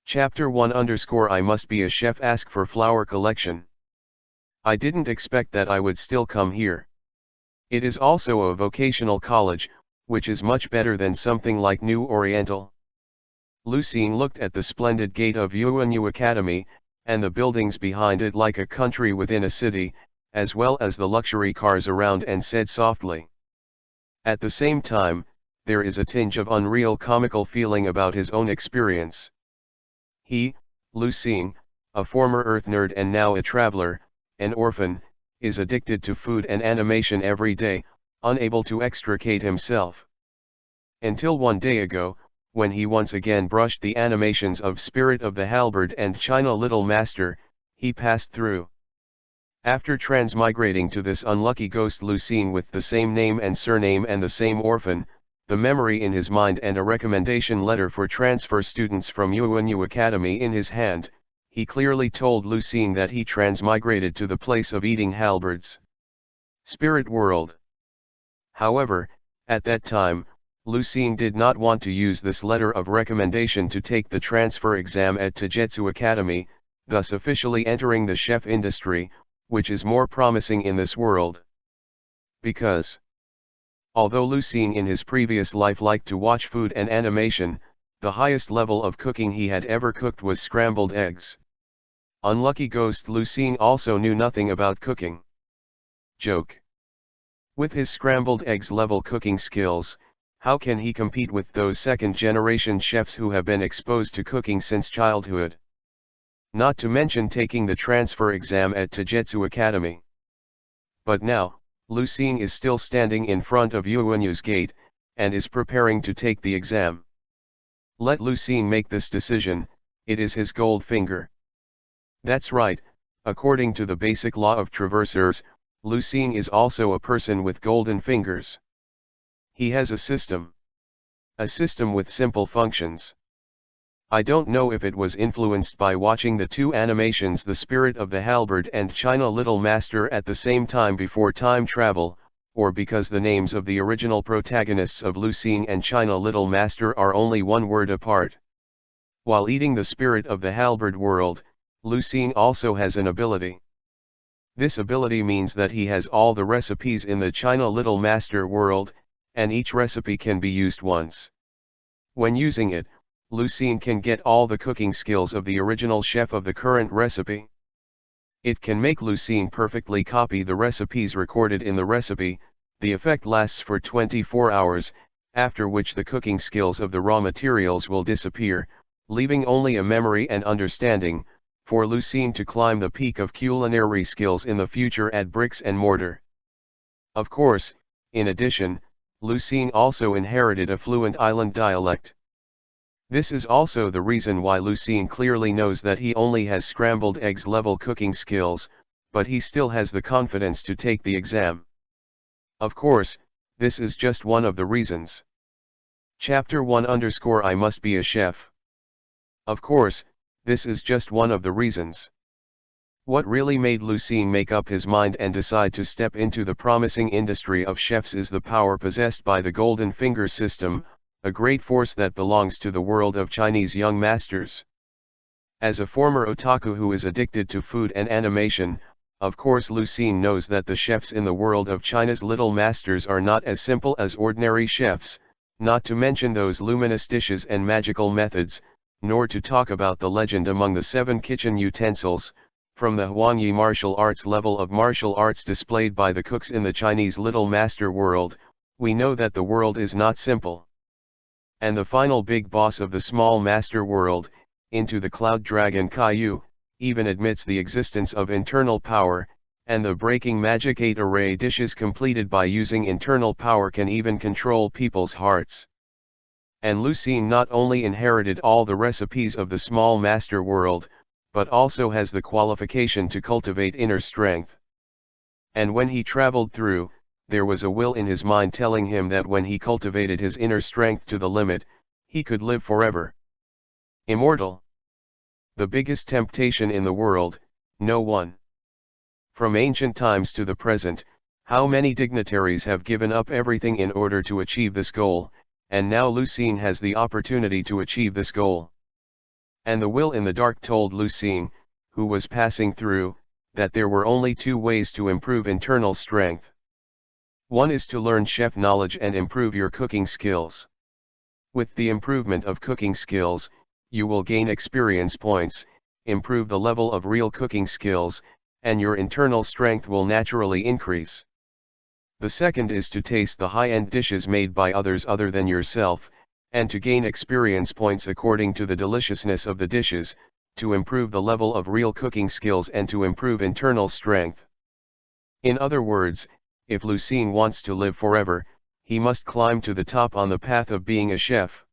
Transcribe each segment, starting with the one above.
Chapter 1 _ I must be a chef. Ask for flower collection. I didn't expect that I would still come here. It is also a vocational college, which is much better than something like New Oriental. Lucien looked at the splendid gate of UNU Academy, and the buildings behind it like a country within a city, as well as the luxury cars around, and said softly. At the same time, there is a tinge of unreal comical feeling about his own experience. He, Lucien, a former Earth nerd and now a traveler, an orphan, is addicted to food and animation every day, unable to extricate himself. Until one day ago, when he once again brushed the animations of Spirit of the Halberd and China Little Master, he passed through. After transmigrating to this unlucky ghost Lucien with the same name and surname and the same orphan, the memory in his mind and a recommendation letter for transfer students from UNU Academy in his hand, he clearly told Lucien that he transmigrated to the place of eating halberds. Spirit world. However, at that time, Lucien did not want to use this letter of recommendation to take the transfer exam at Taijutsu Academy, thus officially entering the chef industry, which is more promising in this world. Because, although Lucien in his previous life liked to watch food and animation, the highest level of cooking he had ever cooked was scrambled eggs. Unlucky ghost Lucien also knew nothing about cooking. Joke. With his scrambled eggs level cooking skills, how can he compete with those second-generation chefs who have been exposed to cooking since childhood? Not to mention taking the transfer exam at Taijutsu Academy. But now, Lucien is still standing in front of UNU's gate, and is preparing to take the exam. Let Lucien make this decision, it is his gold finger. That's right, according to the basic law of traversers, Lucien is also a person with golden fingers. He has a system. A system with simple functions. I don't know if it was influenced by watching the two animations The Spirit of the Halberd and China Little Master at the same time before time travel, or because the names of the original protagonists of Lucien and China Little Master are only one word apart. While eating the Spirit of the Halberd world, Lucien also has an ability. This ability means that he has all the recipes in the China Little Master world, and each recipe can be used once. When using it, Lucien can get all the cooking skills of the original chef of the current recipe. It can make Lucien perfectly copy the recipes recorded in the recipe. The effect lasts for 24 hours, after which the cooking skills of the raw materials will disappear, leaving only a memory and understanding, for Lucien to climb the peak of culinary skills in the future at bricks and mortar. Of course, in addition, Lucien also inherited a fluent island dialect. This is also the reason why Lucien clearly knows that he only has scrambled eggs level cooking skills, but he still has the confidence to take the exam. Of course, this is just one of the reasons. Chapter 1 _ I must be a chef. Of course, this is just one of the reasons. What really made Lucien make up his mind and decide to step into the promising industry of chefs is the power possessed by the Golden Finger system, a great force that belongs to the world of Chinese young masters. As a former otaku who is addicted to food and animation, of course Lucien knows that the chefs in the world of China's little masters are not as simple as ordinary chefs, not to mention those luminous dishes and magical methods, nor to talk about the legend among the 7 kitchen utensils, from the Huangyi martial arts level of martial arts displayed by the cooks in the Chinese Little Master world. We know that the world is not simple. And the final big boss of the Small Master world, Into the Cloud Dragon Caillou, even admits the existence of internal power, and the breaking magic 8 array dishes completed by using internal power can even control people's hearts. And Lucien not only inherited all the recipes of the Small Master world, but also has the qualification to cultivate inner strength. And when he traveled through, there was a will in his mind telling him that when he cultivated his inner strength to the limit, he could live forever. Immortal. The biggest temptation in the world, no one. From ancient times to the present, how many dignitaries have given up everything in order to achieve this goal, and now Lucien has the opportunity to achieve this goal. And the will in the dark told Lucien, who was passing through, that there were only two ways to improve internal strength. One is to learn chef knowledge and improve your cooking skills. With the improvement of cooking skills, you will gain experience points, improve the level of real cooking skills, and your internal strength will naturally increase. The second is to taste the high-end dishes made by others other than yourself, and to gain experience points according to the deliciousness of the dishes, to improve the level of real cooking skills and to improve internal strength. In other words, if Lucien wants to live forever, he must climb to the top on the path of being a chef.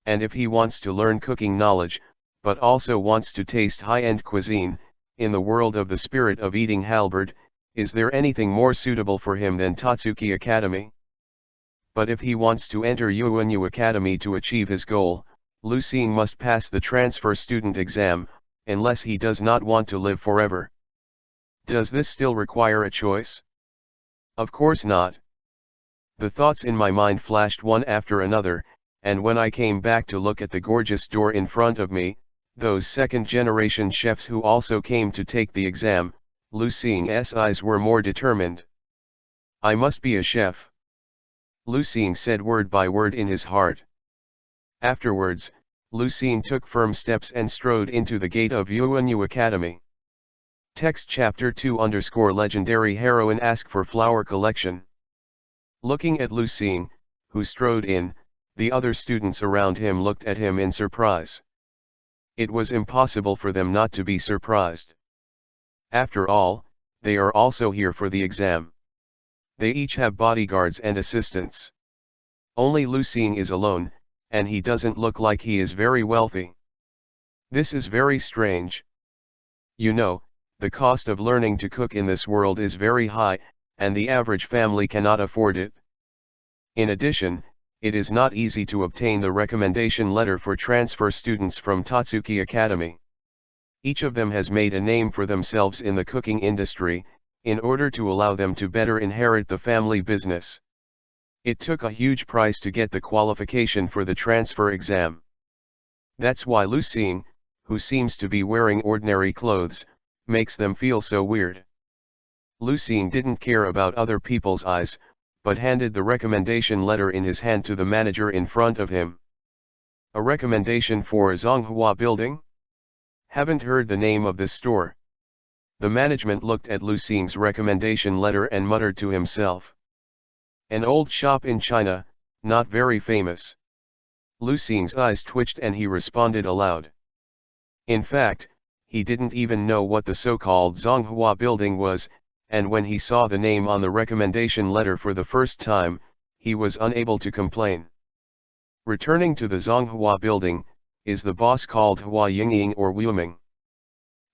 And if he wants to learn cooking knowledge, but also wants to taste high-end cuisine, in the world of the spirit of eating halberd, is there anything more suitable for him than Tatsuki Academy? But if he wants to enter UNU Academy to achieve his goal, Lucien must pass the transfer student exam, unless he does not want to live forever. Does this still require a choice? Of course not. The thoughts in my mind flashed one after another, and when I came back to look at the gorgeous door in front of me, those second-generation chefs who also came to take the exam, Lucien's eyes were more determined. I must be a chef, Lucien said word by word in his heart. Afterwards, Lucien took firm steps and strode into the gate of UNU Academy. Text Chapter 2_Legendary Heroine Ask for Flower Collection. Looking at Lucien, who strode in, the other students around him looked at him in surprise. It was impossible for them not to be surprised. After all, they are also here for the exam. They each have bodyguards and assistants. Only Lucien is alone, and he doesn't look like he is very wealthy. This is very strange. You know, the cost of learning to cook in this world is very high, and the average family cannot afford it. In addition, it is not easy to obtain the recommendation letter for transfer students from Tatsuki Academy. Each of them has made a name for themselves in the cooking industry, in order to allow them to better inherit the family business. It took a huge price to get the qualification for the transfer exam. That's why Lucien, who seems to be wearing ordinary clothes, makes them feel so weird. Lucien didn't care about other people's eyes, but handed the recommendation letter in his hand to the manager in front of him. A recommendation for Zonghua Building? Haven't heard the name of this store. The management looked at Lucien's recommendation letter and muttered to himself. An old shop in China, not very famous. Lucien's eyes twitched and he responded aloud. In fact, he didn't even know what the so-called Zonghua Building was, and when he saw the name on the recommendation letter for the first time, he was unable to complain. Returning to the Zonghua Building, is the boss called Hua Yingying or Wuming?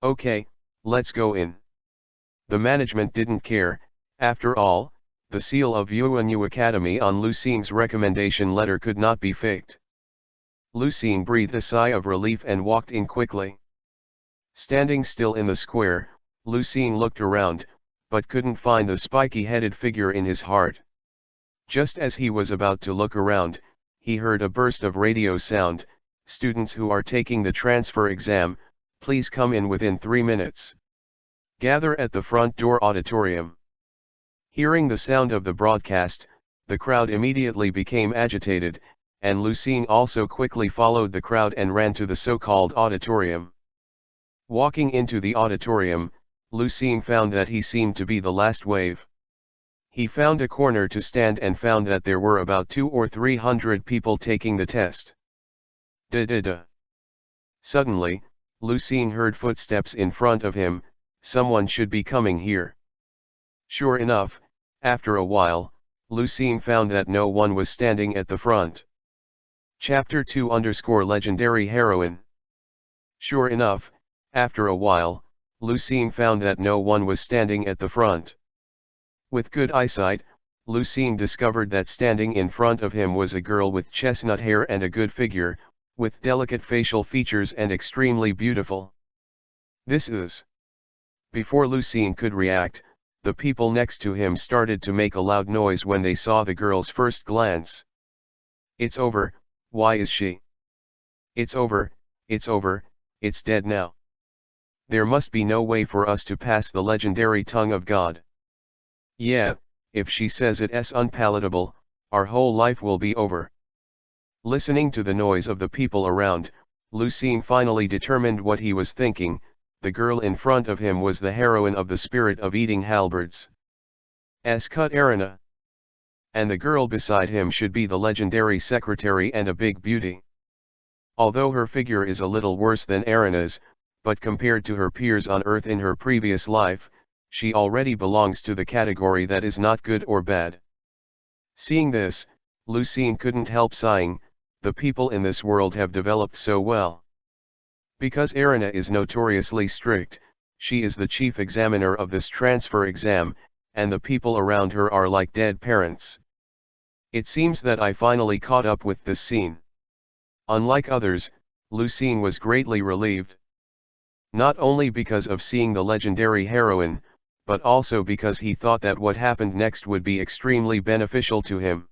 Okay, let's go in. The management didn't care. After all, the seal of UNU Academy on Lucien's recommendation letter could not be faked. Lucien breathed a sigh of relief and walked in quickly. Standing still in the square, Lucien looked around, but couldn't find the spiky-headed figure in his heart. Just as he was about to look around, he heard a burst of radio sound. Students who are taking the transfer exam, please come in within 3 minutes. Gather at the front door auditorium. Hearing the sound of the broadcast, the crowd immediately became agitated, and Lucien also quickly followed the crowd and ran to the so-called auditorium. Walking into the auditorium, Lucien found that he seemed to be the last wave. He found a corner to stand and found that there were about 200 or 300 people taking the test. Da-da-da. Suddenly, Lucien heard footsteps in front of him. Someone should be coming here. Sure enough, after a while, Lucien found that no one was standing at the front. Chapter 2_Legendary Heroine. Sure enough, after a while, Lucien found that no one was standing at the front. With good eyesight, Lucien discovered that standing in front of him was a girl with chestnut hair and a good figure, with delicate facial features and extremely beautiful. This is. Before Lucien could react, the people next to him started to make a loud noise when they saw the girl's first glance. It's over, why is she? It's over, It's over, it's dead now. There must be no way for us to pass the legendary tongue of God. Yeah, if she says it's unpalatable, our whole life will be over. Listening to the noise of the people around, Lucien finally determined what he was thinking. The girl in front of him was the heroine of the Spirit of Eating Halberds. Cut Erina. And the girl beside him should be the legendary secretary and a big beauty. Although her figure is a little worse than Erina's, but compared to her peers on Earth in her previous life, she already belongs to the category that is not good or bad. Seeing this, Lucien couldn't help sighing. The people in this world have developed so well. Because Erina is notoriously strict, she is the chief examiner of this transfer exam, and the people around her are like dead parents. It seems that I finally caught up with this scene. Unlike others, Lucien was greatly relieved. Not only because of seeing the legendary heroine, but also because he thought that what happened next would be extremely beneficial to him.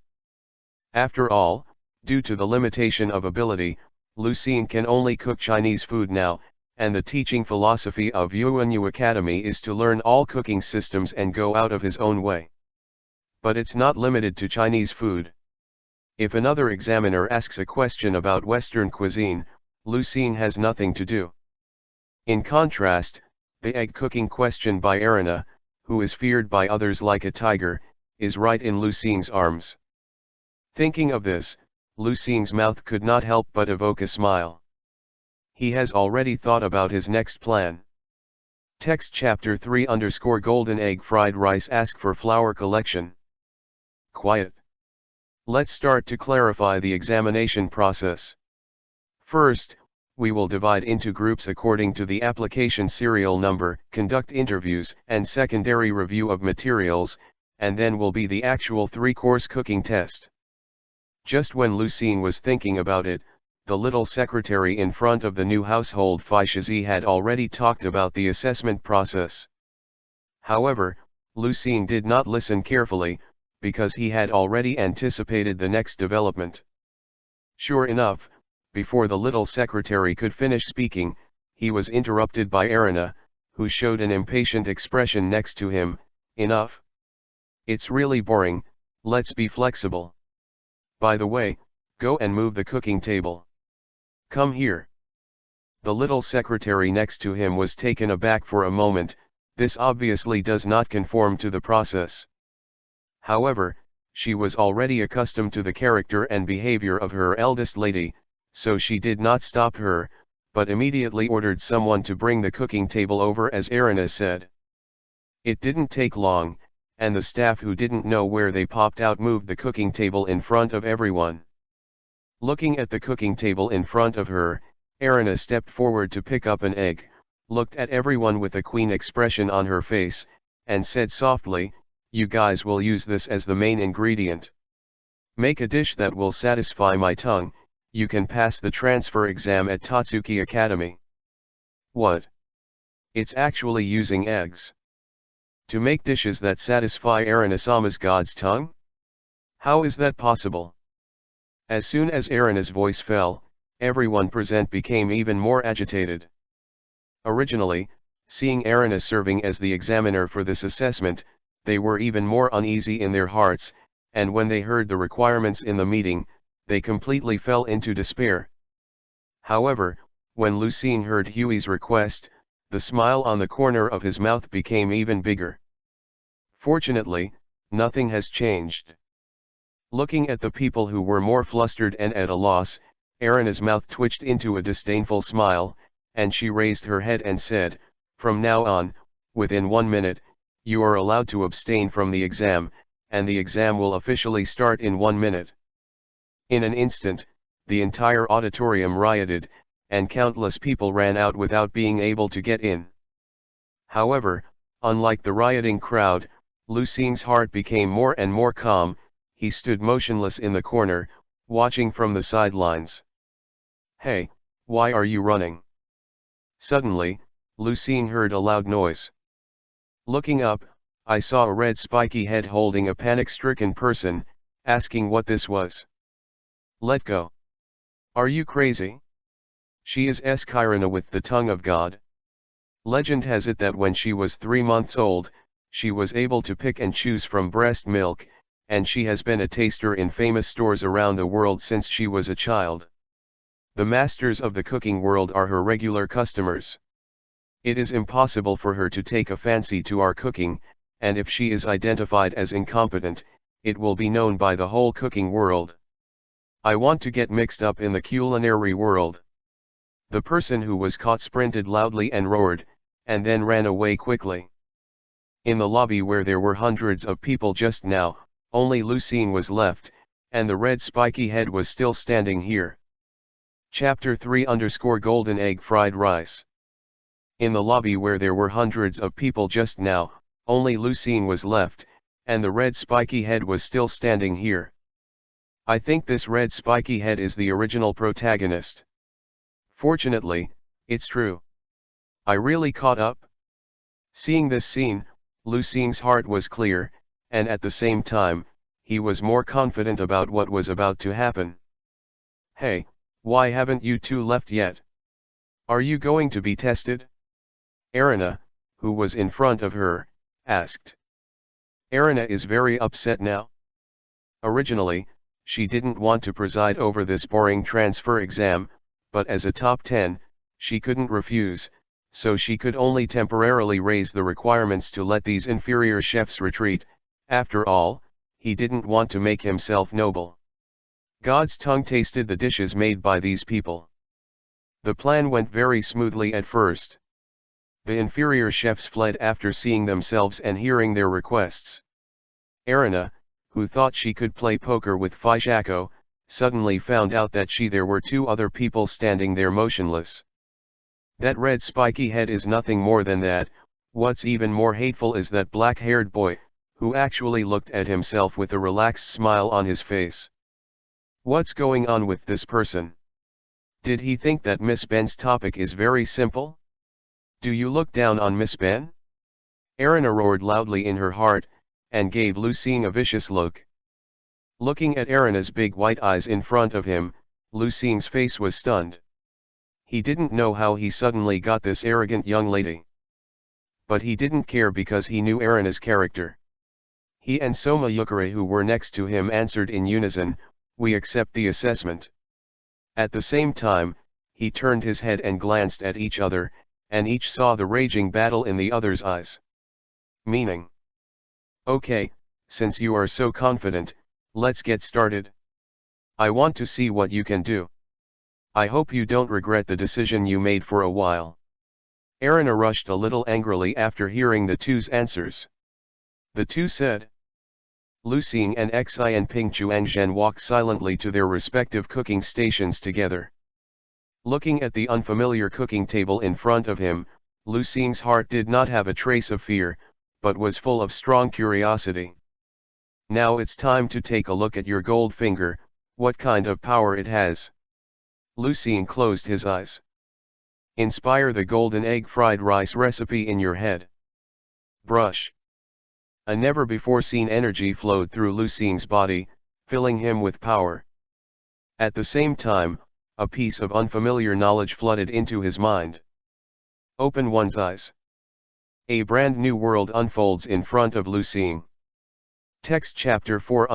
After all, due to the limitation of ability, Lucien can only cook Chinese food now, and the teaching philosophy of Yuanyu Academy is to learn all cooking systems and go out of his own way. But it's not limited to Chinese food. If another examiner asks a question about Western cuisine, Lucien has nothing to do. In contrast, the egg cooking question by Erina, who is feared by others like a tiger, is right in Lucien's arms. Thinking of this, Lucien's mouth could not help but evoke a smile. He has already thought about his next plan. Text Chapter 3_Golden Egg Fried Rice Ask for Flour Collection. Quiet. Let's start to clarify the examination process. First, we will divide into groups according to the application serial number, conduct interviews and secondary review of materials, and then will be the actual 3-course cooking test. Just when Lucien was thinking about it, the little secretary in front of the new household Fichazi had already talked about the assessment process. However, Lucien did not listen carefully, because he had already anticipated the next development. Sure enough, before the little secretary could finish speaking, he was interrupted by Erina, who showed an impatient expression next to him. Enough. It's really boring, let's be flexible. By the way, go and move the cooking table. Come here. The little secretary next to him was taken aback for a moment. This obviously does not conform to the process. However, she was already accustomed to the character and behavior of her eldest lady, so she did not stop her, but immediately ordered someone to bring the cooking table over as Erina said. It didn't take long, and the staff who didn't know where they popped out moved the cooking table in front of everyone. Looking at the cooking table in front of her, Erina stepped forward to pick up an egg, looked at everyone with a queen expression on her face, and said softly, "You guys will use this as the main ingredient. Make a dish that will satisfy my tongue, you can pass the transfer exam at Tatsuki Academy." What? It's actually using eggs to make dishes that satisfy Erina-sama's God's tongue? How is that possible? As soon as Erina's voice fell, everyone present became even more agitated. Originally, seeing Erina serving as the examiner for this assessment, they were even more uneasy in their hearts, and when they heard the requirements in the meeting, they completely fell into despair. However, when Lucien heard Huey's request, the smile on the corner of his mouth became even bigger. Fortunately, nothing has changed. Looking at the people who were more flustered and at a loss, Erina's mouth twitched into a disdainful smile, and she raised her head and said, "From now on, within 1 minute, you are allowed to abstain from the exam, and the exam will officially start in 1 minute." In an instant, the entire auditorium rioted, and countless people ran out without being able to get in. However, unlike the rioting crowd, Lucien's heart became more and more calm. He stood motionless in the corner, watching from the sidelines. "Hey, why are you running?" Suddenly, Lucien heard a loud noise. Looking up, I saw a red spiky head holding a panic-stricken person, asking what this was. "Let go. Are you crazy?" She is Kyrana with the tongue of God. Legend has it that when she was 3 months old, she was able to pick and choose from breast milk, and she has been a taster in famous stores around the world since she was a child. The masters of the cooking world are her regular customers. It is impossible for her to take a fancy to our cooking, and if she is identified as incompetent, it will be known by the whole cooking world. I want to get mixed up in the culinary world. The person who was caught sprinted loudly and roared, and then ran away quickly. In the lobby where there were hundreds of people just now, only Lucine was left, and the red spiky head was still standing here. Chapter 3-Golden Egg Fried Rice. In the lobby where there were hundreds of people just now, only Lucine was left, and the red spiky head was still standing here. I think this red spiky head is the original protagonist. Fortunately, it's true. I really caught up. Seeing this scene, Lucine's heart was clear, and at the same time, he was more confident about what was about to happen. Hey, why haven't you two left yet? Are you going to be tested? Erina, who was in front of her, asked. Erina is very upset now. Originally, she didn't want to preside over this boring transfer exam, but as a top 10, she couldn't refuse, so she could only temporarily raise the requirements to let these inferior chefs retreat. After all, he didn't want to make himself noble. God's tongue tasted the dishes made by these people. The plan went very smoothly at first. The inferior chefs fled after seeing themselves and hearing their requests. Erina, who thought she could play poker with Fishako, suddenly found out that there were 2 other people standing there motionless. That red spiky head is nothing more than that. What's even more hateful is that black-haired boy, who actually looked at himself with a relaxed smile on his face. What's going on with this person? Did he think that Miss Ben's topic is very simple? Do you look down on Miss Ben? Erina roared loudly in her heart, and gave Lucine a vicious look. Looking at Erina's big white eyes in front of him, Lucine's face was stunned. He didn't know how he suddenly got this arrogant young lady. But he didn't care because he knew Erina's character. He and Soma Yukari, who were next to him, answered in unison, "We accept the assessment." At the same time, he turned his head and glanced at each other, and each saw the raging battle in the other's eyes. Meaning, "Okay, since you are so confident, let's get started. I want to see what you can do. I hope you don't regret the decision you made for a while." Erina rushed a little angrily after hearing the 2's answers. The 2 said. Lucine and Xi and Ping Chuangzhen walked silently to their respective cooking stations together. Looking at the unfamiliar cooking table in front of him, Lucine's heart did not have a trace of fear, but was full of strong curiosity. "Now it's time to take a look at your gold finger, what kind of power it has." Lucine closed his eyes. "Inspire the golden egg fried rice recipe in your head." Brush. A never-before-seen energy flowed through Lucine's body, filling him with power. At the same time, a piece of unfamiliar knowledge flooded into his mind. Open one's eyes. A brand new world unfolds in front of Lucine. Text Chapter 4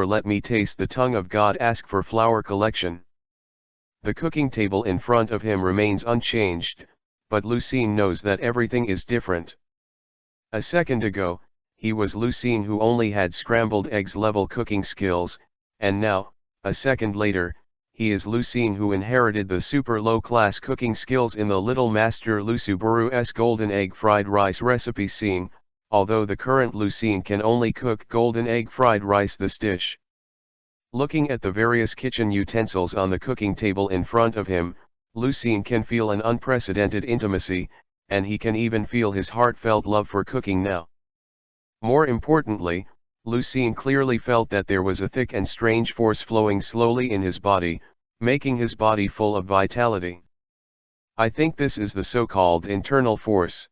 Let me taste the tongue of God. Ask for flour collection. The cooking table in front of him remains unchanged, but Lucine knows that everything is different. A second ago, he was Lucine who only had scrambled eggs level cooking skills, and now, a second later, he is Lucine who inherited the super low-class cooking skills in the Little Master Lusubaru's golden egg fried rice recipe scene, although the current Lucine can only cook golden egg fried rice this dish. Looking at the various kitchen utensils on the cooking table in front of him, Lucine can feel an unprecedented intimacy, and he can even feel his heartfelt love for cooking now. More importantly, Lucine clearly felt that there was a thick and strange force flowing slowly in his body, making his body full of vitality. I think this is the so-called internal force.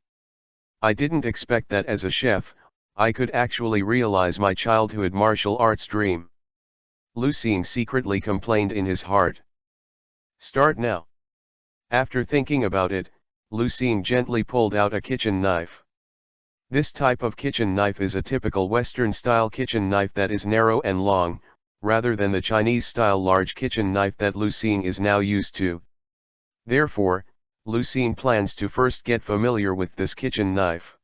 I didn't expect that as a chef, I could actually realize my childhood martial arts dream. Lucine secretly complained in his heart. Start now. After thinking about it, Lu Xing gently pulled out a kitchen knife. This type of kitchen knife is a typical Western-style kitchen knife that is narrow and long, rather than the Chinese-style large kitchen knife that Lu Xing is now used to. Therefore, Lu Xing plans to first get familiar with this kitchen knife.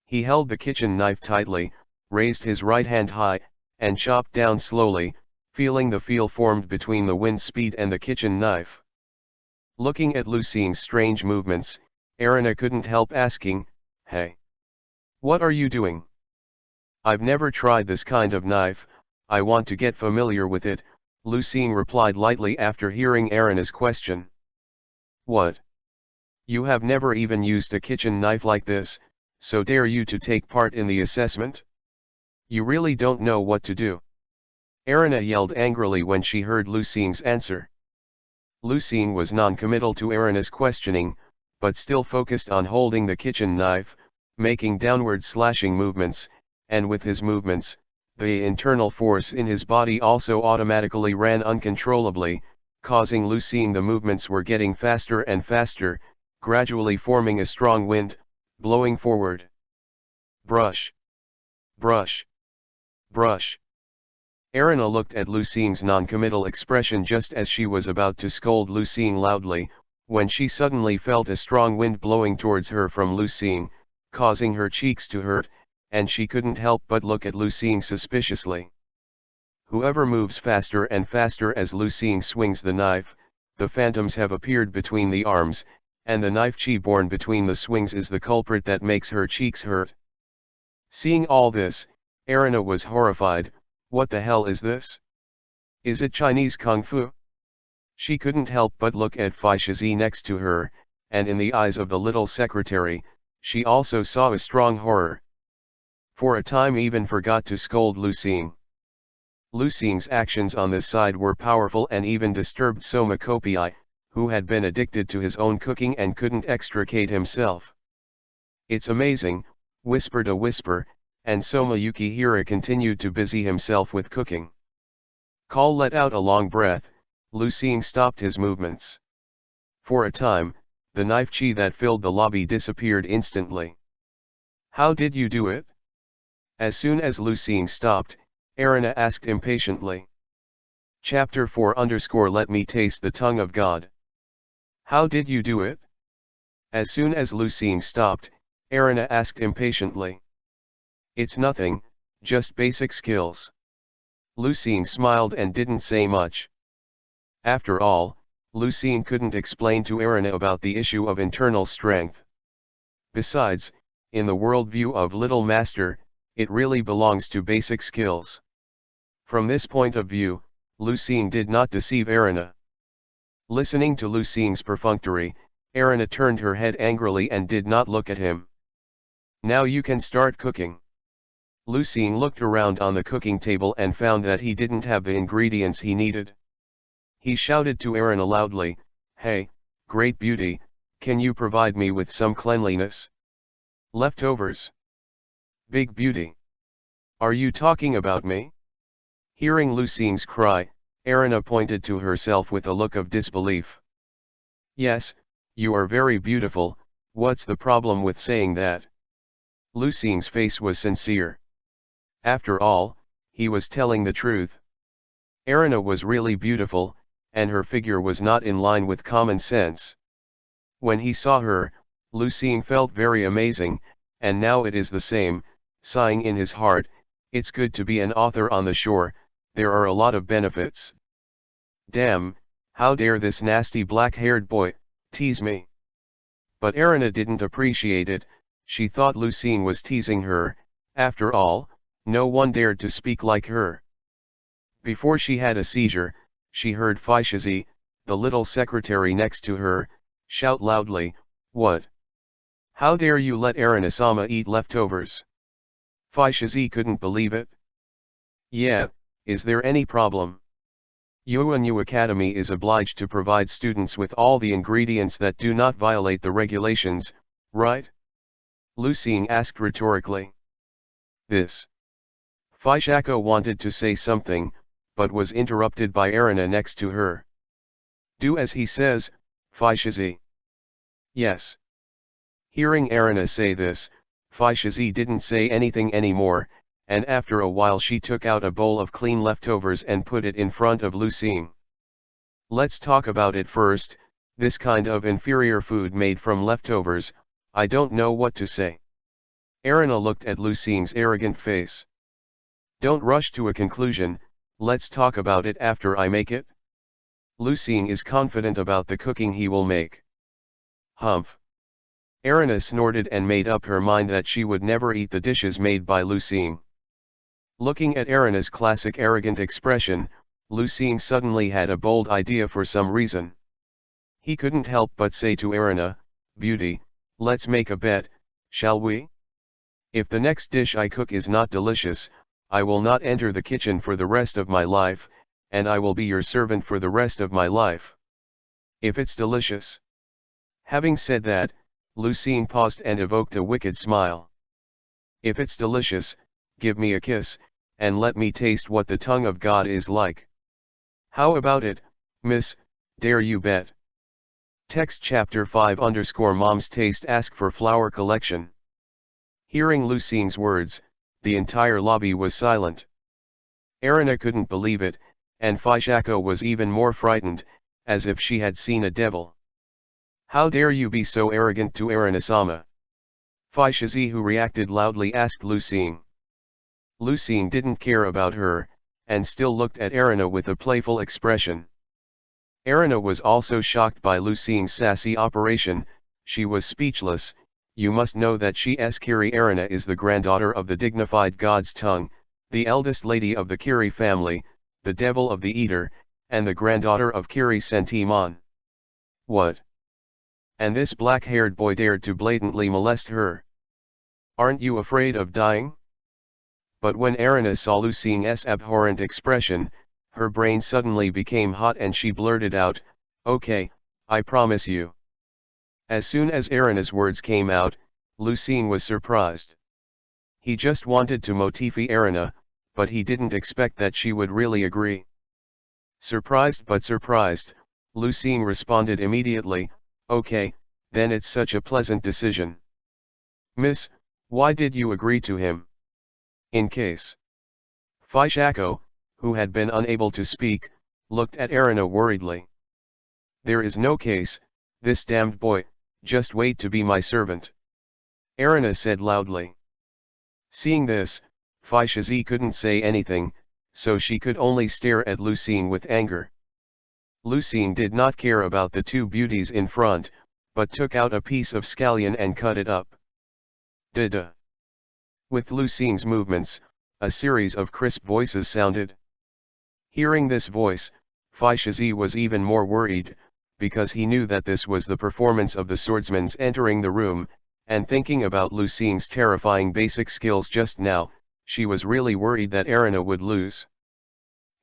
He held the kitchen knife tightly, raised his right hand high, and chopped down slowly, feeling the feel formed between the wind speed and the kitchen knife. Looking at Lu Xing's strange movements, Erina couldn't help asking, "Hey, what are you doing?" "I've never tried this kind of knife, I want to get familiar with it," Lu Xing replied lightly after hearing Erina's question. "What? You have never even used a kitchen knife like this, so dare you to take part in the assessment? You really don't know what to do?" Erina yelled angrily when she heard Lu Xing's answer. Lu Xing was non-committal to Erina's questioning, but still focused on holding the kitchen knife, making downward slashing movements, and with his movements, the internal force in his body also automatically ran uncontrollably, causing Lu Xing the movements were getting faster and faster, gradually forming a strong wind, blowing forward. Brush. Brush. Brush. Erina looked at Lu Xing's non-committal expression just as she was about to scold Lu Xing loudly, when she suddenly felt a strong wind blowing towards her from Lu Xing, causing her cheeks to hurt, and she couldn't help but look at Lu Xing suspiciously. Whoever moves faster and faster as Lu Xing swings the knife, the phantoms have appeared between the arms, and the knife chi born between the swings is the culprit that makes her cheeks hurt. Seeing all this, Erina was horrified. What the hell is this? Is it Chinese Kung Fu? She couldn't help but look at Fai Shizi next to her, and in the eyes of the little secretary, she also saw a strong horror. For a time even forgot to scold Lu Xing. Lu Xing's actions on this side were powerful and even disturbed Soma Kopii, who had been addicted to his own cooking and couldn't extricate himself. "It's amazing," whispered a whisper, and Soma Yukihira continued to busy himself with cooking. Call let out a long breath, Lu Xing stopped his movements. For a time, the knife chi that filled the lobby disappeared instantly. "How did you do it?" As soon as Lu Xing stopped, Erina asked impatiently. Chapter 4 Let me taste the tongue of God. How did you do it? As soon as Lu Xing stopped, Erina asked impatiently. It's nothing, just basic skills. Lu Xing smiled and didn't say much. After all, Lu Xing couldn't explain to Erina about the issue of internal strength. Besides, in the worldview of Little Master, it really belongs to basic skills. From this point of view, Lu Xing did not deceive Erina. Listening to Lu Xing's perfunctory, Erina turned her head angrily and did not look at him. Now you can start cooking. Lu Xing looked around on the cooking table and found that he didn't have the ingredients he needed. He shouted to Erina loudly, "Hey, great beauty, can you provide me with some cleanliness? Leftovers. Big beauty. Are you talking about me?" Hearing Lu Xing's cry, Erina pointed to herself with a look of disbelief. "Yes, you are very beautiful, what's the problem with saying that?" Lu Xing's face was sincere. After all, he was telling the truth. Erina was really beautiful, and her figure was not in line with common sense. When he saw her, Lu Xing felt very amazing, and now it is the same, sighing in his heart, "It's good to be an author on the shore, there are a lot of benefits. Damn, how dare this nasty black-haired boy tease me." But Erina didn't appreciate it, she thought Lu Xing was teasing her, after all, no one dared to speak like her. Before she had a seizure, she heard Fai Shizi, the little secretary next to her, shout loudly, "What? How dare you let Erina-sama eat leftovers?" Fai Shizi couldn't believe it. "Yeah, is there any problem? Yuanyu Academy is obliged to provide students with all the ingredients that do not violate the regulations, right?" Lu Xing asked rhetorically. This. Fai Shako wanted to say something, but was interrupted by Erina next to her. "Do as he says, Faishazi. Yes. Hearing Erina say this, Faishazi didn't say anything anymore, and after a while she took out a bowl of clean leftovers and put it in front of Lucine. Let's talk about it first. This kind of inferior food made from leftovers, I don't know what to say. Erina looked at Lucine's arrogant face. Don't rush to a conclusion, let's talk about it after I make it. Lucine is confident about the cooking he will make. Humph. Erina snorted and made up her mind that she would never eat the dishes made by Lucine. Looking at Erina's classic arrogant expression, Lucine suddenly had a bold idea for some reason. He couldn't help but say to Erina, Beauty, let's make a bet, shall we? If the next dish I cook is not delicious, I will not enter the kitchen for the rest of my life, and I will be your servant for the rest of my life. If it's delicious. Having said that, Lucine paused and evoked a wicked smile. If it's delicious, give me a kiss, and let me taste what the tongue of God is like. How about it, miss, dare you bet? Text chapter 5_Mom's Taste Ask for Flower Collection. Hearing Lucine's words, the entire lobby was silent. Erina couldn't believe it, and Faishako was even more frightened, as if she had seen a devil. How dare you be so arrogant to Erina-sama? Faishazi, who reacted loudly, asked Lucine. Lucine didn't care about her, and still looked at Erina with a playful expression. Erina was also shocked by Lucine's sassy operation. She was speechless. You must know that Kiri Erina is the granddaughter of the dignified God's tongue, the eldest lady of the Kiri family, the devil of the eater, and the granddaughter of Kiri Sentimon. What? And this black-haired boy dared to blatantly molest her. Aren't you afraid of dying? But when Erina saw Lucine's abhorrent expression, her brain suddenly became hot and she blurted out, Okay, I promise you. As soon as Erina's words came out, Lucine was surprised. He just wanted to motify Erina, but he didn't expect that she would really agree. Surprised but surprised, Lucine responded immediately, Okay, then it's such a pleasant decision. Miss, why did you agree to him? In case. Faishako, who had been unable to speak, looked at Erina worriedly. There is no case, this damned boy, just wait to be my servant. Erina said loudly. Seeing this, Faishazi couldn't say anything, so she could only stare at Lucine with anger. Lucine did not care about the two beauties in front, but took out a piece of scallion and cut it up. Da-da. With Lucine's movements, a series of crisp voices sounded. Hearing this voice, Faishazi was even more worried, because he knew that this was the performance of the swordsman's entering the room, and thinking about Lucine's terrifying basic skills just now, she was really worried that Erina would lose.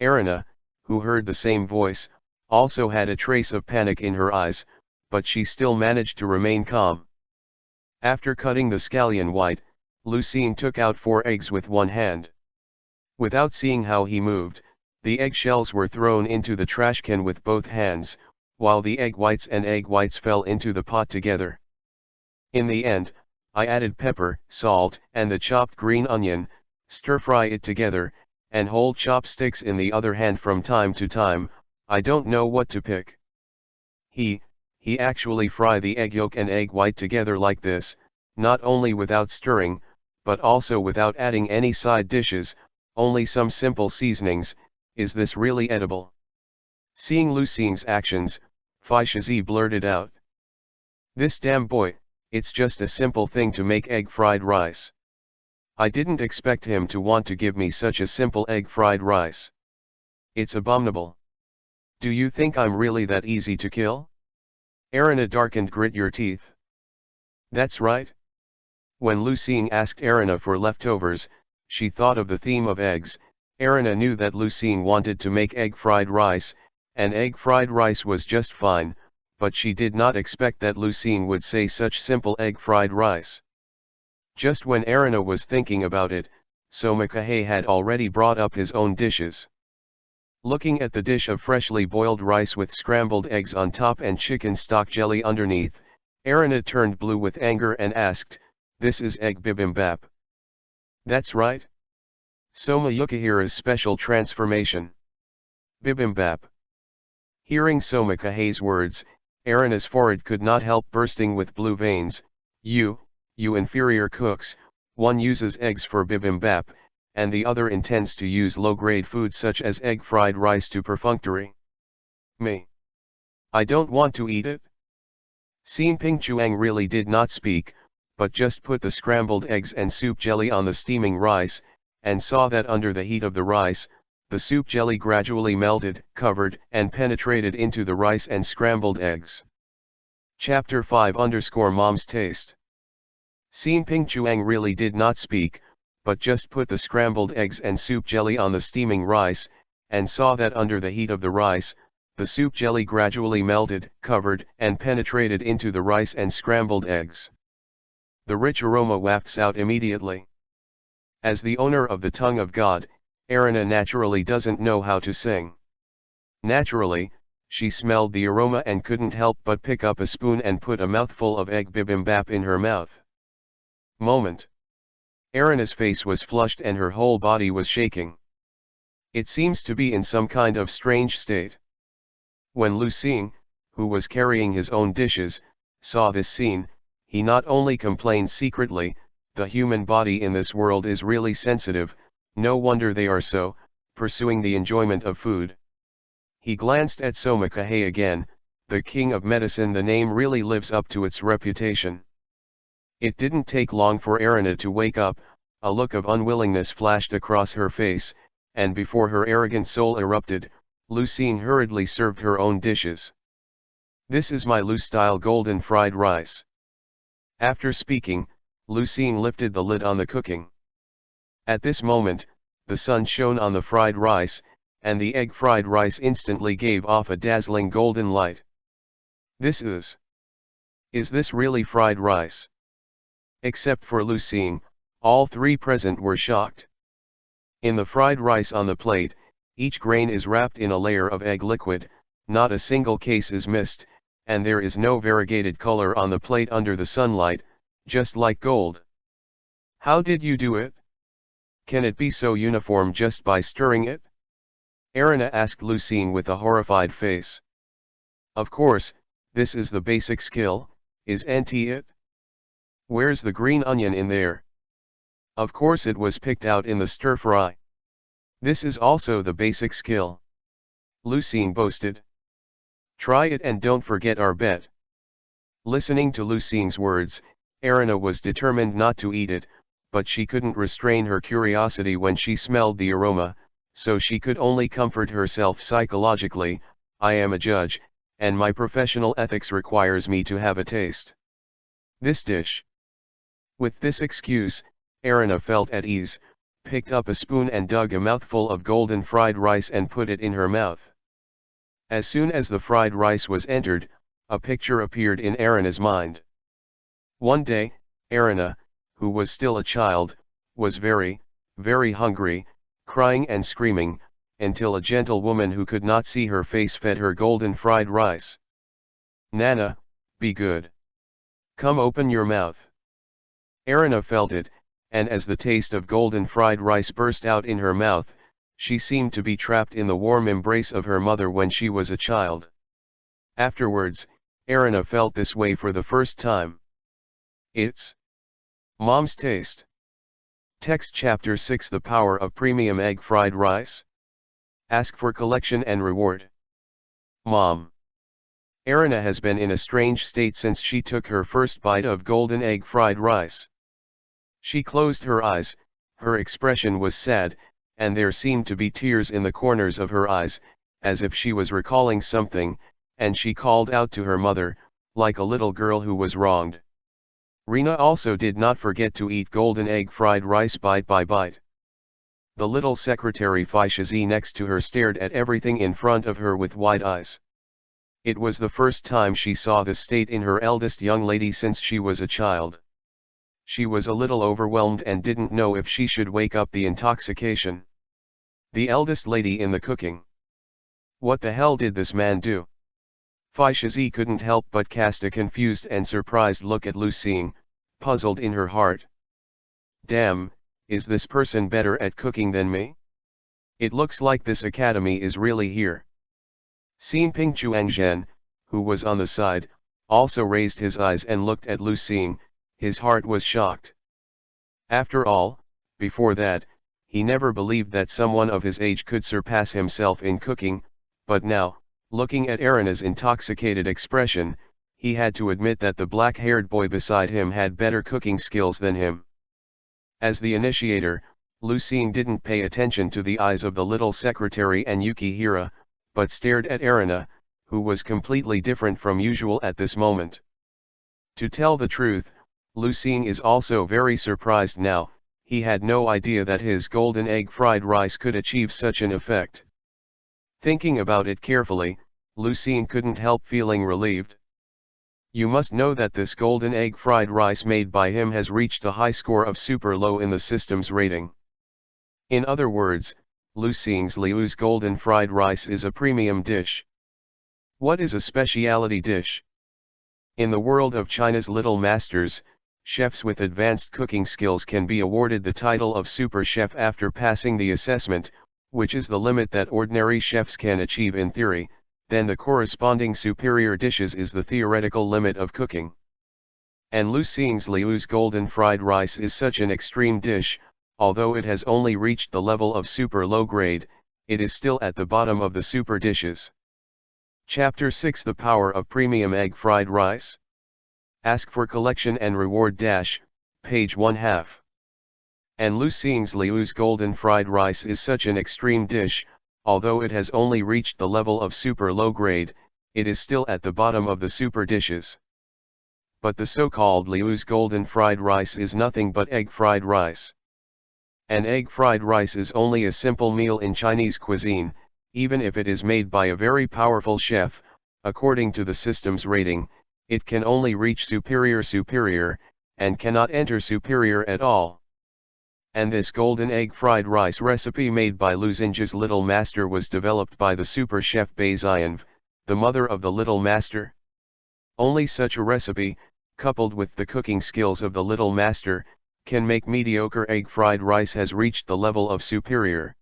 Erina, who heard the same voice, also had a trace of panic in her eyes, but she still managed to remain calm. After cutting the scallion white, Lucine took out 4 eggs with one hand. Without seeing how he moved, the eggshells were thrown into the trash can with both hands, while the egg whites fell into the pot together. In the end, I added pepper, salt, and the chopped green onion, stir-fry it together, and hold chopsticks in the other hand from time to time. I don't know what to pick. He actually fry the egg yolk and egg white together like this, not only without stirring, but also without adding any side dishes, only some simple seasonings. Is this really edible? Seeing Lucine's actions, Faishazi blurted out. This damn boy, it's just a simple thing to make egg fried rice. I didn't expect him to want to give me such a simple egg fried rice. It's abominable. Do you think I'm really that easy to kill? Erina darkened. Grit your teeth. That's right. When Lucine asked Erina for leftovers, she thought of the theme of eggs. Erina knew that Lucine wanted to make egg fried rice, and egg fried rice was just fine, but she did not expect that Lucine would say such simple egg fried rice. Just when Erina was thinking about it, Somakahe had already brought up his own dishes. Looking at the dish of freshly boiled rice with scrambled eggs on top and chicken stock jelly underneath, Erina turned blue with anger and asked, "This is egg bibimbap?" "That's right. Soma Yukihira's special transformation. Bibimbap." Hearing Soma Kahe's words, Erina's forehead could not help bursting with blue veins. You inferior cooks, one uses eggs for bibimbap, and the other intends to use low-grade foods such as egg fried rice to perfunctory. Me. I don't want to eat it. Xin Pingchuang really did not speak, but just put the scrambled eggs and soup jelly on the steaming rice, and saw that under the heat of the rice, the soup jelly gradually melted, covered, and penetrated into the rice and scrambled eggs. Chapter 5_Mom's Taste. Xin Pingchuang really did not speak, but just put the scrambled eggs and soup jelly on the steaming rice, and saw that under the heat of the rice, the soup jelly gradually melted, covered, and penetrated into the rice and scrambled eggs. The rich aroma wafts out immediately. As the owner of the tongue of God, Erina naturally doesn't know how to sing. Naturally, she smelled the aroma and couldn't help but pick up a spoon and put a mouthful of egg bibimbap in her mouth. Moment. Erina's face was flushed and her whole body was shaking. It seems to be in some kind of strange state. When Lu Xing, who was carrying his own dishes, saw this scene, he not only complained secretly, "The human body in this world is really sensitive, no wonder they are so, pursuing the enjoyment of food." He glanced at Soma Kahe again, the king of medicine. The name really lives up to its reputation. It didn't take long for Erina to wake up, a look of unwillingness flashed across her face, and before her arrogant soul erupted, Lu Xing hurriedly served her own dishes. "This is my Lu-style golden fried rice." After speaking, Lu Xing lifted the lid on the cooking. At this moment, the sun shone on the fried rice, and the egg fried rice instantly gave off a dazzling golden light. Is this really fried rice?" Except for Lu Xing, all three present were shocked. In the fried rice on the plate, each grain is wrapped in a layer of egg liquid, not a single case is missed, and there is no variegated color on the plate under the sunlight, just like gold. "How did you do it? Can it be so uniform just by stirring it?" Erina asked Lu Xing with a horrified face. "Of course, this is the basic skill, isn't it? Where's the green onion in there? Of course it was picked out in the stir-fry. This is also the basic skill," Lu Xing boasted. "Try it and don't forget our bet." Listening to Lu Xing's words, Erina was determined not to eat it, but she couldn't restrain her curiosity when she smelled the aroma, so she could only comfort herself psychologically, "I am a judge, and my professional ethics requires me to have a taste. This dish." With this excuse, Erina felt at ease, picked up a spoon and dug a mouthful of golden fried rice and put it in her mouth. As soon as the fried rice was entered, a picture appeared in Erina's mind. One day, Erina, who was still a child, was very, very hungry, crying and screaming, until a gentle woman who could not see her face fed her golden fried rice. "Nana, be good. Come open your mouth." Erina felt it, and as the taste of golden fried rice burst out in her mouth, she seemed to be trapped in the warm embrace of her mother when she was a child. Afterwards, Erina felt this way for the first time. It's Mom's taste. Text Chapter 6 The Power of Premium Egg Fried Rice. Ask for collection and reward. Mom. Erina has been in a strange state since she took her first bite of golden egg fried rice. She closed her eyes, her expression was sad, and there seemed to be tears in the corners of her eyes, as if she was recalling something, and she called out to her mother, like a little girl who was wronged. Rina also did not forget to eat golden egg fried rice bite by bite. The little secretary Faishazi next to her stared at everything in front of her with wide eyes. It was the first time she saw the state in her eldest young lady since she was a child. She was a little overwhelmed and didn't know if she should wake up the intoxication. The eldest lady in the cooking. What the hell did this man do? Fai Shizi couldn't help but cast a confused and surprised look at Lu Xing, puzzled in her heart. Damn, is this person better at cooking than me? It looks like this academy is really here. Xin Ping Chuangzhen, who was on the side, also raised his eyes and looked at Lu Xing. His heart was shocked. After all, before that, he never believed that someone of his age could surpass himself in cooking, but now, looking at Erina's intoxicated expression, he had to admit that the black-haired boy beside him had better cooking skills than him. As the initiator, Lu Xing didn't pay attention to the eyes of the little secretary and Yukihira, but stared at Erina, who was completely different from usual at this moment. To tell the truth, Lu Xing is also very surprised now. He had no idea that his golden egg fried rice could achieve such an effect. Thinking about it carefully, Lu Xing couldn't help feeling relieved. You must know that this golden egg fried rice made by him has reached a high score of super low in the system's rating. In other words, Lu Xing's Liu's golden fried rice is a premium dish. What is a specialty dish? In the world of China's little masters, chefs with advanced cooking skills can be awarded the title of super chef after passing the assessment, which is the limit that ordinary chefs can achieve in theory. Then the corresponding superior dishes is the theoretical limit of cooking. And Lu Xing's Liu's golden fried rice is such an extreme dish. Although it has only reached the level of super low grade, it is still at the bottom of the super dishes. Chapter 6: The Power of Premium Egg Fried Rice. Ask for collection and reward - page 1/2. And Lu Xing's Liu's golden fried rice is such an extreme dish. Although it has only reached the level of super low grade, it is still at the bottom of the super dishes. But the so-called Liu's golden fried rice is nothing but egg fried rice. An egg fried rice is only a simple meal in Chinese cuisine, even if it is made by a very powerful chef. According to the system's rating, it can only reach superior, and cannot enter superior at all. And this golden egg fried rice recipe made by Lu Xing's little master was developed by the super chef Bai Xianv, the mother of the little master. Only such a recipe, coupled with the cooking skills of the little master, can make mediocre egg fried rice has reached the level of superior.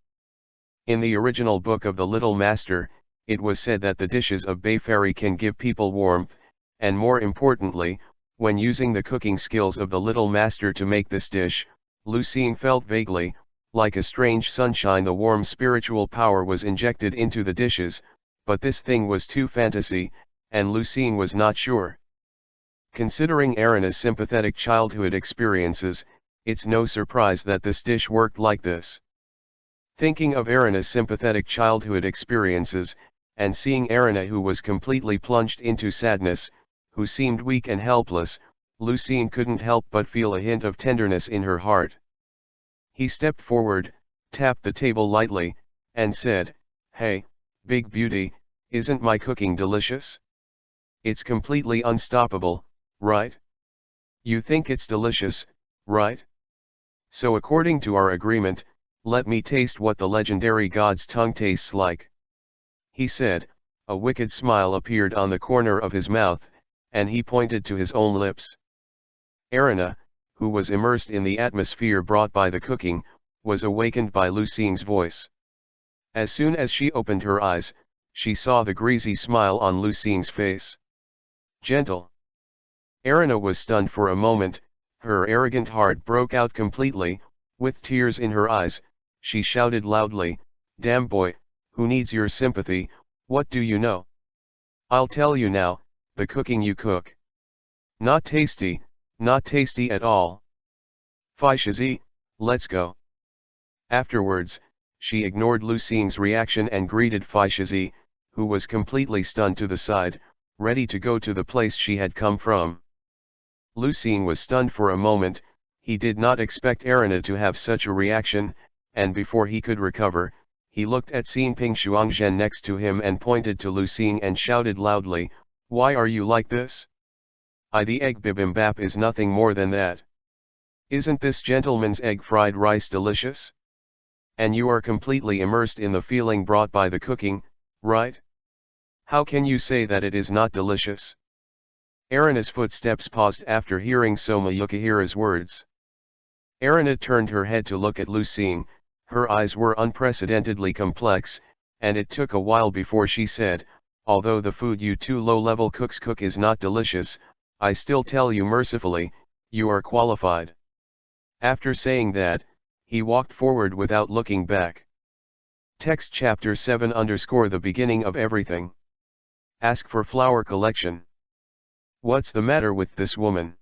In the original book of the Little Master, it was said that the dishes of Bai Fairy can give people warmth, and more importantly, when using the cooking skills of the Little Master to make this dish, Lu Xing felt vaguely, like a strange sunshine, the warm spiritual power was injected into the dishes, but this thing was too fantasy, and Lu Xing was not sure. Considering Erina's sympathetic childhood experiences, it's no surprise that this dish worked like this. Thinking of Erina's sympathetic childhood experiences, and seeing Erina, who was completely plunged into sadness, who seemed weak and helpless, Lu Xing couldn't help but feel a hint of tenderness in her heart. He stepped forward, tapped the table lightly, and said, "Hey, big beauty, isn't my cooking delicious? It's completely unstoppable, right? You think it's delicious, right? So according to our agreement, let me taste what the legendary god's tongue tastes like," he said. A wicked smile appeared on the corner of his mouth, and he pointed to his own lips. Erina, who was immersed in the atmosphere brought by the cooking, was awakened by Lu Xing's voice. As soon as she opened her eyes, she saw the greasy smile on Lu Xing's face. Gentle. Erina was stunned for a moment. Her arrogant heart broke out completely. With tears in her eyes, she shouted loudly, "Damn boy, who needs your sympathy? What do you know? I'll tell you now, the cooking you cook. Not tasty at all. Fai Shizi, let's go." Afterwards, she ignored Lu Xing's reaction and greeted Fai Shizi, who was completely stunned, to the side, ready to go to the place she had come from. Lu Xing was stunned for a moment. He did not expect Erina to have such a reaction, and before he could recover, he looked at Xin Ping Xuangzhen next to him and pointed to Lu Xing and shouted loudly, "Why are you like this? The egg bibimbap is nothing more than that. Isn't this gentleman's egg fried rice delicious? And you are completely immersed in the feeling brought by the cooking, right? How can you say that it is not delicious? Erina's footsteps paused after hearing Soma Yukihira's words. Erina turned her head to look at Lucine. Her eyes were unprecedentedly complex, and it took a while before she said, "Although the food you two low-level cooks cook is not delicious, I still tell you mercifully, you are qualified." After saying that, he walked forward without looking back. Text Chapter 7 _ the beginning of everything. Ask for flower collection. What's the matter with this woman?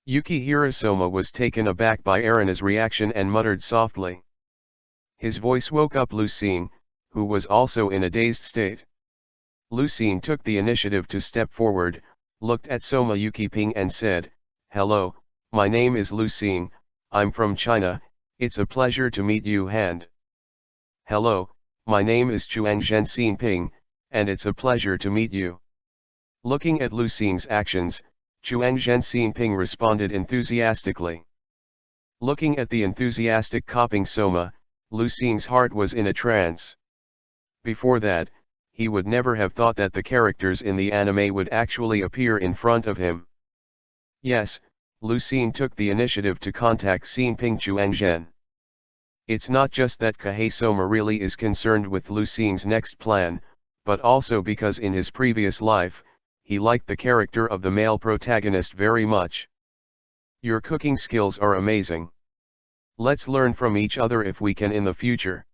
Yukihira Soma was taken aback by Erina's reaction and muttered softly. His voice woke up Lucine, who was also in a dazed state. Lucine took the initiative to step forward, looked at Soma Yukiping and said, "Hello, my name is Lucine, I'm from China, it's a pleasure to meet you and." "Hello, my name is Chuangzhen Xinping, and it's a pleasure to meet you." Looking at Lucine's actions, Chuangzhen Xinping responded enthusiastically. Looking at the enthusiastic copying Soma, Lucine's heart was in a trance. Before that, he would never have thought that the characters in the anime would actually appear in front of him. Yes, Lucine took the initiative to contact Xinping Chuangzhen. It's not just that Kahei Soma really is concerned with Lucine's next plan, but also because in his previous life, he liked the character of the male protagonist very much. Your cooking skills are amazing. Let's learn from each other if we can in the future,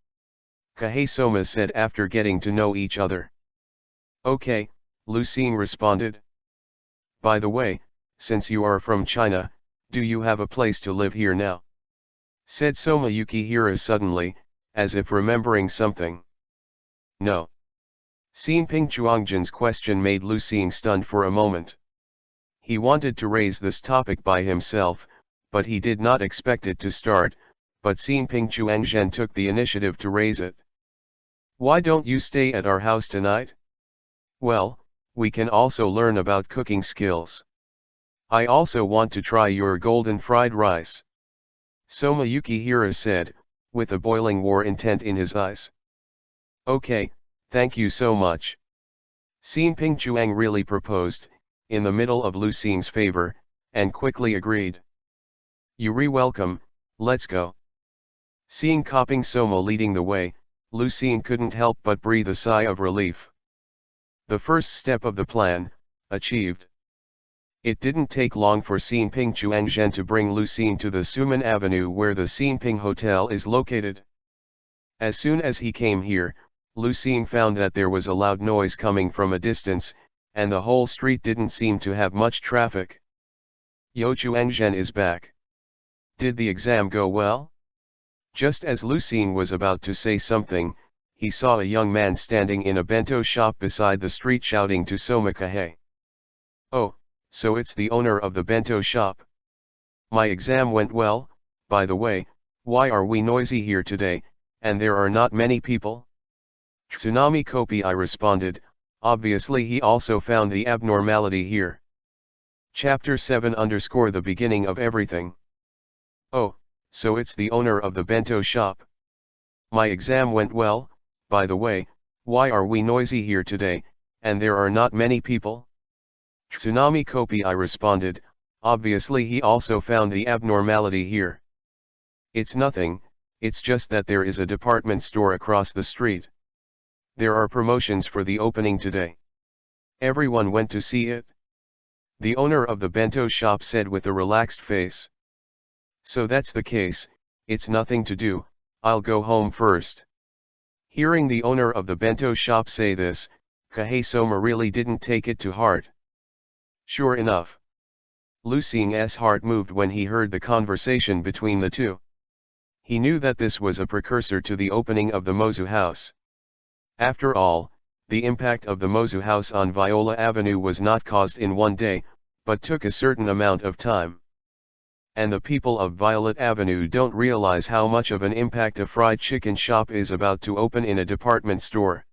Kahei Soma said after getting to know each other. Okay, Lucine responded. By the way, since you are from China, do you have a place to live here now? Said Soma Yukihira suddenly, as if remembering something. No. Xinping Chuangzhen's question made Lucine stunned for a moment. He wanted to raise this topic by himself, but he did not expect it to start, but Xinping Chuangzhen took the initiative to raise it. Why don't you stay at our house tonight? Well, we can also learn about cooking skills. I also want to try your golden fried rice. Soma Yukihira said, with a boiling war intent in his eyes. Okay, thank you so much. Xinping Chuang really proposed, in the middle of Lucine's favor, and quickly agreed. You're welcome, let's go. Seeing copying Soma leading the way, Lucine couldn't help but breathe a sigh of relief. The first step of the plan, achieved. It didn't take long for Xinping Chuangzhen to bring Lucine to the Suman Avenue where the Xinping Hotel is located. As soon as he came here, Lucine found that there was a loud noise coming from a distance, and the whole street didn't seem to have much traffic. Yo, Chuangzhen is back. Did the exam go well? Just as Lucine was about to say something, he saw a young man standing in a bento shop beside the street shouting to Soma Kahei. Oh, so it's the owner of the bento shop. My exam went well, by the way, why are we noisy here today, and there are not many people? Tsunami Kopi, I responded, obviously he also found the abnormality here. Chapter 7 _ the beginning of everything. Oh, so it's the owner of the bento shop. My exam went well, by the way, why are we noisy here today, and there are not many people? Tsunami Kopi, I responded, obviously he also found the abnormality here. It's nothing, it's just that there is a department store across the street. There are promotions for the opening today. Everyone went to see it. The owner of the bento shop said with a relaxed face. So that's the case, it's nothing to do, I'll go home first. Hearing the owner of the bento shop say this, Kahei Soma really didn't take it to heart. Sure enough. Lucine's heart moved when he heard the conversation between the two. He knew that this was a precursor to the opening of the Mozu house. After all, the impact of the Mozu house on Viola Avenue was not caused in one day, but took a certain amount of time. And the people of Violet Avenue don't realize how much of an impact a fried chicken shop is about to open in a department store.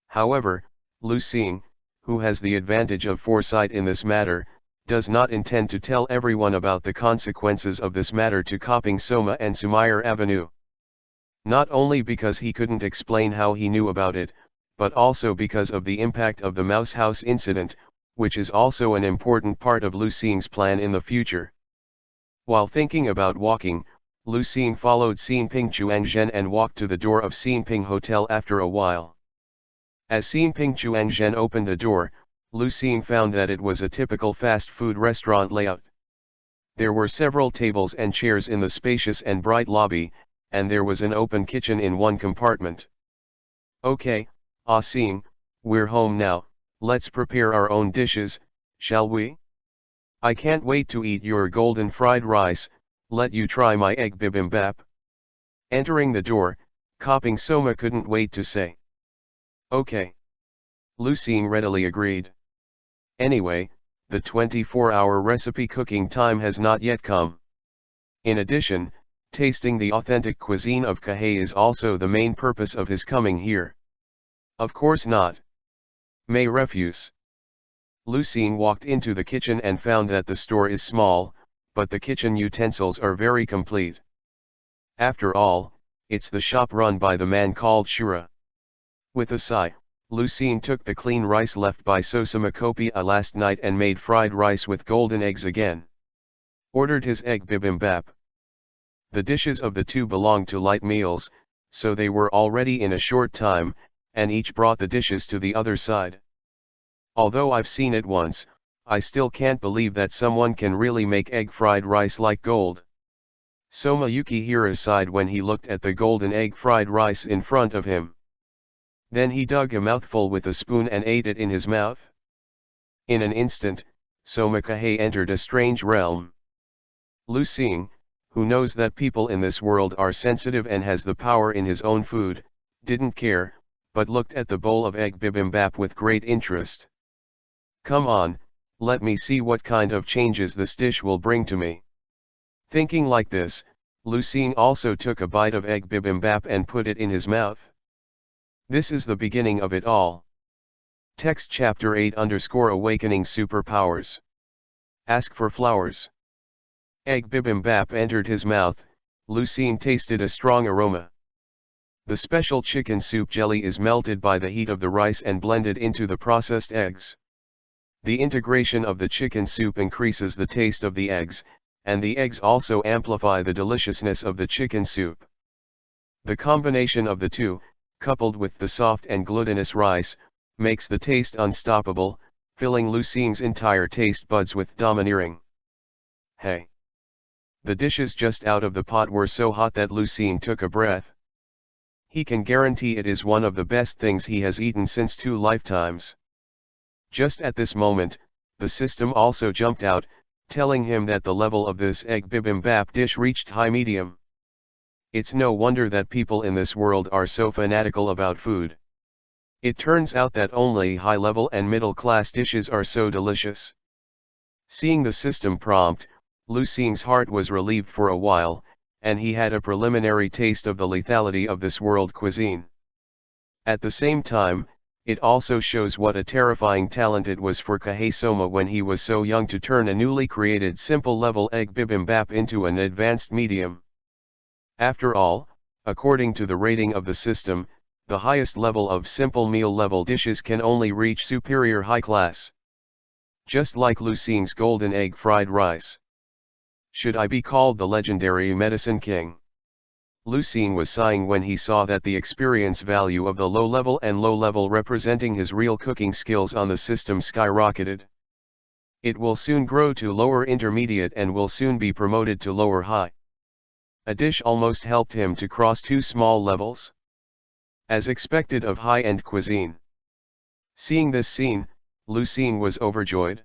However, Lucine, who has the advantage of foresight in this matter, does not intend to tell everyone about the consequences of this matter to copying Soma and Sumire Avenue. Not only because he couldn't explain how he knew about it, but also because of the impact of the mouse house incident, which is also an important part of Lu Xing's plan in the future. While thinking about walking, Lu Xing followed Xinping Chuangzhen and walked to the door of Xinping Hotel after a while. As Xinping Chuangzhen opened the door, Lu Xing found that it was a typical fast food restaurant layout. There were several tables and chairs in the spacious and bright lobby, and there was an open kitchen in one compartment. Okay, Ah Xing, we're home now, let's prepare our own dishes, shall we? I can't wait to eat your golden fried rice, let you try my egg bibimbap. Entering the door, Koping Soma couldn't wait to say. Okay. Lu Xing readily agreed. Anyway, the 24-hour recipe cooking time has not yet come. In addition, tasting the authentic cuisine of Kahei is also the main purpose of his coming here. Of course not. May refuse. Lu Xing walked into the kitchen and found that the store is small, but the kitchen utensils are very complete. After all, it's the shop run by the man called Shura. With a sigh, Lu Xing took the clean rice left by Sosama Kopia last night and made fried rice with golden eggs again. Ordered his egg bibimbap. The dishes of the two belonged to light meals, so they were all ready in a short time, and each brought the dishes to the other side. Although I've seen it once, I still can't believe that someone can really make egg fried rice like gold. Soma Yukihira sighed when he looked at the golden egg fried rice in front of him. Then he dug a mouthful with a spoon and ate it in his mouth. In an instant, Soma Kahei entered a strange realm. Lu Xing, who knows that people in this world are sensitive and has the power in his own food, didn't care, but looked at the bowl of egg bibimbap with great interest. Come on, let me see what kind of changes this dish will bring to me. Thinking like this, Lu Xing also took a bite of egg bibimbap and put it in his mouth. This is the beginning of it all. Text Chapter 8_Awakening Superpowers. Ask for flowers. Egg bibimbap entered his mouth. Lu Xing tasted a strong aroma. The special chicken soup jelly is melted by the heat of the rice and blended into the processed eggs. The integration of the chicken soup increases the taste of the eggs, and the eggs also amplify the deliciousness of the chicken soup. The combination of the two, coupled with the soft and glutinous rice, makes the taste unstoppable, filling Lu Xing's entire taste buds with domineering. Hey! The dishes just out of the pot were so hot that Lu Xing took a breath. He can guarantee it is one of the best things he has eaten since 2 lifetimes. Just at this moment, the system also jumped out, telling him that the level of this egg bibimbap dish reached high medium. It's no wonder that people in this world are so fanatical about food. It turns out that only high-level and middle-class dishes are so delicious. Seeing the system prompt, Lu Xing's heart was relieved for a while, and he had a preliminary taste of the lethality of this world cuisine. At the same time, it also shows what a terrifying talent it was for Kahei Soma when he was so young to turn a newly created simple-level egg bibimbap into an advanced medium. After all, according to the rating of the system, the highest level of simple meal-level dishes can only reach superior high class. Just like Lu Xing's golden egg fried rice. Should I be called the legendary medicine king? Lu Xing was sighing when he saw that the experience value of the low-level and low-level representing his real cooking skills on the system skyrocketed. It will soon grow to lower intermediate and will soon be promoted to lower high. A dish almost helped him to cross 2 small levels. As expected of high-end cuisine. Seeing this scene, Lu Xing was overjoyed.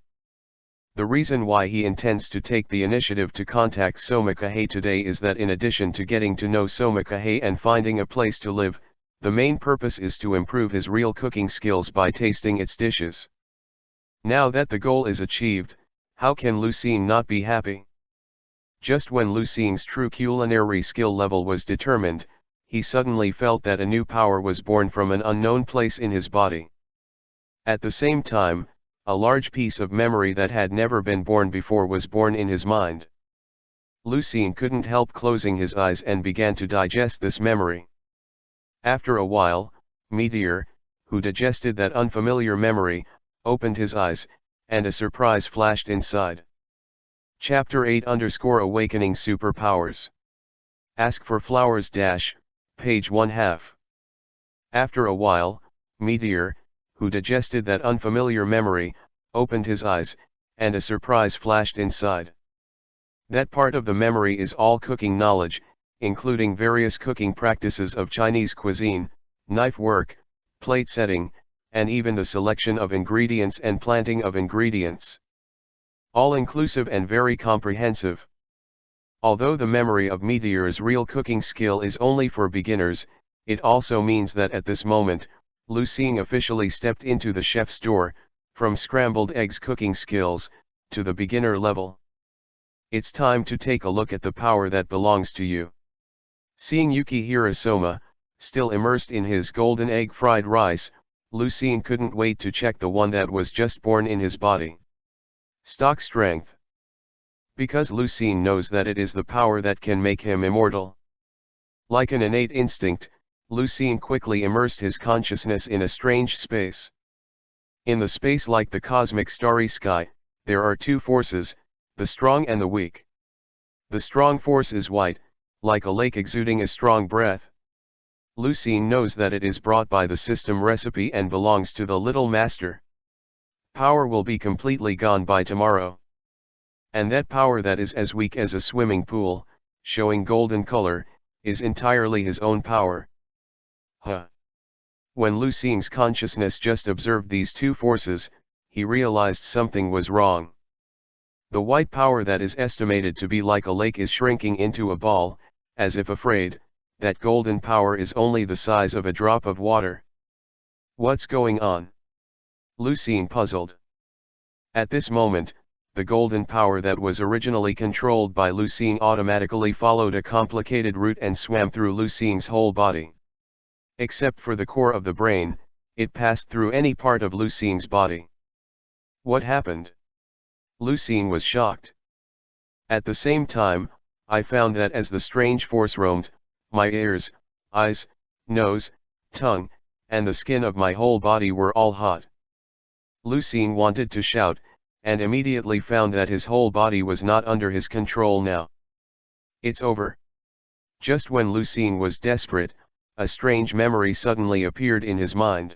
The reason why he intends to take the initiative to contact Soma Kahei today is that in addition to getting to know Soma Kahei and finding a place to live, the main purpose is to improve his real cooking skills by tasting its dishes. Now that the goal is achieved, how can Lu Xing not be happy? Just when Lu Xing's true culinary skill level was determined, he suddenly felt that a new power was born from an unknown place in his body. At the same time, a large piece of memory that had never been born before was born in his mind. Lu Xing couldn't help closing his eyes and began to digest this memory. After a while, Meteor, who digested that unfamiliar memory, opened his eyes, and a surprise flashed inside. Chapter 8_Awakening Superpowers. Ask for Flowers - page 1/2. After a while, Meteor, who digested that unfamiliar memory, opened his eyes, and a surprise flashed inside. That part of the memory is all cooking knowledge, including various cooking practices of Chinese cuisine, knife work, plate setting, and even the selection of ingredients and planting of ingredients. All inclusive and very comprehensive. Although the memory of Meteor's real cooking skill is only for beginners, it also means that at this moment, Lu Xing officially stepped into the chef's door, from scrambled eggs cooking skills, to the beginner level. It's time to take a look at the power that belongs to you. Seeing Yuki Hirosoma, still immersed in his golden egg fried rice, Lu Xing couldn't wait to check the one that was just born in his body. Stock strength. Because Lu Xing knows that it is the power that can make him immortal. Like an innate instinct, Lu Xing quickly immersed his consciousness in a strange space. In the space like the cosmic starry sky, there are two forces, the strong and the weak. The strong force is white, like a lake exuding a strong breath. Lu Xing knows that it is brought by the system recipe and belongs to the little master. Power will be completely gone by tomorrow. And that power that is as weak as a swimming pool, showing golden color, is entirely his own power. When Lu Xing's consciousness just observed these two forces, he realized something was wrong. The white power that is estimated to be like a lake is shrinking into a ball, as if afraid, that golden power is only the size of a drop of water. What's going on? Lu Xing puzzled. At this moment, the golden power that was originally controlled by Lu Xing automatically followed a complicated route and swam through Lu Xing's whole body. Except for the core of the brain, it passed through any part of Lu Xing's body. What happened? Lu Xing was shocked. At the same time, I found that as the strange force roamed, my ears, eyes, nose, tongue, and the skin of my whole body were all hot. Lu Xing wanted to shout, and immediately found that his whole body was not under his control now. It's over. Just when Lu Xing was desperate, a strange memory suddenly appeared in his mind.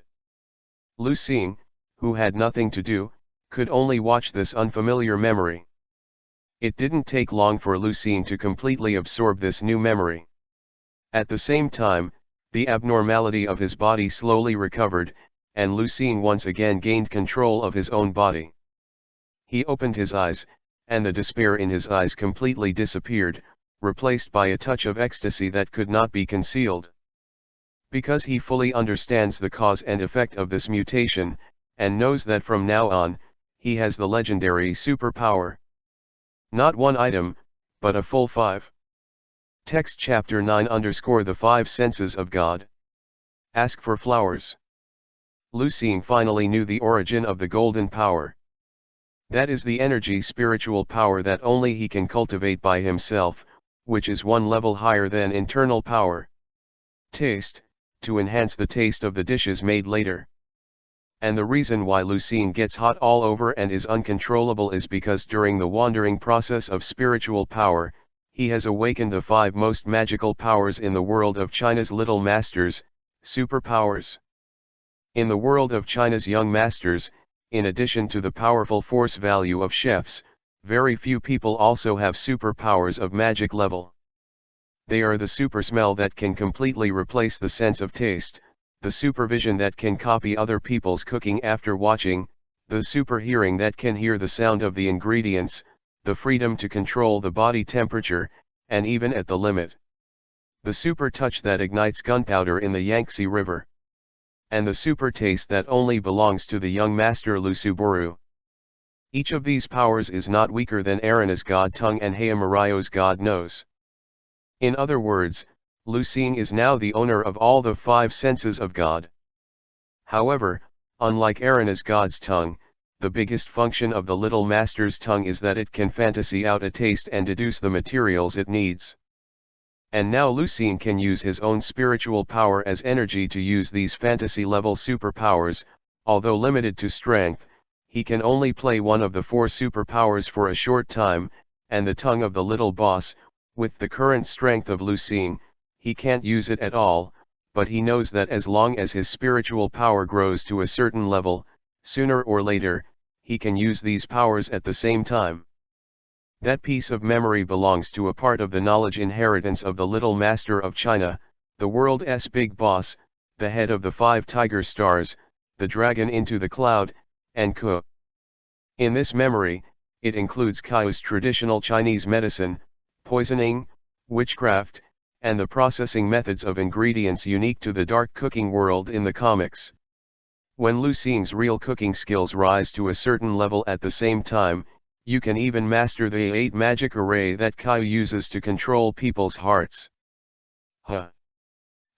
Lu Xing, who had nothing to do, could only watch this unfamiliar memory. It didn't take long for Lu Xing to completely absorb this new memory. At the same time, the abnormality of his body slowly recovered, and Lu Xing once again gained control of his own body. He opened his eyes, and the despair in his eyes completely disappeared, replaced by a touch of ecstasy that could not be concealed. Because he fully understands the cause and effect of this mutation, and knows that from now on, he has the legendary superpower. Not one item, but a full 5. Text Chapter 9_The 5 Senses of God. Ask for Flowers. Lu Xing finally knew the origin of the golden power. That is the energy spiritual power that only he can cultivate by himself, which is one level higher than internal power. Taste, to enhance the taste of the dishes made later. And the reason why Lu Xing gets hot all over and is uncontrollable is because during the wandering process of spiritual power, he has awakened the 5 most magical powers in the world of China's little masters, superpowers. In the world of China's young masters, in addition to the powerful force value of chefs, very few people also have superpowers of magic level. They are the super smell that can completely replace the sense of taste, the supervision that can copy other people's cooking after watching, the super hearing that can hear the sound of the ingredients, the freedom to control the body temperature, and even at the limit. The super touch that ignites gunpowder in the Yangtze River. And the super taste that only belongs to the young master Lu Suburu. Each of these powers is not weaker than Arana's god tongue and Heimario's god nose. In other words, Lu Xing is now the owner of all the 5 senses of God. However, unlike Arana's god's tongue, the biggest function of the little master's tongue is that it can fantasy out a taste and deduce the materials it needs. And now Lu Xing can use his own spiritual power as energy to use these fantasy-level superpowers. Although limited to strength, he can only play one of the 4 superpowers for a short time, and the tongue of the little boss, with the current strength of Lu Xing, he can't use it at all, but he knows that as long as his spiritual power grows to a certain level, sooner or later, he can use these powers at the same time. That piece of memory belongs to a part of the knowledge inheritance of the little master of China, the world's big boss, the head of the 5 tiger stars, the dragon into the cloud, and Ku. In this memory, it includes Ku's traditional Chinese medicine, poisoning, witchcraft, and the processing methods of ingredients unique to the dark cooking world in the comics. When Lu Xing's real cooking skills rise to a certain level at the same time, you can even master the 8 magic array that Ku uses to control people's hearts.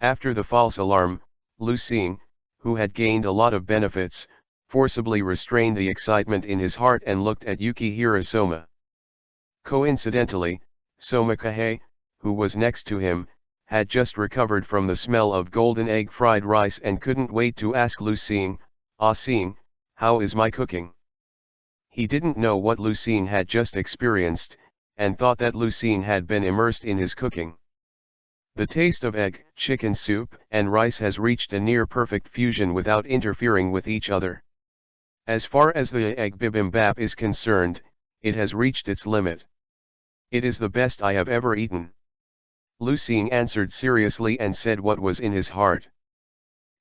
After the false alarm, Lu Xing, who had gained a lot of benefits, forcibly restrained the excitement in his heart and looked at Yukihira Soma. Coincidentally, Soma Kahei, who was next to him, had just recovered from the smell of golden egg fried rice and couldn't wait to ask Lu Xing, "Ah Xing, how is my cooking?" He didn't know what Lu Xing had just experienced, and thought that Lu Xing had been immersed in his cooking. The taste of egg, chicken soup, and rice has reached a near-perfect fusion without interfering with each other. As far as the egg bibimbap is concerned, it has reached its limit. It is the best I have ever eaten. Lu Xing answered seriously and said what was in his heart.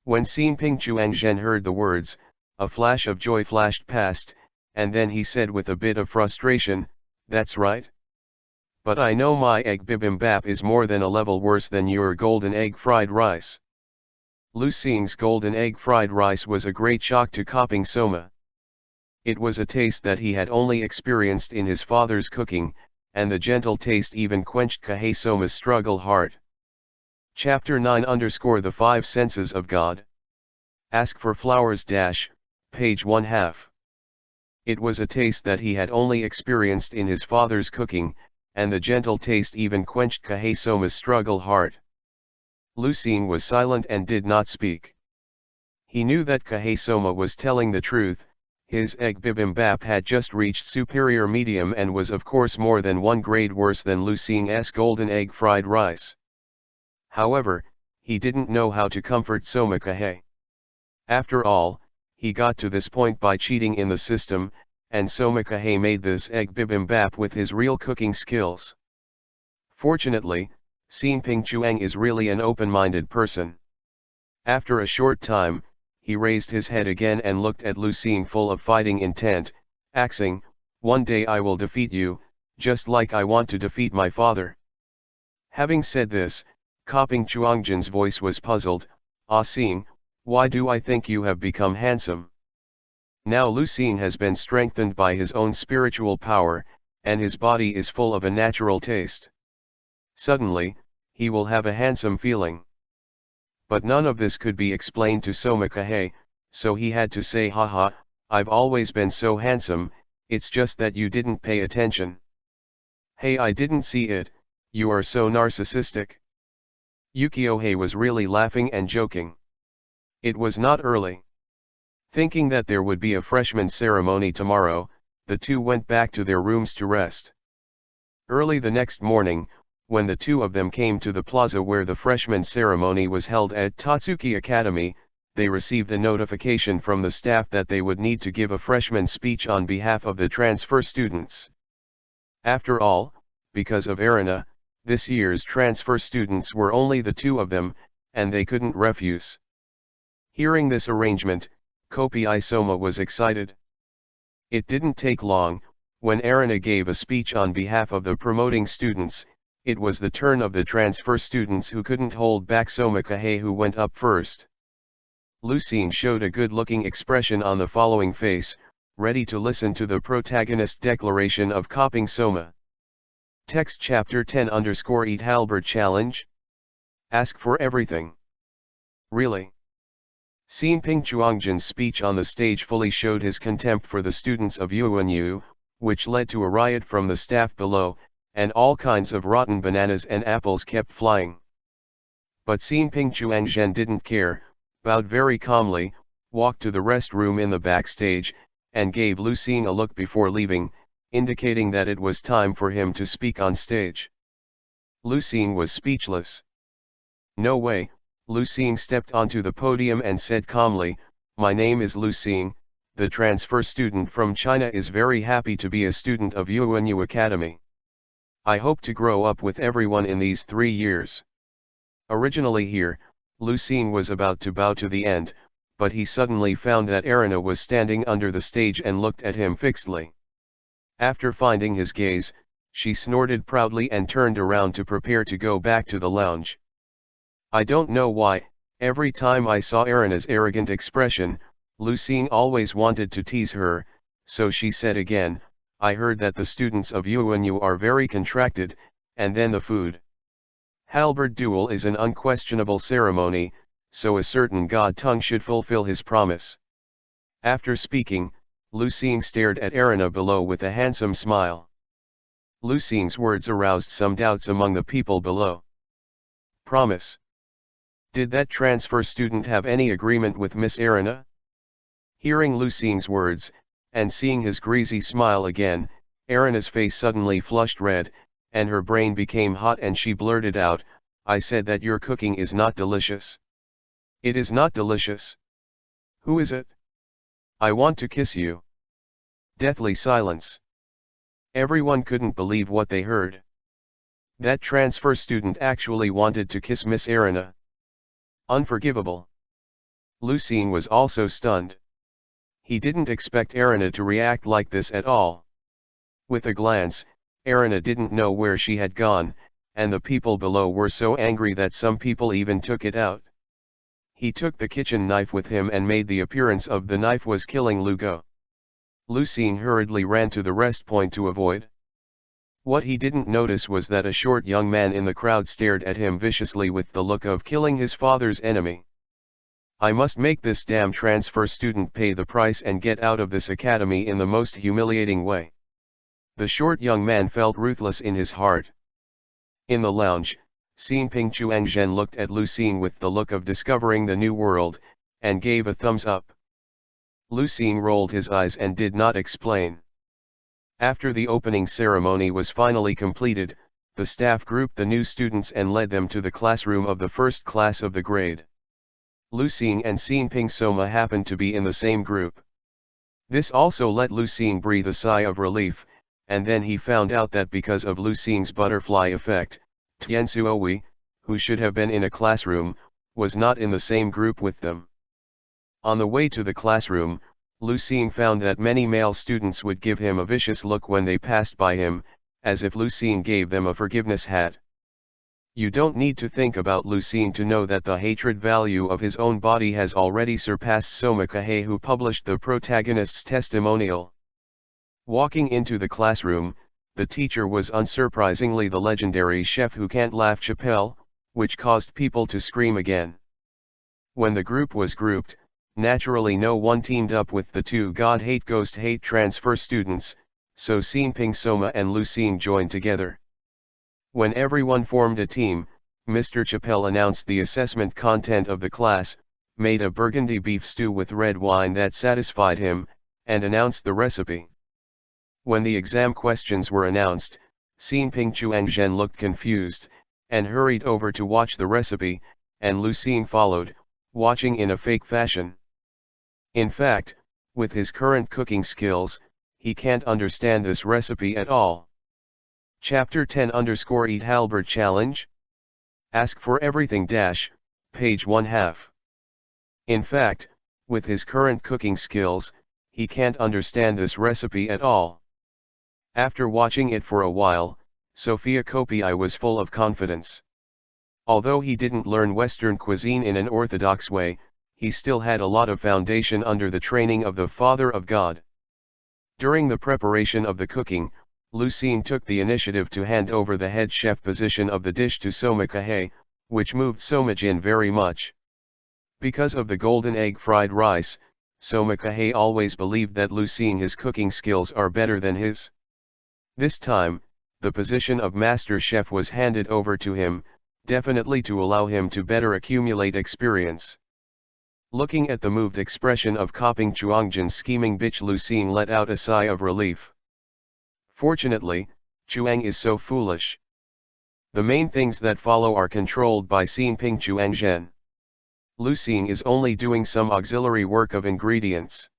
When Xin Ping Chuangzhen heard the words, a flash of joy flashed past, and then he said with a bit of frustration, "That's right. But I know my egg bibimbap is more than a level worse than your golden egg fried rice." Lu Xing's golden egg fried rice was a great shock to Koping Soma. It was a taste that he had only experienced in his father's cooking, and the gentle taste even quenched Kahei Soma's struggle heart. Chapter 9 _ The 5 Senses of God. Ask for Flowers - page 1/2. It was a taste that he had only experienced in his father's cooking, and the gentle taste even quenched Kahei Soma's struggle heart. Lu Xing was silent and did not speak. He knew that Kahei Soma was telling the truth. His egg bibimbap had just reached superior medium and was of course more than 1 grade worse than Lu Xing's golden egg fried rice. However, he didn't know how to comfort Soma Kahei. After all, he got to this point by cheating in the system, and Soma Kahei made this egg bibimbap with his real cooking skills. Fortunately, Xin Ping Chuang is really an open-minded person. After a short time, he raised his head again and looked at Lu Xing full of fighting intent, axing, "One day I will defeat you, just like I want to defeat my father." Having said this, Koping Chuangzhen's voice was puzzled. "Ah Xing, why do I think you have become handsome?" Now Lu Xing has been strengthened by his own spiritual power, and his body is full of a natural taste. Suddenly, he will have a handsome feeling. But none of this could be explained to Soma Kahei, so he had to say, "Haha, I've always been so handsome, it's just that you didn't pay attention." "Hey, I didn't see it, you are so narcissistic." Yukiohei was really laughing and joking. It was not early. Thinking that there would be a freshman ceremony tomorrow, the two went back to their rooms to rest. Early the next morning, when the two of them came to the plaza where the freshman ceremony was held at Tatsuki Academy, they received a notification from the staff that they would need to give a freshman speech on behalf of the transfer students. After all, because of Arena, this year's transfer students were only the two of them, and they couldn't refuse. Hearing this arrangement, Kopei Soma was excited. It didn't take long. When Arena gave a speech on behalf of the promoting students, it was the turn of the transfer students who couldn't hold back. Soma Kahei who went up first. Lu Xing showed a good-looking expression on the following face, ready to listen to the protagonist declaration of Koping Soma. Text Chapter 10 _ Eat Halberd Challenge. Ask for everything. Really? Xin Ping Chuangzhen's speech on the stage fully showed his contempt for the students of Yuanyu, which led to a riot from the staff below, and all kinds of rotten bananas and apples kept flying. But Xinping Chuangzhen didn't care, bowed very calmly, walked to the rest room in the backstage, and gave Lu Xing a look before leaving, indicating that it was time for him to speak on stage. Lu Xing was speechless. "No way." Lu Xing stepped onto the podium and said calmly, "My name is Lu Xing. The transfer student from China is very happy to be a student of Yuanyu Academy. I hope to grow up with everyone in these 3 years." Originally here, Lu Xing was about to bow to the end, but he suddenly found that Erina was standing under the stage and looked at him fixedly. After finding his gaze, she snorted proudly and turned around to prepare to go back to the lounge. I don't know why, every time I saw Erina's arrogant expression, Lu Xing always wanted to tease her, so she said again, "I heard that the students of Yuanyu are very contracted, and then the food. Halberd duel is an unquestionable ceremony, so a certain god tongue should fulfill his promise." After speaking, Lu Xing stared at Erina below with a handsome smile. Lu Xing's words aroused some doubts among the people below. Promise? Did that transfer student have any agreement with Miss Erina? Hearing Lu Xing's words, and seeing his greasy smile again, Erina's face suddenly flushed red, and her brain became hot and she blurted out, "I said that your cooking is not delicious." "It is not delicious." "Who is it?" "I want to kiss you." Deathly silence. Everyone couldn't believe what they heard. That transfer student actually wanted to kiss Miss Erina. Unforgivable. Lu Xing was also stunned. He didn't expect Erina to react like this at all. With a glance, Erina didn't know where she had gone, and the people below were so angry that some people even took it out. He took the kitchen knife with him and made the appearance of the knife was killing Lu Go. Lu Xing hurriedly ran to the rest point to avoid. What he didn't notice was that a short young man in the crowd stared at him viciously with the look of killing his father's enemy. "I must make this damn transfer student pay the price and get out of this academy in the most humiliating way." The short young man felt ruthless in his heart. In the lounge, Xinping Chuangzhen looked at Lu Xing with the look of discovering the new world, and gave a thumbs up. Lu Xing rolled his eyes and did not explain. After the opening ceremony was finally completed, the staff grouped the new students and led them to the classroom of the first class of the grade. Lu Xing and Xinping Soma happened to be in the same group. This also let Lu Xing breathe a sigh of relief, and then he found out that because of Lu Xing's butterfly effect, Tian Suoi, who should have been in a classroom, was not in the same group with them. On the way to the classroom, Lu Xing found that many male students would give him a vicious look when they passed by him, as if Lu Xing gave them a forgiveness hat. You don't need to think about Lu Xing to know that the hatred value of his own body has already surpassed Soma Kahei, who published the protagonist's testimonial. Walking into the classroom, the teacher was unsurprisingly the legendary chef who can't laugh Chappelle, which caused people to scream again. When the group was grouped, naturally no one teamed up with the two God-hate ghost-hate transfer students, so Xinping Soma and Lu Xing joined together. When everyone formed a team, Mr. Chappelle announced the assessment content of the class, made a burgundy beef stew with red wine that satisfied him, and announced the recipe. When the exam questions were announced, Xinping Chuangzhen looked confused, and hurried over to watch the recipe, and Lu Xing followed, watching in a fake fashion. In fact, with his current cooking skills, he can't understand this recipe at all. Chapter 10_Eat Halberd Challenge? Ask for everything - page 1/2. In fact, with his current cooking skills, he can't understand this recipe at all. After watching it for a while, Sophia Kopi was full of confidence. Although he didn't learn Western cuisine in an orthodox way, he still had a lot of foundation under the training of the Father of God. During the preparation of the cooking, Lu Xing took the initiative to hand over the head chef position of the dish to Soma Kahei, which moved Soma Jin very much. Because of the golden egg fried rice, Soma Kahei always believed that Lu Xing his cooking skills are better than his. This time, the position of master chef was handed over to him, definitely to allow him to better accumulate experience. Looking at the moved expression of Koping Chuangjin's scheming bitch, Lu Xing let out a sigh of relief. Fortunately, Chuang is so foolish. The main things that follow are controlled by Xin Ping Chuangzhen. Lu Xing is only doing some auxiliary work of ingredients.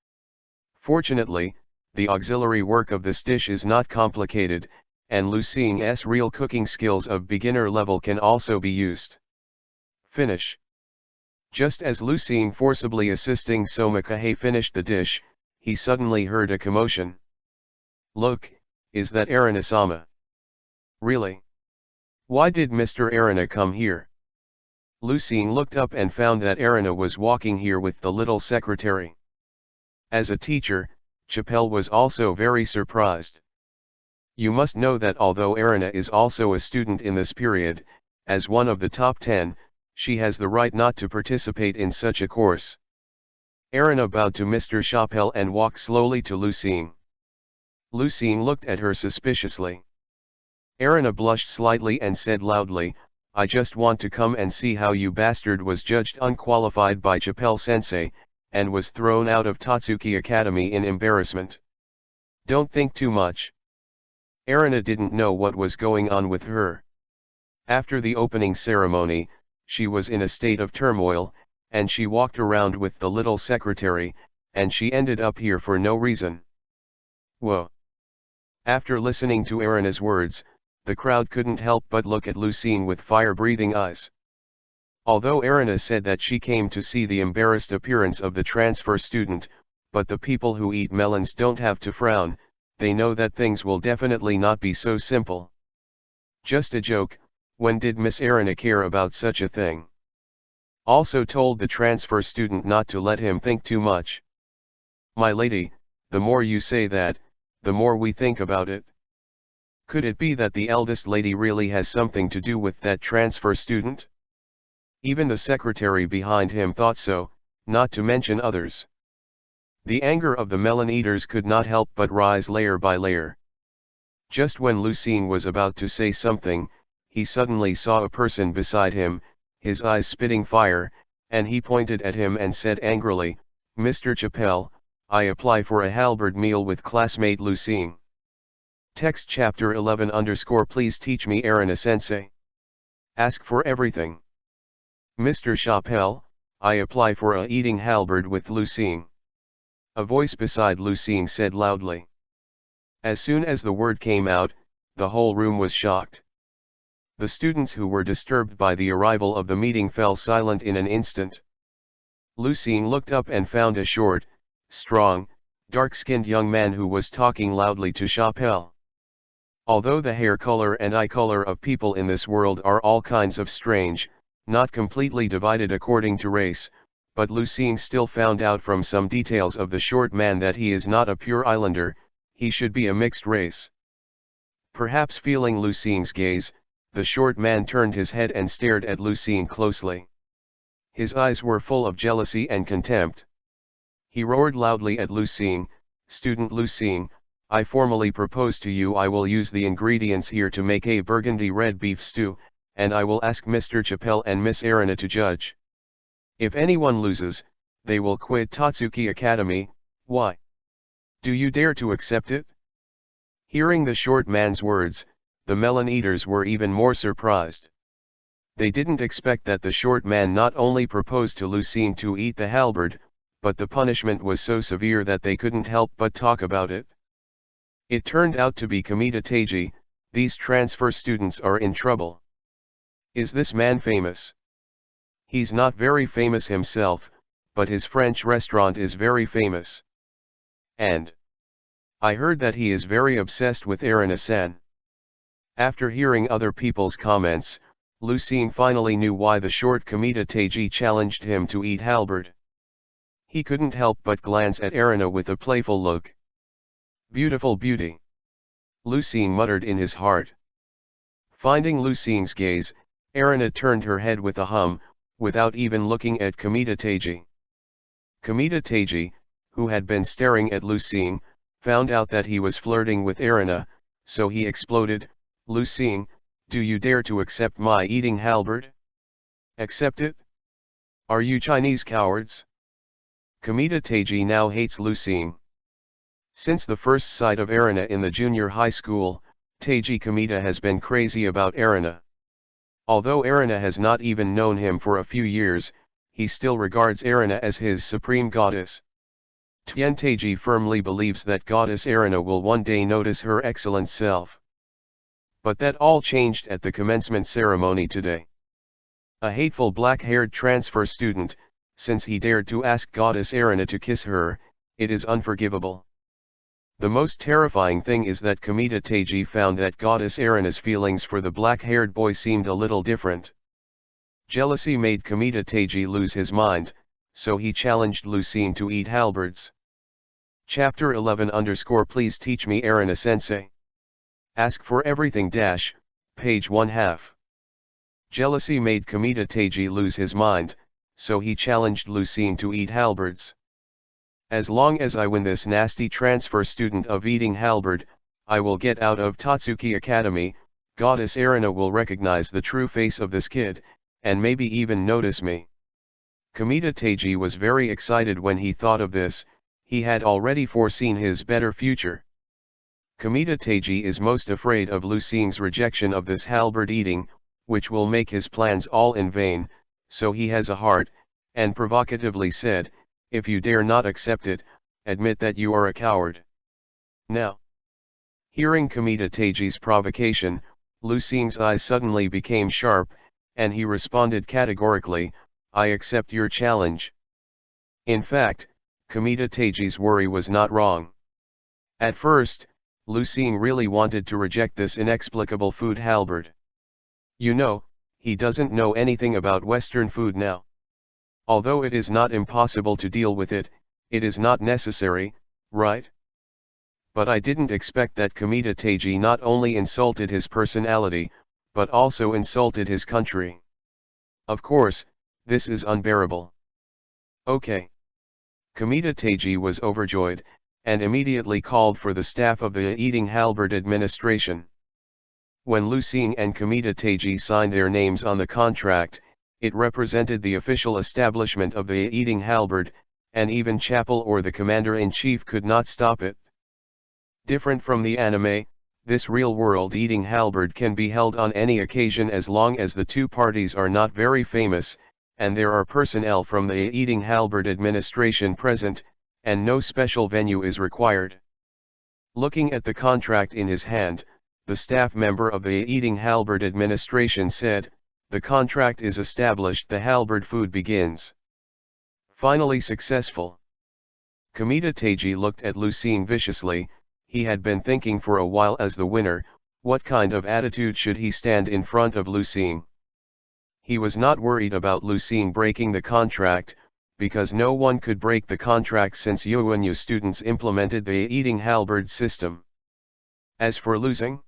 Fortunately, the auxiliary work of this dish is not complicated, and Lu Xing's real cooking skills of beginner level can also be used. Finish. Just as Lu Xing forcibly assisting Soma Kahei finished the dish, he suddenly heard a commotion. Look, is that Arana-sama? Really? Why did Mr. Arana come here? Lu Xing looked up and found that Arana was walking here with the little secretary. As a teacher, Chapelle was also very surprised. You must know that although Arana is also a student in this period, as one of the top 10, she has the right not to participate in such a course. Arana bowed to Mr. Chapelle and walked slowly to Lu Xing. Lu Xing looked at her suspiciously. Arana blushed slightly and said loudly, I just want to come and see how you bastard was judged unqualified by Chapelle-sensei, and was thrown out of Tatsuki Academy in embarrassment. Don't think too much. Arana didn't know what was going on with her. After the opening ceremony, she was in a state of turmoil, and she walked around with the little secretary, and she ended up here for no reason. Whoa. After listening to Arana's words, the crowd couldn't help but look at Lu Xing with fire-breathing eyes. Although Arana said that she came to see the embarrassed appearance of the transfer student, but the people who eat melons don't have to frown, they know that things will definitely not be so simple. Just a joke, when did Miss Arana care about such a thing? Also told the transfer student not to let him think too much. My lady, the more you say that, the more we think about it. Could it be that the eldest lady really has something to do with that transfer student? Even the secretary behind him thought so, not to mention others. The anger of the melon eaters could not help but rise layer by layer. Just when Lu Xing was about to say something, he suddenly saw a person beside him, his eyes spitting fire, and he pointed at him and said angrily, Mr. Chapelle, I apply for a halberd meal with classmate Lu Xing. Text chapter 11 _ please teach me Arana-sensei. Ask for everything. Mr. Chapelle, I apply for a eating halberd with Lu Xing. A voice beside Lu Xing said loudly. As soon as the word came out, the whole room was shocked. The students who were disturbed by the arrival of the meeting fell silent in an instant. Lu Xing looked up and found a short, strong, dark-skinned young man who was talking loudly to Chapelle. Although the hair color and eye color of people in this world are all kinds of strange, not completely divided according to race, but Lu Xing still found out from some details of the short man that he is not a pure islander, he should be a mixed race. Perhaps feeling Lu Xing's gaze, the short man turned his head and stared at Lu Xing closely. His eyes were full of jealousy and contempt. He roared loudly at Lu Xing, Student Lu Xing, I formally propose to you I will use the ingredients here to make a burgundy red beef stew, and I will ask Mr. Chapelle and Miss Arana to judge. If anyone loses, they will quit Tatsuki Academy. Why? Do you dare to accept it? Hearing the short man's words, the melon eaters were even more surprised. They didn't expect that the short man not only proposed to Lu Xing to eat the halberd, but the punishment was so severe that they couldn't help but talk about it. It turned out to be Kamita Teiji. These transfer students are in trouble. Is this man famous? He's not very famous himself, but his French restaurant is very famous. And I heard that he is very obsessed with Arana-san. After hearing other people's comments, Lu Xing finally knew why the short Kamita Teiji challenged him to eat halberd. He couldn't help but glance at Arana with a playful look. Beautiful beauty. Lu Xing muttered in his heart. Finding Lu Xing's gaze, Arana turned her head with a hum, without even looking at Kamita Teiji. Kamita Teiji, who had been staring at Lu Xing, found out that he was flirting with Arana, so he exploded, Lu Xing, do you dare to accept my eating halberd? Accept it? Are you Chinese cowards? Kamita Teiji now hates Lu Xing. Since the first sight of Erina in the junior high school, Teiji Kamita has been crazy about Erina. Although Erina has not even known him for a few years, he still regards Erina as his supreme goddess. Tian Teiji firmly believes that goddess Erina will one day notice her excellent self. But that all changed at the commencement ceremony today. A hateful black-haired transfer student, since he dared to ask goddess Erina to kiss her, it is unforgivable. The most terrifying thing is that Kamita Teiji found that goddess Erina's feelings for the black-haired boy seemed a little different. Jealousy made Kamita Teiji lose his mind, so he challenged Lu Xing to eat halberds. Chapter 11 _ Please teach me Erina sensei. Ask for everything - page 1/2. Jealousy made Kamita Teiji lose his mind, so he challenged Lu Xing to eat halberds. As long as I win this nasty transfer student of eating halberd, I will get out of Tatsuki Academy. Goddess Erina will recognize the true face of this kid, and maybe even notice me. Kamita Teiji was very excited when he thought of this. He had already foreseen his better future. Kamita Teiji is most afraid of Lu Xing's rejection of this halberd eating, which will make his plans all in vain, so he has a heart, and provocatively said, "If you dare not accept it, admit that you are a coward." Now, hearing Kamita Teiji's provocation, Lu Xing's eyes suddenly became sharp, and he responded categorically, "I accept your challenge." In fact, Kamita Teiji's worry was not wrong. At first, Lu Xing really wanted to reject this inexplicable food halberd. You know, he doesn't know anything about Western food now. Although it is not impossible to deal with it, it is not necessary, right? But I didn't expect that Kamita Teiji not only insulted his personality, but also insulted his country. Of course, this is unbearable. Okay. Kamita Teiji was overjoyed, and immediately called for the staff of the Eating Halberd administration. When Lu Xing and Kamita Teiji signed their names on the contract, it represented the official establishment of the Eating Halberd, and even Chapel or the commander-in-chief could not stop it. Different from the anime, this real-world Eating Halberd can be held on any occasion as long as the two parties are not very famous, and there are personnel from the Eating Halberd administration present, and no special venue is required. Looking at the contract in his hand, the staff member of the Eating Halberd administration said, "The contract is established, the halberd food begins." Finally successful. Kamita Teiji looked at Lu Xing viciously. He had been thinking for a while as the winner, what kind of attitude should he stand in front of Lu Xing. He was not worried about Lu Xing breaking the contract, because no one could break the contract since Yuanyu students implemented the Eating Halberd system. As for losing,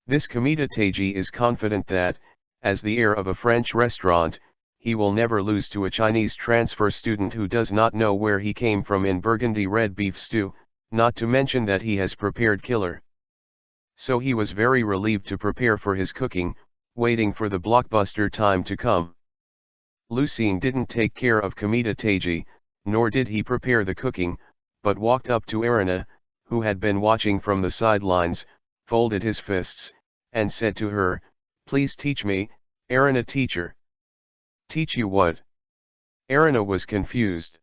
this Kamita Teiji is confident that, as the heir of a French restaurant, he will never lose to a Chinese transfer student who does not know where he came from in burgundy red beef stew, not to mention that he has prepared killer. So he was very relieved to prepare for his cooking, waiting for the blockbuster time to come. Lu Xing didn't take care of Kamita Teiji, nor did he prepare the cooking, but walked up to Erina, who had been watching from the sidelines, folded his fists, and said to her, "Please teach me, Erina teacher." "Teach you what?" Erina was confused.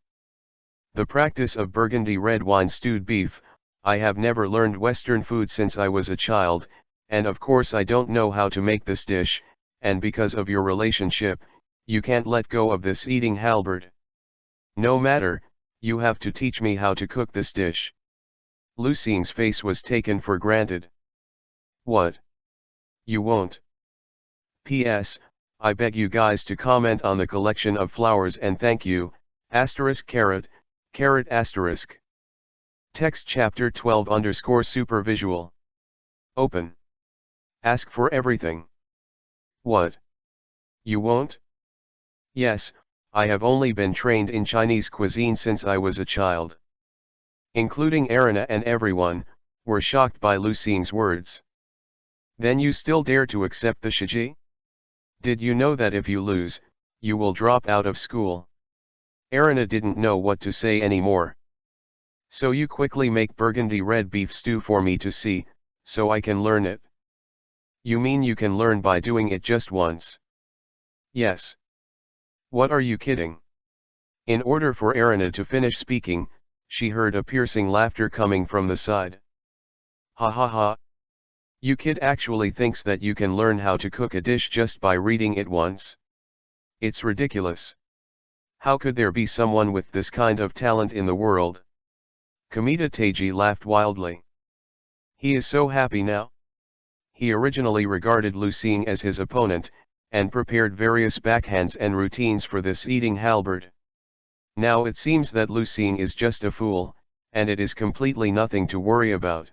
"The practice of burgundy red wine stewed beef. I have never learned Western food since I was a child, and of course I don't know how to make this dish, and because of your relationship, you can't let go of this eating halberd. No matter, you have to teach me how to cook this dish." Lu Xing's face was taken for granted. "What? You won't? P.S. I beg you guys to comment on the collection of flowers and thank you, *********. Text chapter 12 _ super visual. Open. Ask for everything. What? You won't? Yes, I have only been trained in Chinese cuisine since I was a child. Including Erina and everyone, were shocked by Lu Xing's words. Then you still dare to accept the shiji? Did you know that if you lose, you will drop out of school? Erina didn't know what to say anymore. So you quickly make burgundy red beef stew for me to see, so I can learn it. You mean you can learn by doing it just once? Yes. What are you kidding? In order for Erina to finish speaking, she heard a piercing laughter coming from the side. Ha ha ha. You kid actually thinks that you can learn how to cook a dish just by reading it once? It's ridiculous. How could there be someone with this kind of talent in the world? Kamita Teiji laughed wildly. He is so happy now. He originally regarded Lu Xing as his opponent, and prepared various backhands and routines for this eating halberd. Now it seems that Lu Xing is just a fool, and it is completely nothing to worry about.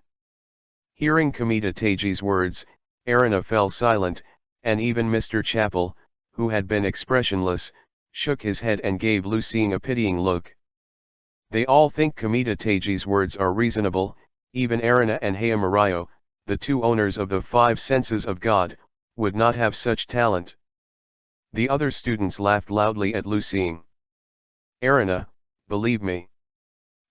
Hearing Kamita Teiji's words, Erina fell silent, and even Mr. Chappell, who had been expressionless, shook his head and gave Lu Xing a pitying look. They all think Kamita Teiji's words are reasonable, even Erina and Hayamario, the two owners of the five senses of God, would not have such talent. The other students laughed loudly at Lu Xing. Erina, believe me.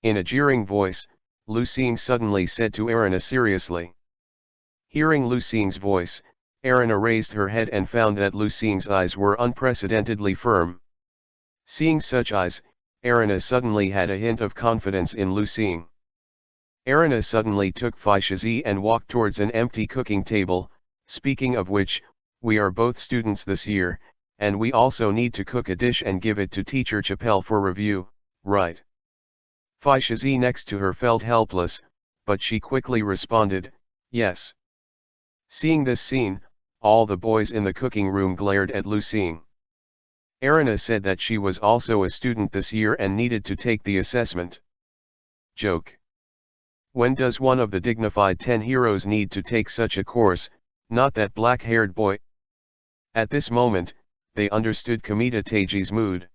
In a jeering voice, Lu Xing suddenly said to Erina seriously. Hearing Lu Xing's voice, Erina raised her head and found that Lu Xing's eyes were unprecedentedly firm. Seeing such eyes, Erina suddenly had a hint of confidence in Lu Xing. Erina suddenly took Faishazi and walked towards an empty cooking table. Speaking of which, we are both students this year, and we also need to cook a dish and give it to Teacher Chappell for review, right? Faishazi next to her felt helpless, but she quickly responded, yes. Seeing this scene, all the boys in the cooking room glared at Lu Xing. Erina said that she was also a student this year and needed to take the assessment. Joke. When does one of the dignified 10 heroes need to take such a course, not that black-haired boy? At this moment, they understood Kamita Teiji's mood.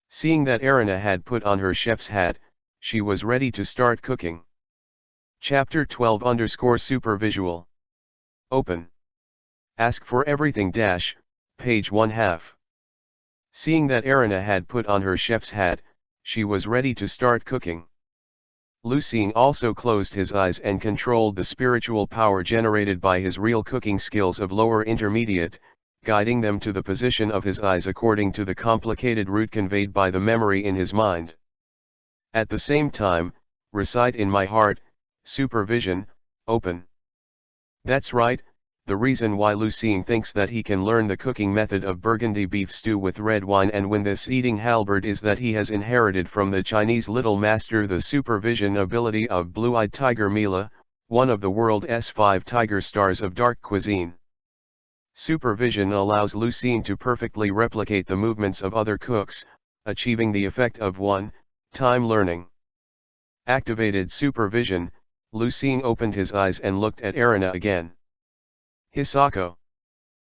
Seeing that Erina had put on her chef's hat, she was ready to start cooking. Chapter 12 _supervisual. Open. Ask for everything page 1/2. Seeing that Erina had put on her chef's hat, she was ready to start cooking. Lu Xing also closed his eyes and controlled the spiritual power generated by his real cooking skills of lower intermediate, guiding them to the position of his eyes according to the complicated route conveyed by the memory in his mind. At the same time, recite in my heart, supervision, open. That's right, the reason why Lu Xing thinks that he can learn the cooking method of burgundy beef stew with red wine and win this eating halberd is that he has inherited from the Chinese little master the supervision ability of blue-eyed tiger Mila, one of the world's 5 tiger stars of dark cuisine. Supervision allows Lu Xing to perfectly replicate the movements of other cooks, achieving the effect of one-time learning. Activated supervision, Lu Xing opened his eyes and looked at Erina again. Hisako.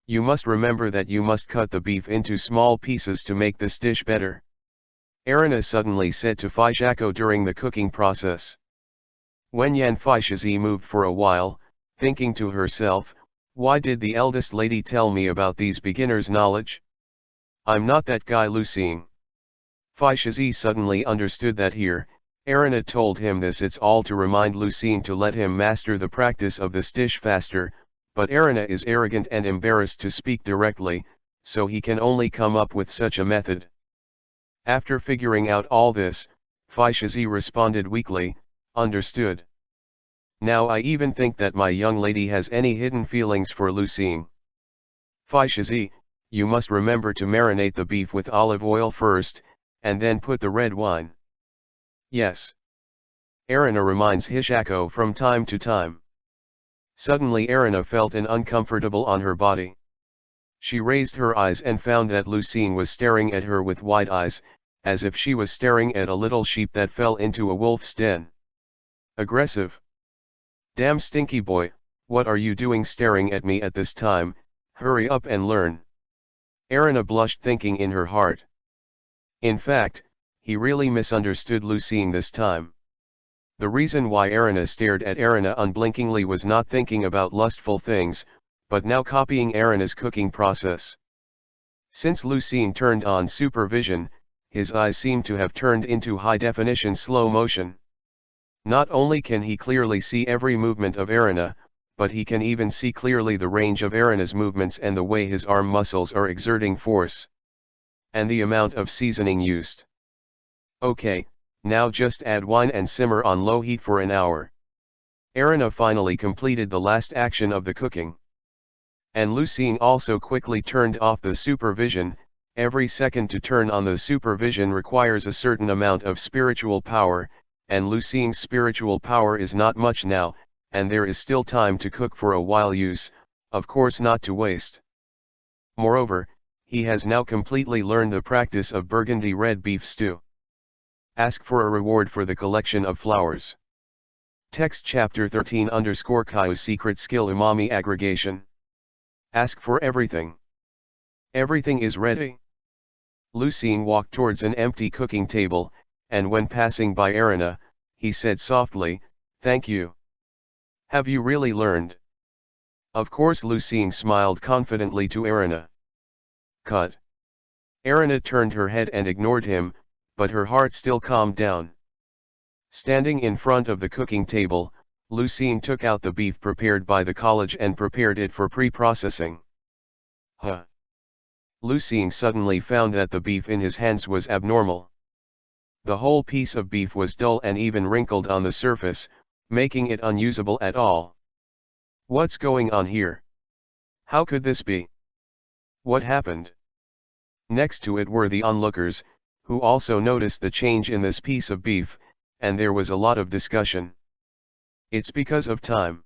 You must remember that you must cut the beef into small pieces to make this dish better. Erina suddenly said to Faishako during the cooking process. When Yan Faishazi moved for a while, thinking to herself, why did the eldest lady tell me about these beginner's knowledge? I'm not that guy Lu Xing. Faishazi suddenly understood that here, Erina told him this it's all to remind Lu Xing to let him master the practice of this dish faster, but Erina is arrogant and embarrassed to speak directly, so he can only come up with such a method. After figuring out all this, Faishazi responded weakly, understood. Now I even think that my young lady has any hidden feelings for Lu Xing. Faishazi, you must remember to marinate the beef with olive oil first, and then put the red wine. Yes. Erina reminds Hishako from time to time. Suddenly Erina felt an uncomfortable on her body. She raised her eyes and found that Lu Xing was staring at her with wide eyes, as if she was staring at a little sheep that fell into a wolf's den. Aggressive. Damn stinky boy, what are you doing staring at me at this time? Hurry up and learn. Erina blushed thinking in her heart. In fact, he really misunderstood Lu Xing this time. The reason why Erina stared at Erina unblinkingly was not thinking about lustful things, but now copying Erina's cooking process. Since Lucien turned on supervision, his eyes seemed to have turned into high-definition slow motion. Not only can he clearly see every movement of Erina, but he can even see clearly the range of Erina's movements and the way his arm muscles are exerting force. And the amount of seasoning used. Okay, now just add wine and simmer on low heat for an hour. Erina finally completed the last action of the cooking. And Lucien also quickly turned off the supervision. Every second to turn on the supervision requires a certain amount of spiritual power, and Lucien's spiritual power is not much now, and there is still time to cook for a while use, of course not to waste. Moreover, he has now completely learned the practice of Burgundy red beef stew. Ask for a reward for the collection of flowers. Text chapter 13_Kai's secret skill umami aggregation. Ask for everything. Everything is ready. Lucien walked towards an empty cooking table, and when passing by Erina, he said softly, "Thank you. Have you really learned?" Of course. Lucien smiled confidently to Erina. Cut. Erina turned her head and ignored him, but her heart still calmed down. Standing in front of the cooking table, Lucien took out the beef prepared by the college and prepared it for pre-processing. Lucien suddenly found that the beef in his hands was abnormal. The whole piece of beef was dull and even wrinkled on the surface, making it unusable at all. What's going on here? How could this be? What happened? Next to it were the onlookers, who also noticed the change in this piece of beef, and there was a lot of discussion. It's because of time.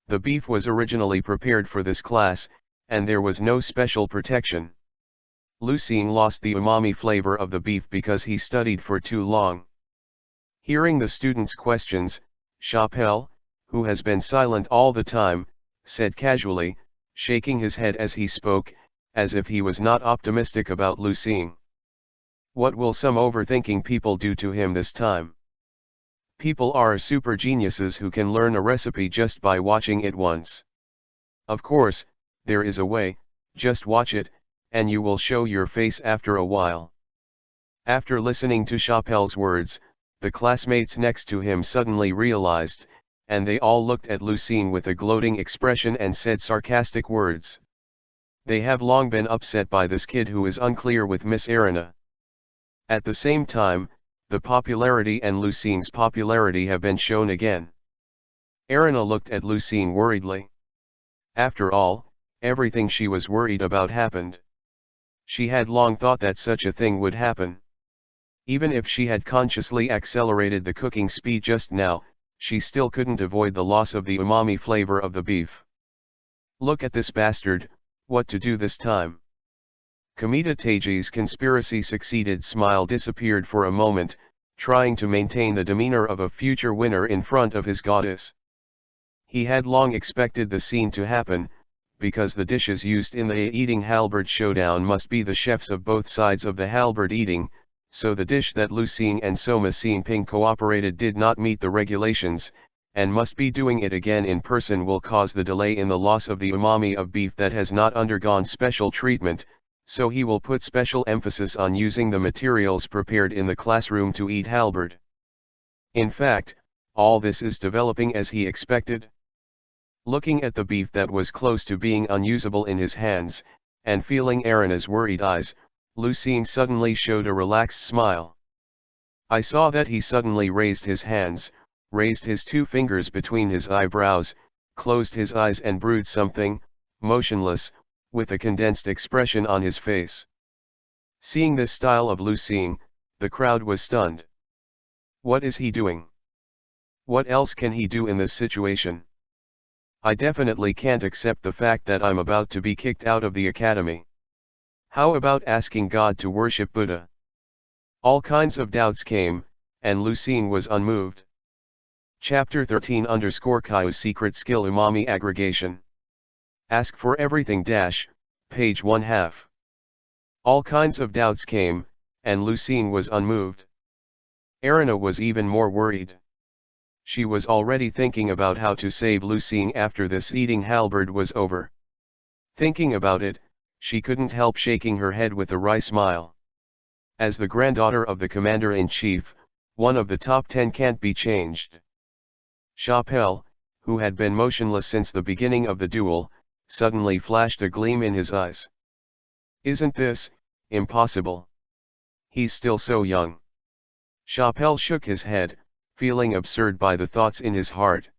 The beef was originally prepared for this class, and there was no special protection. Lucien lost the umami flavor of the beef because he studied for too long. Hearing the students' questions, Chapelle, who has been silent all the time, said casually, shaking his head as he spoke, as if he was not optimistic about Lucien. What will some overthinking people do to him this time? People are super geniuses who can learn a recipe just by watching it once. Of course, there is a way, just watch it, and you will show your face after a while. After listening to Chapelle's words, the classmates next to him suddenly realized, and they all looked at Lucien with a gloating expression and said sarcastic words. They have long been upset by this kid who is unclear with Miss Erina. At the same time, the popularity and Lucien's popularity have been shown again. Erina looked at Lucien worriedly. After all, everything she was worried about happened. She had long thought that such a thing would happen. Even if she had consciously accelerated the cooking speed just now, she still couldn't avoid the loss of the umami flavor of the beef. Look at this bastard, what to do this time? Kamita Taji's conspiracy succeeded smile disappeared for a moment, trying to maintain the demeanor of a future winner in front of his goddess. He had long expected the scene to happen, because the dishes used in the eating halberd showdown must be the chefs of both sides of the halberd eating, so the dish that Lucien and Soma Ping cooperated did not meet the regulations, and must be doing it again in person will cause the delay in the loss of the umami of beef that has not undergone special treatment, so he will put special emphasis on using the materials prepared in the classroom to eat halberd. In fact, all this is developing as he expected. Looking at the beef that was close to being unusable in his hands, and feeling Erina's worried eyes, Lucien suddenly showed a relaxed smile. I saw that he suddenly raised his hands, raised his 2 fingers between his eyebrows, closed his eyes and brewed something, motionless, with a condensed expression on his face. Seeing this style of Lucien, the crowd was stunned. What is he doing? What else can he do in this situation? I definitely can't accept the fact that I'm about to be kicked out of the academy. How about asking God to worship Buddha? All kinds of doubts came, and Lucien was unmoved. Chapter 13_Kai's secret skill umami aggregation. Ask for everything page 1/2. All kinds of doubts came, and Lucien was unmoved. Erina was even more worried. She was already thinking about how to save Lu Xing after this eating halberd was over. Thinking about it, she couldn't help shaking her head with a wry smile. As the granddaughter of the commander-in-chief, one of the top 10 can't be changed. Chapelle, who had been motionless since the beginning of the duel, suddenly flashed a gleam in his eyes. Isn't this impossible? He's still so young. Chapelle shook his head, feeling absurd by the thoughts in his heart.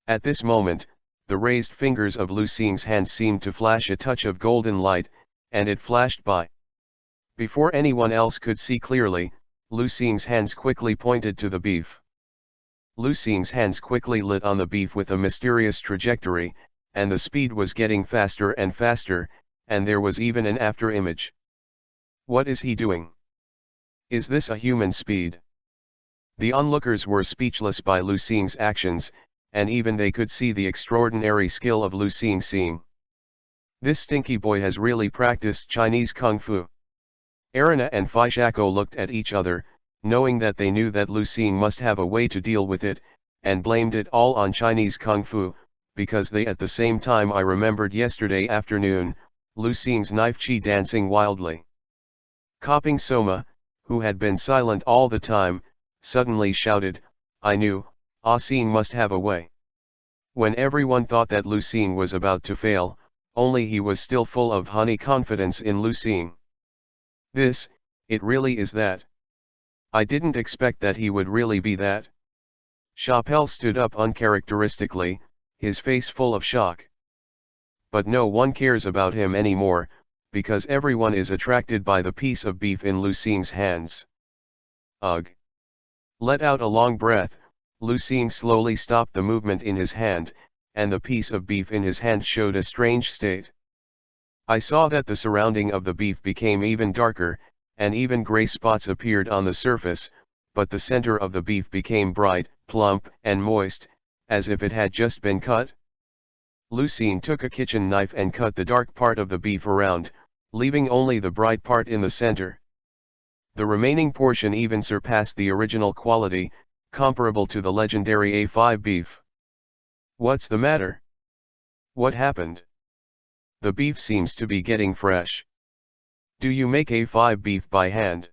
At this moment, the raised fingers of Lu Xing's hand seemed to flash a touch of golden light, and it flashed by. Before anyone else could see clearly, Lu Xing's hands quickly pointed to the beef. Lu Xing's hands quickly lit on the beef with a mysterious trajectory, and the speed was getting faster and faster, and there was even an after-image. What is he doing? Is this a human speed? The onlookers were speechless by Lu Xing's actions, and even they could see the extraordinary skill of Lu Xing seeing. This stinky boy has really practiced Chinese Kung Fu. Erina and Fai Shako looked at each other, knowing that they knew that Lu Xing must have a way to deal with it, and blamed it all on Chinese Kung Fu, because they at the same time I remembered yesterday afternoon, Lu Xing's knife chi dancing wildly. Koping Soma, who had been silent all the time, suddenly shouted, I knew, Ah Xing must have a way. When everyone thought that Lu Xing was about to fail, only he was still full of honey confidence in Lu Xing. It really is that. I didn't expect that he would really be that. Chapelle stood up uncharacteristically, his face full of shock. But no one cares about him anymore, because everyone is attracted by the piece of beef in Lu Xing's hands. Ugh! Let out a long breath, Lu Xing slowly stopped the movement in his hand, and the piece of beef in his hand showed a strange state. I saw that the surrounding of the beef became even darker, and even gray spots appeared on the surface, but the center of the beef became bright, plump, and moist, as if it had just been cut. Lu Xing took a kitchen knife and cut the dark part of the beef around, leaving only the bright part in the center. The remaining portion even surpassed the original quality, comparable to the legendary A5 beef. What's the matter? What happened? The beef seems to be getting fresh. Do you make A5 beef by hand?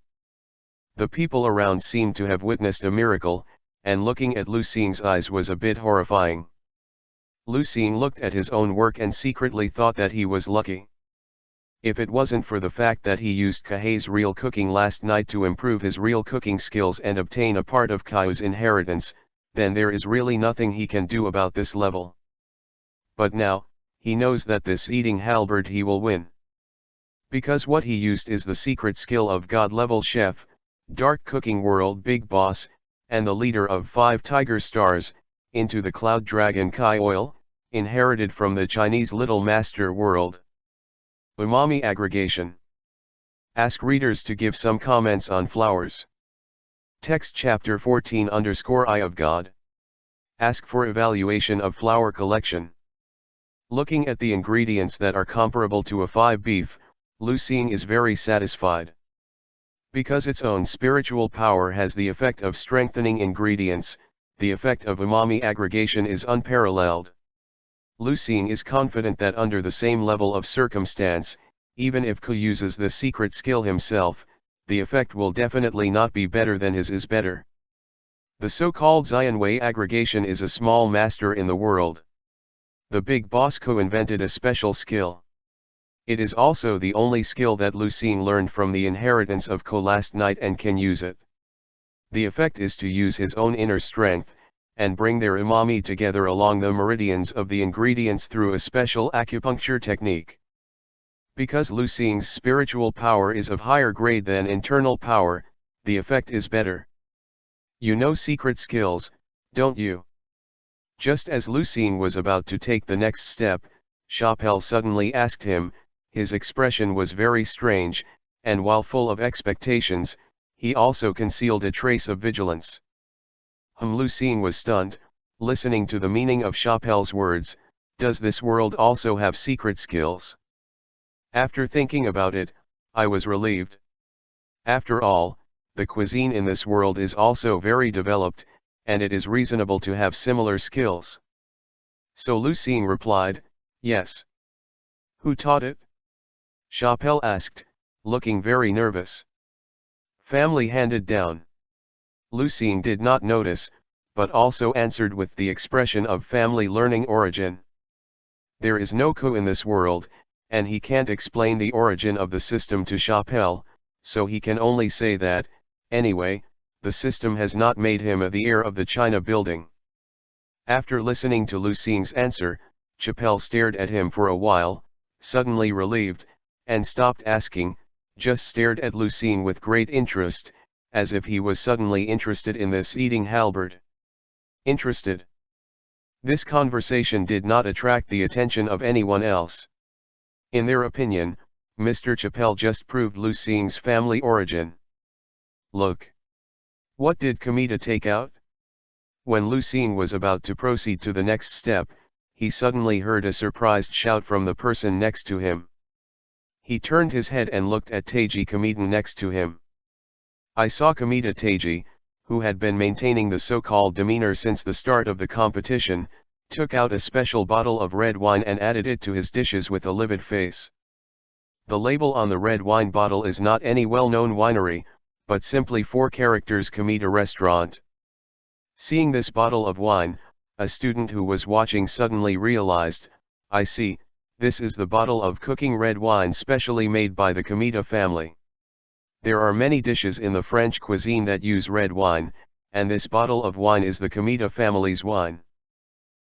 The people around seemed to have witnessed a miracle, and looking at Lu Xing's eyes was a bit horrifying. Lu Xing looked at his own work and secretly thought that he was lucky. If it wasn't for the fact that he used Kahei's real cooking last night to improve his real cooking skills and obtain a part of Kai's inheritance, then there is really nothing he can do about this level. But now, he knows that this eating halberd he will win. Because what he used is the secret skill of God-level chef, Dark Cooking World Big Boss, and the leader of 5 Tiger Stars, into the Cloud Dragon Kai Oil, inherited from the Chinese Little Master world. Umami aggregation. Ask readers to give some comments on flowers. Text chapter 14_I of God. Ask for evaluation of flower collection. Looking at the ingredients that are comparable to A5 beef, Lu Xing is very satisfied. Because its own spiritual power has the effect of strengthening ingredients, the effect of umami aggregation is unparalleled. Lu Xing is confident that under the same level of circumstance, even if Ku uses the secret skill himself, the effect will definitely not be better than his is better. The so-called Xianwei aggregation is a small master in the world. The big boss Ku invented a special skill. It is also the only skill that Lu Xing learned from the inheritance of Ko last night and can use it. The effect is to use his own inner strength, and bring their umami together along the meridians of the ingredients through a special acupuncture technique. Because Lu Xing's spiritual power is of higher grade than internal power, the effect is better. You know secret skills, don't you? Just as Lu Xing was about to take the next step, Chapelle suddenly asked him. His expression was very strange, and while full of expectations, he also concealed a trace of vigilance. Lu Xing was stunned, listening to the meaning of Chapelle's words. Does this world also have secret skills? After thinking about it, I was relieved. After all, the cuisine in this world is also very developed, and it is reasonable to have similar skills. So Lu Xing replied, yes. Who taught it? Chapelle asked, looking very nervous. Family handed down. Lu Xing did not notice, but also answered with the expression of family learning origin. There is no coup in this world, and he can't explain the origin of the system to Chapelle, so he can only say that, anyway, the system has not made him the heir of the China building. After listening to Lu Xing's answer, Chapelle stared at him for a while, suddenly relieved, and stopped asking, just stared at Lu Xing with great interest, as if he was suddenly interested in this eating halberd. Interested? This conversation did not attract the attention of anyone else. In their opinion, Mr. Chapelle just proved Lu Xing's family origin. Look. What did Kamita take out? When Lu Xing was about to proceed to the next step, he suddenly heard a surprised shout from the person next to him. He turned his head and looked at Taiji Kamita next to him. I saw Kamita Taiji, who had been maintaining the so-called demeanor since the start of the competition, took out a special bottle of red wine and added it to his dishes with a livid face. The label on the red wine bottle is not any well-known winery, but simply 4 characters Kamita Restaurant. Seeing this bottle of wine, a student who was watching suddenly realized, I see, this is the bottle of cooking red wine specially made by the Kamita family. There are many dishes in the French cuisine that use red wine, and this bottle of wine is the Kamita family's wine.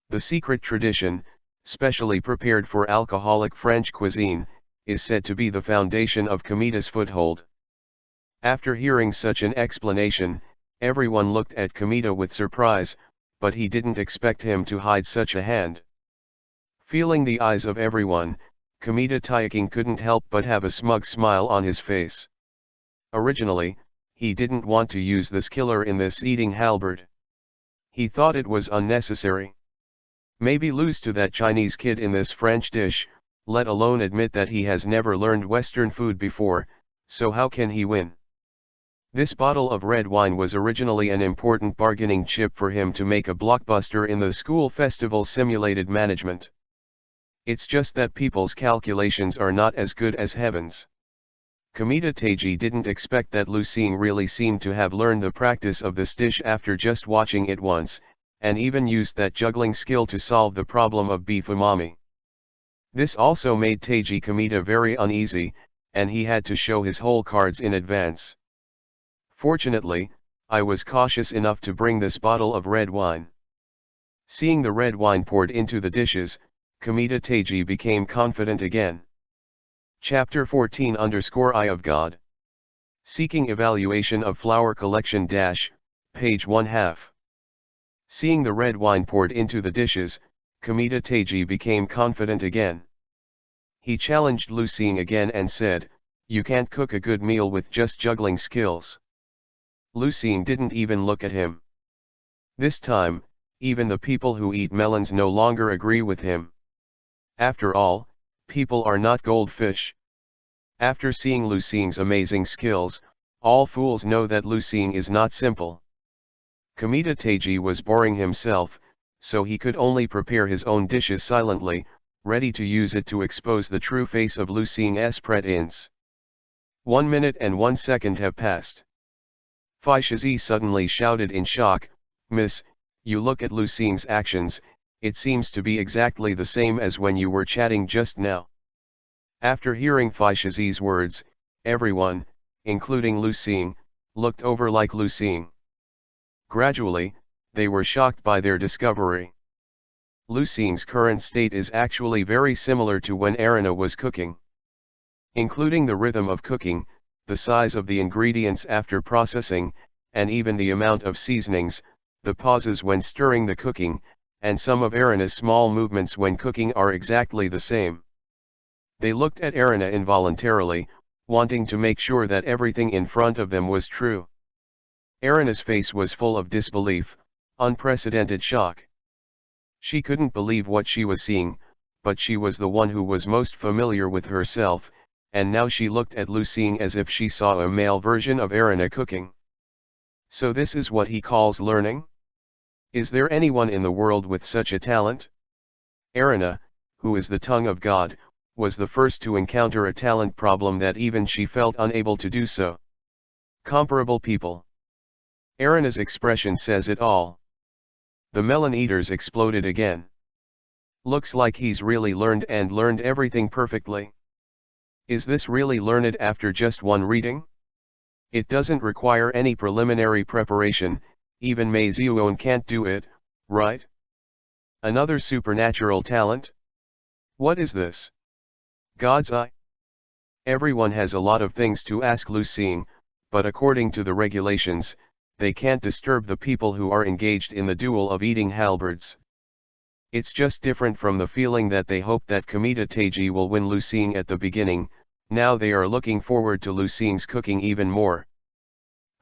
The secret tradition, specially prepared for alcoholic French cuisine, is said to be the foundation of Kamita's foothold. After hearing such an explanation, everyone looked at Kamita with surprise, but he didn't expect him to hide such a hand. Feeling the eyes of everyone, Kamita Taiying couldn't help but have a smug smile on his face. Originally, he didn't want to use this killer in this eating halberd. He thought it was unnecessary. Maybe lose to that Chinese kid in this French dish, let alone admit that he has never learned Western food before, so how can he win? This bottle of red wine was originally an important bargaining chip for him to make a blockbuster in the school festival simulated management. It's just that people's calculations are not as good as heaven's. Kamita Taiji didn't expect that Lu Xing really seemed to have learned the practice of this dish after just watching it once, and even used that juggling skill to solve the problem of beef umami. This also made Taiji Kamita very uneasy, and he had to show his whole cards in advance. Fortunately, I was cautious enough to bring this bottle of red wine. Seeing the red wine poured into the dishes, Kamita Taiji became confident again. Chapter 14-I of God. Seeking evaluation of flower collection - page 1/2. Seeing the red wine poured into the dishes, Kamita Taiji became confident again. He challenged Lu Xing again and said, "You can't cook a good meal with just juggling skills." Lu Xing didn't even look at him. This time, even the people who eat melons no longer agree with him. After all, people are not goldfish. After seeing Lu Xing's amazing skills, all fools know that Lu Xing is not simple. Kamita Taiji was boring himself, so he could only prepare his own dishes silently, ready to use it to expose the true face of Lu Xing's pretence. 1 minute and 1 second have passed. Fai Shizi suddenly shouted in shock, "Miss, you look at Lu Xing's actions, it seems to be exactly the same as when you were chatting just now." After hearing Fai Shizi's words, everyone, including Lu Xing, looked over like Lu Xing. Gradually, they were shocked by their discovery. Lu Xing's current state is actually very similar to when Arina was cooking. Including the rhythm of cooking, the size of the ingredients after processing, and even the amount of seasonings, the pauses when stirring the cooking, and some of Arina's small movements when cooking are exactly the same. They looked at Arina involuntarily, wanting to make sure that everything in front of them was true. Arina's face was full of disbelief, unprecedented shock. She couldn't believe what she was seeing, but she was the one who was most familiar with herself, and now she looked at Lu Xing as if she saw a male version of Arina cooking. So this is what he calls learning? Is there anyone in the world with such a talent? Arana, who is the tongue of God, was the first to encounter a talent problem that even she felt unable to do so. Comparable people. Arana's expression says it all. The melon eaters exploded again. Looks like he's really learned everything perfectly. Is this really learned after just one reading? It doesn't require any preliminary preparation, even Mei Zhuowen can't do it, right? Another supernatural talent? What is this? God's eye? Everyone has a lot of things to ask Lu Xing, but according to the regulations, they can't disturb the people who are engaged in the duel of eating halberds. It's just different from the feeling that they hope that Kamita Teiji will win Lu Xing at the beginning. Now they are looking forward to Lu Xing's cooking even more.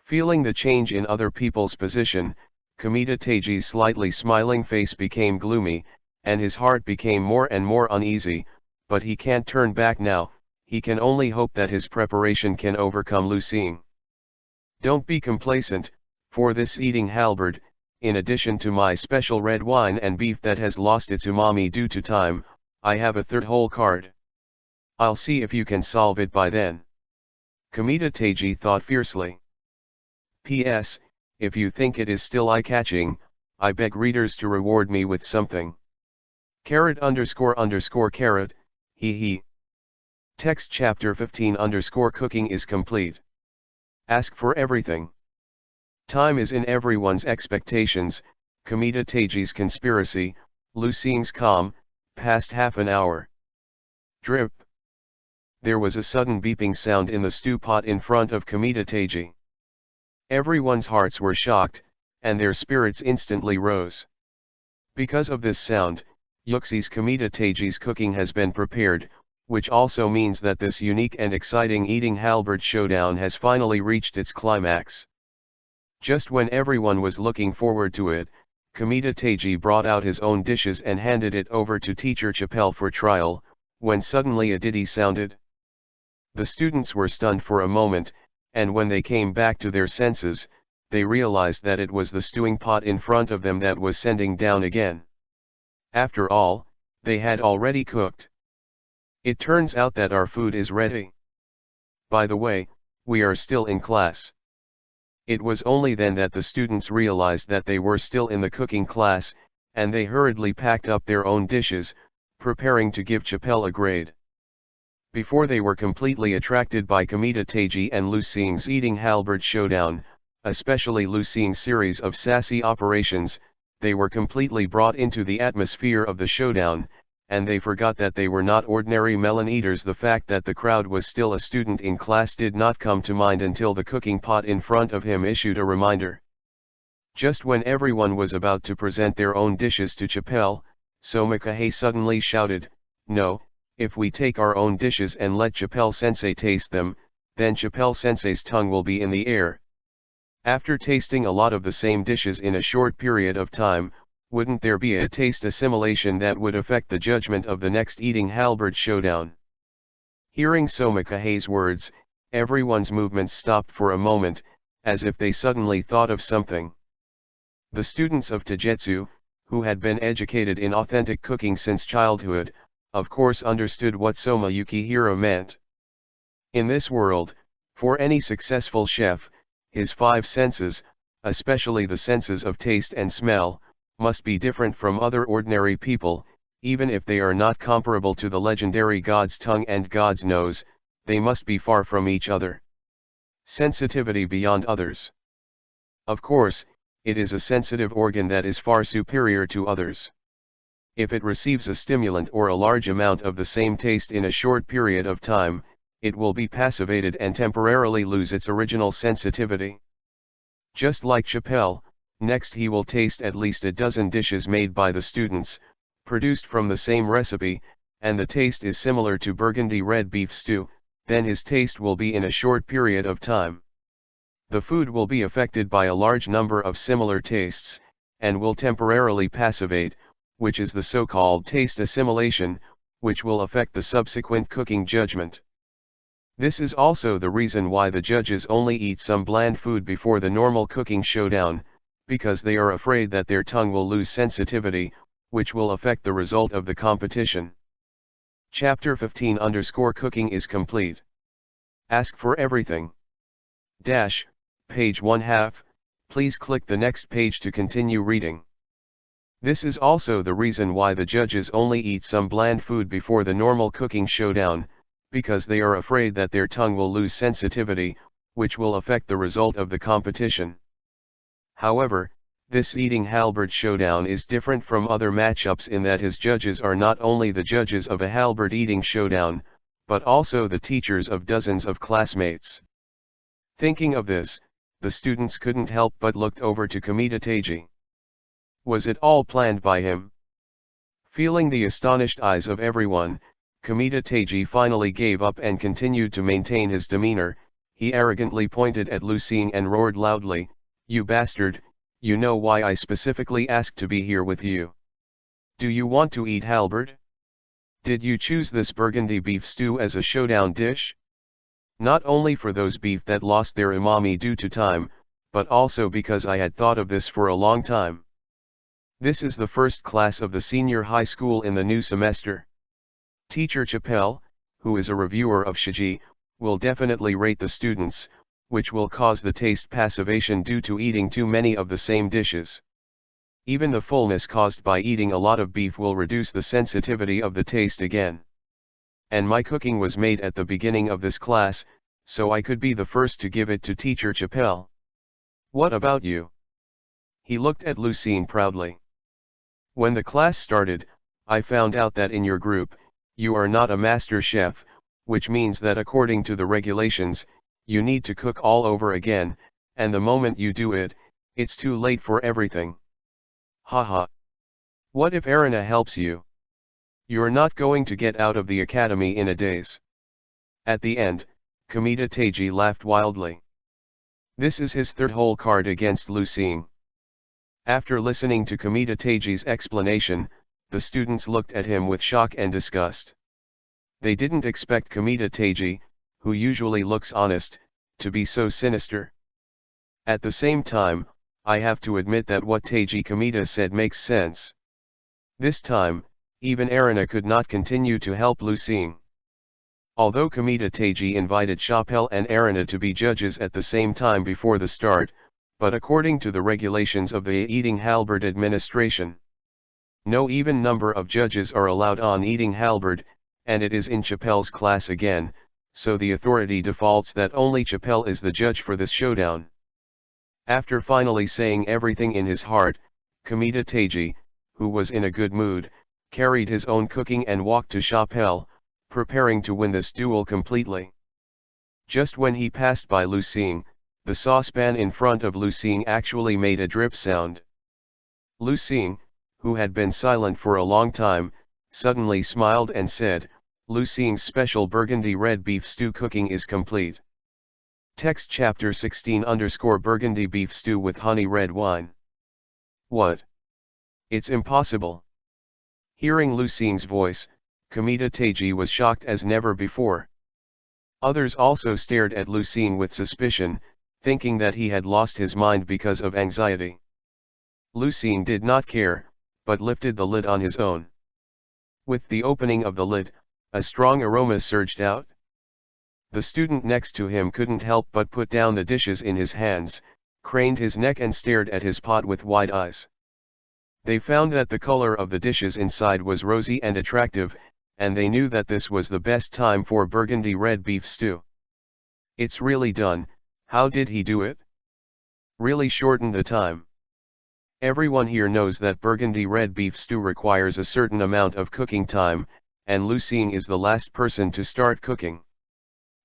Feeling the change in other people's position, Kamita Teiji's slightly smiling face became gloomy, and his heart became more and more uneasy, but he can't turn back now. He can only hope that his preparation can overcome Lu Xing. Don't be complacent, for this eating halberd, in addition to my special red wine and beef that has lost its umami due to time, I have a third hole card. I'll see if you can solve it by then. Kamita Teiji thought fiercely. P.S. If you think it is still eye-catching, I beg readers to reward me with something. ____, hee. Text chapter 15 _ cooking is complete. Ask for everything. Time is in everyone's expectations. Kamita Teiji's conspiracy, Lu Xing's calm, past half an hour. Drip. There was a sudden beeping sound in the stew pot in front of Kamita Teiji. Everyone's hearts were shocked, and their spirits instantly rose. Because of this sound, Yuxi's Kamita Teiji's cooking has been prepared, which also means that this unique and exciting eating halberd showdown has finally reached its climax. Just when everyone was looking forward to it, Kamita Teiji brought out his own dishes and handed it over to teacher Chapelle for trial, when suddenly a ditty sounded. The students were stunned for a moment, and when they came back to their senses, they realized that it was the stewing pot in front of them that was sending down again. After all, they had already cooked. It turns out that our food is ready. By the way, we are still in class. It was only then that the students realized that they were still in the cooking class, and they hurriedly packed up their own dishes, preparing to give Chapelle a grade. Before they were completely attracted by Kamita Teiji and Lu Xing's eating halberd showdown, especially Lu Xing's series of sassy operations, they were completely brought into the atmosphere of the showdown, and they forgot that they were not ordinary melon eaters. The fact that the crowd was still a student in class did not come to mind until the cooking pot in front of him issued a reminder. Just when everyone was about to present their own dishes to Chapelle, Somikahe suddenly shouted, "No, if we take our own dishes and let Chapelle-sensei taste them, then Chapelle-sensei's tongue will be in the air." After tasting a lot of the same dishes in a short period of time, wouldn't there be a taste assimilation that would affect the judgment of the next eating halberd showdown? Hearing Somikahe's words, everyone's movements stopped for a moment, as if they suddenly thought of something. The students of Taijutsu, who had been educated in authentic cooking since childhood, of course understood what Soma Yukihiro meant. In this world, for any successful chef, his five senses, especially the senses of taste and smell, must be different from other ordinary people. Even if they are not comparable to the legendary God's tongue and God's nose, they must be far from each other. Sensitivity beyond others. Of course, it is a sensitive organ that is far superior to others. If it receives a stimulant or a large amount of the same taste in a short period of time, it will be passivated and temporarily lose its original sensitivity. Just like Chapelle, next he will taste at least a dozen dishes made by the students, produced from the same recipe, and the taste is similar to Burgundy red beef stew, then his taste will be in a short period of time. The food will be affected by a large number of similar tastes, and will temporarily passivate, which is the so-called taste assimilation, which will affect the subsequent cooking judgment. This is also the reason why the judges only eat some bland food before the normal cooking showdown, because they are afraid that their tongue will lose sensitivity, which will affect the result of the competition. Chapter 15 Cooking is complete. Ask for everything. Page 1/2, please click the next page to continue reading. This is also the reason why the judges only eat some bland food before the normal cooking showdown, because they are afraid that their tongue will lose sensitivity, which will affect the result of the competition. However, this eating halberd showdown is different from other matchups in that his judges are not only the judges of a halberd eating showdown, but also the teachers of dozens of classmates. Thinking of this, the students couldn't help but looked over to Kamita-teji. Was it all planned by him? Feeling the astonished eyes of everyone, Kamita-teji finally gave up and continued to maintain his demeanor. He arrogantly pointed at Lucien and roared loudly, "You bastard, you know why I specifically asked to be here with you. Do you want to eat halberd? Did you choose this burgundy beef stew as a showdown dish? Not only for those beef that lost their umami due to time, but also because I had thought of this for a long time. This is the first class of the senior high school in the new semester. Teacher Chappelle, who is a reviewer of Shiji, will definitely rate the students, which will cause the taste passivation due to eating too many of the same dishes. Even the fullness caused by eating a lot of beef will reduce the sensitivity of the taste again. And my cooking was made at the beginning of this class, so I could be the first to give it to Teacher Chappelle. What about you?" He looked at Lucien proudly. "When the class started, I found out that in your group, you are not a master chef, which means that according to the regulations, you need to cook all over again, and the moment you do it, it's too late for everything. Haha. What if Arina helps you? You're not going to get out of the academy in a daze." At the end, Kamita-teji laughed wildly. This is his third hole card against Lucien. After listening to Kamita-teji's explanation, the students looked at him with shock and disgust. They didn't expect Kamita-teji, who usually looks honest, to be so sinister. At the same time, I have to admit that what Teiji Kamita said makes sense. This time, even Arina could not continue to help Lucien. Although Kamita-teji invited Chappelle and Arina to be judges at the same time before the start, but according to the regulations of the Eating Halberd administration, no even number of judges are allowed on Eating Halberd, and it is in Chappelle's class again, so the authority defaults that only Chappelle is the judge for this showdown. After finally saying everything in his heart, Kamita-teji, who was in a good mood, carried his own cooking and walked to Chappelle, preparing to win this duel completely. Just when he passed by Lucien, the saucepan in front of Lucien actually made a drip sound. Lucien, who had been silent for a long time, suddenly smiled and said, "Lucien's special burgundy red beef stew cooking is complete." Text chapter 16 Burgundy beef stew with honey red wine. What? It's impossible. Hearing Lucien's voice, Kamita-teji was shocked as never before. Others also stared at Lucien with suspicion, thinking that he had lost his mind because of anxiety. Lucien did not care, but lifted the lid on his own. With the opening of the lid, a strong aroma surged out. The student next to him couldn't help but put down the dishes in his hands, craned his neck and stared at his pot with wide eyes. They found that the color of the dishes inside was rosy and attractive, and they knew that this was the best time for burgundy red beef stew. It's really done. How did he do it? Really shorten the time. Everyone here knows that burgundy red beef stew requires a certain amount of cooking time, and Lucien is the last person to start cooking.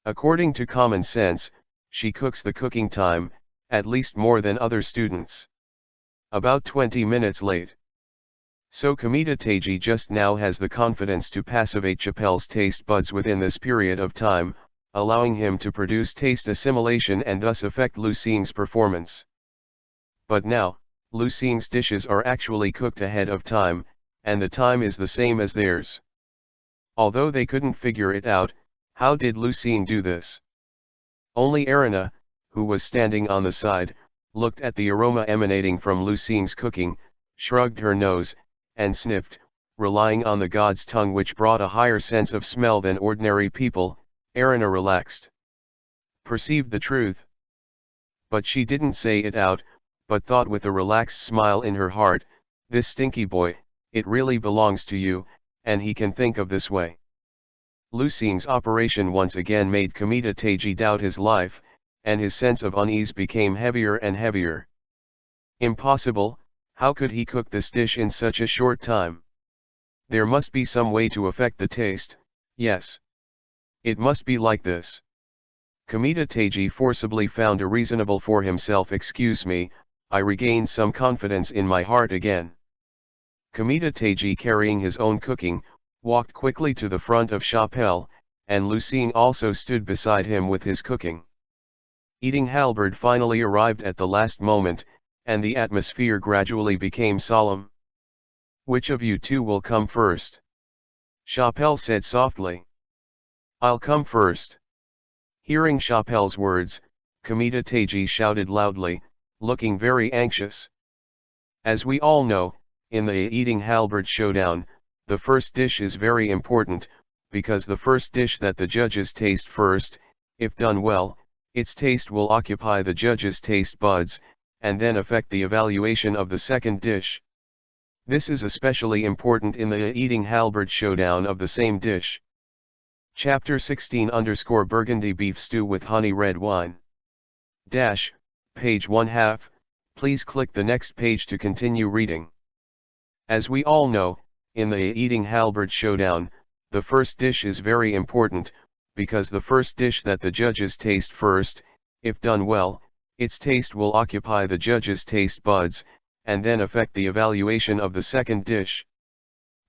According to common sense, she cooks the cooking time, at least more than other students. About 20 minutes late. So Kamita-teji just now has the confidence to passivate Chappelle's taste buds within this period of time, allowing him to produce taste assimilation and thus affect Lucien's performance. But now, Lucien's dishes are actually cooked ahead of time, and the time is the same as theirs. Although they couldn't figure it out, how did Lucien do this? Only Arina, who was standing on the side, looked at the aroma emanating from Lu Xing's cooking, shrugged her nose, and sniffed, relying on the god's tongue which brought a higher sense of smell than ordinary people. Erina relaxed. Perceived the truth. But she didn't say it out, but thought with a relaxed smile in her heart, this stinky boy, it really belongs to you, and he can think of this way. Lu Xing's operation once again made Kamita Teiji doubt his life, and his sense of unease became heavier and heavier. Impossible, how could he cook this dish in such a short time? There must be some way to affect the taste, yes. It must be like this. Kamita Teiji forcibly found a reasonable for himself. Excuse me, I regained some confidence in my heart again. Kamita Teiji, carrying his own cooking, walked quickly to the front of Chapelle, and Lu Xing also stood beside him with his cooking. Eating halberd finally arrived at the last moment, and the atmosphere gradually became solemn. Which of you two will come first? Chapelle said softly. I'll come first. Hearing Chapelle's words, Kamita Teiji shouted loudly, looking very anxious. As we all know, in the eating halberd showdown, the first dish is very important, because the first dish that the judges taste first, if done well, its taste will occupy the judges' taste buds, and then affect the evaluation of the second dish. This is especially important in the eating halberd showdown of the same dish. Chapter 16 _ Burgundy beef stew with honey red wine. Page 1/2, please click the next page to continue reading. As we all know, in the eating halberd showdown, the first dish is very important, because the first dish that the judges taste first, if done well, its taste will occupy the judges' taste buds, and then affect the evaluation of the second dish.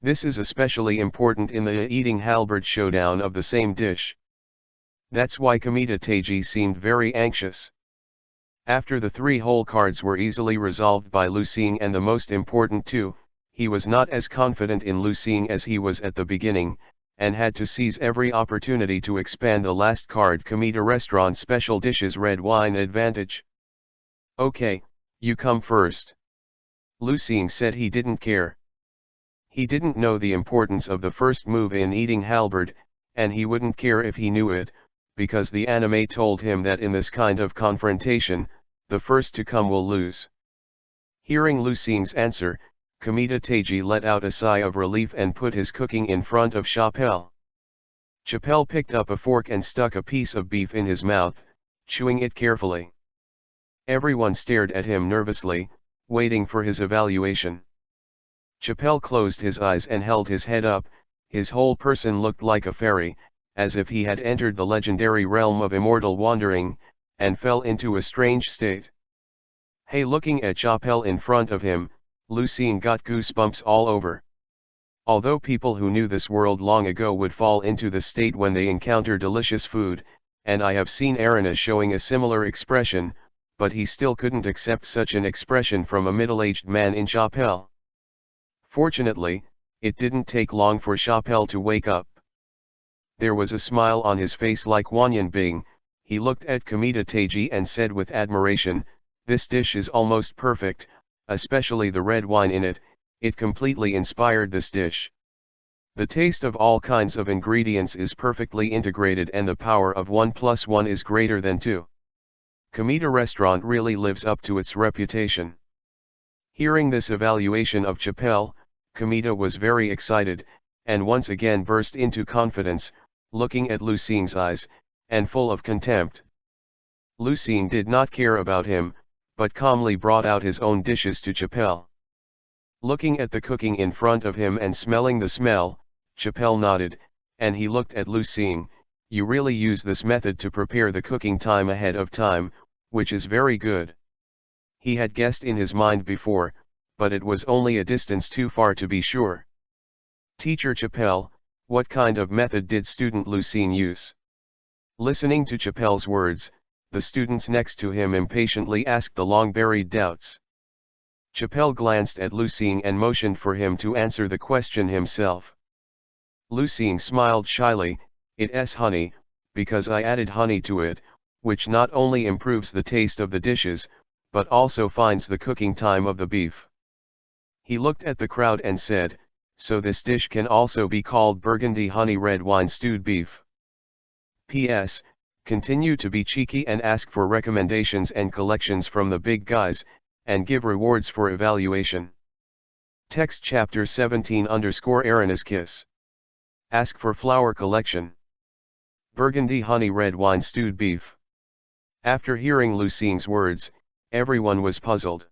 This is especially important in the eating halberd showdown of the same dish. That's why Kamita Teiji seemed very anxious. After the 3 hole cards were easily resolved by Lu Xing and the most important 2, he was not as confident in Lu Xing as he was at the beginning, and had to seize every opportunity to expand the last card Kamita Restaurant Special Dishes Red Wine advantage. Okay, you come first. Lu Xing said he didn't care. He didn't know the importance of the first move in eating halberd, and he wouldn't care if he knew it, because the anime told him that in this kind of confrontation, the first to come will lose. Hearing Lu Xing's answer, Kamita Teiji let out a sigh of relief and put his cooking in front of Chapelle. Chapelle picked up a fork and stuck a piece of beef in his mouth, chewing it carefully. Everyone stared at him nervously, waiting for his evaluation. Chapelle closed his eyes and held his head up. His whole person looked like a fairy, as if he had entered the legendary realm of immortal wandering, and fell into a strange state. Hey, looking at Chapelle in front of him, Lu Xing got goosebumps all over. Although people who knew this world long ago would fall into the state when they encounter delicious food, and I have seen Erina showing a similar expression, but he still couldn't accept such an expression from a middle-aged man in Chapelle. Fortunately, it didn't take long for Chapelle to wake up. There was a smile on his face like Wanyan Bing. He looked at Kamita Teiji and said with admiration, "This dish is almost perfect, especially the red wine in it, it completely inspired this dish. The taste of all kinds of ingredients is perfectly integrated and the power of 1 + 1 is greater than 2. Kamita Restaurant really lives up to its reputation." Hearing this evaluation of Chapelle, Kamita was very excited, and once again burst into confidence, looking at Lu Xing's eyes, and full of contempt. Lu Xing did not care about him, but calmly brought out his own dishes to Chapelle. Looking at the cooking in front of him and smelling the smell, Chapelle nodded, and he looked at Lu Xing. "You really use this method to prepare the cooking time ahead of time, which is very good." He had guessed in his mind before, but it was only a distance too far to be sure. "Teacher Chapelle, what kind of method did student Lu Xing use?" Listening to Chapelle's words, the students next to him impatiently asked the long-buried doubts. Chapelle glanced at Lu Xing and motioned for him to answer the question himself. Lu Xing smiled shyly, "It's honey, because I added honey to it, which not only improves the taste of the dishes, but also finds the cooking time of the beef. He looked at the crowd and said, "So this dish can also be called Burgundy honey red wine stewed beef." P.S. Continue to be cheeky and ask for recommendations and collections from the big guys, and give rewards for evaluation. Text chapter 17_Erinna's Kiss. Ask for flower collection. Burgundy honey red wine stewed beef. After hearing Lucine's words, everyone was puzzled.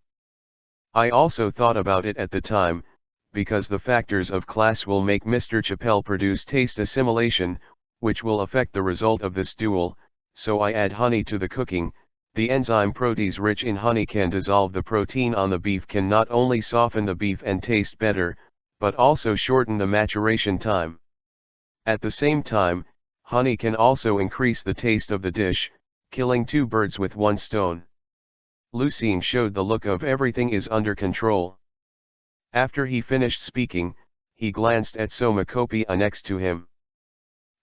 I also thought about it at the time, because the factors of class will make Mr. Chappelle produce taste assimilation, which will affect the result of this duel, so I add honey to the cooking. The enzyme protease rich in honey can dissolve the protein on the beef, can not only soften the beef and taste better, but also shorten the maturation time. At the same time, honey can also increase the taste of the dish, killing two birds with one stone. Lucine showed the look of everything is under control. After he finished speaking, he glanced at Soma Copia next to him.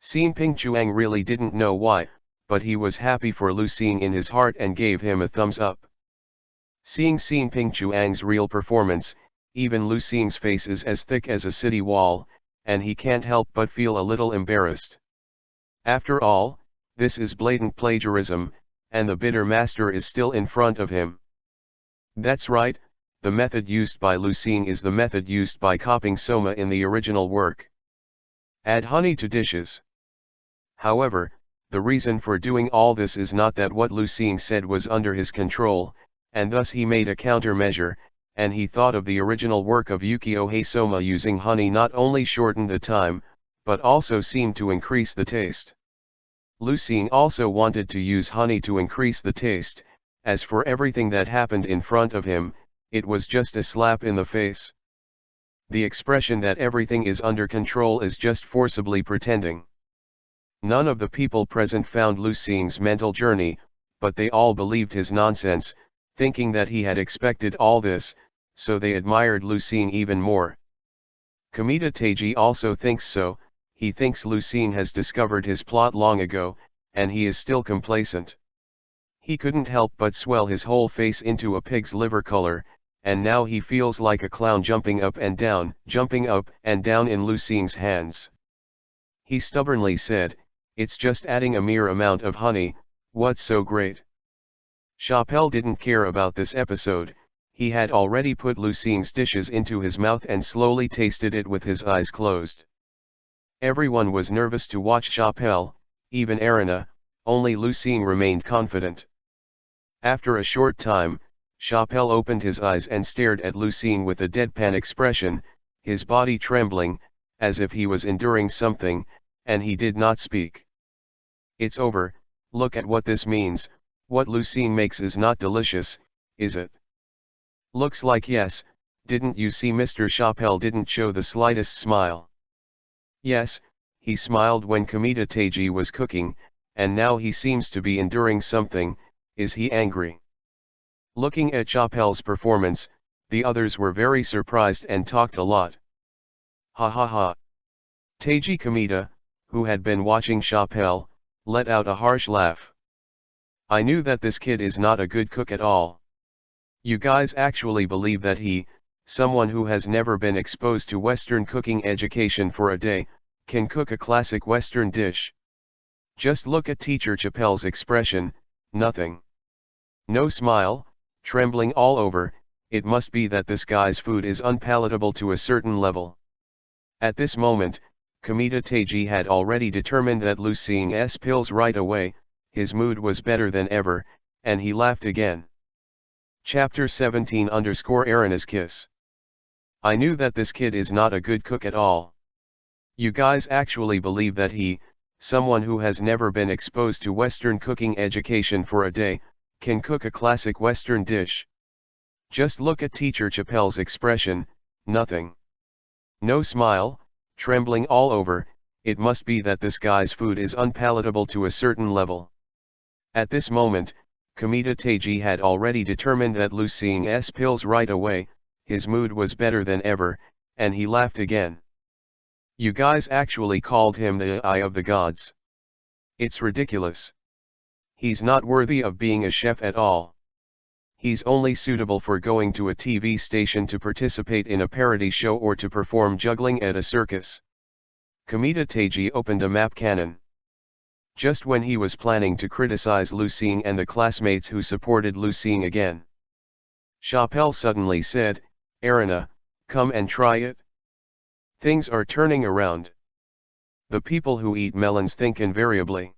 Xin Ping Chuang really didn't know why, but he was happy for Lucine in his heart and gave him a thumbs up. Seeing Xin Ping Chuang's real performance, even Lucine's face is as thick as a city wall, and he can't help but feel a little embarrassed. After all, this is blatant plagiarism, and the bitter master is still in front of him. That's right, the method used by Lucine is the method used by copying Soma in the original work. Add honey to dishes. However, the reason for doing all this is not that what Lucine said was under his control, and thus he made a countermeasure, and he thought of the original work of Yukio Soma. Using honey not only shortened the time, but also seemed to increase the taste. Lucine also wanted to use honey to increase the taste. As for everything that happened in front of him, it was just a slap in the face. The expression that everything is under control is just forcibly pretending. None of the people present found Lucine's mental journey, but they all believed his nonsense, thinking that he had expected all this, so they admired Lucine even more. Kamita Teiji also thinks so. He thinks Lucine has discovered his plot long ago, and he is still complacent. He couldn't help but swell his whole face into a pig's liver color, and now he feels like a clown jumping up and down in Lucine's hands. He stubbornly said, "It's just adding a mere amount of honey, what's so great?" Chappelle didn't care about this episode. He had already put Lucine's dishes into his mouth and slowly tasted it with his eyes closed. Everyone was nervous to watch Chappelle, even Erinna, only Lucine remained confident. After a short time, Chappelle opened his eyes and stared at Lucine with a deadpan expression, his body trembling, as if he was enduring something, and he did not speak. "It's over, look at what this means. What Lucine makes is not delicious, is it?" "Looks like yes, didn't you see?" Mr. Chappelle didn't show the slightest smile. "Yes, he smiled when Kamita Teiji was cooking, and now he seems to be enduring something. Is he angry?" Looking at Chappelle's performance, the others were very surprised and talked a lot. Ha ha ha. Teiji Kamita, who had been watching Chappelle, let out a harsh laugh. "I knew that this kid is not a good cook at all. You guys actually believe that he, someone who has never been exposed to Western cooking education for a day, can cook a classic Western dish? Just look at Teacher Chappelle's expression, nothing. No smile, trembling all over. It must be that this guy's food is unpalatable to a certain level." At this moment, Kamita Teiji had already determined that Lucine's pills right away. His mood was better than ever, and he laughed again. Chapter 17_Erinna's Kiss. "I knew that this kid is not a good cook at all. You guys actually believe that he, someone who has never been exposed to Western cooking education for a day, can cook a classic Western dish? Just look at Teacher Chappelle's expression, nothing. No smile, trembling all over. It must be that this guy's food is unpalatable to a certain level." At this moment, Kamita Teiji had already determined that Lucine's pills right away. His mood was better than ever, and he laughed again. "You guys actually called him the eye of the gods. It's ridiculous. He's not worthy of being a chef at all. He's only suitable for going to a TV station to participate in a parody show or to perform juggling at a circus. Kamita Teji opened a map cannon. Just when he was planning to criticize Lu Xing and the classmates who supported Lu Xing again, Chappelle suddenly said, "Arina, come and try it." Things are turning around. The people who eat melons think invariably.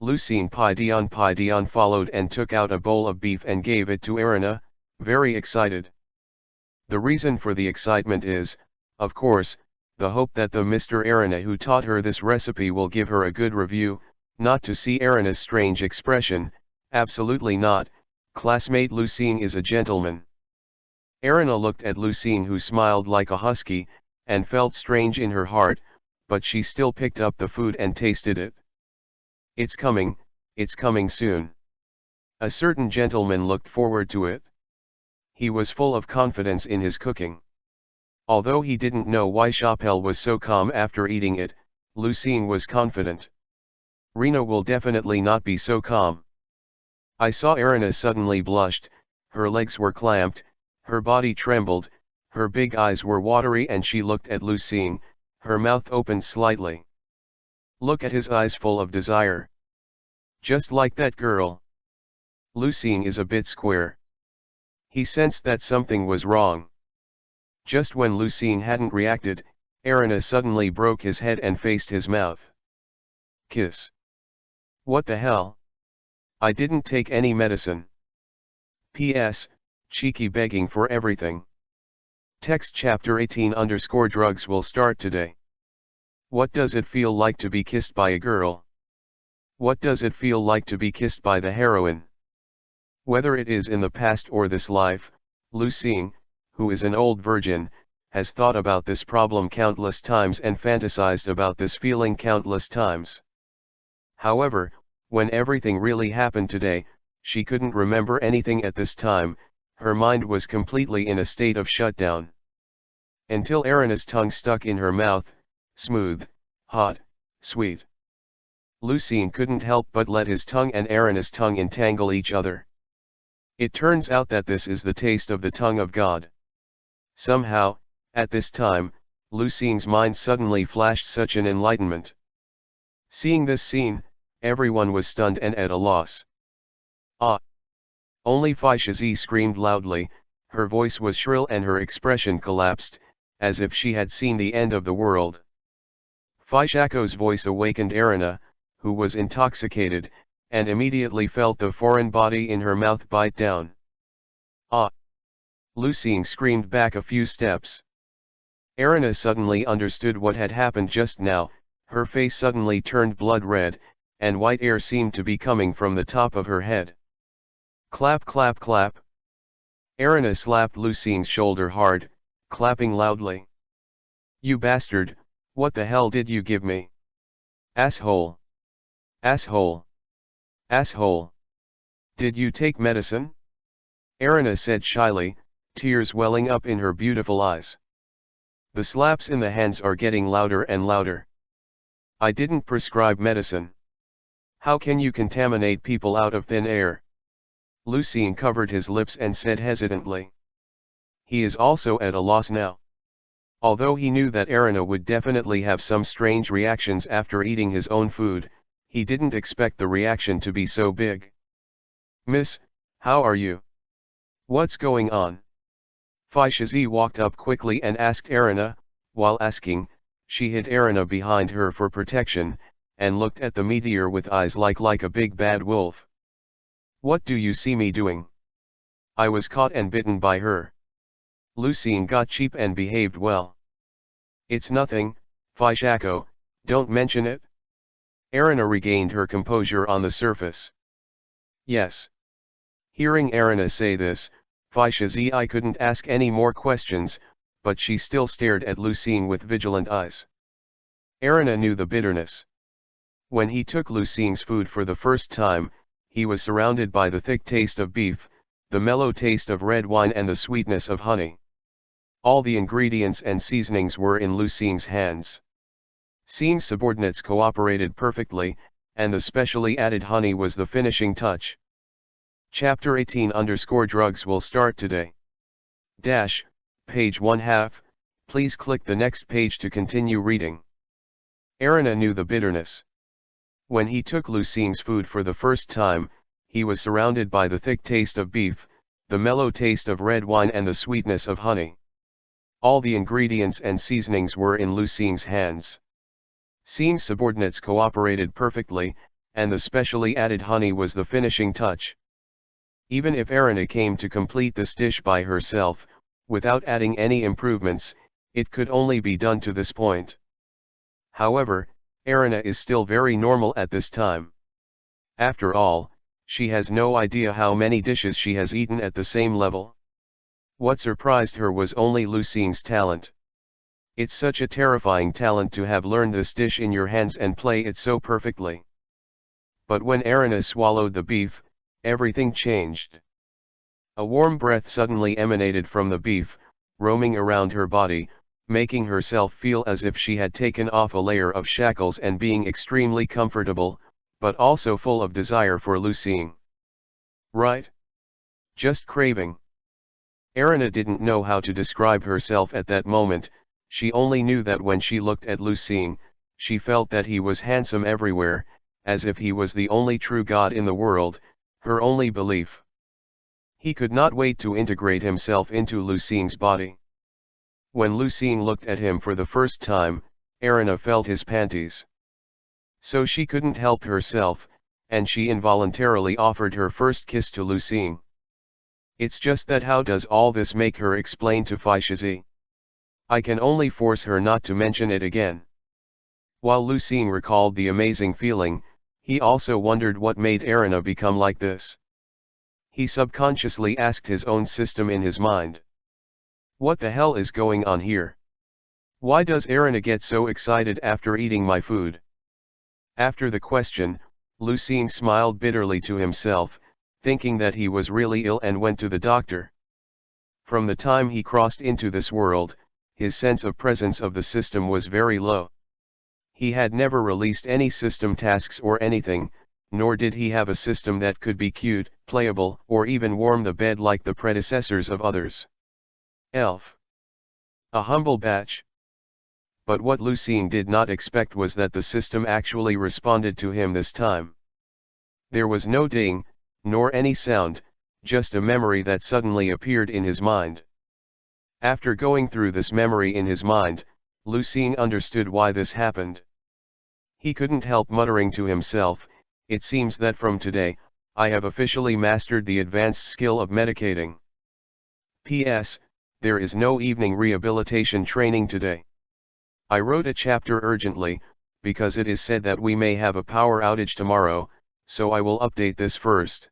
Lu Xing Pai Dian followed and took out a bowl of beef and gave it to Arina, very excited. The reason for the excitement is, of course, the hope that the Mr. Arina who taught her this recipe will give her a good review, not to see Arina's strange expression, absolutely not, classmate Lu Xing is a gentleman. Arina looked at Lu Xing who smiled like a husky, and felt strange in her heart, but she still picked up the food and tasted it. It's coming soon. A certain gentleman looked forward to it. He was full of confidence in his cooking. Although he didn't know why Chappelle was so calm after eating it, Lu Xing was confident. Rena will definitely not be so calm. I saw Arina suddenly blushed, her legs were clamped, her body trembled, her big eyes were watery and she looked at Lu Xing, her mouth opened slightly. Look at his eyes full of desire. Just like that girl. Lu Xing is a bit square. He sensed that something was wrong. Just when Lu Xing hadn't reacted, Arina suddenly broke his head and faced his mouth. Kiss. What the hell? I didn't take any medicine. P.S. Cheeky begging for everything. Text chapter 18_drugs will start today. What does it feel like to be kissed by a girl? What does it feel like to be kissed by the heroine? Whether it is in the past or this life, Lu Xing, who is an old virgin, has thought about this problem countless times and fantasized about this feeling countless times. However, when everything really happened today, she couldn't remember anything at this time, her mind was completely in a state of shutdown. Until Arina's tongue stuck in her mouth, smooth, hot, sweet. Lu Xing couldn't help but let his tongue and Arina's tongue entangle each other. It turns out that this is the taste of the tongue of God. Somehow, at this time, Lu Xing's mind suddenly flashed such an enlightenment. Seeing this scene, everyone was stunned and at a loss. Ah! Only Fai Shizi screamed loudly, her voice was shrill and her expression collapsed, as if she had seen the end of the world. Fai Shako's voice awakened Arina, who was intoxicated, and immediately felt the foreign body in her mouth bite down. Ah! Lu Xing screamed back a few steps. Arina suddenly understood what had happened just now, her face suddenly turned blood red, and white air seemed to be coming from the top of her head. Clap clap clap. Arina slapped Lu Xing's shoulder hard, clapping loudly. You bastard, what the hell did you give me? Asshole. Asshole. Asshole. Did you take medicine? Arina said shyly, tears welling up in her beautiful eyes. The slaps in the hands are getting louder and louder. I didn't prescribe medicine. How can you contaminate people out of thin air? Lu Xing covered his lips and said hesitantly. He is also at a loss now. Although he knew that Arina would definitely have some strange reactions after eating his own food, he didn't expect the reaction to be so big. Miss, how are you? What's going on? Fai Shizi walked up quickly and asked Arina. While asking, she hid Arina behind her for protection, and looked at the meteor with eyes like a big bad wolf. What do you see me doing? I was caught and bitten by her. Lu Xing got cheap and behaved well. It's nothing, Fai Shako, don't mention it. Arina regained her composure on the surface. Yes. Hearing Arina say this, Fai Shizi couldn't ask any more questions, but she still stared at Lu Xing with vigilant eyes. Arina knew the bitterness. When he took Lu Xing's food for the first time, he was surrounded by the thick taste of beef, the mellow taste of red wine and the sweetness of honey. All the ingredients and seasonings were in Lu Xing's hands. Xing's subordinates cooperated perfectly, and the specially added honey was the finishing touch. Chapter 18_drugs will start today. Page 1/2, please click the next page to continue reading. Erina knew the bitterness. When he took Lucine's food for the first time, he was surrounded by the thick taste of beef, the mellow taste of red wine and the sweetness of honey. All the ingredients and seasonings were in Lucine's hands. Cine's subordinates cooperated perfectly, and the specially added honey was the finishing touch. Even if Erina came to complete this dish by herself, without adding any improvements, it could only be done to this point. However, Erina is still very normal at this time. After all, she has no idea how many dishes she has eaten at the same level. What surprised her was only Lucine's talent. It's such a terrifying talent to have learned this dish in your hands and play it so perfectly. But when Erina swallowed the beef, everything changed. A warm breath suddenly emanated from the beef, roaming around her body, making herself feel as if she had taken off a layer of shackles and being extremely comfortable, but also full of desire for Lucine. Right? Just craving. Erina didn't know how to describe herself at that moment, she only knew that when she looked at Lucine, she felt that he was handsome everywhere, as if he was the only true God in the world, her only belief. He could not wait to integrate himself into Lucine's body. When Lucine looked at him for the first time, Erina felt his panties. So she couldn't help herself, and she involuntarily offered her first kiss to Lucine. It's just that how does all this make her explain to Fichesi? I can only force her not to mention it again. While Lucine recalled the amazing feeling, he also wondered what made Erina become like this. He subconsciously asked his own system in his mind. What the hell is going on here? Why does Erina get so excited after eating my food? After the question, Lucine smiled bitterly to himself, thinking that he was really ill and went to the doctor. From the time he crossed into this world, his sense of presence of the system was very low. He had never released any system tasks or anything, nor did he have a system that could be cute, playable, or even warm the bed like the predecessors of others. Elf. A humble batch. But what Lucine did not expect was that the system actually responded to him this time. There was no ding, nor any sound, just a memory that suddenly appeared in his mind. After going through this memory in his mind, Lucine understood why this happened. He couldn't help muttering to himself, it seems that from today, I have officially mastered the advanced skill of medicating. P.S. There is no evening rehabilitation training today. I wrote a chapter urgently, because it is said that we may have a power outage tomorrow, so I will update this first.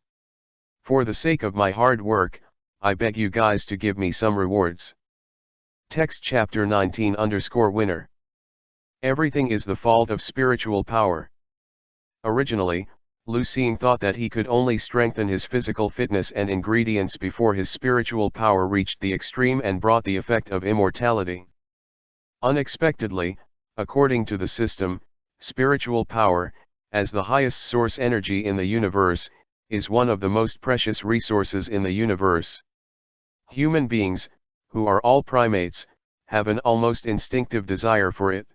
For the sake of my hard work, I beg you guys to give me some rewards. Text chapter 19_winner. Everything is the fault of spiritual power. Originally, Lucine thought that he could only strengthen his physical fitness and ingredients before his spiritual power reached the extreme and brought the effect of immortality. Unexpectedly, according to the system, spiritual power, as the highest source energy in the universe, is one of the most precious resources in the universe. Human beings, who are all primates, have an almost instinctive desire for it.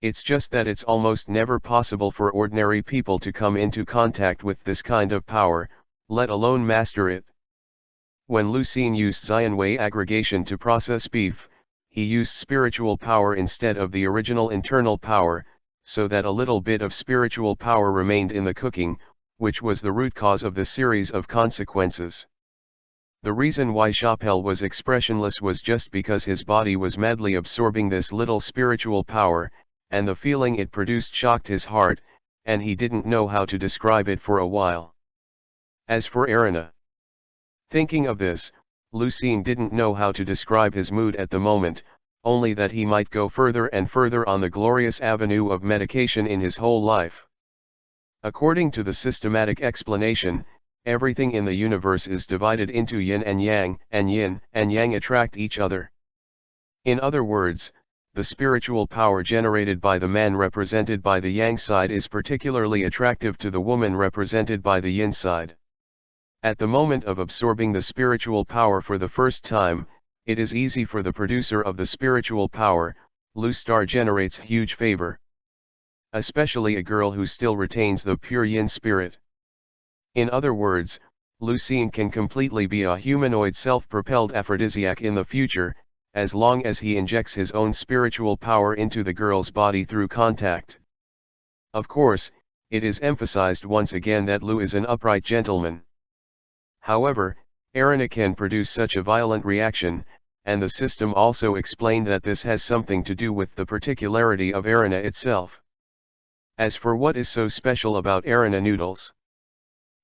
It's just that it's almost never possible for ordinary people to come into contact with this kind of power, let alone master it. When Lucine used Xianwei aggregation to process beef, he used spiritual power instead of the original internal power, so that a little bit of spiritual power remained in the cooking, which was the root cause of the series of consequences. The reason why Chapelle was expressionless was just because his body was madly absorbing this little spiritual power, and the feeling it produced shocked his heart, and he didn't know how to describe it for a while. As for Erina, thinking of this, Lucine didn't know how to describe his mood at the moment, only that he might go further and further on the glorious avenue of medication in his whole life. According to the systematic explanation, everything in the universe is divided into yin and yang attract each other. In other words, the spiritual power generated by the man represented by the yang side is particularly attractive to the woman represented by the yin side. At the moment of absorbing the spiritual power for the first time, it is easy for the producer of the spiritual power, Lu Star generates huge favor. Especially a girl who still retains the pure yin spirit. In other words, Lu Xing can completely be a humanoid self-propelled aphrodisiac in the future, as long as he injects his own spiritual power into the girl's body through contact. Of course, it is emphasized once again that Lu is an upright gentleman. However, Erina can produce such a violent reaction, and the system also explained that this has something to do with the particularity of Erina itself. As for what is so special about Erina noodles?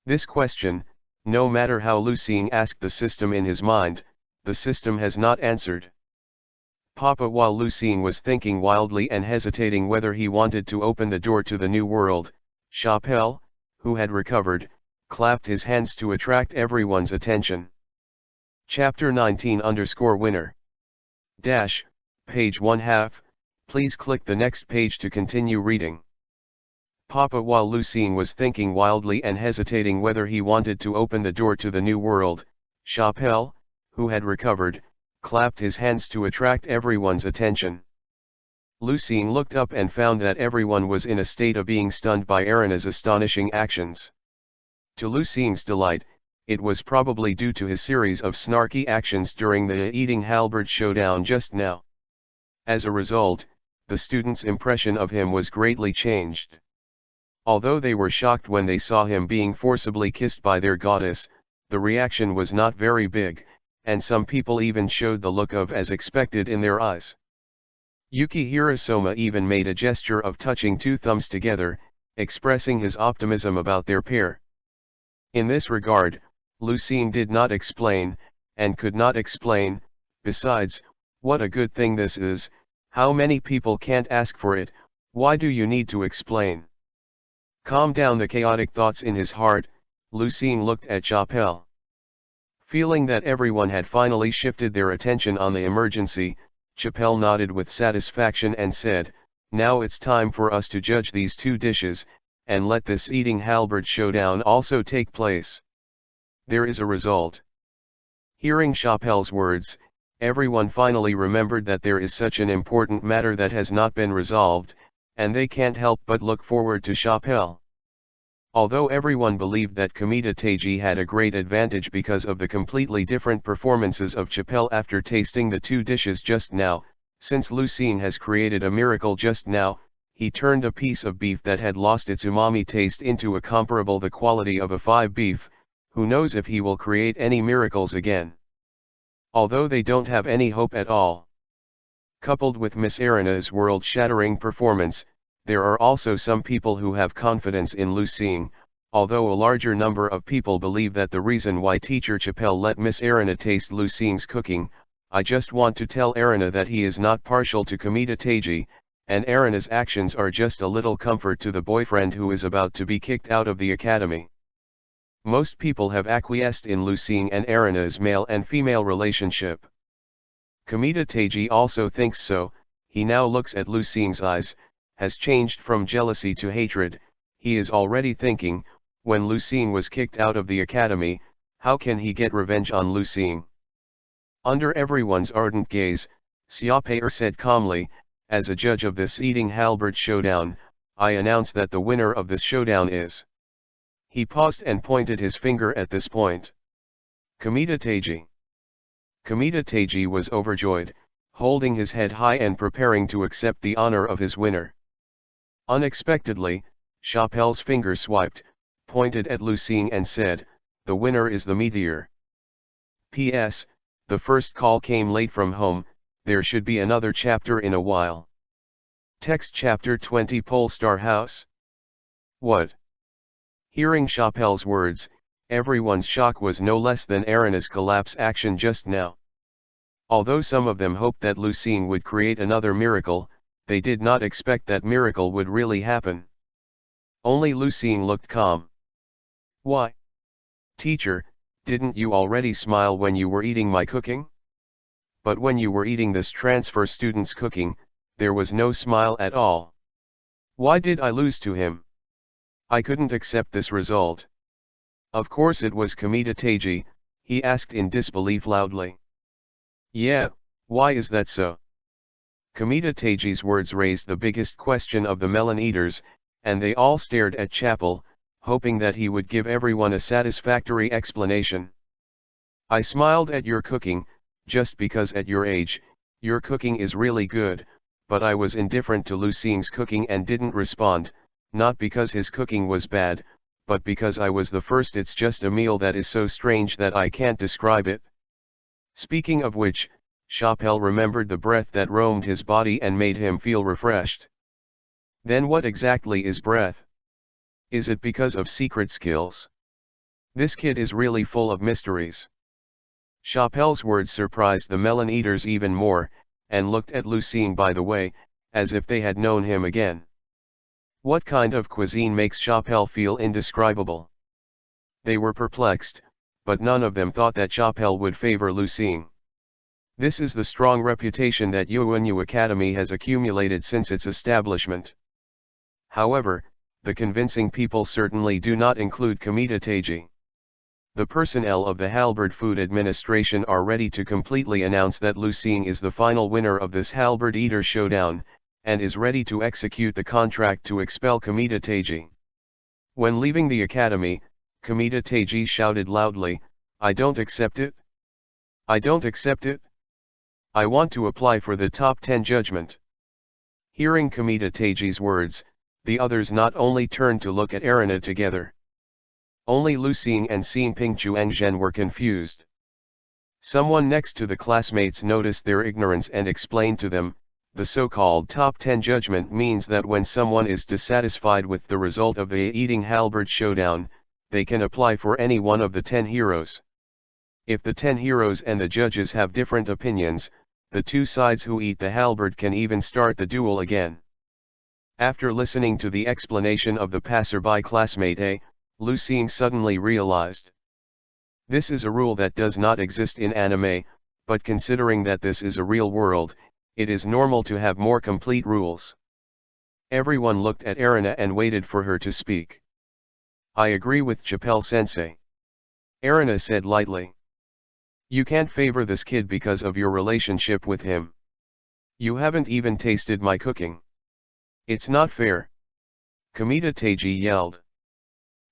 This question, no matter how Lu Xing asked the system in his mind, the system has not answered. Papa, while Lu Xing was thinking wildly and hesitating whether he wanted to open the door to the new world, Chapelle, who had recovered, clapped his hands to attract everyone's attention. Chapter 19_winner. Page 1/2, please click the next page to continue reading. Papa, while Lu Xing was thinking wildly and hesitating whether he wanted to open the door to the new world, Chapelle, who had recovered, clapped his hands to attract everyone's attention. Lu Xing looked up and found that everyone was in a state of being stunned by Erina's astonishing actions. To Lu Xing's delight, it was probably due to his series of snarky actions during the eating halberd showdown just now. As a result, the students' impression of him was greatly changed. Although they were shocked when they saw him being forcibly kissed by their goddess, the reaction was not very big, and some people even showed the look of as expected in their eyes. Yuki Hirosoma even made a gesture of touching two thumbs together, expressing his optimism about their pair. In this regard, Lu Xing did not explain, and could not explain. Besides, what a good thing this is, how many people can't ask for it, why do you need to explain? Calm down the chaotic thoughts in his heart, Lu Xing looked at Chapelle. Feeling that everyone had finally shifted their attention on the emergency, Chapelle nodded with satisfaction and said, "Now it's time for us to judge these two dishes, and let this eating halberd showdown also take place. There is a result." Hearing Chapelle's words, everyone finally remembered that there is such an important matter that has not been resolved, and they can't help but look forward to Chapelle. Although everyone believed that Kamita Teiji had a great advantage because of the completely different performances of Chapelle after tasting the two dishes just now, since Lu Xing has created a miracle just now, he turned a piece of beef that had lost its umami taste into a comparable the quality of a 5 beef, who knows if he will create any miracles again. Although they don't have any hope at all. Coupled with Miss Erina's world-shattering performance, there are also some people who have confidence in Lu Xing, although a larger number of people believe that the reason why teacher Chapelle let Miss Erina taste Lu Xing's cooking, I just want to tell Erina that he is not partial to Kamita Teiji, and Erina's actions are just a little comfort to the boyfriend who is about to be kicked out of the academy. Most people have acquiesced in Lu Xing and Erina's male and female relationship. Kamita Teiji also thinks so. He now looks at Lu Xing's eyes, has changed from jealousy to hatred. He is already thinking, when Lu Xing was kicked out of the academy, how can he get revenge on Lu Xing? Under everyone's ardent gaze, Xiaopei said calmly, "As a judge of this eating halberd showdown, I announce that the winner of this showdown is..." He paused and pointed his finger at this point. Kamita Teiji. Kamita Teiji was overjoyed, holding his head high and preparing to accept the honor of his winner. Unexpectedly, Chapelle's finger swiped, pointed at Lu Xing and said, "The winner is the meteor. P.S. The first call came late from home, there should be another chapter in a while." Text Chapter 20 Polestar House. What? Hearing Chapelle's words, everyone's shock was no less than Erina's collapse action just now. Although some of them hoped that Lu Xing would create another miracle, they did not expect that miracle would really happen. Only Lu Xing looked calm. "Why? Teacher, didn't you already smile when you were eating my cooking? But when you were eating this transfer student's cooking, there was no smile at all. Why did I lose to him? I couldn't accept this result. Of course it was Kamita Teiji, he asked in disbelief loudly. Yeah, why is that so? Kamita Teiji's words raised the biggest question of the melon eaters, and they all stared at Chapel, hoping that he would give everyone a satisfactory explanation. I smiled at your cooking, just because at your age, your cooking is really good, but I was indifferent to Lu Xing's cooking and didn't respond, not because his cooking was bad, but because I was the first. It's just a meal that is so strange that I can't describe it. Speaking of which, Chapel remembered the breath that roamed his body and made him feel refreshed. Then what exactly is breath? Is it because of secret skills? This kid is really full of mysteries. Chapel's words surprised the melon eaters even more, and looked at Lu Xing by the way, as if they had known him again. What kind of cuisine makes Chapel feel indescribable? They were perplexed, but none of them thought that Chapel would favor Lu Xing. This is the strong reputation that Yuanyu Academy has accumulated since its establishment. However, the convincing people certainly do not include Kamita Teiji. The personnel of the HALBERD Food Administration are ready to completely announce that Lu Xing is the final winner of this HALBERD Eater Showdown, and is ready to execute the contract to expel Kamita Teiji. When leaving the academy, Kamita Teiji shouted loudly, "I don't accept it! I don't accept it! I want to apply for the top 10 judgment." Hearing Kamita Teiji's words, the others not only turned to look at Erina together. Only Lu Xing and Xingping Chuangzhen were confused. Someone next to the classmates noticed their ignorance and explained to them, the so-called top 10 judgment means that when someone is dissatisfied with the result of the eating halberd showdown, they can apply for any one of the 10 heroes. If the 10 heroes and the judges have different opinions, the two sides who eat the halberd can even start the duel again. After listening to the explanation of the passerby classmate A, Lu Xing suddenly realized. This is a rule that does not exist in anime, but considering that this is a real world, it is normal to have more complete rules. Everyone looked at Erina and waited for her to speak. I agree with Chapel-sensei. Erina said lightly. You can't favor this kid because of your relationship with him. You haven't even tasted my cooking. It's not fair. Kamita Teiji yelled.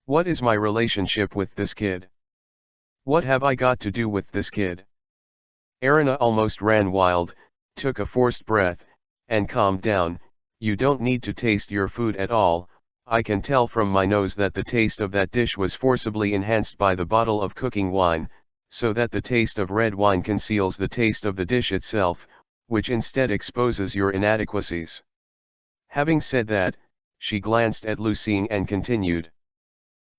What is my relationship with this kid? What have I got to do with this kid? Erina almost ran wild, took a forced breath, and calmed down. You don't need to taste your food at all. I can tell from my nose that the taste of that dish was forcibly enhanced by the bottle of cooking wine, so that the taste of red wine conceals the taste of the dish itself, which instead exposes your inadequacies. Having said that, she glanced at Lu Xing and continued.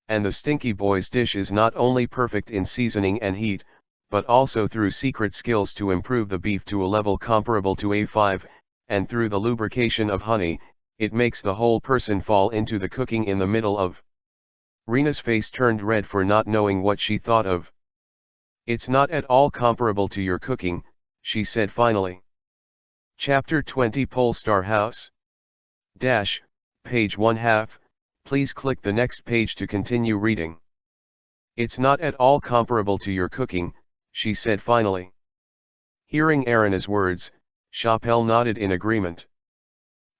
And the stinky boy's dish is not only perfect in seasoning and heat, but also through secret skills to improve the beef to a level comparable to A5, and through the lubrication of honey, it makes the whole person fall into the cooking in the middle of. Rena's face turned red for not knowing what she thought of. It's not at all comparable to your cooking, she said finally. Chapter 20 Polestar House. Page 1/2, please click the next page to continue reading. It's not at all comparable to your cooking, she said finally. Hearing Erina's words, Chapel nodded in agreement.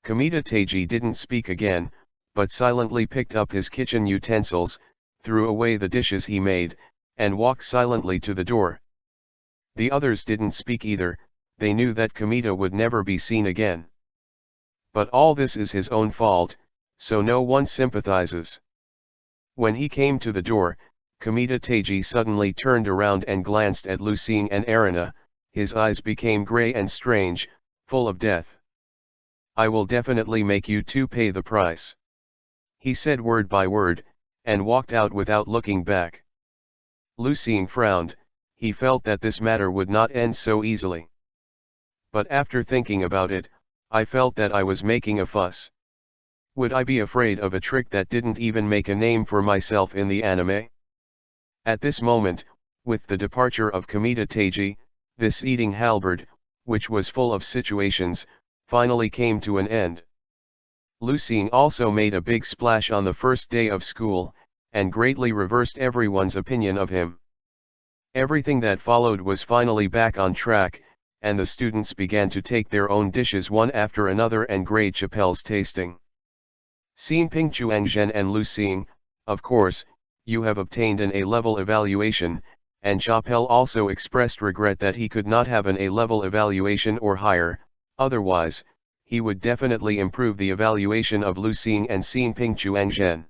Kamita Teiji didn't speak again, but silently picked up his kitchen utensils, threw away the dishes he made, and walked silently to the door. The others didn't speak either, they knew that Kamita would never be seen again. But all this is his own fault, so no one sympathizes. When he came to the door, Kamita Teiji suddenly turned around and glanced at Lu Xing and Erina. His eyes became gray and strange, full of death. I will definitely make you two pay the price. He said word by word, and walked out without looking back. Lu Xing frowned, he felt that this matter would not end so easily. But after thinking about it, I felt that I was making a fuss. Would I be afraid of a trick that didn't even make a name for myself in the anime? At this moment, with the departure of Kamita Teiji, this eating halberd, which was full of situations, finally came to an end. Lu Xing also made a big splash on the first day of school, and greatly reversed everyone's opinion of him. Everything that followed was finally back on track, and the students began to take their own dishes one after another and grade Chappelle's tasting. Xin Ping Chuangzhen and Lu Xing, of course, you have obtained an A-level evaluation, and Chappelle also expressed regret that he could not have an A-level evaluation or higher, otherwise, he would definitely improve the evaluation of Lu Xing and Xin Ping Chuangzhen.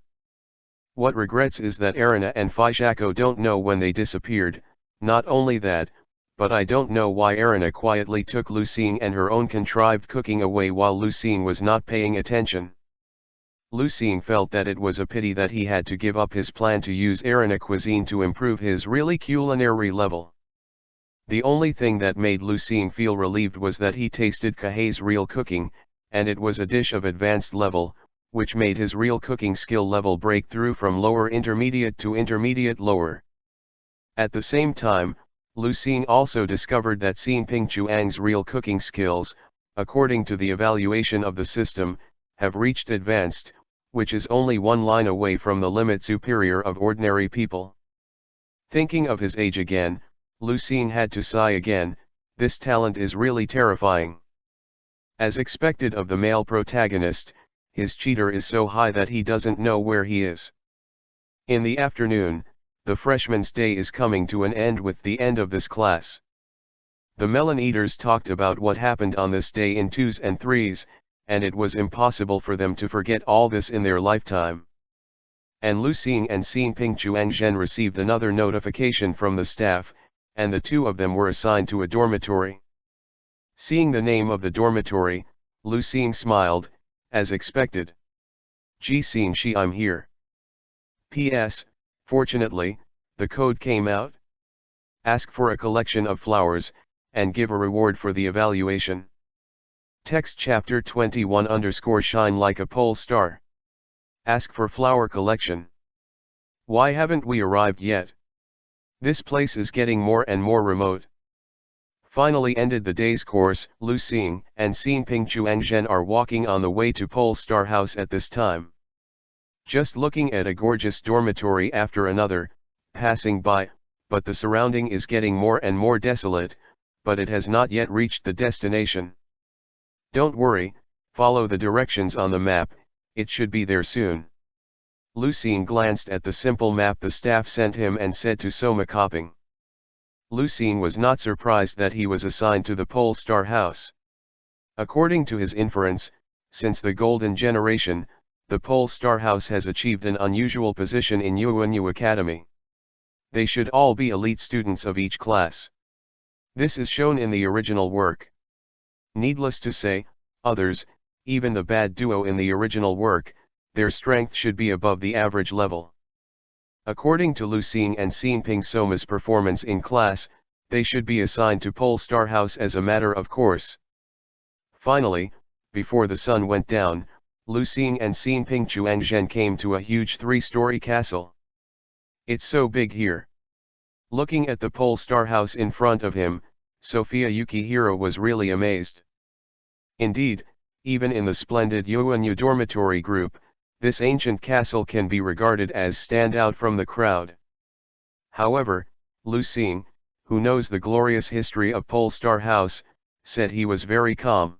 What regrets is that Erina and Fai Shako don't know when they disappeared. Not only that, but I don't know why Erina quietly took Lu Xing and her own contrived cooking away while Lu Xing was not paying attention. Lu Xing felt that it was a pity that he had to give up his plan to use Erina cuisine to improve his really culinary level. The only thing that made Lu Xing feel relieved was that he tasted Kahei's real cooking, and it was a dish of advanced level, which made his real cooking skill level break through from lower intermediate to intermediate lower. At the same time, Lu Xing also discovered that Xin Ping Chuang's real cooking skills, according to the evaluation of the system, have reached advanced, which is only one line away from the limit superior of ordinary people. Thinking of his age again, Lu Xing had to sigh again. This talent is really terrifying. As expected of the male protagonist, his cheater is so high that he doesn't know where he is. In the afternoon, the freshman's day is coming to an end with the end of this class. The melon eaters talked about what happened on this day in twos and threes, and it was impossible for them to forget all this in their lifetime. And Lu Xing and Xin Ping Chuangzhen received another notification from the staff, and the two of them were assigned to a dormitory. Seeing the name of the dormitory, Lu Xing smiled, as expected. Ji Xin Shi, I'm here. P.S. Fortunately, the code came out. Ask for a collection of flowers, and give a reward for the evaluation. Text chapter 21_shine like a pole star. Ask for flower collection. Why haven't we arrived yet? This place is getting more and more remote. Finally ended the day's course. Lu Xing and Xin Ping Chuangzhen are walking on the way to Pole Star House at this time. Just looking at a gorgeous dormitory after another, passing by, but the surrounding is getting more and more desolate, but it has not yet reached the destination. Don't worry, follow the directions on the map, it should be there soon. Lu Xing glanced at the simple map the staff sent him and said to Soma Koping. Lu Xing was not surprised that he was assigned to the Pole Star House. According to his inference, since the Golden Generation, the Pole Star House has achieved an unusual position in Yuanyu Academy. They should all be elite students of each class. This is shown in the original work. Needless to say, others, even the bad duo in the original work, their strength should be above the average level. According to Lu Xing and Xin Ping Soma's performance in class, they should be assigned to Pole Star House as a matter of course. Finally, before the sun went down, Lu Xing and Xin Ping Chuangzhen came to a huge 3-story castle. It's so big here. Looking at the Pole Star House in front of him, Sophia Yukihiro was really amazed. Indeed, even in the splendid Yuanyu dormitory group, this ancient castle can be regarded as stand out from the crowd. However, Lu Xing, who knows the glorious history of Pole Star House, said he was very calm.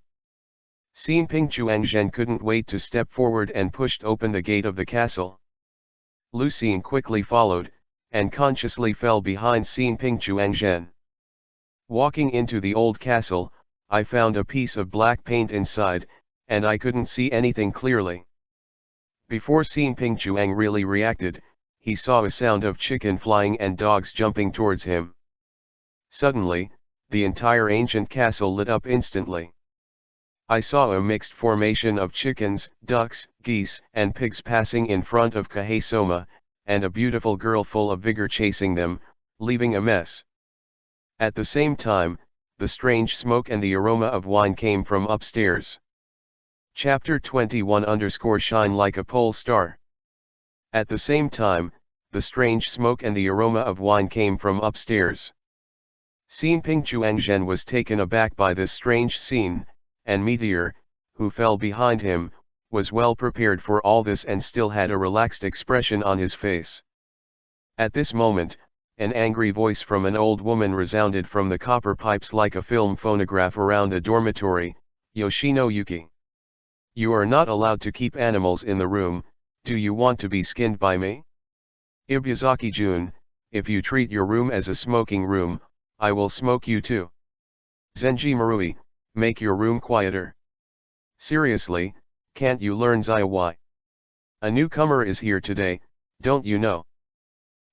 Xin Ping Chuangzhen couldn't wait to step forward and pushed open the gate of the castle. Lu Xing quickly followed, and consciously fell behind Xin Ping Chuangzhen. Walking into the old castle, I found a piece of black paint inside, and I couldn't see anything clearly. Before Xin Ping Chuang really reacted, he saw a sound of chicken flying and dogs jumping towards him. Suddenly, the entire ancient castle lit up instantly. I saw a mixed formation of chickens, ducks, geese, and pigs passing in front of Kahei Soma, and a beautiful girl full of vigor chasing them, leaving a mess. At the same time, the strange smoke and the aroma of wine came from upstairs. Chapter 21_shine like a pole star. At the same time, the strange smoke and the aroma of wine came from upstairs. Xin Ping Chuangzhen was taken aback by this strange scene, and Meteor, who fell behind him, was well prepared for all this and still had a relaxed expression on his face. At this moment, an angry voice from an old woman resounded from the copper pipes like a film phonograph around the dormitory. "Yoshino Yuki. You are not allowed to keep animals in the room. Do you want to be skinned by me? Ibuzaki-jun, if you treat your room as a smoking room, I will smoke you too. Zenji Marui, make your room quieter. Seriously, can't you learn Zaiwai? A newcomer is here today, don't you know?"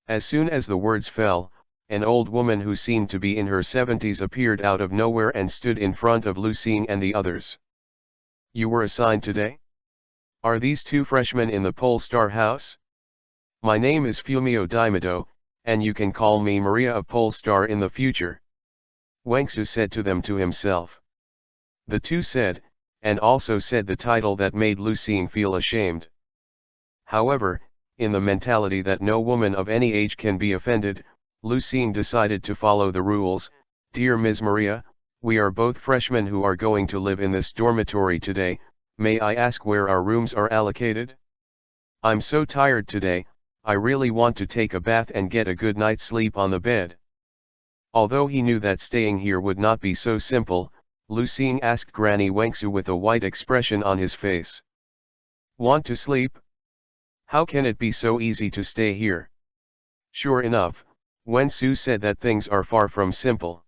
As soon as the words fell, an old woman who seemed to be in her 70s appeared out of nowhere and stood in front of Lu Xing and the others. "You were assigned today? Are these two freshmen in the Pole Star House? My name is Fumio Daimoto, and you can call me Maria of Pole Star in the future," Wangsu said to them to himself. The two said, and also said the title that made Lu Xing feel ashamed. However, in the mentality that no woman of any age can be offended, Lu Xing decided to follow the rules. "Dear Ms. Maria, we are both freshmen who are going to live in this dormitory today. May I ask where our rooms are allocated? I'm so tired today, I really want to take a bath and get a good night's sleep on the bed." Although he knew that staying here would not be so simple, Lu Xing asked Granny Wangsu with a white expression on his face. "Want to sleep? How can it be so easy to stay here?" Sure enough, Wangsu said that things are far from simple.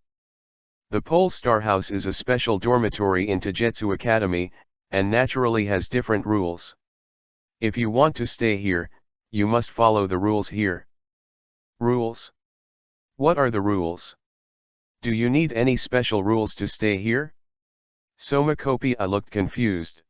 The Pole Star House is a special dormitory in Taijutsu Academy, and naturally has different rules. If you want to stay here, you must follow the rules here. Rules? What are the rules? Do you need any special rules to stay here? Soma Kopia looked confused.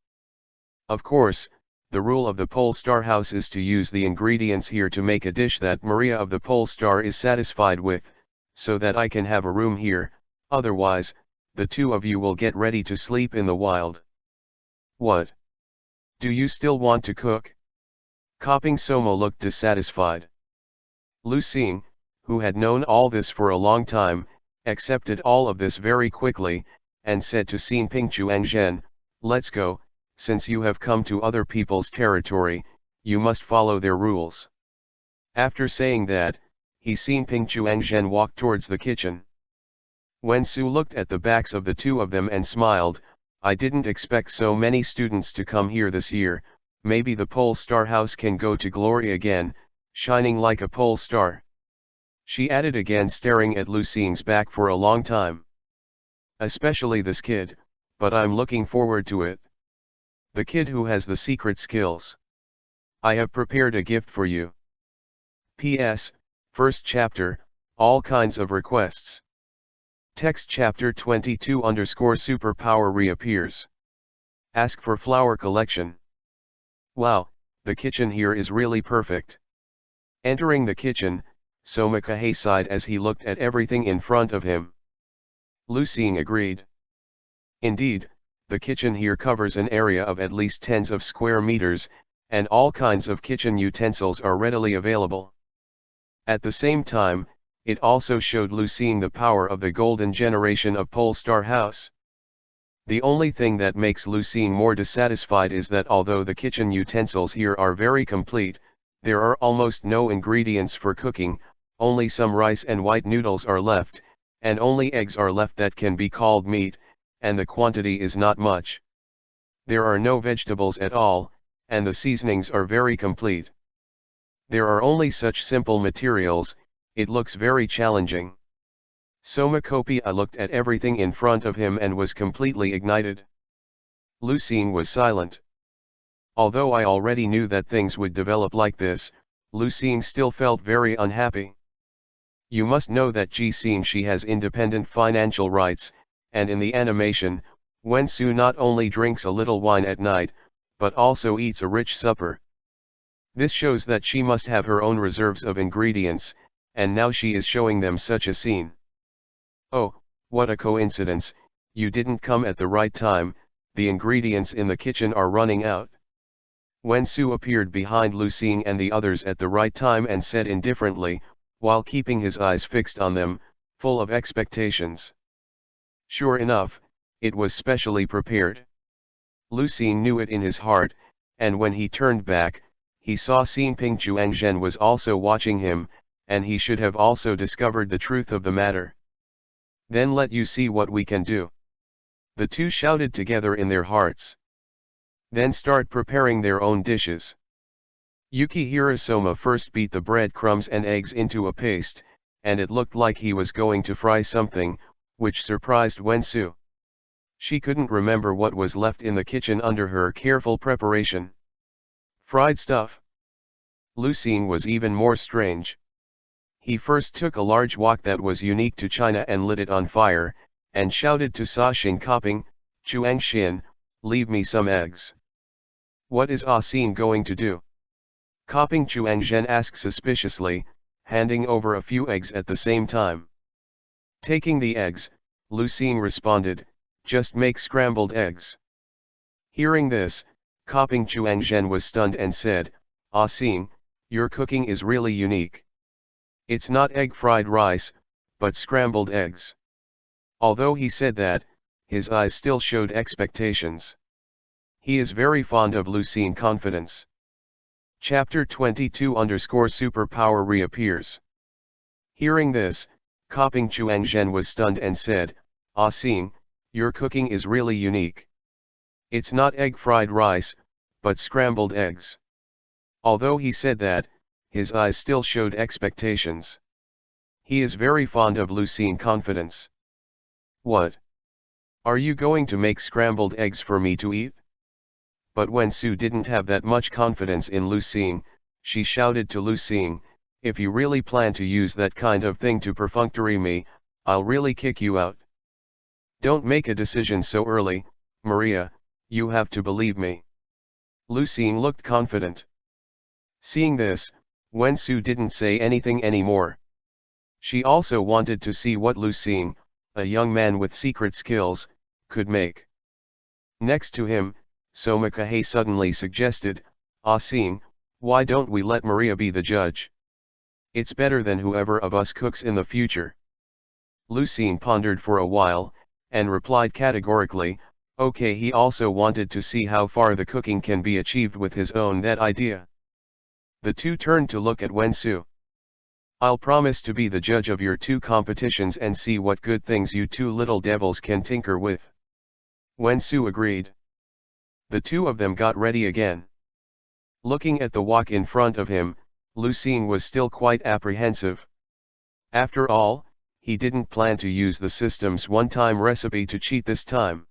Of course, the rule of the Pole Star House is to use the ingredients here to make a dish that Maria of the Pole Star is satisfied with, so that I can have a room here, otherwise, the two of you will get ready to sleep in the wild. What? Do you still want to cook? Koping Soma looked dissatisfied. Lu Xing, who had known all this for a long time, accepted all of this very quickly, and said to Xin Pingchuangzhen, "Let's go, since you have come to other people's territory, you must follow their rules." After saying that, he seen Pingchuangzhen walk towards the kitchen. Wangsu looked at the backs of the two of them and smiled. "I didn't expect so many students to come here this year. Maybe the Pole Star House can go to glory again, shining like a pole star," she added again, staring at Lu Xing's back for a long time. "Especially this kid, but I'm looking forward to it. The kid who has the secret skills. I have prepared a gift for you. P.S. First chapter, all kinds of requests. Text chapter 22_superpower reappears. Ask for flower collection. Wow, the kitchen here is really perfect." Entering the kitchen, Soma Kahei sighed as he looked at everything in front of him. Lu Xing agreed. Indeed, the kitchen here covers an area of at least tens of square meters, and all kinds of kitchen utensils are readily available. At the same time, it also showed Lu Xing the power of the golden generation of Pole Star House. The only thing that makes Lu Xing more dissatisfied is that although the kitchen utensils here are very complete, there are almost no ingredients for cooking, only some rice and white noodles are left, and only eggs are left that can be called meat, and the quantity is not much. There are no vegetables at all, and the seasonings are very complete. There are only such simple materials, it looks very challenging. Soma Kopia looked at everything in front of him and was completely ignited. Lu Xing was silent. Although I already knew that things would develop like this, Lu Xing still felt very unhappy. You must know that Ji Xing she has independent financial rights, and in the animation, Wangsu not only drinks a little wine at night, but also eats a rich supper. This shows that she must have her own reserves of ingredients, and now she is showing them such a scene. Oh, what a coincidence, you didn't come at the right time, the ingredients in the kitchen are running out. Wangsu appeared behind Lu Xing and the others at the right time and said indifferently, while keeping his eyes fixed on them, full of expectations. Sure enough, it was specially prepared. Lu Xing knew it in his heart, and when he turned back, he saw Xinping Chuangzhen was also watching him, and he should have also discovered the truth of the matter. Then let you see what we can do. The two shouted together in their hearts. Then start preparing their own dishes. Yuki Hirosoma first beat the breadcrumbs and eggs into a paste, and it looked like he was going to fry something, which surprised Wensu. She couldn't remember what was left in the kitchen under her careful preparation. Fried stuff. Lucien was even more strange. He first took a large wok that was unique to China and lit it on fire, and shouted to Sa Xingkoping, Chuangxian, leave me some eggs. What is Ah Xin going to do? Koping Chuangzhen asked suspiciously, handing over a few eggs at the same time. Taking the eggs, Lucien responded, just make scrambled eggs. Hearing this, Koping Chuangzhen was stunned and said, Ah Xin, your cooking is really unique. It's not egg fried rice, but scrambled eggs. Although he said that, his eyes still showed expectations. He is very fond of Lucien confidence. Chapter 22 Superpower reappears. Hearing this, Koping Chuangzhen was stunned and said, Ah Xin, your cooking is really unique. It's not egg fried rice, but scrambled eggs. Although he said that, his eyes still showed expectations. He is very fond of Lucien confidence. What? Are you going to make scrambled eggs for me to eat? But Wensu didn't have that much confidence in Lucien. She shouted to Lucien, if you really plan to use that kind of thing to perfunctory me, I'll really kick you out. Don't make a decision so early, Maria, you have to believe me. Lucien looked confident. Seeing this, Wensu didn't say anything anymore. She also wanted to see what Lucien, a young man with secret skills, could make. Next to him, Soma Kahei suddenly suggested, Ah Xin, why don't we let Maria be the judge? It's better than whoever of us cooks in the future. Lucien pondered for a while, and replied categorically, okay. He also wanted to see how far the cooking can be achieved with his own that idea. The two turned to look at Wensu. I'll promise to be the judge of your two competitions and see what good things you two little devils can tinker with. Wensu agreed. The two of them got ready again. Looking at the wok in front of him, Lucien was still quite apprehensive. After all, he didn't plan to use the system's one-time recipe to cheat this time.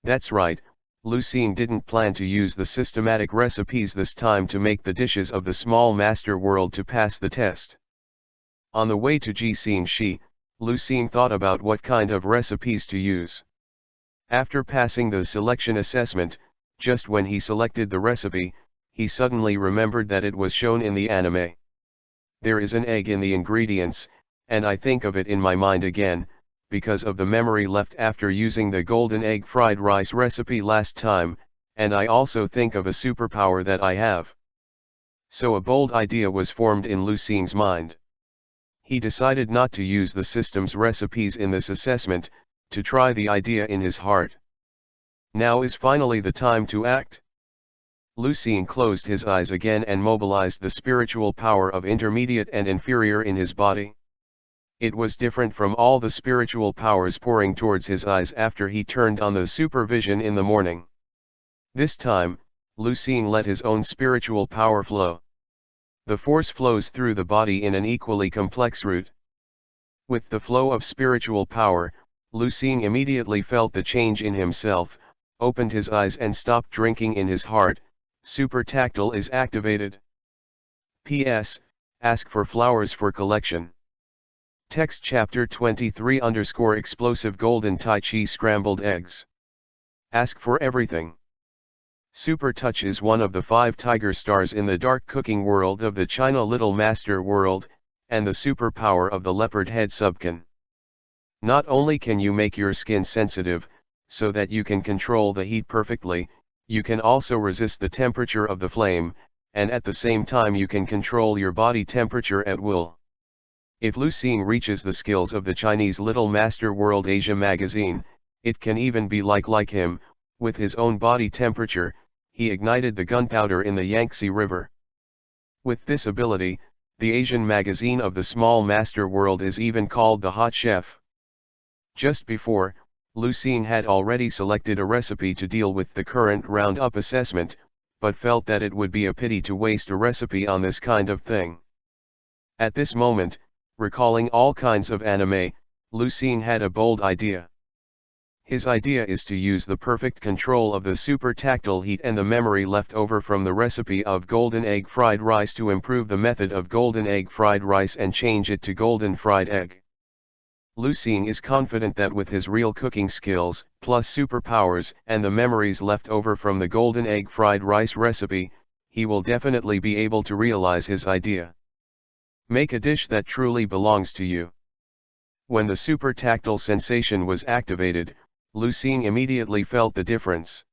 That's right, Lucien didn't plan to use the systematic recipes this time to make the dishes of the small master world to pass the test. On the way to Jixingshi, Lucien thought about what kind of recipes to use. After passing the selection assessment, just when he selected the recipe, he suddenly remembered that it was shown in the anime. There is an egg in the ingredients, and I think of it in my mind again, because of the memory left after using the golden egg fried rice recipe last time, and I also think of a superpower that I have. So a bold idea was formed in Lucien's mind. He decided not to use the system's recipes in this assessment, to try the idea in his heart. Now is finally the time to act. Lucien closed his eyes again and mobilized the spiritual power of intermediate and inferior in his body. It was different from all the spiritual powers pouring towards his eyes after he turned on the supervision in the morning. This time, Lucien let his own spiritual power flow. The force flows through the body in an equally complex route. With the flow of spiritual power, Lucien immediately felt the change in himself, opened his eyes and stopped drinking in his heart. Super tactile is activated. P.S. Ask for flowers for collection. Text chapter 23 _ explosive golden tai chi scrambled eggs. Ask for everything. Super touch is one of the 5 tiger stars in the dark cooking world of the China Little Master world, and the superpower of the leopard head subkin. Not only can you make your skin sensitive, so that you can control the heat perfectly, you can also resist the temperature of the flame, and at the same time you can control your body temperature at will. If Lucien reaches the skills of the Chinese Little Master World Asia magazine, it can even be like him, with his own body temperature. he ignited the gunpowder in the Yangtze River. With this ability, the Asian magazine of the small master world is even called the Hot Chef. Just before, Lu Xing had already selected a recipe to deal with the current roundup assessment, but felt that it would be a pity to waste a recipe on this kind of thing. At this moment, recalling all kinds of anime, Lu Xing had a bold idea. His idea is to use the perfect control of the super tactile heat and the memory left over from the recipe of golden egg fried rice to improve the method of golden egg fried rice and change it to golden fried egg. Lu Xing is confident that with his real cooking skills, plus superpowers and the memories left over from the golden egg fried rice recipe, he will definitely be able to realize his idea. Make a dish that truly belongs to you. When the super tactile sensation was activated, Lu Xing immediately felt the difference.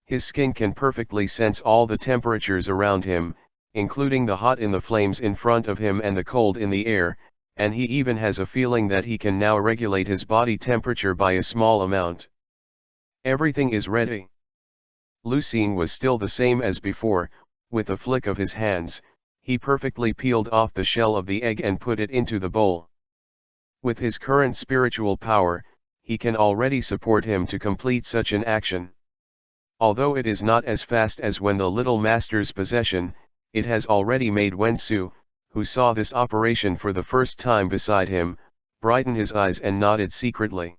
His skin can perfectly sense all the temperatures around him, including the hot in the flames in front of him and the cold in the air, and he even has a feeling that he can now regulate his body temperature by a small amount. Everything is ready. Lu Xing was still the same as before. With a flick of his hands, he perfectly peeled off the shell of the egg and put it into the bowl. With his current spiritual power, he can already support him to complete such an action. Although it is not as fast as when the little master's possession, it has already made Wensu, who saw this operation for the first time beside him, brighten his eyes and nodded secretly.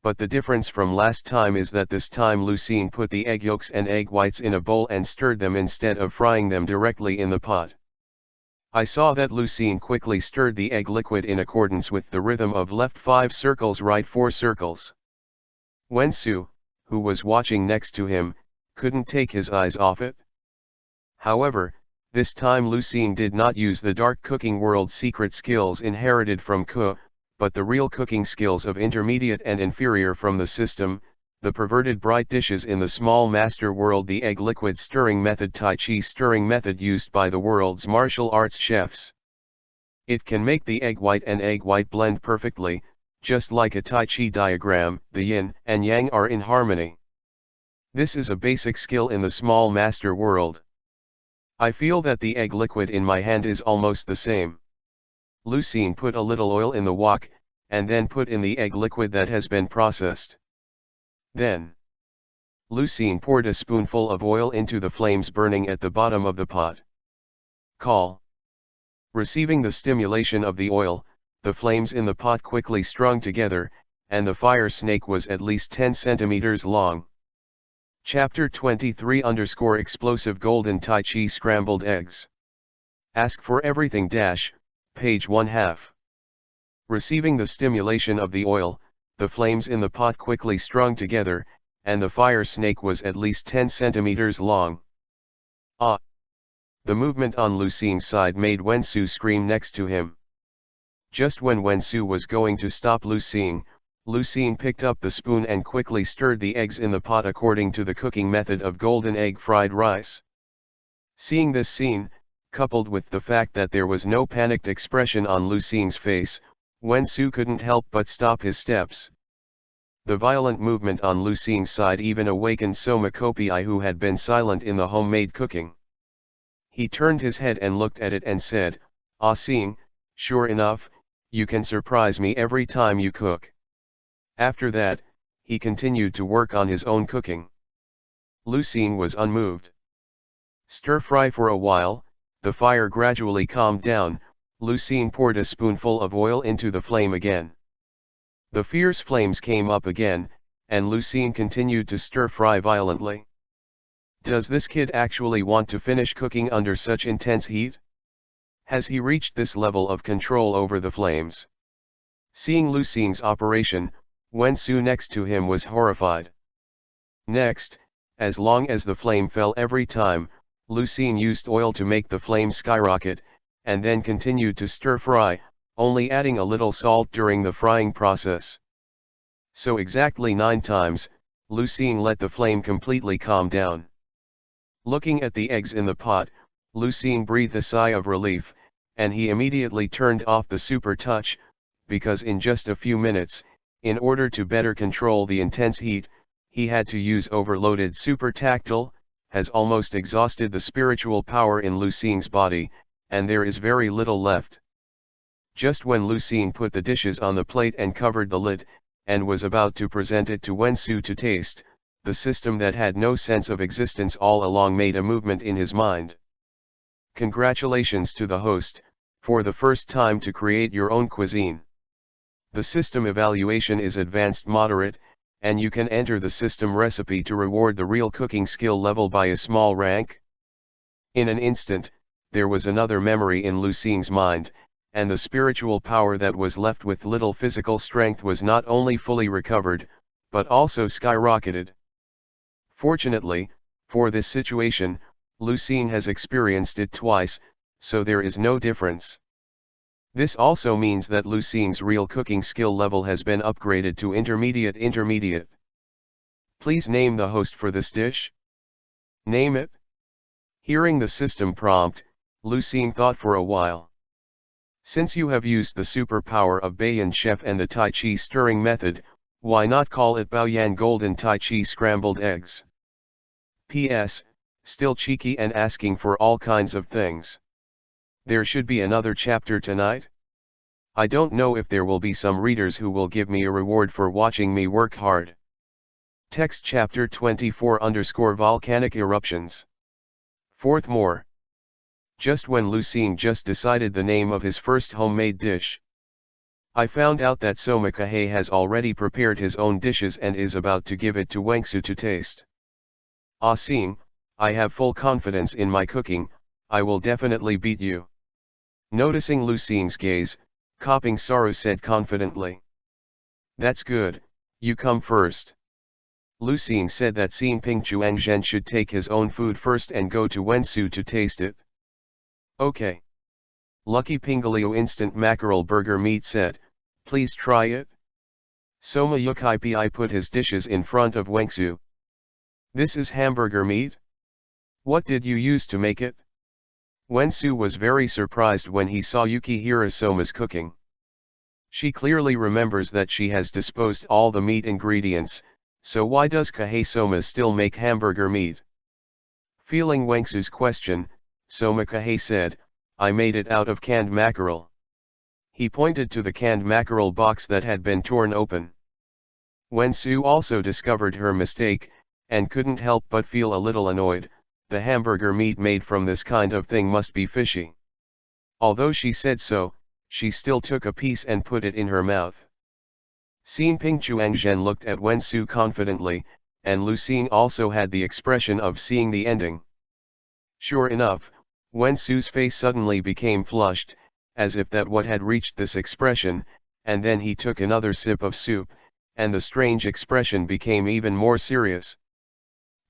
But the difference from last time is that this time Lu Xing put the egg yolks and egg whites in a bowl and stirred them instead of frying them directly in the pot. I saw that Lu Xing quickly stirred the egg liquid in accordance with the rhythm of left 5 circles right 4 circles. Wensu, who was watching next to him, couldn't take his eyes off it. However, this time Lu Xing did not use the dark cooking world secret skills inherited from Ko, but the real cooking skills of intermediate and inferior from the system, the perverted bright dishes in the small master world, the egg liquid stirring method, Tai Chi stirring method used by the world's martial arts chefs. It can make the egg white and egg white blend perfectly, just like a Tai Chi diagram, the yin and yang are in harmony. This is a basic skill in the small master world. I feel that the egg liquid in my hand is almost the same. Lu Xing put a little oil in the wok, and then put in the egg liquid that has been processed. Then, Lu Xing poured a spoonful of oil into the flames burning at the bottom of the pot. Call. Receiving the stimulation of the oil, the flames in the pot quickly strung together, and the fire snake was at least 10 centimeters long. Chapter 23 _ Explosive Golden Tai Chi Scrambled Eggs. Ask for everything - page 1/2. Receiving the stimulation of the oil, the flames in the pot quickly strung together, and the fire snake was at least 10 centimeters long. Ah! The movement on Lu Xing's side made Wensu scream next to him. Just when Wensu was going to stop Lu Xing picked up the spoon and quickly stirred the eggs in the pot according to the cooking method of golden egg fried rice. Seeing this scene, coupled with the fact that there was no panicked expression on Lu Xing's face, Wensu couldn't help but stop his steps. The violent movement on Lu Xing's side even awakened Soma Kopi, who had been silent in the homemade cooking. He turned his head and looked at it and said, "Ah Xing, sure enough, you can surprise me every time you cook." After that, he continued to work on his own cooking. Lu Xing was unmoved. Stir fry for a while, the fire gradually calmed down. Lu Xing poured a spoonful of oil into the flame again. The fierce flames came up again, and Lu Xing continued to stir fry violently. Does this kid actually want to finish cooking under such intense heat? Has he reached this level of control over the flames? Seeing Lu Xing's operation, Wensu next to him was horrified. Next, as long as the flame fell every time, Lu Xing used oil to make the flame skyrocket, and then continued to stir fry, only adding a little salt during the frying process. So exactly 9 times, Lu Xing let the flame completely calm down. Looking at the eggs in the pot, Lu Xing breathed a sigh of relief, and he immediately turned off the super touch, because in just a few minutes, in order to better control the intense heat, he had to use overloaded super tactile, has almost exhausted the spiritual power in Lu Xing's body, and there is very little left. Just when Lu Xing put the dishes on the plate and covered the lid, and was about to present it to Wensu to taste, the system that had no sense of existence all along made a movement in his mind. Congratulations to the host, for the first time to create your own cuisine. The system evaluation is advanced moderate, and you can enter the system recipe to reward the real cooking skill level by a small rank. In an instant, there was another memory in Lu Xing's mind, and the spiritual power that was left with little physical strength was not only fully recovered, but also skyrocketed. Fortunately, for this situation, Lu Xing has experienced it twice, so there is no difference. This also means that Lu Xing's real cooking skill level has been upgraded to intermediate. Please name the host for this dish. Name it. Hearing the system prompt, Lu Xing thought for a while. Since you have used the superpower of Baiyan Chef and the Tai Chi stirring method, why not call it Baoyan Golden Tai Chi Scrambled Eggs? P.S. Still cheeky and asking for all kinds of things. There should be another chapter tonight? I don't know if there will be some readers who will give me a reward for watching me work hard. Text chapter 24_volcanic eruptions. Fourth more. Just when Lu Xing just decided the name of his first homemade dish, I found out that Soma Kahei has already prepared his own dishes and is about to give it to Wengsu to taste. Ah Xing, I have full confidence in my cooking, I will definitely beat you. Noticing Lu Xing's gaze, Koping Saru said confidently. That's good, you come first. Lu Xing said that Xing Ping Chuangzhen should take his own food first and go to Wensu to taste it. Okay. Lucky Pingaleo Instant Mackerel Burger Meat said, please try it. Soma Yukai Pi put his dishes in front of Wengsu. This is hamburger meat? What did you use to make it? Wensu was very surprised when he saw Yukihira Soma's cooking. She clearly remembers that she has disposed all the meat ingredients, so why does Kahei Soma still make hamburger meat? Feeling Wengsu's question, Soma Kahei said, I made it out of canned mackerel. He pointed to the canned mackerel box that had been torn open. Wensu also discovered her mistake, and couldn't help but feel a little annoyed. The hamburger meat made from this kind of thing must be fishy. Although she said so, she still took a piece and put it in her mouth. Xing Ping Chuangzhen looked at Wensu confidently, and Lu Xing also had the expression of seeing the ending. Sure enough, Wensu's face suddenly became flushed, as if that what had reached this expression, and then he took another sip of soup, and the strange expression became even more serious.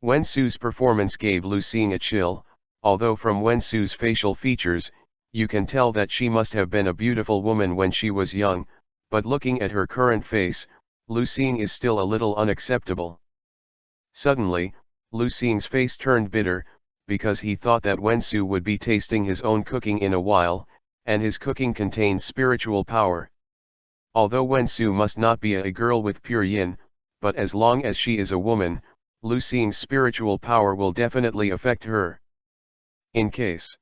Wensu's performance gave Lu Xing a chill, although from Wensu's facial features, you can tell that she must have been a beautiful woman when she was young, but looking at her current face, Lu Xing is still a little unacceptable. Suddenly, Lu Xing's face turned bitter, because he thought that Wensu would be tasting his own cooking in a while, and his cooking contains spiritual power. Although Wensu must not be a girl with pure yin, but as long as she is a woman, Lu Xing's spiritual power will definitely affect her. In case.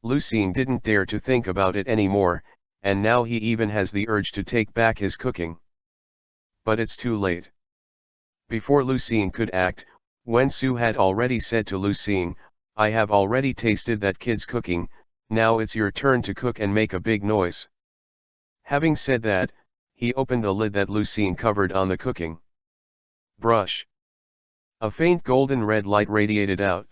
Lu Xing didn't dare to think about it anymore, and now he even has the urge to take back his cooking. But it's too late. Before Lu Xing could act, Wensu had already said to Lu Xing, I have already tasted that kid's cooking, now it's your turn to cook and make a big noise. Having said that, he opened the lid that Lu Xing covered on the cooking. Brush. A faint golden red light radiated out.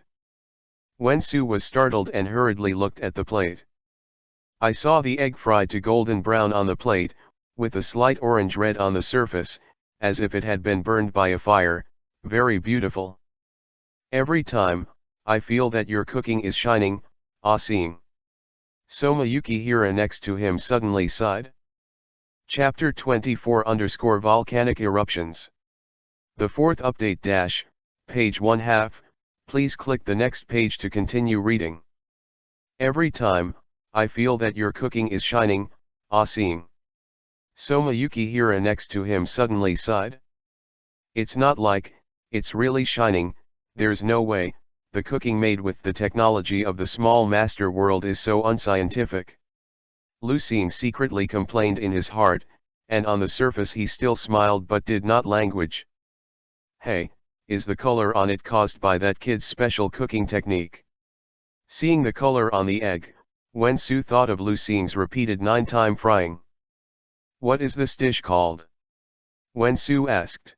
Wensu was startled and hurriedly looked at the plate. I saw the egg fried to golden brown on the plate, with a slight orange red on the surface, as if it had been burned by a fire, very beautiful. Every time, I feel that your cooking is shining, ah Xing. Soma Yukihira next to him suddenly sighed. Chapter 24_volcanic eruptions. The fourth update dash, page 1/2, please click the next page to continue reading. Every time, I feel that your cooking is shining, ah Xing. Soma Yukihira next to him suddenly sighed. It's not like, it's really shining, there's no way, the cooking made with the technology of the small master world is so unscientific. Lu Xing secretly complained in his heart, and on the surface he still smiled but did not language. Hey, is the color on it caused by that kid's special cooking technique? Seeing the color on the egg, Wen Su thought of Lu Xing's repeated 9-time frying. What is this dish called? Wen Su asked.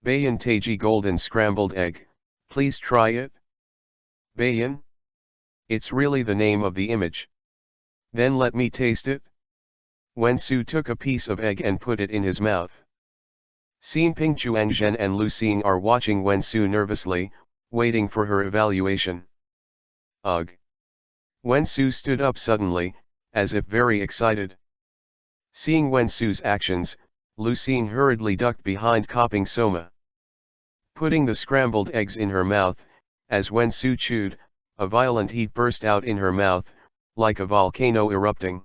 Bayan Taiji golden scrambled egg, please try it. Bayan? It's really the name of the image. Then let me taste it. Wen Su took a piece of egg and put it in his mouth. Xin Ping Chuangzhen and Lu Xing are watching Wen Su nervously, waiting for her evaluation. Ugh. Wen Su stood up suddenly, as if very excited. Seeing Wen Su's actions, Lu Xing hurriedly ducked behind Koping Soma. Putting the scrambled eggs in her mouth, as Wen Su chewed, a violent heat burst out in her mouth, like a volcano erupting.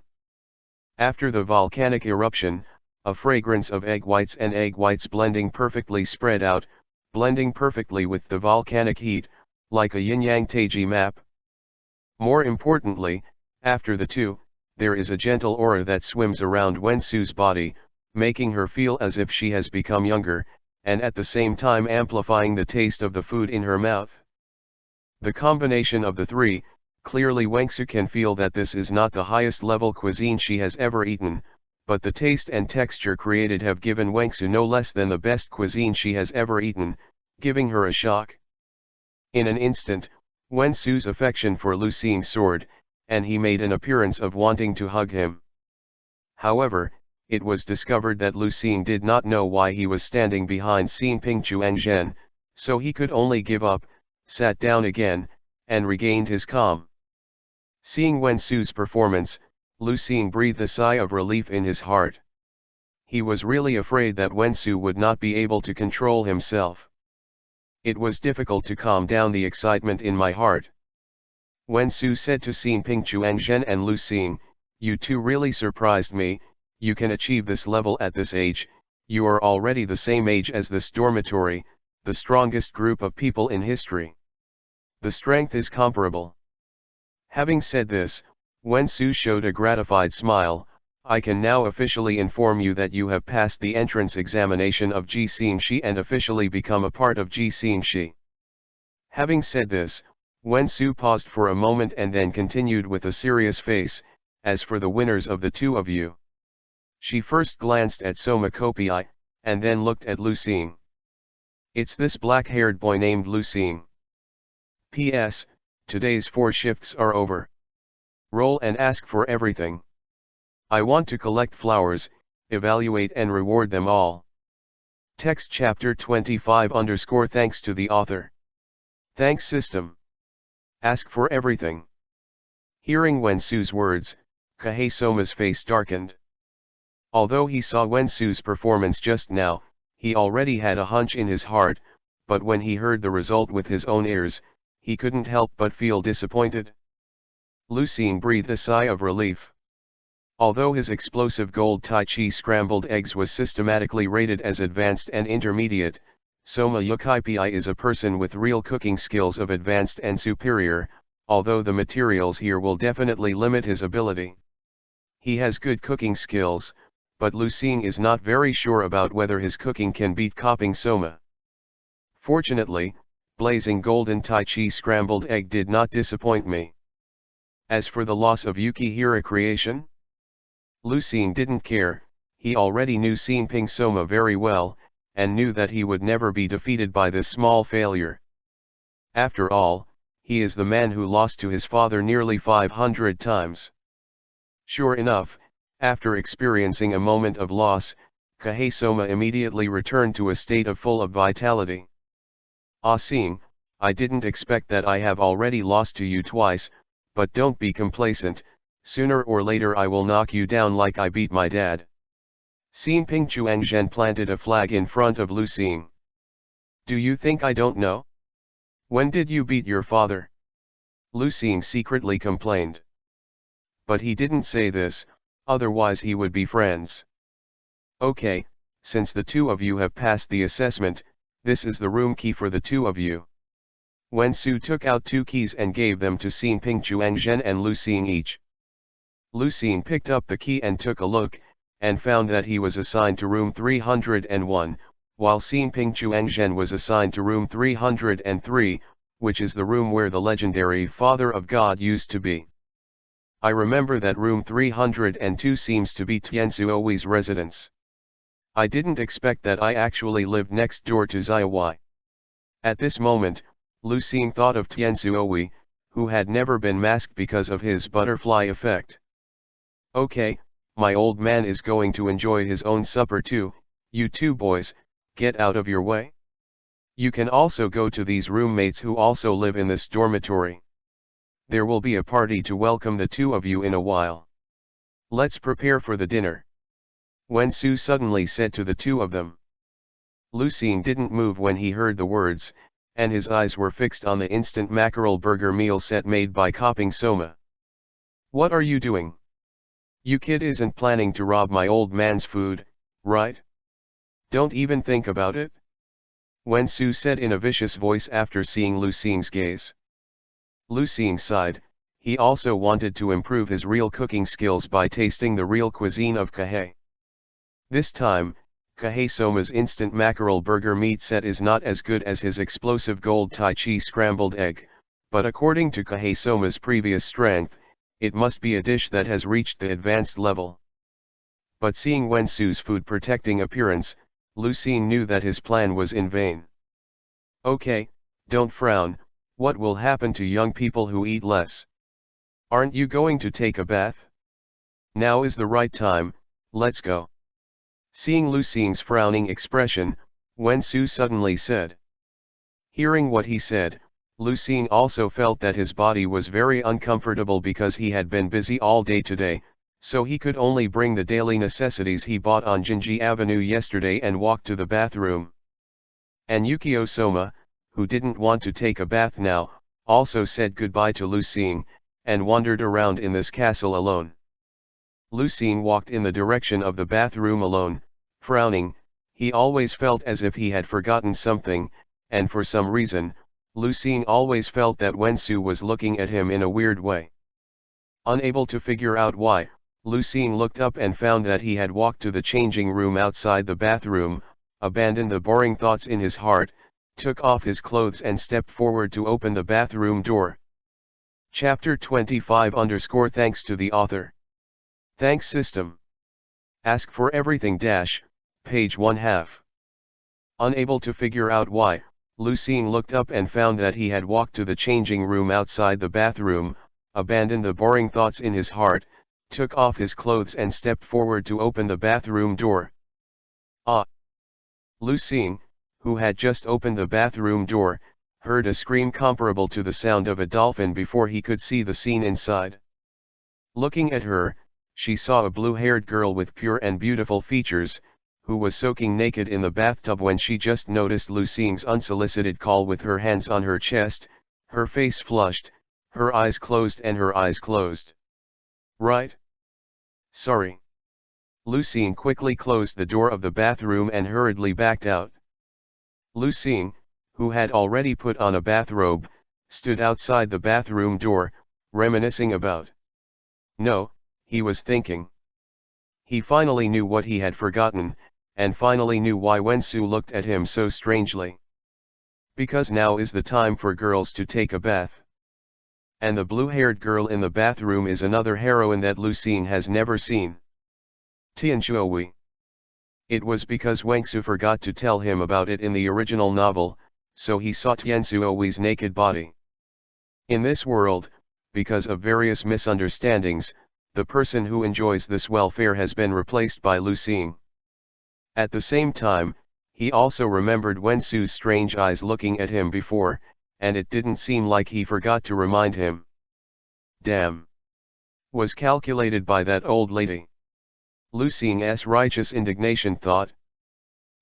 After the volcanic eruption, a fragrance of egg whites and egg whites blending perfectly spread out, blending perfectly with the volcanic heat, like a yin-yang Taiji map. More importantly, after the two, there is a gentle aura that swims around Wen Su's body, making her feel as if she has become younger, and at the same time amplifying the taste of the food in her mouth. The combination of the three, clearly Wen Su can feel that this is not the highest level cuisine she has ever eaten, but the taste and texture created have given Wen Su no less than the best cuisine she has ever eaten, giving her a shock. In an instant, Wen Su's affection for Lu Xing soared, and he made an appearance of wanting to hug him. However, it was discovered that Lu Xing did not know why he was standing behind Xin Ping Chuangzhen, so he could only give up, sat down again, and regained his calm. Seeing Wen Su's performance, Lu Xing breathed a sigh of relief in his heart. He was really afraid that Wen Su would not be able to control himself. It was difficult to calm down the excitement in my heart. Wen Su said to Xin Ping Chuangzhen and Lu Xing, you two really surprised me. You can achieve this level at this age, you are already the same age as this dormitory, the strongest group of people in history. The strength is comparable. Having said this, Wen Su showed a gratified smile. I can now officially inform you that you have passed the entrance examination of Ji Xingxi and officially become a part of Ji Xingxi. Having said this, Wen Su paused for a moment and then continued with a serious face, as for the winners of the two of you. She first glanced at Soma Kopii, and then looked at Lu Xing. It's this black-haired boy named Lu Xing. P.S. Today's 4 shifts are over. Roll and ask for everything. I want to collect flowers, evaluate and reward them all. Text chapter 25 _ thanks to the author. Thanks system. Ask for everything. Hearing Wen Su's words, Kahei Soma's face darkened. Although he saw Wen Su's performance just now, he already had a hunch in his heart, but when he heard the result with his own ears, he couldn't help but feel disappointed. Lu Xing breathed a sigh of relief. Although his explosive gold Tai Chi scrambled eggs was systematically rated as advanced and intermediate, Soma Yukaipi is a person with real cooking skills of advanced and superior, although the materials here will definitely limit his ability. He has good cooking skills, but Lu Xing is not very sure about whether his cooking can beat Koping Soma. Fortunately, blazing golden Tai Chi scrambled egg did not disappoint me. As for the loss of Yukihira creation, Lu Xing didn't care. He already knew Xin Ping Soma very well, and knew that he would never be defeated by this small failure. After all, he is the man who lost to his father nearly 500 times. Sure enough, after experiencing a moment of loss, Kahei Soma immediately returned to a state of full of vitality. Ah Xing, I didn't expect that I have already lost to you twice, but don't be complacent, sooner or later I will knock you down like I beat my dad. Xin Ping Chuangzhen planted a flag in front of Lu Xing. Do you think I don't know? When did you beat your father? Lu Xing secretly complained. But he didn't say this, otherwise he would be friends. Okay, since the two of you have passed the assessment, this is the room key for the two of you. Wen Su took out 2 keys and gave them to Xin Ping Chuangzhen and Lu Xing each. Lu Xing picked up the key and took a look, and found that he was assigned to room 301, while Xin Ping Chuangzhen was assigned to room 303, which is the room where the legendary Father of God used to be. I remember that room 302 seems to be Tianzuowi's residence. I didn't expect that I actually lived next door to Ziyawai. At this moment, Lu Xing thought of Tianzuowi, who had never been masked because of his butterfly effect. Okay, my old man is going to enjoy his own supper too, you two boys, get out of your way. You can also go to these roommates who also live in this dormitory. There will be a party to welcome the 2 of you in a while. Let's prepare for the dinner. Wen Su suddenly said to the 2 of them. Lu Xing didn't move when he heard the words, and his eyes were fixed on the instant mackerel burger meal set made by Koping Soma. What are you doing? You kid isn't planning to rob my old man's food, right? Don't even think about it? Wen Su said in a vicious voice after seeing Lu Xing's gaze. Lu Xing sighed. He also wanted to improve his real cooking skills by tasting the real cuisine of Kahei. This time, Kahei Soma's instant mackerel burger meat set is not as good as his explosive gold Tai Chi scrambled egg, but according to Kahei Soma's previous strength, it must be a dish that has reached the advanced level. But seeing Wen Su's food-protecting appearance, Lu Xing knew that his plan was in vain. Okay, don't frown. What will happen to young people who eat less? Aren't you going to take a bath? Now is the right time, let's go. Seeing Lu Xing's frowning expression, Wen Su suddenly said. Hearing what he said, Lu Xing also felt that his body was very uncomfortable because he had been busy all day today, so he could only bring the daily necessities he bought on Jinji Avenue yesterday and walk to the bathroom. And Yukio Soma, who didn't want to take a bath now, also said goodbye to Lu Xing, and wandered around in this castle alone. Lu Xing walked in the direction of the bathroom alone, frowning. He always felt as if he had forgotten something, and for some reason, Lu Xing always felt that Wen Su was looking at him in a weird way. Unable to figure out why, Lu Xing looked up and found that he had walked to the changing room outside the bathroom, abandoned the boring thoughts in his heart, took off his clothes and stepped forward to open the bathroom door. Chapter 25 _ Thanks to the author. Thanks system. Ask for everything - page 1/2. Unable to figure out why, Lu Xing looked up and found that he had walked to the changing room outside the bathroom, abandoned the boring thoughts in his heart, took off his clothes and stepped forward to open the bathroom door. Ah! Lu Xing, who had just opened the bathroom door, heard a scream comparable to the sound of a dolphin before he could see the scene inside. Looking at her, she saw a blue-haired girl with pure and beautiful features, who was soaking naked in the bathtub when she just noticed Lu Xing's unsolicited call with her hands on her chest, her face flushed, her eyes closed and her eyes closed. Right? Sorry. Lu Xing quickly closed the door of the bathroom and hurriedly backed out. Lu Xing, who had already put on a bathrobe, stood outside the bathroom door, reminiscing about. No, he was thinking. He finally knew what he had forgotten, and finally knew why Wen Su looked at him so strangely. Because now is the time for girls to take a bath. And the blue-haired girl in the bathroom is another heroine that Lu Xing has never seen. Tianzuowi. It was because Wen Su forgot to tell him about it in the original novel, so he saw Tianzuowi's naked body. In this world, because of various misunderstandings, the person who enjoys this welfare has been replaced by Lu Xing. At the same time, he also remembered Wen Su's strange eyes looking at him before, and it didn't seem like he forgot to remind him. Damn! Was calculated by that old lady. Lu Xing's righteous indignation thought.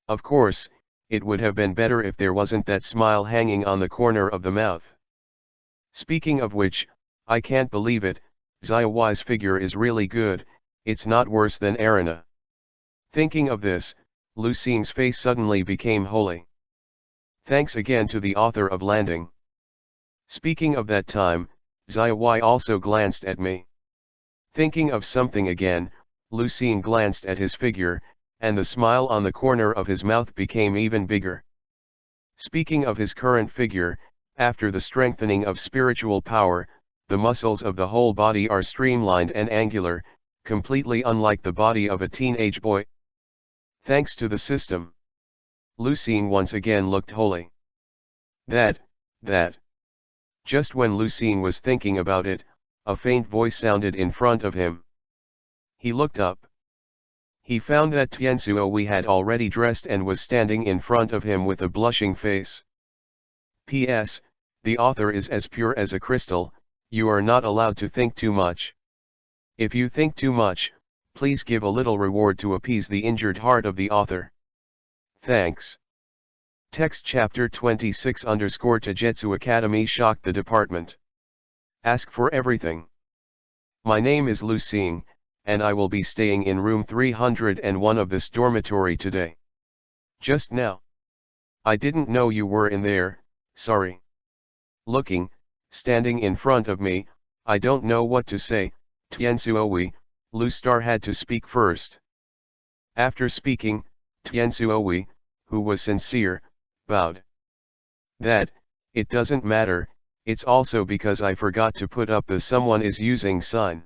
Of course, it would have been better if there wasn't that smile hanging on the corner of the mouth. Speaking of which, I can't believe it, Ziyawai's figure is really good, it's not worse than Arena. Thinking of this, Lu Xing's face suddenly became holy. Thanks again to the author of Landing. Speaking of that time, Ziyi also glanced at me. Thinking of something again, Lucien glanced at his figure, and the smile on the corner of his mouth became even bigger. Speaking of his current figure, after the strengthening of spiritual power, the muscles of the whole body are streamlined and angular, completely unlike the body of a teenage boy. Thanks to the system. Lucien once again looked holy. That. Just when Lucien was thinking about it, a faint voice sounded in front of him. He looked up. He found that Tianzuo had already dressed and was standing in front of him with a blushing face. P.S. The author is as pure as a crystal, you are not allowed to think too much. If you think too much, please give a little reward to appease the injured heart of the author. Thanks. Text chapter 26 Tajetsu Academy shocked the department. Ask for everything. My name is Lucien, and I will be staying in room 301 of this dormitory today. Just now. I didn't know you were in there, sorry. Standing in front of me, I don't know what to say, Tianzuo, Lu Star had to speak first. After speaking, Tianzuo, who was sincere, bowed. It doesn't matter, it's also because I forgot to put up the someone is using sign.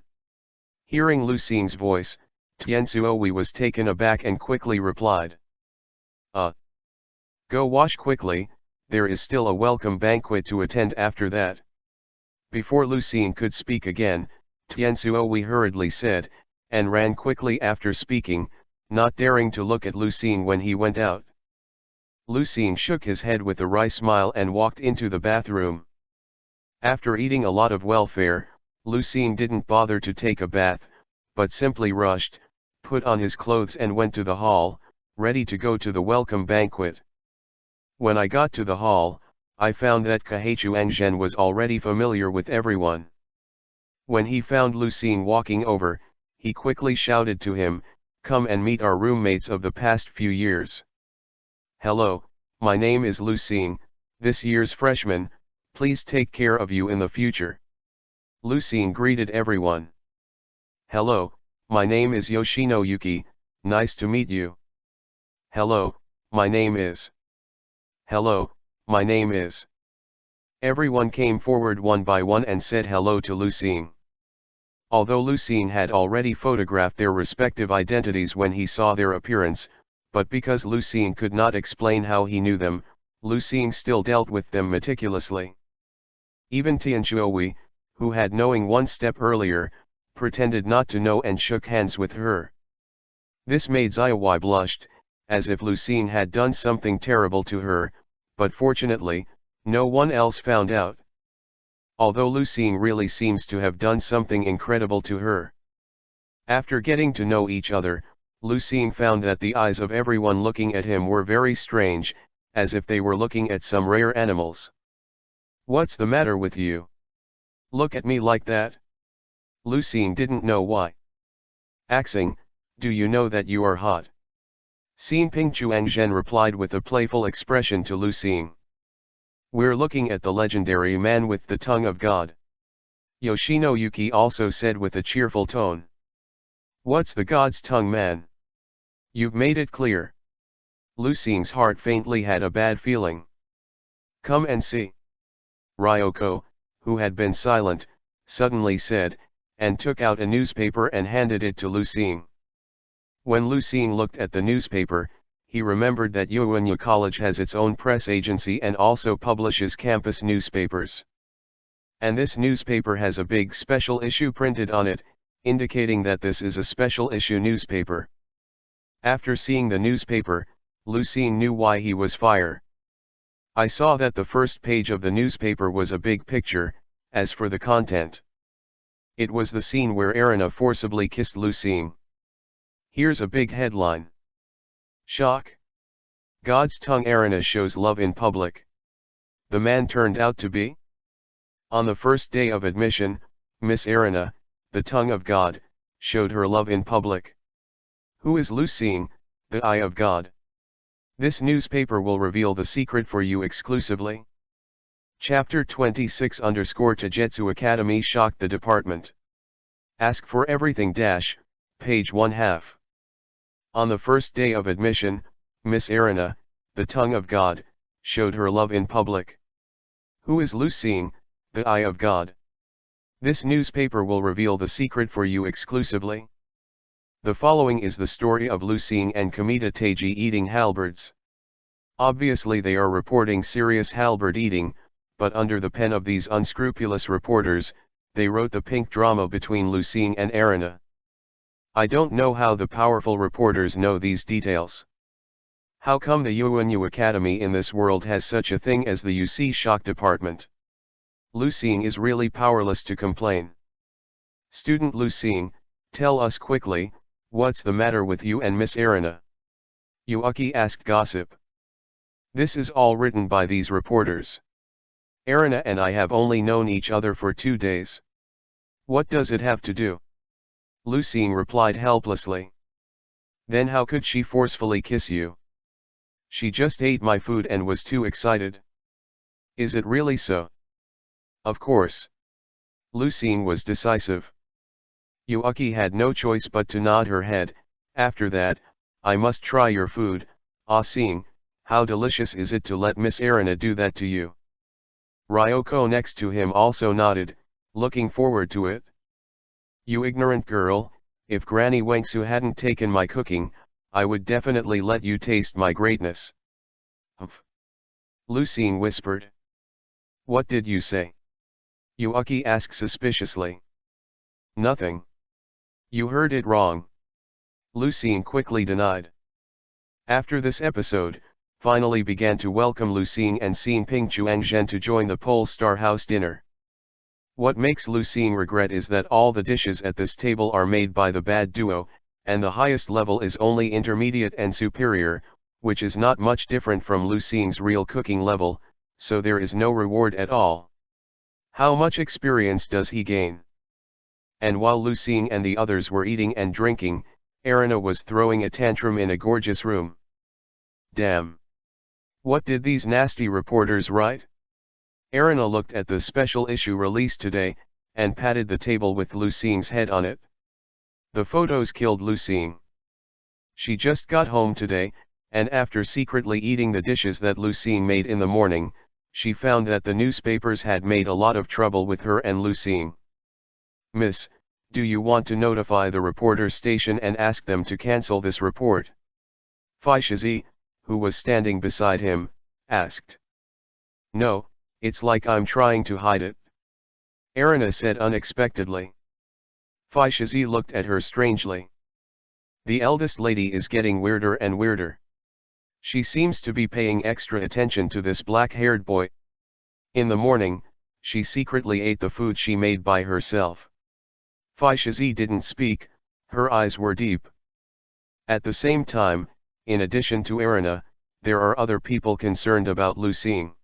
Hearing Lucien's voice, Tianzuo was taken aback and quickly replied. Go wash quickly, there is still a welcome banquet to attend after that. Before Lucien could speak again, Tianzuo hurriedly said, and ran quickly after speaking, not daring to look at Lucien when he went out. Lucien shook his head with a wry smile and walked into the bathroom. After eating a lot of welfare, Lucien didn't bother to take a bath, but simply rushed, put on his clothes and went to the hall, ready to go to the welcome banquet. When I got to the hall, I found that Chuangzhen was already familiar with everyone. When he found Lucien walking over, he quickly shouted to him, "Come and meet our roommates of the past few years." "Hello, my name is Lucien, this year's freshman, please take care of you in the future." Lucien greeted everyone. "Hello, my name is Yoshino Yuki, nice to meet you." "Hello, my name is." "Hello, my name is." Everyone came forward one by one and said hello to Lucien. Although Lucien had already photographed their respective identities when he saw their appearance, but because Lucien could not explain how he knew them, Lucien still dealt with them meticulously. Even Tianzuo, who had knowing one step earlier, pretended not to know and shook hands with her. This made Ziyi blushed, as if Lucien had done something terrible to her, but fortunately, no one else found out. Although Lucien really seems to have done something incredible to her. After getting to know each other, Lucien found that the eyes of everyone looking at him were very strange, as if they were looking at some rare animals. "What's the matter with you? Look at me like that?" Lucien didn't know why. "Axing, do you know that you are hot?" Xinping Chuangzhen replied with a playful expression to Lucien. "We're looking at the legendary man with the tongue of God." Yoshino Yuki also said with a cheerful tone. "What's the God's tongue man? You've made it clear." Lucien's heart faintly had a bad feeling. "Come and see." Ryoko, who had been silent, suddenly said, and took out a newspaper and handed it to Lucien. When Lucien looked at the newspaper, he remembered that Yuanya College has its own press agency and also publishes campus newspapers. And this newspaper has a big special issue printed on it, indicating that this is a special issue newspaper. After seeing the newspaper, Lucien knew why he was fired. "I saw that the first page of the newspaper was a big picture. As for the content, it was the scene where Erina forcibly kissed Lucien. Here's a big headline. Shock. God's tongue Erina shows love in public. The man turned out to be?" On the first day of admission, Miss Erina, the tongue of God, showed her love in public. Who is Lucien, the eye of God? This newspaper will reveal the secret for you exclusively. Chapter 26 Tajetsu Academy shocked the department. Ask for everything page 1/2. On the first day of admission, Miss Erina, the tongue of God, showed her love in public. Who is Lucine, the eye of God? This newspaper will reveal the secret for you exclusively. The following is the story of Lucine and Kamita Teiji eating halberds. Obviously they are reporting serious halberd eating, but under the pen of these unscrupulous reporters, they wrote the pink drama between Lucine and Erina. I don't know how the powerful reporters know these details. How come the UNU Academy in this world has such a thing as the UC shock department? Lucine is really powerless to complain. Student Lucine, tell us quickly, what's the matter with you and Miss Erina? Yuaki asked gossip. This is all written by these reporters. Erina and I have only known each other for 2 days. What does it have to do? Lucine replied helplessly. Then how could she forcefully kiss you? She just ate my food and was too excited. Is it really so? Of course. Lucine was decisive. Yuaki had no choice but to nod her head. After that, I must try your food, Seeing, how delicious is it to let Miss Erina do that to you? Ryoko next to him also nodded, looking forward to it. You ignorant girl, if Granny Wangsu hadn't taken my cooking, I would definitely let you taste my greatness. Humph. Lucine whispered. What did you say? Yuaki asked suspiciously. Nothing. You heard it wrong. Lucine quickly denied. After this episode, finally began to welcome Lucine and Xin Pingchuangzhen to join the Pole Star House dinner. What makes Lucine regret is that all the dishes at this table are made by the bad duo, and the highest level is only intermediate and superior, which is not much different from Lucine's real cooking level, so there is no reward at all. How much experience does he gain? And while Lucine and the others were eating and drinking, Erina was throwing a tantrum in a gorgeous room. Damn! What did these nasty reporters write? Erina looked at the special issue released today, and patted the table with Lucine's head on it. The photos killed Lucine. She just got home today, and after secretly eating the dishes that Lucine made in the morning, she found that the newspapers had made a lot of trouble with her and Lucine. Miss, do you want to notify the reporter station and ask them to cancel this report? Faishizi, who was standing beside him, asked. No, it's like I'm trying to hide it. Erina said unexpectedly. Faishizi looked at her strangely. The eldest lady is getting weirder and weirder. She seems to be paying extra attention to this black-haired boy. In the morning, she secretly ate the food she made by herself. Faishizi didn't speak, her eyes were deep. At the same time, in addition to Erina, there are other people concerned about Lucine.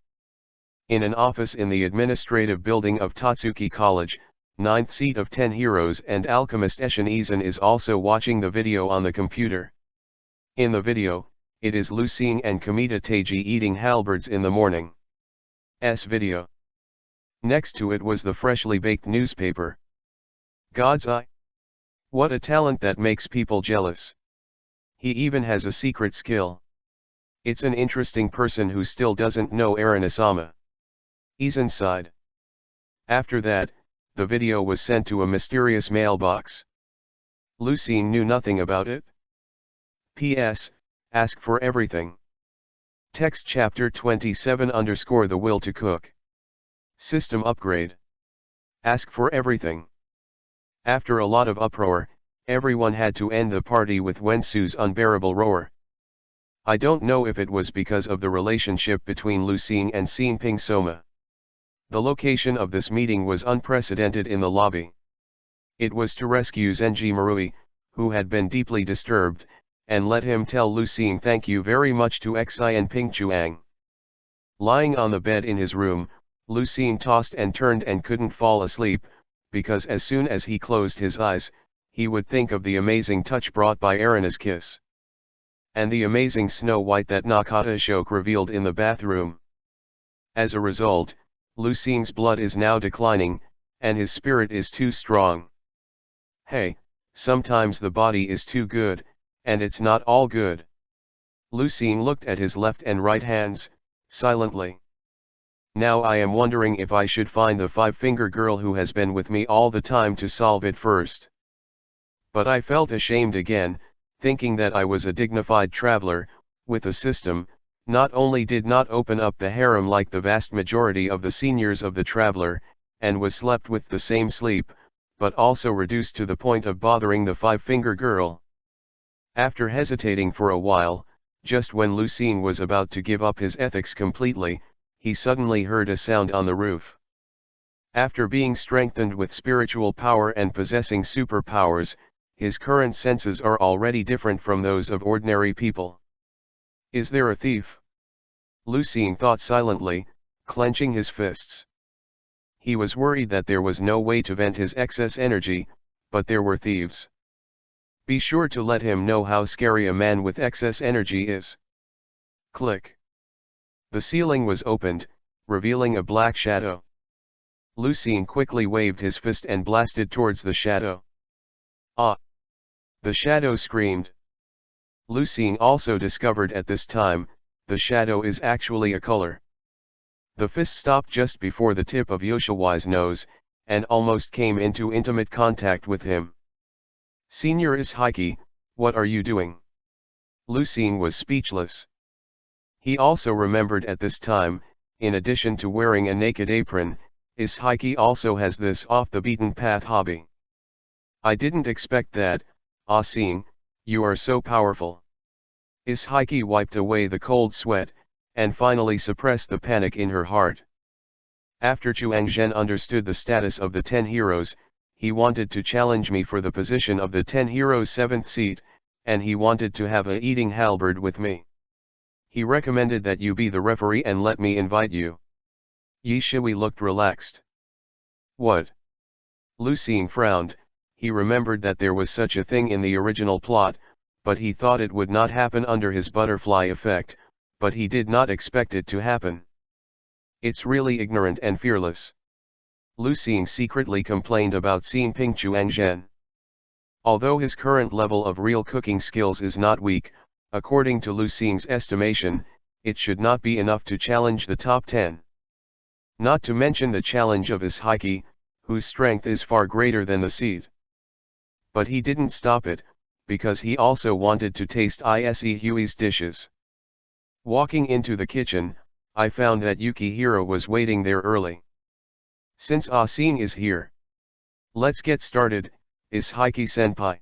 In an office in the administrative building of Tatsuki College, 9th seat of 10 heroes and alchemist Eshin Izan is also watching the video on the computer. In the video, it is Lucine and Kamita Teiji eating halberds in the morning. Video. Next to it was the freshly baked newspaper. God's eye. What a talent that makes people jealous. He even has a secret skill. It's an interesting person who still doesn't know Erina-sama. Izan sighed. After that, the video was sent to a mysterious mailbox. Lucine knew nothing about it. P.S. Ask for everything. Text chapter 27 _ the will to cook. System upgrade. Ask for everything. After a lot of uproar, everyone had to end the party with Wensu's unbearable roar. I don't know if it was because of the relationship between Lucine and Xin Ping Soma. The location of this meeting was unprecedented in the lobby. It was to rescue Zenji Marui, who had been deeply disturbed, and let him tell Lucine thank you very much to Xi and Ping Chuang. Lying on the bed in his room, Lucine tossed and turned and couldn't fall asleep, because as soon as he closed his eyes, he would think of the amazing touch brought by Erina's kiss. And the amazing Snow White that Nakata Ashoke revealed in the bathroom. As a result, Lucie's blood is now declining, and his spirit is too strong. Hey, sometimes the body is too good, and it's not all good. Lucie looked at his left and right hands, silently. Now I am wondering if I should find the five-finger girl who has been with me all the time to solve it first. But I felt ashamed again, thinking that I was a dignified traveler, with a system, not only did not open up the harem like the vast majority of the seniors of the traveler, and was slept with the same sleep, but also reduced to the point of bothering the five-finger girl. After hesitating for a while, just when Lucien was about to give up his ethics completely, he suddenly heard a sound on the roof. After being strengthened with spiritual power and possessing superpowers, his current senses are already different from those of ordinary people. Is there a thief? Lucien thought silently, clenching his fists. He was worried that there was no way to vent his excess energy, but there were thieves. Be sure to let him know how scary a man with excess energy is. Click. The ceiling was opened, revealing a black shadow. Lucien quickly waved his fist and blasted towards the shadow. Ah! The shadow screamed. Lucien also discovered at this time, the shadow is actually a color. The fist stopped just before the tip of Yoshiwai's nose, and almost came into intimate contact with him. Senior Ishiki, what are you doing? Lucien was speechless. He also remembered at this time, in addition to wearing a naked apron, Ishiki also has this off-the-beaten-path hobby. I didn't expect that, Ah-sing, you are so powerful. Ishiki wiped away the cold sweat, and finally suppressed the panic in her heart. After Chuang-zhen understood the status of the 10 heroes, he wanted to challenge me for the position of the 10 heroes' 7th seat, and he wanted to have a eating halberd with me. He recommended that you be the referee and let me invite you. Yi Shihui looked relaxed. What? Lucien frowned. He remembered that there was such a thing in the original plot, but he thought it would not happen under his butterfly effect, but he did not expect it to happen. It's really ignorant and fearless. Lucien secretly complained about seeing Ping Chuang-zhen. Although his current level of real cooking skills is not weak, according to Lucien's estimation, it should not be enough to challenge the top 10. Not to mention the challenge of Ishiki, whose strength is far greater than the seed. But he didn't stop it, because he also wanted to taste Ise-Hui's dishes. Walking into the kitchen, I found that Yukihiro was waiting there early. Since Ah-sing is here, let's get started, Ishiki-senpai.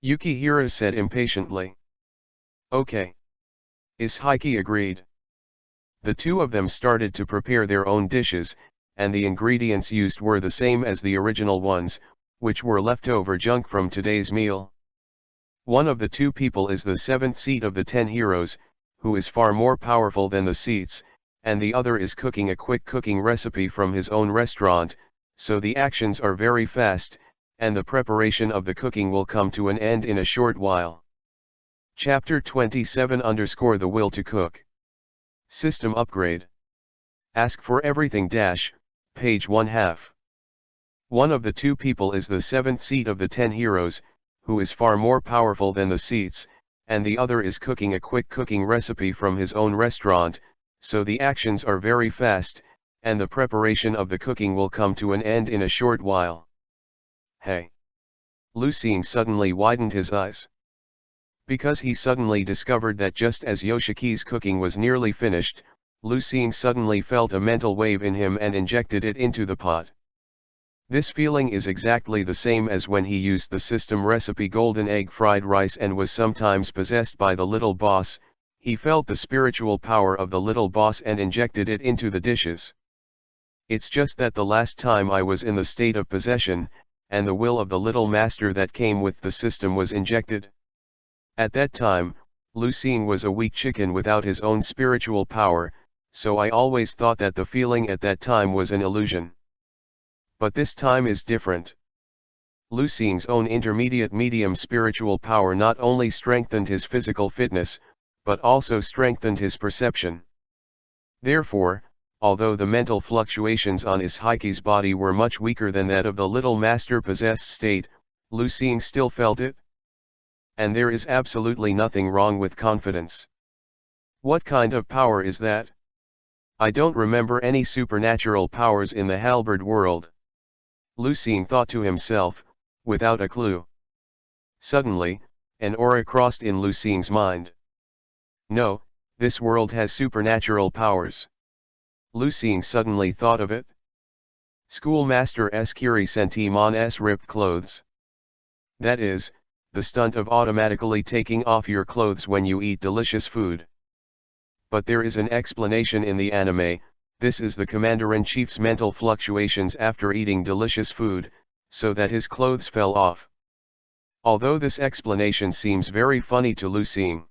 Yukihiro said impatiently. Okay. Ishiki agreed. The two of them started to prepare their own dishes, and the ingredients used were the same as the original ones, which were leftover junk from today's meal. One of the two people is the 7th seat of the 10 heroes, who is far more powerful than the seats, and the other is cooking a quick cooking recipe from his own restaurant, so the actions are very fast, and the preparation of the cooking will come to an end in a short while. Chapter 27 _ The Will to Cook. System Upgrade. Ask for Everything - page 1/2. One of the two people is the 7th seat of the 10 heroes, who is far more powerful than the seats, and the other is cooking a quick cooking recipe from his own restaurant, so the actions are very fast, and the preparation of the cooking will come to an end in a short while. Hey! Lucien suddenly widened his eyes. Because he suddenly discovered that just as Yoshiki's cooking was nearly finished, Lucien suddenly felt a mental wave in him and injected it into the pot. This feeling is exactly the same as when he used the system recipe golden egg fried rice and was sometimes possessed by the little boss. He felt the spiritual power of the little boss and injected it into the dishes. It's just that the last time I was in the state of possession, and the will of the little master that came with the system was injected. At that time, Lucien was a weak chicken without his own spiritual power, so I always thought that the feeling at that time was an illusion. But this time is different. Lucien's own intermediate medium spiritual power not only strengthened his physical fitness, but also strengthened his perception. Therefore, although the mental fluctuations on Ishike's body were much weaker than that of the little master-possessed state, Lu Xing still felt it. And there is absolutely nothing wrong with confidence. What kind of power is that? I don't remember any supernatural powers in the HALBERD world. Lu Xing thought to himself, without a clue. Suddenly, an aura crossed in Lu Xing's mind. No, this world has supernatural powers. Lu Xing suddenly thought of it. Schoolmaster Kiri Sentimon's ripped clothes. That is, the stunt of automatically taking off your clothes when you eat delicious food. But there is an explanation in the anime. This is the Commander-in-Chief's mental fluctuations after eating delicious food, so that his clothes fell off. Although this explanation seems very funny to Lu Xing,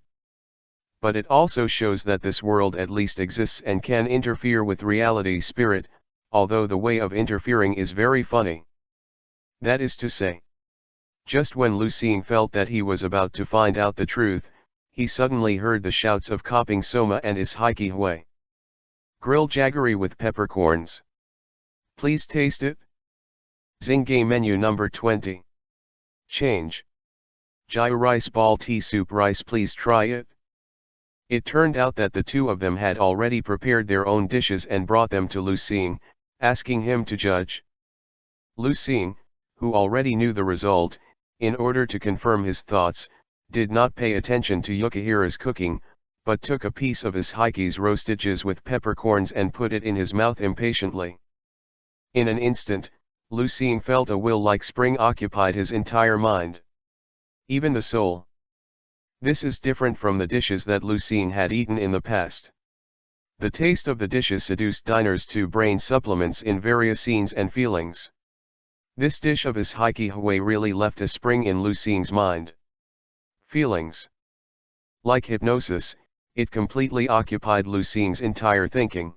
but it also shows that this world at least exists and can interfere with reality spirit, although the way of interfering is very funny. That is to say, just when Lu Xing felt that he was about to find out the truth, he suddenly heard the shouts of Kopping Soma and Ishike Hui. Grilled jaggery with peppercorns. Please taste it. Zingay menu number 20. Change. Jai rice ball tea soup rice, please try it. It turned out that the two of them had already prepared their own dishes and brought them to Lu Xing, asking him to judge. Lu Xing, who already knew the result, in order to confirm his thoughts, did not pay attention to Yukihira's cooking, but took a piece of Ishike's roastages with peppercorns and put it in his mouth impatiently. In an instant, Lu Xing felt a will like spring occupied his entire mind. Even the soul. This is different from the dishes that Lu Xing had eaten in the past. The taste of the dishes seduced diners to brain supplements in various scenes and feelings. This dish of Ishike Hui really left a spring in Lu Xing's mind. Feelings. Like hypnosis, it completely occupied Lu Xing's entire thinking.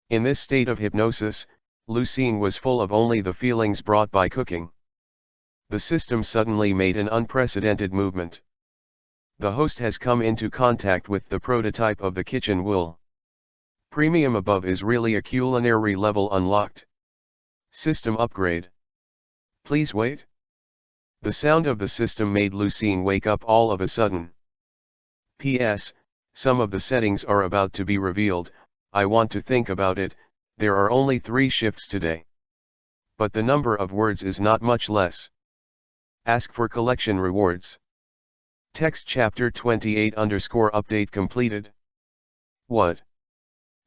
In this state of hypnosis, Lu Xing was full of only the feelings brought by cooking. The system suddenly made an unprecedented movement. The host has come into contact with the prototype of the kitchen wool. Premium above is really a culinary level unlocked. System upgrade. Please wait. The sound of the system made Lu Xing wake up all of a sudden. P.S. Some of the settings are about to be revealed. I want to think about it. There are only 3 shifts today. But the number of words is not much less. Ask for collection rewards. Text chapter 28_update completed. What?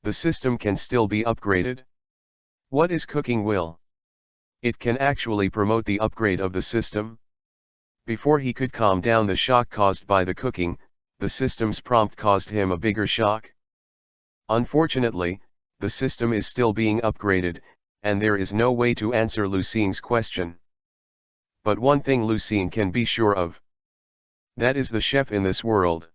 The system can still be upgraded? What is cooking will? It can actually promote the upgrade of the system? Before he could calm down the shock caused by the cooking, the system's prompt caused him a bigger shock. Unfortunately, the system is still being upgraded, and there is no way to answer Lu Xing's question. But one thing Lu Xing can be sure of. That is the chef in this world.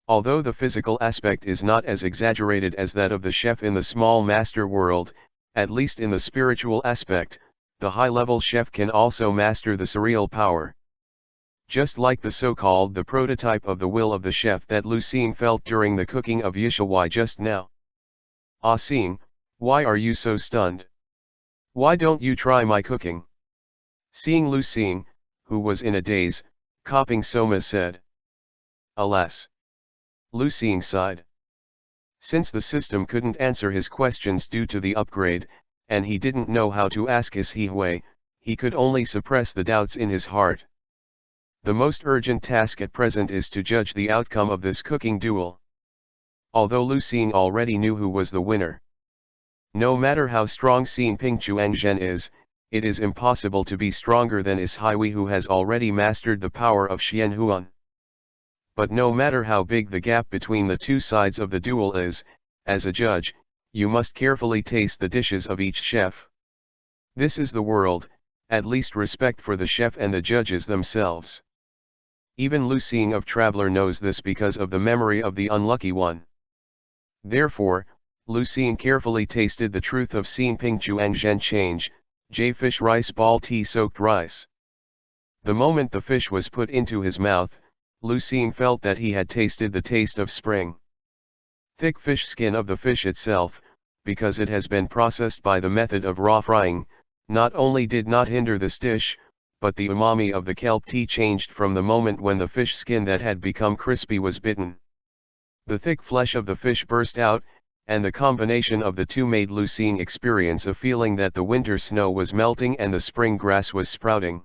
Although the physical aspect is not as exaggerated as that of the chef in the small master world, at least in the spiritual aspect, the high-level chef can also master the surreal power. Just like the so-called the prototype of the will of the chef that Lu Xing felt during the cooking of Yishuai just now. Ah Xing, why are you so stunned? Why don't you try my cooking? Seeing Lu Xing, who was in a daze, Kopping Soma said. Alas! Lu Xing sighed. Since the system couldn't answer his questions due to the upgrade, and he didn't know how to ask Ishike Hui, he could only suppress the doubts in his heart. The most urgent task at present is to judge the outcome of this cooking duel. Although Lu Xing already knew who was the winner. No matter how strong Xin Ping Chuangzhen is, it is impossible to be stronger than Ishike Hui, who has already mastered the power of Xian Huan. But no matter how big the gap between the two sides of the duel is, as a judge, you must carefully taste the dishes of each chef. This is the world, at least respect for the chef and the judges themselves. Even Lu Xing of Traveler knows this because of the memory of the unlucky one. Therefore, Lu Xing carefully tasted the truth of Xin Ping Chuangzhen change, J fish rice ball tea soaked rice. The moment the fish was put into his mouth, Lu Xing felt that he had tasted the taste of spring. Thick fish skin of the fish itself, because it has been processed by the method of raw frying, not only did not hinder this dish, but the umami of the kelp tea changed from the moment when the fish skin that had become crispy was bitten. The thick flesh of the fish burst out, and the combination of the two made Lucine experience a feeling that the winter snow was melting and the spring grass was sprouting.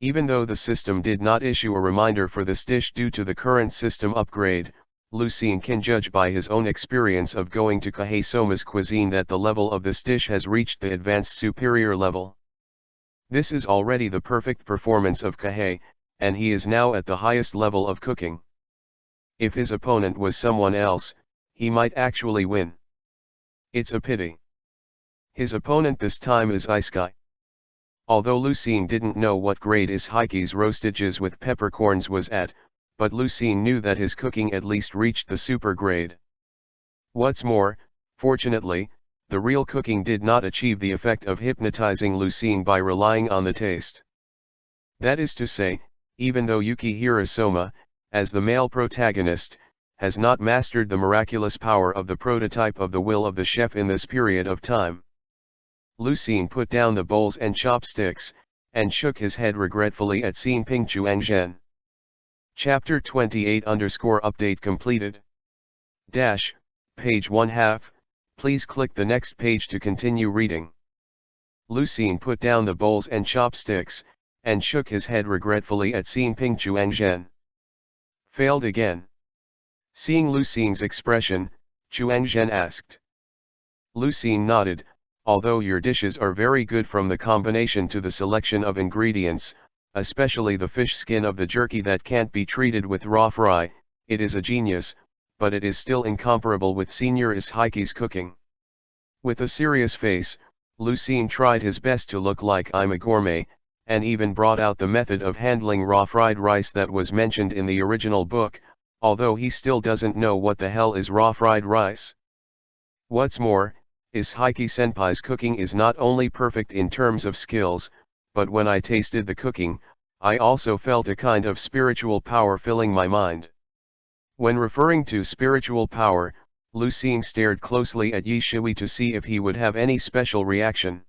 Even though the system did not issue a reminder for this dish due to the current system upgrade, Lucine can judge by his own experience of going to Kahei Soma's cuisine that the level of this dish has reached the advanced superior level. This is already the perfect performance of Kahei, and he is now at the highest level of cooking. If his opponent was someone else, he might actually win. It's a pity. His opponent this time is Iskai. Although Lucine didn't know what grade Ishaiki's roastages with peppercorns was at, but Lucine knew that his cooking at least reached the super grade. What's more, fortunately, the real cooking did not achieve the effect of hypnotizing Lucine by relying on the taste. That is to say, even though Yukihira Soma, as the male protagonist, has not mastered the miraculous power of the prototype of the will of the chef in this period of time. Lucine put down the bowls and chopsticks, and shook his head regretfully at seeing Ping Chuangzhen. Chapter 28 _update completed. Page 1/2, please click the next page to continue reading. Lucine put down the bowls and chopsticks, and shook his head regretfully at seeing Ping Chuangzhen. Failed again. Seeing Lucine's expression, Chuangzhen asked. Lucine nodded. Although your dishes are very good from the combination to the selection of ingredients, especially the fish skin of the jerky that can't be treated with raw fry, it is a genius, but it is still incomparable with Senior Ishaiki's cooking. With a serious face, Lucine tried his best to look like I'm a gourmet, and even brought out the method of handling raw fried rice that was mentioned in the original book, although he still doesn't know what the hell is raw fried rice. What's more, Ishaiki Senpai's cooking is not only perfect in terms of skills, but when I tasted the cooking, I also felt a kind of spiritual power filling my mind. When referring to spiritual power, Lucine stared closely at Yi Shui to see if he would have any special reaction.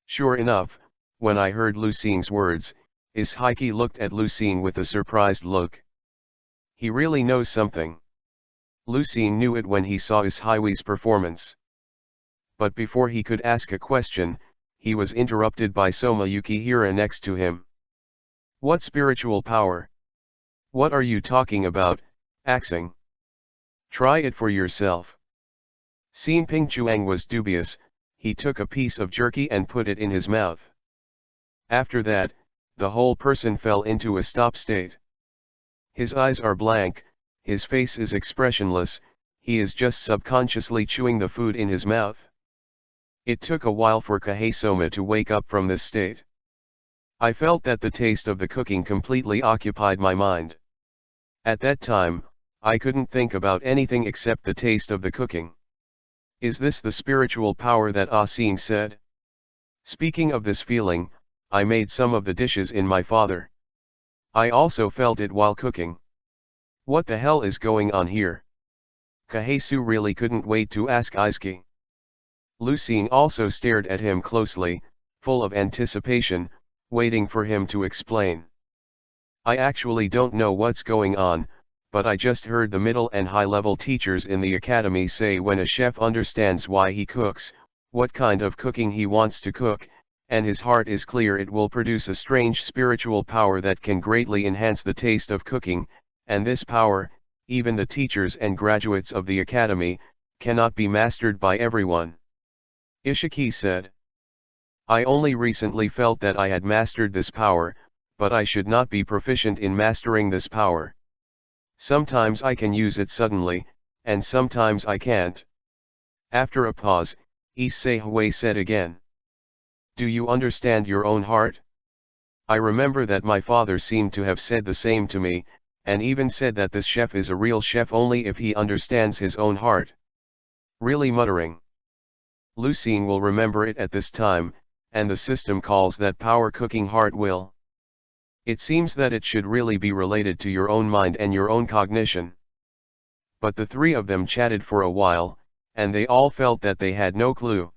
Sure enough, when I heard Lucine's words, Ishaiki looked at Lucine with a surprised look. He really knows something. Lucine knew it when he saw Ishaiki's performance. But before he could ask a question, he was interrupted by Soma Yukihira next to him. What spiritual power? What are you talking about, Axing? Try it for yourself. Seeing Ping Chuang was dubious, he took a piece of jerky and put it in his mouth. After that, the whole person fell into a stop state. His eyes are blank, his face is expressionless, he is just subconsciously chewing the food in his mouth. It took a while for Kahei Soma to wake up from this state. I felt that the taste of the cooking completely occupied my mind. At that time, I couldn't think about anything except the taste of the cooking. Is this the spiritual power that Ah-Sing said? Speaking of this feeling, I made some of the dishes in my father. I also felt it while cooking. What the hell is going on here? Kahei-su really couldn't wait to ask Isaki. Lucine also stared at him closely, full of anticipation, waiting for him to explain. I actually don't know what's going on, but I just heard the middle and high-level teachers in the academy say when a chef understands why he cooks, what kind of cooking he wants to cook, and his heart is clear, it will produce a strange spiritual power that can greatly enhance the taste of cooking, and this power, even the teachers and graduates of the academy, cannot be mastered by everyone. Ishiki said. I only recently felt that I had mastered this power, but I should not be proficient in mastering this power. Sometimes I can use it suddenly, and sometimes I can't. After a pause, Issei Hui said again. Do you understand your own heart? I remember that my father seemed to have said the same to me, and even said that this chef is a real chef only if he understands his own heart. Really muttering. Lucine will remember it at this time, and the system calls that power cooking heart will. It seems that it should really be related to your own mind and your own cognition. But the three of them chatted for a while, and they all felt that they had no clue.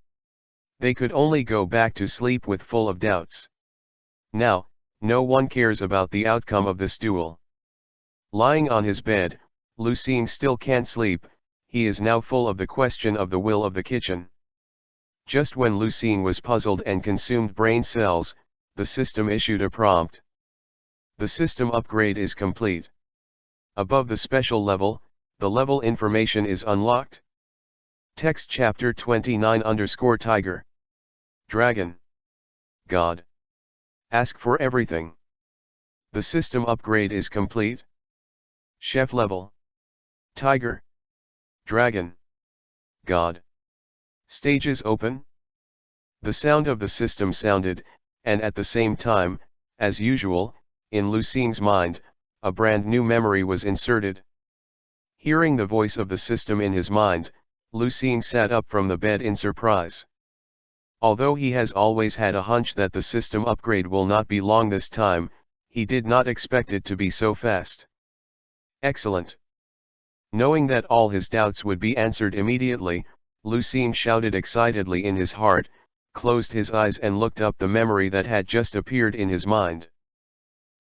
They could only go back to sleep with full of doubts. Now, no one cares about the outcome of this duel. Lying on his bed, Lucien still can't sleep, he is now full of the question of the will of the kitchen. Just when Lucien was puzzled and consumed brain cells, the system issued a prompt. The system upgrade is complete. Above the special level, the level information is unlocked. Text chapter 29_Tiger. Dragon. God. Ask for everything. The system upgrade is complete. Chef level. Tiger. Dragon. God. Stages open. The sound of the system sounded, and at the same time, as usual, in Lucien's mind, a brand new memory was inserted. Hearing the voice of the system in his mind, Lucien sat up from the bed in surprise. Although he has always had a hunch that the system upgrade will not be long this time, he did not expect it to be so fast. Excellent. Knowing that all his doubts would be answered immediately, Lucien shouted excitedly in his heart, closed his eyes and looked up the memory that had just appeared in his mind.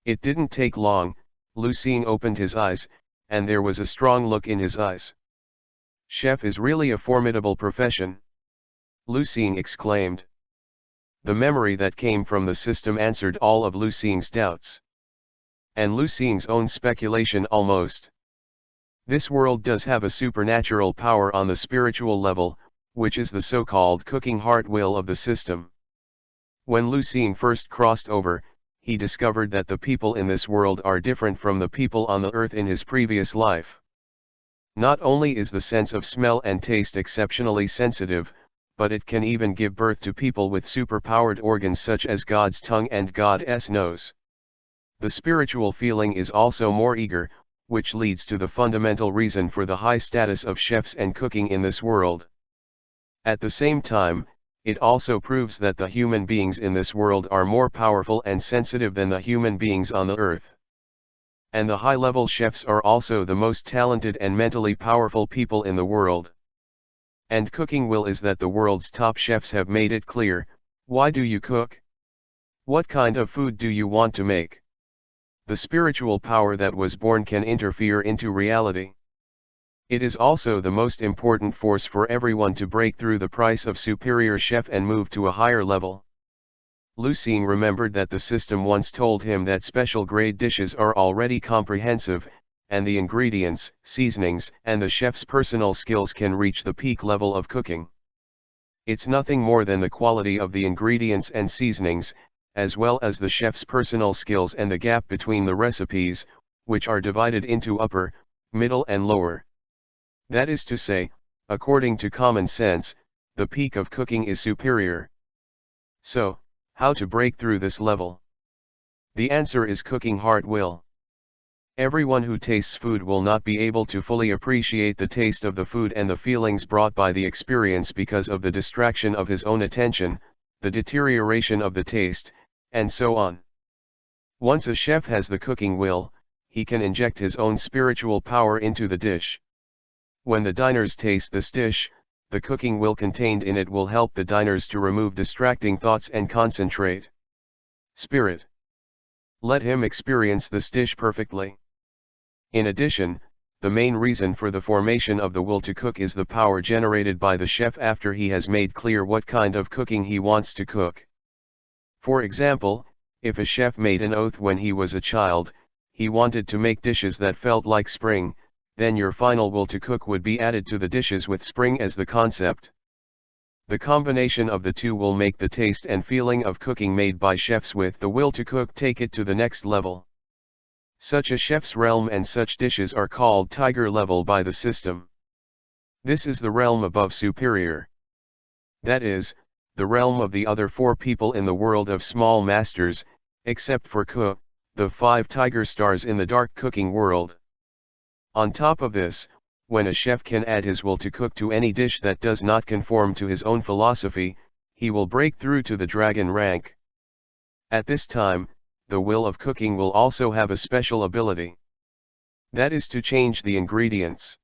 It didn't take long, Lucien opened his eyes, and there was a strong look in his eyes. Chef is really a formidable profession, Lucien exclaimed. The memory that came from the system answered all of Lucien's doubts. And Lucien's own speculation almost. This world does have a supernatural power on the spiritual level, which is the so-called cooking heart will of the system. When Lucien first crossed over, he discovered that the people in this world are different from the people on the earth in his previous life. Not only is the sense of smell and taste exceptionally sensitive, but it can even give birth to people with superpowered organs such as God's tongue and God's nose. The spiritual feeling is also more eager, which leads to the fundamental reason for the high status of chefs and cooking in this world. At the same time, it also proves that the human beings in this world are more powerful and sensitive than the human beings on the earth. And the high-level chefs are also the most talented and mentally powerful people in the world. And cooking will is that the world's top chefs have made it clear. Why do you cook? What kind of food do you want to make? The spiritual power that was born can interfere into reality. It is also the most important force for everyone to break through the price of superior chef and move to a higher level. Lucien remembered that the system once told him that special grade dishes are already comprehensive, and the ingredients, seasonings, and the chef's personal skills can reach the peak level of cooking. It's nothing more than the quality of the ingredients and seasonings, as well as the chef's personal skills and the gap between the recipes, which are divided into upper, middle and lower. That is to say, according to common sense, the peak of cooking is superior. So, how to break through this level? The answer is cooking heart will. Everyone who tastes food will not be able to fully appreciate the taste of the food and the feelings brought by the experience because of the distraction of his own attention, the deterioration of the taste, and so on. Once a chef has the cooking will, he can inject his own spiritual power into the dish. When the diners taste this dish, the cooking will contained in it will help the diners to remove distracting thoughts and concentrate. Spirit. Let him experience this dish perfectly. In addition, the main reason for the formation of the will to cook is the power generated by the chef after he has made clear what kind of cooking he wants to cook. For example, if a chef made an oath when he was a child, he wanted to make dishes that felt like spring, then your final will to cook would be added to the dishes with spring as the concept. The combination of the two will make the taste and feeling of cooking made by chefs with the will to cook take it to the next level. Such a chef's realm and such dishes are called tiger level by the system. This is the realm above superior. That is, the realm of the other four people in the world of small masters, except for cook, the 5 tiger stars in the dark cooking world. On top of this, when a chef can add his will to cook to any dish that does not conform to his own philosophy, he will break through to the dragon rank. At this time, the will of cooking will also have a special ability. That is to change the ingredients.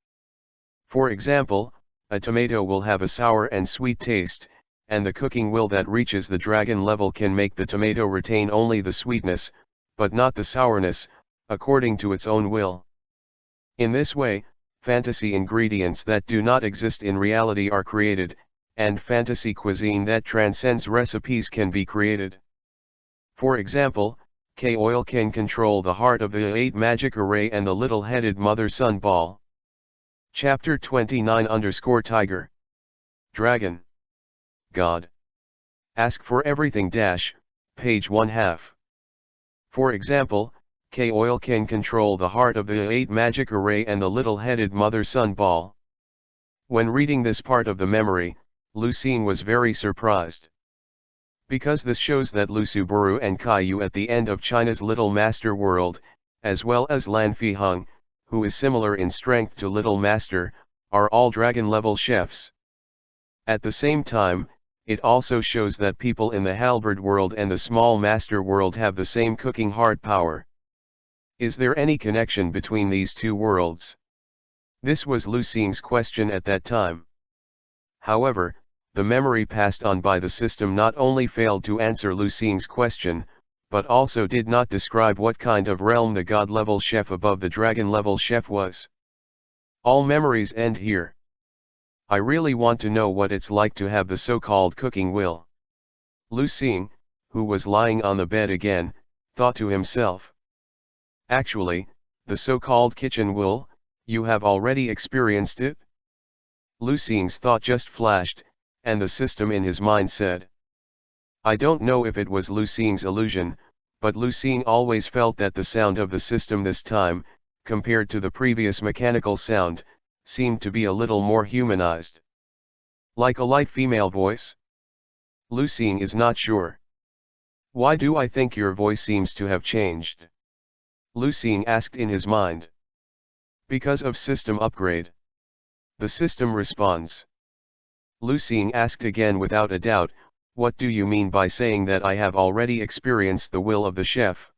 For example, a tomato will have a sour and sweet taste, and the cooking will that reaches the dragon level can make the tomato retain only the sweetness, but not the sourness, according to its own will. In this way, fantasy ingredients that do not exist in reality are created, and fantasy cuisine that transcends recipes can be created. For example, K-Oil can control the heart of the 8 magic array and the little-headed mother-son ball. Chapter 29_Tiger. Dragon. God. Ask for everything - page 1/2. For example, K-Oil can control the heart of the 8 magic array and the little-headed mother-son ball. When reading this part of the memory, Lu Xing was very surprised. Because this shows that Lu Subaru and Caillou at the end of China's Little Master world, as well as Lan Fiheng, who is similar in strength to Little Master, are all dragon-level chefs. At the same time, it also shows that people in the Halberd world and the Small Master world have the same cooking heart power. Is there any connection between these two worlds? This was Lu Xing's question at that time. However, the memory passed on by the system not only failed to answer Lu Xing's question, but also did not describe what kind of realm the god-level chef above the dragon-level chef was. All memories end here. I really want to know what it's like to have the so-called cooking will. Lu Xing, who was lying on the bed again, thought to himself. Actually, the so-called kitchen will, you have already experienced it? Lu Xing's thought just flashed, and the system in his mind said. I don't know if it was Lu Xing's illusion, but Lu Xing always felt that the sound of the system this time, compared to the previous mechanical sound, seemed to be a little more humanized. Like a light female voice? Lu Xing is not sure. Why do I think your voice seems to have changed? Lu Xing asked in his mind. Because of system upgrade. The system responds. Lu Xing asked again without a doubt, what do you mean by saying that I have already experienced the will of the chef?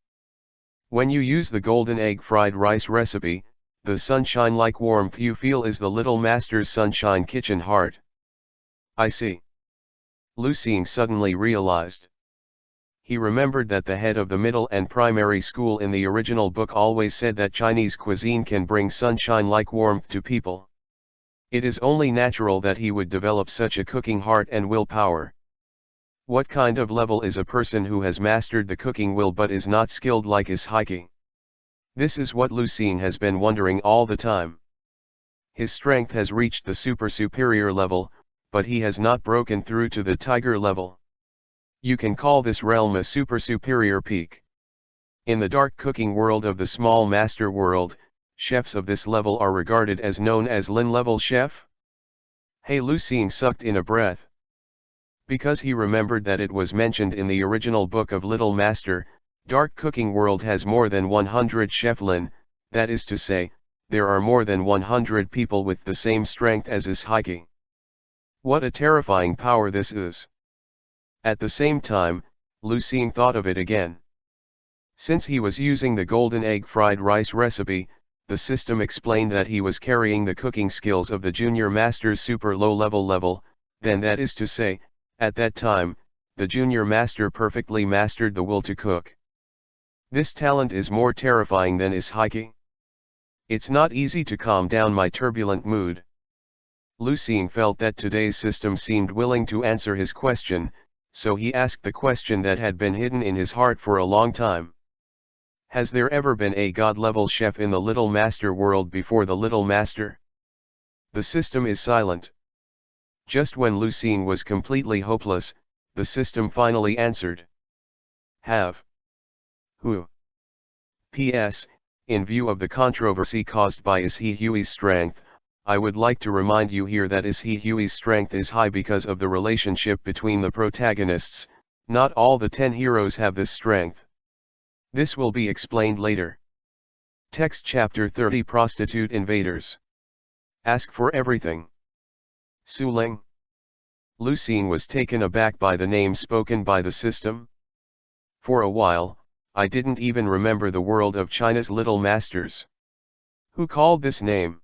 When you use the golden egg fried rice recipe, the sunshine-like warmth you feel is the Little Master's sunshine kitchen heart. I see. Lu Xing suddenly realized. He remembered that the head of the middle and primary school in the original book always said that Chinese cuisine can bring sunshine-like warmth to people. It is only natural that he would develop such a cooking heart and willpower. What kind of level is a person who has mastered the cooking will but is not skilled like is hiking? This is what Lu Xing has been wondering all the time. His strength has reached the superior level, but he has not broken through to the tiger level. You can call this realm a superior peak. In the dark cooking world of the Small Master world, chefs of this level are regarded as known as Lin-level chef? Hey, Lu Xing sucked in a breath. Because he remembered that it was mentioned in the original book of Little Master, Dark Cooking World has more than 100 chef Lin, that is to say, there are more than 100 people with the same strength as is hiking. What a terrifying power this is. At the same time, Lu Xing thought of it again. Since he was using the golden egg fried rice recipe, the system explained that he was carrying the cooking skills of the junior master's super low level, then that is to say, at that time, the junior master perfectly mastered the will to cook. This talent is more terrifying than is hiking. It's not easy to calm down my turbulent mood. Lu Xing felt that today's system seemed willing to answer his question, so he asked the question that had been hidden in his heart for a long time. Has there ever been a god-level chef in the Little Master world before the Little Master? The system is silent. Just when Lu Xing was completely hopeless, the system finally answered. Have. Who? P.S. In view of the controversy caused by Is He Hui's strength, I would like to remind you here that Is He Hui's strength is high because of the relationship between the protagonists. Not all the 10 heroes have this strength. This will be explained later. Text Chapter 30 Prostitute Invaders. Ask for everything. Su Ling. Lu Xing was taken aback by the name spoken by the system. For a while, I didn't even remember the world of China's Little Masters. Who called this name?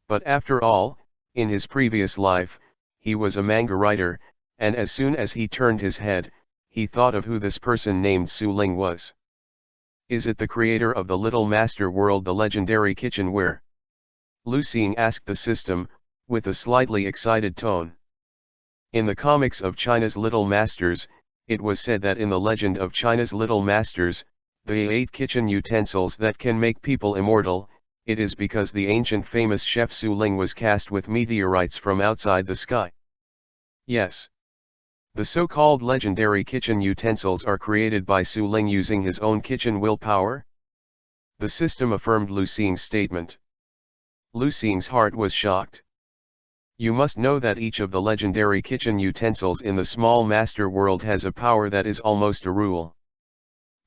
But after all, In his previous life, he was a manga writer, and as soon as he turned his head, he thought of who this person named Su Ling was. Is it the creator of the Little Master World, the legendary kitchenware? Lu Xing asked the system, with a slightly excited tone. In the comics of China's Little Masters, it was said that in the legend of China's Little Masters, the 8 kitchen utensils that can make people immortal, it is because the ancient famous chef Su Ling was cast with meteorites from outside the sky. Yes. The so-called legendary kitchen utensils are created by Su Ling using his own kitchen willpower? The system affirmed Lu Xing's statement. Lu Xing's heart was shocked. You must know that each of the legendary kitchen utensils in the small master world has a power that is almost a rule.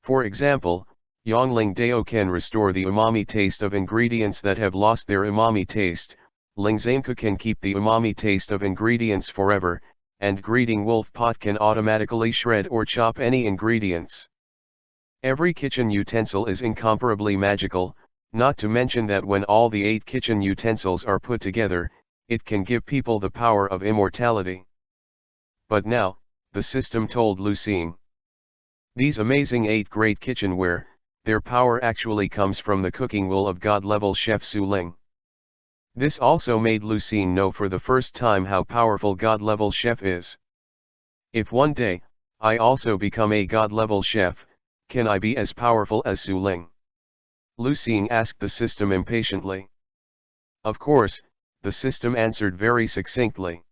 For example, Yongling Dao can restore the umami taste of ingredients that have lost their umami taste, Lingzameka can keep the umami taste of ingredients forever, and Greeting Wolf Pot can automatically shred or chop any ingredients. Every kitchen utensil is incomparably magical, not to mention that when all the 8 kitchen utensils are put together, it can give people the power of immortality. But now, the system told Lu Xing. These amazing 8 great kitchenware, their power actually comes from the cooking will of God-level chef Su Ling. This also made Lu Xing know for the first time how powerful God-level chef is. If one day, I also become a God-level chef, can I be as powerful as Su Ling? Lu Xing asked the system impatiently. Of course, the system answered very succinctly.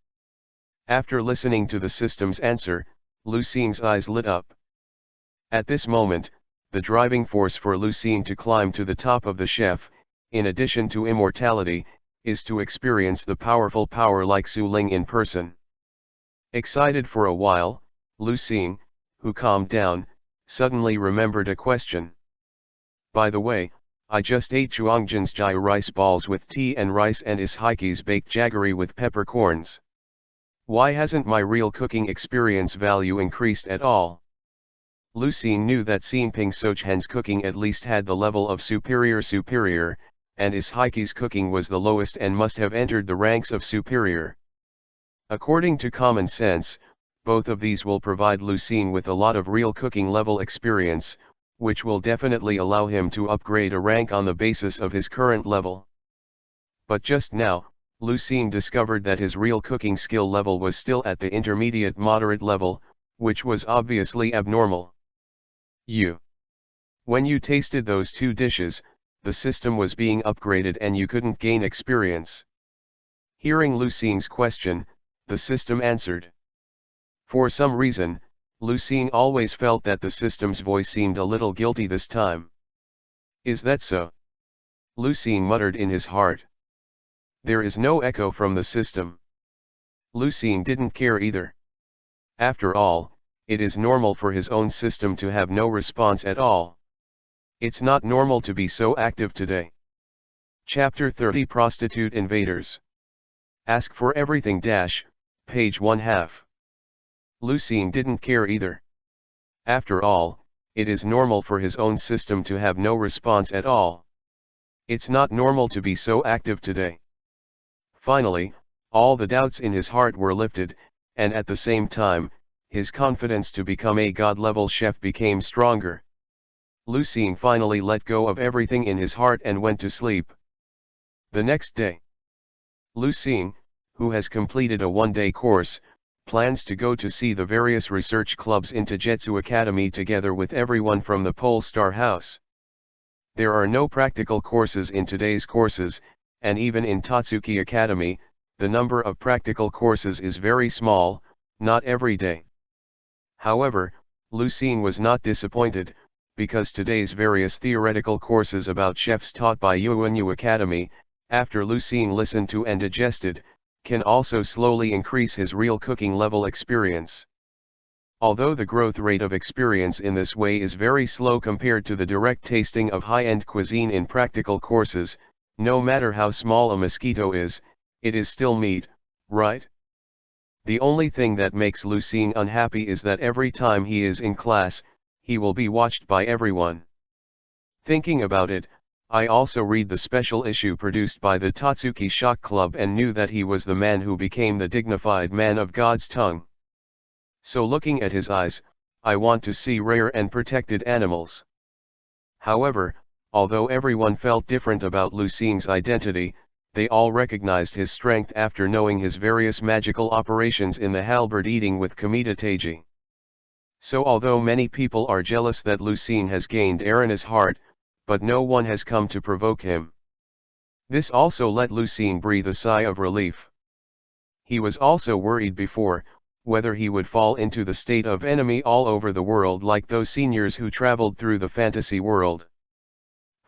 After listening to the system's answer, Lu Xing's eyes lit up. At this moment, the driving force for Lu Xing to climb to the top of the chef, in addition to immortality, is to experience the powerful power like Su Ling in person. Excited for a while, Lu Xing, who calmed down, suddenly remembered a question. By the way, I just ate Chuangjin's Jai rice balls with tea and rice and Ishaiki's baked jaggery with peppercorns. Why hasn't my real cooking experience value increased at all? Lu Xing knew that Xinping Sochhen's cooking at least had the level of superior, and Ishaiki's cooking was the lowest and must have entered the ranks of superior. According to common sense, both of these will provide Lu Xing with a lot of real cooking level experience, which will definitely allow him to upgrade a rank on the basis of his current level. But just now, Lu Xing discovered that his real cooking skill level was still at the intermediate moderate level, which was obviously abnormal. When you tasted those 2 dishes, the system was being upgraded and you couldn't gain experience. Hearing Lu Xing's question, the system answered. For some reason, Lu Xing always felt that the system's voice seemed a little guilty this time. Is that so? Lu Xing muttered in his heart. There is no echo from the system. Lu Xing didn't care either. After all, it is normal for his own system to have no response at all. It's not normal to be so active today. Chapter 30 Prostitute Invaders. Ask for Everything - page 1/2. Lu Xing didn't care either. After all, it is normal for his own system to have no response at all. It's not normal to be so active today. Finally, all the doubts in his heart were lifted, and at the same time, his confidence to become a God-level chef became stronger. Lu Xing finally let go of everything in his heart and went to sleep. The next day, Lu Xing, who has completed a one-day course, plans to go to see the various research clubs in Taijutsu Academy together with everyone from the Pole Star House. There are no practical courses in today's courses, and even in Tatsuki Academy, the number of practical courses is very small, not every day. However, Lu Xing was not disappointed, because today's various theoretical courses about chefs taught by Yuanyu Academy, after Lu Xing listened to and digested, can also slowly increase his real cooking level experience. Although the growth rate of experience in this way is very slow compared to the direct tasting of high-end cuisine in practical courses, no matter how small a mosquito is, it is still meat, right? The only thing that makes Lu Xing unhappy is that every time he is in class, he will be watched by everyone. Thinking about it, I also read the special issue produced by the Tatsuki Shock Club and knew that he was the man who became the dignified man of God's tongue. So looking at his eyes, I want to see rare and protected animals. However, although everyone felt different about Lu Xing's identity, they all recognized his strength after knowing his various magical operations in the halberd eating with Kamita Teiji. So although many people are jealous that Lu Xing has gained Erina's heart, but no one has come to provoke him. This also let Lu Xing breathe a sigh of relief. He was also worried before, whether he would fall into the state of enemy all over the world like those seniors who traveled through the fantasy world.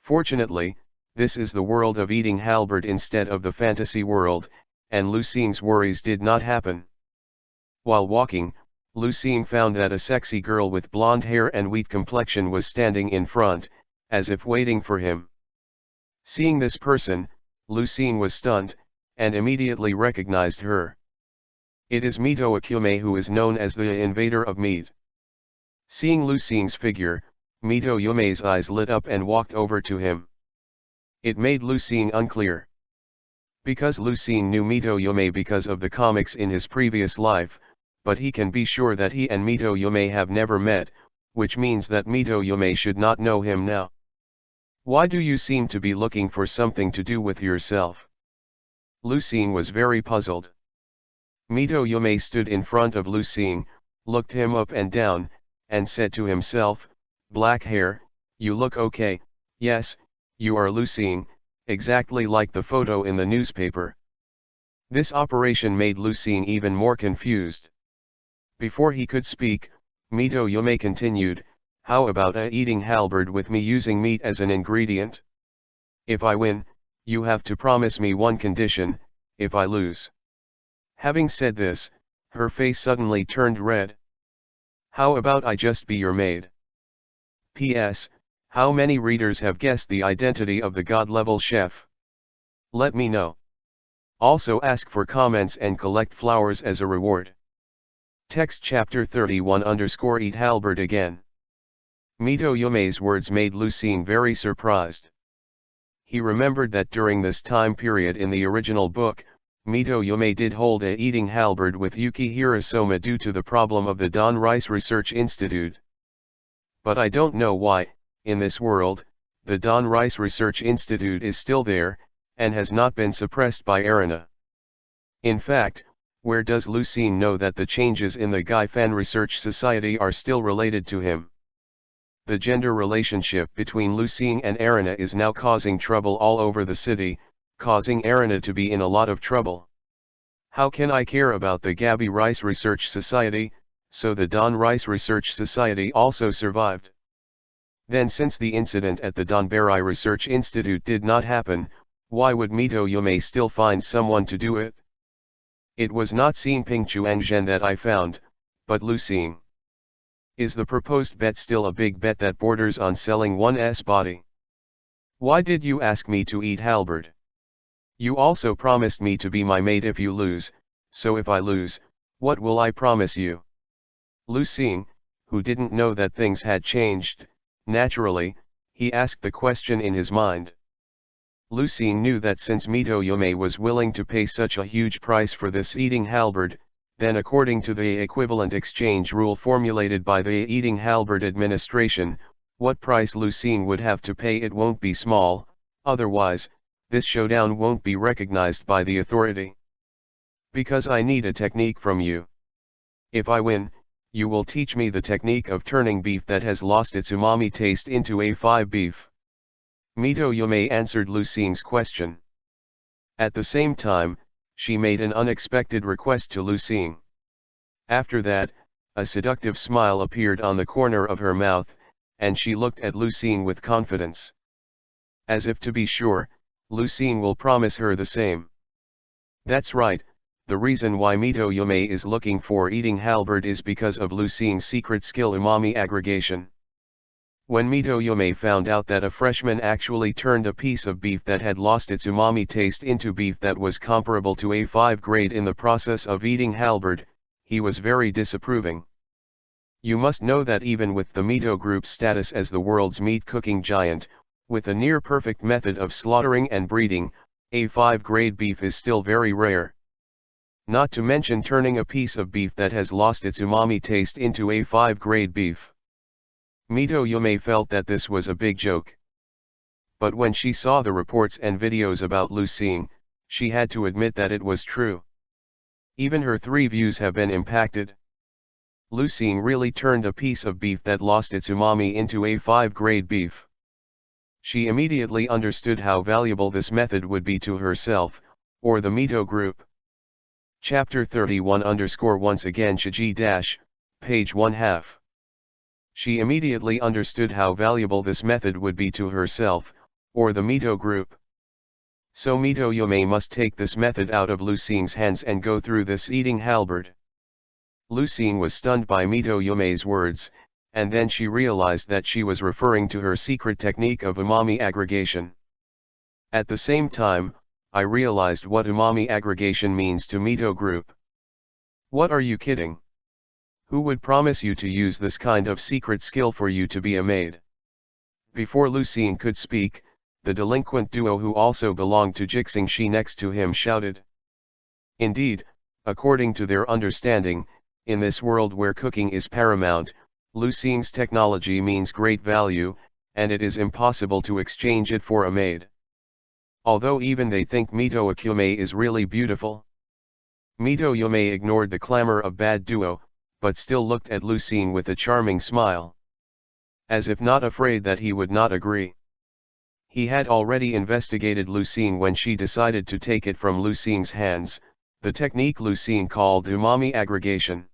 Fortunately, this is the world of eating halberd instead of the fantasy world, and Lu Xing's worries did not happen. While walking, Lu Xing found that a sexy girl with blonde hair and wheat complexion was standing in front, as if waiting for him. Seeing this person, Lu Xing was stunned, and immediately recognized her. It is Mito Akume, who is known as the invader of meat. Seeing Lu Xing's figure, Mito Yume's eyes lit up and walked over to him. It made Lu Xing unclear. Because Lu Xing knew Mito Yume because of the comics in his previous life, but he can be sure that he and Mito Yume have never met, which means that Mito Yume should not know him now. Why do you seem to be looking for something to do with yourself? Lu Xing was very puzzled. Mito Yume stood in front of Lu Xing, looked him up and down, and said to himself, "Black hair, you look okay, yes, you are Lu Xing, exactly like the photo in the newspaper." This operation made Lu Xing even more confused. Before he could speak, Mito Yume continued, "How about eating halberd with me using meat as an ingredient? If I win, you have to promise me one condition. If I lose." Having said this, her face suddenly turned red. "How about I just be your maid?" P.S. How many readers have guessed the identity of the God-level chef? Let me know. Also ask for comments and collect flowers as a reward. Text chapter 31_eat halberd again. Mito Yume's words made Lu Xing very surprised. He remembered that during this time period in the original book, Mito Yume did hold a eating halberd with Yuki Hirosoma due to the problem of the Don Rice Research Institute. But I don't know why, in this world, the Don Rice Research Institute is still there, and has not been suppressed by Erina. In fact, where does Lu Xing know that the changes in the Gaifan Research Society are still related to him? The gender relationship between Lu Xing and Erina is now causing trouble all over the city, causing Erina to be in a lot of trouble. How can I care about the Gabi Rice Research Society, so the Don Rice Research Society also survived? Then since the incident at the Donbarai Research Institute did not happen, why would Mito Yume still find someone to do it? It was not Xing Ping Chuangzhen that I found, but Lu Xing. Is the proposed bet still a big bet that borders on selling one's body? Why did you ask me to eat halberd? You also promised me to be my maid if you lose, so if I lose, what will I promise you? Lu Xing, who didn't know that things had changed, naturally, he asked the question in his mind. Lu Xing knew that since Mito Yume was willing to pay such a huge price for this eating halberd, then according to the equivalent exchange rule formulated by the Eating Halberd Administration, what price Lu Xing would have to pay it won't be small, otherwise, this showdown won't be recognized by the authority. Because I need a technique from you. If I win, you will teach me the technique of turning beef that has lost its umami taste into A5 beef. Mito Yume answered Lu Xing's question. At the same time, she made an unexpected request to Lu Xing. After that, a seductive smile appeared on the corner of her mouth, and she looked at Lu Xing with confidence. As if to be sure, Lu Xing will promise her the same. That's right, the reason why Mito Yume is looking for eating halberd is because of Lu Xing's secret skill umami aggregation. When Mito Yume found out that a freshman actually turned a piece of beef that had lost its umami taste into beef that was comparable to A5 grade in the process of eating halberd, he was very disapproving. You must know that even with the Mito Group's status as the world's meat cooking giant, With a near-perfect method of slaughtering and breeding, A5 grade beef is still very rare. Not to mention turning a piece of beef that has lost its umami taste into A5 grade beef. Mito Yume felt that this was a big joke. But when she saw the reports and videos about Lu Xing, she had to admit that it was true. Even her 3 views have been impacted. Lu Xing really turned a piece of beef that lost its umami into A5 grade beef. She immediately understood how valuable this method would be to herself, or the Mito group. Chapter 31 Once again Shiji page 1/2. She immediately understood how valuable this method would be to herself, or the Mito group. So Mito Yume must take this method out of Lu Xing's hands and go through this eating halberd. Lu Xing was stunned by Mito Yume's words, and then she realized that she was referring to her secret technique of umami aggregation. At the same time, I realized what umami aggregation means to Mito group. What are you kidding? Who would promise you to use this kind of secret skill for you to be a maid? Before Lu Xing could speak, the delinquent duo who also belonged to Jixing Shi next to him shouted. Indeed, according to their understanding, in this world where cooking is paramount, Lu Xing's technology means great value, and it is impossible to exchange it for a maid. Although even they think Mito Akume is really beautiful. Mito Yume ignored the clamor of bad duo, but still looked at Lu Xing with a charming smile. As if not afraid that he would not agree. He had already investigated Lu Xing when she decided to take it from Lu Xing's hands, the technique Lu Xing called umami aggregation.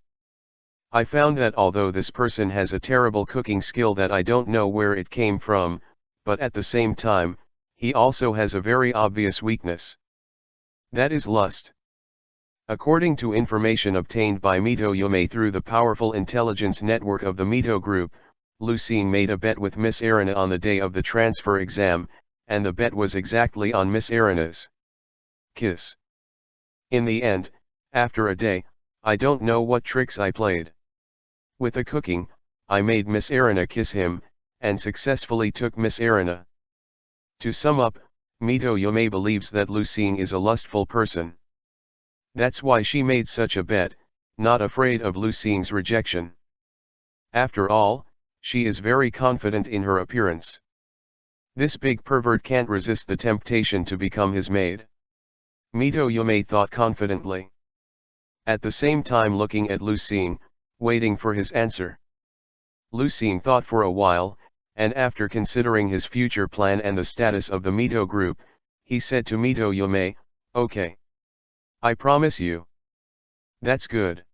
I found that although this person has a terrible cooking skill that I don't know where it came from, but at the same time, he also has a very obvious weakness. That is lust. According to information obtained by Mito Yume through the powerful intelligence network of the Mito group, Lu Xing made a bet with Miss Erina on the day of the transfer exam, and the bet was exactly on Miss Erina's kiss. In the end, after a day, I don't know what tricks I played. With the cooking, I made Miss Erina kiss him, and successfully took Miss Erina. To sum up, Mito Yume believes that Lu Xing is a lustful person. That's why she made such a bet, not afraid of Lu Xing's rejection. After all, she is very confident in her appearance. This big pervert can't resist the temptation to become his maid. Mito Yume thought confidently. At the same time looking at Lu Xing, waiting for his answer. Lu Xing thought for a while, and after considering his future plan and the status of the Mito group, he said to Mito Yume, "Okay. I promise you." "That's good.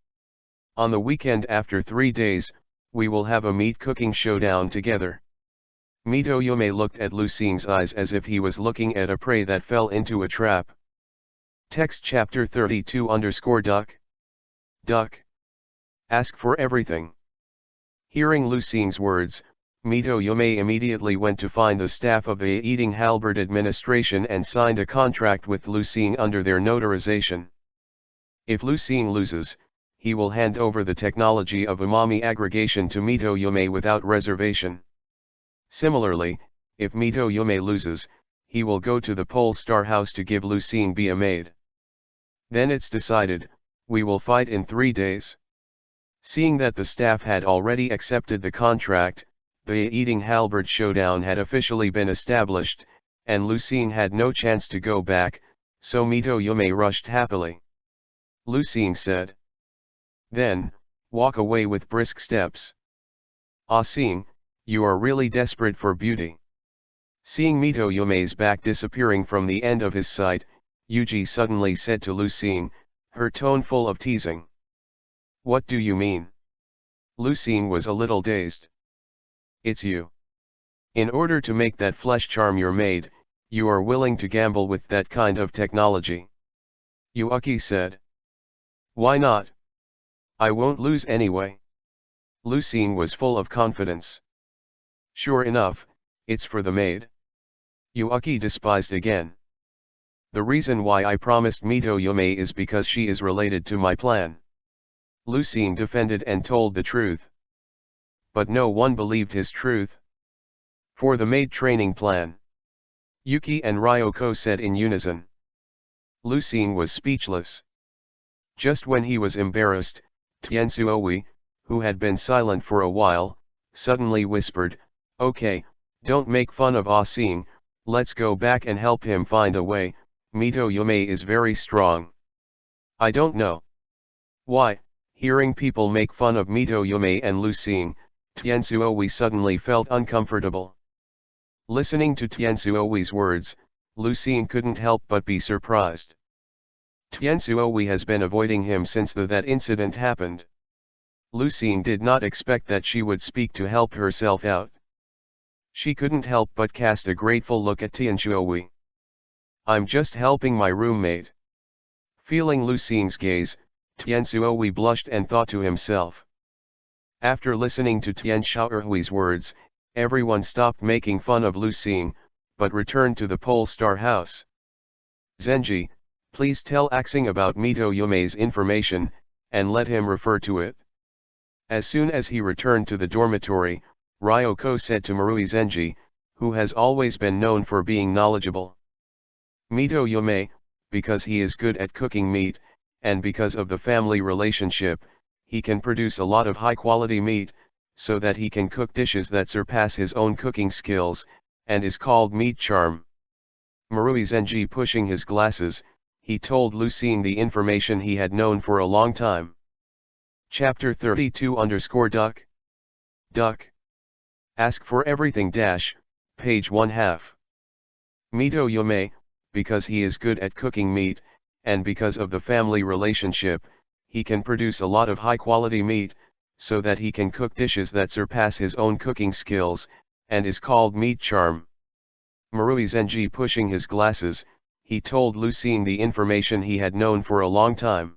On the weekend after 3 days, we will have a meat cooking showdown together." Mito Yume looked at Lu Xing's eyes as if he was looking at a prey that fell into a trap. Text chapter 32_duck. Duck. Ask for everything. Hearing Lu Xing's words, Mito Yume immediately went to find the staff of the Eating Halberd administration and signed a contract with Lu Xing under their notarization. If Lu Xing loses, he will hand over the technology of umami aggregation to Mito Yume without reservation. Similarly, if Mito Yume loses, he will go to the Pole Star House to give Lu Xing be a maid. Then it's decided, we will fight in 3 days. Seeing that the staff had already accepted the contract, the Eating Halberd showdown had officially been established, and Lu Xing had no chance to go back, so Mito Yume rushed happily. Lu Xing said. Then, walk away with brisk steps. Ah Xing, you are really desperate for beauty. Seeing Mito Yume's back disappearing from the end of his sight, Yuji suddenly said to Lu Xing, her tone full of teasing. What do you mean? Lu Xing was a little dazed. It's you. In order to make that flesh charm your maid, you are willing to gamble with that kind of technology. Yuaki said. Why not? I won't lose anyway. Lu Xing was full of confidence. Sure enough, it's for the maid. Yuaki despised again. The reason why I promised Mito Yume is because she is related to my plan. Lu Xing defended and told the truth. But no one believed his truth. For the maid training plan. Yuki and Ryoko said in unison. Lucien was speechless. Just when he was embarrassed, Tianzuowi, who had been silent for a while, suddenly whispered, "Okay, don't make fun of Ah-Sing, let's go back and help him find a way, Mito Yume is very strong." I don't know why, hearing people make fun of Mito Yume and Lucien, Tianzuowi suddenly felt uncomfortable. Listening to Tianzuowi's words, Lucien couldn't help but be surprised. Tianzuowi has been avoiding him since that incident happened. Lucien did not expect that she would speak to help herself out. She couldn't help but cast a grateful look at Tianzuowi. "I'm just helping my roommate." Feeling Lucien's gaze, Tianzuowi blushed and thought to himself. After listening to Tianzuowi's words, everyone stopped making fun of Lucien, but returned to the Polestar house. "Zenji, please tell Axing about Mito Yume's information, and let him refer to it." As soon as he returned to the dormitory, Ryoko said to Marui Zenji, who has always been known for being knowledgeable. "Mito Yume, because he is good at cooking meat, and because of the family relationship, he can produce a lot of high-quality meat, so that he can cook dishes that surpass his own cooking skills, and is called meat charm." Marui Zenji pushing his glasses, he told Lucien the information he had known for a long time. Chapter 32_Duck. Duck. Ask for everything - page 1/2. Mito Yume, because he is good at cooking meat, and because of the family relationship, he can produce a lot of high-quality meat, so that he can cook dishes that surpass his own cooking skills, and is called meat charm. Marui Zenji pushing his glasses, he told Lucien the information he had known for a long time.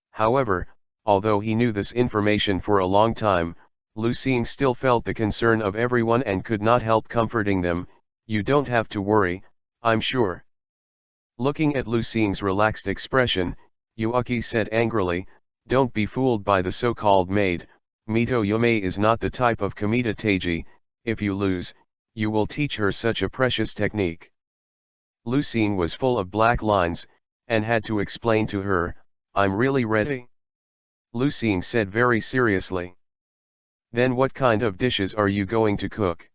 However, although he knew this information for a long time, Lucien still felt the concern of everyone and could not help comforting them. "You don't have to worry, I'm sure." Looking at Lucien's relaxed expression, Yuki said angrily, "Don't be fooled by the so-called maid, Mito Yume is not the type of Kamita Teiji. If you lose, you will teach her such a precious technique." Lucien was full of black lines, and had to explain to her, "I'm really ready." Lucien said very seriously. "Then what kind of dishes are you going to cook?"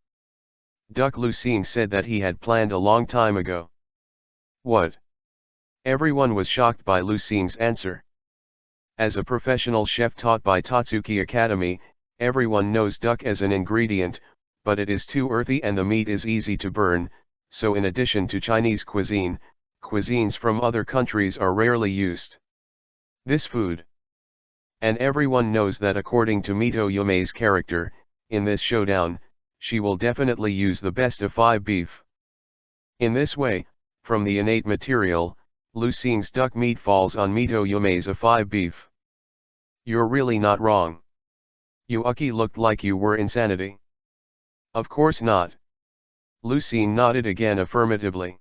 Duck Lucien said that he had planned a long time ago. "What?" Everyone was shocked by Lucien's answer. As a professional chef taught by Tatsuki Academy, everyone knows duck as an ingredient, but it is too earthy and the meat is easy to burn, so in addition to Chinese cuisine, cuisines from other countries are rarely used. This food. And everyone knows that according to Mito Yume's character, in this showdown, she will definitely use the best of 5 beef. In this way, from the innate material, Lucien's duck meat falls on Mito Yume's A5 beef. "You're really not wrong." Yuki looked like you were insanity. "Of course not." Lucien nodded again affirmatively.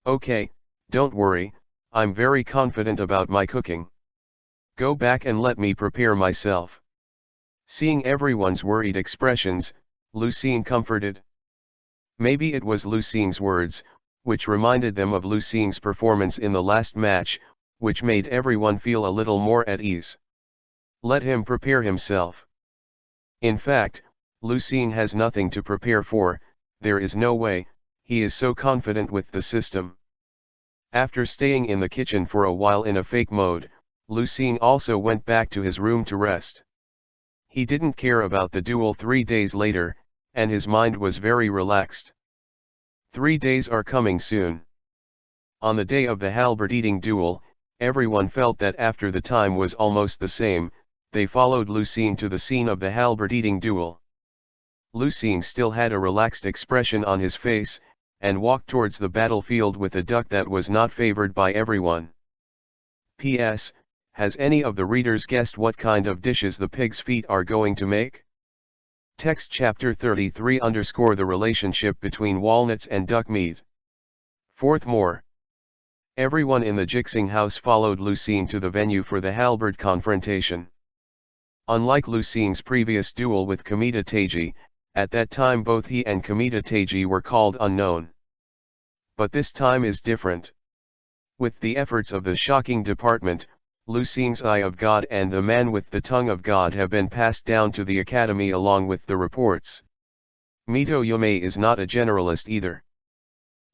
"Okay, don't worry, I'm very confident about my cooking. Go back and let me prepare myself." Seeing everyone's worried expressions, Lucien comforted. Maybe it was Lucien's words, which reminded them of Lucien's performance in the last match, which made everyone feel a little more at ease. Let him prepare himself. In fact, Lucien has nothing to prepare for, there is no way, he is so confident with the system. After staying in the kitchen for a while in a fake mode, Lucien also went back to his room to rest. He didn't care about the duel 3 days later, and his mind was very relaxed. 3 days are coming soon. On the day of the halberd eating duel, everyone felt that after the time was almost the same, they followed Lucien to the scene of the halberd eating duel. Lucien still had a relaxed expression on his face, and walked towards the battlefield with a duck that was not favored by everyone. P.S. Has any of the readers guessed what kind of dishes the pig's feet are going to make? Text chapter 33 _ the relationship between walnuts and duck meat. Fourth more. Everyone in the Jixing house followed Lucien to the venue for the halberd confrontation. Unlike Lucien's previous duel with Kamita Teiji, At that time both he and Kamita Teiji were called unknown. But this time is different. With the efforts of the shocking department, Lu Xing's Eye of God and the Man with the Tongue of God have been passed down to the academy along with the reports. Mito Yume is not a generalist either.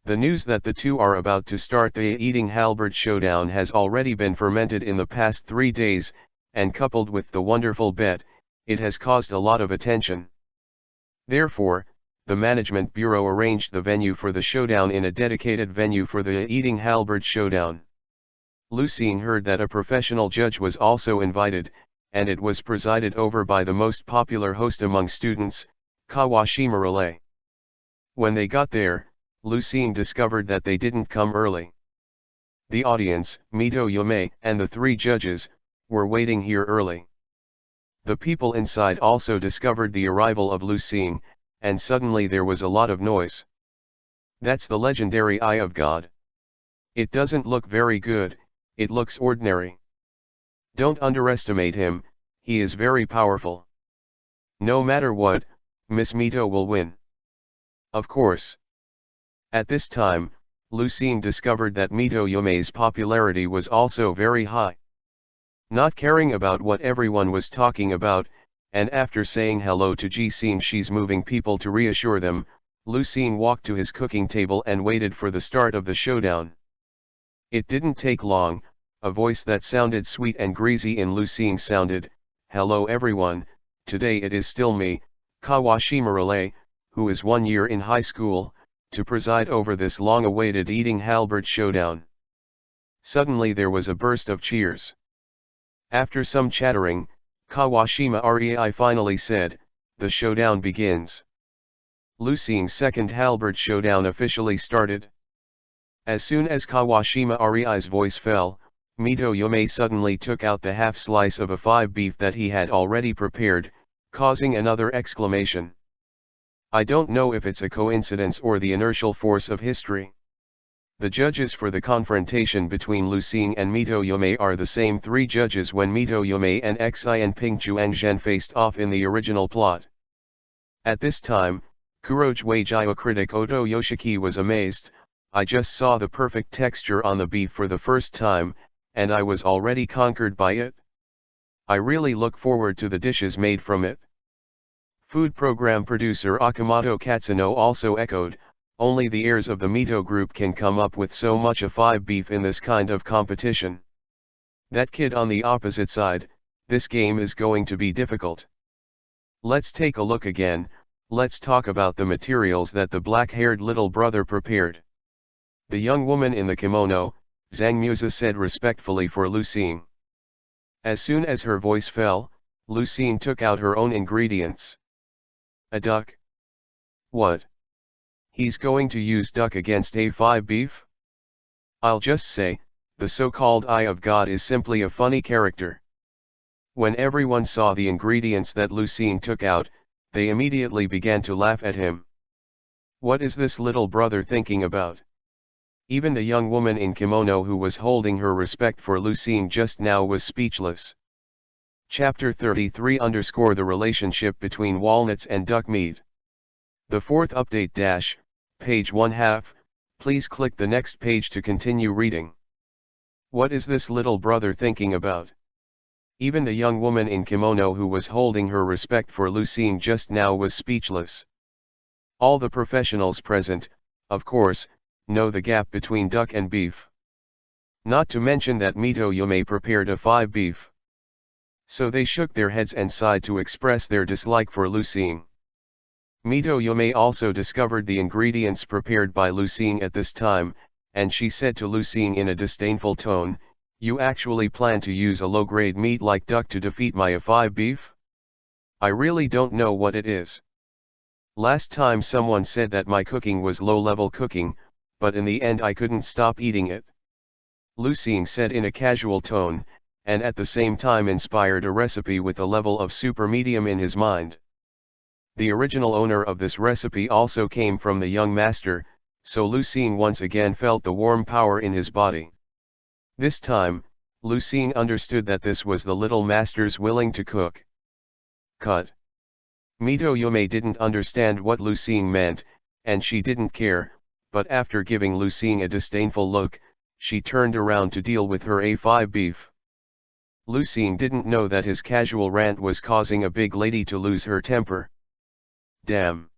The news that the two are about to start the eating halberd showdown has already been fermented in the past 3 days, and coupled with the wonderful bet, it has caused a lot of attention. Therefore, the Management Bureau arranged the venue for the showdown in a dedicated venue for the eating halberd showdown. Lu Xing heard that a professional judge was also invited, and it was presided over by the most popular host among students, Kawashima Relay. When they got there, Lu Xing discovered that they didn't come early. The audience, Mito Yume, and the 3 judges, were waiting here early. The people inside also discovered the arrival of Lu Xing, and suddenly there was a lot of noise. That's the legendary Eye of God. It doesn't look very good, it looks ordinary. Don't underestimate him, he is very powerful. No matter what, Miss Mito will win. Of course. At this time, Lu Xing discovered that Mito Yume's popularity was also very high. Not caring about what everyone was talking about, and after saying hello to Ji Xing, she's moving people to reassure them, Lu Xing walked to his cooking table and waited for the start of the showdown. It didn't take long, a voice that sounded sweet and greasy in Lu Xing sounded, "Hello everyone, today it is still me, Kawashima Relay, who is 1 year in high school, to preside over this long-awaited eating halberd showdown." Suddenly there was a burst of cheers. After some chattering, Kawashima Rei finally said, "The showdown begins." Lu Xing's second halberd showdown officially started. As soon as Kawashima Rei's voice fell, Mito Yume suddenly took out the half slice of a 5 beef that he had already prepared, causing another exclamation. I don't know if it's a coincidence or the inertial force of history. The judges for the confrontation between Lu Xing and Mito Yume are the same 3 judges when Mito Yume and Xi and Ping Chuangzhen faced off in the original plot. At this time, Kuroge Jio critic Oto Yoshiki was amazed. "I just saw the perfect texture on the beef for the first time, and I was already conquered by it. I really look forward to the dishes made from it." Food program producer Akamoto Katsuno also echoed, "Only the heirs of the Mito group can come up with so much a 5 beef in this kind of competition. That kid on the opposite side, this game is going to be difficult." Let's take a look again. Let's talk about the materials that the black-haired little brother prepared. The young woman in the kimono, Zhang Musa, said respectfully for Lu Xing. As soon as her voice fell, Lu Xing took out her own ingredients. A duck? What? He's going to use duck against A5 beef? I'll just say, the so-called Eye of God is simply a funny character. When everyone saw the ingredients that Lu Xing took out, they immediately began to laugh at him. What is this little brother thinking about? Even the young woman in kimono who was holding her respect for Lu Xing just now was speechless. Chapter 33 _ The relationship between walnuts and duck meat. The 4th update page 1/2, please click the next page to continue reading. What is this little brother thinking about? Even the young woman in kimono who was holding her respect for Lu Xing just now was speechless. All the professionals present, of course, know the gap between duck and beef. Not to mention that Mito Yume prepared a 5 beef. So they shook their heads and sighed to express their dislike for Lu Xing. Mito Yume also discovered the ingredients prepared by Lu Xing at this time, and she said to Lu Xing in a disdainful tone, "You actually plan to use a low-grade meat like duck to defeat my A5 beef? I really don't know what it is. Last time someone said that my cooking was low-level cooking, but in the end I couldn't stop eating it." Lu Xing said in a casual tone, and at the same time inspired a recipe with a level of super medium in his mind. The original owner of this recipe also came from the young master, so Lu Xing once again felt the warm power in his body. This time, Lu Xing understood that this was the little master's willing to cook. Cut. Mito Yume didn't understand what Lu Xing meant, and she didn't care, but after giving Lu Xing a disdainful look, she turned around to deal with her A5 beef. Lu Xing didn't know that his casual rant was causing a big lady to lose her temper. Damn!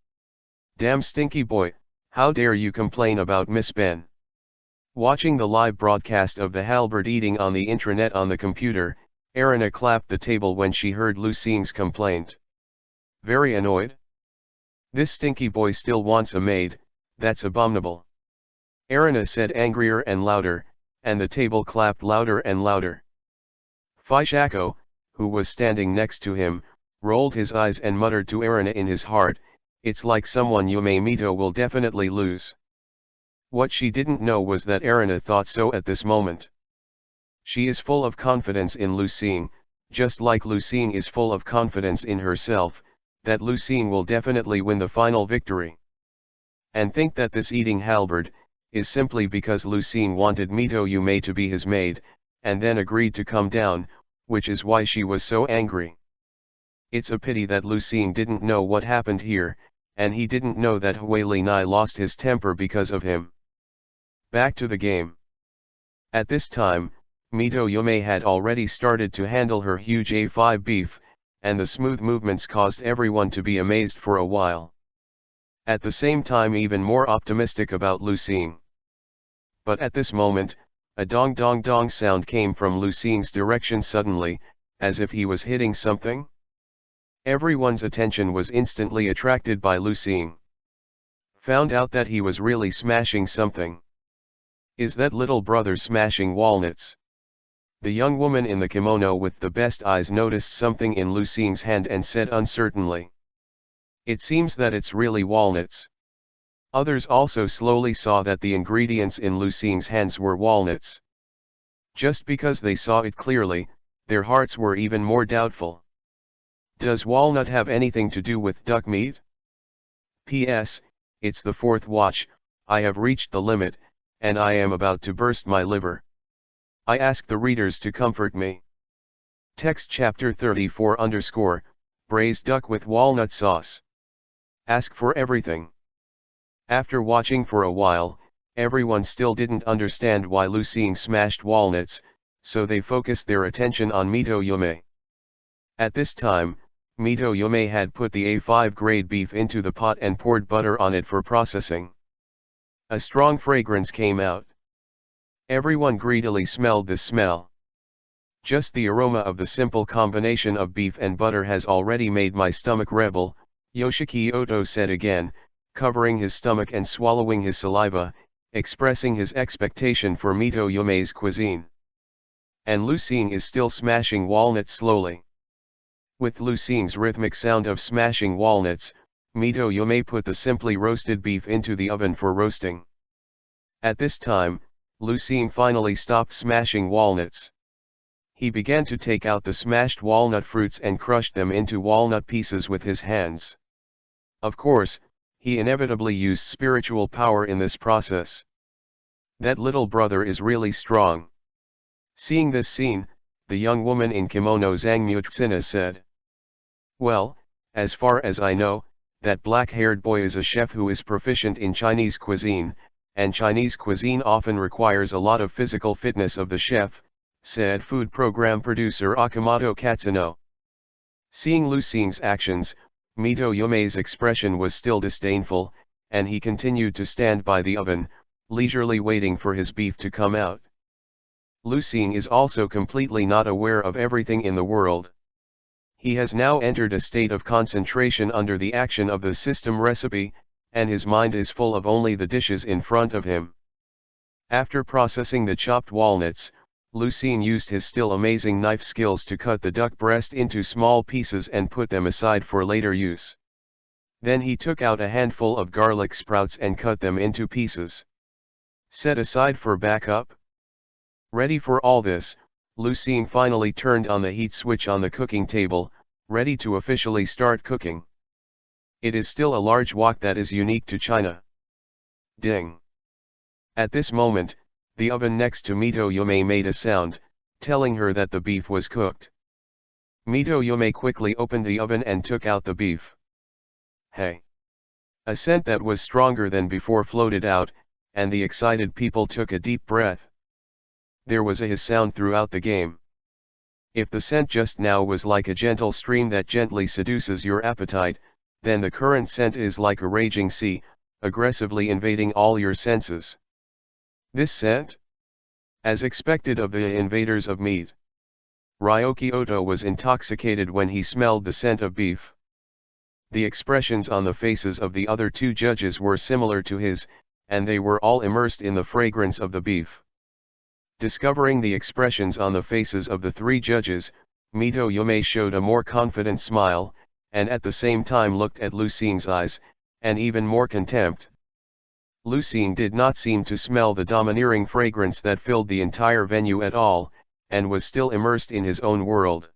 Damn stinky boy, how dare you complain about Miss Ben? Watching the live broadcast of the halberd eating on the intranet on the computer, Erina clapped the table when she heard Lu Xing's complaint. Very annoyed? This stinky boy still wants a maid, that's abominable. Erina said angrier and louder, and the table clapped louder and louder. Faishako, who was standing next to him, rolled his eyes and muttered to Erina in his heart, it's like someone Yume Mito will definitely lose. What she didn't know was that Erina thought so at this moment. She is full of confidence in Lu Xing, just like Lu Xing is full of confidence in herself, that Lu Xing will definitely win the final victory. And think that this eating halberd is simply because Lu Xing wanted Mito Yume to be his maid, and then agreed to come down, which is why she was so angry. It's a pity that Lu Xing didn't know what happened here, and he didn't know that Hui Linai lost his temper because of him. Back to the game. At this time, Mito Yume had already started to handle her huge A5 beef, and the smooth movements caused everyone to be amazed for a while. At the same time even more optimistic about Lu Xing. But at this moment, a dong dong dong sound came from Lu Xing's direction suddenly, as if he was hitting something. Everyone's attention was instantly attracted by Lu Xing. Found out that he was really smashing something. Is that little brother smashing walnuts? The young woman in the kimono with the best eyes noticed something in Lu Xing's hand and said uncertainly. It seems that it's really walnuts. Others also slowly saw that the ingredients in Lu Xing's hands were walnuts. Just because they saw it clearly, their hearts were even more doubtful. Does walnut have anything to do with duck meat? P.S. It's the fourth watch, I have reached the limit, and I am about to burst my liver. I ask the readers to comfort me. Text chapter 34 Braised duck with walnut sauce. Ask for everything. After watching for a while, everyone still didn't understand why Lu Xing smashed walnuts, so they focused their attention on Mito Yume. At this time, Mito Yume had put the A5 grade beef into the pot and poured butter on it for processing. A strong fragrance came out. Everyone greedily smelled the smell. Just the aroma of the simple combination of beef and butter has already made my stomach rebel, Yoshiki Oto said again, covering his stomach and swallowing his saliva, expressing his expectation for Mito Yume's cuisine. And Lu Xing is still smashing walnuts slowly. With Lu Xing's rhythmic sound of smashing walnuts, Mito Yume put the simply roasted beef into the oven for roasting. At this time, Lu Xing finally stopped smashing walnuts. He began to take out the smashed walnut fruits and crushed them into walnut pieces with his hands. Of course, he inevitably used spiritual power in this process. That little brother is really strong. Seeing this scene, the young woman in kimono Zhang Mutsina said. Well, as far as I know, that black-haired boy is a chef who is proficient in Chinese cuisine, and Chinese cuisine often requires a lot of physical fitness of the chef, said food program producer Akamoto Katsuno. Seeing Lu Xing's actions, Mito Yume's expression was still disdainful, and he continued to stand by the oven, leisurely waiting for his beef to come out. Lu Xing is also completely not aware of everything in the world. He has now entered a state of concentration under the action of the system recipe, and his mind is full of only the dishes in front of him. After processing the chopped walnuts, Lu Xing used his still amazing knife skills to cut the duck breast into small pieces and put them aside for later use. Then he took out a handful of garlic sprouts and cut them into pieces. Set aside for backup. Ready for all this, Lu Xing finally turned on the heat switch on the cooking table, ready to officially start cooking. It is still a large wok that is unique to China. Ding! At this moment, the oven next to Mito Yume made a sound, telling her that the beef was cooked. Mito Yume quickly opened the oven and took out the beef. Hey! A scent that was stronger than before floated out, and the excited people took a deep breath. There was a hiss sound throughout the game. If the scent just now was like a gentle stream that gently seduces your appetite, then the current scent is like a raging sea, aggressively invading all your senses. This scent? As expected of the invaders of meat. Ryoki Oto was intoxicated when he smelled the scent of beef. The expressions on the faces of the other two judges were similar to his, and they were all immersed in the fragrance of the beef. Discovering the expressions on the faces of the three judges, Mito Yume showed a more confident smile, and at the same time looked at Lu Xing's eyes, and even more contempt. Lu Xing did not seem to smell the domineering fragrance that filled the entire venue at all, and was still immersed in his own world.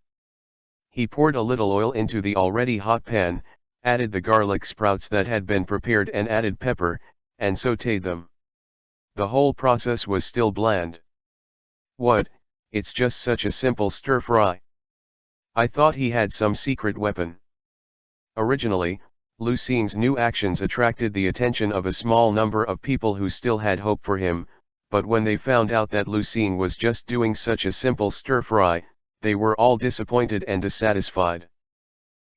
He poured a little oil into the already hot pan, added the garlic sprouts that had been prepared and added pepper, and sautéed them. The whole process was still bland. What, it's just such a simple stir-fry. I thought he had some secret weapon. Originally, Lu Xing's new actions attracted the attention of a small number of people who still had hope for him, but when they found out that Lu Xing was just doing such a simple stir-fry, they were all disappointed and dissatisfied.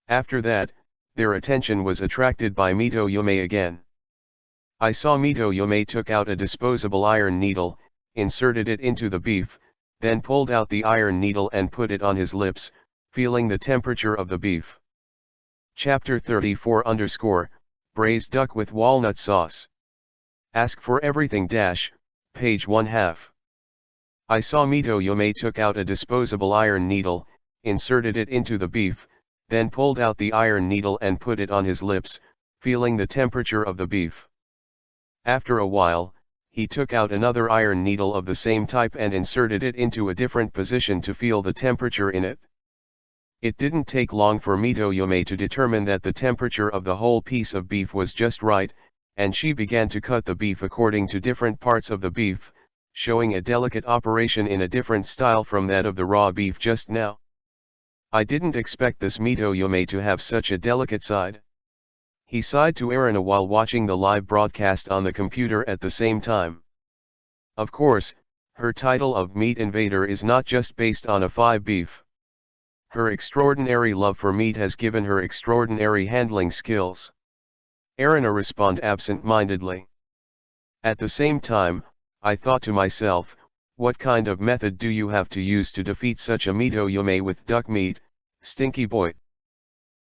After that, their attention was attracted by Mito Yume again. I saw Mito Yume took out a disposable iron needle, inserted it into the beef, then pulled out the iron needle and put it on his lips, feeling the temperature of the beef. Chapter 34 _ Braised Duck with Walnut Sauce. Ask for Everything - page 1/2. I saw Mito Yume took out a disposable iron needle, inserted it into the beef, then pulled out the iron needle and put it on his lips, feeling the temperature of the beef. After a while, he took out another iron needle of the same type and inserted it into a different position to feel the temperature in it. It didn't take long for Mito Yume to determine that the temperature of the whole piece of beef was just right, and she began to cut the beef according to different parts of the beef, showing a delicate operation in a different style from that of the raw beef just now. I didn't expect this Mito Yume to have such a delicate side. He sighed to Erina while watching the live broadcast on the computer at the same time. Of course, her title of Meat Invader is not just based on a 5 beef. Her extraordinary love for meat has given her extraordinary handling skills. Erina responded absent-mindedly. At the same time, I thought to myself, what kind of method do you have to use to defeat such a Mito Yume with duck meat, stinky boy?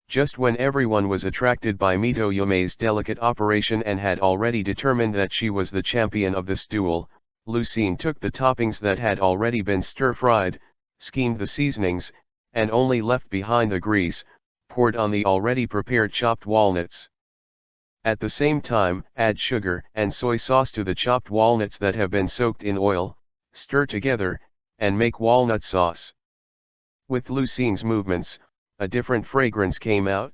Just when everyone was attracted by Mito Yume's delicate operation and had already determined that she was the champion of this duel, Lu Xing took the toppings that had already been stir-fried, schemed the seasonings, and only left behind the grease, poured on the already prepared chopped walnuts. At the same time, add sugar and soy sauce to the chopped walnuts that have been soaked in oil, stir together, and make walnut sauce. With Lu Xing's movements, a different fragrance came out.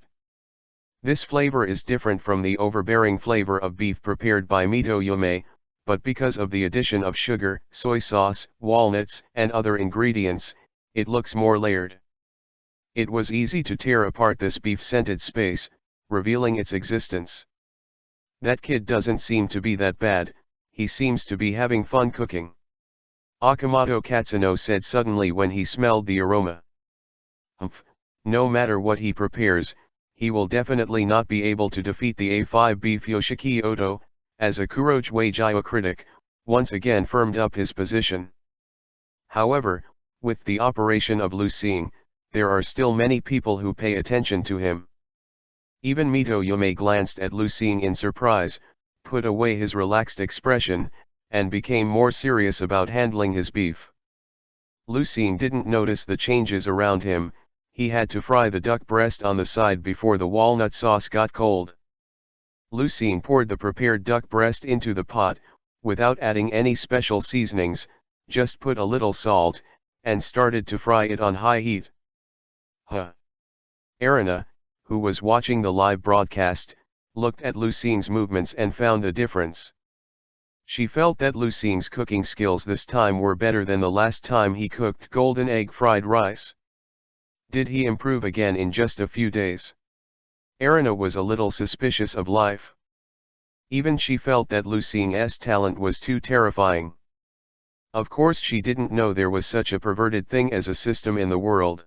This flavor is different from the overbearing flavor of beef prepared by Mito Yume, but because of the addition of sugar, soy sauce, walnuts, and other ingredients, it looks more layered. It was easy to tear apart this beef-scented space, revealing its existence. That kid doesn't seem to be that bad, he seems to be having fun cooking. Akamoto Katsuno said suddenly when he smelled the aroma. Humph, no matter what he prepares, he will definitely not be able to defeat the A5 beef. Yoshiki Oto, as a Kurojuei critic, once again firmed up his position. However, with the operation of Lu Xing, there are still many people who pay attention to him. Even Mito Yume glanced at Lu Xing in surprise, put away his relaxed expression, and became more serious about handling his beef. Lu Xing didn't notice the changes around him, he had to fry the duck breast on the side before the walnut sauce got cold. Lu Xing poured the prepared duck breast into the pot, without adding any special seasonings, just put a little salt, and started to fry it on high heat. Huh! Erina, who was watching the live broadcast, looked at Lu Xing's movements and found a difference. She felt that Lu Xing's cooking skills this time were better than the last time he cooked golden egg fried rice. Did he improve again in just a few days? Erina was a little suspicious of life. Even she felt that Lu Xing's talent was too terrifying. Of course she didn't know there was such a perverted thing as a system in the world.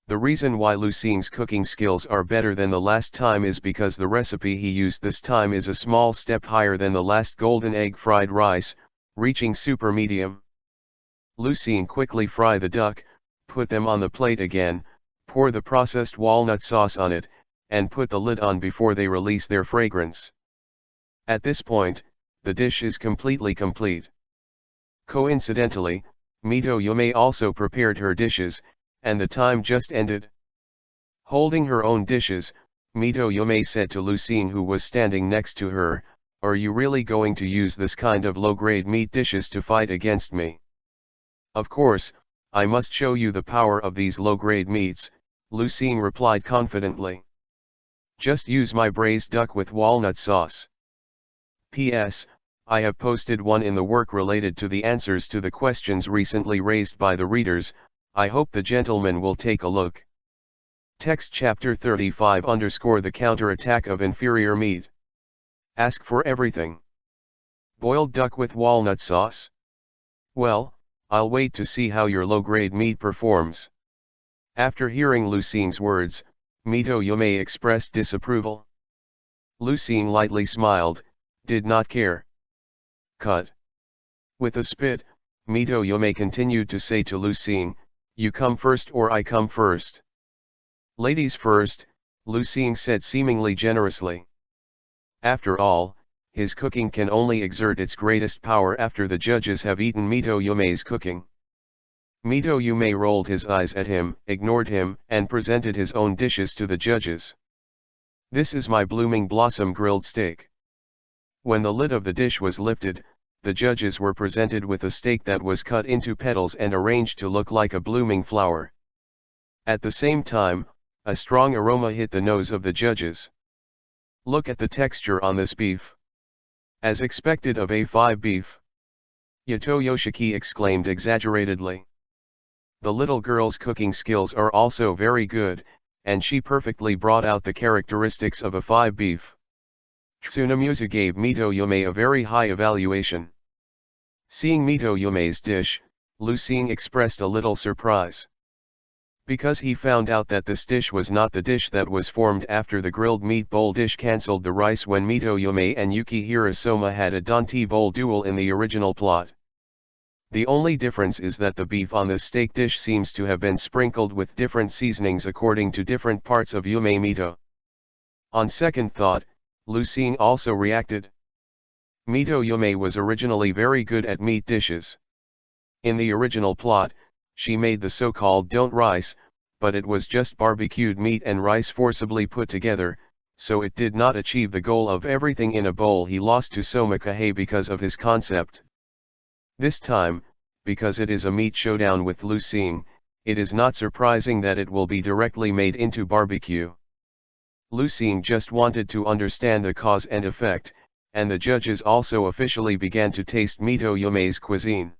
The reason why Lu Xing's cooking skills are better than the last time is because the recipe he used this time is a small step higher than the last golden egg fried rice, reaching super medium. Lu Xing quickly fry the duck, put them on the plate again, pour the processed walnut sauce on it, and put the lid on before they release their fragrance. At this point, the dish is completely complete. Coincidentally, Mito Yume also prepared her dishes, and the time just ended. Holding her own dishes, Mito Yume said to Lu Xing, who was standing next to her, "Are you really going to use this kind of low-grade meat dishes to fight against me?" "Of course, I must show you the power of these low-grade meats," Lu Xing replied confidently. "Just use my braised duck with walnut sauce. P.S. I have posted one in the work related to the answers to the questions recently raised by the readers. I hope the gentleman will take a look." Text chapter 35 _ the counter-attack of inferior meat. Ask for everything. Boiled duck with walnut sauce? Well, I'll wait to see how your low-grade meat performs. After hearing Lu Xing's words, Mito Yume expressed disapproval. Lu Xing lightly smiled, did not care. Cut. With a spit, Mito Yume continued to say to Lu Xing, "You come first or I come first." "Ladies first," Lu Xing said seemingly generously. After all, his cooking can only exert its greatest power after the judges have eaten Mito Yume's cooking. Mito Yume rolled his eyes at him, ignored him, and presented his own dishes to the judges. "This is my blooming blossom grilled steak." When the lid of the dish was lifted, the judges were presented with a steak that was cut into petals and arranged to look like a blooming flower. At the same time, a strong aroma hit the nose of the judges. "Look at the texture on this beef. As expected of A5 beef." Yato Yoshiki exclaimed exaggeratedly. The little girl's cooking skills are also very good, and she perfectly brought out the characteristics of A5 beef. Tsunamusa gave Mito Yume a very high evaluation. Seeing Mito Yume's dish, Lu Xing expressed a little surprise. Because he found out that this dish was not the dish that was formed after the grilled meat bowl dish cancelled the rice when Mito Yume and Yukihira Soma had a Danti bowl duel in the original plot. The only difference is that the beef on this steak dish seems to have been sprinkled with different seasonings according to different parts of Yume Mito. On second thought, Lu Xing also reacted. Mito Yume was originally very good at meat dishes. In the original plot, she made the so-called don't rice, but it was just barbecued meat and rice forcibly put together, so it did not achieve the goal of everything in a bowl. He lost to Soma Kahei because of his concept. This time, because it is a meat showdown with Lu Xing, it is not surprising that it will be directly made into barbecue. Lu Xing just wanted to understand the cause and effect, and the judges also officially began to taste Mito Yume's cuisine.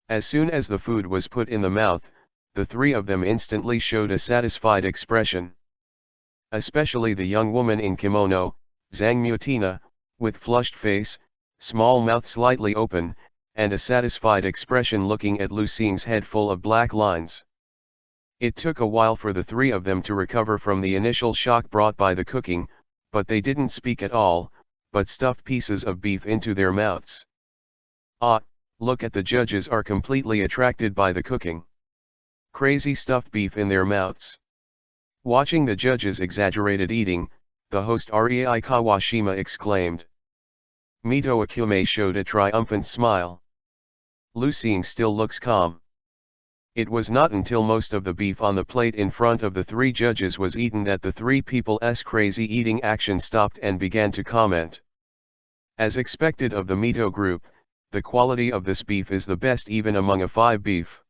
As soon as the food was put in the mouth, the three of them instantly showed a satisfied expression. Especially the young woman in kimono, Zhang Mutina, with flushed face, small mouth slightly open, and a satisfied expression looking at Lu Xing's head full of black lines. It took a while for the three of them to recover from the initial shock brought by the cooking, but they didn't speak at all, but stuffed pieces of beef into their mouths. Ah, look at the judges are completely attracted by the cooking. Crazy stuffed beef in their mouths. Watching the judges' exaggerated eating, the host Rei Kawashima exclaimed. Mito Akume showed a triumphant smile. Lu Xing still looks calm. It was not until most of the beef on the plate in front of the three judges was eaten that the three people's crazy eating action stopped and began to comment. As expected of the Mito group, the quality of this beef is the best even among A5 beef.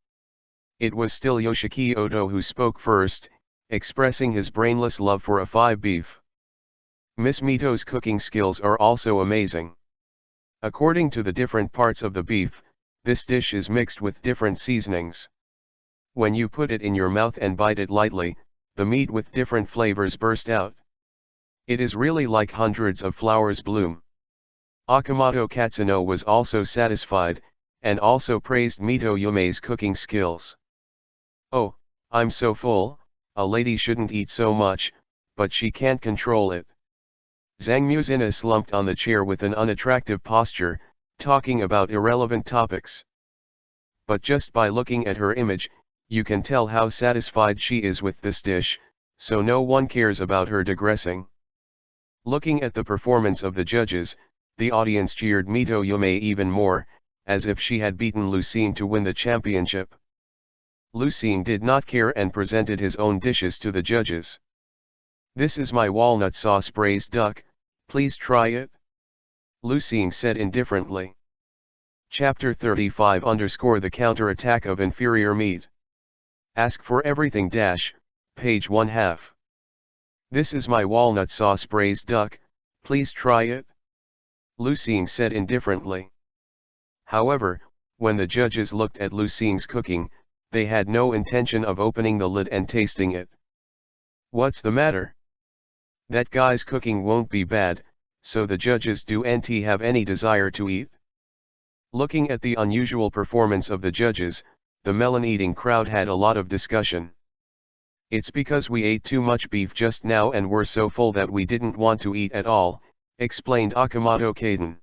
It was still Yoshiki Oto who spoke first, expressing his brainless love for A5 beef. Miss Mito's cooking skills are also amazing. According to the different parts of the beef, this dish is mixed with different seasonings. When you put it in your mouth and bite it lightly, the meat with different flavors burst out. It is really like hundreds of flowers bloom. Akamoto Katsuno was also satisfied, and also praised Mito Yume's cooking skills. Oh, I'm so full, a lady shouldn't eat so much, but she can't control it. Zhang Muzina slumped on the chair with an unattractive posture, talking about irrelevant topics. But just by looking at her image, you can tell how satisfied she is with this dish, so no one cares about her digressing. Looking at the performance of the judges, the audience cheered Mito Yume even more, as if she had beaten Lucine to win the championship. Lucine did not care and presented his own dishes to the judges. "This is my walnut sauce braised duck, please try it," Lucine said indifferently. Chapter 35 _ The counter-attack of inferior meat. Ask for everything - page 1/2. "This is my walnut sauce braised duck, please try it," Lucine said indifferently. However, when the judges looked at Lucine's cooking, they had no intention of opening the lid and tasting it. "What's the matter? That guy's cooking won't be bad, so the judges don't have any desire to eat?" Looking at the unusual performance of the judges, the melon-eating crowd had a lot of discussion. "It's because we ate too much beef just now and were so full that we didn't want to eat at all," explained Akamoto Kaden.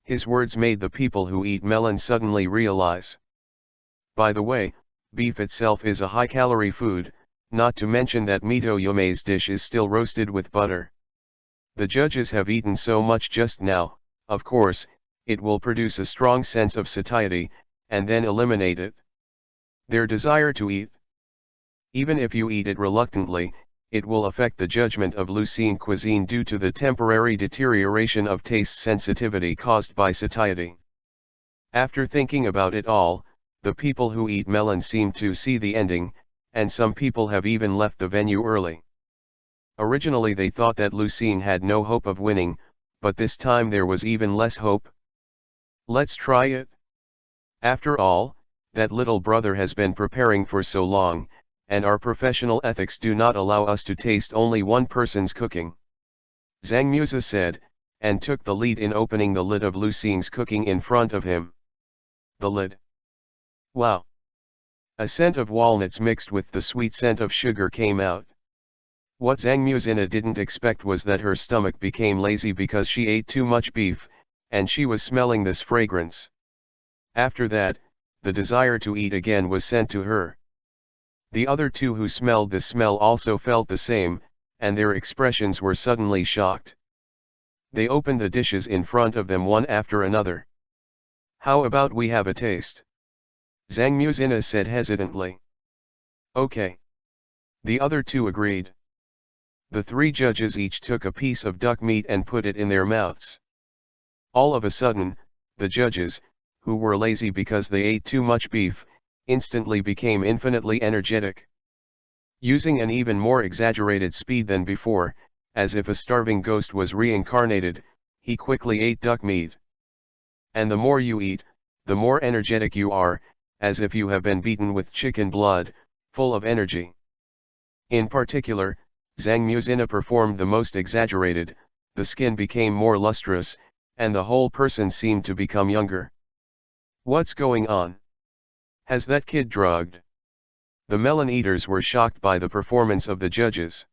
His words made the people who eat melon suddenly realize. By the way, beef itself is a high-calorie food, not to mention that Mito Yume's dish is still roasted with butter. The judges have eaten so much just now, of course, it will produce a strong sense of satiety, and then eliminate it. Their desire to eat. Even if you eat it reluctantly, it will affect the judgment of Lucine cuisine due to the temporary deterioration of taste sensitivity caused by satiety. After thinking about it all, the people who eat melon seem to see the ending, and some people have even left the venue early. Originally they thought that Lucine had no hope of winning, but this time there was even less hope. "Let's try it. After all, that little brother has been preparing for so long, and our professional ethics do not allow us to taste only one person's cooking," Zhang Musa said, and took the lead in opening the lid of Lucine's cooking in front of him. The lid. Wow! A scent of walnuts mixed with the sweet scent of sugar came out. What Zhang Muzina didn't expect was that her stomach became lazy because she ate too much beef, and she was smelling this fragrance. After that, the desire to eat again was sent to her. The other two who smelled the smell also felt the same, and their expressions were suddenly shocked. They opened the dishes in front of them one after another. "How about we have a taste?" Zhang Muzina said hesitantly. "Okay." The other two agreed. The three judges each took a piece of duck meat and put it in their mouths. All of a sudden, the judges, who were lazy because they ate too much beef, instantly became infinitely energetic. Using an even more exaggerated speed than before, as if a starving ghost was reincarnated, he quickly ate duck meat. And the more you eat, the more energetic you are, as if you have been beaten with chicken blood, full of energy. In particular, Zhang Muzina performed the most exaggerated, the skin became more lustrous, and the whole person seemed to become younger. "What's going on? Has that kid drugged?" The melon eaters were shocked by the performance of the judges.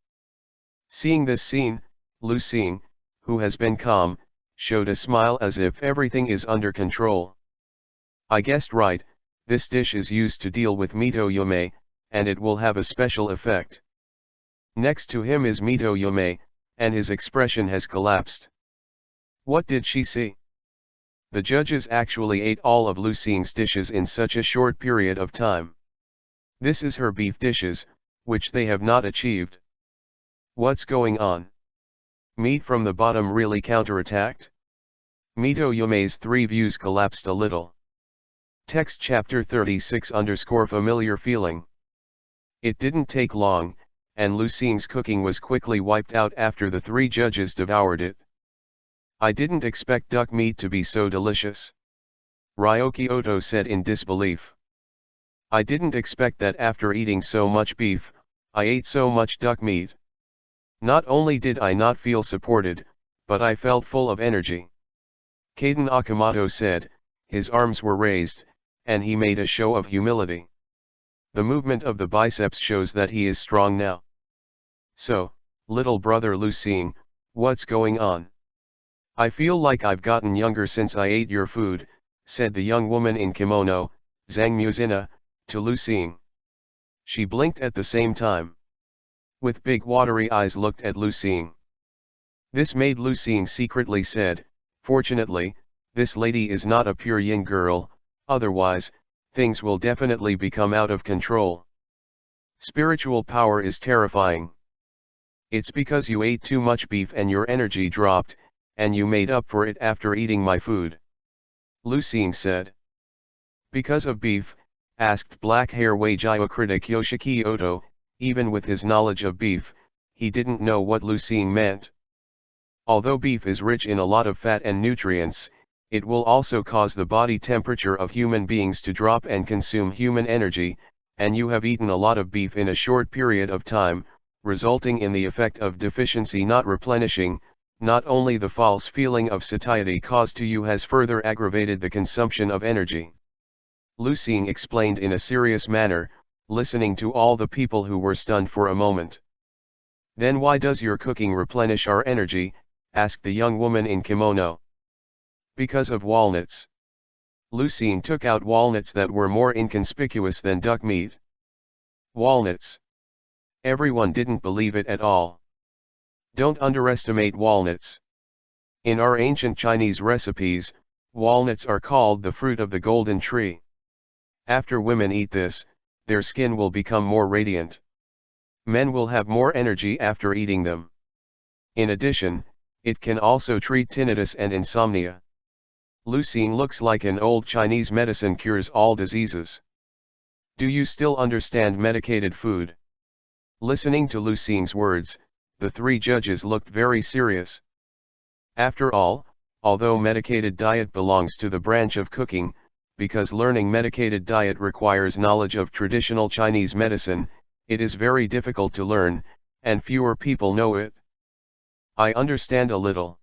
Seeing this scene, Lucine, who has been calm, showed a smile as if everything is under control. "I guessed right, this dish is used to deal with Mito Yume, and it will have a special effect." Next to him is Mito Yume, and his expression has collapsed. What did she see? The judges actually ate all of Lucine's dishes in such a short period of time. This is her beef dishes, which they have not achieved. What's going on? Meat from the bottom really counterattacked? Mito Yume's three views collapsed a little. Text chapter 36 _ familiar feeling. It didn't take long, and Lucine's cooking was quickly wiped out after the three judges devoured it. "I didn't expect duck meat to be so delicious," Ryoki Oto said in disbelief. "I didn't expect that after eating so much beef, I ate so much duck meat. Not only did I not feel supported, but I felt full of energy. Kaden Akamoto said, his arms were raised, and he made a show of humility. The movement of the biceps shows that he is strong now. So, little brother Lu Xing, what's going on? I feel like I've gotten younger since I ate your food, said the young woman in kimono, Zhang Muzina, to Lu Xing. She blinked at the same time. With big watery eyes looked at Lu Xing. This made Lu Xing secretly said, fortunately, this lady is not a pure yin girl, otherwise, things will definitely become out of control. Spiritual power is terrifying. It's because you ate too much beef and your energy dropped, and you made up for it after eating my food. Lu Xing said. Because of beef? Asked black hair Weijio critic Yoshiki Oto. Even with his knowledge of beef, he didn't know what Lu Xing meant. Although beef is rich in a lot of fat and nutrients, it will also cause the body temperature of human beings to drop and consume human energy, and you have eaten a lot of beef in a short period of time, resulting in the effect of deficiency not replenishing. Not only the false feeling of satiety caused to you has further aggravated the consumption of energy. Lu Xing explained in a serious manner, listening to all the people who were stunned for a moment. Then why does your cooking replenish our energy? Asked the young woman in kimono. Because of walnuts. Lu Xing took out walnuts that were more inconspicuous than duck meat. Walnuts. Everyone didn't believe it at all. Don't underestimate walnuts. In our ancient Chinese recipes, walnuts are called the fruit of the golden tree. After women eat this, their skin will become more radiant. Men will have more energy after eating them. In addition, it can also treat tinnitus and insomnia. Lu Xing looks like an old Chinese medicine cures all diseases. Do you still understand medicated food? Listening to Lu Xing's words, the three judges looked very serious. After all, although medicated diet belongs to the branch of cooking, because learning medicated diet requires knowledge of traditional Chinese medicine, it is very difficult to learn, and fewer people know it. I understand a little.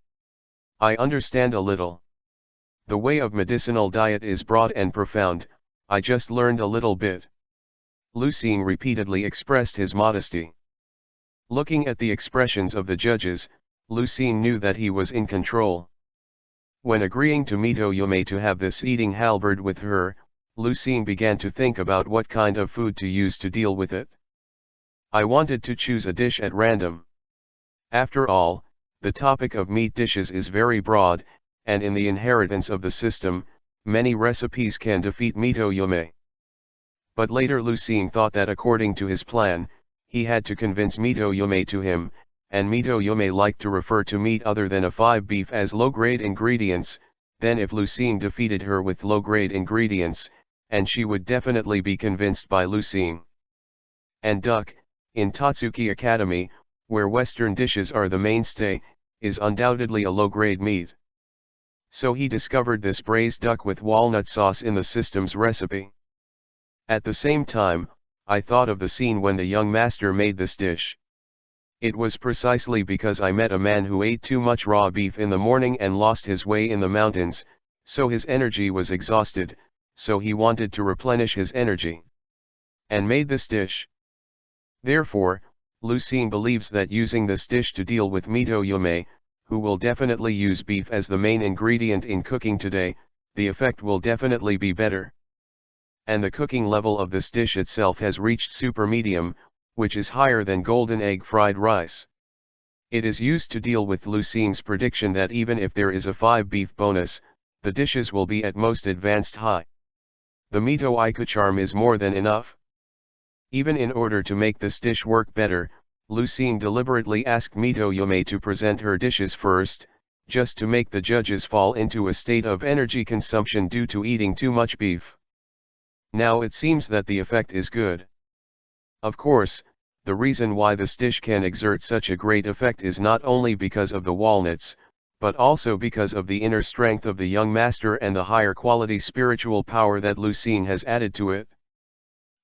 I understand a little. The way of medicinal diet is broad and profound, I just learned a little bit. Lu Xing repeatedly expressed his modesty. Looking at the expressions of the judges, Lu Xing knew that he was in control. When agreeing to meet Oyome to have this eating halberd with her, Lu Xing began to think about what kind of food to use to deal with it. I wanted to choose a dish at random. After all, the topic of meat dishes is very broad, and in the inheritance of the system, many recipes can defeat meat Oyome. But later Lu Xing thought that according to his plan, he had to convince meat Oyome to him, and meat Oyome liked to refer to meat other than a 5 beef as low-grade ingredients. Then if Lu Xing defeated her with low-grade ingredients, and she would definitely be convinced by Lu Xing. And duck, in Tatsuki Academy, where Western dishes are the mainstay, is undoubtedly a low-grade meat. So he discovered this braised duck with walnut sauce in the system's recipe. At the same time, I thought of the scene when the young master made this dish. It was precisely because I met a man who ate too much raw beef in the morning and lost his way in the mountains, so his energy was exhausted, so he wanted to replenish his energy. And made this dish. Therefore, Lu Xing believes that using this dish to deal with meat Oyome, who will definitely use beef as the main ingredient in cooking today, the effect will definitely be better. And the cooking level of this dish itself has reached super medium, which is higher than golden egg fried rice. It is used to deal with Lu Xing's prediction that even if there is a 5 beef bonus, the dishes will be at most advanced high. The Mito Iku charm is more than enough. Even in order to make this dish work better, Lu Xing deliberately asked Mito Yome to present her dishes first, just to make the judges fall into a state of energy consumption due to eating too much beef. Now it seems that the effect is good. Of course, the reason why this dish can exert such a great effect is not only because of the walnuts, but also because of the inner strength of the young master and the higher quality spiritual power that Lu Xing has added to it.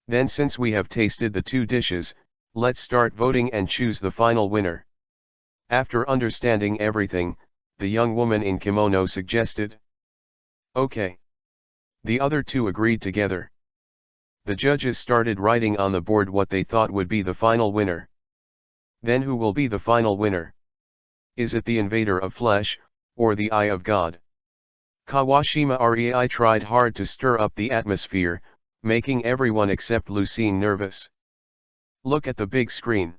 Then since we have tasted the two dishes, let's start voting and choose the final winner. After understanding everything, the young woman in kimono suggested. Okay. The other two agreed together. The judges started writing on the board what they thought would be the final winner. Then who will be the final winner? Is it the invader of flesh, or the eye of God? Kawashima Rei tried hard to stir up the atmosphere, making everyone except Lucine nervous. Look at the big screen.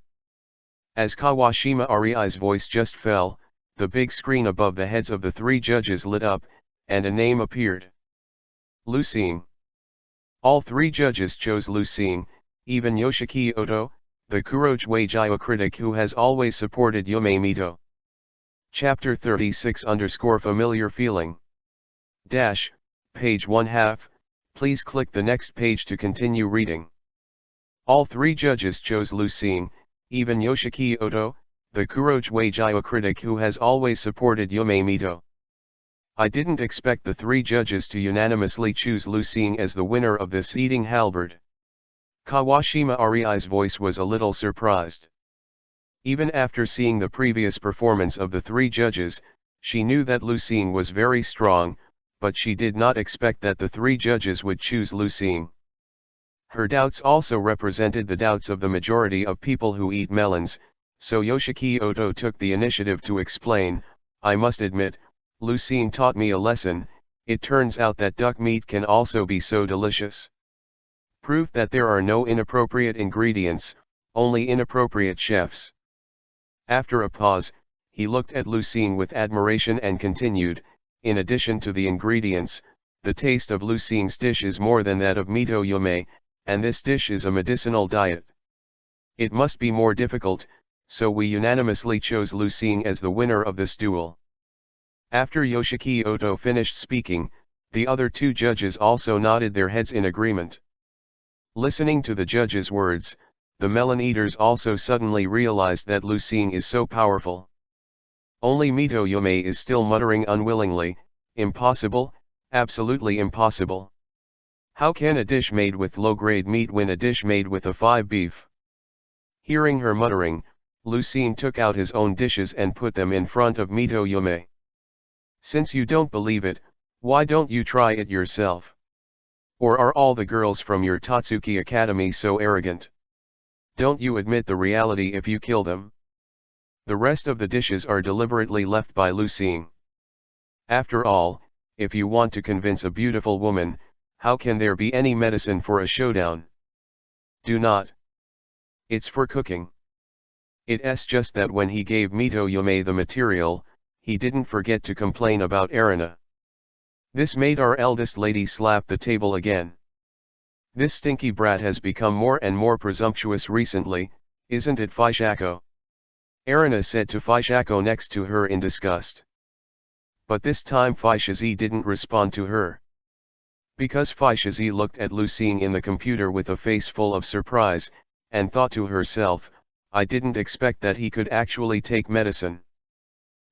As Kawashima Rei's voice just fell, the big screen above the heads of the three judges lit up, and a name appeared. Lucine. All three judges chose Lucine, even Yoshiki Oto, the Kuroge critic who has always supported Yume Mito. Chapter 36 Familiar feeling. Page 1/2, please click the next page to continue reading. All three judges chose Lucine, even Yoshiki Oto, the Kuroge critic who has always supported Yume Mito. I didn't expect the three judges to unanimously choose Lucine as the winner of this eating halberd. Kawashima Rei's voice was a little surprised. Even after seeing the previous performance of the three judges, she knew that Lucine was very strong, but she did not expect that the three judges would choose Lucine. Her doubts also represented the doubts of the majority of people who eat melons, so Yoshiki Oto took the initiative to explain. I must admit, Lucine taught me a lesson. It turns out that duck meat can also be so delicious. Proof that there are no inappropriate ingredients, only inappropriate chefs. After a pause, he looked at Lucine with admiration and continued, in addition to the ingredients, the taste of Lucine's dish is more than that of Mito Yume, and this dish is a medicinal diet. It must be more difficult, so we unanimously chose Lucine as the winner of this duel. After Yoshiki Oto finished speaking, the other two judges also nodded their heads in agreement. Listening to the judges' words, the melon eaters also suddenly realized that Lucine is so powerful. Only Mito Yume is still muttering unwillingly, impossible, absolutely impossible. How can a dish made with low-grade meat win a dish made with a 5 beef? Hearing her muttering, Lucine took out his own dishes and put them in front of Mito Yume. Since you don't believe it, why don't you try it yourself? Or are all the girls from your Tatsuki Academy so arrogant? Don't you admit the reality if you kill them? The rest of the dishes are deliberately left by Lucine. After all, if you want to convince a beautiful woman, how can there be any medicine for a showdown? Do not. It's for cooking. It's just that when he gave Mito Yume the material, he didn't forget to complain about Erina. This made our eldest lady slap the table again. This stinky brat has become more and more presumptuous recently, isn't it, Faishako? Erina said to Faishako next to her in disgust. But this time Faishazi didn't respond to her. Because Faishazi looked at Lucine in the computer with a face full of surprise, and thought to herself, I didn't expect that he could actually take medicine.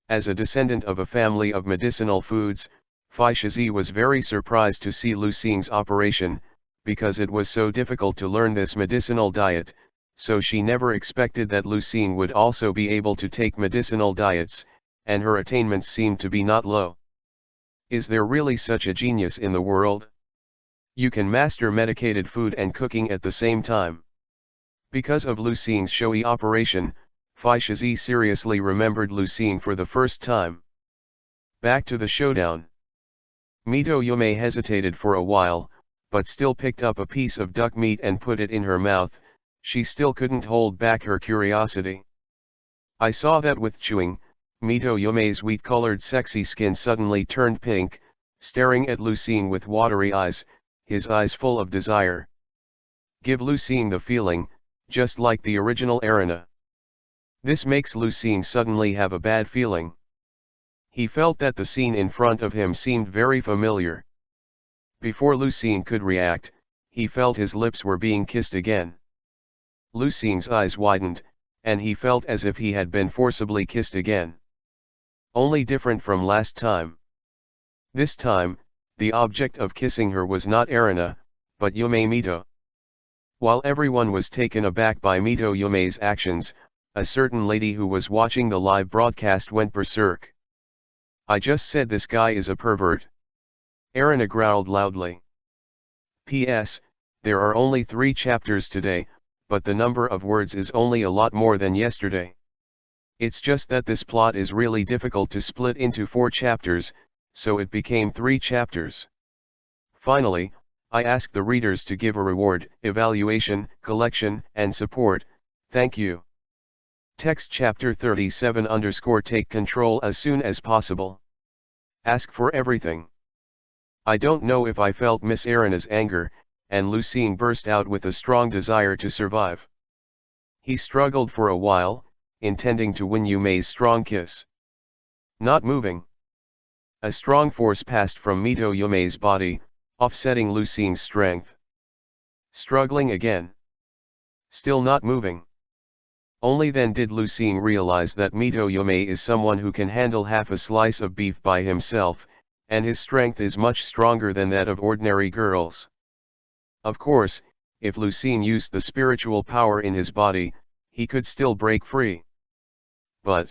As a descendant of a family of medicinal foods, Faishazi was very surprised to see Lucine's operation, because it was so difficult to learn this medicinal diet, so she never expected that Lucine would also be able to take medicinal diets, and her attainments seemed to be not low. Is there really such a genius in the world? You can master medicated food and cooking at the same time. Because of Lucine's showy operation, Faishazi seriously remembered Lucine for the first time. Back to the showdown. Mito Yume hesitated for a while, but still picked up a piece of duck meat and put it in her mouth. She still couldn't hold back her curiosity. I saw that with chewing, Mito Yume's wheat-colored sexy skin suddenly turned pink, staring at Lucine with watery eyes, his eyes full of desire. Give Lucine the feeling, just like the original Erina. This makes Lucine suddenly have a bad feeling. He felt that the scene in front of him seemed very familiar. Before Lucine could react, he felt his lips were being kissed again. Lucine's eyes widened, and he felt as if he had been forcibly kissed again. Only different from last time. This time, the object of kissing her was not Erina, but Yume Mito. While everyone was taken aback by Mito Yume's actions, a certain lady who was watching the live broadcast went berserk. "I just said this guy is a pervert," Erina growled loudly. P.S. There are only 3 chapters today, but the number of words is only a lot more than yesterday. It's just that this plot is really difficult to split into 4 chapters, so it became 3 chapters. Finally, I ask the readers to give a reward, evaluation, collection, and support. Thank you. Text chapter 37 _ take control as soon as possible. Ask for everything. I don't know if I felt Miss Erina's anger, and Lucien burst out with a strong desire to survive. He struggled for a while, intending to win Yume's strong kiss. Not moving. A strong force passed from Mito Yume's body, offsetting Lucien's strength. Struggling again. Still not moving. Only then did Lucien realize that Mito Yume is someone who can handle half a slice of beef by himself, and his strength is much stronger than that of ordinary girls. Of course, if Lucien used the spiritual power in his body, he could still break free. But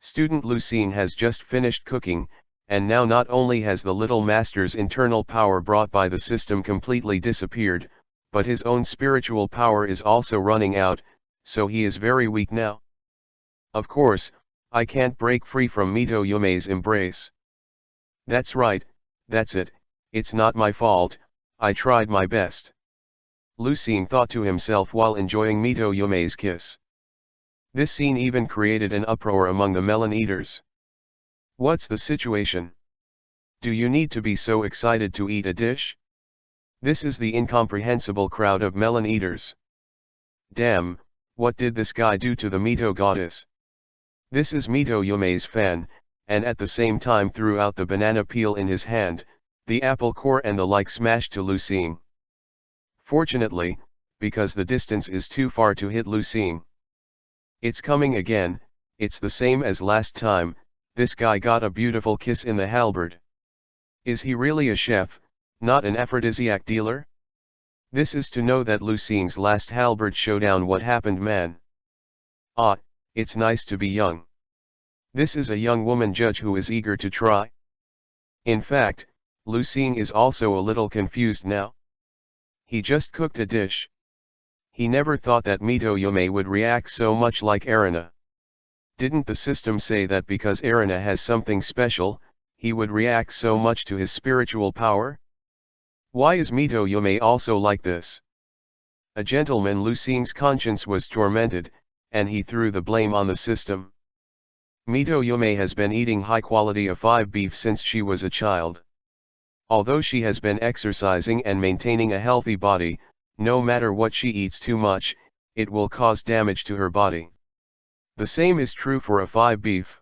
student Lucien has just finished cooking, and now not only has the little master's internal power brought by the system completely disappeared, but his own spiritual power is also running out, so he is very weak now. Of course, I can't break free from Mito Yume's embrace. That's right, that's it, it's not my fault, I tried my best. Lucien thought to himself while enjoying Mito Yume's kiss. This scene even created an uproar among the melon eaters. What's the situation? Do you need to be so excited to eat a dish? This is the incomprehensible crowd of melon eaters. Damn, what did this guy do to the Mito goddess? This is Mito Yume's fan, and at the same time threw out the banana peel in his hand, the apple core and the like smashed to Lucien. Fortunately, because the distance is too far to hit Lucien. It's coming again, it's the same as last time, this guy got a beautiful kiss in the halberd. Is he really a chef, not an aphrodisiac dealer? This is to know that Lucien's last halberd showdown what happened man. Ah, it's nice to be young. This is a young woman judge who is eager to try. In fact, Lucien is also a little confused now. He just cooked a dish. He never thought that Mito Yume would react so much like Erina. Didn't the system say that because Erina has something special, he would react so much to his spiritual power? Why is Mito Yume also like this? A gentleman Lucien's conscience was tormented, and he threw the blame on the system. Mito Yume has been eating high-quality A5 beef since she was a child. Although she has been exercising and maintaining a healthy body, no matter what she eats too much, it will cause damage to her body. The same is true for A5 beef.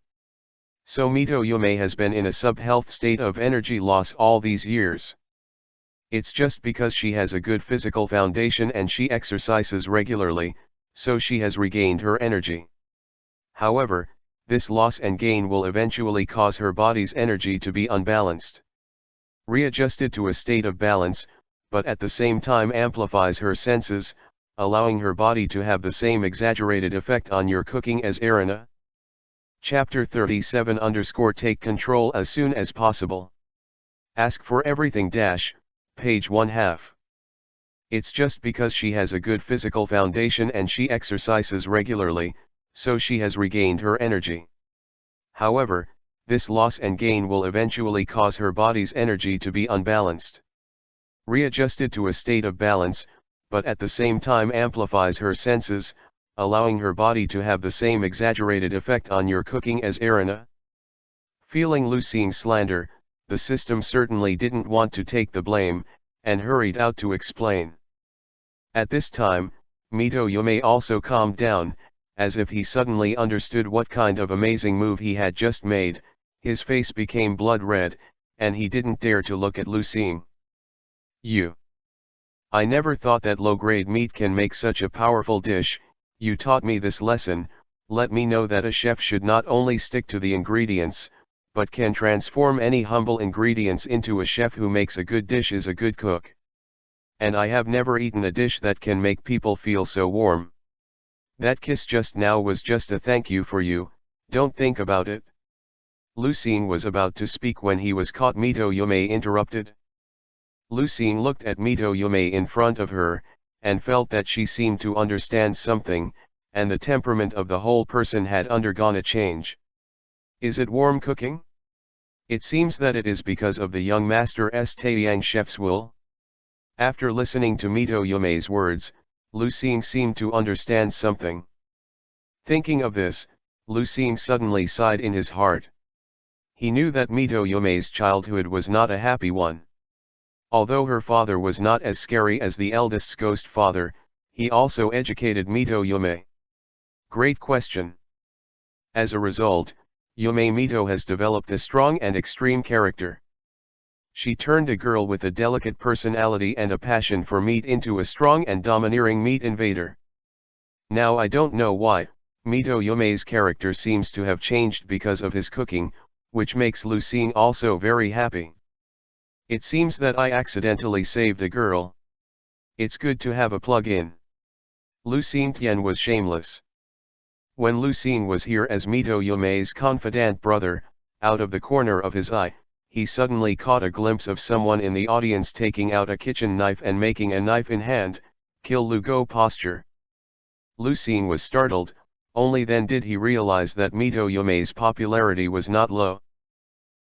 So Mito Yume has been in a sub-health state of energy loss all these years. It's just because she has a good physical foundation and she exercises regularly, so she has regained her energy. However, this loss and gain will eventually cause her body's energy to be unbalanced. Readjusted to a state of balance, but at the same time amplifies her senses, allowing her body to have the same exaggerated effect on your cooking as Erina. Chapter 37 _ take control as soon as possible. Ask for everything - page 1/2. It's just because she has a good physical foundation and she exercises regularly, so she has regained her energy. However, this loss and gain will eventually cause her body's energy to be unbalanced. Readjusted to a state of balance, but at the same time amplifies her senses, allowing her body to have the same exaggerated effect on your cooking as Erina. Feeling Lucien's slander, the system certainly didn't want to take the blame, and hurried out to explain. At this time, Mito Yume also calmed down, as if he suddenly understood what kind of amazing move he had just made. His face became blood red, and he didn't dare to look at Lucien. I never thought that low-grade meat can make such a powerful dish. You taught me this lesson. Let me know that a chef should not only stick to the ingredients, but can transform any humble ingredients into a chef who makes a good dish is a good cook. And I have never eaten a dish that can make people feel so warm. That kiss just now was just a thank you for you, don't think about it. Lucine was about to speak when he was caught. Mitoyome interrupted. Lucine looked at Mitoyome in front of her, and felt that she seemed to understand something, and the temperament of the whole person had undergone a change. Is it warm cooking? It seems that it is because of the young master's Taeyang chef's will. After listening to Mitoyome's words, Lucine seemed to understand something. Thinking of this, Lucine suddenly sighed in his heart. He knew that Mitoyome's childhood was not a happy one. Although her father was not as scary as the eldest's ghost father, he also educated Mitoyome. Great question. As a result, Yome Mito has developed a strong and extreme character. She turned a girl with a delicate personality and a passion for meat into a strong and domineering meat invader. Now I don't know why, Mitoyome's character seems to have changed because of his cooking, which makes Lucine also very happy. It seems that I accidentally saved a girl. It's good to have a plug-in. Lucine Tien was shameless. When Lucine was here as Mitoyome's confidant brother, out of the corner of his eye, he suddenly caught a glimpse of someone in the audience taking out a kitchen knife and making a knife in hand, kill Lugo posture. Lucine was startled, only then did he realize that Mitoyome's popularity was not low.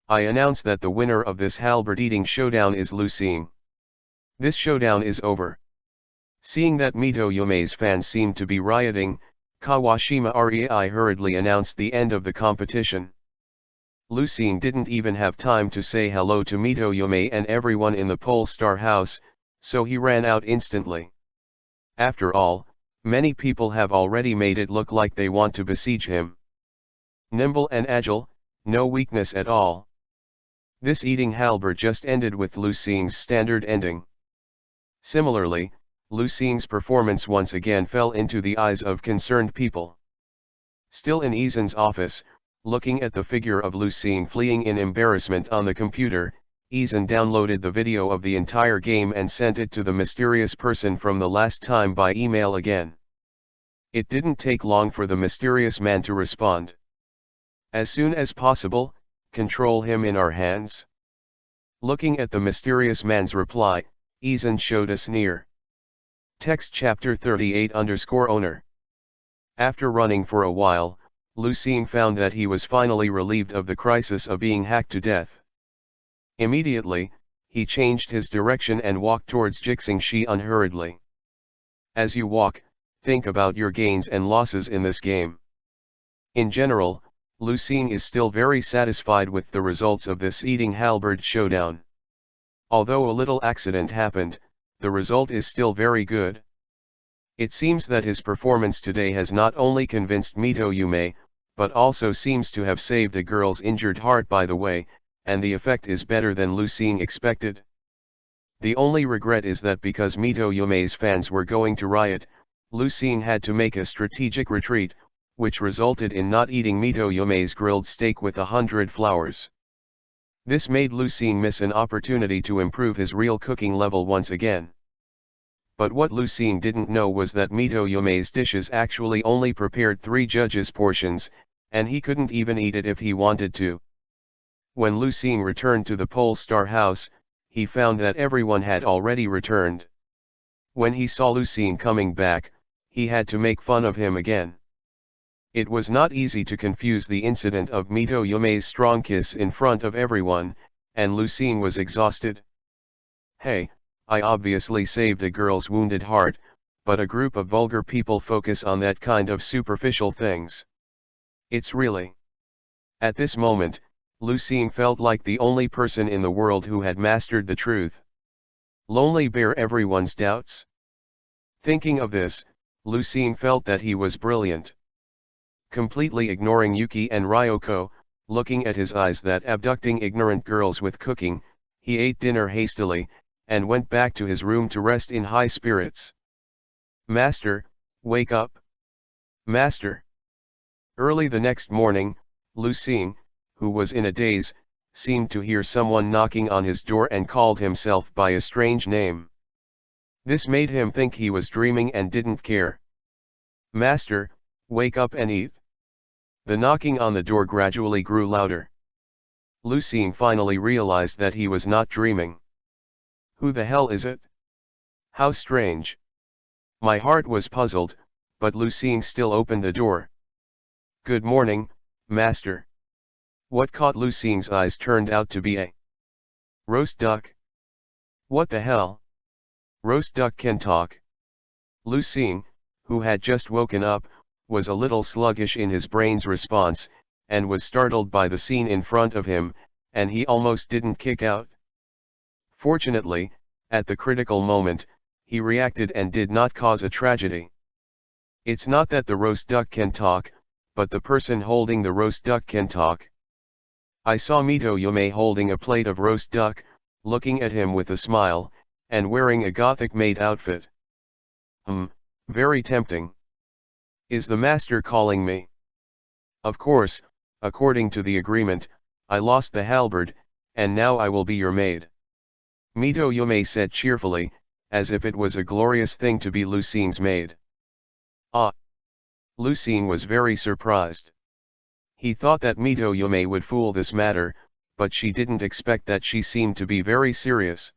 I announce that the winner of this halberd eating showdown is Lucine. This showdown is over. Seeing that Mitoyome's fans seemed to be rioting, Kawashima Rei hurriedly announced the end of the competition. Lucine didn't even have time to say hello to Mitoyome and everyone in the Pole Star house, so he ran out instantly. After all, many people have already made it look like they want to besiege him. Nimble and agile, no weakness at all. This eating halberd just ended with Lucine's standard ending. Similarly, Lucine's performance once again fell into the eyes of concerned people. Still in Izan's office, looking at the figure of Lucine fleeing in embarrassment on the computer, Izan downloaded the video of the entire game and sent it to the mysterious person from the last time by email again. It didn't take long for the mysterious man to respond. As soon as possible, control him in our hands. Looking at the mysterious man's reply, Izan showed a sneer. Text chapter 38_owner. After running for a while, Lucine found that he was finally relieved of the crisis of being hacked to death. Immediately, he changed his direction and walked towards Jixingshi unhurriedly. As you walk, think about your gains and losses in this game. In general, Lucine is still very satisfied with the results of this eating halberd showdown. Although a little accident happened, the result is still very good. It seems that his performance today has not only convinced Mitoyome, but also seems to have saved a girl's injured heart by the way, and the effect is better than Lucine expected. The only regret is that because Mitoyome's fans were going to riot, Lucine had to make a strategic retreat, which resulted in not eating Mitoyome's grilled steak with 100 flowers. This made Lucine miss an opportunity to improve his real cooking level once again. But what Lucine didn't know was that Mitoyome's dishes actually only prepared 3 judges' portions, and he couldn't even eat it if he wanted to. When Lucine returned to the Pole Star house, he found that everyone had already returned. When he saw Lucine coming back, he had to make fun of him again. It was not easy to confuse the incident of Mitoyome's strong kiss in front of everyone, and Lucine was exhausted. Hey, I obviously saved a girl's wounded heart, but a group of vulgar people focus on that kind of superficial things. It's really. At this moment, Lucine felt like the only person in the world who had mastered the truth. Lonely bear everyone's doubts. Thinking of this, Lucine felt that he was brilliant. Completely ignoring Yuki and Ryoko, looking at his eyes that abducting ignorant girls with cooking, he ate dinner hastily, and went back to his room to rest in high spirits. Master, wake up. Master. Early the next morning, Lucine, who was in a daze, seemed to hear someone knocking on his door and called himself by a strange name. This made him think he was dreaming and didn't care. Master, wake up and eat. The knocking on the door gradually grew louder. Lucien finally realized that he was not dreaming. Who the hell is it? How strange. My heart was puzzled, but Lucien still opened the door. Good morning, master. What caught Lucien's eyes turned out to be a roast duck. What the hell? Roast duck can talk. Lucien, who had just woken up, was a little sluggish in his brain's response, and was startled by the scene in front of him, and he almost didn't kick out. Fortunately, at the critical moment, he reacted and did not cause a tragedy. It's not that the roast duck can talk, but the person holding the roast duck can talk. I saw Mito Yume holding a plate of roast duck, looking at him with a smile, and wearing a gothic maid outfit. Very tempting. Is the master calling me? Of course, according to the agreement, I lost the halberd, and now I will be your maid. Mito Yume said cheerfully, as if it was a glorious thing to be Lucien's maid. Ah! Lucien was very surprised. He thought that Mito Yume would fool this matter, but she didn't expect that she seemed to be very serious.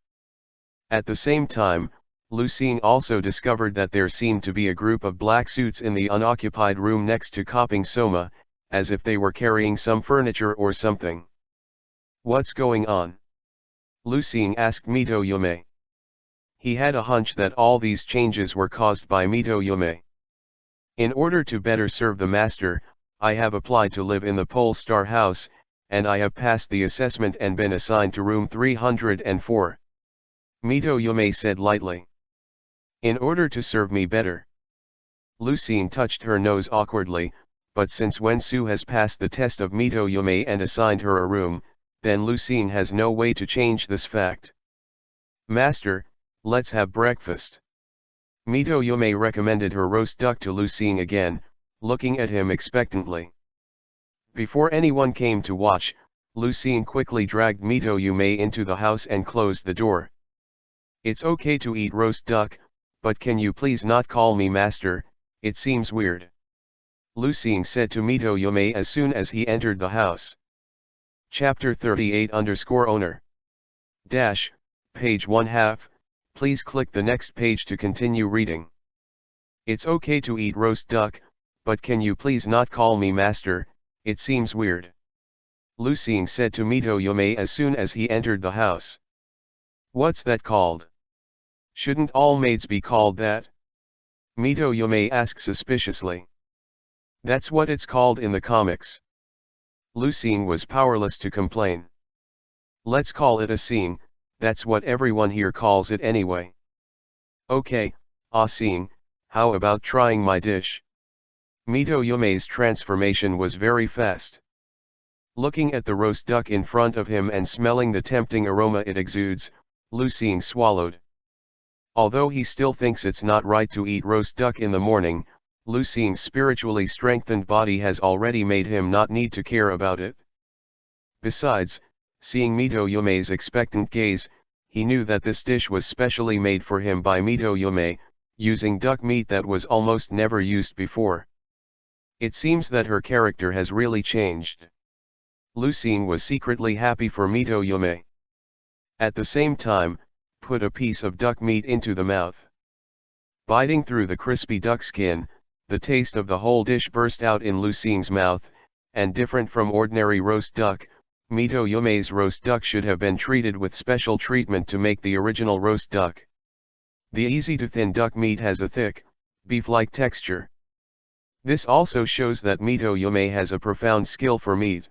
At the same time, Lucien also discovered that there seemed to be a group of black suits in the unoccupied room next to Koping Soma, as if they were carrying some furniture or something. What's going on? Lucien asked Mito Yume. He had a hunch that all these changes were caused by Mito Yume. In order to better serve the master, I have applied to live in the Pole Star House, and I have passed the assessment and been assigned to room 304. Mito Yume said lightly. In order to serve me better. Lucien touched her nose awkwardly, but since Wen-Su has passed the test of Mito Yume and assigned her a room, then Lucien has no way to change this fact. Master, let's have breakfast. Mito Yume recommended her roast duck to Lucien again, looking at him expectantly. Before anyone came to watch, Lucien quickly dragged Mito Yume into the house and closed the door. It's okay to eat roast duck, but can you please not call me master, it seems weird. Lucien said to Mito Yume as soon as he entered the house. Chapter 38_owner. Page 1/2, please click the next page to continue reading. It's okay to eat roast duck, but can you please not call me master, it seems weird. Lucien said to Mito Yume as soon as he entered the house. What's that called? Shouldn't all maids be called that? Mito Yume asked suspiciously. That's what it's called in the comics. Lucien was powerless to complain. Let's call it a scene, that's what everyone here calls it anyway. Okay, scene, how about trying my dish? Mito Yume's transformation was very fast. Looking at the roast duck in front of him and smelling the tempting aroma it exudes, Lucien swallowed. Although he still thinks it's not right to eat roast duck in the morning, Lucien's spiritually strengthened body has already made him not need to care about it. Besides, seeing Mito Yume's expectant gaze, he knew that this dish was specially made for him by Mito Yume, using duck meat that was almost never used before. It seems that her character has really changed. Lucien was secretly happy for Mito Yume. At the same time, put a piece of duck meat into the mouth. Biting through the crispy duck skin, the taste of the whole dish burst out in Lucien's mouth, and different from ordinary roast duck, Mito Yume's roast duck should have been treated with special treatment to make the original roast duck. The easy-to-thin duck meat has a thick, beef-like texture. This also shows that Mito Yume has a profound skill for meat.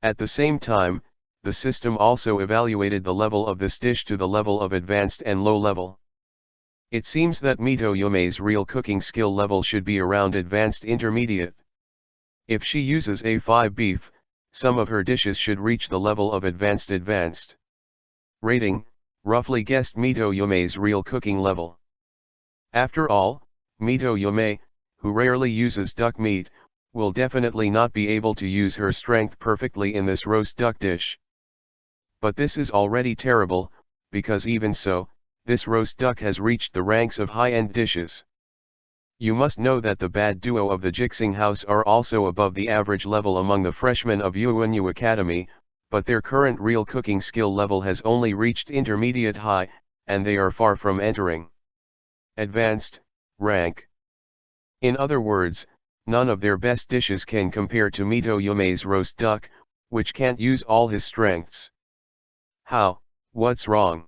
At the same time, the system also evaluated the level of this dish to the level of advanced and low level. It seems that Mito Yume's real cooking skill level should be around advanced intermediate. If she uses A5 beef, some of her dishes should reach the level of advanced. Rating, roughly guessed Mito Yume's real cooking level. After all, Mito Yume, who rarely uses duck meat, will definitely not be able to use her strength perfectly in this roast duck dish. But this is already terrible, because even so, this roast duck has reached the ranks of high-end dishes. You must know that the bad duo of the Jixing House are also above the average level among the freshmen of UNU Academy, but their current real cooking skill level has only reached intermediate high, and they are far from entering advanced rank. In other words, none of their best dishes can compare to Mito Yume's roast duck, which can't use all his strengths. How, what's wrong?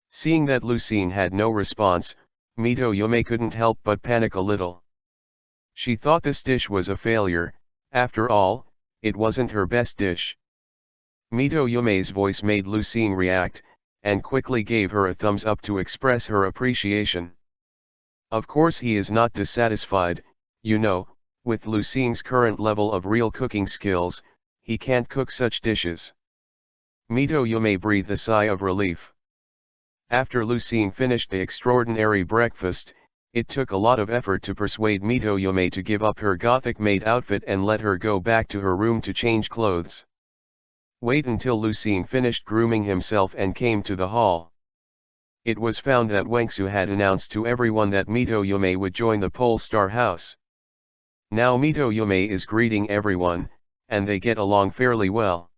Seeing that Lucine had no response, Mito Yume couldn't help but panic a little. She thought this dish was a failure. After all, it wasn't her best dish. Mito Yume's voice made Lucine react, and quickly gave her a thumbs up to express her appreciation. Of course he is not dissatisfied, you know, with Lucine's current level of real cooking skills, he can't cook such dishes. Mito Yume breathed a sigh of relief. After Lucine finished the extraordinary breakfast, it took a lot of effort to persuade Mito Yume to give up her gothic maid outfit and let her go back to her room to change clothes. Wait until Lucine finished grooming himself and came to the hall. It was found that Wengsu had announced to everyone that Mito Yume would join the Pole Star House. Now Mito Yume is greeting everyone, and they get along fairly well.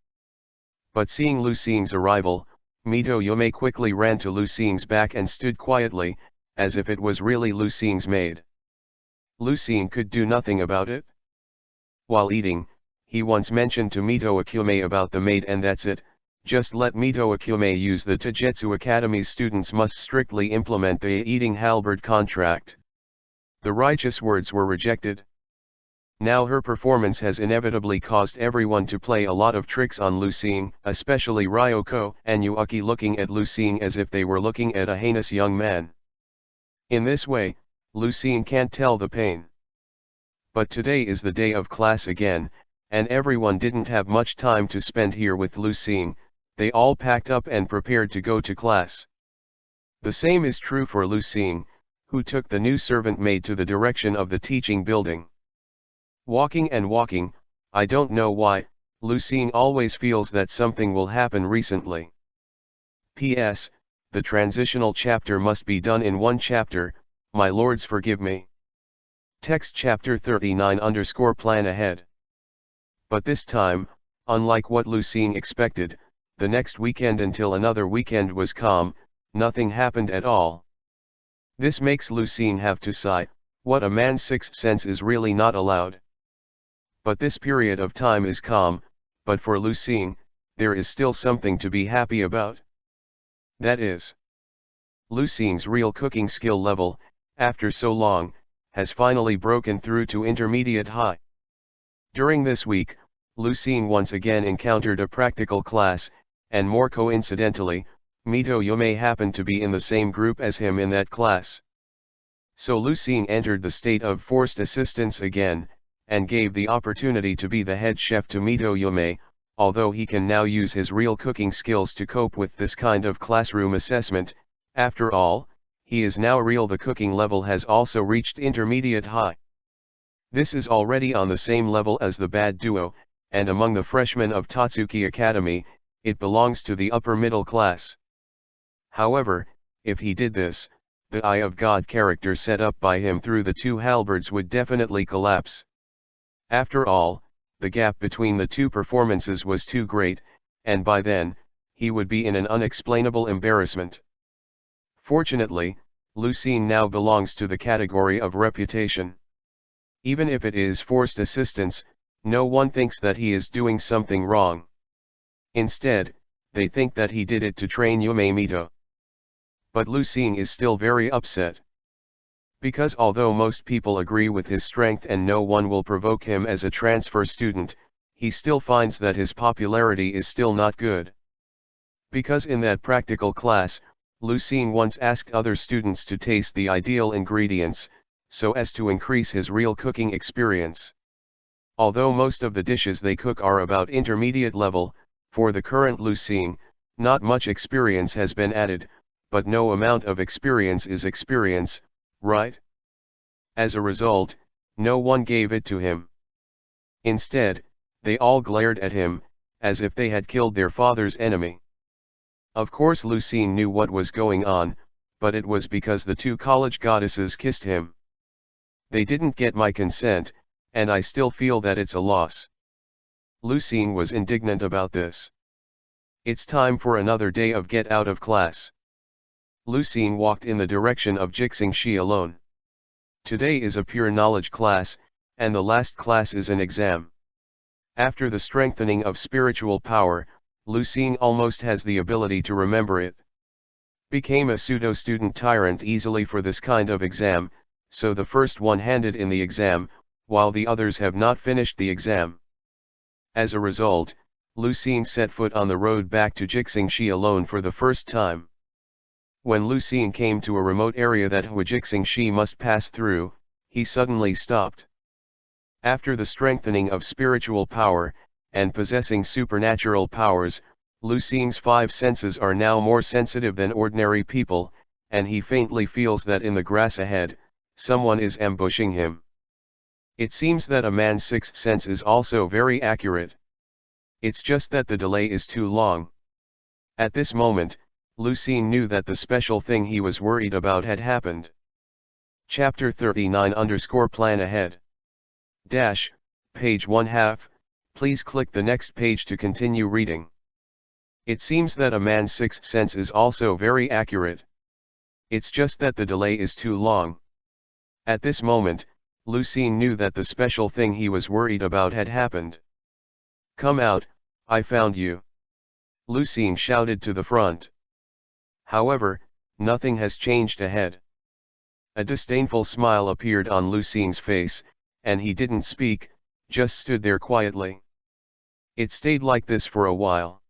But seeing Lucine's arrival, Mito Yume quickly ran to Lucine's back and stood quietly, as if it was really Lucine's maid. Lucine could do nothing about it. While eating, he once mentioned to Mito Akume about the maid, and that's it. Just let Mito Akume use the Taijutsu Academy's students must strictly implement the eating halberd contract. The righteous words were rejected. Now her performance has inevitably caused everyone to play a lot of tricks on Lucine, especially Ryoko and Yuaki, looking at Lucine as if they were looking at a heinous young man. In this way, Lucine can't tell the pain. But today is the day of class again, and everyone didn't have much time to spend here with Lucine. They all packed up and prepared to go to class. The same is true for Lucine, who took the new servant maid to the direction of the teaching building. Walking and walking, I don't know why, Lucine always feels that something will happen recently. P.S. The transitional chapter must be done in one chapter, my lords forgive me. Text chapter 39 _ plan ahead. But this time, unlike what Lucine expected, the next weekend until another weekend was calm, nothing happened at all. This makes Lucine have to sigh, what a man's sixth sense is really not allowed. But this period of time is calm, but for Lucine, there is still something to be happy about. That is, Lucine's real cooking skill level, after so long, has finally broken through to intermediate high. During this week, Lucine once again encountered a practical class, and more coincidentally, Mito Yume happened to be in the same group as him in that class. So Lucine entered the state of forced assistance again, and gave the opportunity to be the head chef to Mito Yume, although he can now use his real cooking skills to cope with this kind of classroom assessment. After all, he is now real. The cooking level has also reached intermediate high. This is already on the same level as the bad duo, and among the freshmen of Tatsuki Academy, it belongs to the upper middle class. However, if he did this, the Eye of God character set up by him through the two halberds would definitely collapse. After all, the gap between the two performances was too great, and by then, he would be in an unexplainable embarrassment. Fortunately, Lucine now belongs to the category of reputation. Even if it is forced assistance, no one thinks that he is doing something wrong. Instead, they think that he did it to train Yume Mito. But Lucine is still very upset. Because although most people agree with his strength and no one will provoke him as a transfer student, he still finds that his popularity is still not good. Because in that practical class, Lucine once asked other students to taste the ideal ingredients, so as to increase his real cooking experience. Although most of the dishes they cook are about intermediate level, for the current Lucine, not much experience has been added, but no amount of experience is experience, right? As a result, no one gave it to him. Instead, they all glared at him, as if they had killed their father's enemy. Of course Lucine knew what was going on, but it was because the two college goddesses kissed him. They didn't get my consent, and I still feel that it's a loss. Lucien was indignant about this. It's time for another day of get out of class. Lucien walked in the direction of Jixingshi alone. Today is a pure knowledge class, and the last class is an exam. After the strengthening of spiritual power, Lucien almost has the ability to remember it. Became a pseudo-student tyrant easily for this kind of exam, so the first one handed in the exam, while the others have not finished the exam. As a result, Lucien set foot on the road back to Jixingshi alone for the first time. When Lucien came to a remote area that Jixingshi must pass through, he suddenly stopped. After the strengthening of spiritual power, and possessing supernatural powers, Lucien's 5 senses are now more sensitive than ordinary people, and he faintly feels that in the grass ahead, someone is ambushing him. It seems that a man's 6th sense is also very accurate. It's just that the delay is too long. At this moment, Lucien knew that the special thing he was worried about had happened. Chapter 39_plan ahead. Page 1/2, please click the next page to continue reading. It seems that a man's 6th sense is also very accurate. It's just that the delay is too long. At this moment, Lucien knew that the special thing he was worried about had happened. Come out, I found you. Lucien shouted to the front. However, nothing has changed ahead. A disdainful smile appeared on Lucien's face, and he didn't speak, just stood there quietly. It stayed like this for a while.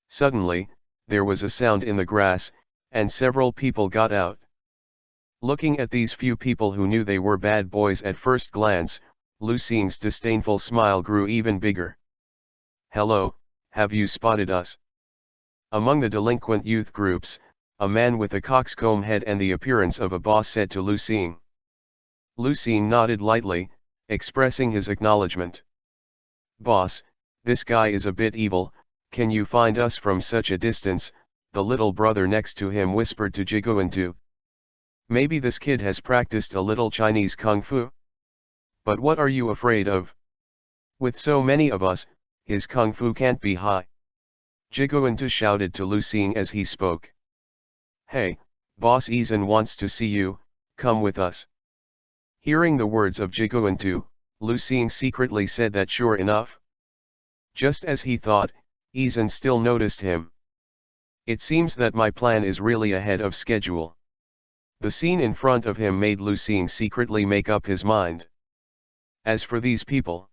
Suddenly, there was a sound in the grass, and several people got out. Looking at these few people who knew they were bad boys at first glance, Lucien's disdainful smile grew even bigger. Hello, have you spotted us? Among the delinquent youth groups, a man with a coxcomb head and the appearance of a boss said to Lucien. Lucien nodded lightly, expressing his acknowledgement. Boss, this guy is a bit evil, can you find us from such a distance? The little brother next to him whispered to Jiguantu. Maybe this kid has practiced a little Chinese kung fu? But what are you afraid of? With so many of us, his kung fu can't be high. Jiguantu shouted to Lucien as he spoke. Hey, Boss Izan wants to see you, come with us. Hearing the words of Jiguantu, Lucien secretly said that sure enough. Just as he thought, Izan still noticed him. It seems that my plan is really ahead of schedule. The scene in front of him made Lucien secretly make up his mind. As for these people.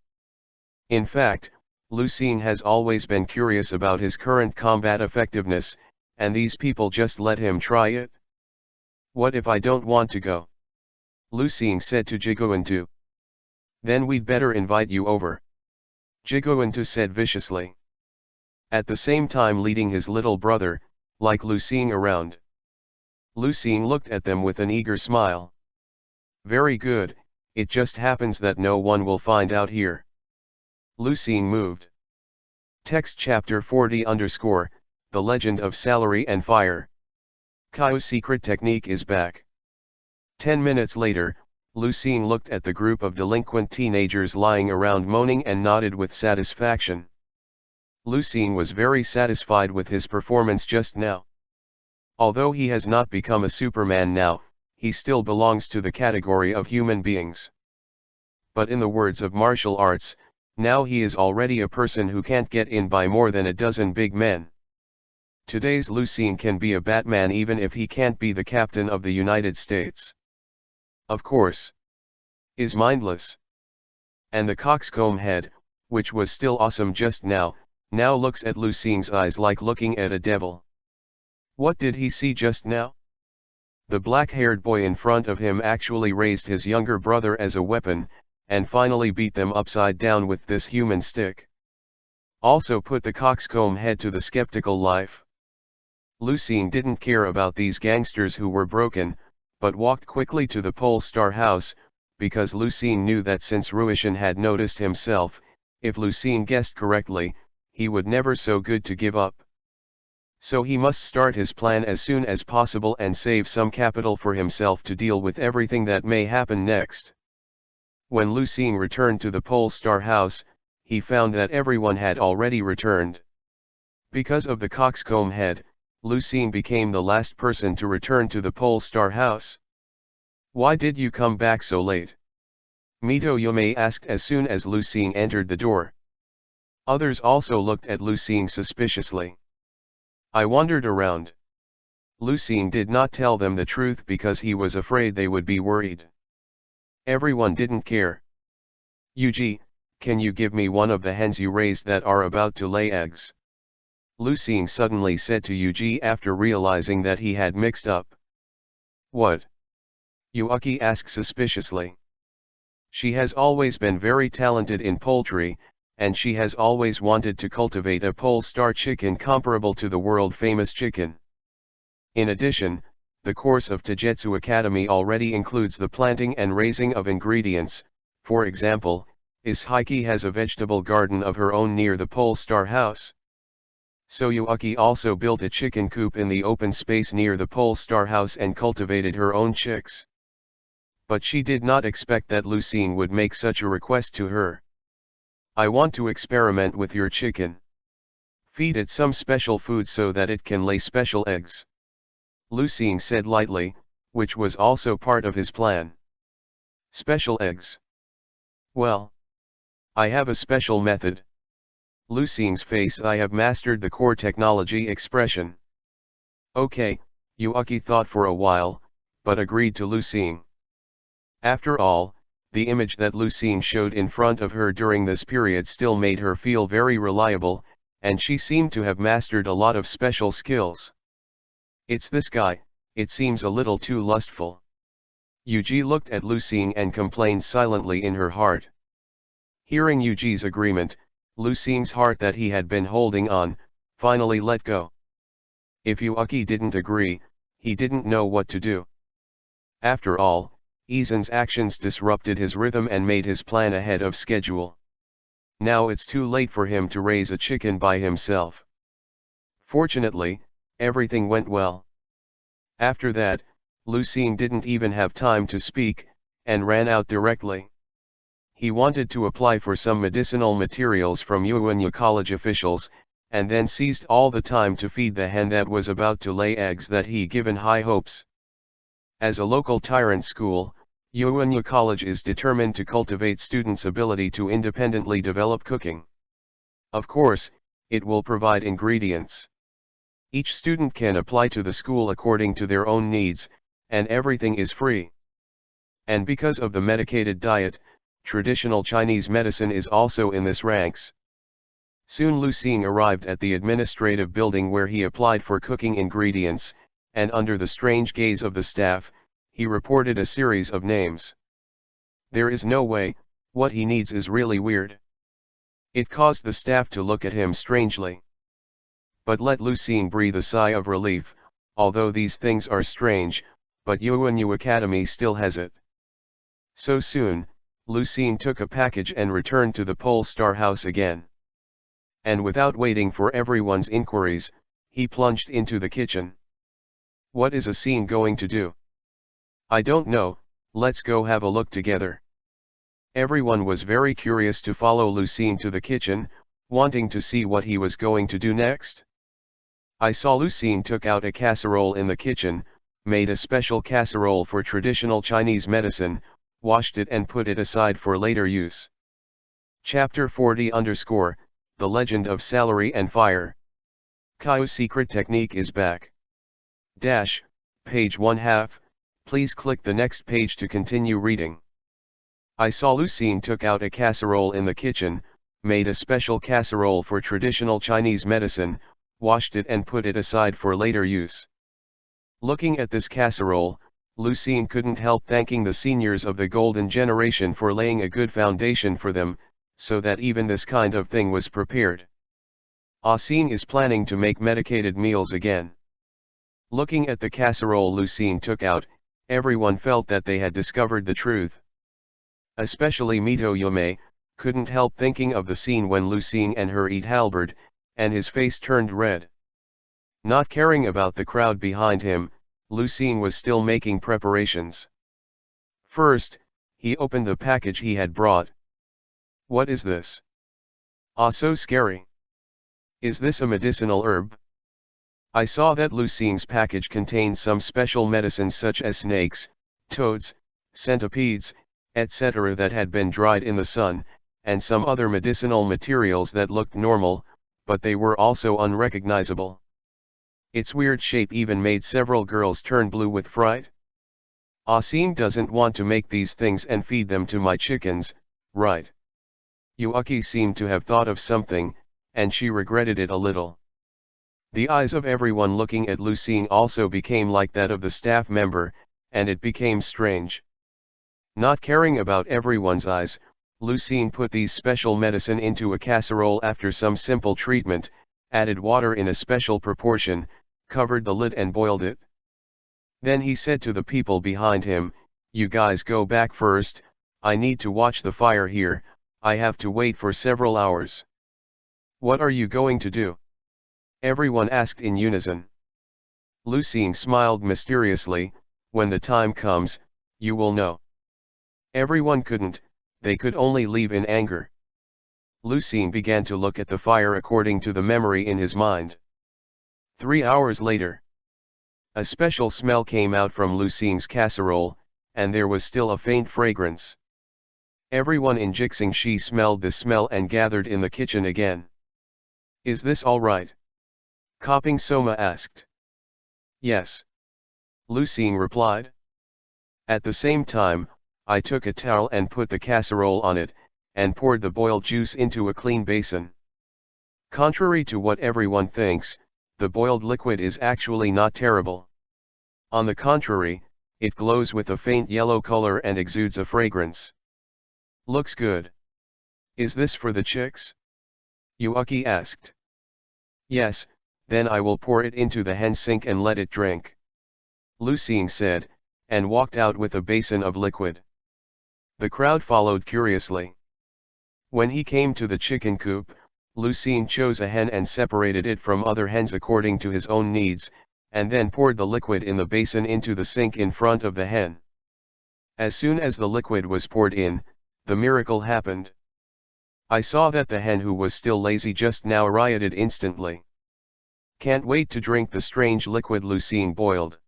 In fact, Lucien has always been curious about his current combat effectiveness, and these people just let him try it. What if I don't want to go? Lucien said to Jiguantu. Then we'd better invite you over. Jiguantu said viciously. At the same time leading his little brother, like Lucien around. Lucien looked at them with an eager smile. Very good, it just happens that no one will find out here. Lucien moved. Text chapter 40_, The Legend of Salary and Fire. Kai's secret technique is back. 10 minutes later, Lucien looked at the group of delinquent teenagers lying around moaning and nodded with satisfaction. Lucien was very satisfied with his performance just now. Although he has not become a Superman now, he still belongs to the category of human beings. But in the words of martial arts, now he is already a person who can't get in by more than a dozen big men. Today's Lucien can be a Batman even if he can't be the captain of the United States. Of course. Is mindless. And the coxcomb head, which was still awesome just now looks at Lucien's eyes like looking at a devil. What did he see just now? The black-haired boy in front of him actually raised his younger brother as a weapon, and finally beat them upside down with this human stick. Also put the coxcomb head to the skeptical life. Lucien didn't care about these gangsters who were broken, but walked quickly to the Pole Star house, because Lucien knew that since Ruishan had noticed himself, if Lucien guessed correctly, he would never so good to give up. So he must start his plan as soon as possible and save some capital for himself to deal with everything that may happen next. When Lu Xing returned to the Pole Star house, he found that everyone had already returned. Because of the coxcomb head, Lu Xing became the last person to return to the Pole Star house. "Why did you come back so late?" Mito Yume asked as soon as Lu Xing entered the door. Others also looked at Lu Xing suspiciously. "I wandered around." Lu Xing did not tell them the truth because he was afraid they would be worried. Everyone didn't care. "Yuji, can you give me one of the hens you raised that are about to lay eggs?" Lu Xing suddenly said to Yuji after realizing that he had mixed up. "What?" Yuaki asked suspiciously. "She has always been very talented in poultry, and she has always wanted to cultivate a Pole Star chicken comparable to the world-famous chicken. In addition, the course of Taijutsu Academy already includes the planting and raising of ingredients. For example, Ishaiki has a vegetable garden of her own near the Pole Star house. So Yuaki also built a chicken coop in the open space near the Pole Star house and cultivated her own chicks. But she did not expect that Lu Xing would make such a request to her. I want to experiment with your chicken. Feed it some special food so that it can lay special eggs." Lu Xing said lightly, which was also part of his plan. "Special eggs? Well, I have a special method." Lu Xing's face "I have mastered the core technology" expression. "Okay," Yuaki thought for a while, but agreed to Lu Xing. After all, the image that Lu Xing showed in front of her during this period still made her feel very reliable, and she seemed to have mastered a lot of special skills. "It's this guy, it seems a little too lustful." Yuji looked at Lu Xing and complained silently in her heart. Hearing Yuji's agreement, Lu Xing's heart that he had been holding on, finally let go. If Yuaki didn't agree, he didn't know what to do. After all, Izan's actions disrupted his rhythm and made his plan ahead of schedule. Now it's too late for him to raise a chicken by himself. Fortunately, everything went well. After that, Lu Xing didn't even have time to speak, and ran out directly. He wanted to apply for some medicinal materials from Yuanya College officials, and then seized all the time to feed the hen that was about to lay eggs that he given high hopes. As a local tyrant school, Yuanya College is determined to cultivate students' ability to independently develop cooking. Of course, it will provide ingredients. Each student can apply to the school according to their own needs, and everything is free. And because of the medicated diet, traditional Chinese medicine is also in this ranks. Soon Lu Xing arrived at the administrative building where he applied for cooking ingredients, and under the strange gaze of the staff, he reported a series of names. There is no way, what he needs is really weird. It caused the staff to look at him strangely. But let Lu Xing breathe a sigh of relief. Although these things are strange, but Yuanya Academy still has it. So soon, Lu Xing took a package and returned to the Pole Star house again. And without waiting for everyone's inquiries, he plunged into the kitchen. What is a scene going to do? I don't know, let's go have a look together. Everyone was very curious to follow Lu Xing to the kitchen, wanting to see what he was going to do next. I saw Lu Xing took out a casserole in the kitchen, made a special casserole for traditional Chinese medicine, washed it and put it aside for later use. Chapter 40_ The Legend of Salary and Fire. Kai's secret technique is back. Page 1/2, please click the next page to continue reading. I saw Lu Xing took out a casserole in the kitchen, made a special casserole for traditional Chinese medicine, washed it and put it aside for later use. Looking at this casserole, Lu Xing couldn't help thanking the seniors of the golden generation for laying a good foundation for them, so that even this kind of thing was prepared. Ah Xing is planning to make medicated meals again. Looking at the casserole Lu Xing took out, everyone felt that they had discovered the truth. Especially Mito Yume, couldn't help thinking of the scene when Lu Xing and her eat halberd, and his face turned red. Not caring about the crowd behind him, Lu Xing was still making preparations. First, He opened the package he had brought. What is this? Ah, so scary. Is this a medicinal herb? I saw that Lucie's package contained some special medicines such as snakes, toads, centipedes, etc. that had been dried in the sun, and some other medicinal materials that looked normal, but they were also unrecognizable. Its weird shape even made several girls turn blue with fright. Asim doesn't want to make these things and feed them to my chickens, right? Yuaki seemed to have thought of something, and she regretted it a little. The eyes of everyone looking at Lucien also became like that of the staff member, and it became strange. Not caring about everyone's eyes, Lucien put these special medicine into a casserole after some simple treatment, added water in a special proportion, covered the lid and boiled it. Then he said to the people behind him, "You guys go back first, I need to watch the fire here, I have to wait for several hours." "What are you going to do?" everyone asked in unison. Lucien smiled mysteriously, "When the time comes, you will know." Everyone couldn't, they could only leave in anger. Lucien began to look at the fire according to the memory in his mind. 3 hours later, a special smell came out from Lucien's casserole, and there was still a faint fragrance. Everyone in Jixingshi smelled the smell and gathered in the kitchen again. "Is this all right?" Koping Soma asked. "Yes," Lucien replied. At the same time, I took a towel and put the casserole on it, and poured the boiled juice into a clean basin. Contrary to what everyone thinks, the boiled liquid is actually not terrible. On the contrary, it glows with a faint yellow color and exudes a fragrance. "Looks good. Is this for the chicks?" Yuaki asked. "Yes, then I will pour it into the hen sink and let it drink," Lucien said, and walked out with a basin of liquid. The crowd followed curiously. When he came to the chicken coop, Lucien chose a hen and separated it from other hens according to his own needs, and then poured the liquid in the basin into the sink in front of the hen. As soon as the liquid was poured in, the miracle happened. I saw that the hen who was still lazy just now rioted instantly. "Can't wait to drink the strange liquid Lucien boiled."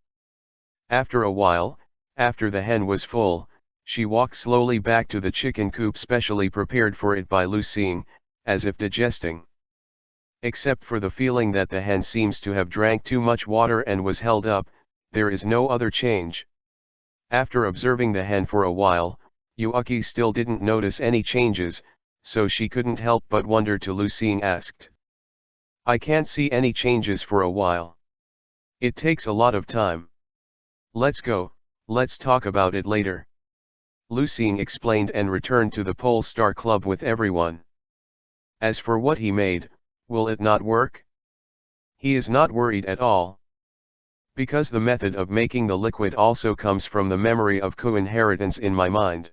After a while, after the hen was full, she walked slowly back to the chicken coop specially prepared for it by Lucien, as if digesting. Except for the feeling that the hen seems to have drank too much water and was held up, there is no other change. After observing the hen for a while, Yuaki still didn't notice any changes, so she couldn't help but wonder to Lucien asked. "I can't see any changes for a while. It takes a lot of time. Let's go, let's talk about it later," Lucien explained and returned to the Pole Star Club with everyone. As for what he made, will it not work? He is not worried at all. Because the method of making the liquid also comes from the memory of co-inheritance in my mind.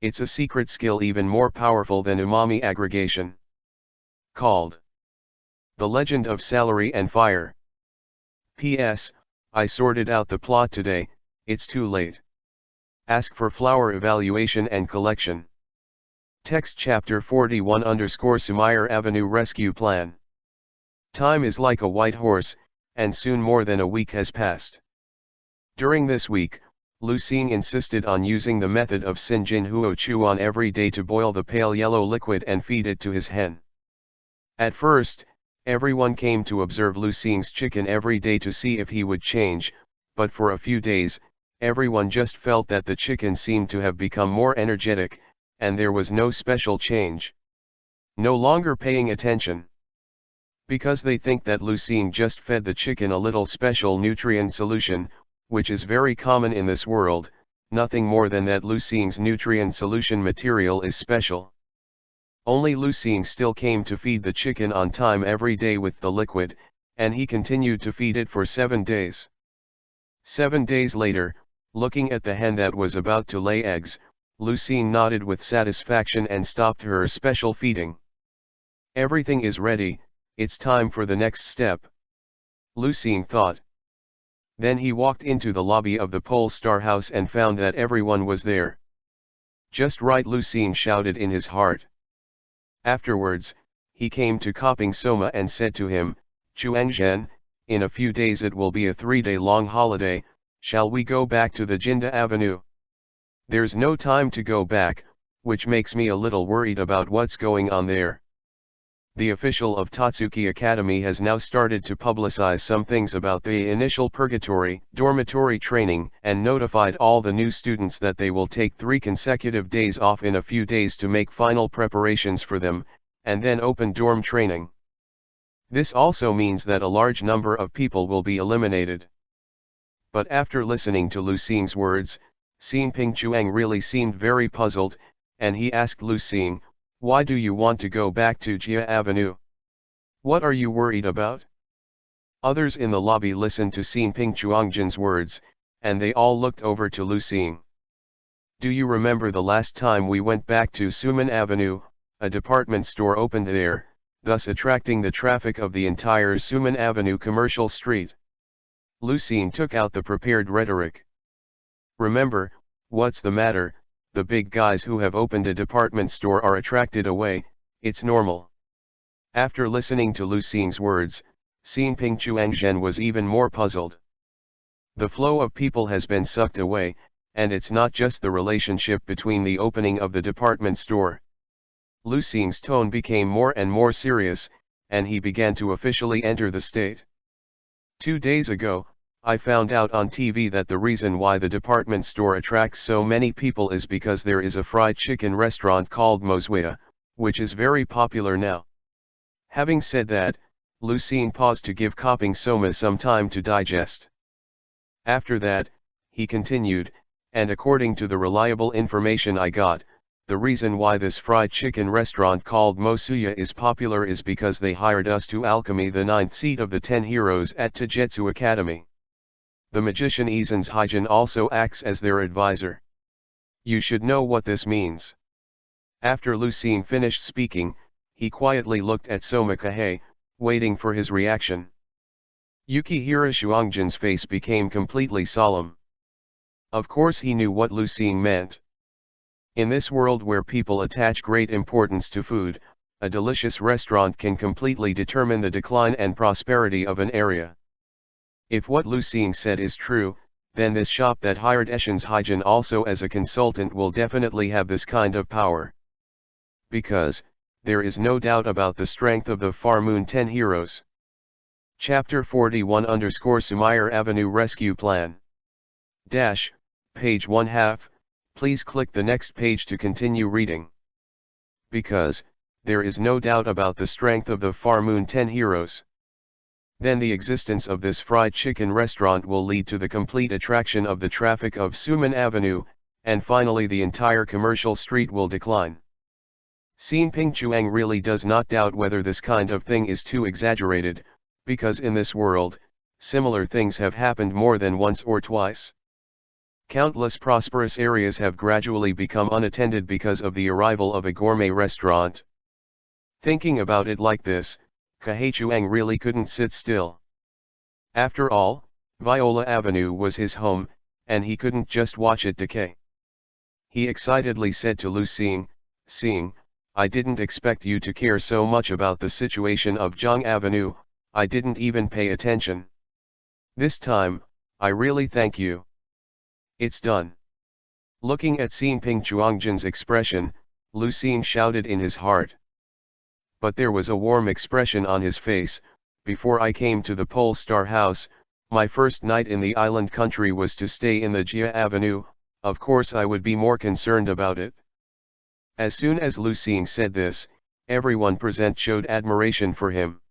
It's a secret skill even more powerful than umami aggregation. Called The Legend of Salary and Fire. P.S. I sorted out the plot today, it's too late. Ask for flower evaluation and collection. Text Chapter 41 Sumire Avenue Rescue Plan. Time is like a white horse, and soon more than a week has passed. During this week, Lucien insisted on using the method of Sinjin Huo Chuan every day to boil the pale yellow liquid and feed it to his hen. At first, everyone came to observe Lucien's chicken every day to see if he would change, but for a few days, everyone just felt that the chicken seemed to have become more energetic, and there was no special change. No longer paying attention. Because they think that Lucien just fed the chicken a little special nutrient solution, which is very common in this world, nothing more than that Lucien's nutrient solution material is special. Only Lucien still came to feed the chicken on time every day with the liquid, and he continued to feed it for 7 days. 7 days later, looking at the hen that was about to lay eggs, Lucien nodded with satisfaction and stopped her special feeding. Everything is ready, it's time for the next step, Lucien thought. Then he walked into the lobby of the Pole Star House and found that everyone was there. Just right, Lu Xing shouted in his heart. Afterwards, he came to Koping Soma and said to him, Chuangzhen, in a few days it will be a 3-day-long holiday, shall we go back to the Jinda Avenue? There's no time to go back, which makes me a little worried about what's going on there. The official of Tatsuki Academy has now started to publicize some things about the initial purgatory, dormitory training, and notified all the new students that they will take 3 consecutive days off in a few days to make final preparations for them, and then open dorm training. This also means that a large number of people will be eliminated. But after listening to Lu Xing's words, Xin Pingchuang really seemed very puzzled, and he asked Lu Xing, why do you want to go back to Jia Avenue? What are you worried about? Others in the lobby listened to Xin Pingchuang's words, and they all looked over to Lu Xing. Do you remember the last time we went back to Suman Avenue? A department store opened there, thus attracting the traffic of the entire Suman Avenue commercial street. Lu Xing took out the prepared rhetoric. Remember, what's the matter? The big guys who have opened a department store are attracted away, it's normal. After listening to Lu Xing's words, Xin Pingchuang was even more puzzled. The flow of people has been sucked away, and it's not just the relationship between the opening of the department store. Lu Xing's tone became more and more serious, and he began to officially enter the state. 2 days ago, I found out on TV that the reason why the department store attracts so many people is because there is a fried chicken restaurant called Mozuya, which is very popular now. Having said that, Lu Xing paused to give Koping Soma some time to digest. After that, he continued, and according to the reliable information I got, the reason why this fried chicken restaurant called Mozuya is popular is because they hired us to alchemy the 9th seat of the 10 heroes at Taijutsu Academy. The magician Izan's Hyjin also acts as their advisor. You should know what this means. After Lu Xing finished speaking, he quietly looked at Soma Kahei, waiting for his reaction. Yukihira Shuangjan's face became completely solemn. Of course he knew what Lu Xing meant. In this world where people attach great importance to food, a delicious restaurant can completely determine the decline and prosperity of an area. If what Lu Xing said is true, then this shop that hired Eshin's Hyjin also as a consultant will definitely have this kind of power. Because, there is no doubt about the strength of the Far Moon 10 heroes. Chapter 41 Sumair Avenue Rescue Plan. Page 1/2, please click the next page to continue reading. Because, there is no doubt about the strength of the Far Moon 10 heroes. Then the existence of this fried chicken restaurant will lead to the complete attraction of the traffic of Suman Avenue, and finally the entire commercial street will decline. Xin Pingchuang really does not doubt whether this kind of thing is too exaggerated, because in this world, similar things have happened more than once or twice. Countless prosperous areas have gradually become unattended because of the arrival of a gourmet restaurant. Thinking about it like this, Kahei Chuang really couldn't sit still. After all, Viola Avenue was his home, and he couldn't just watch it decay. He excitedly said to Lu Xing, Xing, I didn't expect you to care so much about the situation of Zhang Avenue, I didn't even pay attention. This time, I really thank you. It's done. Looking at Xin Pingchuang's expression, Lu Xing shouted in his heart. But there was a warm expression on his face. Before I came to the Pole Star House, my first night in the island country was to stay in the Jia Avenue, of course I would be more concerned about it. As soon as Lu Xing said this, everyone present showed admiration for him.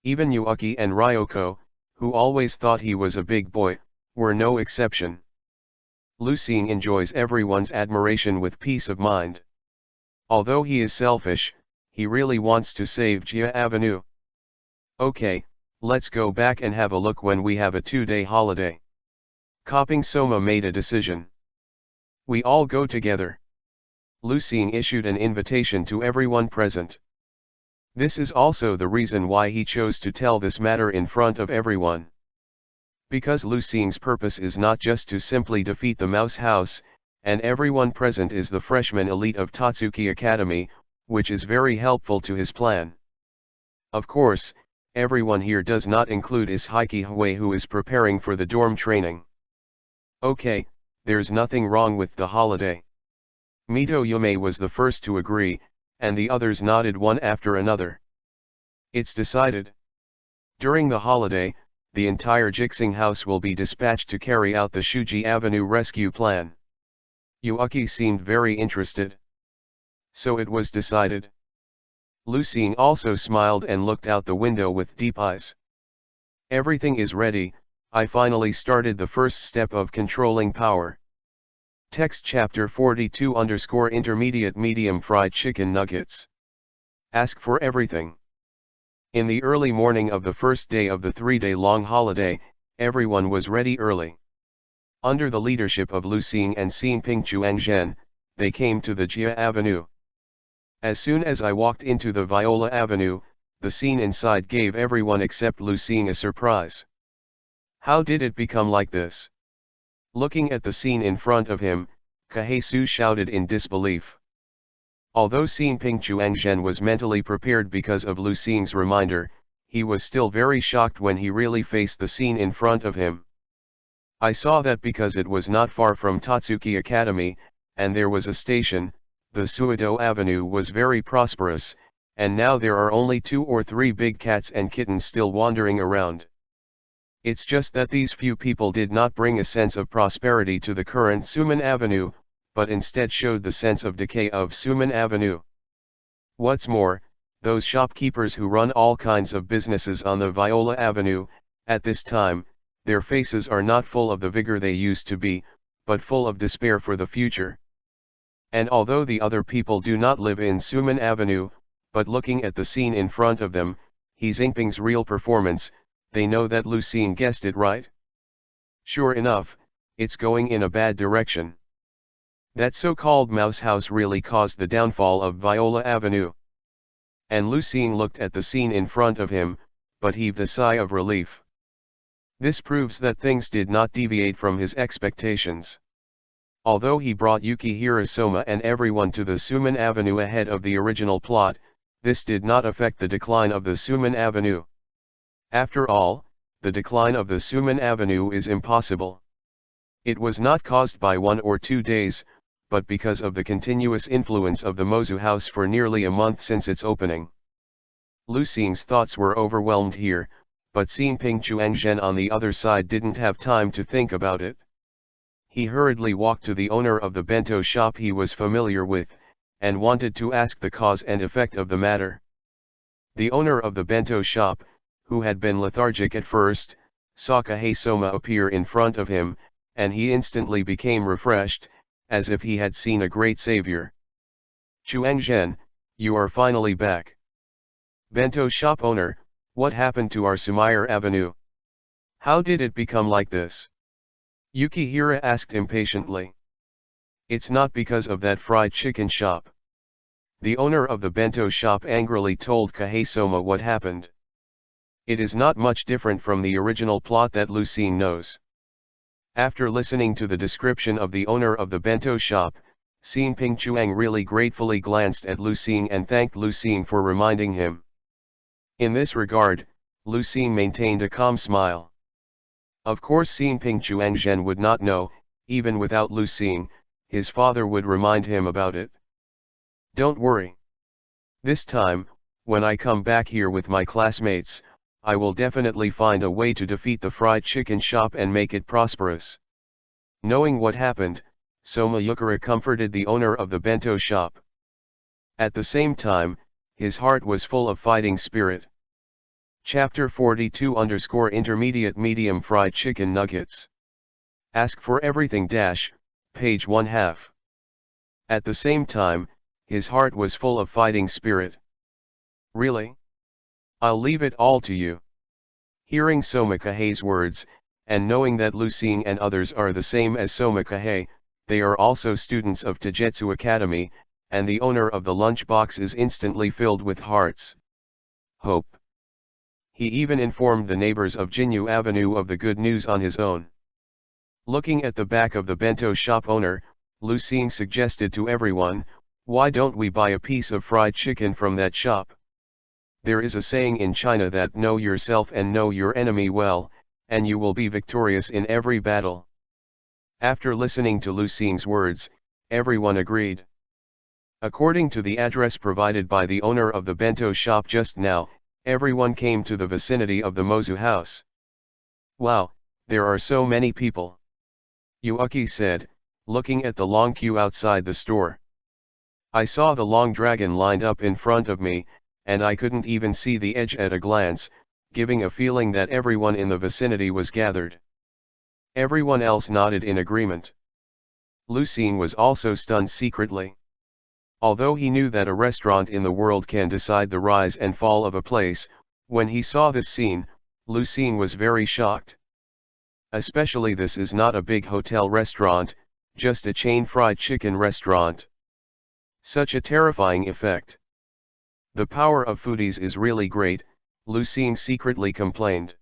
Even Yuaki and Ryoko, who always thought he was a big boy, were no exception. Lu Xing enjoys everyone's admiration with peace of mind. Although he is selfish, he really wants to save Jia Avenue. Okay, let's go back and have a look when we have a 2-day holiday. Koping Soma made a decision. We all go together. Lu Xing issued an invitation to everyone present. This is also the reason why he chose to tell this matter in front of everyone. Because Lu Xing's purpose is not just to simply defeat the Mouse House, and everyone present is the freshman elite of Tatsuki Academy, which is very helpful to his plan. Of course, everyone here does not include Ishaiki Hue, who is preparing for the dorm training. Okay, there's nothing wrong with the holiday. Mito Yume was the first to agree, and the others nodded one after another. It's decided. During the holiday, the entire Jixing house will be dispatched to carry out the Shuji Avenue rescue plan. Yuaki seemed very interested. So it was decided. Lu Xing also smiled and looked out the window with deep eyes. Everything is ready. I finally started the first step of controlling power. Text chapter 42_intermediate medium fried chicken nuggets. Ask for everything. In the early morning of the first day of the 3-day-long holiday, everyone was ready early. Under the leadership of Lu Xing and Xinping Chuangzhen, they came to the Jia Avenue. As soon as I walked into the Viola Avenue, the scene inside gave everyone except Lu Xing a surprise. How did it become like this? Looking at the scene in front of him, Kahesu shouted in disbelief. Although Xinping Chuangzhen was mentally prepared because of Lu Xing's reminder, he was still very shocked when he really faced the scene in front of him. I saw that because it was not far from Tatsuki Academy, and there was a station, the Suido Avenue was very prosperous, and now there are only 2 or 3 big cats and kittens still wandering around. It's just that these few people did not bring a sense of prosperity to the current Suman Avenue, but instead showed the sense of decay of Suman Avenue. What's more, those shopkeepers who run all kinds of businesses on the Viola Avenue, at this time, their faces are not full of the vigor they used to be, but full of despair for the future. And although the other people do not live in Suman Avenue, but looking at the scene in front of them, Xinping's real performance, they know that Lu Xing guessed it right. Sure enough, it's going in a bad direction. That so-called mouse house really caused the downfall of Viola Avenue. And Lu Xing looked at the scene in front of him, but heaved a sigh of relief. This proves that things did not deviate from his expectations. Although he brought Yuki Hirosoma and everyone to the Suman Avenue ahead of the original plot, this did not affect the decline of the Suman Avenue. After all, the decline of the Suman Avenue is impossible. It was not caused by 1 or 2 days, but because of the continuous influence of the Mozu house for nearly a month since its opening. Lu Xing's thoughts were overwhelmed here, but Xinping Chuangzhen on the other side didn't have time to think about it. He hurriedly walked to the owner of the bento shop he was familiar with, and wanted to ask the cause and effect of the matter. The owner of the bento shop, who had been lethargic at first, saw Kahesoma appear in front of him, and he instantly became refreshed, as if he had seen a great savior. Chuangzhen, you are finally back. Bento shop owner, what happened to our Sumair Avenue? How did it become like this? Yukihira asked impatiently. It's not because of that fried chicken shop. The owner of the bento shop angrily told Kahesoma what happened. It is not much different from the original plot that Lu Xing knows. After listening to the description of the owner of the bento shop, Xinping Chuang really gratefully glanced at Lu Xing and thanked Lu Xing for reminding him. In this regard, Lu Xing maintained a calm smile. Of course Xinping Chuangzhen would not know, even without Lu Xing, his father would remind him about it. Don't worry. This time, when I come back here with my classmates, I will definitely find a way to defeat the fried chicken shop and make it prosperous. Knowing what happened, Soma Yukara comforted the owner of the bento shop. At the same time, his heart was full of fighting spirit. Chapter 42_intermediate medium fried chicken nuggets. Ask for everything - page 1/2. At the same time, his heart was full of fighting spirit. Really? I'll leave it all to you. Hearing Soma Kahe's words, and knowing that Lu Xing and others are the same as Soma Kahe, they are also students of Tajetsu Academy, and the owner of the lunchbox is instantly filled with heart's hope. He even informed the neighbors of Jinyu Avenue of the good news on his own. Looking at the back of the bento shop owner, Lucien suggested to everyone, "Why don't we buy a piece of fried chicken from that shop? There is a saying in China that know yourself and know your enemy well, and you will be victorious in every battle." After listening to Lucien's words, everyone agreed. According to the address provided by the owner of the bento shop just now, everyone came to the vicinity of the Mozu house. "Wow, there are so many people," Yuki said, looking at the long queue outside the store. "I saw the long dragon lined up in front of me, and I couldn't even see the edge at a glance, giving a feeling that everyone in the vicinity was gathered." Everyone else nodded in agreement. Lucien was also stunned secretly. Although he knew that a restaurant in the world can decide the rise and fall of a place, when he saw this scene, Lucien was very shocked. Especially this is not a big hotel restaurant, just a chain fried chicken restaurant. Such a terrifying effect. "The power of foodies is really great," Lucien secretly complained.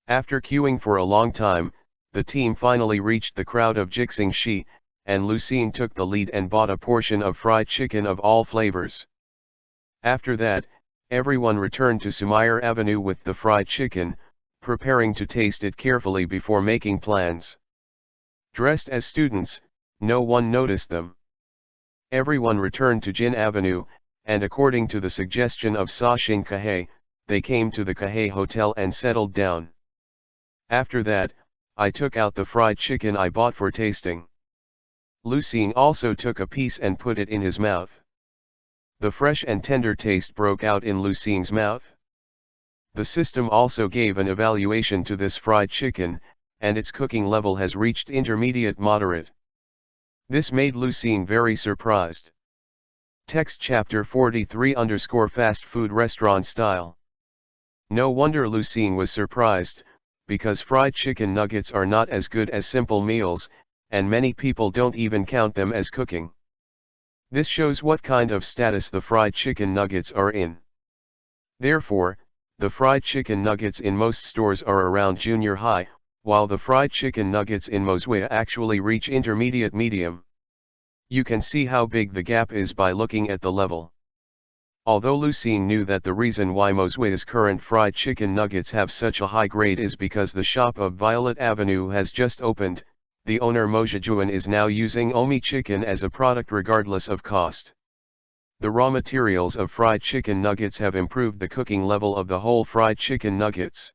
After queuing for a long time, the team finally reached the crowd of Jixingshi, and Lucien took the lead and bought a portion of fried chicken of all flavors. After that, everyone returned to Sumair Avenue with the fried chicken, preparing to taste it carefully before making plans. Dressed as students, no one noticed them. Everyone returned to Jin Avenue, and according to the suggestion of Sashin Kahei, they came to the Kahei Hotel and settled down. After that, I took out the fried chicken I bought for tasting. Lucien also took a piece and put it in his mouth. The fresh and tender taste broke out in Lucien's mouth. The system also gave an evaluation to this fried chicken, and its cooking level has reached intermediate moderate. This made Lucien very surprised. Text chapter 43 _ fast food restaurant style. No wonder Lucien was surprised, because fried chicken nuggets are not as good as simple meals, and many people don't even count them as cooking. This shows what kind of status the fried chicken nuggets are in. Therefore, the fried chicken nuggets in most stores are around junior high, while the fried chicken nuggets in Mozwia actually reach intermediate medium. You can see how big the gap is by looking at the level. Although Lucien knew that the reason why Mozwia's current fried chicken nuggets have such a high grade is because the shop of Violet Avenue has just opened, the owner Mojijuan is now using Omi chicken as a product regardless of cost. The raw materials of fried chicken nuggets have improved the cooking level of the whole fried chicken nuggets.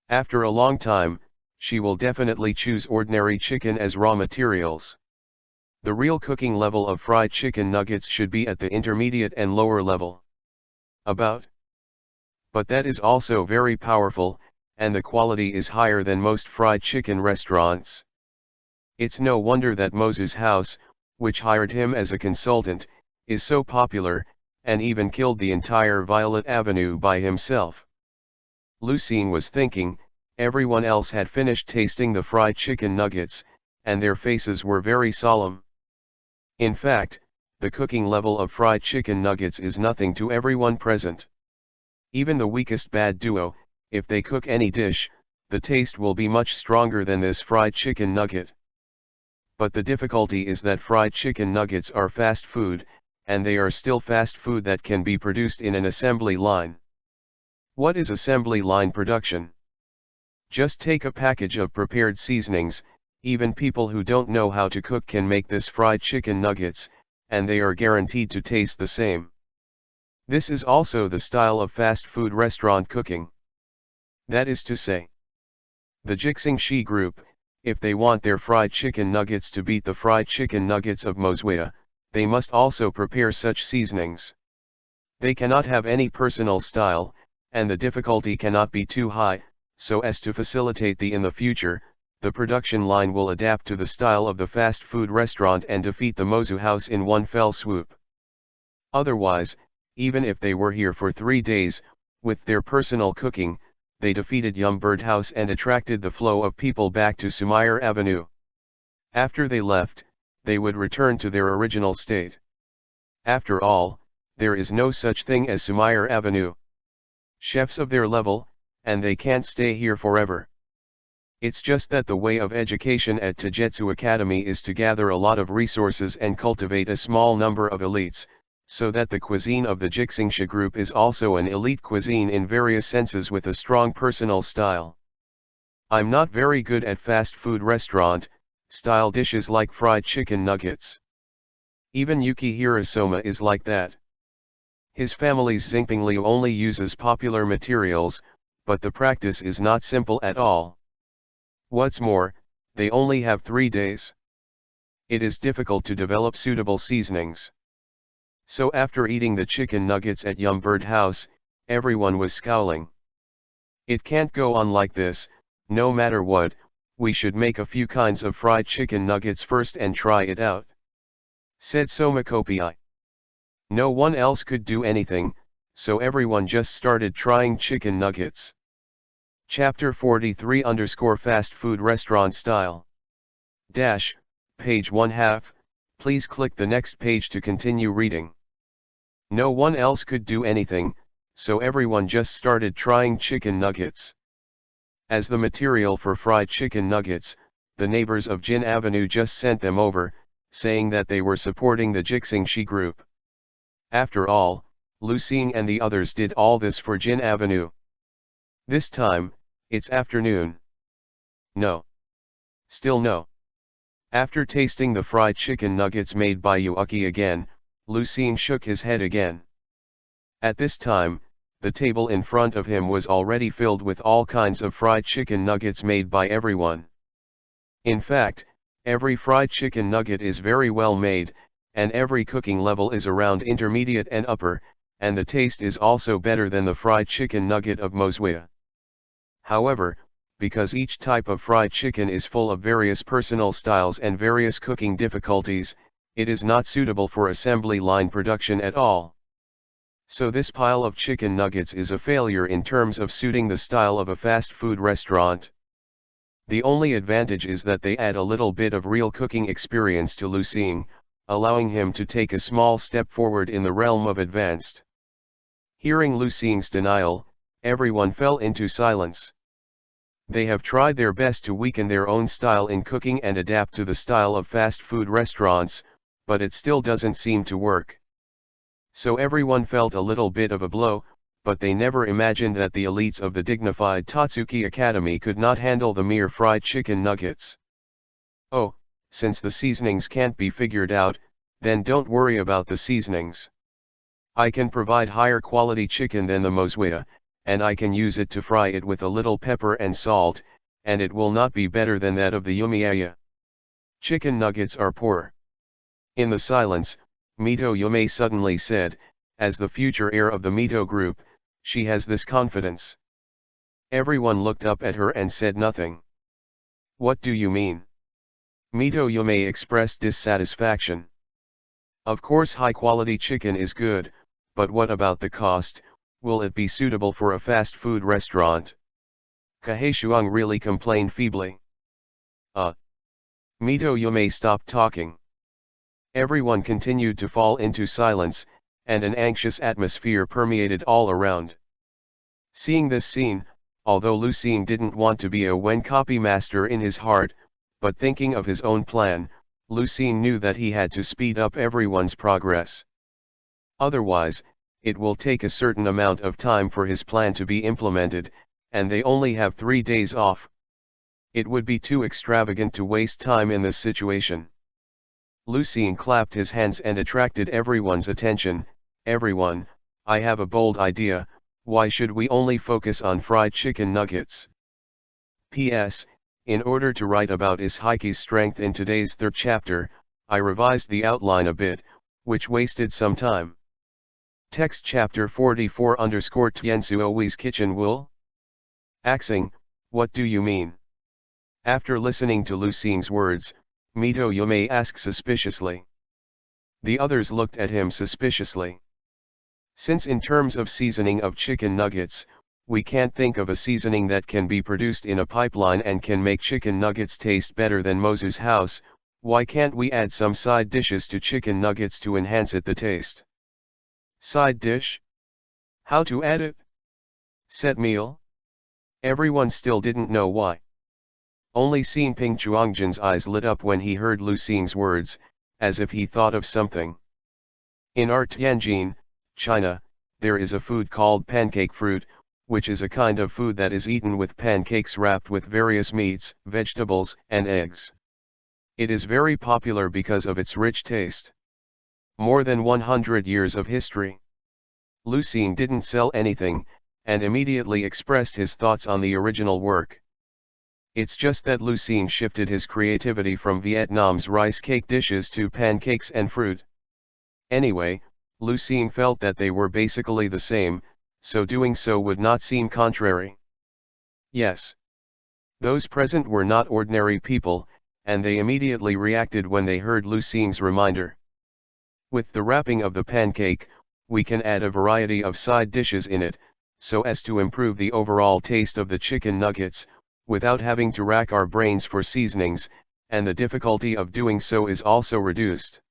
After a long time, she will definitely choose ordinary chicken as raw materials. The real cooking level of fried chicken nuggets should be at the intermediate and lower level. But that is also very powerful, and the quality is higher than most fried chicken restaurants. It's no wonder that Mozu's house, which hired him as a consultant, is so popular, and even killed the entire Violet Avenue by himself. Lucien was thinking, everyone else had finished tasting the fried chicken nuggets, and their faces were very solemn. In fact, the cooking level of fried chicken nuggets is nothing to everyone present. Even the weakest bad duo, if they cook any dish, the taste will be much stronger than this fried chicken nugget. But the difficulty is that fried chicken nuggets are fast food, and they are still fast food that can be produced in an assembly line. What is assembly line production? Just take a package of prepared seasonings. Even people who don't know how to cook can make this fried chicken nuggets, and they are guaranteed to taste the same. This is also the style of fast food restaurant cooking. That is to say, the Jixingshi group, if they want their fried chicken nuggets to beat the fried chicken nuggets of Mozwia, they must also prepare such seasonings. They cannot have any personal style, and the difficulty cannot be too high, so as to facilitate in the future, the production line will adapt to the style of the fast food restaurant and defeat the Mozu house in one fell swoop. Otherwise, even if they were here for 3 days, with their personal cooking, they defeated HALBERD house and attracted the flow of people back to Sumair Avenue. After they left, they would return to their original state. After all, there is no such thing as Sumair Avenue. Chefs of their level, and they can't stay here forever. It's just that the way of education at Tajetsu Academy is to gather a lot of resources and cultivate a small number of elites, so that the cuisine of the Jixingsha group is also an elite cuisine in various senses with a strong personal style. I'm not very good at fast food restaurant style dishes like fried chicken nuggets. Even Yuki Hirosoma is like that. His family's Xingping Liu only uses popular materials, but the practice is not simple at all. What's more, they only have 3 days. It is difficult to develop suitable seasonings. So after eating the chicken nuggets at HALBERD house, everyone was scowling. It can't go on like this, no matter what, we should make a few kinds of fried chicken nuggets first and try it out, said Somakopi. No one else could do anything, so everyone just started trying chicken nuggets. Chapter 43 Fast food restaurant style. Page 1/2, please click the next page to continue reading. No one else could do anything, so everyone just started trying chicken nuggets. As the material for fried chicken nuggets, the neighbors of Jin Avenue just sent them over, saying that they were supporting the Jixingshi group. After all, Lu Xing and the others did all this for Jin Avenue. This time, it's afternoon. No. Still no. After tasting the fried chicken nuggets made by Yuki again, Lu Xing shook his head again. At this time, the table in front of him was already filled with all kinds of fried chicken nuggets made by everyone. In fact, every fried chicken nugget is very well made, and every cooking level is around intermediate and upper, and the taste is also better than the fried chicken nugget of Mozuya. However, because each type of fried chicken is full of various personal styles and various cooking difficulties, it is not suitable for assembly line production at all. So this pile of chicken nuggets is a failure in terms of suiting the style of a fast food restaurant. The only advantage is that they add a little bit of real cooking experience to Lu Xing, allowing him to take a small step forward in the realm of advanced. Hearing Lu Xing's denial, everyone fell into silence. They have tried their best to weaken their own style in cooking and adapt to the style of fast food restaurants, but it still doesn't seem to work. So everyone felt a little bit of a blow, but they never imagined that the elites of the dignified Tatsuki Academy could not handle the mere fried chicken nuggets. Oh, since the seasonings can't be figured out, then don't worry about the seasonings. I can provide higher quality chicken than the Mozuya, and I can use it to fry it with a little pepper and salt, and it will not be better than that of the Yumiya. Chicken nuggets are poor. In the silence, Mito Yume suddenly said, as the future heir of the Mito group, she has this confidence. Everyone looked up at her and said nothing. What do you mean? Mito Yume expressed dissatisfaction. Of course high-quality chicken is good, but what about the cost? Will it be suitable for a fast food restaurant? Kaheishuang really complained feebly. Mito Yume stopped talking. Everyone continued to fall into silence, and an anxious atmosphere permeated all around. Seeing this scene, although Lu Xing didn't want to be a Wen copy master in his heart, but thinking of his own plan, Lu Xing knew that he had to speed up everyone's progress. Otherwise, it will take a certain amount of time for his plan to be implemented, and they only have 3 days off. It would be too extravagant to waste time in this situation. Lu Xing clapped his hands and attracted everyone's attention. Everyone, I have a bold idea. Why should we only focus on fried chicken nuggets? P.S. In order to write about Ishaiki's strength in today's 3rd chapter, I revised the outline a bit, which wasted some time. Text chapter 44 Tiansu Owi's kitchen wool? Axing, what do you mean? After listening to Lu Xing's words, Mito Yume asked suspiciously. The others looked at him suspiciously. Since in terms of seasoning of chicken nuggets, we can't think of a seasoning that can be produced in a pipeline and can make chicken nuggets taste better than Mozu's house, why can't we add some side dishes to chicken nuggets to enhance the taste? Side dish? How to add it? Set meal? Everyone still didn't know why. Only Xin Ping Chuangjin's eyes lit up when he heard Lu Xing's words, as if he thought of something. In our Tianjin, China, there is a food called pancake fruit, which is a kind of food that is eaten with pancakes wrapped with various meats, vegetables, and eggs. It is very popular because of its rich taste. More than 100 years of history. Lu Xing didn't sell anything, and immediately expressed his thoughts on the original work. It's just that Lu Xing shifted his creativity from Vietnam's rice cake dishes to pancakes and fruit. Anyway, Lu Xing felt that they were basically the same, so doing so would not seem contrary. Yes. Those present were not ordinary people, and they immediately reacted when they heard Lu Xing's reminder. With the wrapping of the pancake, we can add a variety of side dishes in it, so as to improve the overall taste of the chicken nuggets, without having to rack our brains for seasonings, and the difficulty of doing so is also reduced.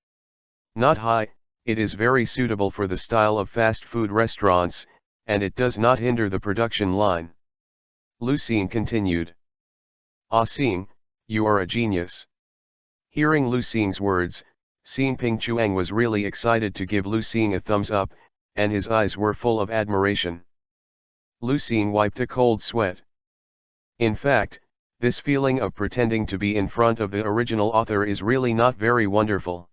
Not high, it is very suitable for the style of fast food restaurants, and it does not hinder the production line. Lu Xing continued. Ah Xing, you are a genius. Hearing Lu Xing's words, Xin Ping Chuang was really excited to give Lu Xing a thumbs up, and his eyes were full of admiration. Lu Xing wiped a cold sweat. In fact, this feeling of pretending to be in front of the original author is really not very wonderful.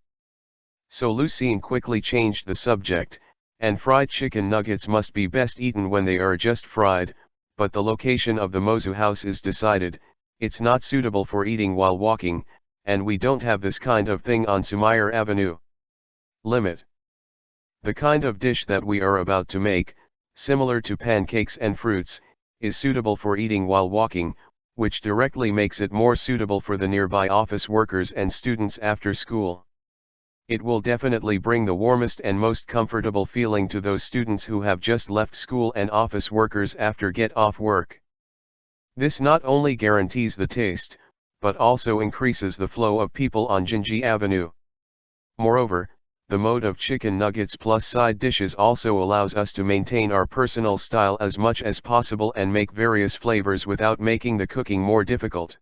So Lu Xing quickly changed the subject, and fried chicken nuggets must be best eaten when they are just fried, but the location of the Mozu house is decided, it's not suitable for eating while walking, and we don't have this kind of thing on Sumayer Avenue. Limit. The kind of dish that we are about to make, similar to pancakes and fruits, is suitable for eating while walking, which directly makes it more suitable for the nearby office workers and students after school. It will definitely bring the warmest and most comfortable feeling to those students who have just left school and office workers after get off work. This not only guarantees the taste, but also increases the flow of people on Jinji Avenue. Moreover, the mode of chicken nuggets plus side dishes also allows us to maintain our personal style as much as possible and make various flavors without making the cooking more difficult.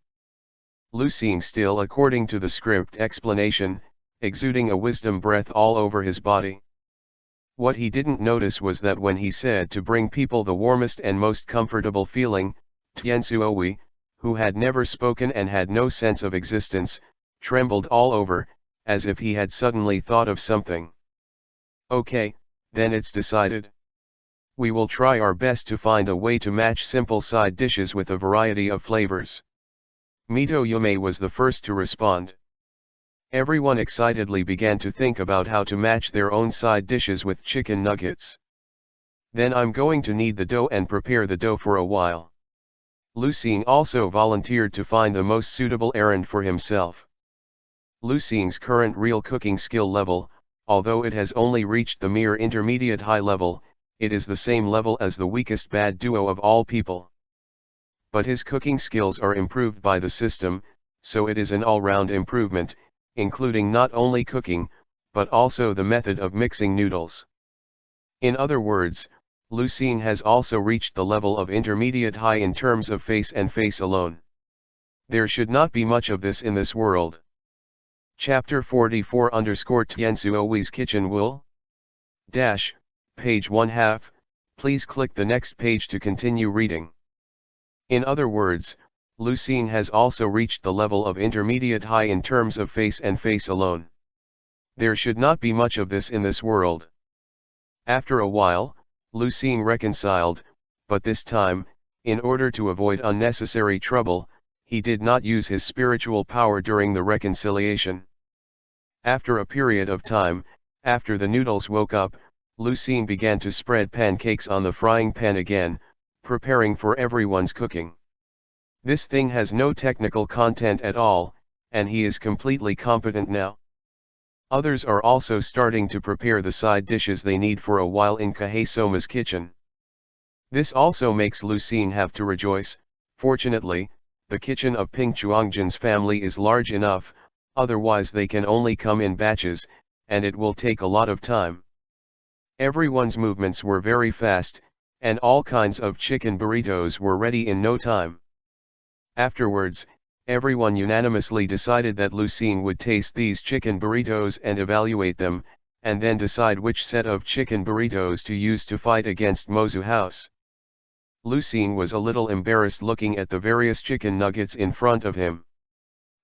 Lu Xing, still according to the script explanation, exuding a wisdom breath all over his body. What he didn't notice was that when he said to bring people the warmest and most comfortable feeling, Tianzuowi, who had never spoken and had no sense of existence, trembled all over, as if he had suddenly thought of something. Okay, then it's decided. We will try our best to find a way to match simple side dishes with a variety of flavors. Mito Yume was the first to respond. Everyone excitedly began to think about how to match their own side dishes with chicken nuggets. Then I'm going to knead the dough and prepare the dough for a while. Lu Xing also volunteered to find the most suitable errand for himself. Lu Xing's current real cooking skill level, although it has only reached the mere intermediate high level, it is the same level as the weakest bad duo of all people. But his cooking skills are improved by the system, so it is an all-round improvement, including not only cooking, but also the method of mixing noodles. In other words, Lu Xing has also reached the level of intermediate high in terms of face and face alone. There should not be much of this in this world. Chapter 44 Tianzuowi's Kitchen Wool? Page 1/2, please click the next page to continue reading. In other words, Lu Xing has also reached the level of intermediate high in terms of face and face alone. There should not be much of this in this world. After a while, Lu Xing reconciled, but this time, in order to avoid unnecessary trouble, he did not use his spiritual power during the reconciliation. After a period of time, after the noodles woke up, Lu Xing began to spread pancakes on the frying pan again, preparing for everyone's cooking. This thing has no technical content at all, and he is completely competent now. Others are also starting to prepare the side dishes they need for a while in Kahei Soma's kitchen. This also makes Lu Xing have to rejoice. Fortunately, the kitchen of Ping Chuangjin's family is large enough, otherwise they can only come in batches, and it will take a lot of time. Everyone's movements were very fast, and all kinds of chicken burritos were ready in no time. Afterwards, everyone unanimously decided that Lu Xing would taste these chicken burritos and evaluate them, and then decide which set of chicken burritos to use to fight against Mozu House. Lu Xing was a little embarrassed looking at the various chicken nuggets in front of him.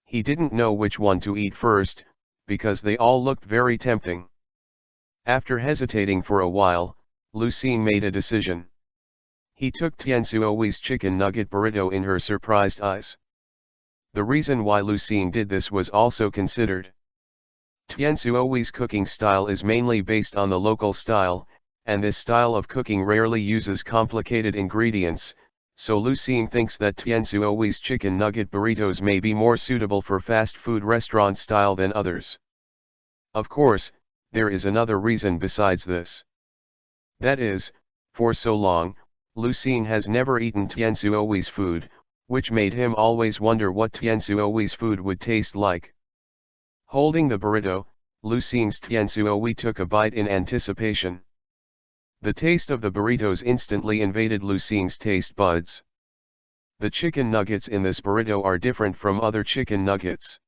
He didn't know which one to eat first, because they all looked very tempting. After hesitating for a while, Lu Xing made a decision. He took Tianzuowi's chicken nugget burrito in her surprised eyes. The reason why Lu Xing did this was also considered. Tianzuowi's cooking style is mainly based on the local style, and this style of cooking rarely uses complicated ingredients, so Lu Xing thinks that Tianzuowi's chicken nugget burritos may be more suitable for fast food restaurant style than others. Of course, there is another reason besides this. That is, for so long, Lu Xing has never eaten Tianzuowi's food, which made him always wonder what Tianzuowi's food would taste like. Holding the burrito, Lu Xing's Tianzuowi took a bite in anticipation. The taste of the burritos instantly invaded Lu Xing's taste buds. The chicken nuggets in this burrito are different from other chicken nuggets.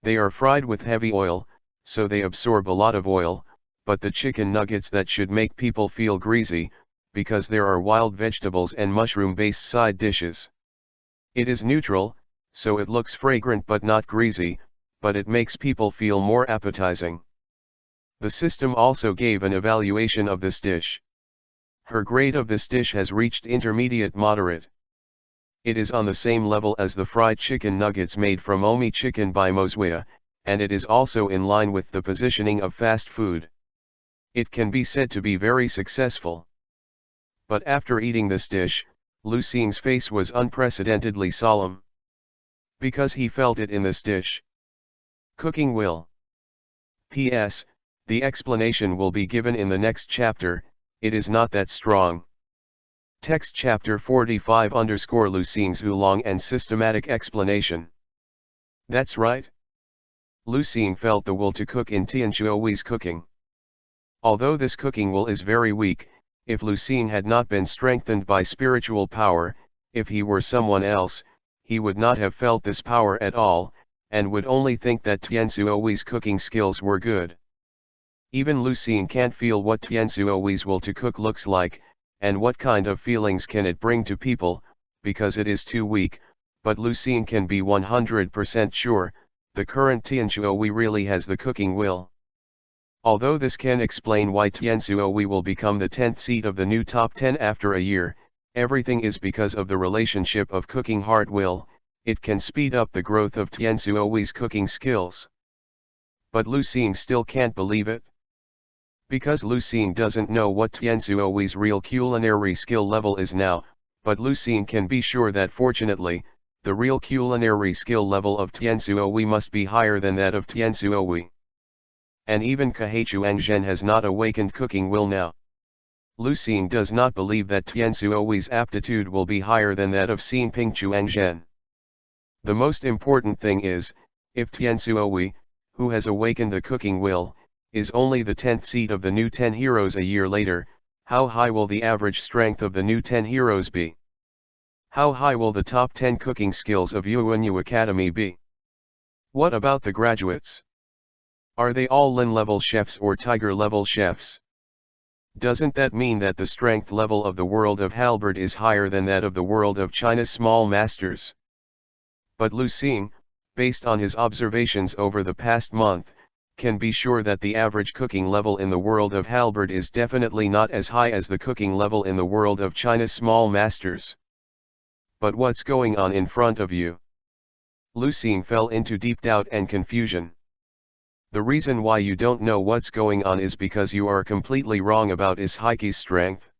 They are fried with heavy oil, so they absorb a lot of oil, but the chicken nuggets that should make people feel greasy, because there are wild vegetables and mushroom-based side dishes. It is neutral, so it looks fragrant but not greasy, but it makes people feel more appetizing. The system also gave an evaluation of this dish. Her grade of this dish has reached intermediate moderate. It is on the same level as the fried chicken nuggets made from Omi chicken by Mozwia, and it is also in line with the positioning of fast food. It can be said to be very successful. But after eating this dish, Lu Xing's face was unprecedentedly solemn. Because he felt it in this dish. Cooking will. P.S. The explanation will be given in the next chapter, it is not that strong. Text chapter 45 _ Lu Xing's oolong and systematic explanation. That's right. Lu Xing felt the will to cook in Tianzuowi's cooking. Although this cooking will is very weak, if Lu Xing had not been strengthened by spiritual power, if he were someone else, he would not have felt this power at all, and would only think that Tianzuowi's cooking skills were good. Even Lu Xing can't feel what Tianzuowi's will to cook looks like, and what kind of feelings can it bring to people, because it is too weak, but Lu Xing can be 100% sure, the current Tianzuowi really has the cooking will. Although this can explain why Tianzuowi will become the 10th seat of the new top 10 after a year, everything is because of the relationship of cooking heart will, it can speed up the growth of Tianzuowi's cooking skills. But Lu Xing still can't believe it. Because Lu Xing doesn't know what Tianzuowi's real culinary skill level is now, but Lu Xing can be sure that fortunately, the real culinary skill level of Tianzuowi must be higher than that of Tianzuowi. And even Kehuangzhen has not awakened cooking will now. Lu Xing does not believe that Tianzuowi's aptitude will be higher than that of Xinping Chuangzhen. The most important thing is, if Tianzuowi, who has awakened the cooking will, is only the 10th seat of the new 10 heroes a year later, how high will the average strength of the new 10 heroes be? How high will the top 10 cooking skills of Yuanyu Academy be? What about the graduates? Are they all Lin-level chefs or Tiger-level chefs? Doesn't that mean that the strength level of the world of HALBERD is higher than that of the world of China's small masters? But Lu Xing, based on his observations over the past month, can be sure that the average cooking level in the world of HALBERD is definitely not as high as the cooking level in the world of China's small masters. But what's going on in front of you? Lu Xing fell into deep doubt and confusion. The reason why you don't know what's going on is because you are completely wrong about Ishaiki's strength.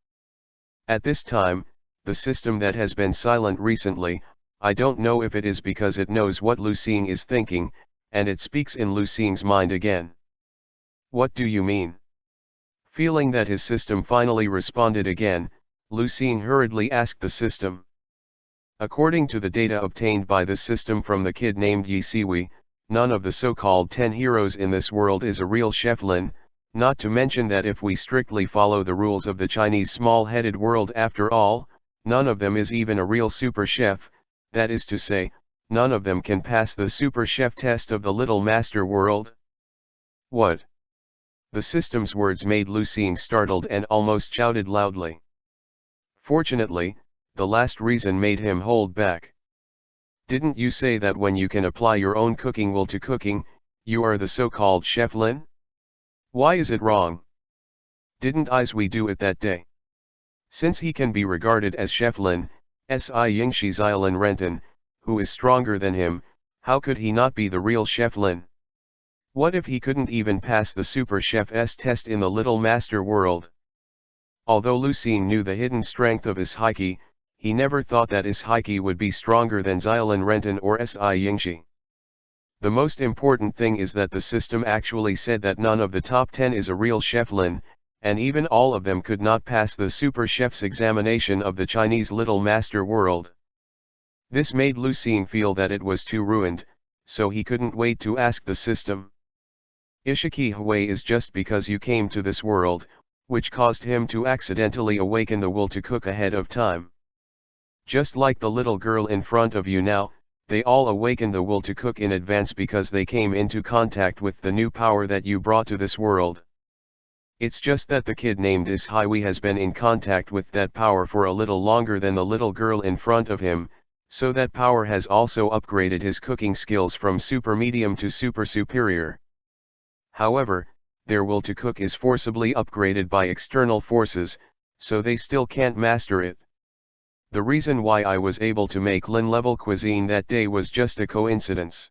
At this time, the system that has been silent recently, I don't know if it is because it knows what Lu Xing is thinking, and it speaks in Lu Xing's mind again. What do you mean? Feeling that his system finally responded again, Lu Xing hurriedly asked the system. According to the data obtained by the system from the kid named Yi Siwi, none of the so-called 10 heroes in this world is a real chef Lin, not to mention that if we strictly follow the rules of the Chinese small-headed world after all, none of them is even a real super chef, that is to say, none of them can pass the super chef test of the Little Master world? What? The system's words made Lu Xing startled and almost shouted loudly. Fortunately, the last reason made him hold back. Didn't you say that when you can apply your own cooking will to cooking, you are the so-called Chef Lin? Why is it wrong? Didn't we do it that day? Since he can be regarded as Chef Lin, Yingshi Xiaolin Renton, who is stronger than him, how could he not be the real Chef Lin? What if he couldn't even pass the Super Chef's test in the Little Master world? Although Lu Xing knew the hidden strength of his Heike, he never thought that his Heike would be stronger than Xiaolin Renton or Yingshi. The most important thing is that the system actually said that none of the top 10 is a real Chef Lin, and even all of them could not pass the Super Chef's examination of the Chinese Little Master world. This made Lu Xing feel that it was too ruined, so he couldn't wait to ask the system. Ishiki Hui is just because you came to this world, which caused him to accidentally awaken the will to cook ahead of time. Just like the little girl in front of you now, they all awakened the will to cook in advance because they came into contact with the new power that you brought to this world. It's just that the kid named Ishiwi has been in contact with that power for a little longer than the little girl in front of him, so that power has also upgraded his cooking skills from super medium to super superior. However, their will to cook is forcibly upgraded by external forces, so they still can't master it. The reason why I was able to make Lin-level cuisine that day was just a coincidence.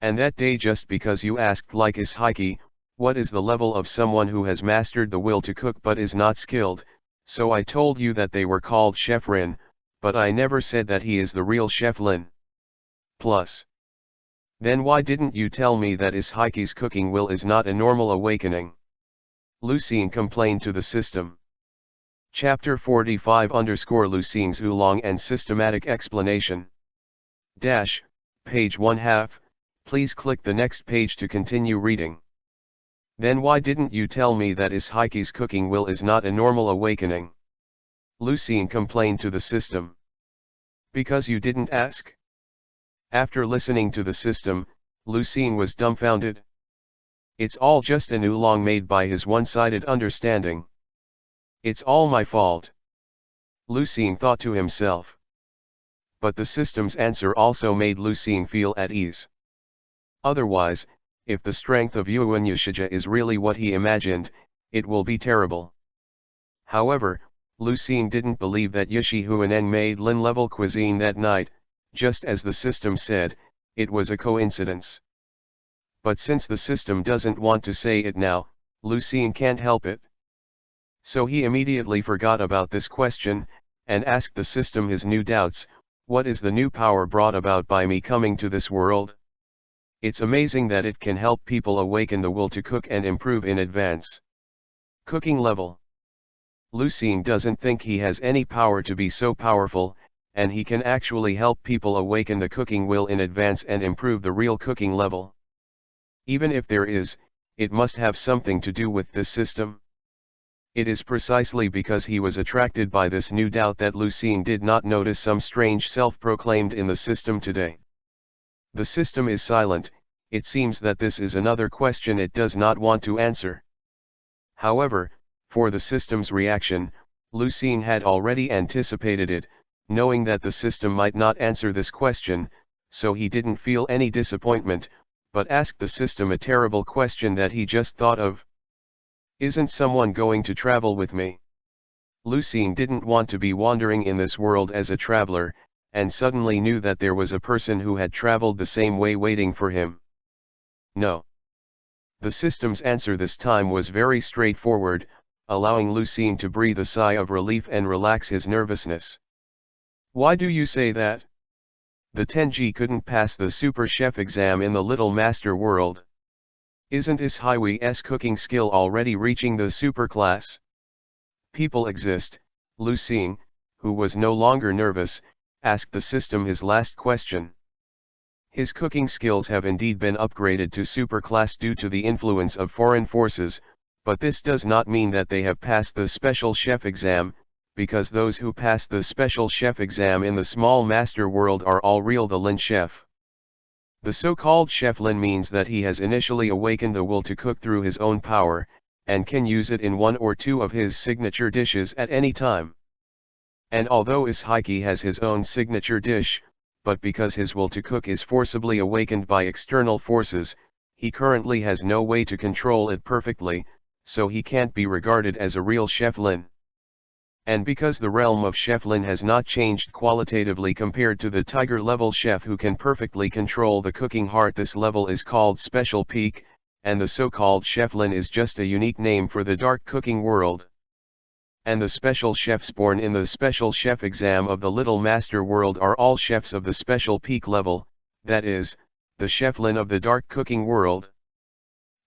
And that day just because you asked like is Heike, what is the level of someone who has mastered the will to cook but is not skilled, so I told you that they were called Chef Rin, but I never said that he is the real Chef Lin. Plus. Then why didn't you tell me that is Heike's cooking will is not a normal awakening? Lu Xing complained to the system. Chapter 45 _ Lu Xing's oolong and systematic explanation. Page 1/2, please click the next page to continue reading. Then why didn't you tell me that is Heike's cooking will is not a normal awakening? Lu Xing complained to the system. Because you didn't ask? After listening to the system, Lu Xing was dumbfounded. It's all just an oolong made by his one-sided understanding. It's all my fault. Lu Xing thought to himself. But the system's answer also made Lu Xing feel at ease. Otherwise, if the strength of Yuan Yushija is really what he imagined, it will be terrible. However, Lu Xing didn't believe that Yishi Huaneng made Lin-level cuisine that night, just as the system said, it was a coincidence. But since the system doesn't want to say it now, Lu Xing can't help it. So he immediately forgot about this question, and asked the system his new doubts. What is the new power brought about by me coming to this world? It's amazing that it can help people awaken the will to cook and improve in advance. Cooking level. Lu Xing doesn't think he has any power to be so powerful, and he can actually help people awaken the cooking will in advance and improve the real cooking level. Even if there is, it must have something to do with this system. It is precisely because he was attracted by this new doubt that Lu Xing did not notice some strange self-proclaimed in the system today. The system is silent. It seems that this is another question it does not want to answer. However, for the system's reaction, Lu Xing had already anticipated it, knowing that the system might not answer this question, so he didn't feel any disappointment, but asked the system a terrible question that he just thought of. Isn't someone going to travel with me? Lu Xing didn't want to be wandering in this world as a traveler, and suddenly knew that there was a person who had traveled the same way waiting for him. No. The system's answer this time was very straightforward, allowing Lu Xing to breathe a sigh of relief and relax his nervousness. Why do you say that? The Tenji couldn't pass the Super Chef exam in the Little Master world. Isn't Ishiwi's cooking skill already reaching the super class? People exist. Lu Xing, who was no longer nervous, asked the system his last question. His cooking skills have indeed been upgraded to super class due to the influence of foreign forces, but this does not mean that they have passed the special chef exam, because those who pass the special chef exam in the small master world are all real the Lin chef. The so-called chef Lin means that he has initially awakened the will to cook through his own power, and can use it in one or two of his signature dishes at any time. And although Ishiki has his own signature dish, but because his will to cook is forcibly awakened by external forces, he currently has no way to control it perfectly, so he can't be regarded as a real chef Lin. And because the realm of chef Lin has not changed qualitatively compared to the tiger level chef who can perfectly control the cooking heart, this level is called special peak, and the so-called chef Lin is just a unique name for the dark cooking world. And the special chefs born in the special chef exam of the little master world are all chefs of the special peak level, that is, the chef Lin of the dark cooking world.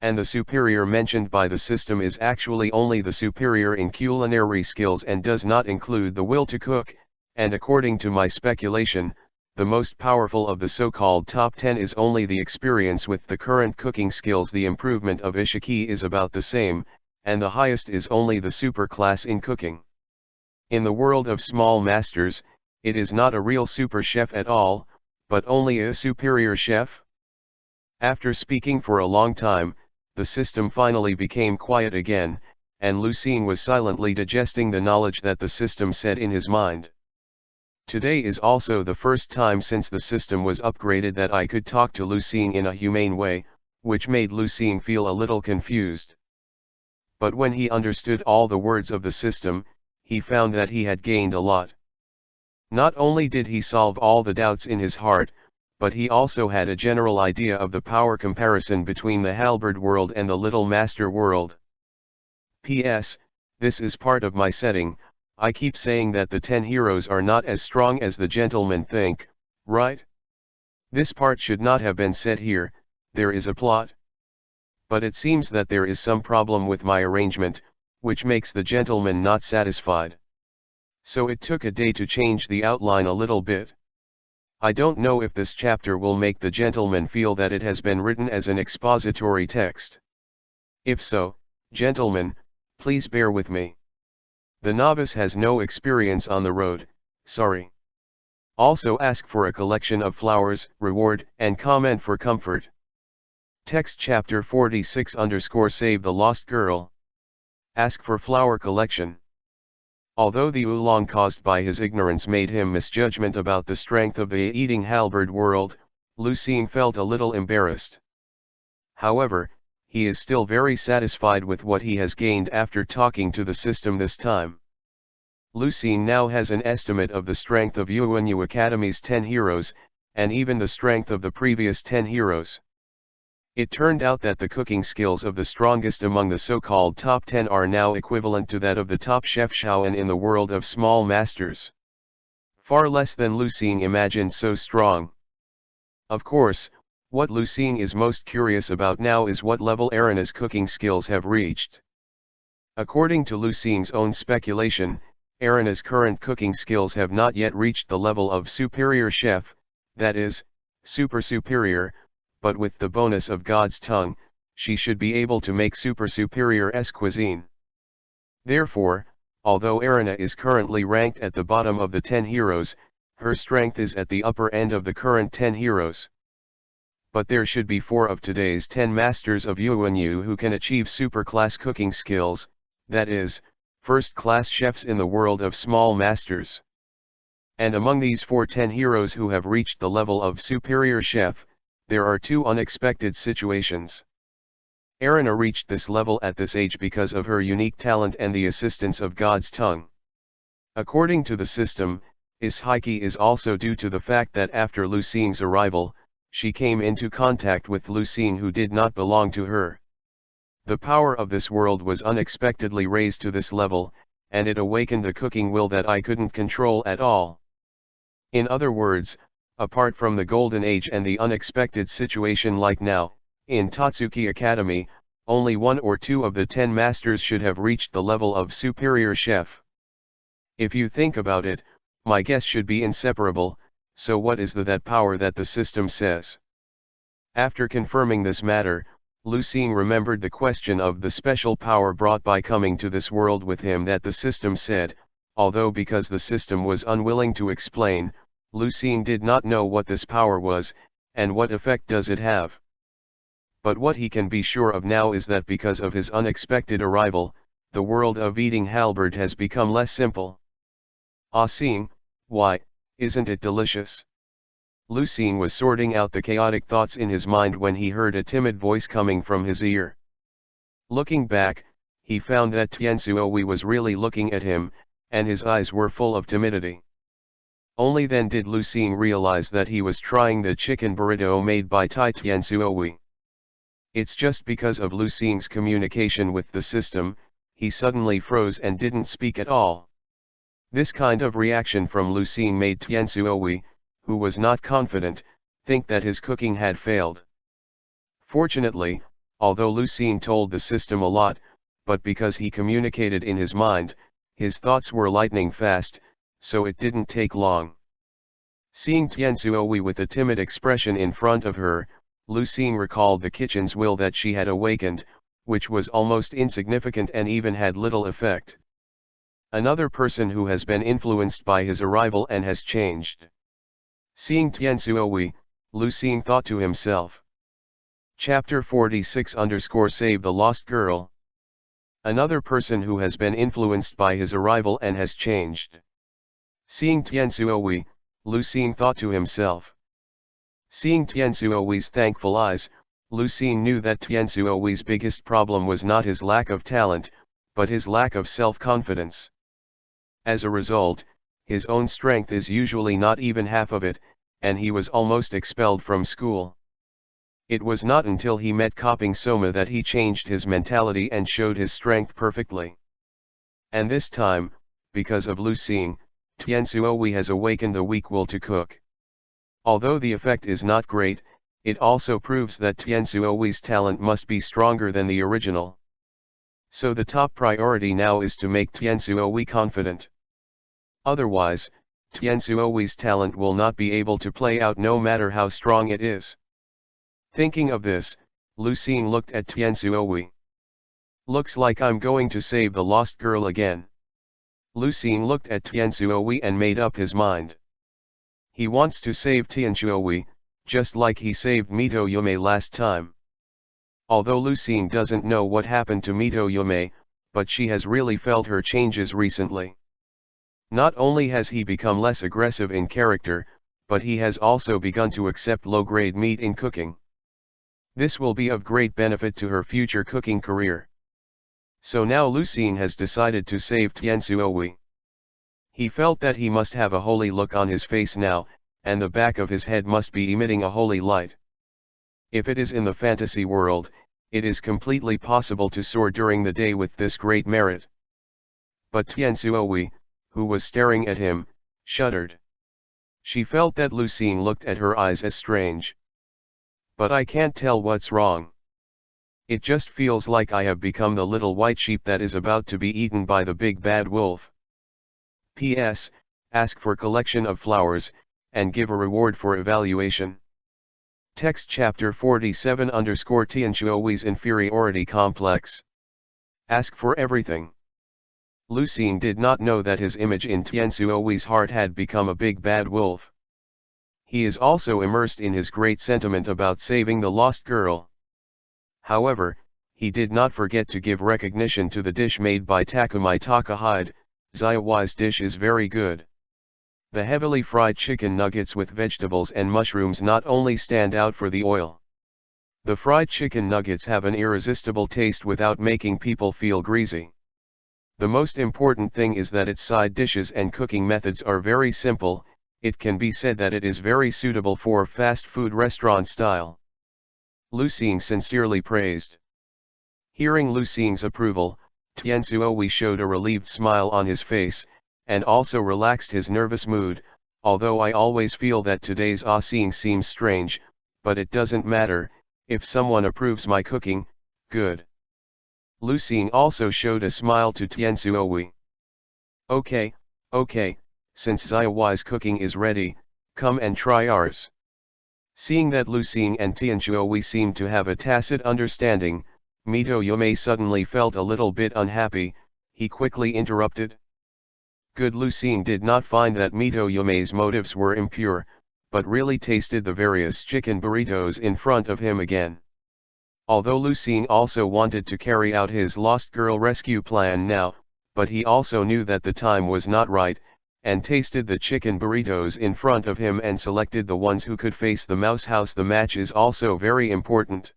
And the superior mentioned by the system is actually only the superior in culinary skills and does not include the will to cook, and according to my speculation, the most powerful of the so-called top 10 is only the experience with the current cooking skills. The improvement of Ishiki is about the same, and the highest is only the super class in cooking. In the world of small masters, it is not a real super chef at all, but only a superior chef. After speaking for a long time, the system finally became quiet again, and Lucien was silently digesting the knowledge that the system said in his mind. Today is also the first time since the system was upgraded that I could talk to Lucien in a humane way, which made Lucien feel a little confused. But when he understood all the words of the system, he found that he had gained a lot. Not only did he solve all the doubts in his heart, but he also had a general idea of the power comparison between the halberd world and the little master world. P.S. This is part of my setting. I keep saying that the 10 heroes are not as strong as the gentlemen think, right? This part should not have been said here. There is a plot. But it seems that there is some problem with my arrangement, which makes the gentleman not satisfied. So it took a day to change the outline a little bit. I don't know if this chapter will make the gentleman feel that it has been written as an expository text. If so, gentlemen, please bear with me. The novice has no experience on the road, sorry. Also ask for a collection of flowers, reward, and comment for comfort. Text chapter 46_Save the Lost Girl. Ask for flower collection. Although the oolong caused by his ignorance made him misjudgment about the strength of the eating halberd world, Lucien felt a little embarrassed. However, he is still very satisfied with what he has gained after talking to the system this time. Lucien now has an estimate of the strength of UNU Academy's 10 heroes, and even the strength of the previous 10 heroes. It turned out that the cooking skills of the strongest among the so-called top 10 are now equivalent to that of the top chef Shaoan in the world of small masters. Far less than Lucien imagined so strong. Of course, what Lucien is most curious about now is what level Erina's cooking skills have reached. According to Lucien's own speculation, Erina's current cooking skills have not yet reached the level of superior chef, that is, super superior, but with the bonus of God's tongue, she should be able to make super superior cuisine. Therefore, although Erina is currently ranked at the bottom of the 10 heroes, her strength is at the upper end of the current 10 heroes. But there should be 4 of today's 10 masters of UNU who can achieve super-class cooking skills, that is, first-class chefs in the world of small masters. And among these 4 10 heroes who have reached the level of superior chef, there are 2 unexpected situations. Erina reached this level at this age because of her unique talent and the assistance of God's tongue. According to the system, Ishiki is also due to the fact that after Lucien's arrival, she came into contact with Lucien who did not belong to her. The power of this world was unexpectedly raised to this level, and it awakened the cooking will that I couldn't control at all. In other words, apart from the golden age and the unexpected situation like now, in Tatsuki Academy, only 1 or 2 of the 10 masters should have reached the level of superior chef. If you think about it, my guess should be inseparable, so what is that power that the system says? After confirming this matter, Lucien remembered the question of the special power brought by coming to this world with him that the system said, although because the system was unwilling to explain, Lu Xing did not know what this power was, and what effect does it have. But what he can be sure of now is that because of his unexpected arrival, the world of eating halberd has become less simple. Ah Xing, why, isn't it delicious? Lu Xing was sorting out the chaotic thoughts in his mind when he heard a timid voice coming from his ear. Looking back, he found that Tianzuo was really looking at him, and his eyes were full of timidity. Only then did Lu Xing realize that he was trying the chicken burrito made by Tai Tianzuo. It's just because of Lu Xing's communication with the system, he suddenly froze and didn't speak at all. This kind of reaction from Lu Xing made Tianzuo, who was not confident, think that his cooking had failed. Fortunately, although Lu Xing told the system a lot, but because he communicated in his mind, his thoughts were lightning fast, so it didn't take long. Seeing Tianzuo with a timid expression in front of her, Lu Xing recalled the kitchen's will that she had awakened, which was almost insignificant and even had little effect. Another person who has been influenced by his arrival and has changed. Seeing Tianzuo, Lu Xing thought to himself. Chapter 46-Save the Lost Girl. Another person who has been influenced by his arrival and has changed. Seeing Tianzuo, Lu Xing thought to himself. Seeing Tianzuo's thankful eyes, Lu Xing knew that Tianzuo's biggest problem was not his lack of talent, but his lack of self-confidence. As a result, his own strength is usually not even half of it, and he was almost expelled from school. It was not until he met Koping Soma that he changed his mentality and showed his strength perfectly. And this time, because of Lu Xing, Tianzuo has awakened the weak will to cook. Although the effect is not great, it also proves that Tianzuo's talent must be stronger than the original. So the top priority now is to make Tianzuo confident. Otherwise, Tianzuo's talent will not be able to play out no matter how strong it is. Thinking of this, Lu Xing looked at Tianzuo. Looks like I'm going to save the lost girl again. Lu Xing looked at Tianzuo and made up his mind. He wants to save Tianzuo, just like he saved Mito Yume last time. Although Lu Xing doesn't know what happened to Mito Yume, but she has really felt her changes recently. Not only has he become less aggressive in character, but he has also begun to accept low-grade meat in cooking. This will be of great benefit to her future cooking career. So now Lu Xing has decided to save Tianzuo. He felt that he must have a holy look on his face now, and the back of his head must be emitting a holy light. If it is in the fantasy world, it is completely possible to soar during the day with this great merit. But Tianzuo, who was staring at him, shuddered. She felt that Lu Xing looked at her eyes as strange. But I can't tell what's wrong. It just feels like I have become the little white sheep that is about to be eaten by the big bad wolf. P.S. Ask for collection of flowers, and give a reward for evaluation. Text chapter 47_Tianzuo's inferiority complex. Ask for everything. Lu Xing did not know that his image in Tianzuo's heart had become a big bad wolf. He is also immersed in his great sentiment about saving the lost girl. However, he did not forget to give recognition to the dish made by Takumi Takahide. Zaiwai's dish is very good. The heavily fried chicken nuggets with vegetables and mushrooms not only stand out for the oil. The fried chicken nuggets have an irresistible taste without making people feel greasy. The most important thing is that its side dishes and cooking methods are very simple. It can be said that it is very suitable for fast food restaurant style. Lu Xing sincerely praised. Hearing Lu Xing's approval, Tianzuo showed a relieved smile on his face, and also relaxed his nervous mood. Although I always feel that today's Ah Xing seems strange, but it doesn't matter, if someone approves my cooking, good. Lu Xing also showed a smile to Tianzuo. Okay, since Zaiwai's cooking is ready, come and try ours. Seeing that Lu Xing and Tianzuo seemed to have a tacit understanding, Mito Yume suddenly felt a little bit unhappy. He quickly interrupted. Good Lucien did not find that Mitoyome's motives were impure, but really tasted the various chicken burritos in front of him again. Although Lucien also wanted to carry out his lost girl rescue plan now, but he also knew that the time was not right, and tasted the chicken burritos in front of him and selected the ones who could face the mouse house. The match is also very important,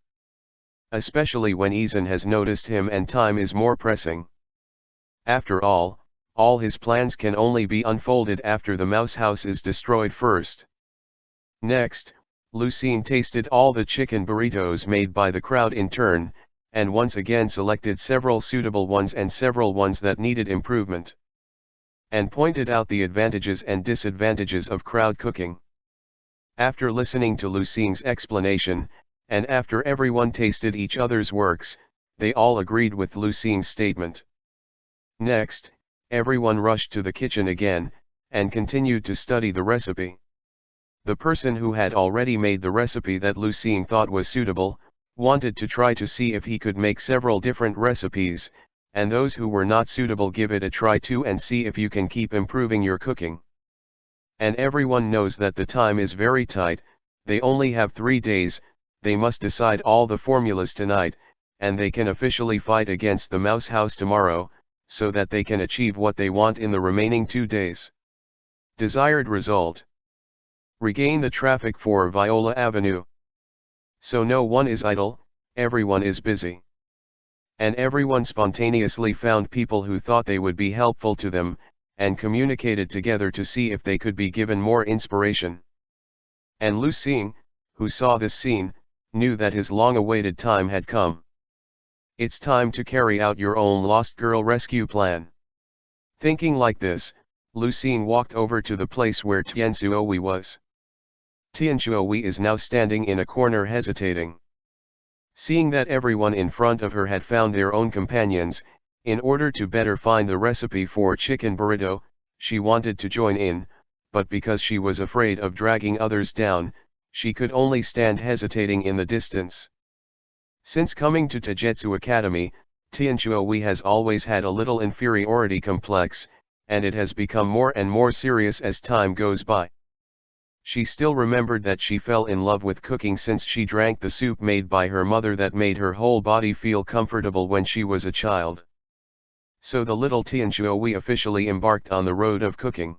especially when Eason has noticed him and time is more pressing. After all his plans can only be unfolded after the mouse house is destroyed first. Next, Lucien tasted all the chicken burritos made by the crowd in turn, and once again selected several suitable ones and several ones that needed improvement, and pointed out the advantages and disadvantages of crowd cooking. After listening to Lucien's explanation, and after everyone tasted each other's works, they all agreed with Lucien's statement. Next, everyone rushed to the kitchen again, and continued to study the recipe. The person who had already made the recipe that Lucien thought was suitable, wanted to try to see if he could make several different recipes, and those who were not suitable give it a try too and see if you can keep improving your cooking. And everyone knows that the time is very tight, they only have 3 days, they must decide all the formulas tonight, and they can officially fight against the mouse house tomorrow, so that they can achieve what they want in the remaining 2 days. Desired result: regain the traffic for Viola Avenue. So no one is idle, everyone is busy. And everyone spontaneously found people who thought they would be helpful to them, and communicated together to see if they could be given more inspiration. And Lucien, who saw this scene, knew that his long-awaited time had come. It's time to carry out your own lost girl rescue plan. Thinking like this, Lucien walked over to the place where Tianzuohui was. Tianzuohui is now standing in a corner hesitating. Seeing that everyone in front of her had found their own companions, in order to better find the recipe for chicken burrito, she wanted to join in, but because she was afraid of dragging others down, she could only stand hesitating in the distance. Since coming to Taijutsu Academy, Tianzuohui has always had a little inferiority complex, and it has become more and more serious as time goes by. She still remembered that she fell in love with cooking since she drank the soup made by her mother that made her whole body feel comfortable when she was a child. So the little Tianzuohui officially embarked on the road of cooking.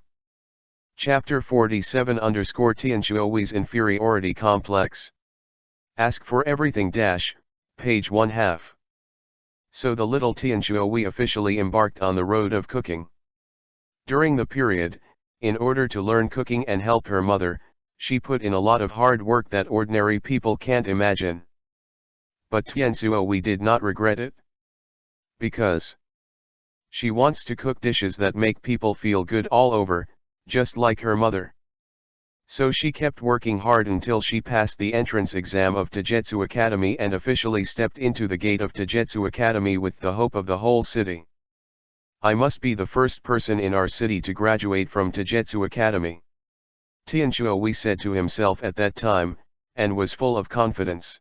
Chapter 47 Tianzuohui's inferiority complex. Ask for everything page 1/2. So the little Tianzuohui officially embarked on the road of cooking. During the period, in order to learn cooking and help her mother, she put in a lot of hard work that ordinary people can't imagine. But Tianzuohui did not regret it. Because she wants to cook dishes that make people feel good all over, just like her mother. So she kept working hard until she passed the entrance exam of Taijutsu Academy and officially stepped into the gate of Taijutsu Academy with the hope of the whole city. I must be the first person in our city to graduate from Taijutsu Academy, Tianzuohui said to himself at that time, and was full of confidence.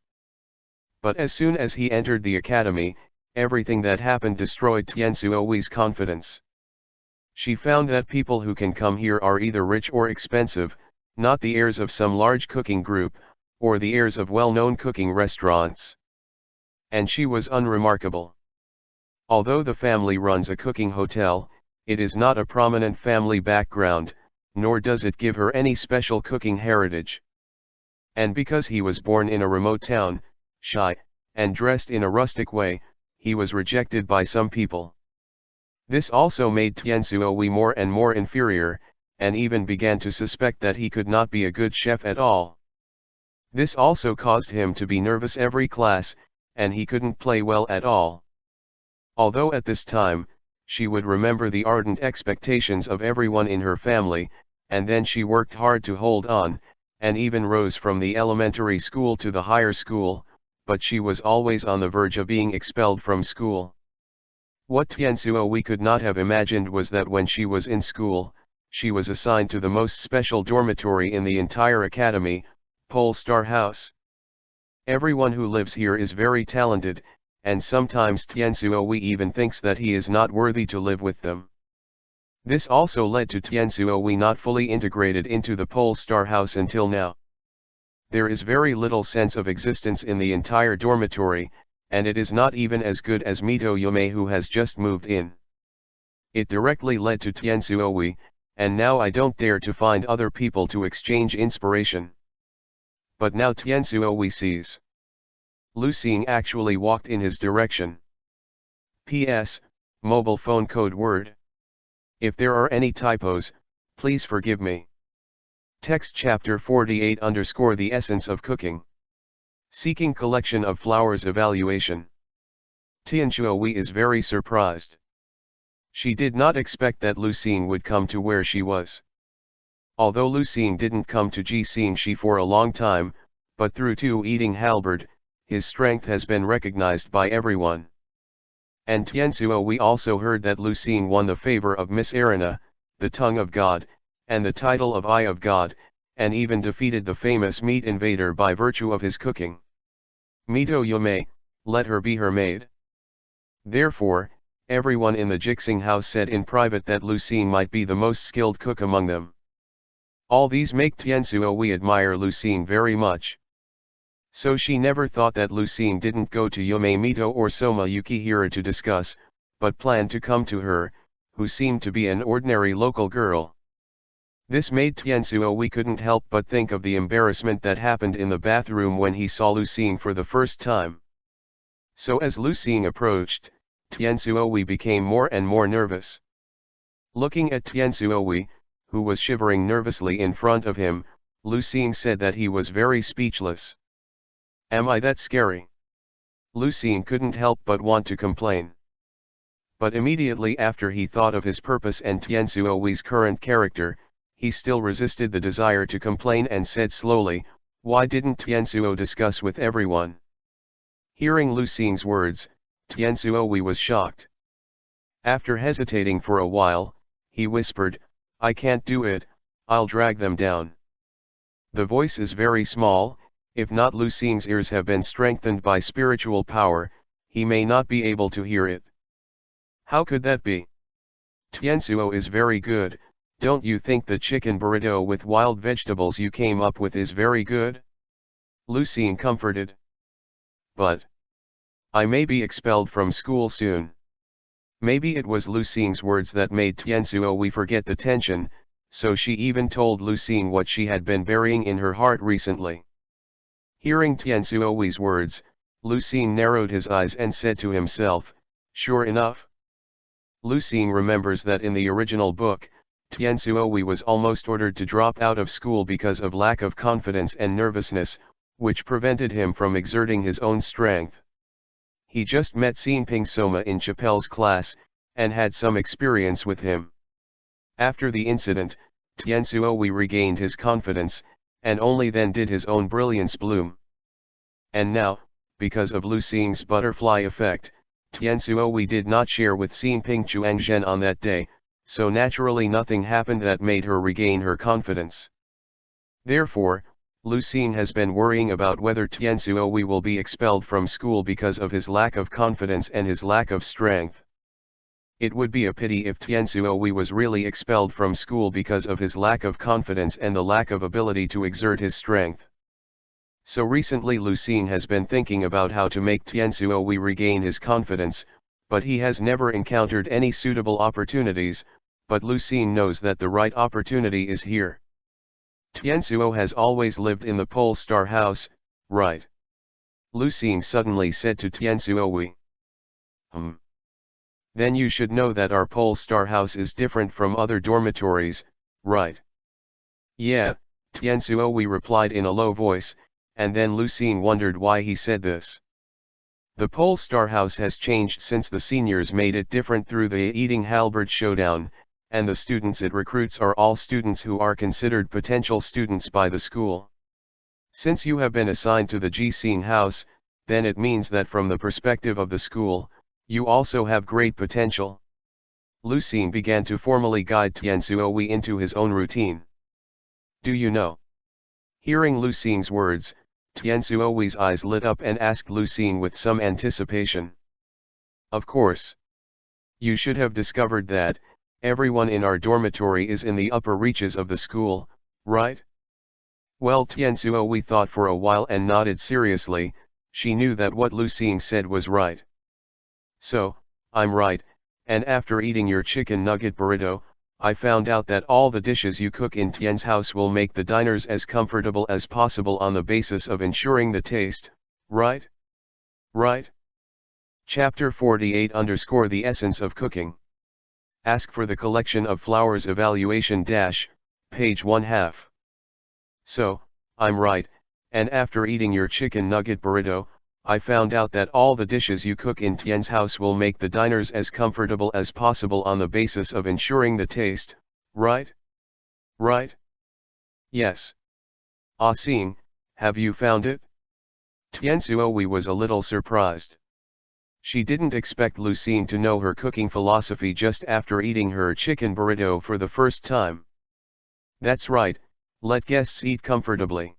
But as soon as he entered the academy, everything that happened destroyed Tianzuohui's confidence. She found that people who can come here are either rich or expensive, not the heirs of some large cooking group, or the heirs of well-known cooking restaurants. And she was unremarkable. Although the family runs a cooking hotel, it is not a prominent family background, nor does it give her any special cooking heritage. And because he was born in a remote town, shy, and dressed in a rustic way, he was rejected by some people. This also made Tianzuohui more and more inferior, and even began to suspect that he could not be a good chef at all. This also caused him to be nervous every class, and he couldn't play well at all. Although at this time, she would remember the ardent expectations of everyone in her family, and then she worked hard to hold on, and even rose from the elementary school to the higher school, but she was always on the verge of being expelled from school. What Tianzuohui could not have imagined was that when she was in school, she was assigned to the most special dormitory in the entire academy, Pole Star House. Everyone who lives here is very talented, and sometimes Tianzuohui even thinks that he is not worthy to live with them. This also led to Tianzuohui not fully integrated into the Pole Star House until now. There is very little sense of existence in the entire dormitory, and it is not even as good as Mito Yume, who has just moved in. It directly led to Tianzuohui, and now I don't dare to find other people to exchange inspiration. But now Tianzuohui sees. Lu Xing actually walked in his direction. P.S. Mobile phone code word. If there are any typos, please forgive me. Text chapter 48 _ The essence of cooking. Seeking collection of flowers evaluation. Tianzuohui is very surprised. She did not expect that Lu Xing would come to where she was. Although Lu Xing didn't come to Ji Xing Shi for a long time, but through eating halberd, his strength has been recognized by everyone. And Tianzuohui also heard that Lu Xing won the favor of Miss Erina, the tongue of God, and the title of Eye of God, and even defeated the famous meat invader by virtue of his cooking. Mito Yume, let her be her maid. Therefore, everyone in the Jixing house said in private that Lu Xing might be the most skilled cook among them. All these make Tianzuohui admire Lu Xing very much. So she never thought that Lu Xing didn't go to Yume Mito or Soma Yukihira to discuss, but planned to come to her, who seemed to be an ordinary local girl. This made Tianzuohui couldn't help but think of the embarrassment that happened in the bathroom when he saw Lu Xing for the first time. So as Lu Xing approached, Tianzuohui became more and more nervous. Looking at Tianzuohui, who was shivering nervously in front of him, Lu Xing said that he was very speechless. Am I that scary? Lu Xing couldn't help but want to complain. But immediately after he thought of his purpose and Tianzuohui's current character, he still resisted the desire to complain and said slowly, why didn't Tianzuo discuss with everyone? Hearing Lu Xing's words, Tianzuohui was shocked. After hesitating for a while, he whispered, I can't do it, I'll drag them down. The voice is very small. If not Lu Xing's ears have been strengthened by spiritual power, he may not be able to hear it. How could that be? Tianzuo is very good, don't you think the chicken burrito with wild vegetables you came up with is very good? Lu Xing comforted. But I may be expelled from school soon. Maybe it was Lu Xing's words that made Tianzuohui forget the tension, so she even told Lu Xing what she had been burying in her heart recently. Hearing Tianzuohui's words, Lu Xing narrowed his eyes and said to himself, sure enough. Lu Xing remembers that in the original book, Tianzuohui was almost ordered to drop out of school because of lack of confidence and nervousness, which prevented him from exerting his own strength. He just met Xinping Soma in Chappelle's class, and had some experience with him. After the incident, Tianzuohui regained his confidence, and only then did his own brilliance bloom. And now, because of Lu Xing's butterfly effect, Tianzuohui did not share with Xinping Chuangzhen on that day, so naturally nothing happened that made her regain her confidence. Therefore, Lu Xing has been worrying about whether Tianzuohui will be expelled from school because of his lack of confidence and his lack of strength. It would be a pity if Tianzuohui was really expelled from school because of his lack of confidence and the lack of ability to exert his strength. So recently Lu Xing has been thinking about how to make Tianzuohui regain his confidence, but he has never encountered any suitable opportunities, but Lu Xing knows that the right opportunity is here. Tianzuo has always lived in the Pole Star House, right? Lu Xing suddenly said to Tianzuohui. Then you should know that our Pole Star House is different from other dormitories, right? Yeah, Tianzuohui replied in a low voice, and then Lu Xing wondered why he said this. The Pole Star House has changed since the seniors made it different through the eating halberd showdown, and the students it recruits are all students who are considered potential students by the school. Since you have been assigned to the Jixing house, then it means that from the perspective of the school, you also have great potential. Lu Xing began to formally guide Tianzuohui into his own routine. Do you know? Hearing Lu Xing's words, Tianzuohui's eyes lit up and asked Lu Xing with some anticipation. Of course. You should have discovered that, Everyone in our dormitory is in the upper reaches of the school, right? Well, Tianzuo thought for a while and nodded seriously. She knew that what Lu Xing said was right. So, I'm right, and after eating your chicken nugget burrito, I found out that all the dishes you cook in Tian's house will make the diners as comfortable as possible on the basis of ensuring the taste, right? Right? Chapter 48 _ The essence of cooking. Ask for the collection of flowers evaluation - page 1/2. So, I'm right, and after eating your chicken nugget burrito, I found out that all the dishes you cook in Tian's house will make the diners as comfortable as possible on the basis of ensuring the taste, right? Right? Yes. Ah Xing, have you found it? Tianzuo was a little surprised. She didn't expect Lu Xing to know her cooking philosophy just after eating her chicken burrito for the first time. That's right, let guests eat comfortably.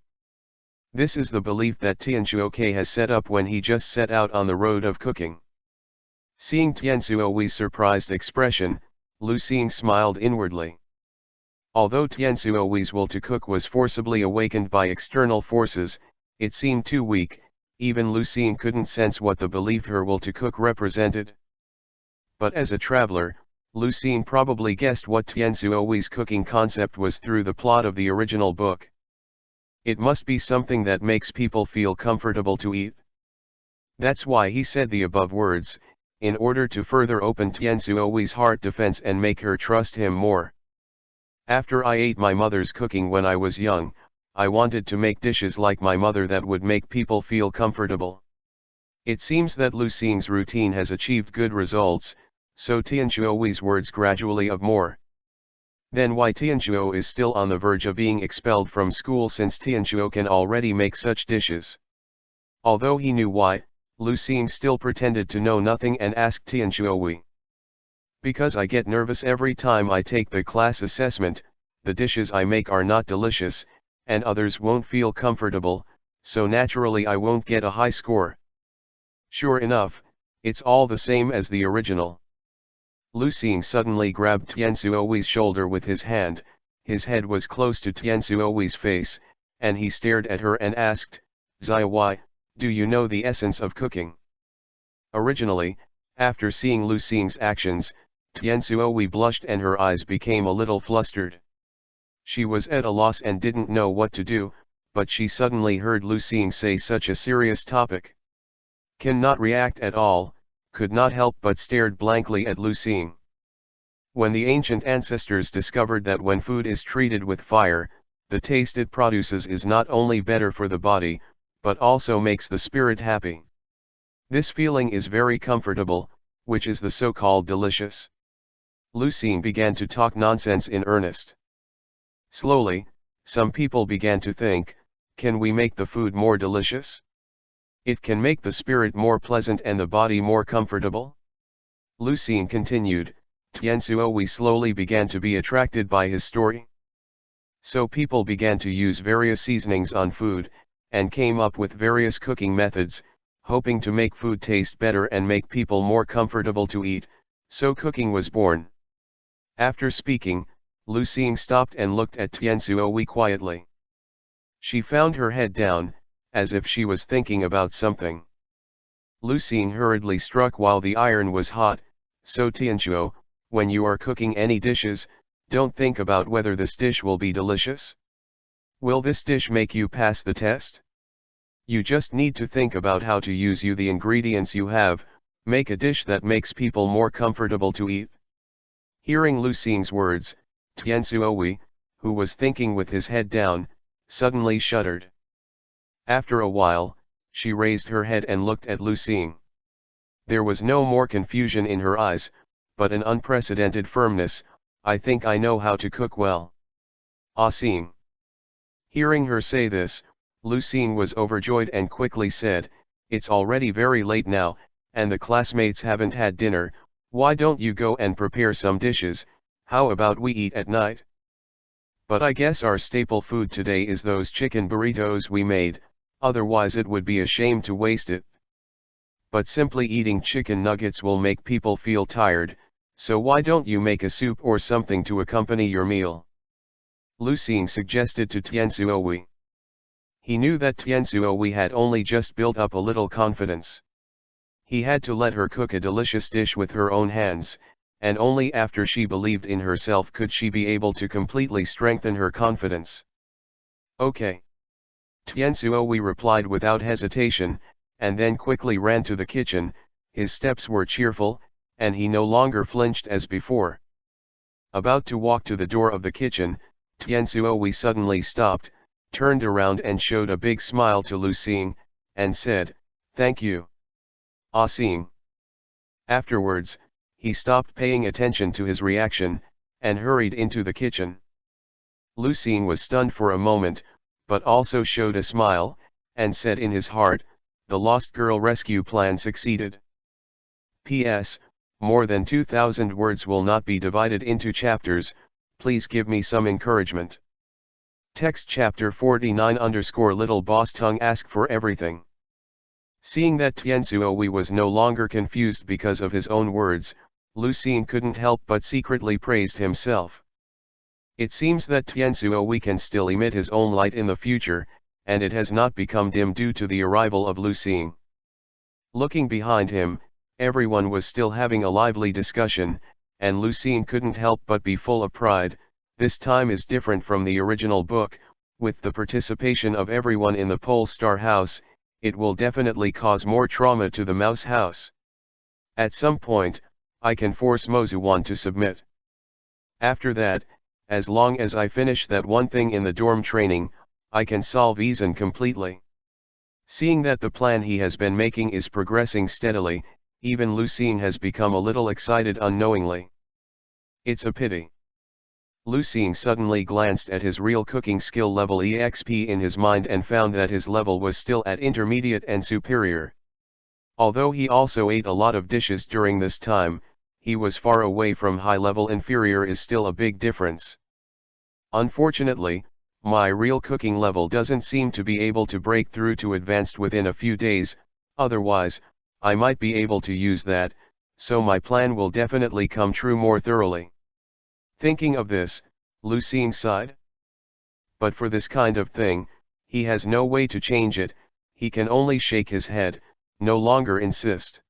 This is the belief that Tianzuo has set up when he just set out on the road of cooking. Seeing Tianzuo's surprised expression, Lu Xing smiled inwardly. Although Tianzuo's will to cook was forcibly awakened by external forces, it seemed too weak. Even Lu Xing couldn't sense what the belief her will to cook represented. But as a traveler, Lu Xing probably guessed what Tianzuo's cooking concept was through the plot of the original book. It must be something that makes people feel comfortable to eat. That's why he said the above words, in order to further open Tianzuo's heart defense and make her trust him more. After I ate my mother's cooking when I was young, I wanted to make dishes like my mother that would make people feel comfortable. It seems that Lu Xing's routine has achieved good results, so Tianzuo's words gradually of more. Then why Tianzuo is still on the verge of being expelled from school since Tianzuo can already make such dishes. Although he knew why, Lu Xing still pretended to know nothing and asked Tianzuo. Because I get nervous every time I take the class assessment, the dishes I make are not delicious, and others won't feel comfortable, so naturally I won't get a high score. Sure enough, it's all the same as the original. Lu Xing suddenly grabbed Tianzuo's shoulder with his hand. His head was close to Tianzuo's face, and he stared at her and asked, "Zia, why, do you know the essence of cooking?" Originally, after seeing Lu Xing's actions, Tianzuo blushed and her eyes became a little flustered. She was at a loss and didn't know what to do, but she suddenly heard Lu Xing say such a serious topic. Cannot react at all, could not help but stared blankly at Lu Xing. When the ancient ancestors discovered that when food is treated with fire, the taste it produces is not only better for the body, but also makes the spirit happy. This feeling is very comfortable, which is the so-called delicious. Lu Xing began to talk nonsense in earnest. Slowly, some people began to think, can we make the food more delicious? It can make the spirit more pleasant and the body more comfortable? Lu Xing continued. Tianzuo slowly began to be attracted by his story. So people began to use various seasonings on food, and came up with various cooking methods, hoping to make food taste better and make people more comfortable to eat, so cooking was born. After speaking, Lu Xing stopped and looked at Tianzuo quietly. She found her head down, as if she was thinking about something. Lu Xing hurriedly struck while the iron was hot. So Tianzuo, when you are cooking any dishes, don't think about whether this dish will be delicious. Will this dish make you pass the test? You just need to think about how to use the ingredients you have, make a dish that makes people more comfortable to eat. Hearing Lu Xing's words, Tianzuo, who was thinking with his head down, suddenly shuddered. After a while, she raised her head and looked at Lu Xing. There was no more confusion in her eyes, but an unprecedented firmness. I think I know how to cook well. Ah Xing. Hearing her say this, Lu Xing was overjoyed and quickly said, it's already very late now, and the classmates haven't had dinner. Why don't you go and prepare some dishes? How about we eat at night? But I guess our staple food today is those chicken burritos we made, otherwise it would be a shame to waste it. But simply eating chicken nuggets will make people feel tired, So why don't you make a soup or something to accompany your meal? Lu Xing suggested to Tianzuohui. He knew that Tianzuohui had only just built up a little confidence. He had to let her cook a delicious dish with her own hands, and only after she believed in herself could she be able to completely strengthen her confidence. Okay. Tianzuohui replied without hesitation, and then quickly ran to the kitchen. His steps were cheerful, and he no longer flinched as before. About to walk to the door of the kitchen, Tianzuohui suddenly stopped, turned around and showed a big smile to Lu Xing, and said, "Thank you, Ah Xing." Afterwards, he stopped paying attention to his reaction, and hurried into the kitchen. Lu Xing was stunned for a moment, but also showed a smile, and said in his heart, "The lost girl rescue plan succeeded." P.S. More than 2,000 words will not be divided into chapters, please give me some encouragement. Text chapter 49 Little Boss Tongue ask for everything. Seeing that Tianzuohui was no longer confused because of his own words, Lu Xing couldn't help but secretly praised himself. It seems that Tianzuohui can still emit his own light in the future, and it has not become dim due to the arrival of Lu Xing. Looking behind him, everyone was still having a lively discussion, and Lu Xing couldn't help but be full of pride. This time is different from the original book. With the participation of everyone in the Pole Star House, it will definitely cause more trauma to the Mouse House. At some point, I can force Mozuwan to submit. After that, as long as I finish that one thing in the dorm training, I can solve Izan completely. Seeing that the plan he has been making is progressing steadily, even Lu Xing has become a little excited unknowingly. It's a pity. Lu Xing suddenly glanced at his real cooking skill level EXP in his mind and found that his level was still at intermediate and superior. Although he also ate a lot of dishes during this time, he was far away from high level. Inferior is still a big difference. Unfortunately, my real cooking level doesn't seem to be able to break through to advanced within a few days, otherwise, I might be able to use that, so my plan will definitely come true more thoroughly. Thinking of this, Lu Xing sighed. But for this kind of thing, he has no way to change it. He can only shake his head, no longer insist.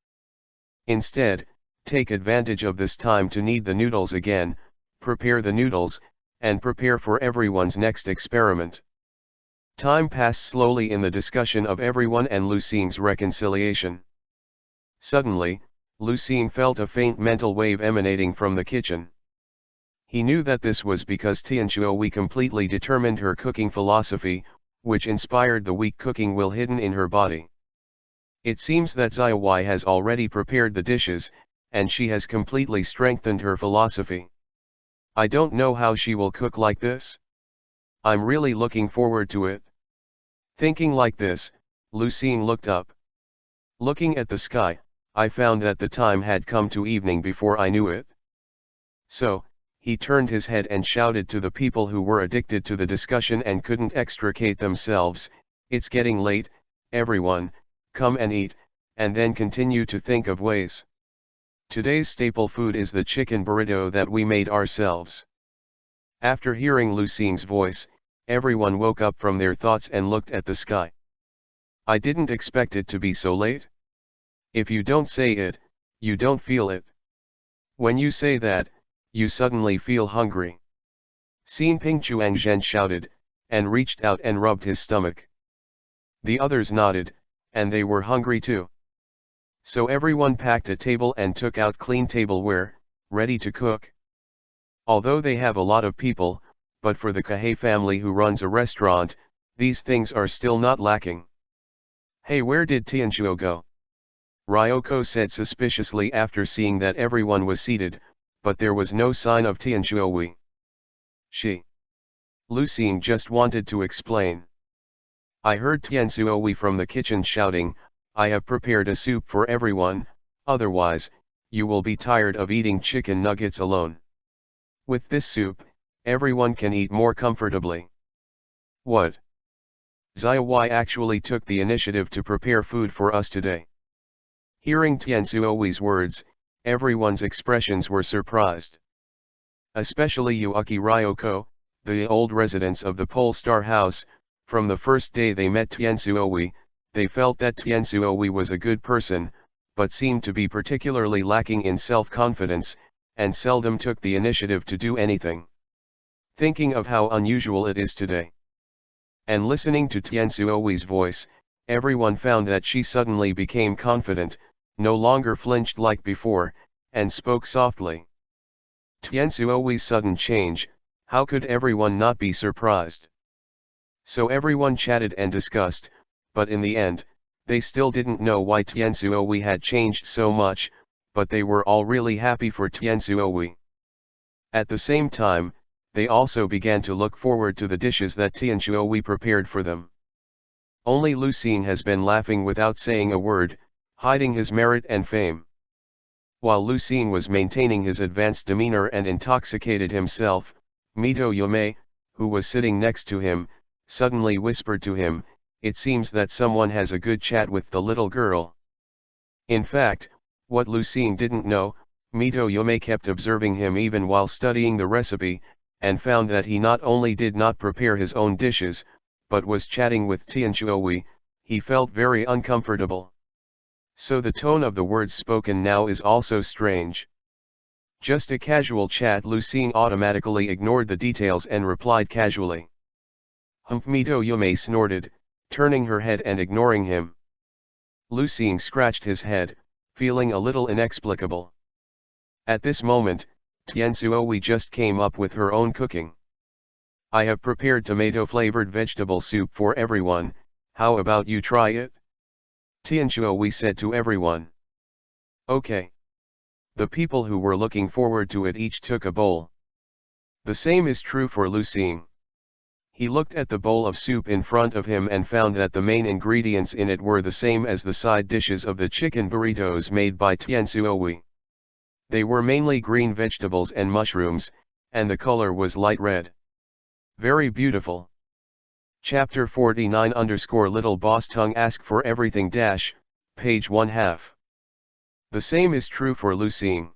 Instead, take advantage of this time to knead the noodles again, prepare the noodles, and prepare for everyone's next experiment. Time passed slowly in the discussion of everyone and Lu Xing's reconciliation. Suddenly, Lu Xing felt a faint mental wave emanating from the kitchen. He knew that this was because Tianzuohui completely determined her cooking philosophy, which inspired the weak cooking will hidden in her body. It seems that Xiaowai has already prepared the dishes, and she has completely strengthened her philosophy. I don't know how she will cook like this. I'm really looking forward to it. Thinking like this, Lu Xing looked up. Looking at the sky, I found that the time had come to evening before I knew it. So, he turned his head and shouted to the people who were addicted to the discussion and couldn't extricate themselves, "It's getting late, everyone, come and eat, and then continue to think of ways. Today's staple food is the chicken burrito that we made ourselves." After hearing Lu Xing's voice, everyone woke up from their thoughts and looked at the sky. I didn't expect it to be so late. If you don't say it, you don't feel it. When you say that, you suddenly feel hungry. Xin Ping Chuangzhen shouted, and reached out and rubbed his stomach. The others nodded, and they were hungry too. So everyone packed a table and took out clean tableware, ready to cook. Although they have a lot of people, but for the Kahei family who runs a restaurant, these things are still not lacking. "Hey, where did Tianzuo go?" Ryoko said suspiciously after seeing that everyone was seated, but there was no sign of Tianzuohui. Lu Xing just wanted to explain. "I heard Tianzuohui from the kitchen shouting, 'I have prepared a soup for everyone, otherwise, you will be tired of eating chicken nuggets alone. With this soup, everyone can eat more comfortably.'" "What? Xiaowai actually took the initiative to prepare food for us today." Hearing Tianzuohui's words, everyone's expressions were surprised. Especially Yuaki Ryoko, the old residents of the Polestar house. From the first day they met Tiansuowi, they felt that Tiansuowi was a good person, but seemed to be particularly lacking in self-confidence, and seldom took the initiative to do anything. Thinking of how unusual it is today, and listening to Tiansuowi's voice, everyone found that she suddenly became confident, no longer flinched like before, and spoke softly. Tiansuowi's sudden change, how could everyone not be surprised? So everyone chatted and discussed, but in the end, they still didn't know why Tiansuowi had changed so much, but they were all really happy for Tiansuowi. At the same time, they also began to look forward to the dishes that Tiansuowi prepared for them. Only Lucien has been laughing without saying a word, hiding his merit and fame. While Lucien was maintaining his advanced demeanor and intoxicated himself, Mito Yume, who was sitting next to him, suddenly whispered to him, "It seems that someone has a good chat with the little girl." In fact, what Lucien didn't know, Mito Yume kept observing him even while studying the recipe, and found that he not only did not prepare his own dishes, but was chatting with Tiansuowi. He felt very uncomfortable. So the tone of the words spoken now is also strange. Just a casual chat. Lucien automatically ignored the details and replied casually. Mito Yume snorted, turning her head and ignoring him. Lucien scratched his head, feeling a little inexplicable. At this moment, Tiansuowi just came up with her own cooking. "I have prepared tomato-flavored vegetable soup for everyone, how about you try it?" Tiansuowi said to everyone. "Okay." The people who were looking forward to it each took a bowl. The same is true for Lucien. He looked at the bowl of soup in front of him and found that the main ingredients in it were the same as the side dishes of the chicken burritos made by Tiansuowi. They were mainly green vegetables and mushrooms, and the color was light red. Very beautiful. Chapter 49 Little Boss Tongue Ask for Everything page 1/2. The same is true for Lucien.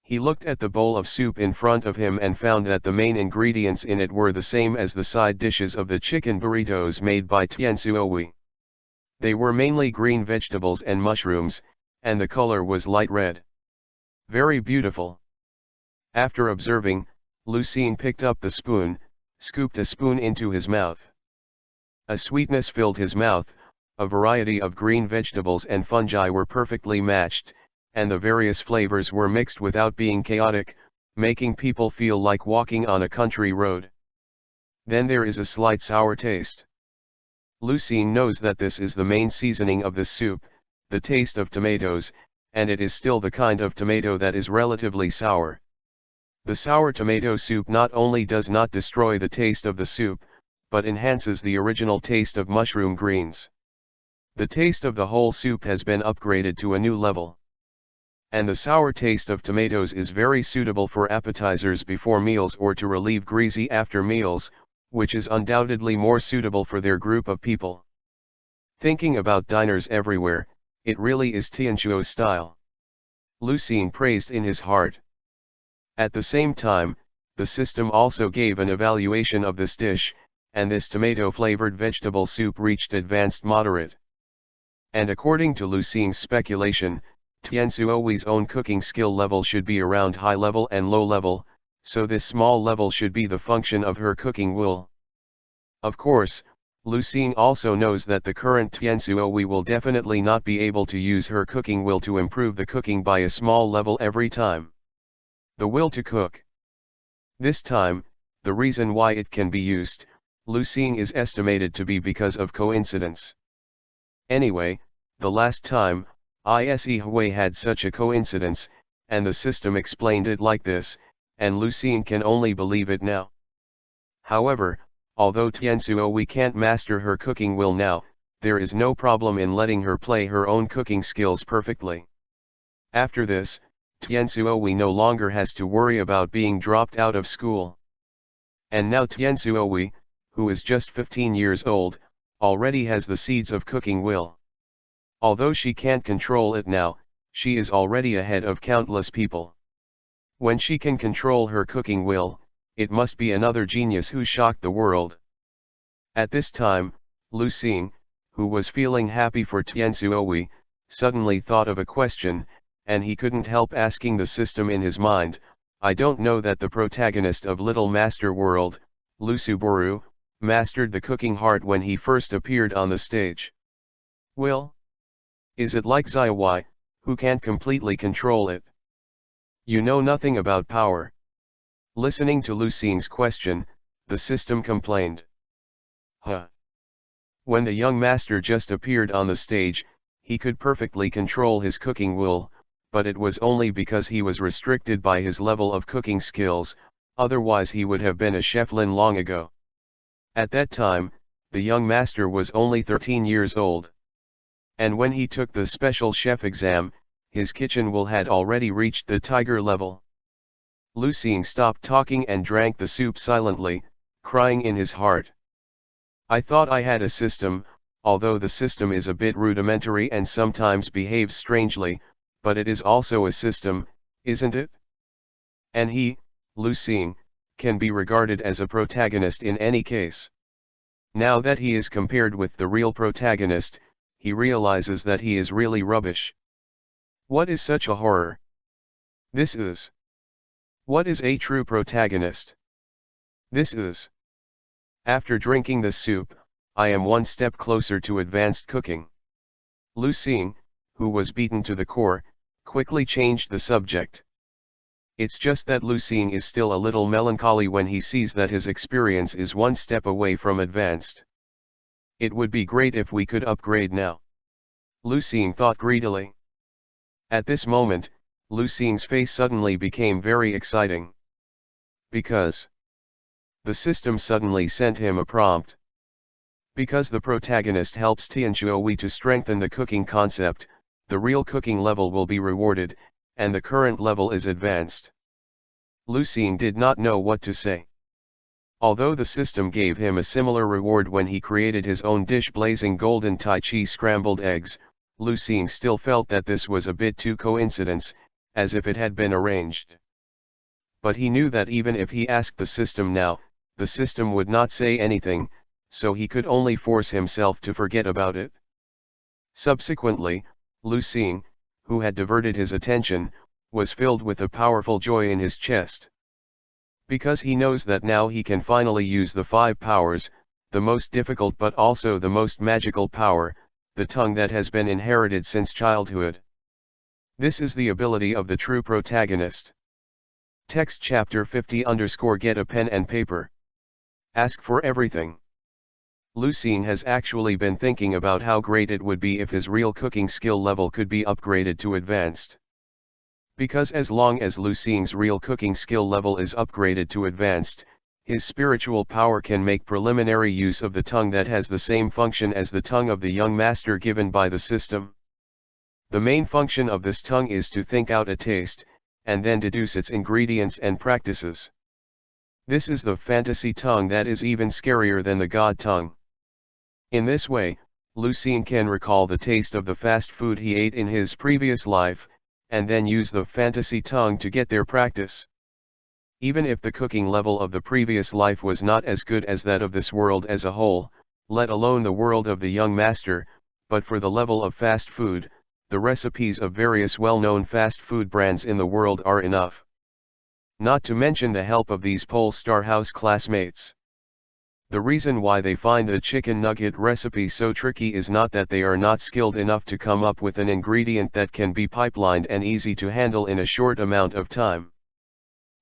He looked at the bowl of soup in front of him and found that the main ingredients in it were the same as the side dishes of the chicken burritos made by Tiansuowi. They were mainly green vegetables and mushrooms, and the color was light red. Very beautiful. After observing, Lucien picked up the spoon, scooped a spoon into his mouth. A sweetness filled his mouth, a variety of green vegetables and fungi were perfectly matched, and the various flavors were mixed without being chaotic, making people feel like walking on a country road. Then there is a slight sour taste. Lucien knows that this is the main seasoning of the soup, the taste of tomatoes, and it is still the kind of tomato that is relatively sour. The sour tomato soup not only does not destroy the taste of the soup, but enhances the original taste of mushroom greens. The taste of the whole soup has been upgraded to a new level. And the sour taste of tomatoes is very suitable for appetizers before meals or to relieve greasy after meals, which is undoubtedly more suitable for their group of people. Thinking about diners everywhere, it really is Tianchuo's style. Lucien praised in his heart. At the same time, the system also gave an evaluation of this dish, and this tomato-flavored vegetable soup reached advanced moderate. And according to Lucien's speculation, Tiansuowi's own cooking skill level should be around high level and low level, so this small level should be the function of her cooking will. Of course, Lucien also knows that the current Tiansuowi will definitely not be able to use her cooking will to improve the cooking by a small level every time. The will to cook. This time, the reason why it can be used, Lucien is estimated to be because of coincidence. Anyway, the last time, Ise had such a coincidence, and the system explained it like this, and Lucien can only believe it now. However, although Tiansuowi can't master her cooking will now, there is no problem in letting her play her own cooking skills perfectly. After this, Tiansuowi no longer has to worry about being dropped out of school. And now Tiansuowi, who is just 15 years old, already has the seeds of cooking will. Although she can't control it now, she is already ahead of countless people. When she can control her cooking will, it must be another genius who shocked the world. At this time, Lu Xing, who was feeling happy for Tianzuohui, suddenly thought of a question, and he couldn't help asking the system in his mind. I don't know that the protagonist of Little Master World, Lu Suboru, mastered the cooking art when he first appeared on the stage. Will? Is it like Xiaowai, who can't completely control it? You know nothing about power. Listening to Lu Xing's question, the system complained. Huh. When the young master just appeared on the stage, he could perfectly control his cooking will, but it was only because he was restricted by his level of cooking skills, otherwise he would have been a chef Lin long ago. At that time, the young master was only 13 years old. And when he took the special chef exam, his kitchen will had already reached the tiger level. Lu Xing stopped talking and drank the soup silently, crying in his heart. I thought I had a system, although the system is a bit rudimentary and sometimes behaves strangely, but it is also a system, isn't it? And he, Lu Xing, can be regarded as a protagonist in any case. Now that he is compared with the real protagonist, he realizes that he is really rubbish. What is such a horror? This is. What is a true protagonist? This is. After drinking the soup, I am one step closer to advanced cooking. Lu Xing, who was beaten to the core, quickly changed the subject. It's just that Lu Xing is still a little melancholy when he sees that his experience is one step away from advanced. It would be great if we could upgrade now. Lu Xing thought greedily. At this moment, Lu Xing's face suddenly became very exciting. Because the system suddenly sent him a prompt. Because the protagonist helps Tianzuohui to strengthen the cooking concept, the real cooking level will be rewarded, and the current level is advanced. Lu Xing did not know what to say. Although the system gave him a similar reward when he created his own dish blazing golden Tai Chi scrambled eggs, Lu Xing still felt that this was a bit too coincidence, as if it had been arranged. But he knew that even if he asked the system now, the system would not say anything, so he could only force himself to forget about it. Subsequently, Lu Xing, who had diverted his attention, was filled with a powerful joy in his chest. Because he knows that now he can finally use the 5 powers, the most difficult but also the most magical power, the tongue that has been inherited since childhood. This is the ability of the true protagonist. Text chapter 50_get a pen and paper. Ask for everything. Lu Xing has actually been thinking about how great it would be if his real cooking skill level could be upgraded to advanced. Because as long as Lu Xing's real cooking skill level is upgraded to advanced, his spiritual power can make preliminary use of the tongue that has the same function as the tongue of the young master given by the system. The main function of this tongue is to think out a taste, and then deduce its ingredients and practices. This is the fantasy tongue that is even scarier than the god tongue. In this way, Lu Xing can recall the taste of the fast food he ate in his previous life, and then use the fantasy tongue to get their practice. Even if the cooking level of the previous life was not as good as that of this world as a whole, let alone the world of the young master, but for the level of fast food, the recipes of various well-known fast food brands in the world are enough. Not to mention the help of these Polestar House classmates. The reason why they find the chicken nugget recipe so tricky is not that they are not skilled enough to come up with an ingredient that can be pipelined and easy to handle in a short amount of time.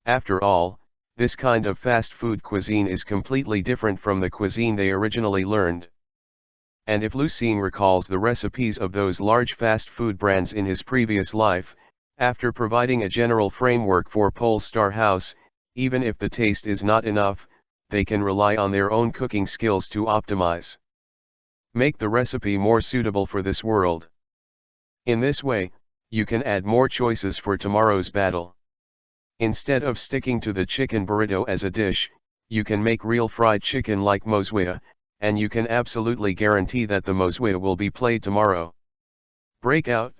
After all, this kind of fast food cuisine is completely different from the cuisine they originally learned. And if Lu Xing recalls the recipes of those large fast food brands in his previous life, after providing a general framework for Polestar House, even if the taste is not enough, they can rely on their own cooking skills to optimize. Make the recipe more suitable for this world. In this way, you can add more choices for tomorrow's battle. Instead of sticking to the chicken burrito as a dish, you can make real fried chicken like mozuia, and you can absolutely guarantee that the mozuia will be played tomorrow. Breakout.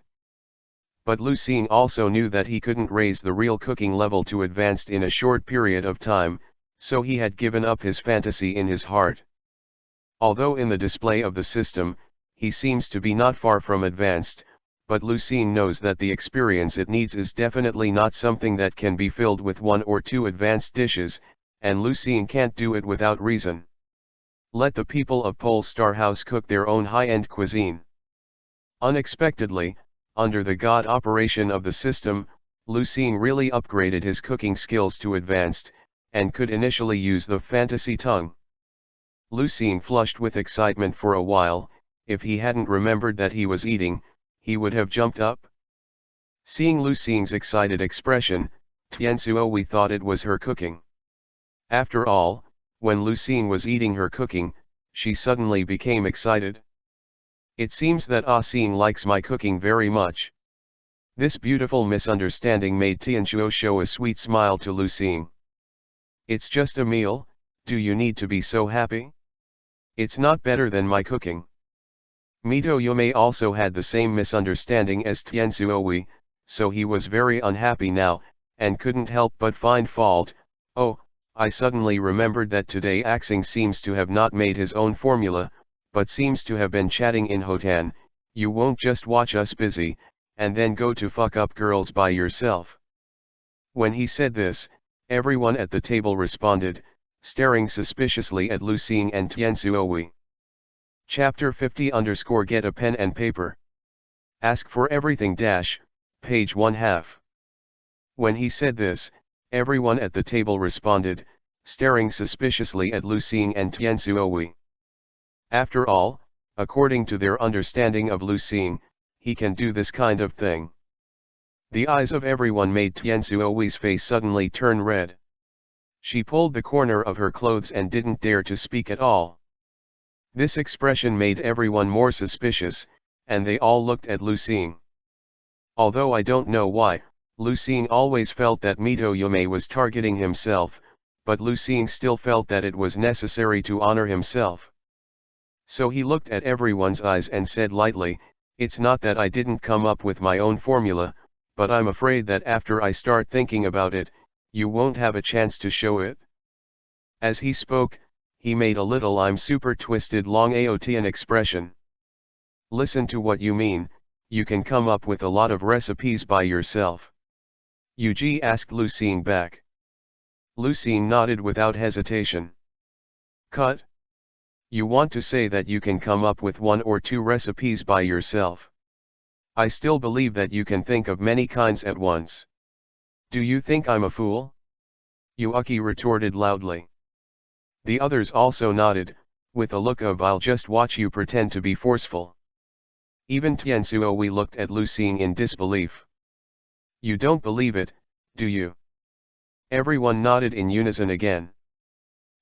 But Lu Xing also knew that he couldn't raise the real cooking level to advanced in a short period of time, so he had given up his fantasy in his heart. Although in the display of the system, he seems to be not far from advanced, but Lu Xing knows that the experience it needs is definitely not something that can be filled with 1 or 2 advanced dishes, and Lu Xing can't do it without reason. Let the people of Polestar House cook their own high-end cuisine. Unexpectedly, under the god operation of the system, Lu Xing really upgraded his cooking skills to advanced, and could initially use the fantasy tongue. Lu Xing flushed with excitement for a while. If he hadn't remembered that he was eating, he would have jumped up. Seeing Lu Xing's excited expression, Tianzuo thought it was her cooking. After all, when Lu Xing was eating her cooking, she suddenly became excited. It seems that Xing likes my cooking very much. This beautiful misunderstanding made Tianzuo show a sweet smile to Lu Xing. It's just a meal, do you need to be so happy? It's not better than my cooking. Mito Yume also had the same misunderstanding as Tianzuo, so he was very unhappy now, and couldn't help but find fault. Oh, I suddenly remembered that today Xing seems to have not made his own formula, but seems to have been chatting in Hotan. You won't just watch us busy, and then go to fuck up girls by yourself. When he said this, everyone at the table responded, staring suspiciously at Lu Xing and Tianzuo. Chapter 50 _ Get a pen and paper. Ask for everything - page 1/2. When he said this, everyone at the table responded, staring suspiciously at Lu Xing and Tianzuo. After all, according to their understanding of Lu Xing, he can do this kind of thing. The eyes of everyone made Tianzuo's face suddenly turn red. She pulled the corner of her clothes and didn't dare to speak at all. This expression made everyone more suspicious, and they all looked at Lu Xing. Although I don't know why, Lu Xing always felt that Mito Yume was targeting himself, but Lu Xing still felt that it was necessary to honor himself. So he looked at everyone's eyes and said lightly, it's not that I didn't come up with my own formula, but I'm afraid that after I start thinking about it, you won't have a chance to show it. As he spoke, he made a little I'm super twisted long Aotian expression. Listen to what you mean, you can come up with a lot of recipes by yourself. Yuji asked Lu Xing back. Lu Xing nodded without hesitation. Cut. You want to say that you can come up with 1 or 2 recipes by yourself? I still believe that you can think of many kinds at once. Do you think I'm a fool? Yuaki retorted loudly. The others also nodded, with a look of I'll just watch you pretend to be forceful. Even Tianzuo looked at Lu Xing in disbelief. You don't believe it, do you? Everyone nodded in unison again.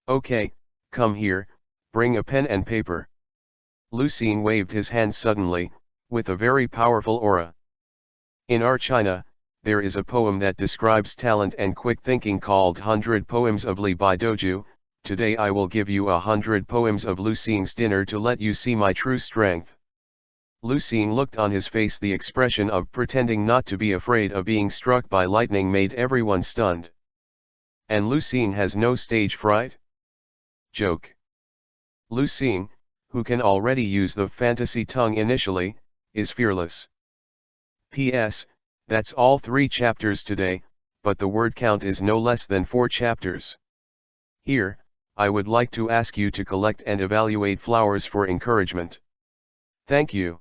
Okay, come here, bring a pen and paper. Lu Xing waved his hand suddenly, with a very powerful aura. In our China, there is a poem that describes talent and quick thinking called 100 Poems of Li by Doju. Today I will give you 100 poems of Lu Xing's dinner to let you see my true strength. Lu Xing looked on his face. The expression of pretending not to be afraid of being struck by lightning made everyone stunned. And Lu Xing has no stage fright? Joke. Lu Xing, who can already use the fantasy tongue initially, is fearless. P.S. That's all 3 chapters today, but the word count is no less than 4 chapters. Here, I would like to ask you to collect and evaluate flowers for encouragement. Thank you.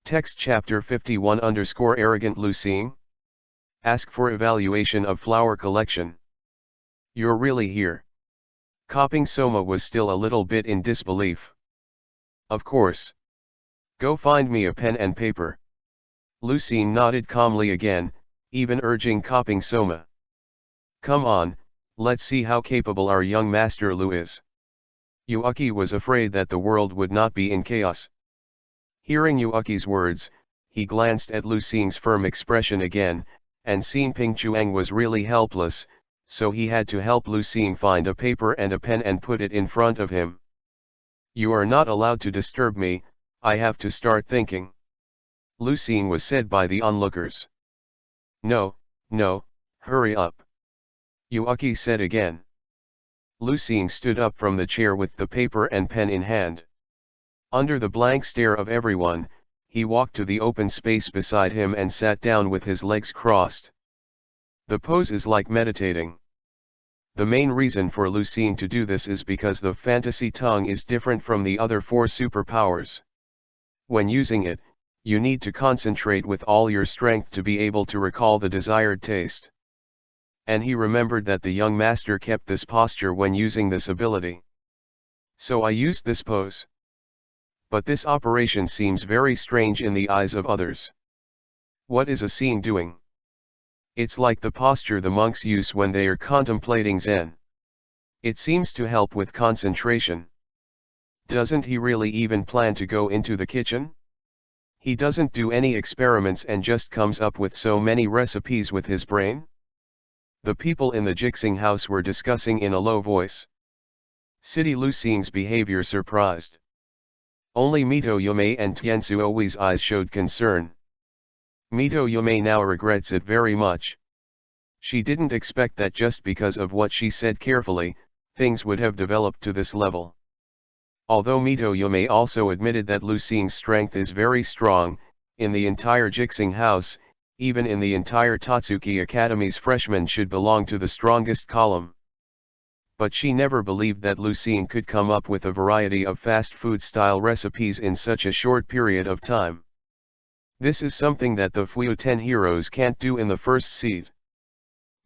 Text chapter 51 _ Arrogant Lu Xing. Ask for evaluation of flower collection. You're really here? Copying Soma was still a little bit in disbelief. Of course. Go find me a pen and paper. Lu Xing nodded calmly again, even urging Copying Soma. Come on, let's see how capable our young master Lu is. Yuaki was afraid that the world would not be in chaos. Hearing Yuaki's words, he glanced at Lu Xing's firm expression again, and seeing Ping Chuang was really helpless, so he had to help Lu Xing find a paper and a pen and put it in front of him. You are not allowed to disturb me, I have to start thinking. Lu Xing was said by the onlookers. No, no, hurry up. Yuaki said again. Lu Xing stood up from the chair with the paper and pen in hand. Under the blank stare of everyone, he walked to the open space beside him and sat down with his legs crossed. The pose is like meditating. The main reason for Lu Xing to do this is because the fantasy tongue is different from the other 4 superpowers. When using it, you need to concentrate with all your strength to be able to recall the desired taste. And he remembered that the young master kept this posture when using this ability. So I used this pose. But this operation seems very strange in the eyes of others. What is a Xing doing? It's like the posture the monks use when they are contemplating Zen. It seems to help with concentration. Doesn't he really even plan to go into the kitchen? He doesn't do any experiments and just comes up with so many recipes with his brain? The people in the Jixing house were discussing in a low voice. City Lu Xing's behavior surprised. Only Mito Yume and Tianzuo's eyes showed concern. Mito Yume now regrets it very much. She didn't expect that just because of what she said carefully, things would have developed to this level. Although Mito Yume also admitted that Lu Xing's strength is very strong, in the entire Jixing house, even in the entire Tatsuki Academy's freshmen should belong to the strongest column. But she never believed that Lu Xing could come up with a variety of fast food style recipes in such a short period of time. This is something that the Fuyu 10 heroes can't do in the first seed.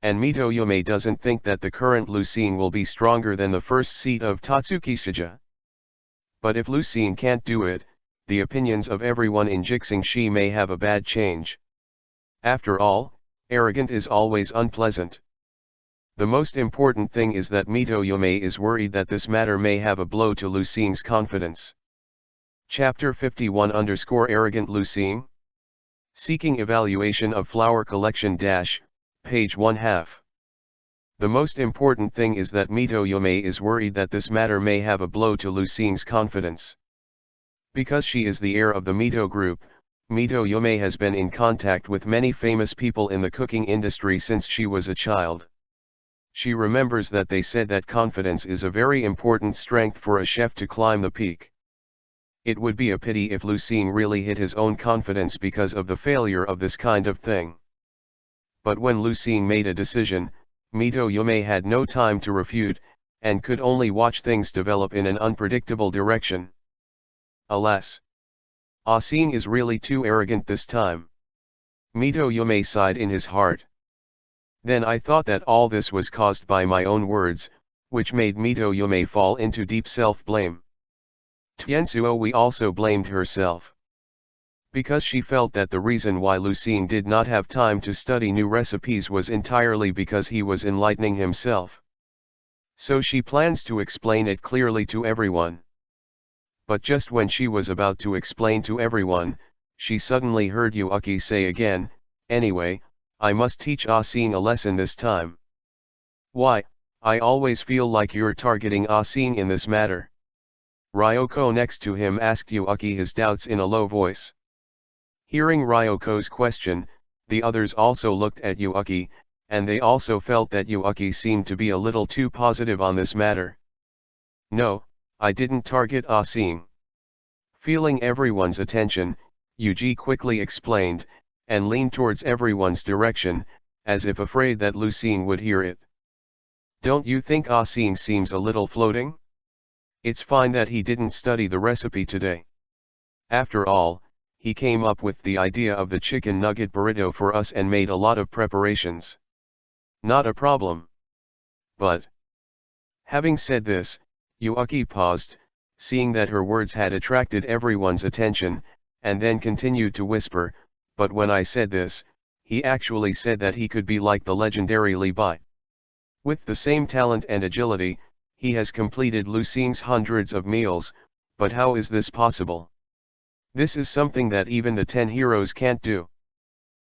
And Mito Yume doesn't think that the current Lu Xing will be stronger than the first seed of Tatsuki Sija. But if Lu Xing can't do it, the opinions of everyone in Jixing Shi may have a bad change. After all, arrogant is always unpleasant. The most important thing is that Mito Yume is worried that this matter may have a blow to Lu Xing's confidence. Chapter 51 Arrogant Lu Xing? Seeking evaluation of flower collection page 1/2. The most important thing is that Mito Yume is worried that this matter may have a blow to Lu Xing's confidence. Because she is the heir of the Mito group, Mito Yume has been in contact with many famous people in the cooking industry since she was a child. She remembers that they said that confidence is a very important strength for a chef to climb the peak. It would be a pity if Lu Xing really hit his own confidence because of the failure of this kind of thing. But when Lu Xing made a decision, Mito Yume had no time to refute, and could only watch things develop in an unpredictable direction. Alas! Xing is really too arrogant this time. Mito Yume sighed in his heart. Then I thought that all this was caused by my own words, which made Mito Yume fall into deep self-blame. Tianzuo also blamed herself. Because she felt that the reason why Lu Xing did not have time to study new recipes was entirely because he was enlightening himself. So she plans to explain it clearly to everyone. But just when she was about to explain to everyone, she suddenly heard Yuaki say again, "Anyway, I must teach Xing a lesson this time." "Why, I always feel like you're targeting Xing in this matter." Ryoko next to him asked Yuaki his doubts in a low voice. Hearing Ryoko's question, the others also looked at Yuaki, and they also felt that Yuaki seemed to be a little too positive on this matter. "No, I didn't target Xing." Feeling everyone's attention, Yuji quickly explained, and leaned towards everyone's direction, as if afraid that Lu Xing would hear it. "Don't you think Xing seems a little floating? It's fine that he didn't study the recipe today. After all, he came up with the idea of the chicken nugget burrito for us and made a lot of preparations. Not a problem. But..." Having said this, Yuaki paused, seeing that her words had attracted everyone's attention, and then continued to whisper, "But when I said this, he actually said that he could be like the legendary Li Bai. With the same talent and agility, he has completed Lu Xing's hundreds of meals, but how is this possible? This is something that even the 10 heroes can't do.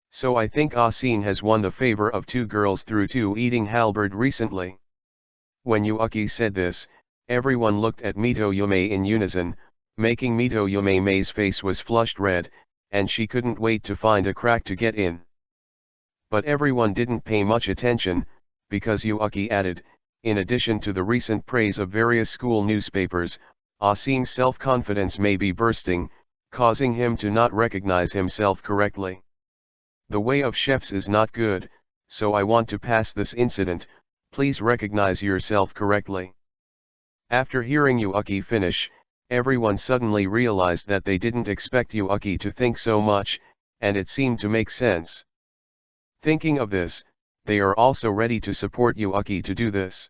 So I think Xing has won the favor of 2 girls through 2 eating halberd recently." When Yuaki said this, everyone looked at Mito Yume in unison, making Mito Yume's face was flushed red, and she couldn't wait to find a crack to get in. But everyone didn't pay much attention, because Yuaki added, in addition to the recent praise of various school newspapers, Asin's self-confidence may be bursting, causing him to not recognize himself correctly. The way of chefs is not good, so I want to pass this incident, please recognize yourself correctly. After hearing Yuaki finish, everyone suddenly realized that they didn't expect Yuaki to think so much, and it seemed to make sense. Thinking of this, they are also ready to support Yuaki to do this.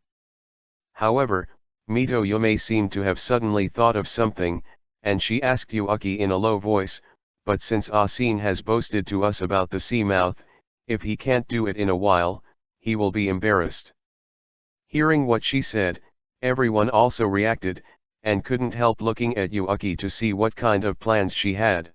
However, Mito Yume seemed to have suddenly thought of something, and she asked Yuaki in a low voice, but since Asin has boasted to us about the sea mouth, if he can't do it in a while, he will be embarrassed. Hearing what she said, everyone also reacted, and couldn't help looking at Yuaki to see what kind of plans she had.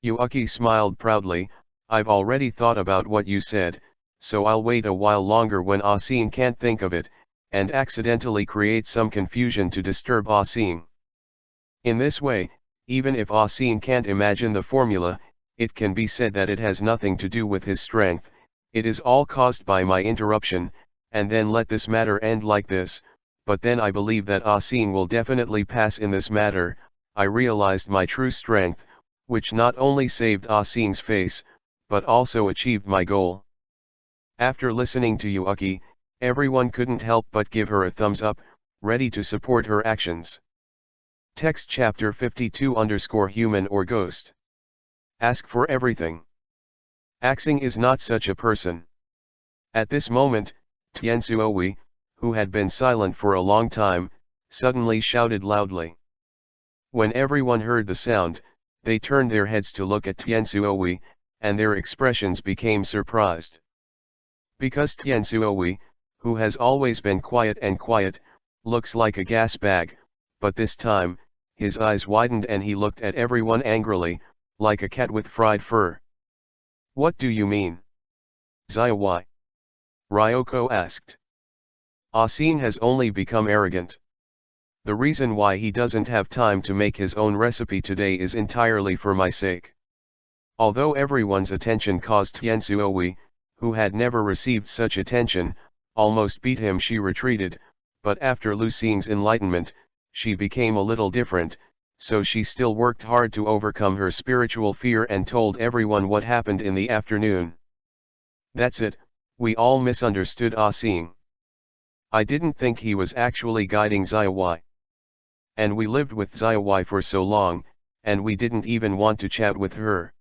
Yuaki smiled proudly, I've already thought about what you said, so I'll wait a while longer when Asin can't think of it, and accidentally create some confusion to disturb Asin. In this way, even if Asin can't imagine the formula, it can be said that it has nothing to do with his strength, it is all caused by my interruption, and then let this matter end like this, but then I believe that Asin will definitely pass in this matter. I realized my true strength, which not only saved Asin's face, but also achieved my goal. After listening to Yuaki, everyone couldn't help but give her a thumbs up, ready to support her actions. Text chapter 52_human or ghost. Ask for everything. Axing is not such a person. At this moment, Tianzuowi, who had been silent for a long time, suddenly shouted loudly. When everyone heard the sound, they turned their heads to look at Tianzuowi, and their expressions became surprised. Because Tianzuowi, who has always been quiet, looks like a gas bag, but this time, his eyes widened and he looked at everyone angrily, like a cat with fried fur. What do you mean? Zaiwai? Ryoko asked. Asin has only become arrogant. The reason why he doesn't have time to make his own recipe today is entirely for my sake. Although everyone's attention caused Tianzuowi, who had never received such attention, almost beat him, she retreated, but after Lu Xing's enlightenment, she became a little different, so she still worked hard to overcome her spiritual fear and told everyone what happened in the afternoon. That's it, we all misunderstood Asin. I didn't think he was actually guiding Zaiwai. And we lived with Zaiwai for so long, and we didn't even want to chat with her.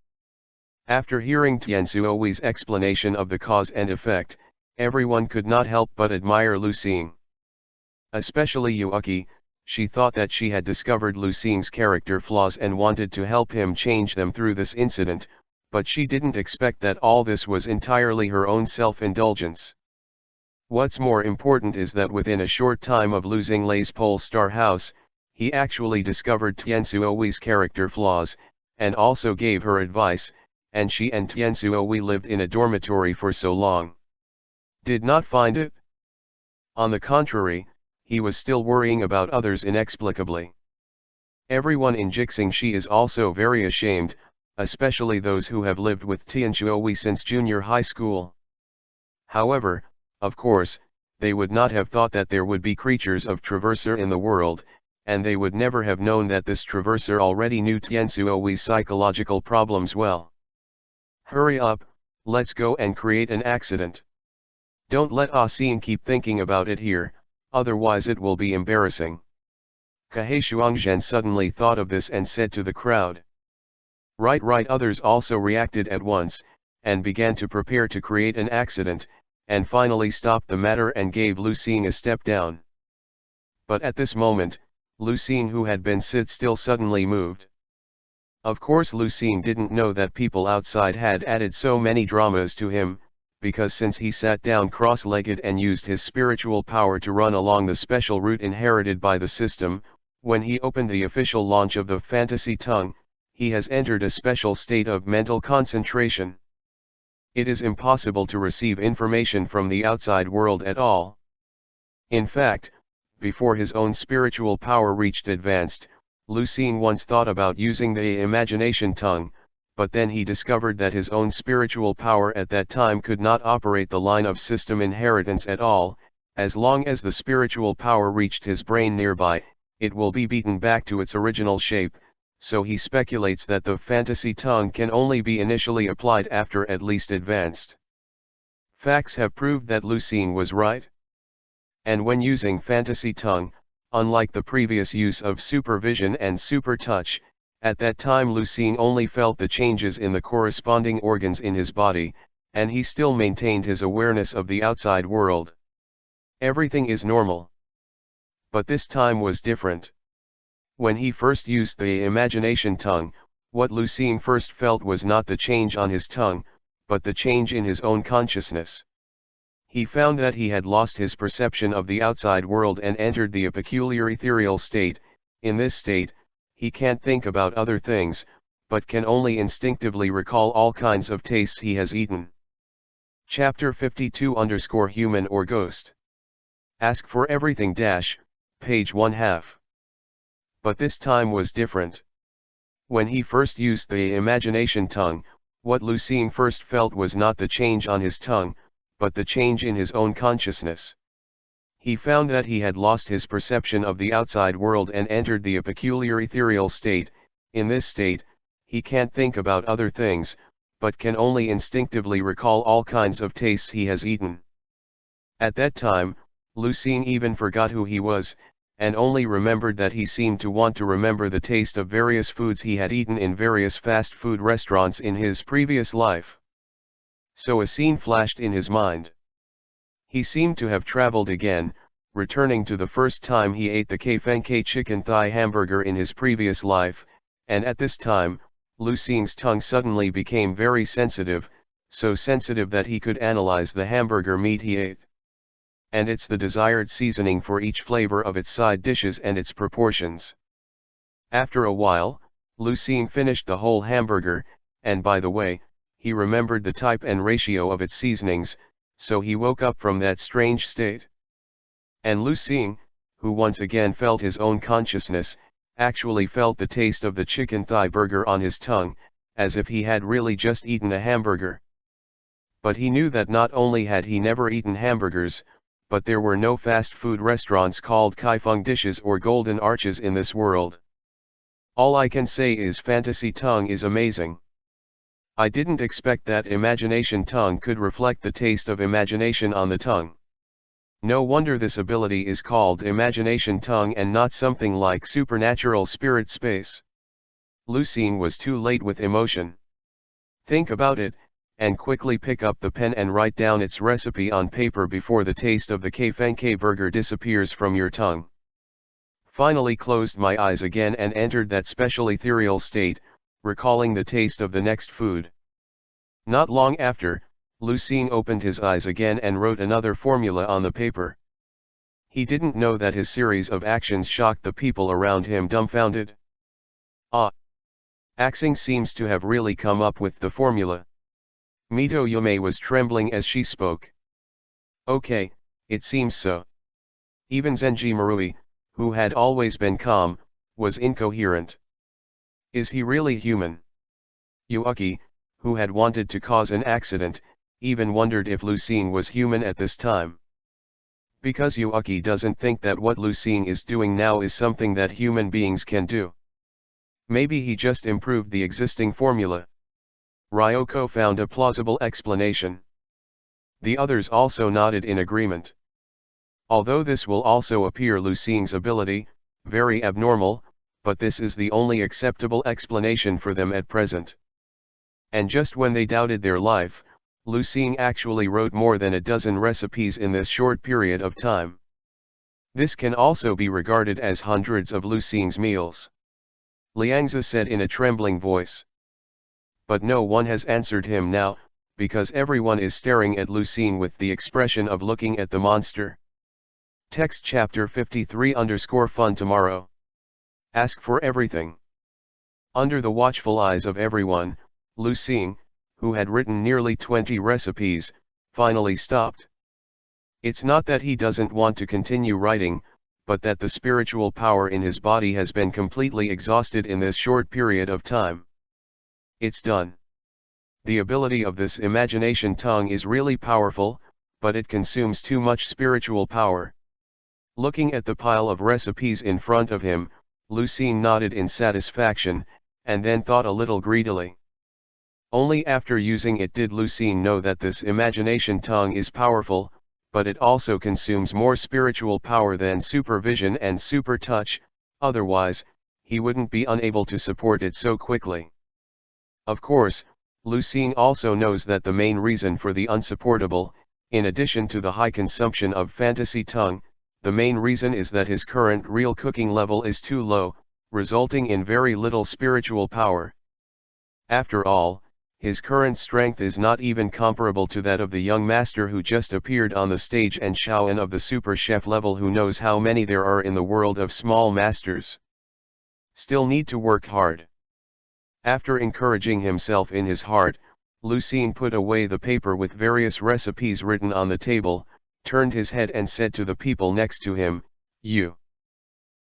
After hearing Tianzuowi's explanation of the cause and effect, everyone could not help but admire Lu Xing. Especially Yuaki, she thought that she had discovered Lu Xing's character flaws and wanted to help him change them through this incident, but she didn't expect that all this was entirely her own self-indulgence. What's more important is that within a short time of losing Lei's Pole Star House, he actually discovered Tianzuowi's character flaws, and also gave her advice, and she and Tianzuowi lived in a dormitory for so long. Did not find it? On the contrary, he was still worrying about others inexplicably. Everyone in Jixingshi is also very ashamed, especially those who have lived with Tianzuowi since junior high school. However, of course, they would not have thought that there would be creatures of Traverser in the world, and they would never have known that this Traverser already knew Tianzuowi's psychological problems well. Hurry up, let's go and create an accident. Don't let Asin keep thinking about it here, otherwise it will be embarrassing. Kahei Shuangzhen suddenly thought of this and said to the crowd. Right. Others also reacted at once, and began to prepare to create an accident, and finally stopped the matter and gave Lu Xing a step down. But at this moment, Lu Xing, who had been sit still, suddenly moved. Of course Lu Xing didn't know that people outside had added so many dramas to him, because since he sat down cross-legged and used his spiritual power to run along the special route inherited by the system, when he opened the official launch of the fantasy tongue, he has entered a special state of mental concentration. It is impossible to receive information from the outside world at all. In fact, before his own spiritual power reached advanced, Lu Xing once thought about using the imagination tongue, but then he discovered that his own spiritual power at that time could not operate the line of system inheritance at all. As long as the spiritual power reached his brain nearby, it will be beaten back to its original shape, so he speculates that the fantasy tongue can only be initially applied after at least advanced facts have proved that Lucien was right. And when using fantasy tongue, unlike the previous use of supervision and super touch, at that time Lucien only felt the changes in the corresponding organs in his body, and he still maintained his awareness of the outside world. Everything is normal. But this time was different. When he first used the imagination tongue, what Lucien first felt was not the change on his tongue, but the change in his own consciousness. He found that he had lost his perception of the outside world and entered the peculiar ethereal state. In this state, he can't think about other things, but can only instinctively recall all kinds of tastes he has eaten. Chapter 52_Human or Ghost. Ask for everything page 1/2. But this time was different. When he first used the imagination tongue, what Lucien first felt was not the change on his tongue, but the change in his own consciousness. He found that he had lost his perception of the outside world and entered the peculiar ethereal state. In this state, he can't think about other things, but can only instinctively recall all kinds of tastes he has eaten. At that time, Lucien even forgot who he was, and only remembered that he seemed to want to remember the taste of various foods he had eaten in various fast food restaurants in his previous life. So a scene flashed in his mind. He seemed to have traveled again, returning to the first time he ate the KFNK chicken thigh hamburger in his previous life, and at this time, Lucien's tongue suddenly became very sensitive, so sensitive that he could analyze the hamburger meat he ate. And it's the desired seasoning for each flavor of its side dishes and its proportions. After a while, Lucien finished the whole hamburger, and by the way, he remembered the type and ratio of its seasonings, so he woke up from that strange state. And Lucien, who once again felt his own consciousness, actually felt the taste of the chicken thigh burger on his tongue, as if he had really just eaten a hamburger. But he knew that not only had he never eaten hamburgers, but there were no fast food restaurants called Kaifeng dishes or golden arches in this world. All I can say is fantasy tongue is amazing. I didn't expect that imagination tongue could reflect the taste of imagination on the tongue. No wonder this ability is called imagination tongue and not something like supernatural spirit space. Lucien was too late with emotion. Think about it, and quickly pick up the pen and write down its recipe on paper before the taste of the KFNK burger disappears from your tongue. Finally closed my eyes again and entered that special ethereal state, recalling the taste of the next food. Not long after, Lucien opened his eyes again and wrote another formula on the paper. He didn't know that his series of actions shocked the people around him dumbfounded. Axing seems to have really come up with the formula. Mito Yume was trembling as she spoke. Okay, it seems so. Even Zenji Marui, who had always been calm, was incoherent. Is he really human? Yuaki, who had wanted to cause an accident, even wondered if Lucien was human at this time. Because Yuaki doesn't think that what Lucien is doing now is something that human beings can do. Maybe he just improved the existing formula. Ryoko found a plausible explanation. The others also nodded in agreement. Although this will also appear Lucien's ability, very abnormal, but this is the only acceptable explanation for them at present. And just when they doubted their life, Lucien actually wrote more than a dozen recipes in this short period of time. This can also be regarded as hundreds of Lucien's meals. Liangzi said in a trembling voice. But no one has answered him now, because everyone is staring at Lucien with the expression of looking at the monster. Text chapter 53_fun tomorrow. Ask for everything. Under the watchful eyes of everyone, Lucien, who had written nearly 20 recipes, finally stopped. It's not that he doesn't want to continue writing, but that the spiritual power in his body has been completely exhausted in this short period of time. It's done. The ability of this imagination tongue is really powerful, but it consumes too much spiritual power. Looking at the pile of recipes in front of him, Lucien nodded in satisfaction, and then thought a little greedily. Only after using it did Lucien know that this imagination tongue is powerful, but it also consumes more spiritual power than supervision and super touch, otherwise, he wouldn't be unable to support it so quickly. Of course, Lucien also knows that the main reason for the unsupportable, in addition to the high consumption of fantasy tongue, the main reason is that his current real cooking level is too low, resulting in very little spiritual power. After all, his current strength is not even comparable to that of the young master who just appeared on the stage and Shaoan of the super chef level who knows how many there are in the world of small masters. Still need to work hard. After encouraging himself in his heart, Lucien put away the paper with various recipes written on the table, turned his head and said to the people next to him, "You."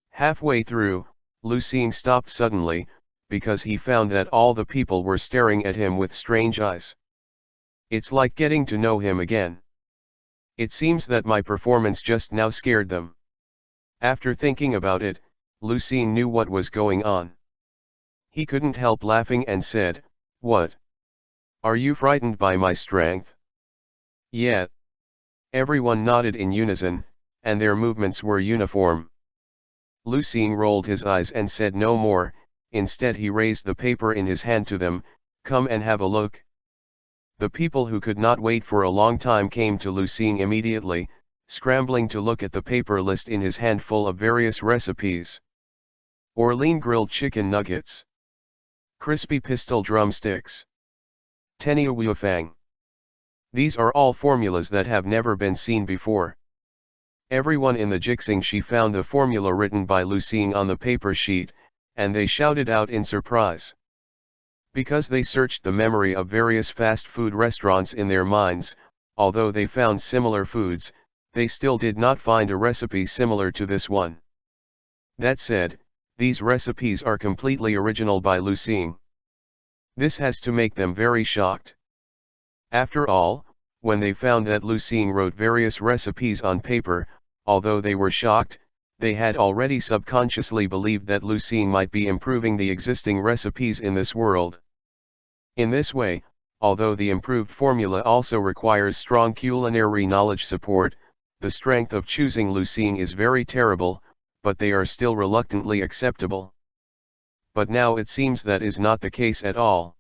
Halfway through, Lucien stopped suddenly, because he found that all the people were staring at him with strange eyes. It's like getting to know him again. It seems that my performance just now scared them. After thinking about it, Lucien knew what was going on. He couldn't help laughing and said, "What? Are you frightened by my strength?" "Yeah." Everyone nodded in unison, and their movements were uniform. Lucien rolled his eyes and said no more. Instead he raised the paper in his hand to them, "Come and have a look." The people who could not wait for a long time came to Lucien immediately, scrambling to look at the paper list in his hand full of various recipes. Orlean grilled chicken nuggets. Crispy pistol drumsticks. Tenia Wuifang. These are all formulas that have never been seen before. Everyone in the Jixingshi found the formula written by Lucien on the paper sheet, and they shouted out in surprise. Because they searched the memory of various fast food restaurants in their minds, although they found similar foods, they still did not find a recipe similar to this one. That said, these recipes are completely original by Lucien. This has to make them very shocked. After all, when they found that Lucien wrote various recipes on paper, although they were shocked, they had already subconsciously believed that Lucien might be improving the existing recipes in this world. In this way, although the improved formula also requires strong culinary knowledge support, the strength of choosing Lucien is very terrible, but they are still reluctantly acceptable. But now it seems that is not the case at all.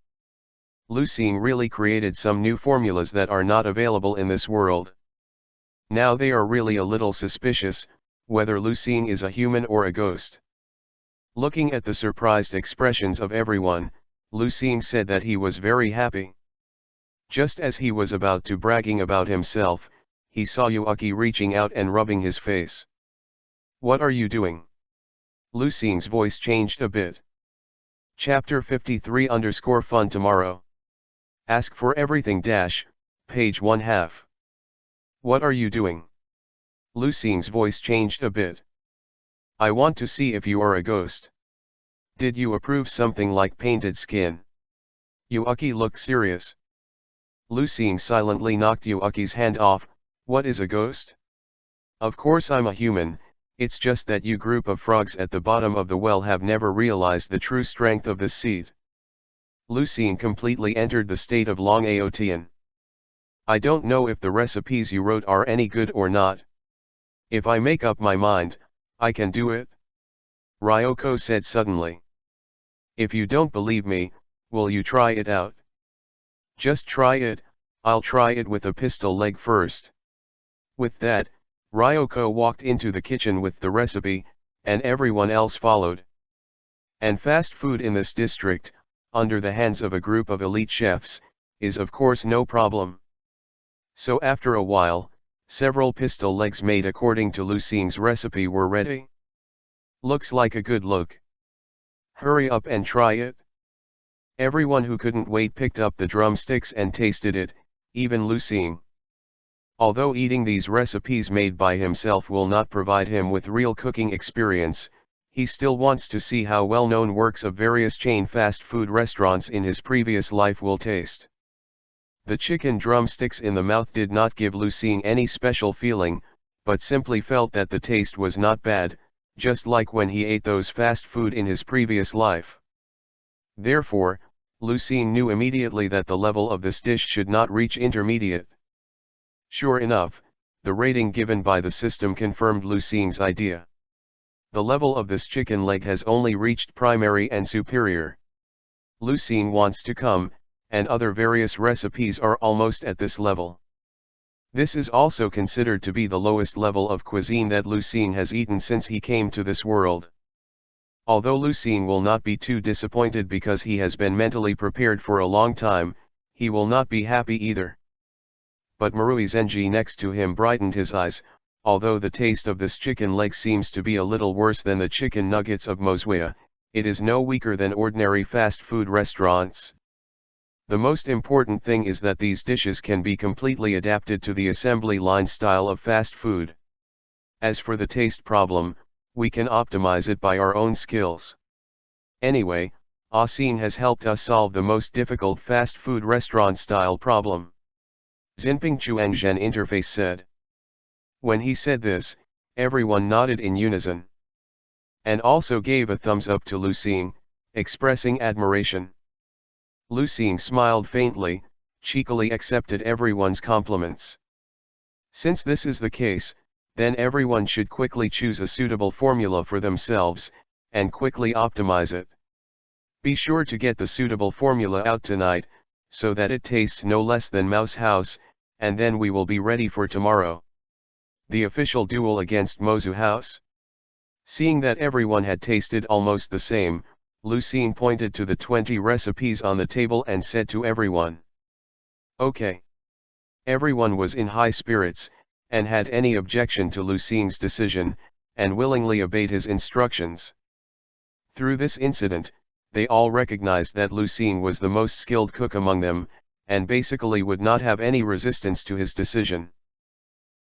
Lucien really created some new formulas that are not available in this world. Now they are really a little suspicious, whether Lucien is a human or a ghost. Looking at the surprised expressions of everyone, Lucien said that he was very happy. Just as he was about to bragging about himself, he saw Yuaki reaching out and rubbing his face. "What are you doing?" Lucien's voice changed a bit. Chapter 53_Fun tomorrow. Ask for everything page 1/2. "What are you doing?" Lucien's voice changed a bit. "I want to see if you are a ghost. Did you approve something like painted skin?" Yuaki looked serious. Lucien silently knocked Yuaki's hand off. "What is a ghost?" "Of course I'm a human, it's just that you group of frogs at the bottom of the well have never realized the true strength of this seed." Lucien completely entered the state of Long Aotian. "I don't know if the recipes you wrote are any good or not. If I make up my mind, I can do it," Ryoko said suddenly. "If you don't believe me, will you try it out?" "Just try it, I'll try it with a pistol leg first." With that, Ryoko walked into the kitchen with the recipe, and everyone else followed. And fast food in this district, under the hands of a group of elite chefs, is of course no problem. So after a while, several pistol legs made according to Lucien's recipe were ready. "Looks like a good look. Hurry up and try it." Everyone who couldn't wait picked up the drumsticks and tasted it, even Lucien. Although eating these recipes made by himself will not provide him with real cooking experience, he still wants to see how well-known works of various chain fast food restaurants in his previous life will taste. The chicken drumsticks in the mouth did not give Lucien any special feeling, but simply felt that the taste was not bad, just like when he ate those fast food in his previous life. Therefore, Lucien knew immediately that the level of this dish should not reach intermediate. Sure enough, the rating given by the system confirmed Lucien's idea. The level of this chicken leg has only reached primary and superior. Lucien wants to come, and other various recipes are almost at this level. This is also considered to be the lowest level of cuisine that Lucien has eaten since he came to this world. Although Lucien will not be too disappointed because he has been mentally prepared for a long time, he will not be happy either. But Marui Zenji next to him brightened his eyes, although the taste of this chicken leg seems to be a little worse than the chicken nuggets of Mozuya, it is no weaker than ordinary fast food restaurants. The most important thing is that these dishes can be completely adapted to the assembly line style of fast food. As for the taste problem, we can optimize it by our own skills. Anyway, Asin has helped us solve the most difficult fast food restaurant style problem. Xinping Chuangzhen interface said. When he said this, everyone nodded in unison. And also gave a thumbs up to Lucien, expressing admiration. Lucien smiled faintly, cheekily accepted everyone's compliments. Since this is the case, then everyone should quickly choose a suitable formula for themselves, and quickly optimize it. Be sure to get the suitable formula out tonight, so that it tastes no less than Mouse House, and then we will be ready for tomorrow. The official duel against Mozu House. Seeing that everyone had tasted almost the same, Lucien pointed to the 20 recipes on the table and said to everyone, "Okay." Everyone was in high spirits, and had any objection to Lucien's decision, and willingly obeyed his instructions. Through this incident, they all recognized that Lucien was the most skilled cook among them, and basically would not have any resistance to his decision.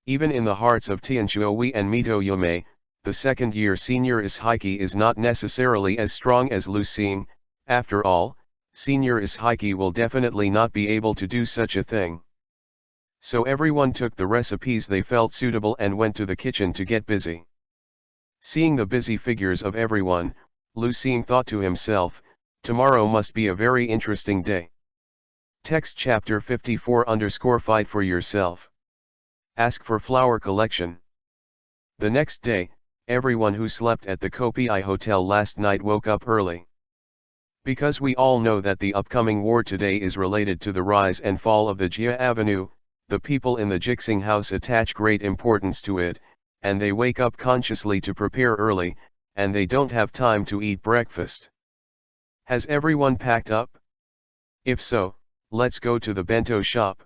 Even in the hearts of Tianchuohui and Mito Yume, the second-year senior Ishaiki is not necessarily as strong as Lucien. After all, senior Ishaiki will definitely not be able to do such a thing. So everyone took the recipes they felt suitable and went to the kitchen to get busy. Seeing the busy figures of everyone, Lucien thought to himself, tomorrow must be a very interesting day. Text chapter 54 Fight for yourself. Ask for flower collection. The next day, everyone who slept at the Kopi Hotel last night woke up early. Because we all know that the upcoming war today is related to the rise and fall of the Jia Avenue, the people in the Jixing house attach great importance to it, and they wake up consciously to prepare early, and they don't have time to eat breakfast. Has everyone packed up? If so, let's go to the bento shop.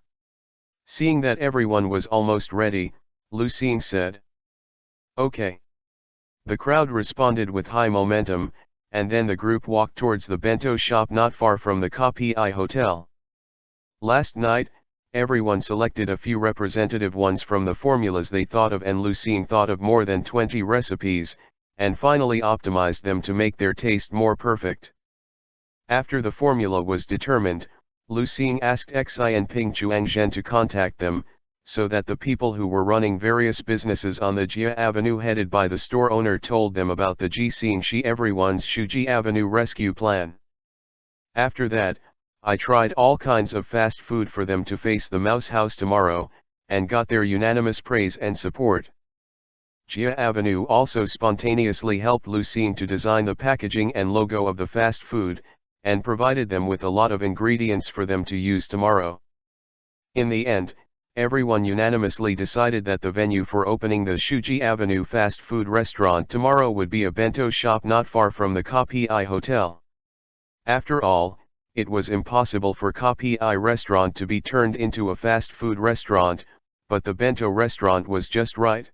Seeing that everyone was almost ready, Lucien said. Okay. The crowd responded with high momentum, and then the group walked towards the bento shop not far from the Kopi Hotel. Last night, everyone selected a few representative ones from the formulas they thought of, and Lucien thought of more than 20 recipes, and finally optimized them to make their taste more perfect. After the formula was determined, Lucien asked Xinping Chuangzhen to contact them, so that the people who were running various businesses on the Jia Avenue headed by the store owner told them about the Jixing Shi everyone's Shuji Avenue rescue plan. After that, I tried all kinds of fast food for them to face the Mouse House tomorrow, and got their unanimous praise and support. Jia Avenue also spontaneously helped Lucien to design the packaging and logo of the fast food, and provided them with a lot of ingredients for them to use tomorrow. In the end, everyone unanimously decided that the venue for opening the Shuji Avenue fast food restaurant tomorrow would be a bento shop not far from the Kopi Hotel. After all, it was impossible for Kopi restaurant to be turned into a fast food restaurant, but the bento restaurant was just right.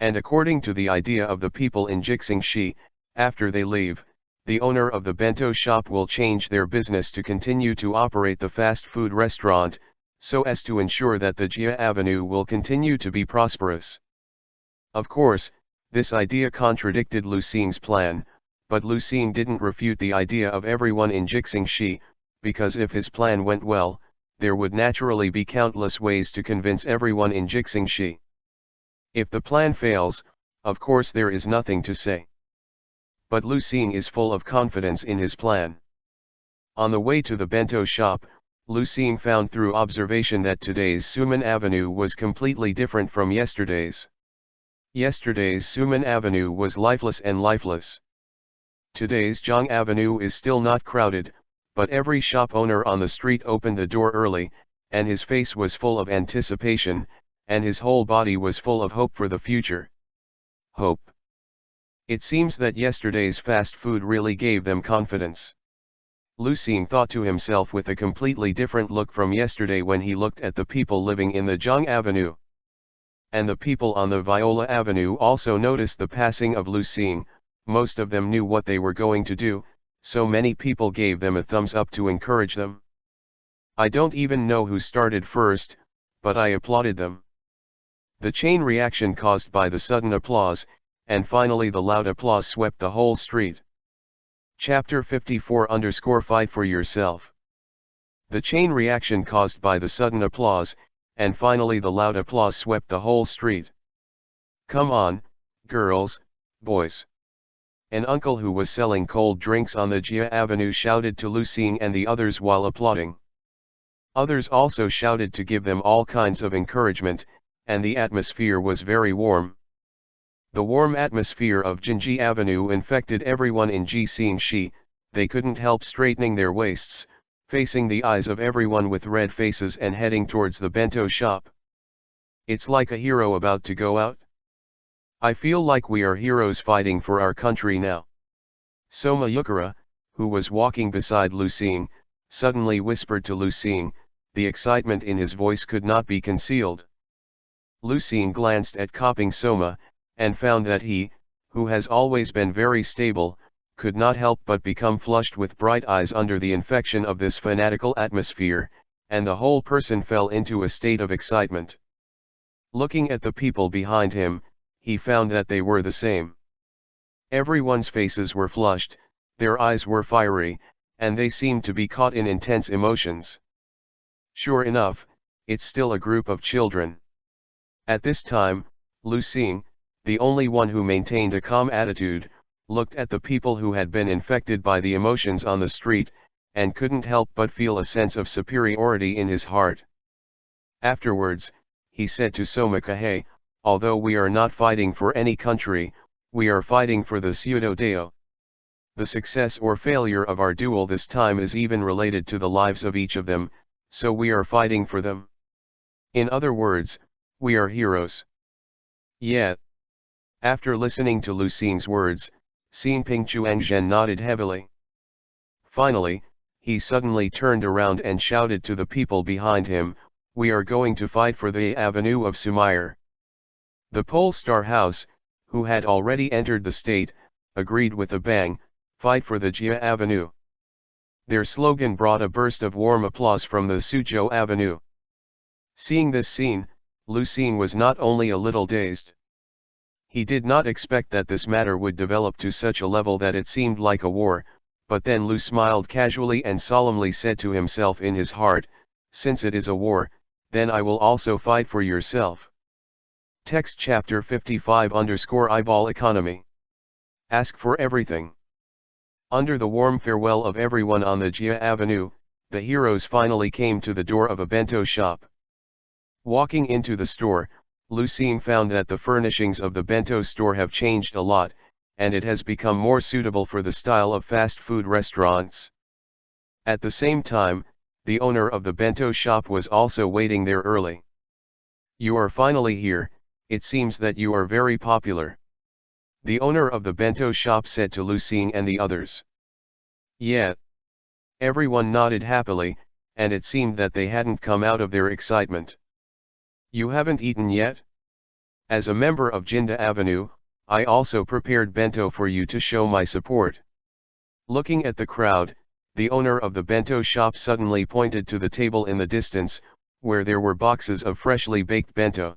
And according to the idea of the people in Jixing Shi, after they leave, the owner of the bento shop will change their business to continue to operate the fast food restaurant, so as to ensure that the Jia Avenue will continue to be prosperous. Of course, This idea contradicted Lu Xing's plan, but Lu Xing didn't refute the idea of everyone in Jixingshi, because if his plan went well, there would naturally be countless ways to convince everyone in Jixingshi. If the plan fails, of course there is nothing to say. But Lu Xing is full of confidence in his plan. On the way to the bento shop, Lu Xing found through observation that today's Suman Avenue was completely different from yesterday's. Yesterday's Suman Avenue was lifeless and lifeless. Today's Zhang Avenue is still not crowded, but every shop owner on the street opened the door early, and his face was full of anticipation, and his whole body was full of hope for the future. Hope. It seems that yesterday's fast food really gave them confidence. Lu Xing thought to himself with a completely different look from yesterday when he looked at the people living in the Zhang Avenue. And the people on the Viola Avenue also noticed the passing of Lu Xing. Most of them knew what they were going to do, so many people gave them a thumbs up to encourage them. I don't even know who started first, but I applauded them. The chain reaction caused by the sudden applause, and finally the loud applause swept the whole street. Chapter 54_Fight for yourself. The chain reaction caused by the sudden applause, and finally the loud applause swept the whole street. Come on, girls, boys. An uncle who was selling cold drinks on the Jia Avenue shouted to Lu Xing and the others while applauding. Others also shouted to give them all kinds of encouragement, and the atmosphere was very warm. The warm atmosphere of Jinji Avenue infected everyone in Jixingshi. They couldn't help straightening their waists, facing the eyes of everyone with red faces and heading towards the bento shop. It's like a hero about to go out. I feel like we are heroes fighting for our country now. Soma Yukara, who was walking beside Lu Xing, suddenly whispered to Lu Xing. The excitement in his voice could not be concealed. Lu Xing glanced at copying Soma, and found that he, who has always been very stable, could not help but become flushed with bright eyes under the infection of this fanatical atmosphere, and the whole person fell into a state of excitement. Looking at the people behind him, he found that they were the same. Everyone's faces were flushed, their eyes were fiery, and they seemed to be caught in intense emotions. Sure enough, it's still a group of children. At this time, Lu Xing, the only one who maintained a calm attitude, looked at the people who had been infected by the emotions on the street, and couldn't help but feel a sense of superiority in his heart. Afterwards, he said to Soma Kahei, although we are not fighting for any country, we are fighting for the Suidodeo. The success or failure of our duel this time is even related to the lives of each of them, so we are fighting for them. In other words, we are heroes. Yeah. After listening to Lu Xing's words, Xinping Chuangzhen nodded heavily. Finally, he suddenly turned around and shouted to the people behind him, we are going to fight for the Avenue of Sumair. The Polestar House, who had already entered the state, agreed with a bang, fight for the Jia Avenue. Their slogan brought a burst of warm applause from the Suzhou Avenue. Seeing this scene, Lu Xing was not only a little dazed. He did not expect that this matter would develop to such a level that it seemed like a war, but then Lu smiled casually and solemnly said to himself in his heart, since it is a war, then I will also fight for yourself. Text chapter 55_eyeball economy. Ask for everything. Under the warm farewell of everyone on the Jia Avenue, the heroes finally came to the door of a bento shop. Walking into the store, Lu Xing found that the furnishings of the bento store have changed a lot, and it has become more suitable for the style of fast food restaurants. At the same time, the owner of the bento shop was also waiting there early. You are finally here, it seems that you are very popular. The owner of the bento shop said to Lu Xing and the others. Yeah. Everyone nodded happily, and it seemed that they hadn't come out of their excitement. You haven't eaten yet? As a member of Jinda Avenue, I also prepared bento for you to show my support. Looking at the crowd, the owner of the bento shop suddenly pointed to the table in the distance, where there were boxes of freshly baked bento.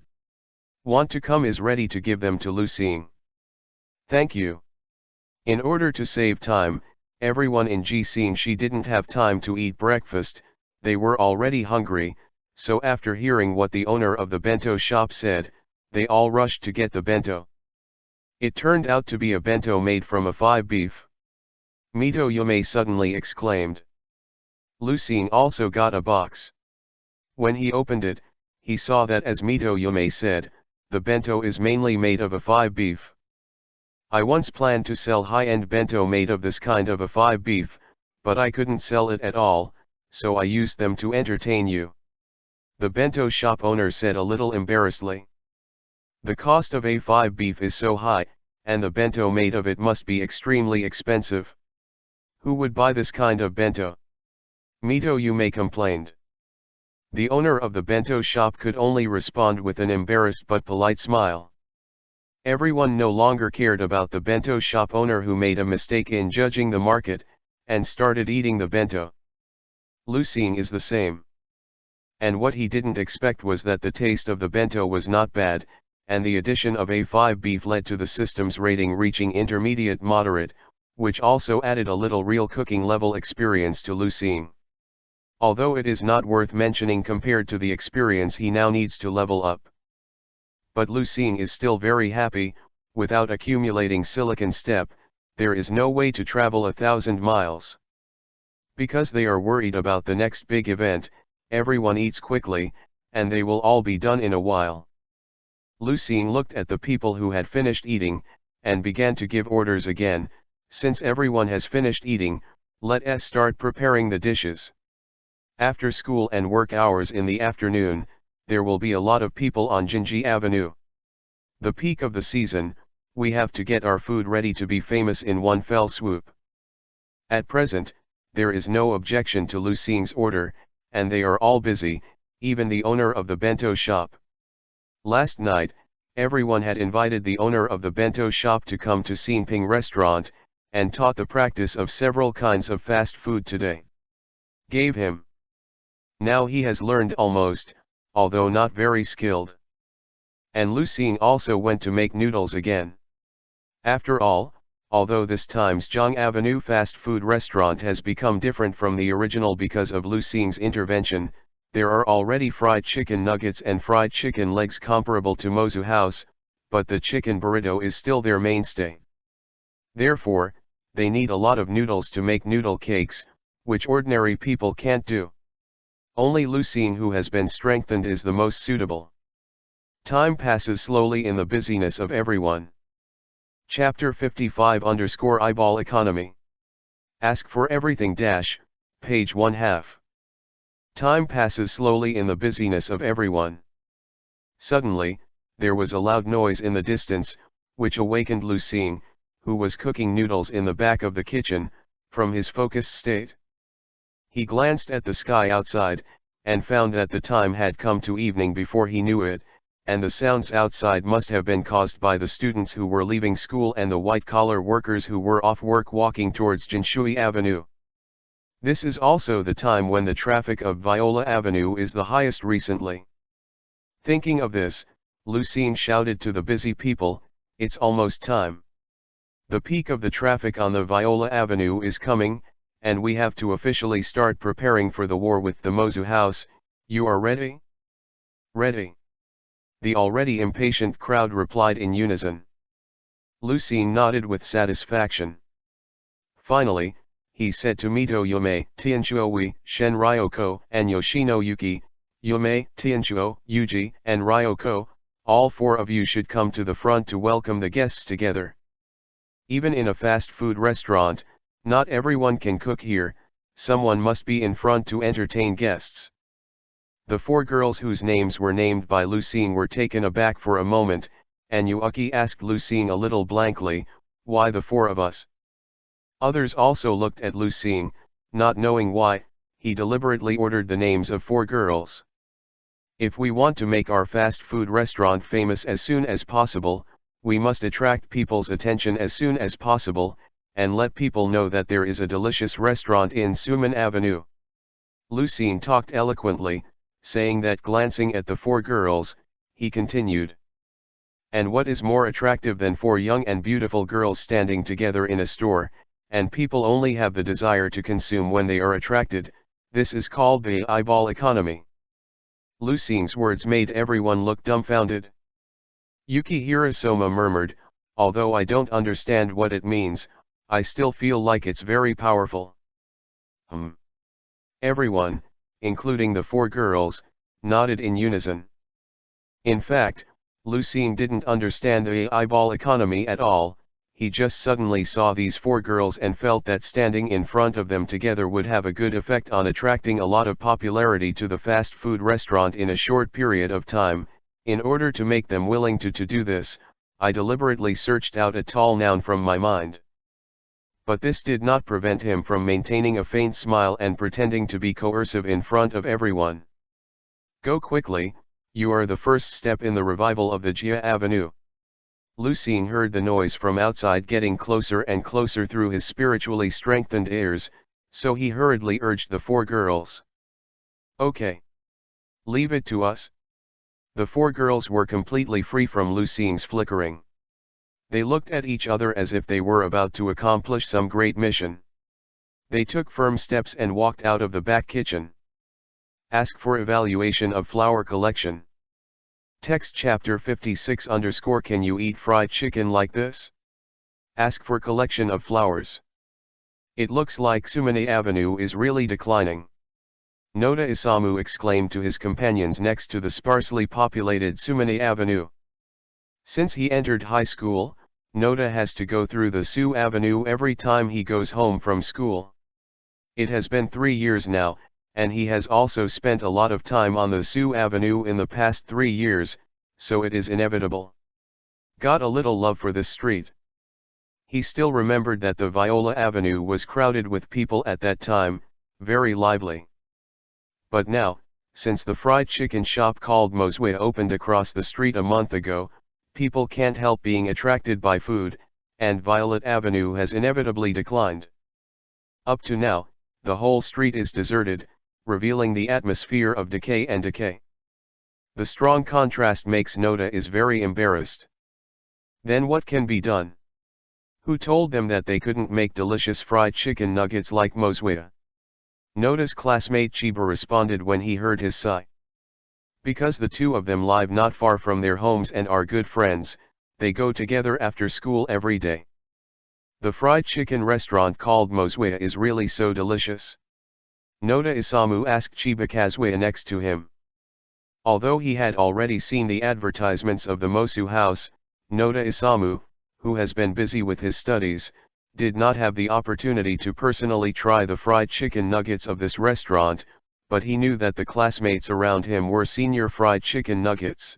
Want to come is ready to give them to Lu Xing. Thank you. In order to save time, everyone in G seeing she didn't have time to eat breakfast, they were already hungry, so after hearing what the owner of the bento shop said, they all rushed to get the bento. It turned out to be a bento made from a 5 beef. Mito Yume suddenly exclaimed. Lucien also got a box. When he opened it, he saw that as Mito Yume said, the bento is mainly made of a 5 beef. I once planned to sell high-end bento made of this kind of a 5 beef, but I couldn't sell it at all, so I used them to entertain you. The bento shop owner said a little embarrassedly. The cost of a 5 beef is so high, and the bento made of it must be extremely expensive. Who would buy this kind of bento? Mito Yume complained. The owner of the bento shop could only respond with an embarrassed but polite smile. Everyone no longer cared about the bento shop owner who made a mistake in judging the market, and started eating the bento. Lucien is the same. And what he didn't expect was that the taste of the bento was not bad, and the addition of A5 beef led to the system's rating reaching intermediate moderate, which also added a little real cooking level experience to Lucien. Although it is not worth mentioning compared to the experience he now needs to level up. But Lucien is still very happy. Without accumulating silicon step, there is no way to travel 1,000 miles. Because they are worried about the next big event, everyone eats quickly, and they will all be done in a while. Lucien looked at the people who had finished eating, and began to give orders again. Since everyone has finished eating, let us start preparing the dishes. After school and work hours in the afternoon, there will be a lot of people on Jinji Avenue. The peak of the season, we have to get our food ready to be famous in one fell swoop. At present, there is no objection to Lucien's order, and they are all busy, even the owner of the bento shop. Last night, everyone had invited the owner of the bento shop to come to Xinping restaurant, and taught the practice of several kinds of fast food today. Gave him. Now he has learned almost, although not very skilled. And Lucien also went to make noodles again. After all, although this time's Zhang Avenue fast food restaurant has become different from the original because of Lucien's intervention, there are already fried chicken nuggets and fried chicken legs comparable to Mozu House, but the chicken burrito is still their mainstay. Therefore, they need a lot of noodles to make noodle cakes, which ordinary people can't do. Only Lucien who has been strengthened is the most suitable. Time passes slowly in the busyness of everyone. Chapter 55 _eyeball economy. Ask for everything - page 1/2. Time passes slowly in the busyness of everyone. Suddenly, there was a loud noise in the distance, which awakened Lucien, who was cooking noodles in the back of the kitchen, from his focused state. He glanced at the sky outside, and found that the time had come to evening before he knew it, and the sounds outside must have been caused by the students who were leaving school and the white-collar workers who were off work walking towards Jinshui Avenue. This is also the time when the traffic of Viola Avenue is the highest recently. Thinking of this, Lucien shouted to the busy people, "It's almost time. The peak of the traffic on the Viola Avenue is coming, and we have to officially start preparing for the war with the Mozu House. You are ready?" "Ready." The already impatient crowd replied in unison. Lucien nodded with satisfaction. Finally, he said to Mito Yume, Tianchuo, Shen Ryoko, and Yoshino Yuki, "Yume, Tianchuo, Yuji, and Ryoko, all four of you should come to the front to welcome the guests together. Even in a fast food restaurant, not everyone can cook here, someone must be in front to entertain guests." The four girls whose names were named by Lucien were taken aback for a moment, and Yuaki asked Lucien a little blankly, "Why the four of us?" Others also looked at Lucien, not knowing why. He deliberately ordered the names of four girls. "If we want to make our fast food restaurant famous as soon as possible, we must attract people's attention as soon as possible, and let people know that there is a delicious restaurant in Suman Avenue." Lucien talked eloquently, saying that glancing at the four girls, he continued. And what is more attractive than four young and beautiful girls standing together in a store, and people only have the desire to consume when they are attracted? This is called the eyeball economy. Lu Xing's words made everyone look dumbfounded. Yuki Hirosoma murmured, although I don't understand what it means, I still feel like it's very powerful. Everyone, including the four girls, nodded in unison. In fact, Lu Xing didn't understand the eyeball economy at all. He just suddenly saw these four girls and felt that standing in front of them together would have a good effect on attracting a lot of popularity to the fast food restaurant in a short period of time. In order to make them willing to do this, I deliberately searched out a tall noun from my mind. But this did not prevent him from maintaining a faint smile and pretending to be coercive in front of everyone. Go quickly, you are the first step in the revival of the Jia Avenue. Lu Xing heard the noise from outside getting closer and closer through his spiritually strengthened ears, so he hurriedly urged the four girls. Okay. Leave it to us. The four girls were completely free from Lu Xing's flickering. They looked at each other as if they were about to accomplish some great mission. They took firm steps and walked out of the back kitchen. Ask for evaluation of flower collection. Text chapter 56 _ Can you eat fried chicken like this? Ask for collection of flowers. It looks like Sumane Avenue is really declining. Noda Isamu exclaimed to his companions next to the sparsely populated Sumane Avenue. Since he entered high school, Noda has to go through the Su Avenue every time he goes home from school. It has been 3 years now, and he has also spent a lot of time on the Su Avenue in the past 3 years, so it is inevitable. Got a little love for this street. He still remembered that the Viola Avenue was crowded with people at that time, very lively. But now, since the fried chicken shop called Mozwe opened across the street a month ago, people can't help being attracted by food, and Violet Avenue has inevitably declined. Up to now, the whole street is deserted, revealing the atmosphere of decay and decay. The strong contrast makes Noda is very embarrassed. Then what can be done? Who told them that they couldn't make delicious fried chicken nuggets like Mozwe? Noda's classmate Chiba responded when he heard his sigh. Because the two of them live not far from their homes and are good friends, they go together after school every day. The fried chicken restaurant called Mozwe is really so delicious. Noda Isamu asked Chiba Kazuya next to him. Although he had already seen the advertisements of the Mosu house, Noda Isamu, who has been busy with his studies, did not have the opportunity to personally try the fried chicken nuggets of this restaurant, but he knew that the classmates around him were senior fried chicken nuggets.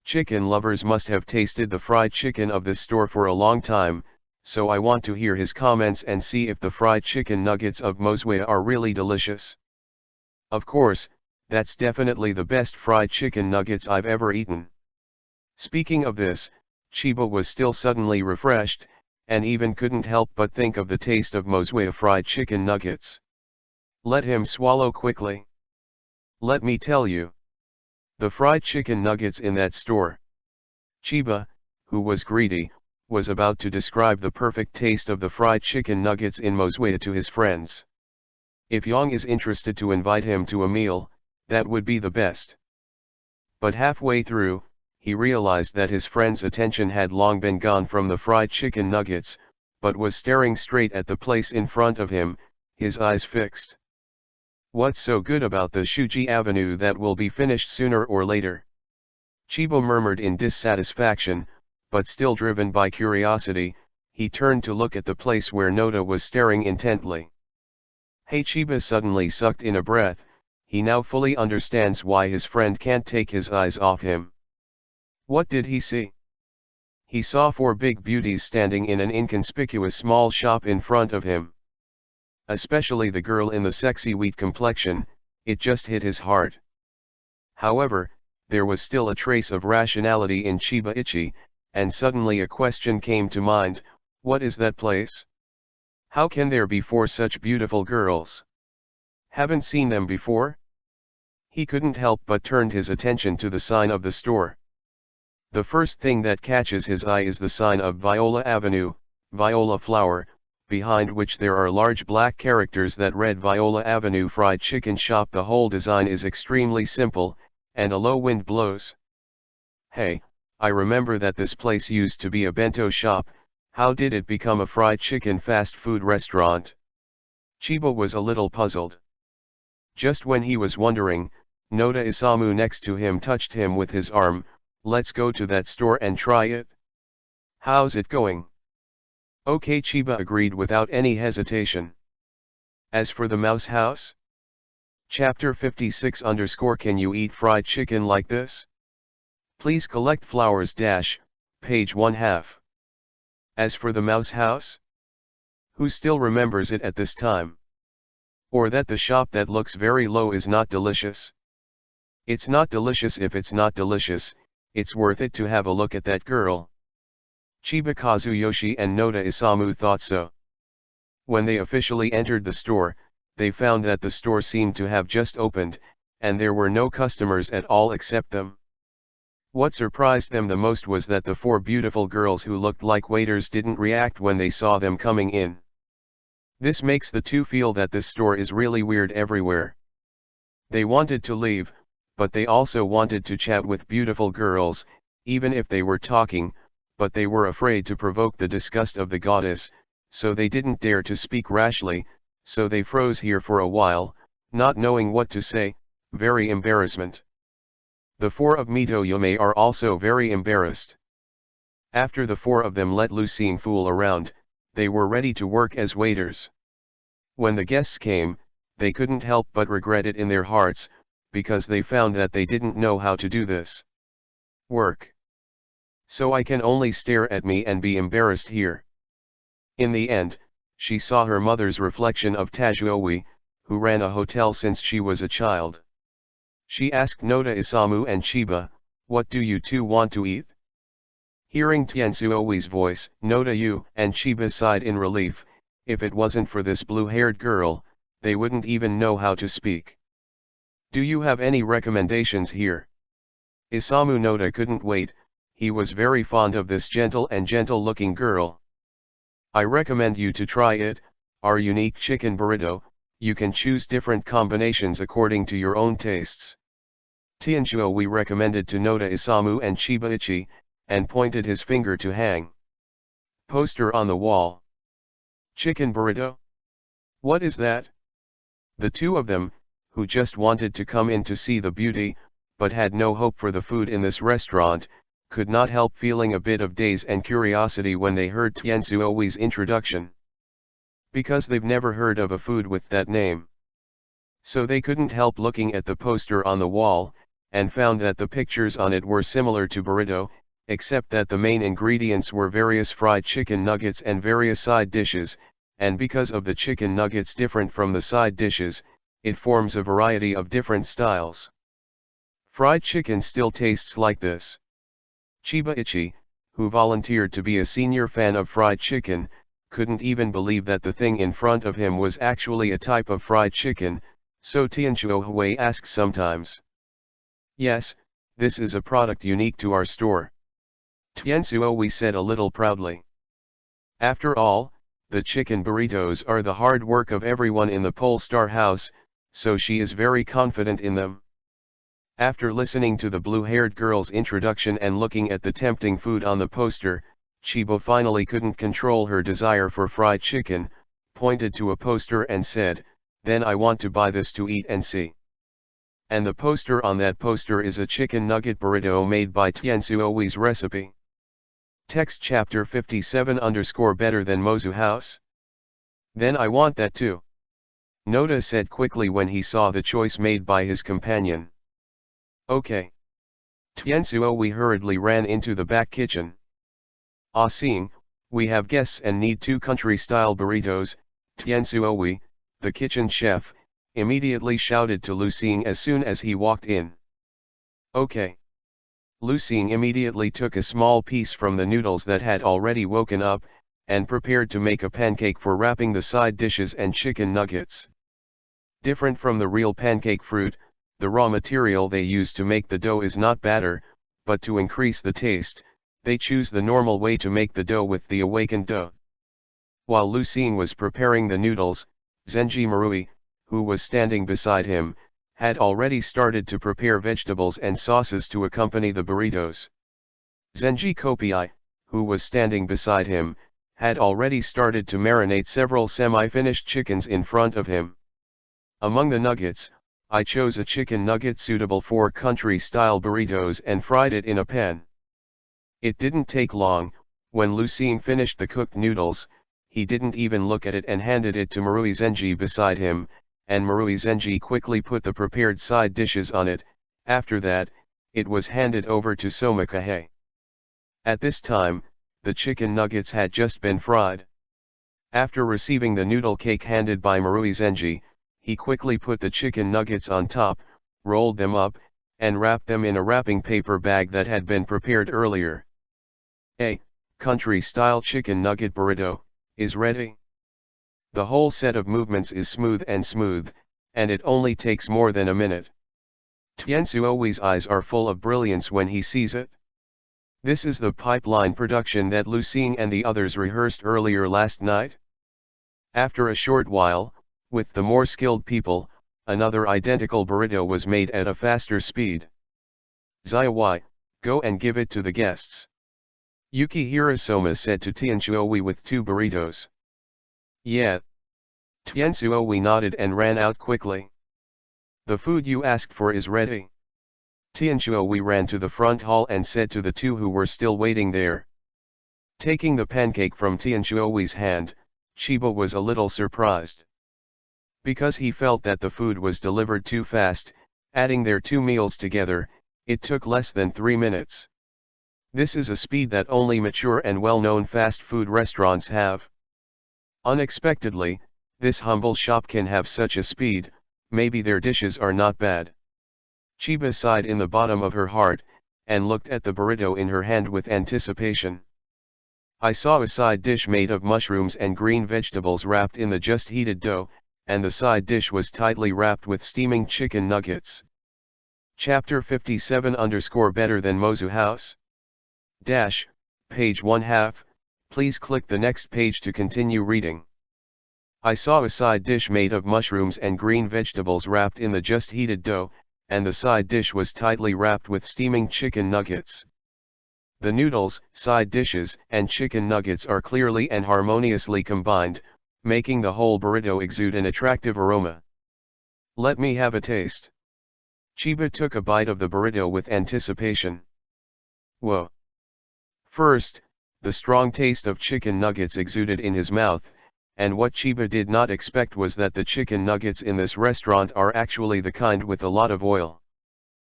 Chicken lovers must have tasted the fried chicken of this store for a long time, so I want to hear his comments and see if the fried chicken nuggets of Mozwe are really delicious. Of course, that's definitely the best fried chicken nuggets I've ever eaten. Speaking of this, Chiba was still suddenly refreshed, and even couldn't help but think of the taste of Mozwe fried chicken nuggets. Let him swallow quickly. Let me tell you. The fried chicken nuggets in that store. Chiba, who was greedy, was about to describe the perfect taste of the fried chicken nuggets in Mozwe to his friends. If Yang is interested to invite him to a meal, that would be the best. But halfway through, he realized that his friend's attention had long been gone from the fried chicken nuggets, but was staring straight at the place in front of him, his eyes fixed. What's so good about the Shuji Avenue that will be finished sooner or later? Chiba murmured in dissatisfaction, but still driven by curiosity, he turned to look at the place where Noda was staring intently. Hey, Chiba suddenly sucked in a breath. He now fully understands why his friend can't take his eyes off him. What did he see? He saw 4 big beauties standing in an inconspicuous small shop in front of him. Especially the girl in the sexy wheat complexion, it just hit his heart. However, there was still a trace of rationality in Chiba Ichi, and suddenly a question came to mind: what is that place? How can there be 4 such beautiful girls? Haven't seen them before? He couldn't help but turned his attention to the sign of the store. The first thing that catches his eye is the sign of Viola Avenue, Viola Flower, behind which there are large black characters that read Viola Avenue Fried Chicken Shop. The whole design is extremely simple, and a low wind blows. Hey, I remember that this place used to be a bento shop. How did it become a fried chicken fast food restaurant? Chiba was a little puzzled. Just when he was wondering, Noda Isamu next to him touched him with his arm. Let's go to that store and try it. How's it going? Okay, Chiba agreed without any hesitation. As for the mouse house? Chapter 56 _ Can you eat fried chicken like this? Please collect flowers - page 1/2. As for the mouse house? Who still remembers it at this time? Or that the shop that looks very low is not delicious? It's not delicious. If it's not delicious, it's worth it to have a look at that girl. Chiba Kazuyoshi and Noda Isamu thought so. When they officially entered the store, they found that the store seemed to have just opened, and there were no customers at all except them. What surprised them the most was that the 4 beautiful girls who looked like waiters didn't react when they saw them coming in. This makes the two feel that this store is really weird everywhere. They wanted to leave, but they also wanted to chat with beautiful girls, even if they were talking, but they were afraid to provoke the disgust of the goddess, so they didn't dare to speak rashly, so they froze here for a while, not knowing what to say, very embarrassment. The 4 of Mitoyome are also very embarrassed. After the 4 of them let Lucine fool around, they were ready to work as waiters. When the guests came, they couldn't help but regret it in their hearts, because they found that they didn't know how to do this work. So I can only stare at me and be embarrassed here. In the end, she saw her mother's reflection of Tajuowi, who ran a hotel since she was a child. She asked Noda Isamu and Chiba, "What do you two want to eat?" Hearing Tiansuowi's voice, Noda Yu and Chiba sighed in relief. If it wasn't for this blue-haired girl, they wouldn't even know how to speak. "Do you have any recommendations here?" Isamu Noda couldn't wait. He was very fond of this gentle-looking girl. "I recommend you to try it, our unique chicken burrito. You can choose different combinations according to your own tastes." Tianjuo recommended to Noda Isamu and Chiba Ichi, and pointed his finger to hang poster on the wall. "Chicken burrito? What is that?" The two of them, who just wanted to come in to see the beauty, but had no hope for the food in this restaurant, could not help feeling a bit of daze and curiosity when they heard Tianzuowi's introduction. Because they've never heard of a food with that name. So they couldn't help looking at the poster on the wall, and found that the pictures on it were similar to burrito, except that the main ingredients were various fried chicken nuggets and various side dishes, and because of the chicken nuggets different from the side dishes, it forms a variety of different styles. Fried chicken still tastes like this. Chiba Ichi, who volunteered to be a senior fan of fried chicken, couldn't even believe that the thing in front of him was actually a type of fried chicken, so Tianchuo asked sometimes. "Yes, this is a product unique to our store," Tianzuo said a little proudly. After all, the chicken burritos are the hard work of everyone in the Polestar house, so she is very confident in them. After listening to the blue-haired girl's introduction and looking at the tempting food on the poster, Chiba finally couldn't control her desire for fried chicken, pointed to a poster and said, "Then I want to buy this to eat and see." And the poster on that poster is a chicken nugget burrito made by Tianzuowi's recipe. Text chapter 57 _ better than Mozu House? Then I want that too. Noda said quickly when he saw the choice made by his companion. Okay. Tianzuo hurriedly ran into the back kitchen. "Ah, seeing, we have guests and need 2 country-style burritos," Tianzuo, the kitchen chef, immediately shouted to Lucine as soon as he walked in. Okay. Lucine immediately took a small piece from the noodles that had already woken up, and prepared to make a pancake for wrapping the side dishes and chicken nuggets. Different from the real pancake fruit, the raw material they use to make the dough is not batter, but to increase the taste, they choose the normal way to make the dough with the awakened dough. While Lucien was preparing the noodles, Zenji Marui, who was standing beside him, had already started to prepare vegetables and sauces to accompany the burritos. Zenji Kopii, who was standing beside him, had already started to marinate several semi-finished chickens in front of him. Among the nuggets, I chose a chicken nugget suitable for country-style burritos and fried it in a pan. It didn't take long. When Lucien finished the cooked noodles, he didn't even look at it and handed it to Marui Zenji beside him, and Marui Zenji quickly put the prepared side dishes on it. After that, it was handed over to Somakahe. At this time, the chicken nuggets had just been fried. After receiving the noodle cake handed by Marui Zenji, he quickly put the chicken nuggets on top, rolled them up, and wrapped them in a wrapping paper bag that had been prepared earlier. A country-style chicken nugget burrito is ready. The whole set of movements is smooth, and it only takes more than a minute. Tiansuowi's eyes are full of brilliance when he sees it. This is the pipeline production that Lucien and the others rehearsed earlier last night. After a short while, with the more skilled people, another identical burrito was made at a faster speed. Zayawai, go and give it to the guests. Yuki Hirosoma said to Tiansuowi with 2 burritos. Yeah. Tiansuowi nodded and ran out quickly. The food you asked for is ready. Tiansuowi ran to the front hall and said to the 2 who were still waiting there. Taking the pancake from Tiansuowi's hand, Chiba was a little surprised. Because he felt that the food was delivered too fast, adding their 2 meals together, it took less than 3 minutes. This is a speed that only mature and well-known fast food restaurants have. Unexpectedly, this humble shop can have such a speed. Maybe their dishes are not bad. Chiba sighed in the bottom of her heart, and looked at the burrito in her hand with anticipation. I saw a side dish made of mushrooms and green vegetables wrapped in the just heated dough, and the side dish was tightly wrapped with steaming chicken nuggets. Chapter 57 _ Better than Mozu House. Page 1/2, please click the next page to continue reading. I saw a side dish made of mushrooms and green vegetables wrapped in the just heated dough, and the side dish was tightly wrapped with steaming chicken nuggets. The noodles, side dishes, and chicken nuggets are clearly and harmoniously combined, making the whole burrito exude an attractive aroma. Let me have a taste. Chiba took a bite of the burrito with anticipation. Whoa! First, the strong taste of chicken nuggets exuded in his mouth, and what Chiba did not expect was that the chicken nuggets in this restaurant are actually the kind with a lot of oil.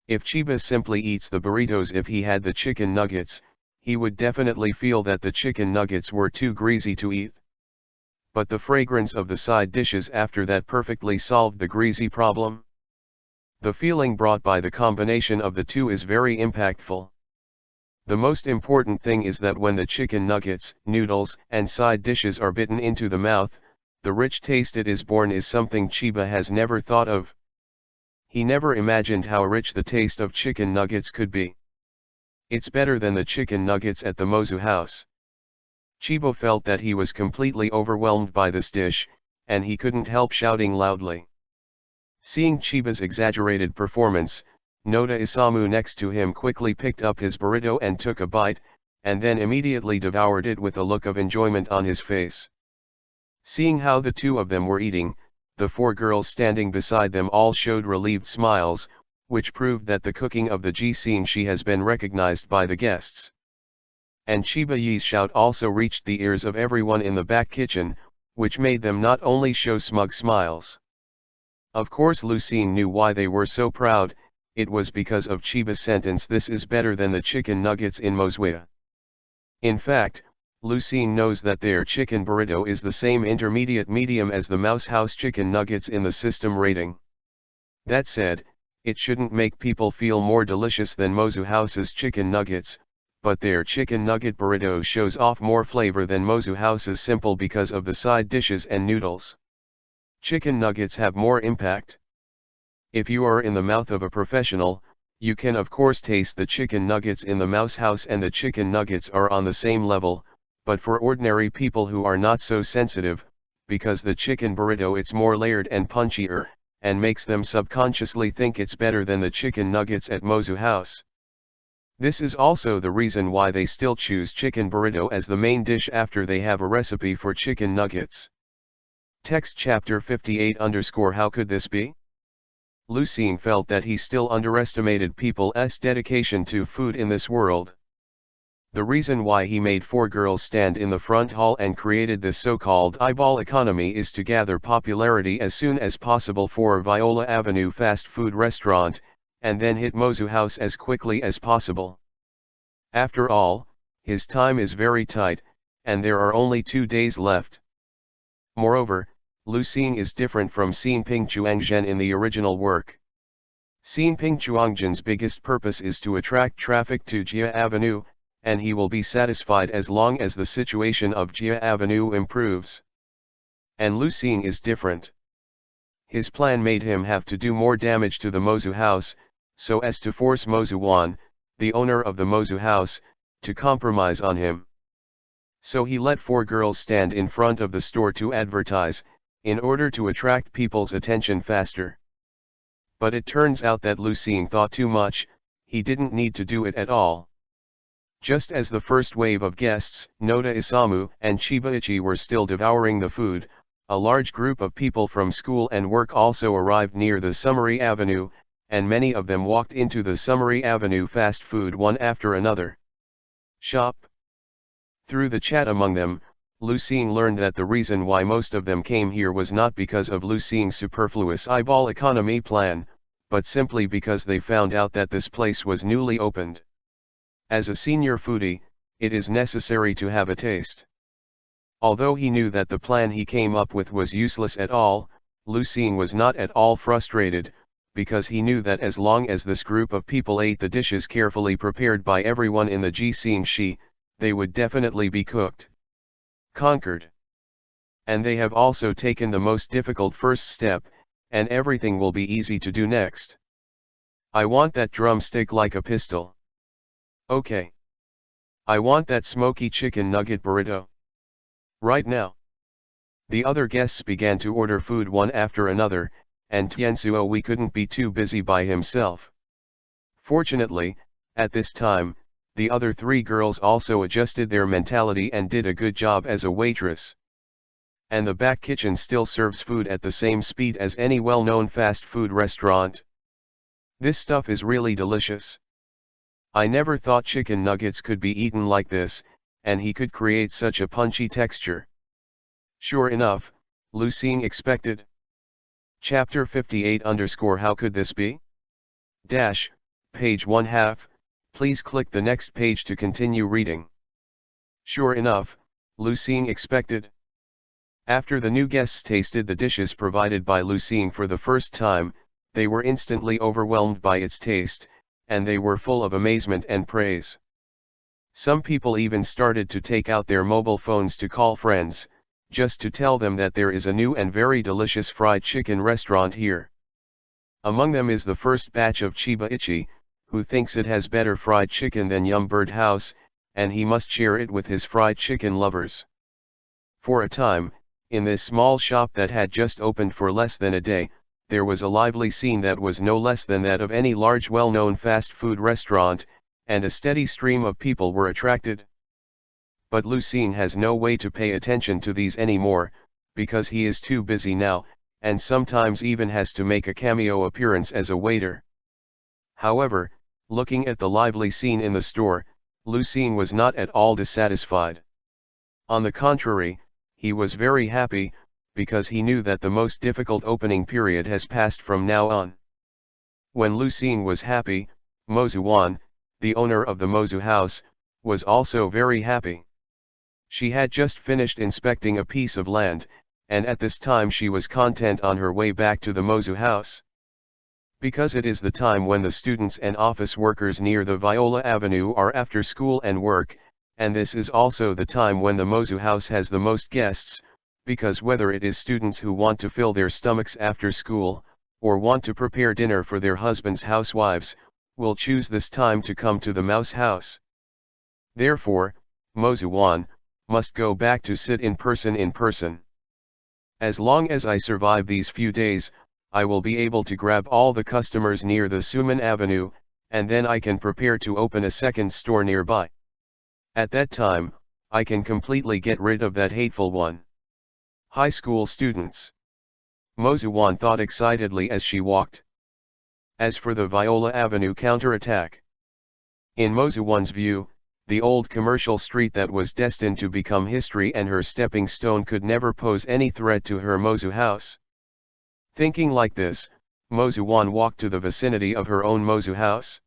If Chiba simply eats the burritos if he had the chicken nuggets, he would definitely feel that the chicken nuggets were too greasy to eat. But the fragrance of the side dishes after that perfectly solved the greasy problem. The feeling brought by the combination of the two is very impactful. The most important thing is that when the chicken nuggets, noodles, and side dishes are bitten into the mouth, the rich taste it is born is something Chiba has never thought of. He never imagined how rich the taste of chicken nuggets could be. It's better than the chicken nuggets at the Mozu house. Chiba felt that he was completely overwhelmed by this dish, and he couldn't help shouting loudly. Seeing Chiba's exaggerated performance, Noda Isamu next to him quickly picked up his burrito and took a bite, and then immediately devoured it with a look of enjoyment on his face. Seeing how the 2 of them were eating, the 4 girls standing beside them all showed relieved smiles, which proved that the cooking of the G-Senshi has been recognized by the guests. And Chiba Yi's shout also reached the ears of everyone in the back kitchen, which made them not only show smug smiles. Of course Lucien knew why they were so proud. It was because of Chiba's sentence, "This is better than the chicken nuggets in Mozuya." In fact, Lucien knows that their chicken burrito is the same intermediate medium as the Mouse House chicken nuggets in the system rating. That said, it shouldn't make people feel more delicious than Mozu House's chicken nuggets, but their chicken nugget burrito shows off more flavor than Mozu House's simple because of the side dishes and noodles. Chicken nuggets have more impact. If you are in the mouth of a professional, You can of course taste the chicken nuggets in the mouse house, and the chicken nuggets are on the same level, but for ordinary people who are not so sensitive, because the chicken burrito it's more layered and punchier, and makes them subconsciously think it's better than the chicken nuggets at Mozu house. This is also the reason why they still choose chicken burrito as the main dish after they have a recipe for chicken nuggets. Text chapter 58 _ How could this be? Lucien felt that he still underestimated people's dedication to food in this world. The reason why he made 4 girls stand in the front hall and created this so-called eyeball economy is to gather popularity as soon as possible for Viola Avenue fast food restaurant, and then hit Mozu house as quickly as possible. After all, his time is very tight, and there are only 2 days left. Moreover, Lucien is different from Xin Ping Chuangzhen in the original work. Xin Ping Chuangzhen's biggest purpose is to attract traffic to Jia Avenue, and he will be satisfied as long as the situation of Jia Avenue improves. And Lucien is different. His plan made him have to do more damage to the Mozu house, so as to force Mozu Wan, the owner of the Mozu house, to compromise on him. So he let 4 girls stand in front of the store to advertise, in order to attract people's attention faster. But it turns out that Lucien thought too much, he didn't need to do it at all. Just as the first wave of guests, Noda Isamu and Chiba-ichi, were still devouring the food, a large group of people from school and work also arrived near the Summery Avenue, and many of them walked into the Summery Avenue fast food one after another shop. Through the chat among them, Lucien learned that the reason why most of them came here was not because of Lucien's superfluous eyeball economy plan, but simply because they found out that this place was newly opened. As a senior foodie, it is necessary to have a taste. Although he knew that the plan he came up with was useless at all, Lucien was not at all frustrated, because he knew that as long as this group of people ate the dishes carefully prepared by everyone in the Jixing Shi, they would definitely be cooked. Conquered. And they have also taken the most difficult first step, and everything will be easy to do next. I want that drumstick like a pistol. Okay. I want that smoky chicken nugget burrito. Right now. The other guests began to order food one after another, and Tiansuo we couldn't be too busy by himself. Fortunately, at this time, the other 3 girls also adjusted their mentality and did a good job as a waitress. And the back kitchen still serves food at the same speed as any well-known fast food restaurant. This stuff is really delicious. I never thought chicken nuggets could be eaten like this, and he could create such a punchy texture. Sure enough, Lucien expected. Chapter 58 _ How could this be? Page 1/2. Please click the next page to continue reading. Sure enough, Lucien expected. After the new guests tasted the dishes provided by Lucien for the first time, they were instantly overwhelmed by its taste, and they were full of amazement and praise. Some people even started to take out their mobile phones to call friends, just to tell them that there is a new and very delicious fried chicken restaurant here. Among them is the first batch of Chiba-ichi, who thinks it has better fried chicken than HALBERD house, and he must share it with his fried chicken lovers. For a time, in this small shop that had just opened for less than a day, there was a lively scene that was no less than that of any large well-known fast food restaurant, and a steady stream of people were attracted. But Lucien has no way to pay attention to these anymore, because he is too busy now, and sometimes even has to make a cameo appearance as a waiter. However, looking at the lively scene in the store, Lucien was not at all dissatisfied. On the contrary, he was very happy, because he knew that the most difficult opening period has passed from now on. When Lucien was happy, Mozu Wan, the owner of the Mozu house, was also very happy. She had just finished inspecting a piece of land, and at this time she was content on her way back to the Mozu house. Because it is the time when the students and office workers near the Viola Avenue are after school and work, and this is also the time when the Mozu house has the most guests, because whether it is students who want to fill their stomachs after school, or want to prepare dinner for their husbands' housewives, will choose this time to come to the mouse house. Therefore, Mozu-wan must go back to sit in person. As long as I survive these few days, I will be able to grab all the customers near the Suman Avenue, and then I can prepare to open a second store nearby. At that time, I can completely get rid of that hateful one. High school students. Mozu-wan thought excitedly as she walked. As for the Viola Avenue counterattack. In Mozu-wan's view, the old commercial street that was destined to become history and her stepping stone could never pose any threat to her Mozu house. Thinking like this, Mozu-wan walked to the vicinity of her own Mozu house.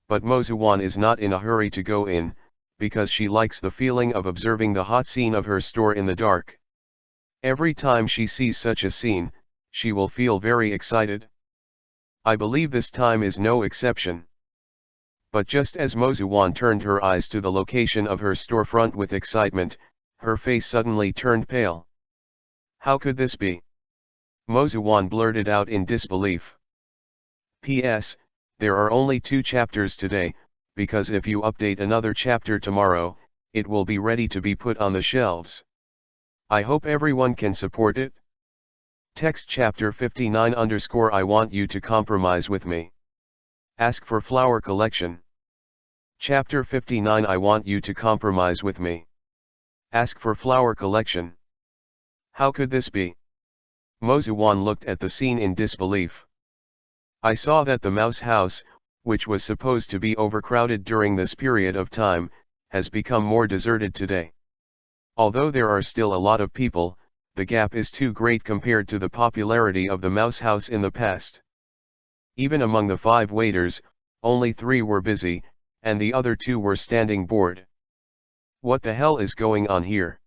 But Mozu-wan is not in a hurry to go in, because she likes the feeling of observing the hot scene of her store in the dark. Every time she sees such a scene, she will feel very excited. I believe this time is no exception. But just as Mozu-wan turned her eyes to the location of her storefront with excitement, her face suddenly turned pale. How could this be? Mozu-wan blurted out in disbelief. P.S. There are only 2 chapters today, because if you update another chapter tomorrow, it will be ready to be put on the shelves. I hope everyone can support it. Text chapter 59 _ I want you to compromise with me. Ask for flower collection. Chapter 59 I want you to compromise with me. Ask for flower collection. How could this be? Mozu-wan looked at the scene in disbelief. I saw that the mouse house, which was supposed to be overcrowded during this period of time, has become more deserted today. Although there are still a lot of people, the gap is too great compared to the popularity of the mouse house in the past. Even among the 5 waiters, only 3 were busy, and the other 2 were standing bored. What the hell is going on here?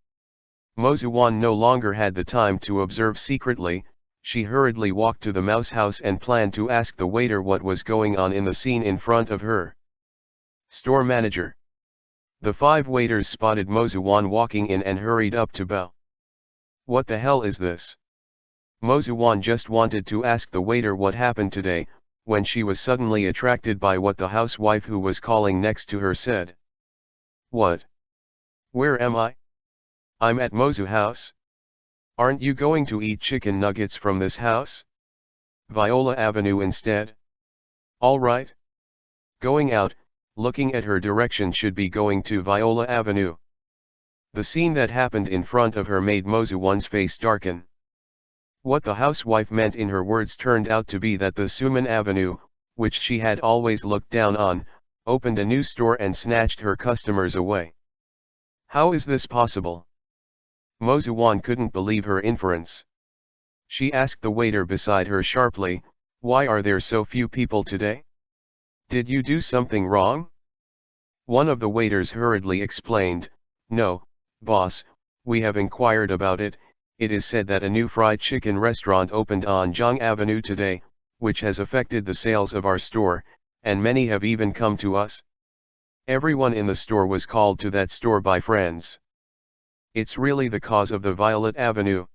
Mozu-wan no longer had the time to observe secretly. She hurriedly walked to the mouse house and planned to ask the waiter what was going on in the scene in front of her. Store manager. The 5 waiters spotted Mozu-wan walking in and hurried up to bow. What the hell is this? Mozu-wan just wanted to ask the waiter what happened today, when she was suddenly attracted by what the housewife who was calling next to her said. What? Where am I? I'm at Mozu house. Aren't you going to eat chicken nuggets from this house? Viola Avenue instead? All right. Going out, looking at her direction should be going to Viola Avenue. The scene that happened in front of her made Mozu-wan's face darken. What the housewife meant in her words turned out to be that the Suman Avenue, which she had always looked down on, opened a new store and snatched her customers away. How is this possible? Mozu-wan couldn't believe her inference. She asked the waiter beside her sharply, why are there so few people today? Did you do something wrong? One of the waiters hurriedly explained, no, boss, we have inquired about it. It is said that a new fried chicken restaurant opened on Zhang Avenue today, which has affected the sales of our store, and many have even come to us. Everyone in the store was called to that store by friends. It's really the cause of the Violet Avenue.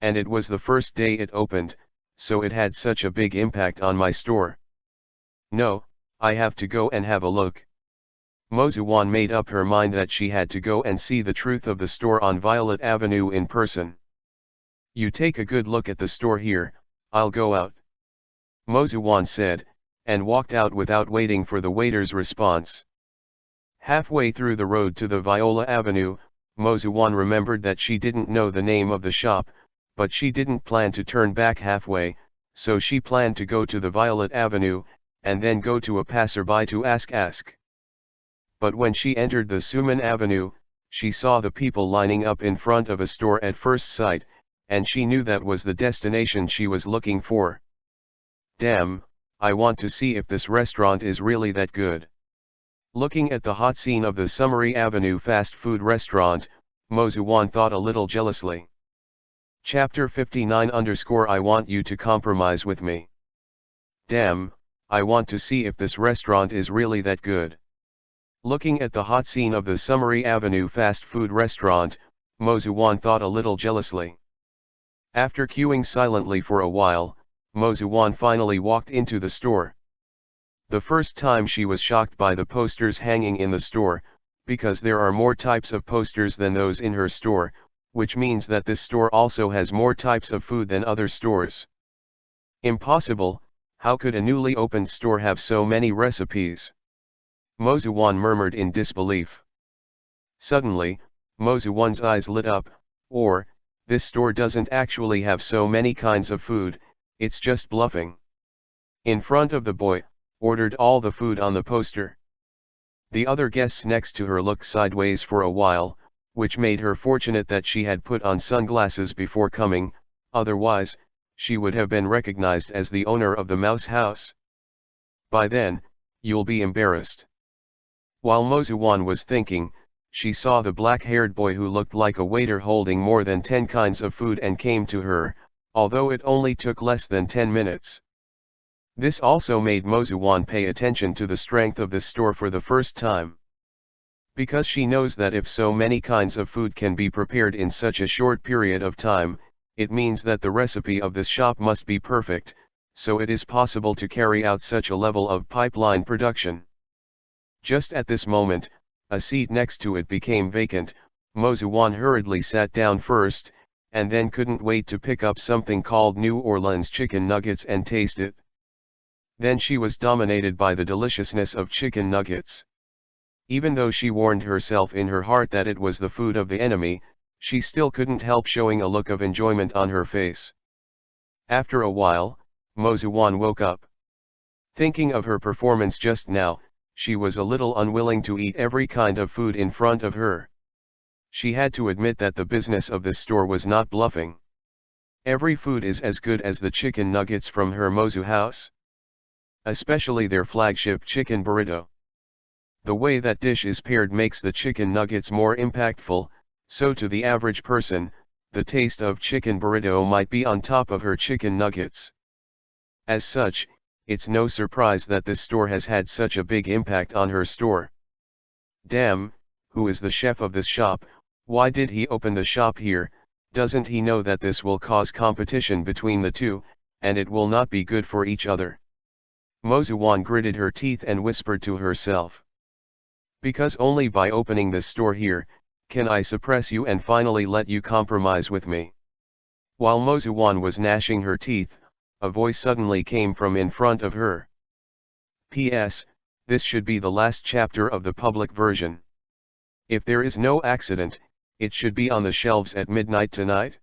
And it was the first day it opened, so it had such a big impact on my store. No, I have to go and have a look. Mozu-wan made up her mind that she had to go and see the truth of the store on Violet Avenue in person. You take a good look at the store here, I'll go out. Mozu-wan said, and walked out without waiting for the waiter's response. Halfway through the road to the Viola Avenue, Mozu-wan remembered that she didn't know the name of the shop, but she didn't plan to turn back halfway, so she planned to go to the Violet Avenue, and then go to a passerby to ask. But when she entered the Suman Avenue, she saw the people lining up in front of a store at first sight, and she knew that was the destination she was looking for. Damn, I want to see if this restaurant is really that good. Looking at the hot scene of the Summery Avenue fast food restaurant, Mozu-wan thought a little jealously. Chapter 59 _ I want you to compromise with me. Damn, I want to see if this restaurant is really that good. Looking at the hot scene of the Summery Avenue fast food restaurant, Mozu-wan thought a little jealously. After queuing silently for a while, Mozu-wan finally walked into the store. The first time she was shocked by the posters hanging in the store, because there are more types of posters than those in her store, which means that this store also has more types of food than other stores. Impossible, how could a newly opened store have so many recipes? Mozuwan murmured in disbelief. Suddenly, Mozuwan's eyes lit up, this store doesn't actually have so many kinds of food, it's just bluffing. In front of the boy, ordered all the food on the poster. The other guests next to her looked sideways for a while, which made her fortunate that she had put on sunglasses before coming, otherwise, she would have been recognized as the owner of the mouse house. By then, you'll be embarrassed. While Mozuwan was thinking, she saw the black-haired boy who looked like a waiter holding more than 10 kinds of food and came to her, although it only took less than 10 minutes. This also made Mozuwan pay attention to the strength of this store for the first time. Because she knows that if so many kinds of food can be prepared in such a short period of time, it means that the recipe of this shop must be perfect, so it is possible to carry out such a level of pipeline production. Just at this moment, a seat next to it became vacant. Mozuwan hurriedly sat down first, and then couldn't wait to pick up something called New Orleans chicken nuggets and taste it. Then she was dominated by the deliciousness of chicken nuggets. Even though she warned herself in her heart that it was the food of the enemy, she still couldn't help showing a look of enjoyment on her face. After a while, Mozuwan woke up. Thinking of her performance just now, she was a little unwilling to eat every kind of food in front of her. She had to admit that the business of this store was not bluffing. Every food is as good as the chicken nuggets from her Mozu house. Especially their flagship chicken burrito. The way that dish is paired makes the chicken nuggets more impactful, so to the average person, the taste of chicken burrito might be on top of her chicken nuggets. As such, it's no surprise that this store has had such a big impact on her store. Damn, who is the chef of this shop? Why did he open the shop here? Doesn't he know that this will cause competition between the two, and it will not be good for each other? Mozuwan gritted her teeth and whispered to herself. Because only by opening this store here, can I suppress you and finally let you compromise with me. While Mozuwan was gnashing her teeth, a voice suddenly came from in front of her. P.S. This should be the last chapter of the public version. If there is no accident, it should be on the shelves at midnight tonight.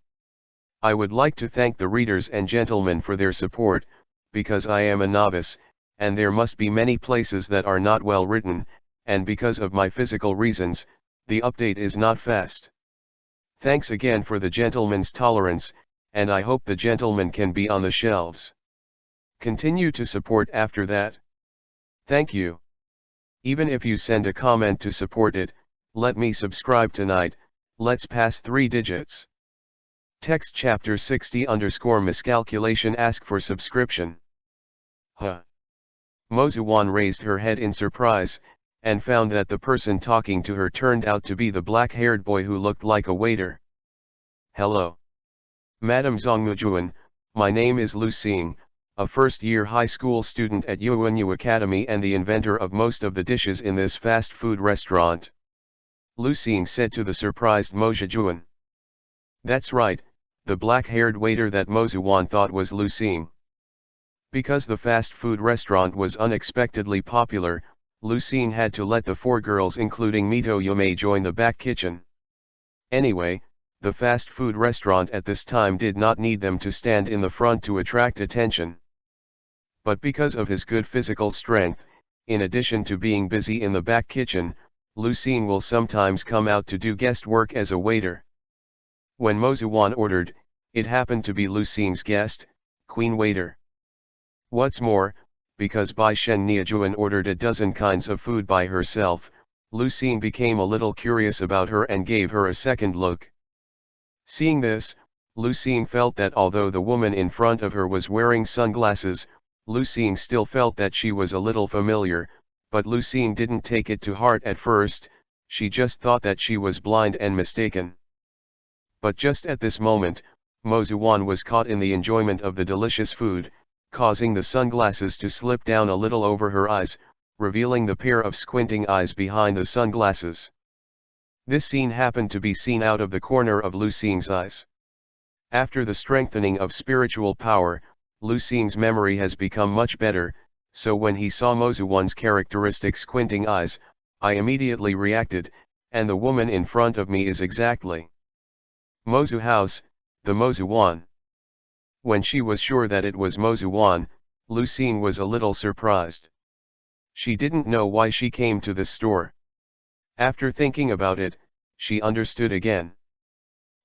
I would like to thank the readers and gentlemen for their support, because I am a novice, and there must be many places that are not well written, and because of my physical reasons, the update is not fast. Thanks again for the gentleman's tolerance, and I hope the gentleman can be on the shelves. Continue to support after that. Thank you. Even if you send a comment to support it, let me subscribe tonight. Let's pass 3 digits. Text chapter 60_miscalculation ask for subscription. Huh. Mozuwan raised her head in surprise, and found that the person talking to her turned out to be the black-haired boy who looked like a waiter. Hello. Madam Zongmujuan, my name is Lu Xing, a first-year high school student at Yuanyu Academy and the inventor of most of the dishes in this fast food restaurant. Lu Xing said to the surprised Mozuwan. That's right, the black-haired waiter that Mozuwan thought was Lu Xing. Because the fast food restaurant was unexpectedly popular, Lu Xing had to let the 4 girls including Mito Yume join the back kitchen. Anyway, the fast food restaurant at this time did not need them to stand in the front to attract attention. But because of his good physical strength, in addition to being busy in the back kitchen, Lu Xing will sometimes come out to do guest work as a waiter. When Mozuwan ordered, it happened to be Lu Xing's guest, Queen Waiter. What's more, because Bai Shen Niajuan ordered a dozen kinds of food by herself, Lu Xing became a little curious about her and gave her a second look. Seeing this, Lu Xing felt that although the woman in front of her was wearing sunglasses, Lu Xing still felt that she was a little familiar, but Lu Xing didn't take it to heart at first, she just thought that she was blind and mistaken. But just at this moment, Mozuwan was caught in the enjoyment of the delicious food, causing the sunglasses to slip down a little over her eyes, revealing the pair of squinting eyes behind the sunglasses. This scene happened to be seen out of the corner of Lu Xing's eyes. After the strengthening of spiritual power, Lu Xing's memory has become much better, so when he saw Mozuwan's characteristic squinting eyes, I immediately reacted, and the woman in front of me is exactly Mozu House, the Mozuwan. When she was sure that it was Mozuwan, Lu Xing was a little surprised. She didn't know why she came to this store. After thinking about it, she understood again.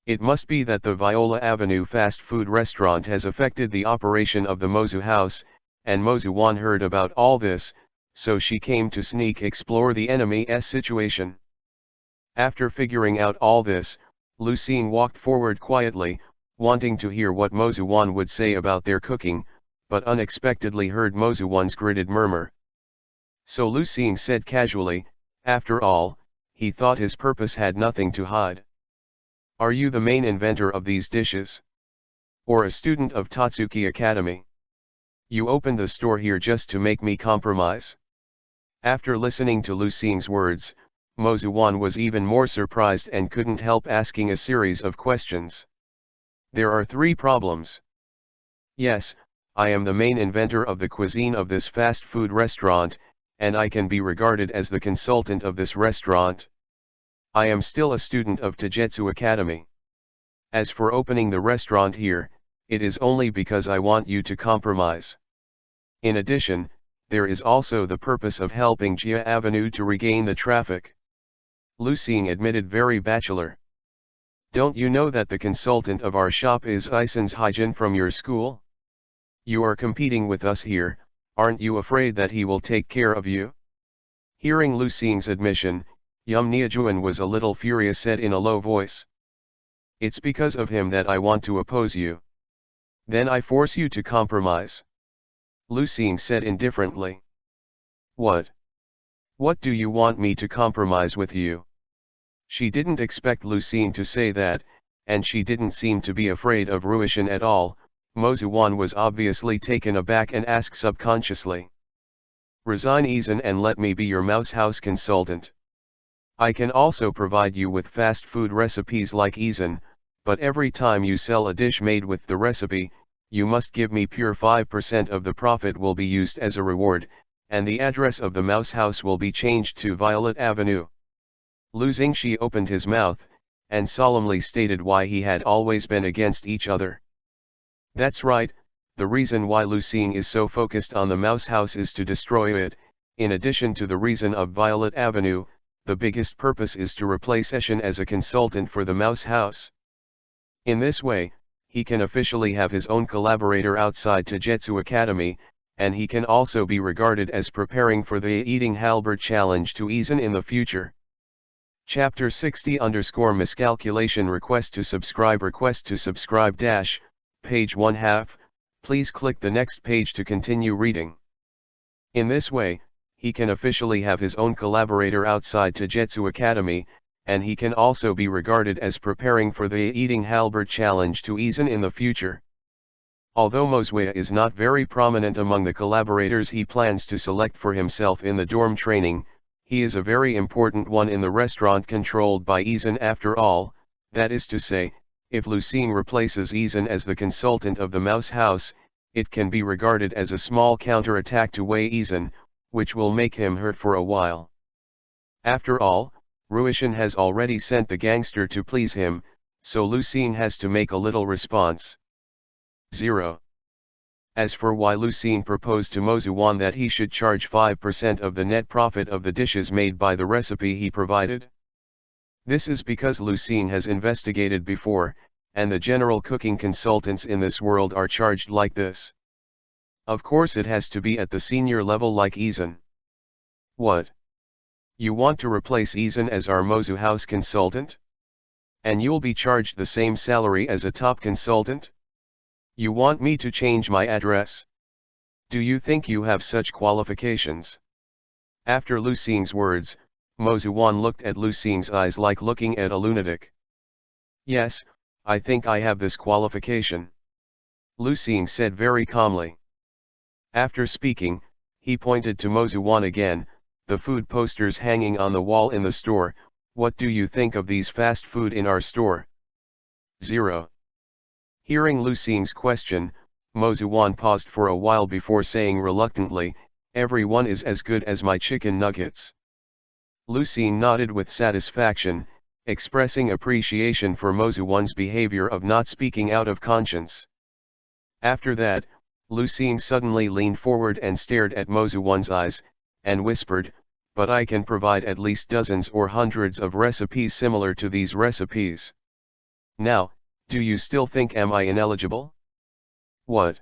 It must be that the Viola Avenue fast food restaurant has affected the operation of the Mozu House, and Mozuwan heard about all this, so she came to sneak explore the enemy's situation. After figuring out all this, Lu Xing walked forward quietly, wanting to hear what Mozuwan would say about their cooking, but unexpectedly heard Mozuwan's gritted murmur. So Lu Xing said casually, after all, he thought his purpose had nothing to hide. Are you the main inventor of these dishes? Or a student of Tatsuki Academy? You opened the store here just to make me compromise? After listening to Lu Xing's words, Mozuwan was even more surprised and couldn't help asking a series of questions. There are 3 problems. Yes, I am the main inventor of the cuisine of this fast food restaurant, and I can be regarded as the consultant of this restaurant. I am still a student of Taijutsu Academy. As for opening the restaurant here, it is only because I want you to compromise. In addition, there is also the purpose of helping Jia Avenue to regain the traffic. Lu Xing admitted very bachelor. Don't you know that the consultant of our shop is Ison's Hyjin from your school? You are competing with us here, aren't you afraid that he will take care of you? Hearing Lu Xing's admission, Yum Niajuan was a little furious, said in a low voice. It's because of him that I want to oppose you. Then I force you to compromise. Lu Xing said indifferently. What? What do you want me to compromise with you? She didn't expect Lu Xing to say that, and she didn't seem to be afraid of Ruishan at all. Mozuwan was obviously taken aback and asked subconsciously. Resign Izan and let me be your mouse house consultant. I can also provide you with fast food recipes like Izan, but every time you sell a dish made with the recipe, you must give me pure 5% of the profit will be used as a reward, and the address of the mouse house will be changed to Violet Avenue. Lu Xingxi opened his mouth, and solemnly stated why he had always been against each other. That's right, the reason why Lu Xing is so focused on the mouse house is to destroy it. In addition to the reason of Violet Avenue, the biggest purpose is to replace Eshin as a consultant for the mouse house. In this way, he can officially have his own collaborator outside Taijutsu Academy, and he can also be regarded as preparing for the eating halberd challenge to Izan in the future. Chapter 60_miscalculation request to subscribe dash, page 1/2, please click the next page to continue reading. In this way, he can officially have his own collaborator outside Taijutsu Academy, and he can also be regarded as preparing for the eating halberd challenge to Izan in the future. Although Mozuya is not very prominent among the collaborators he plans to select for himself in the dorm training, he is a very important one in the restaurant controlled by Izan after all. That is to say, if Lu Xing replaces Izan as the consultant of the mouse house, it can be regarded as a small counter-attack to Wei Izan, which will make him hurt for a while. After all, Ruishan has already sent the gangster to please him, so Lu Xing has to make a little response. 0. As for why Lu Xing proposed to Mozuwan that he should charge 5% of the net profit of the dishes made by the recipe he provided. This is because Lu Xing has investigated before, and the general cooking consultants in this world are charged like this. Of course it has to be at the senior level like Izan. What? You want to replace Izan as our Mozu house consultant? And you'll be charged the same salary as a top consultant? You want me to change my address? Do you think you have such qualifications? After Lu Xing's words, Mozuwan looked at Lu Xing's eyes like looking at a lunatic. Yes, I think I have this qualification. Lu Xing said very calmly. After speaking, he pointed to Mozu-wan again, the food posters hanging on the wall in the store. What do you think of these fast food in our store? 0. Hearing Lu Xing's question, Mozu-wan paused for a while before saying reluctantly, everyone is as good as my chicken nuggets. Lu Xing nodded with satisfaction, expressing appreciation for Mozu-wan's behavior of not speaking out of conscience. After that, Lu Xing suddenly leaned forward and stared at Mozu-wan's eyes, and whispered, but I can provide at least dozens or hundreds of recipes similar to these recipes. Now, do you still think am I ineligible? What?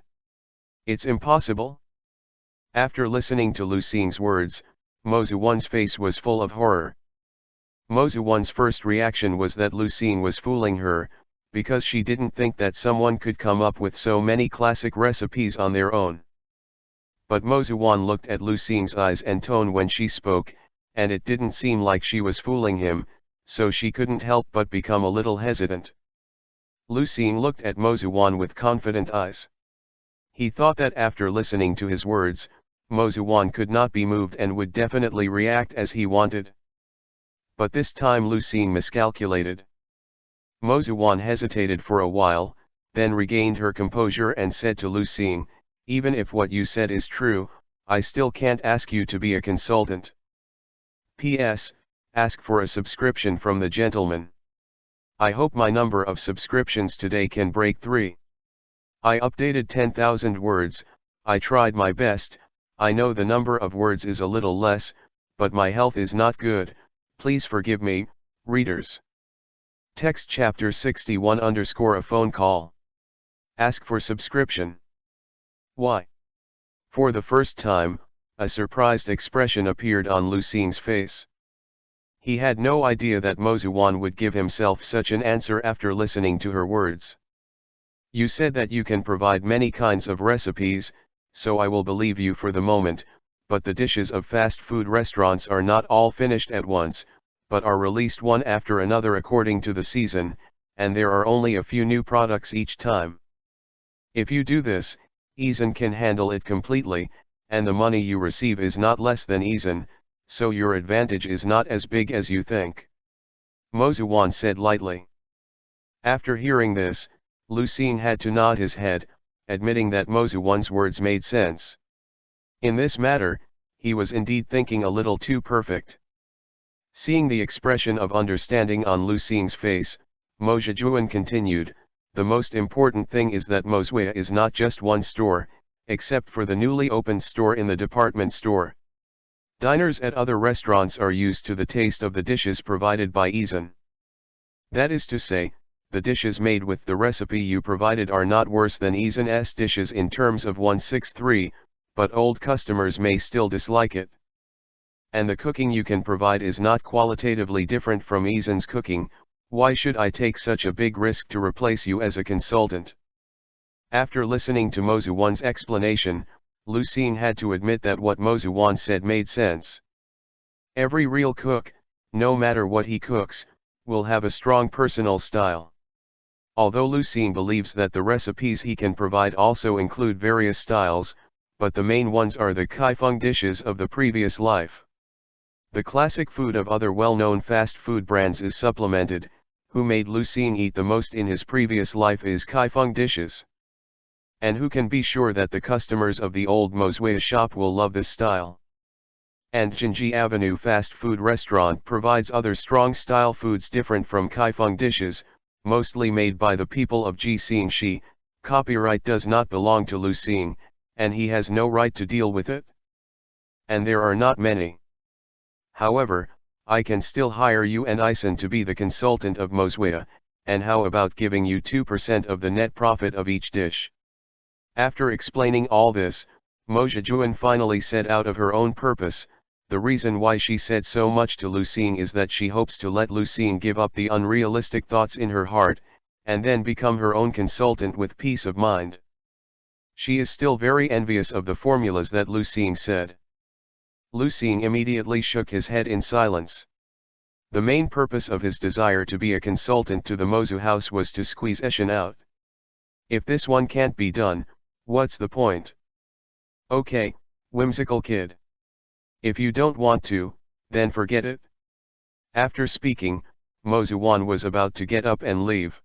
It's impossible? After listening to Lu Xing's words, Mozu-wan's face was full of horror. Mozu-wan's first reaction was that Lu Xing was fooling her, because she didn't think that someone could come up with so many classic recipes on their own. But Mozu-wan looked at Lu Xing's eyes and tone when she spoke, and it didn't seem like she was fooling him, so she couldn't help but become a little hesitant. Lu Xing looked at Mozu-wan with confident eyes. He thought that after listening to his words, Mozu-wan could not be moved and would definitely react as he wanted. But this time Lu Xing miscalculated. Mozu-wan hesitated for a while, then regained her composure and said to Lu Xing, even if what you said is true, I still can't ask you to be a consultant. P.S. Ask for a subscription from the gentleman. I hope my number of subscriptions today can break 3. I updated 10,000 words, I tried my best, I know the number of words is a little less, but my health is not good, please forgive me, readers. Text chapter 61 _ a phone call. Ask for subscription. Why? For the first time, a surprised expression appeared on Lu Xing's face. He had no idea that Mozu-wan would give himself such an answer after listening to her words. You said that you can provide many kinds of recipes, so I will believe you for the moment, but the dishes of fast food restaurants are not all finished at once, but are released one after another according to the season, and there are only a few new products each time. If you do this, Eason can handle it completely, and the money you receive is not less than Eason, so your advantage is not as big as you think. Mozu-wan said lightly. After hearing this, Lu Xing had to nod his head, admitting that Mozu-wan's words made sense. In this matter, he was indeed thinking a little too perfect. Seeing the expression of understanding on Lu Xing's face, Mozu-wan continued, the most important thing is that Mozuya is not just one store, except for the newly opened store in the department store. Diners at other restaurants are used to the taste of the dishes provided by Eason. That is to say, the dishes made with the recipe you provided are not worse than Eason's dishes in terms of 163, but old customers may still dislike it. And the cooking you can provide is not qualitatively different from Eason's cooking. Why should I take such a big risk to replace you as a consultant? After listening to Mozu-wan's explanation, Lu Xing had to admit that what Mozu-wan said made sense. Every real cook, no matter what he cooks, will have a strong personal style. Although Lu Xing believes that the recipes he can provide also include various styles, but the main ones are the kaifeng dishes of the previous life. The classic food of other well-known fast food brands is supplemented. Who made Lu Xing eat the most in his previous life is kaifeng dishes. And who can be sure that the customers of the old Mozuya shop will love this style? And Jinji Avenue fast food restaurant provides other strong style foods different from kaifeng dishes, mostly made by the people of Jixingshi. Copyright does not belong to Lu Xing, and he has no right to deal with it. And there are not many. However, I can still hire you and Eason to be the consultant of Mozuya, and how about giving you 2% of the net profit of each dish? After explaining all this, Mozu-wan finally said out of her own purpose, the reason why she said so much to Lu Xing is that she hopes to let Lu Xing give up the unrealistic thoughts in her heart, and then become her own consultant with peace of mind. She is still very envious of the formulas that Lu Xing said. Lu Xing immediately shook his head in silence. The main purpose of his desire to be a consultant to the Mozu house was to squeeze Eishan out. If this one can't be done, what's the point? Okay, whimsical kid. If you don't want to, then forget it. After speaking, Mozuwan was about to get up and leave.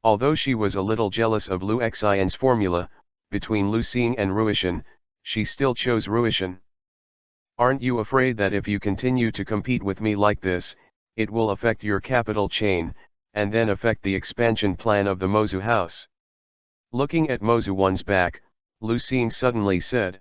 Although she was a little jealous of Lu Xian's formula, between Lu Xing and Ruishan, she still chose Ruishan. Aren't you afraid that if you continue to compete with me like this, it will affect your capital chain, and then affect the expansion plan of the Mozu house? Looking at Mozuwan's back, Lu Xing suddenly said.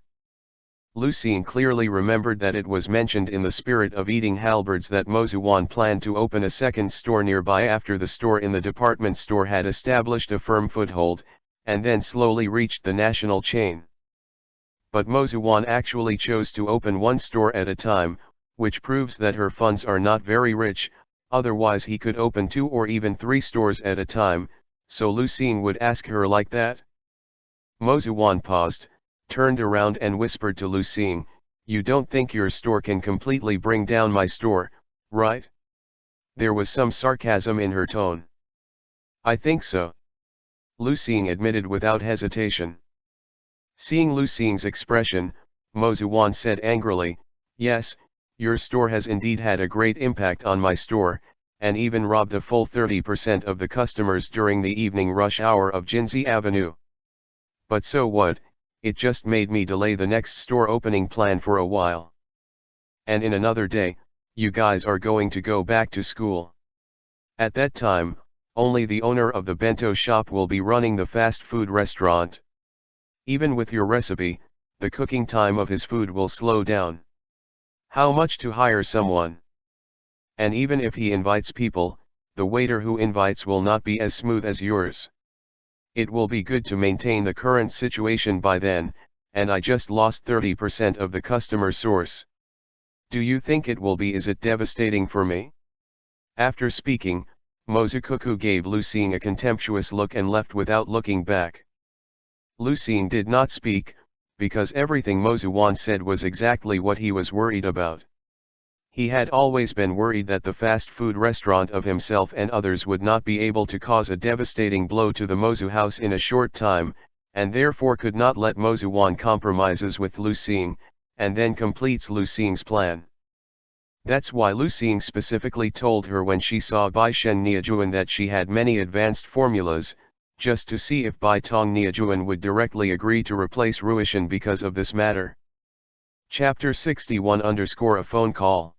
Lu Xing clearly remembered that it was mentioned in the Spirit of Eating Halberds that Mozuwan planned to open a second store nearby after the store in the department store had established a firm foothold, and then slowly reached the national chain. But Mozuwan actually chose to open one store at a time, which proves that her funds are not very rich, otherwise he could open 2 or even 3 stores at a time, so Lu Xing would ask her like that. Mozuwan paused, turned around and whispered to Lu Xing, "You don't think your store can completely bring down my store, right?" There was some sarcasm in her tone. "I think so," Lu Xing admitted without hesitation. Seeing Lu Xing's expression, Mozuwan said angrily, "Yes, your store has indeed had a great impact on my store, and even robbed a full 30% of the customers during the evening rush hour of Jinzi Avenue. But so what? It just made me delay the next store opening plan for a while. And in another day, you guys are going to go back to school. At that time, only the owner of the bento shop will be running the fast food restaurant. Even with your recipe, the cooking time of his food will slow down. How much to hire someone? And even if he invites people, the waiter who invites will not be as smooth as yours. It will be good to maintain the current situation by then, and I just lost 30% of the customer source. Do you think it will be? Is it devastating for me?" After speaking, Mozukuku gave Lu Xing a contemptuous look and left without looking back. Lu Xing did not speak, because everything Mozuwan said was exactly what he was worried about. He had always been worried that the fast food restaurant of himself and others would not be able to cause a devastating blow to the Mozu house in a short time, and therefore could not let Mozuwan compromises with Lu Xing, and then completes Lu Xing's plan. That's why Lu Xing specifically told her when she saw Bai Shen Niajuan that she had many advanced formulas, just to see if Bai Tong Niajuan would directly agree to replace Ruishan because of this matter. Chapter 61 _ a phone call.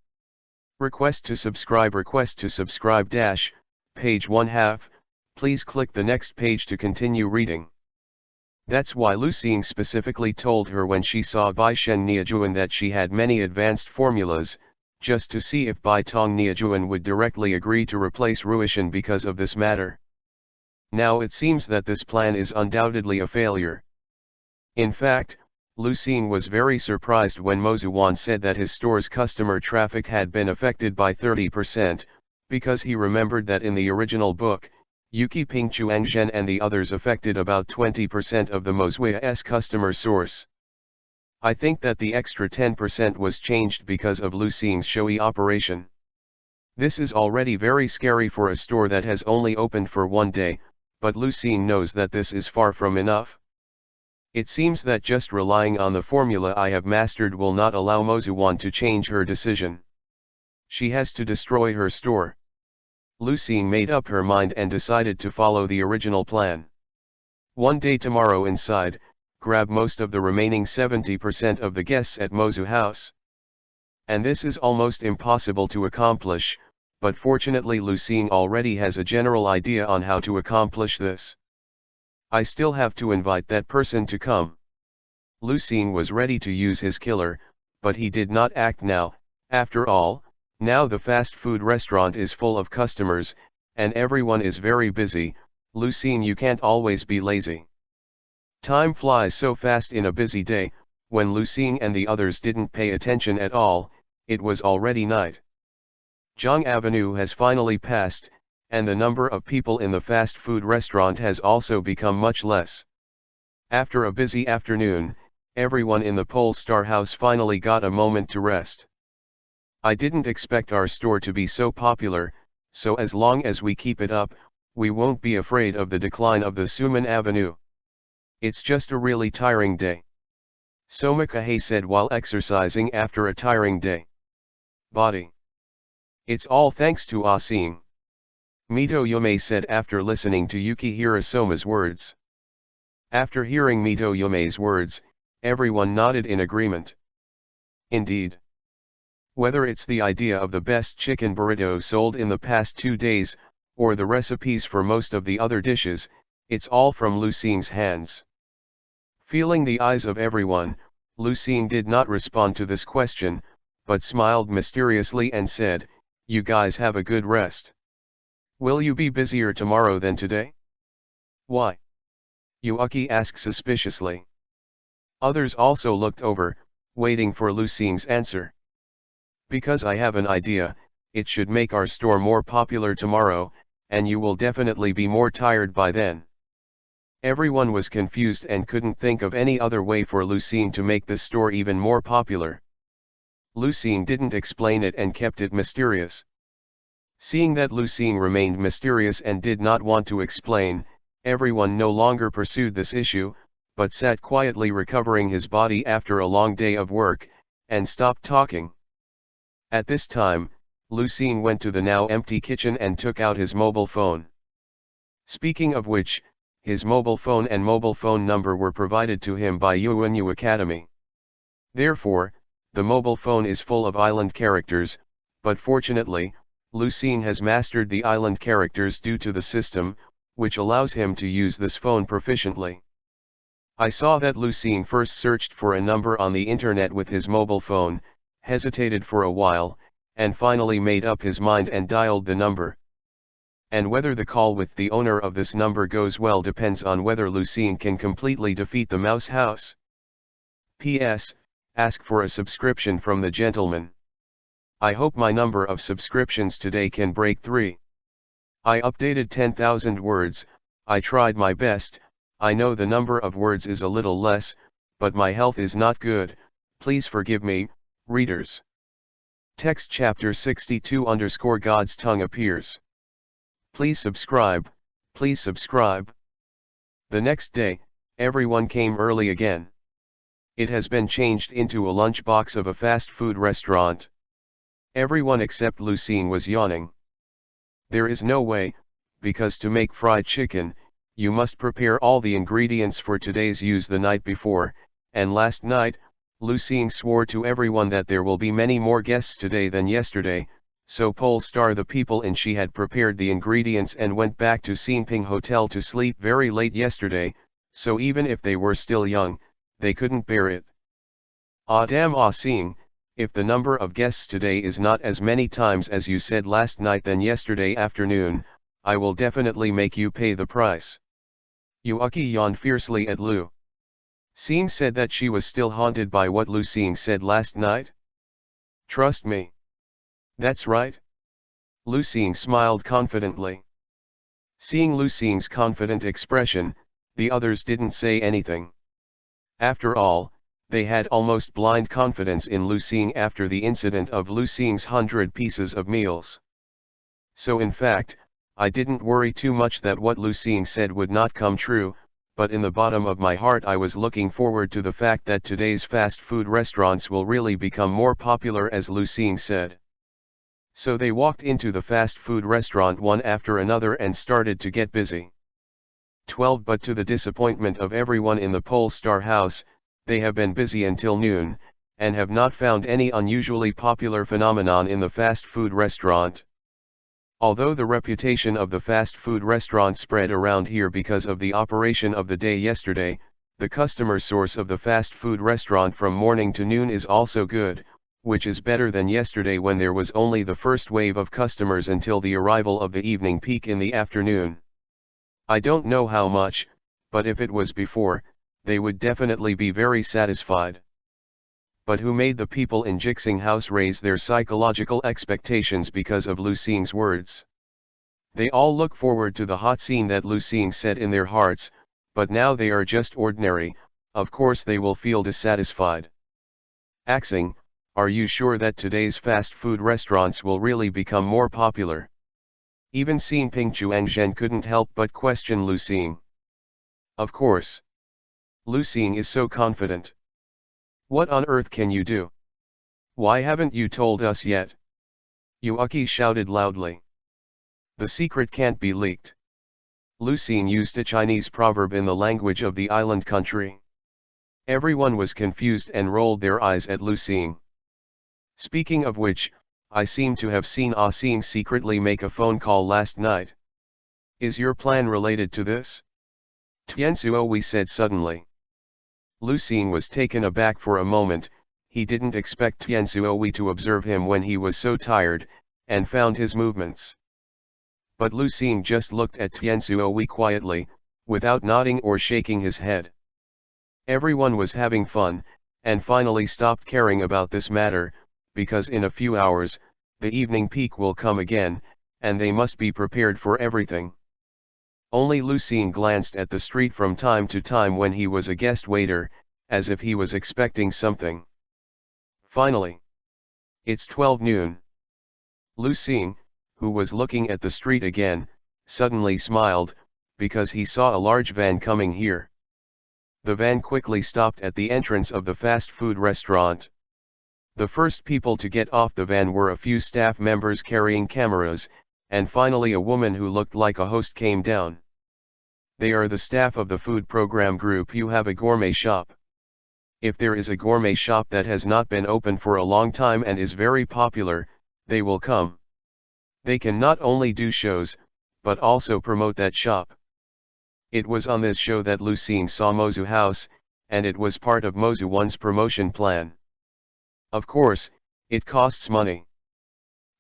Request to subscribe dash, page 1/2, please click the next page to continue reading. That's why Lu Xing specifically told her when she saw Bai Shen Niajuan that she had many advanced formulas, just to see if Bai Tong Niajuan would directly agree to replace Ruishan because of this matter. Now it seems that this plan is undoubtedly a failure. In fact, Lu Xing was very surprised when Mozuwan said that his store's customer traffic had been affected by 30%, because he remembered that in the original book, Yuki Pingchuangzhen and the others affected about 20% of the Mozuia's customer source. I think that the extra 10% was changed because of Lu Xing's showy operation. This is already very scary for a store that has only opened for one day, but Lu Xing knows that this is far from enough. It seems that just relying on the formula I have mastered will not allow Mozuwan to change her decision. She has to destroy her store. Lu Xing made up her mind and decided to follow the original plan. One day tomorrow inside, grab most of the remaining 70% of the guests at Mozu house. And this is almost impossible to accomplish, but fortunately Lu Xing already has a general idea on how to accomplish this. I still have to invite that person to come. Lu Xing was ready to use his killer, but he did not act now. After all, now the fast food restaurant is full of customers, and everyone is very busy. Lu Xing, you can't always be lazy. Time flies so fast in a busy day. When Lu Xing and the others didn't pay attention at all, it was already night. Zhang Avenue has finally passed, and the number of people in the fast food restaurant has also become much less. After a busy afternoon, everyone in the Polestar house finally got a moment to rest. I didn't expect our store to be so popular, so as long as we keep it up, we won't be afraid of the decline of the Suman Avenue. It's just a really tiring day. Somikahe said while exercising after a tiring day. Body. It's all thanks to Ah Seeing. Mito Yume said after listening to Yukihira Soma's words. After hearing Mito Yume's words, everyone nodded in agreement. Indeed. Whether it's the idea of the best chicken burrito sold in the past 2 days, or the recipes for most of the other dishes, it's all from Lu Xing's hands. Feeling the eyes of everyone, Lu Xing did not respond to this question, but smiled mysteriously and said, "You guys have a good rest. Will you be busier tomorrow than today?" "Why?" Yuaki asked suspiciously. Others also looked over, waiting for Lu Xing's answer. "Because I have an idea, it should make our store more popular tomorrow, and you will definitely be more tired by then." Everyone was confused and couldn't think of any other way for Lu Xing to make the store even more popular. Lu Xing didn't explain it and kept it mysterious. Seeing that Lu Xing remained mysterious and did not want to explain, everyone no longer pursued this issue, but sat quietly recovering his body after a long day of work, and stopped talking. At this time, Lu Xing went to the now empty kitchen and took out his mobile phone. Speaking of which, his mobile phone and mobile phone number were provided to him by Yuanyu Academy. Therefore, the mobile phone is full of island characters, but fortunately, Lu Xing has mastered the island characters due to the system, which allows him to use this phone proficiently. I saw that Lu Xing first searched for a number on the internet with his mobile phone, hesitated for a while, and finally made up his mind and dialed the number. And whether the call with the owner of this number goes well depends on whether Lu Xing can completely defeat the mouse house. P.S. Ask for a subscription from the gentleman. I hope my number of subscriptions today can break 3. I updated 10,000 words, I tried my best, I know the number of words is a little less, but my health is not good, please forgive me, readers. Text chapter 62 _ God's tongue appears. Please subscribe, please subscribe. The next day, everyone came early again. It has been changed into a lunchbox of a fast food restaurant. Everyone except Lu Xing was yawning. There is no way, because to make fried chicken, you must prepare all the ingredients for today's use the night before, and last night, Lu Xing swore to everyone that there will be many more guests today than yesterday, so Polestar the people and she had prepared the ingredients and went back to Xinping Hotel to sleep very late yesterday, so even if they were still young, they couldn't bear it. Ah damn Ah Xing, if the number of guests today is not as many times as you said last night than yesterday afternoon, I will definitely make you pay the price. Yuaki yawned fiercely at Lu Xing said that she was still haunted by what Lu Xing said last night. Trust me. That's right. Lu Xing smiled confidently. Seeing Lu Xing's confident expression, the others didn't say anything. After all, they had almost blind confidence in Lu Xing after the incident of Lu Xing's 100 pieces of meals. So in fact, I didn't worry too much that what Lu Xing said would not come true, but in the bottom of my heart I was looking forward to the fact that today's fast food restaurants will really become more popular as Lu Xing said. So they walked into the fast food restaurant one after another and started to get busy. 12 But to the disappointment of everyone in the Polestar house, they have been busy until noon, and have not found any unusually popular phenomenon in the fast food restaurant. Although the reputation of the fast food restaurant spread around here because of the operation of the day yesterday, the customer source of the fast food restaurant from morning to noon is also good, which is better than yesterday when there was only the first wave of customers until the arrival of the evening peak in the afternoon. I don't know how much, but if it was before, they would definitely be very satisfied. But who made the people in Jixing House raise their psychological expectations because of Lu Xing's words? They all look forward to the hot scene that Lu Xing said in their hearts, but now they are just ordinary, of course they will feel dissatisfied. Axing, are you sure that today's fast food restaurants will really become more popular? Even Xinping Chuangzhen couldn't help but question Lu Xing. Of course. Lu Xing is so confident. What on earth can you do? Why haven't you told us yet? Yuaki shouted loudly. The secret can't be leaked. Lucine used a Chinese proverb in the language of the island country. Everyone was confused and rolled their eyes at Lucine. Speaking of which, I seem to have seen Xing secretly make a phone call last night. Is your plan related to this? Tianzuo said suddenly. Lucine was taken aback for a moment. He didn't expect Tianzuo to observe him when he was so tired, and found his movements. But Lucine just looked at Tianzuo quietly, without nodding or shaking his head. Everyone was having fun, and finally stopped caring about this matter, because in a few hours, the evening peak will come again, and they must be prepared for everything. Only Lucine glanced at the street from time to time when he was a guest waiter, as if he was expecting something. Finally. It's 12 noon. Lucine, who was looking at the street again, suddenly smiled, because he saw a large van coming here. The van quickly stopped at the entrance of the fast food restaurant. The first people to get off the van were a few staff members carrying cameras, and finally a woman who looked like a host came down. They are the staff of the food program group. You have a gourmet shop. If there is a gourmet shop that has not been open for a long time and is very popular, they will come. They can not only do shows, but also promote that shop. It was on this show that Lucine saw Mozu House, and it was part of Mozu One's promotion plan. Of course, it costs money.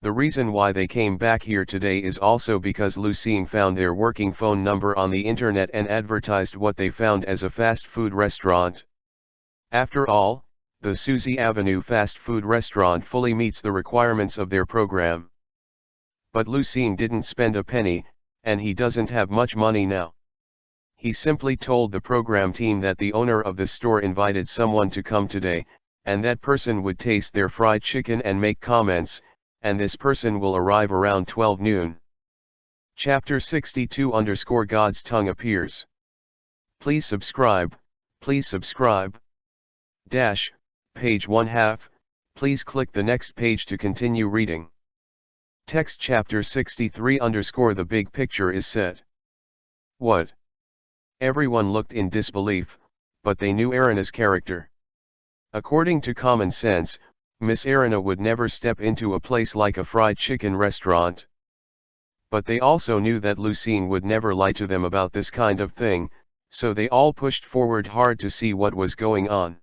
The reason why they came back here today is also because Lucine found their working phone number on the internet and advertised what they found as a fast food restaurant. After all, the Suzy Avenue fast food restaurant fully meets the requirements of their program. But Lucine didn't spend a penny, and he doesn't have much money now. He simply told the program team that the owner of the store invited someone to come today, and that person would taste their fried chicken and make comments, and this person will arrive around 12 noon. Chapter 62 _ God's tongue appears. Please subscribe, please subscribe. Dash, page 1/2, please click the next page to continue reading. Text chapter 63 _ The big picture is set. What? Everyone looked in disbelief, but they knew Erina's character. According to common sense, Miss Erina would never step into a place like a fried chicken restaurant. But they also knew that Lucine would never lie to them about this kind of thing, so they all pushed forward hard to see what was going on.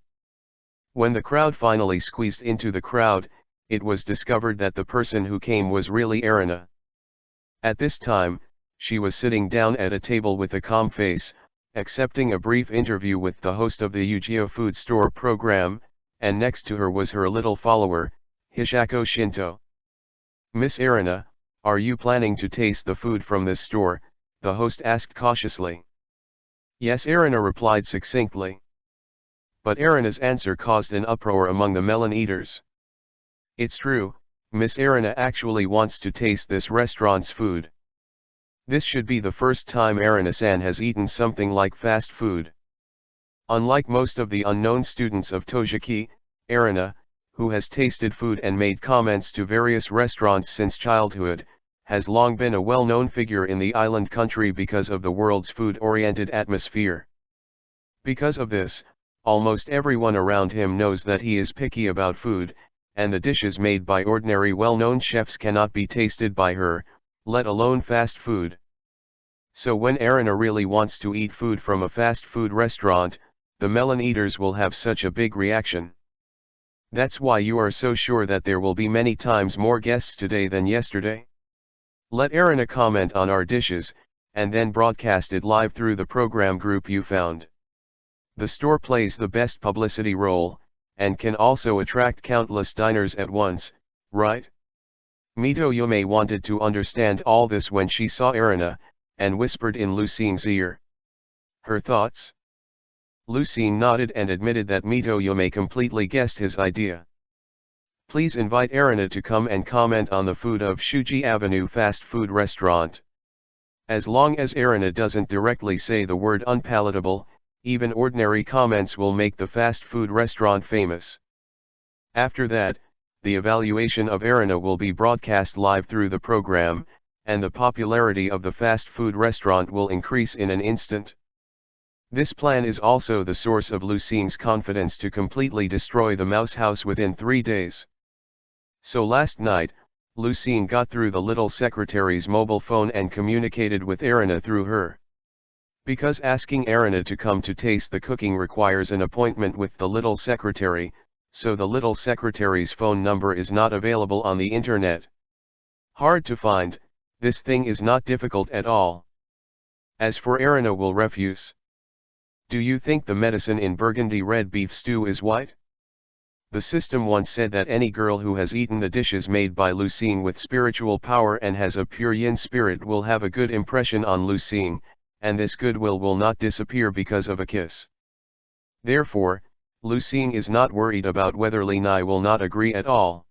When the crowd finally squeezed into the crowd, it was discovered that the person who came was really Erina. At this time, she was sitting down at a table with a calm face, accepting a brief interview with the host of the Yu-Gi-Oh food store program, and next to her was her little follower, Hishako Shinto. Miss Erina, are you planning to taste the food from this store? The host asked cautiously. Yes, Erina replied succinctly. But Erina's answer caused an uproar among the melon eaters. It's true, Miss Erina actually wants to taste this restaurant's food. This should be the first time Erina-san has eaten something like fast food. Unlike most of the unknown students of Tojiki, Erina, who has tasted food and made comments to various restaurants since childhood, has long been a well-known figure in the island country because of the world's food-oriented atmosphere. Because of this, almost everyone around him knows that he is picky about food, and the dishes made by ordinary well-known chefs cannot be tasted by her, let alone fast food. So when Erina really wants to eat food from a fast food restaurant, the melon eaters will have such a big reaction. That's why you are so sure that there will be many times more guests today than yesterday? Let Erina comment on our dishes, and then broadcast it live through the program group you found. The store plays the best publicity role, and can also attract countless diners at once, right? Mito Yume wanted to understand all this when she saw Erina, and whispered in Lucine's ear. Her thoughts? Lucine nodded and admitted that Mito Yume completely guessed his idea. Please invite Erina to come and comment on the food of Shuji Avenue fast food restaurant. As long as Erina doesn't directly say the word unpalatable, even ordinary comments will make the fast food restaurant famous. After that, the evaluation of Erina will be broadcast live through the program, and the popularity of the fast food restaurant will increase in an instant. This plan is also the source of Lucie's confidence to completely destroy the mouse house within 3 days. So last night, Lucie got through the little secretary's mobile phone and communicated with Erina through her. Because asking Erina to come to taste the cooking requires an appointment with the little secretary, so the little secretary's phone number is not available on the internet. Hard to find, this thing is not difficult at all. As for Erina will refuse. Do you think the medicine in Burgundy red beef stew is white? The system once said that any girl who has eaten the dishes made by Lucie with spiritual power and has a pure yin spirit will have a good impression on Lucie, and this goodwill will not disappear because of a kiss. Therefore, Lucie is not worried about whether Lenai will not agree at all.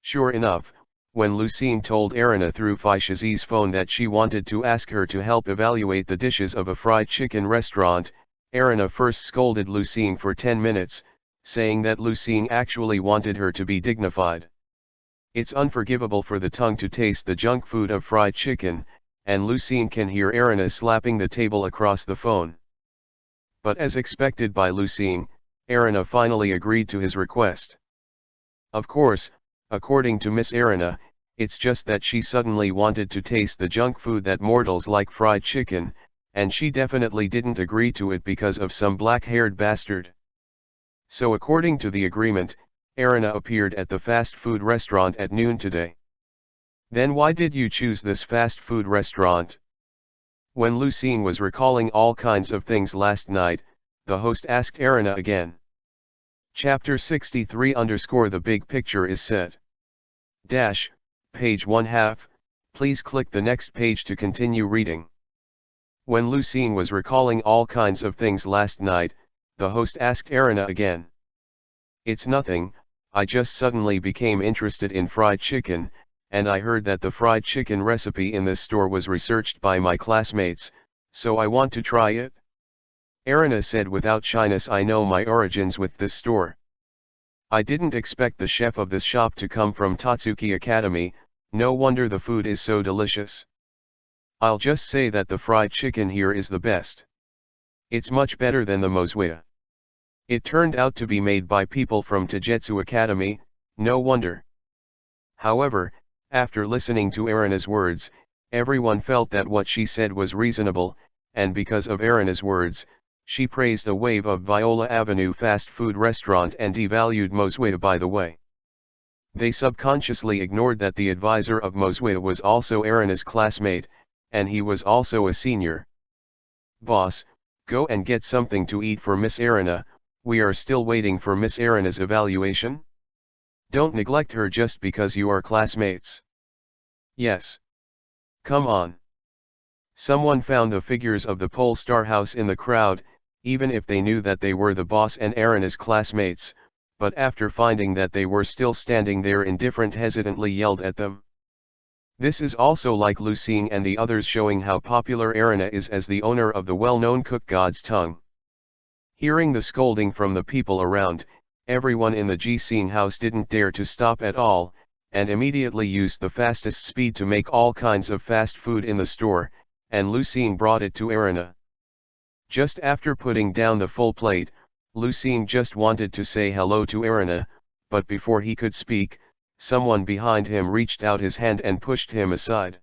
Sure enough, when Lucie told Erina through Fishizi's phone that she wanted to ask her to help evaluate the dishes of a fried chicken restaurant, Erina first scolded Lucie for 10 minutes, saying that Lucie actually wanted her to be dignified. It's unforgivable for the tongue to taste the junk food of fried chicken, and Lucie can hear Erina slapping the table across the phone. But as expected by Lucie, Erina finally agreed to his request. Of course, according to Miss Erina, it's just that she suddenly wanted to taste the junk food that mortals like fried chicken, and she definitely didn't agree to it because of some black-haired bastard. So according to the agreement, Erina appeared at the fast food restaurant at noon today. Then why did you choose this fast food restaurant? When Lucie was recalling all kinds of things last night, the host asked Erina again. Chapter 63 _ the big picture is set. Dash, page 1/2, please click the next page to continue reading. When Lucie was recalling all kinds of things last night, the host asked Erina again. It's nothing, I just suddenly became interested in fried chicken, and I heard that the fried chicken recipe in this store was researched by my classmates, so I want to try it. Erina said without shyness. I know my origins with this store. I didn't expect the chef of this shop to come from Tatsuki Academy, no wonder the food is so delicious. I'll just say that the fried chicken here is the best. It's much better than the mozuya. It turned out to be made by people from Tajetsu Academy, no wonder. However, after listening to Erina's words, everyone felt that what she said was reasonable, and because of Erina's words, she praised a wave of Viola Avenue fast food restaurant and devalued mozuya by the way. They subconsciously ignored that the advisor of mozuya was also Erina's classmate, and he was also a senior. Boss, go and get something to eat for Miss Erina, we are still waiting for Miss Erina's evaluation. Don't neglect her just because you are classmates. Yes. Come on. Someone found the figures of the Polestar house in the crowd, even if they knew that they were the boss and Erina's classmates, but after finding that they were still standing there indifferent hesitantly yelled at them. This is also like Lucie and the others, showing how popular Erina is as the owner of the well-known Cook God's Tongue. Hearing the scolding from the people around, everyone in the Ji-Sing house didn't dare to stop at all, and immediately used the fastest speed to make all kinds of fast food in the store, and Lucie brought it to Erina. Just after putting down the full plate, Lucie just wanted to say hello to Erina, but before he could speak, someone behind him reached out his hand and pushed him aside.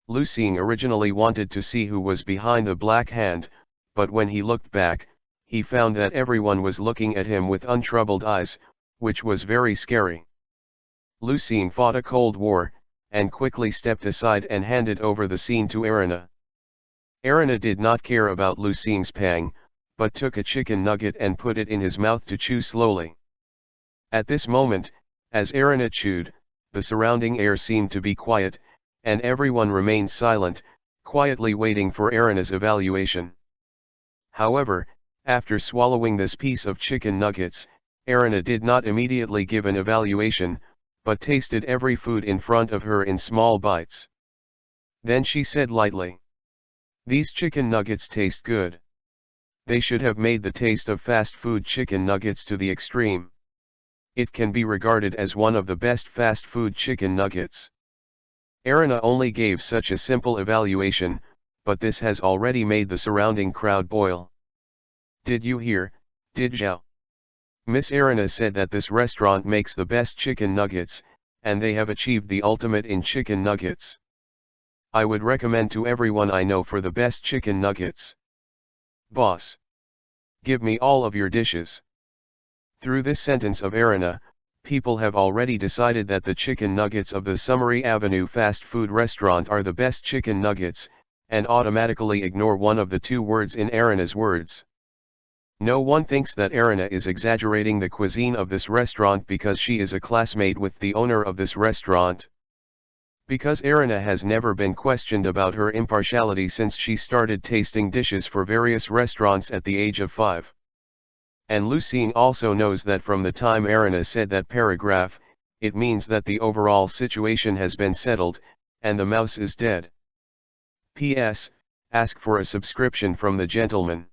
Lucie originally wanted to see who was behind the black hand, but when he looked back, he found that everyone was looking at him with untroubled eyes, which was very scary. Lucie fought a cold war, and quickly stepped aside and handed over the scene to Erina. Erina did not care about Lucie's pang, but took a chicken nugget and put it in his mouth to chew slowly. At this moment, as Erina chewed, the surrounding air seemed to be quiet, and everyone remained silent, quietly waiting for Erina's evaluation. However, after swallowing this piece of chicken nuggets, Erina did not immediately give an evaluation, but tasted every food in front of her in small bites. Then she said lightly, "These chicken nuggets taste good. They should have made the taste of fast food chicken nuggets to the extreme. It can be regarded as one of the best fast food chicken nuggets. Arena only gave such a simple evaluation, but this has already made the surrounding crowd boil. Did you hear, did ya? Miss Arena said that this restaurant makes the best chicken nuggets, and they have achieved the ultimate in chicken nuggets. I would recommend to everyone I know for the best chicken nuggets. Boss, give me all of your dishes. Through this sentence of Arena, people have already decided that the chicken nuggets of the Summary Avenue fast food restaurant are the best chicken nuggets, and automatically ignore one of the two words in Arena's words. No one thinks that Arena is exaggerating the cuisine of this restaurant because she is a classmate with the owner of this restaurant. Because Arena has never been questioned about her impartiality since she started tasting dishes for various restaurants at the age of 5. And Lucine also knows that from the time Arena said that paragraph, it means that the overall situation has been settled, and the mouse is dead. P.S. Ask for a subscription from the gentleman.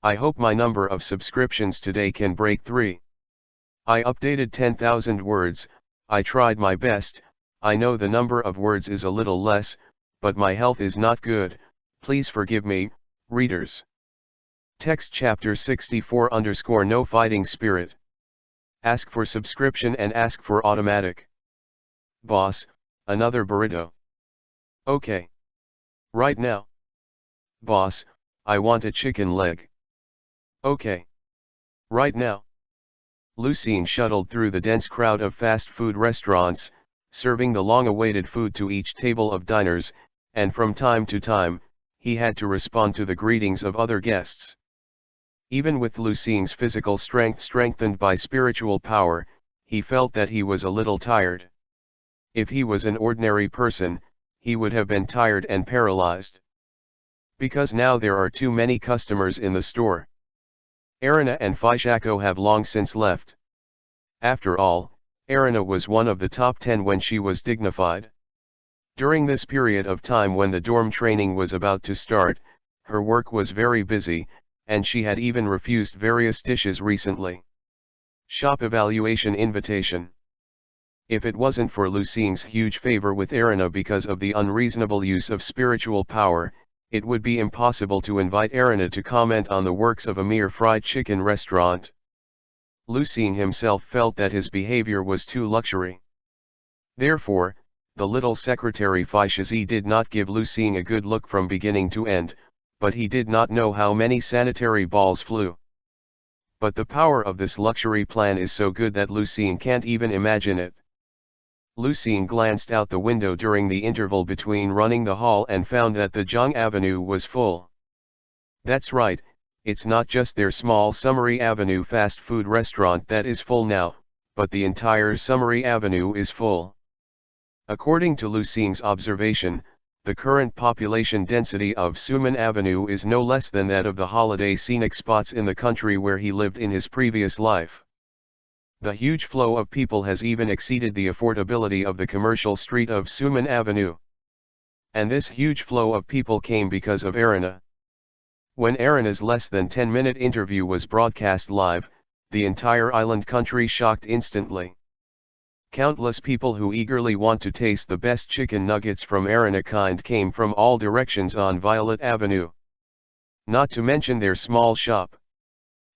I hope my number of subscriptions today can break 3. I updated 10,000 words, I tried my best, I know the number of words is a little less, but my health is not good, please forgive me, readers. Text chapter 64_no fighting spirit. Ask for subscription and ask for automatic. Boss, another burrito. Okay. Right now. Boss, I want a chicken leg. Okay. Right now. Lucine shuttled through the dense crowd of fast food restaurants, serving the long-awaited food to each table of diners, and from time to time, he had to respond to the greetings of other guests. Even with Lucine's physical strength strengthened by spiritual power, he felt that he was a little tired. If he was an ordinary person, he would have been tired and paralyzed. Because now there are too many customers in the store. Arena and Fishako have long since left. After all, Arena was one of the top 10 when she was dignified. During this period of time when the dorm training was about to start, her work was very busy, and she had even refused various dishes recently. Shop evaluation invitation. If it wasn't for Lucine's huge favor with Arena because of the unreasonable use of spiritual power, it would be impossible to invite Arena to comment on the works of a mere fried chicken restaurant. Lucine himself felt that his behavior was too luxury. Therefore, the little secretary Fishazi did not give Lucine a good look from beginning to end, but he did not know how many sanitary balls flew. But the power of this luxury plan is so good that Lucine can't even imagine it. Lucine glanced out the window during the interval between running the hall and found that the Zhang Avenue was full. That's right, it's not just their small Summary Avenue fast food restaurant that is full now, but the entire Summary Avenue is full. According to Lucine's observation, the current population density of Suman Avenue is no less than that of the holiday scenic spots in the country where he lived in his previous life. The huge flow of people has even exceeded the affordability of the commercial street of Suman Avenue. And this huge flow of people came because of Arena. When Arena's less than 10-minute interview was broadcast live, the entire island country shocked instantly. Countless people who eagerly want to taste the best chicken nuggets from Arena kind came from all directions on Violet Avenue. Not to mention their small shop.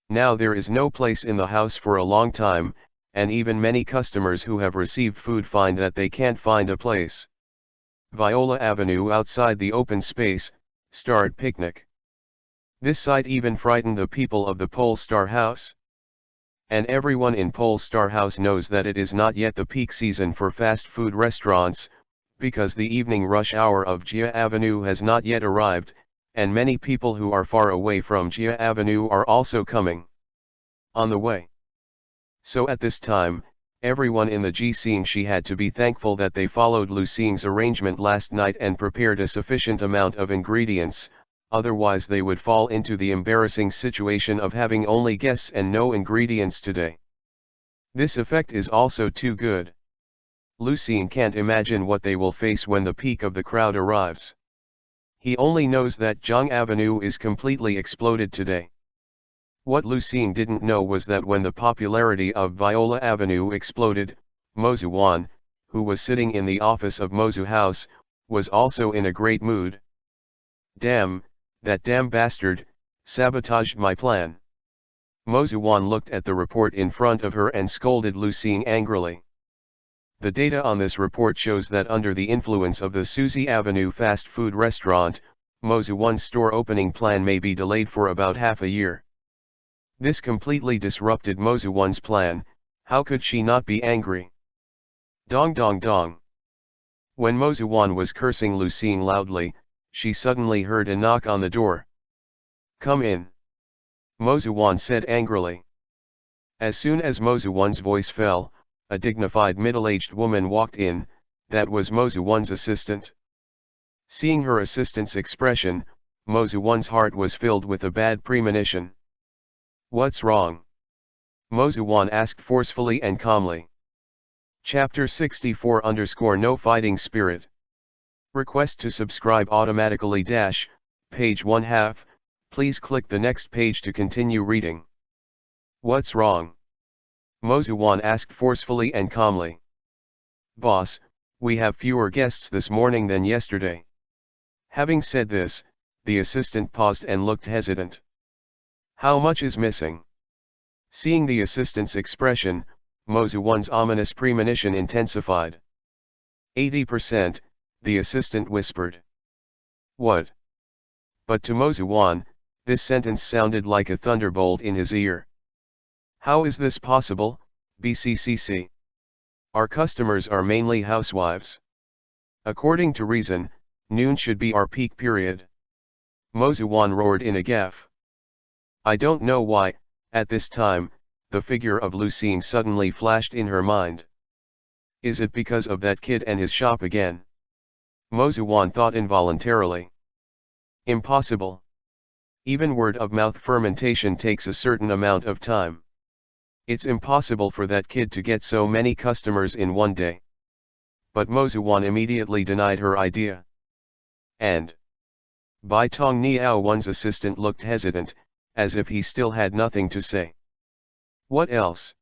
Now there is no place in the house for a long time, and even many customers who have received food find that they can't find a place. Viola Avenue outside the open space, starred picnic. This sight even frightened the people of the Pole Star House. And everyone in Pole Star House knows that it is not yet the peak season for fast food restaurants, because the evening rush hour of Jia Avenue has not yet arrived, and many people who are far away from Jia Avenue are also coming on the way. So at this time, everyone in the G scene she had to be thankful that they followed Lucine's arrangement last night and prepared a sufficient amount of ingredients, otherwise they would fall into the embarrassing situation of having only guests and no ingredients today. This effect is also too good. Lucine can't imagine what they will face when the peak of the crowd arrives. He only knows that Zhang Avenue is completely exploded today. What Lucien didn't know was that when the popularity of Viola Avenue exploded, Mozu Wan, who was sitting in the office of Mozu House, was also in a great mood. Damn, that damn bastard, sabotaged my plan. Mozu Wan looked at the report in front of her and scolded Lucien angrily. The data on this report shows that under the influence of the Suzy Avenue fast food restaurant, Mozu Wan's store opening plan may be delayed for about half a year. This completely disrupted Mozu Wan's plan. How could she not be angry? Dong dong dong. When Mozu Wan was cursing Lucien loudly, she suddenly heard a knock on the door. Come in. Mozu Wan said angrily. As soon as Mozu Wan's voice fell, a dignified middle-aged woman walked in. That was Mozu Wan's assistant. Seeing her assistant's expression, Mozu Wan's heart was filled with a bad premonition. What's wrong? Mozu Wan asked forcefully and calmly. Chapter 64 _ No Fighting Spirit. Request to subscribe automatically - page 1/2, please click the next page to continue reading. What's wrong? Mozu Wan asked forcefully and calmly. Boss, we have fewer guests this morning than yesterday. Having said this, the assistant paused and looked hesitant. How much is missing? Seeing the assistant's expression, Mozu Wan's ominous premonition intensified. 80%, the assistant whispered. What? But to Mozu Wan, this sentence sounded like a thunderbolt in his ear. How is this possible, BCCC? Our customers are mainly housewives. According to reason, noon should be our peak period. Mozu Wan roared in a gaffe. I don't know why, at this time, the figure of Lucien suddenly flashed in her mind. Is it because of that kid and his shop again? Mozu Wan thought involuntarily. Impossible. Even word-of-mouth fermentation takes a certain amount of time. It's impossible for that kid to get so many customers in one day. But Mozu Wan immediately denied her idea. And Bai Tong Niao Wan's assistant looked hesitant, as if he still had nothing to say. What else?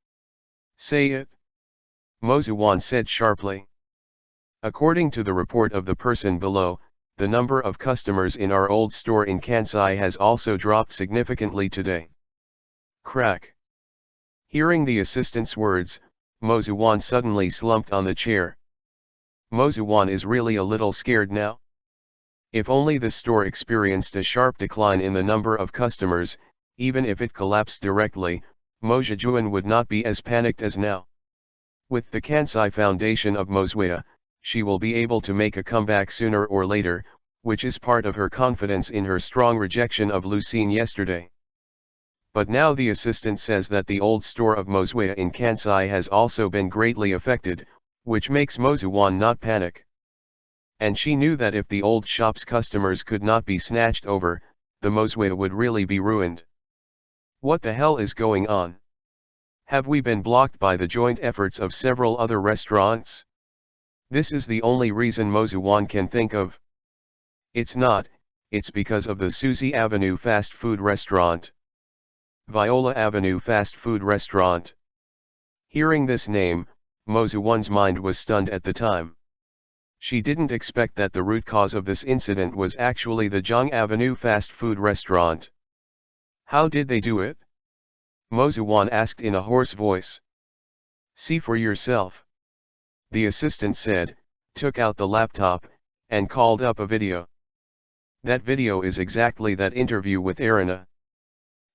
Say it. Mozu Wan said sharply. According to the report of the person below, the number of customers in our old store in Kansai has also dropped significantly today. Crack. Hearing the assistant's words, Mozu Wan suddenly slumped on the chair. Mozu Wan is really a little scared now. If only the store experienced a sharp decline in the number of customers, even if it collapsed directly, Mo Zhejuan would not be as panicked as now. With the Kansai foundation of Mozwea, she will be able to make a comeback sooner or later, which is part of her confidence in her strong rejection of Lucien yesterday. But now the assistant says that the old store of Mozwea in Kansai has also been greatly affected, which makes Mozu Wan not panic. And she knew that if the old shop's customers could not be snatched over, the Mozwea would really be ruined. What the hell is going on? Have we been blocked by the joint efforts of several other restaurants? This is the only reason Mozu Wan can think of. It's not, it's because of the Suzy Avenue fast food restaurant. Viola Avenue fast food restaurant. Hearing this name, Mozu Wan's mind was stunned at the time. She didn't expect that the root cause of this incident was actually the Zhang Avenue fast food restaurant. How did they do it? Mozu Wan asked in a hoarse voice. See for yourself. The assistant said, took out the laptop, and called up a video. That video is exactly that interview with Arina.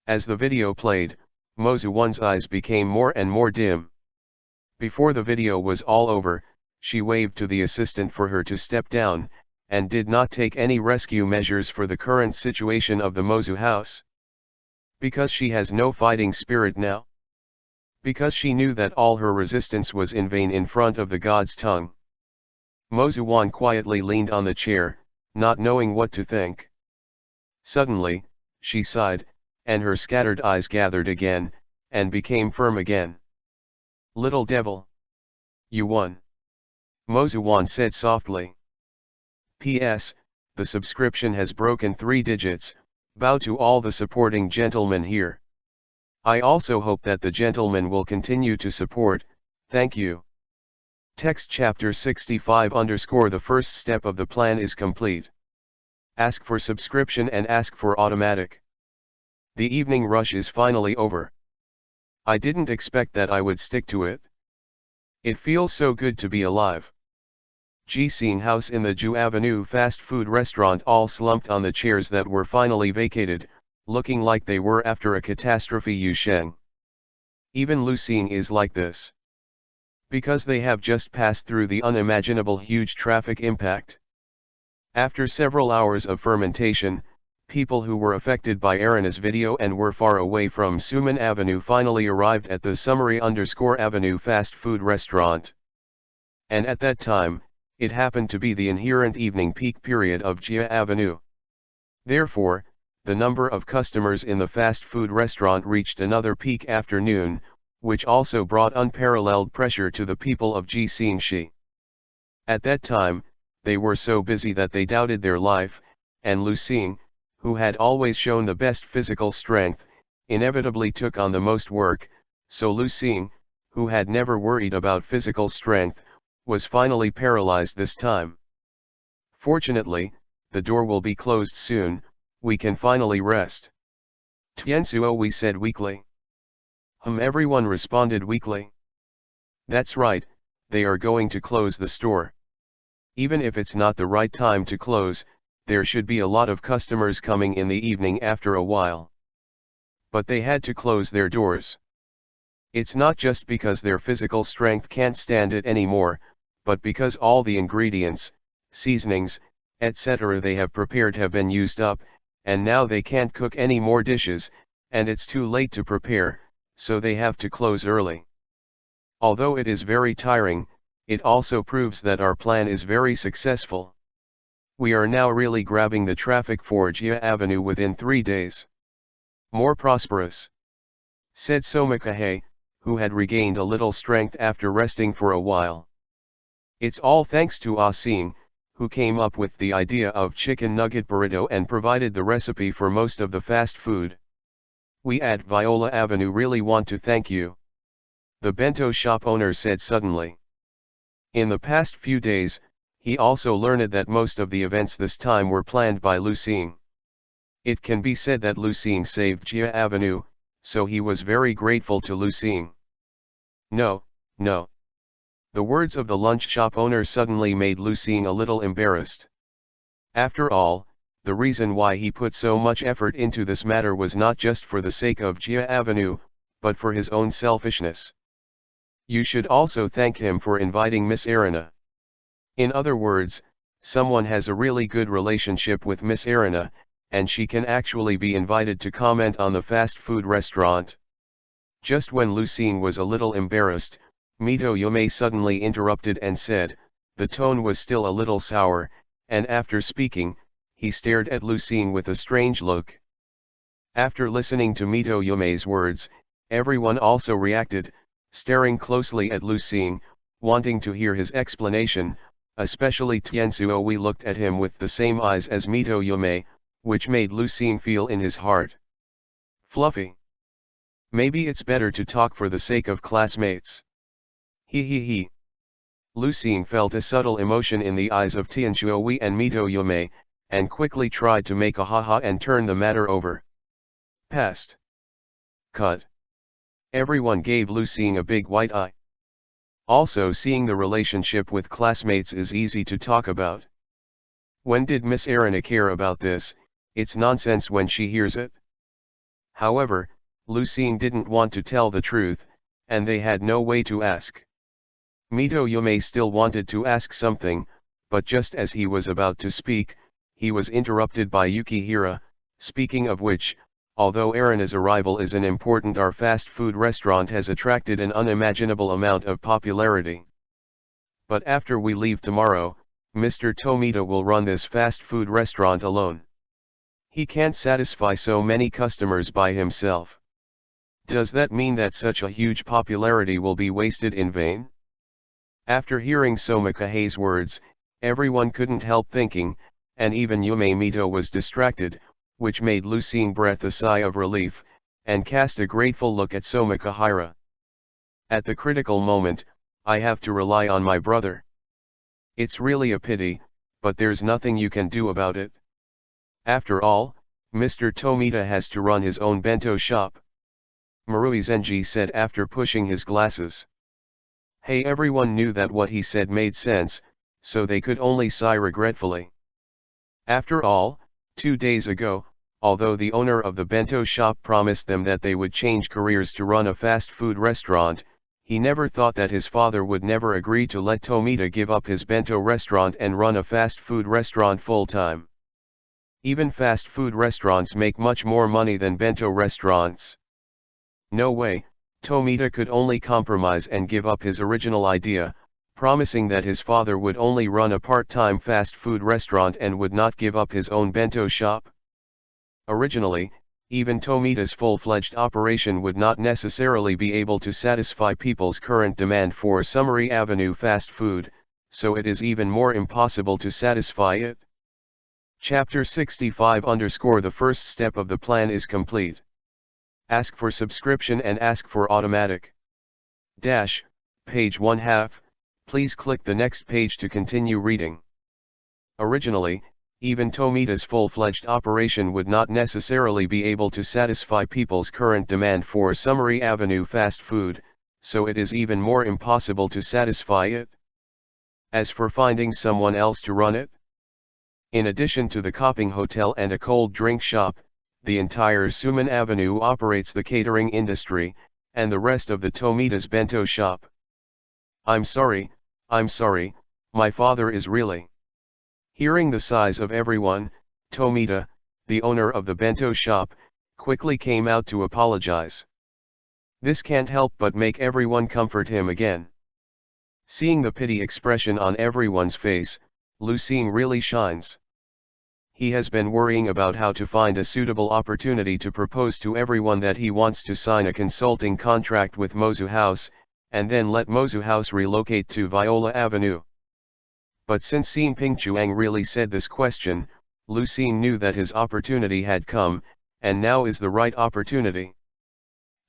As the video played, Mozu Wan's eyes became more and more dim. Before the video was all over, she waved to the assistant for her to step down, and did not take any rescue measures for the current situation of the Mozu house. Because she has no fighting spirit now? Because she knew that all her resistance was in vain in front of the god's tongue. Mozu Wan quietly leaned on the chair, not knowing what to think. Suddenly, she sighed, and her scattered eyes gathered again, and became firm again. Little devil. You won. Mozu Wan said softly. P.S. the subscription has broken 3 digits, bow to all the supporting gentlemen here. I also hope that the gentlemen will continue to support, thank you. Text chapter 65 _ the first step of the plan is complete. Ask for subscription and ask for automatic. The evening rush is finally over. I didn't expect that I would stick to it. It feels so good to be alive. Seeing house in the Ju Avenue fast food restaurant all slumped on the chairs that were finally vacated, looking like they were after a catastrophe Yu Sheng. Even Lu Xing is like this. Because they have just passed through the unimaginable huge traffic impact. After several hours of fermentation, people who were affected by Arana's video and were far away from Suman Avenue finally arrived at the Summary Avenue fast food restaurant. And at that time, it happened to be the inherent evening peak period of Jia Avenue. Therefore, the number of customers in the fast food restaurant reached another peak afternoon, which also brought unparalleled pressure to the people of Jixingshi. At that time, they were so busy that they doubted their life, and Lu Xing, who had always shown the best physical strength, inevitably took on the most work, so Lu Xing, who had never worried about physical strength, was finally paralyzed this time. Fortunately, the door will be closed soon, we can finally rest. Tianzuo, we said weakly. Everyone responded weakly. That's right, they are going to close the store. Even if it's not the right time to close, there should be a lot of customers coming in the evening after a while. But they had to close their doors. It's not just because their physical strength can't stand it anymore, but because all the ingredients, seasonings, etc. they have prepared have been used up, and now they can't cook any more dishes, and it's too late to prepare, so they have to close early. Although it is very tiring, it also proves that our plan is very successful. We are now really grabbing the traffic for Jia Avenue within 3 days. More prosperous, said Somakahe, who had regained a little strength after resting for a while. It's all thanks to Ah Xing, who came up with the idea of chicken nugget burrito and provided the recipe for most of the fast food. We at Viola Avenue really want to thank you, the bento shop owner said suddenly. In the past few days, he also learned that most of the events this time were planned by Lu Xing. It can be said that Lu Xing saved Jia Avenue, so he was very grateful to Lu Xing. No, no. The words of the lunch shop owner suddenly made Lu Xing a little embarrassed. After all, the reason why he put so much effort into this matter was not just for the sake of Jia Avenue, but for his own selfishness. You should also thank him for inviting Miss Arana. In other words, someone has a really good relationship with Miss Arana, and she can actually be invited to comment on the fast food restaurant. Just when Lu Xing was a little embarrassed, Mito Yume suddenly interrupted and said, the tone was still a little sour, and after speaking, he stared at Lu Xing with a strange look. After listening to Mito Yume's words, everyone also reacted, staring closely at Lu Xing, wanting to hear his explanation, especially Tianzuo. We looked at him with the same eyes as Mito Yume, which made Lu Xing feel in his heart. Fluffy. Maybe it's better to talk for the sake of classmates. He. Lu Xing felt a subtle emotion in the eyes of Tianzuo and Mito Yume, and quickly tried to make a haha and turn the matter over. Past. Cut. Everyone gave Lu Xing a big white eye. Also, seeing the relationship with classmates is easy to talk about. When did Miss Arana care about this? It's nonsense when she hears it. However, Lu Xing didn't want to tell the truth, and they had no way to ask. Mito Yume still wanted to ask something, but just as he was about to speak, he was interrupted by Yukihira. Speaking of which, although Arana's arrival is an important, our fast food restaurant has attracted an unimaginable amount of popularity. But after we leave tomorrow, Mr. Tomita will run this fast food restaurant alone. He can't satisfy so many customers by himself. Does that mean that such a huge popularity will be wasted in vain? After hearing Somakahe's words, everyone couldn't help thinking, and even Yume Mito was distracted, which made Lucine breathe a sigh of relief, and cast a grateful look at Soma Kahira. At the critical moment, I have to rely on my brother. It's really a pity, but there's nothing you can do about it. After all, Mr. Tomita has to run his own bento shop. Marui Zenji said after pushing his glasses. Hey, everyone knew that what he said made sense, so they could only sigh regretfully. After all, 2 days ago, although the owner of the bento shop promised them that they would change careers to run a fast food restaurant, he never thought that his father would never agree to let Tomita give up his bento restaurant and run a fast food restaurant full-time. Even fast food restaurants make much more money than bento restaurants. No way, Tomita could only compromise and give up his original idea, promising that his father would only run a part-time fast food restaurant and would not give up his own bento shop. Originally, even Tomita's full-fledged operation would not necessarily be able to satisfy people's current demand for Summary Avenue fast food, so it is even more impossible to satisfy it. Chapter 65 _ The first step of the plan is complete. Ask for subscription and ask for automatic. Page 1/2, please click the next page to continue reading. Originally, even Tomita's full-fledged operation would not necessarily be able to satisfy people's current demand for Summary Avenue fast food, so it is even more impossible to satisfy it. As for finding someone else to run it, in addition to the Kopping Hotel and a cold drink shop, the entire Suman Avenue operates the catering industry, and the rest of the Tomita's bento shop. I'm sorry, my father is really. Hearing the sighs of everyone, Tomita, the owner of the bento shop, quickly came out to apologize. This can't help but make everyone comfort him again. Seeing the pity expression on everyone's face, Lucine really shines. He has been worrying about how to find a suitable opportunity to propose to everyone that he wants to sign a consulting contract with Mozu House, and then let Mozu House relocate to Viola Avenue. But since Xin Pingchuang really said this question, Lucine knew that his opportunity had come, and now is the right opportunity.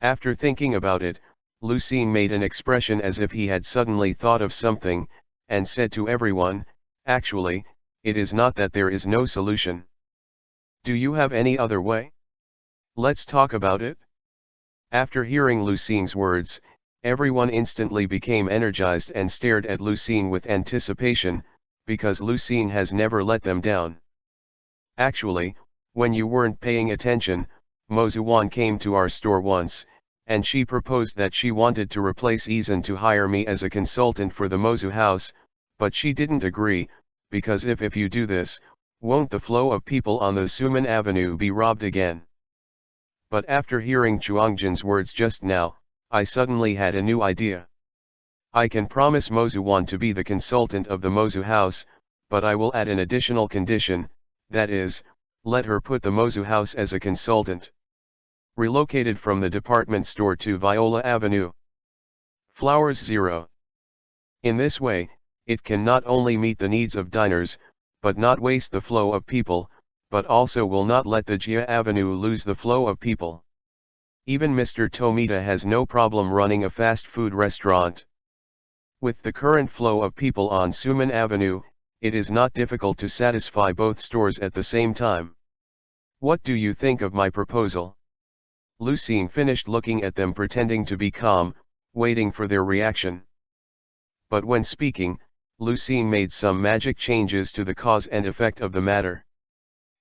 After thinking about it, Lucine made an expression as if he had suddenly thought of something, and said to everyone, actually, it is not that there is no solution. Do you have any other way? Let's talk about it. After hearing Lucine's words, everyone instantly became energized and stared at Lucine with anticipation, because Lucine has never let them down. Actually, when you weren't paying attention, Mozuwan came to our store once, and she proposed that she wanted to replace Izan to hire me as a consultant for the Mozu House, but she didn't agree, because if you do this, won't the flow of people on the Suman Avenue be robbed again? But after hearing Chuangjin's words just now, I suddenly had a new idea. I can promise Mozuwan to be the consultant of the Mozu House, but I will add an additional condition, that is, let her put the Mozu House as a consultant. Relocated from the department store to Viola Avenue. Flowers 0. In this way, it can not only meet the needs of diners, but not waste the flow of people, but also will not let the Jia Avenue lose the flow of people. Even Mr. Tomita has no problem running a fast food restaurant. With the current flow of people on Suman Avenue, it is not difficult to satisfy both stores at the same time. What do you think of my proposal? Lucine finished looking at them, pretending to be calm, waiting for their reaction. But when speaking, Lucine made some magic changes to the cause and effect of the matter.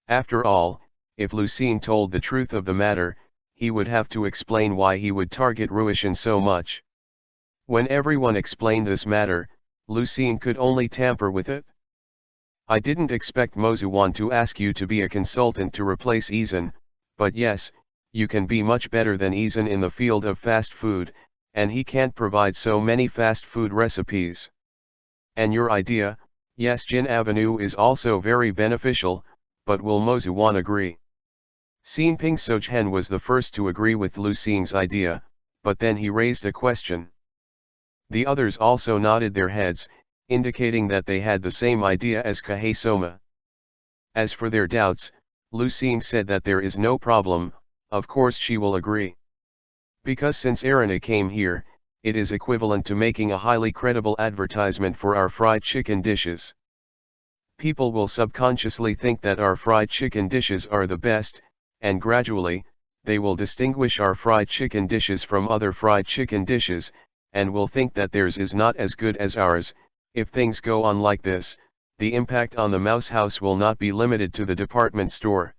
After all, if Lucine told the truth of the matter, he would have to explain why he would target Ruishan so much. When everyone explained this matter, Lucine could only tamper with it. I didn't expect Mozuwan to ask you to be a consultant to replace Izan, but yes, you can be much better than Izan in the field of fast food, and he can't provide so many fast food recipes. And your idea, yes, Jin Avenue is also very beneficial, but will Mozuwan agree? Xin Ping Sochen was the first to agree with Lucine's idea, but then he raised a question. The others also nodded their heads, indicating that they had the same idea as Kahei Soma. As for their doubts, Lucine said that there is no problem, of course she will agree. Because since Arana came here, it is equivalent to making a highly credible advertisement for our fried chicken dishes. People will subconsciously think that our fried chicken dishes are the best, and gradually, they will distinguish our fried chicken dishes from other fried chicken dishes, and will think that theirs is not as good as ours. If things go on like this, the impact on the mouse house will not be limited to the department store.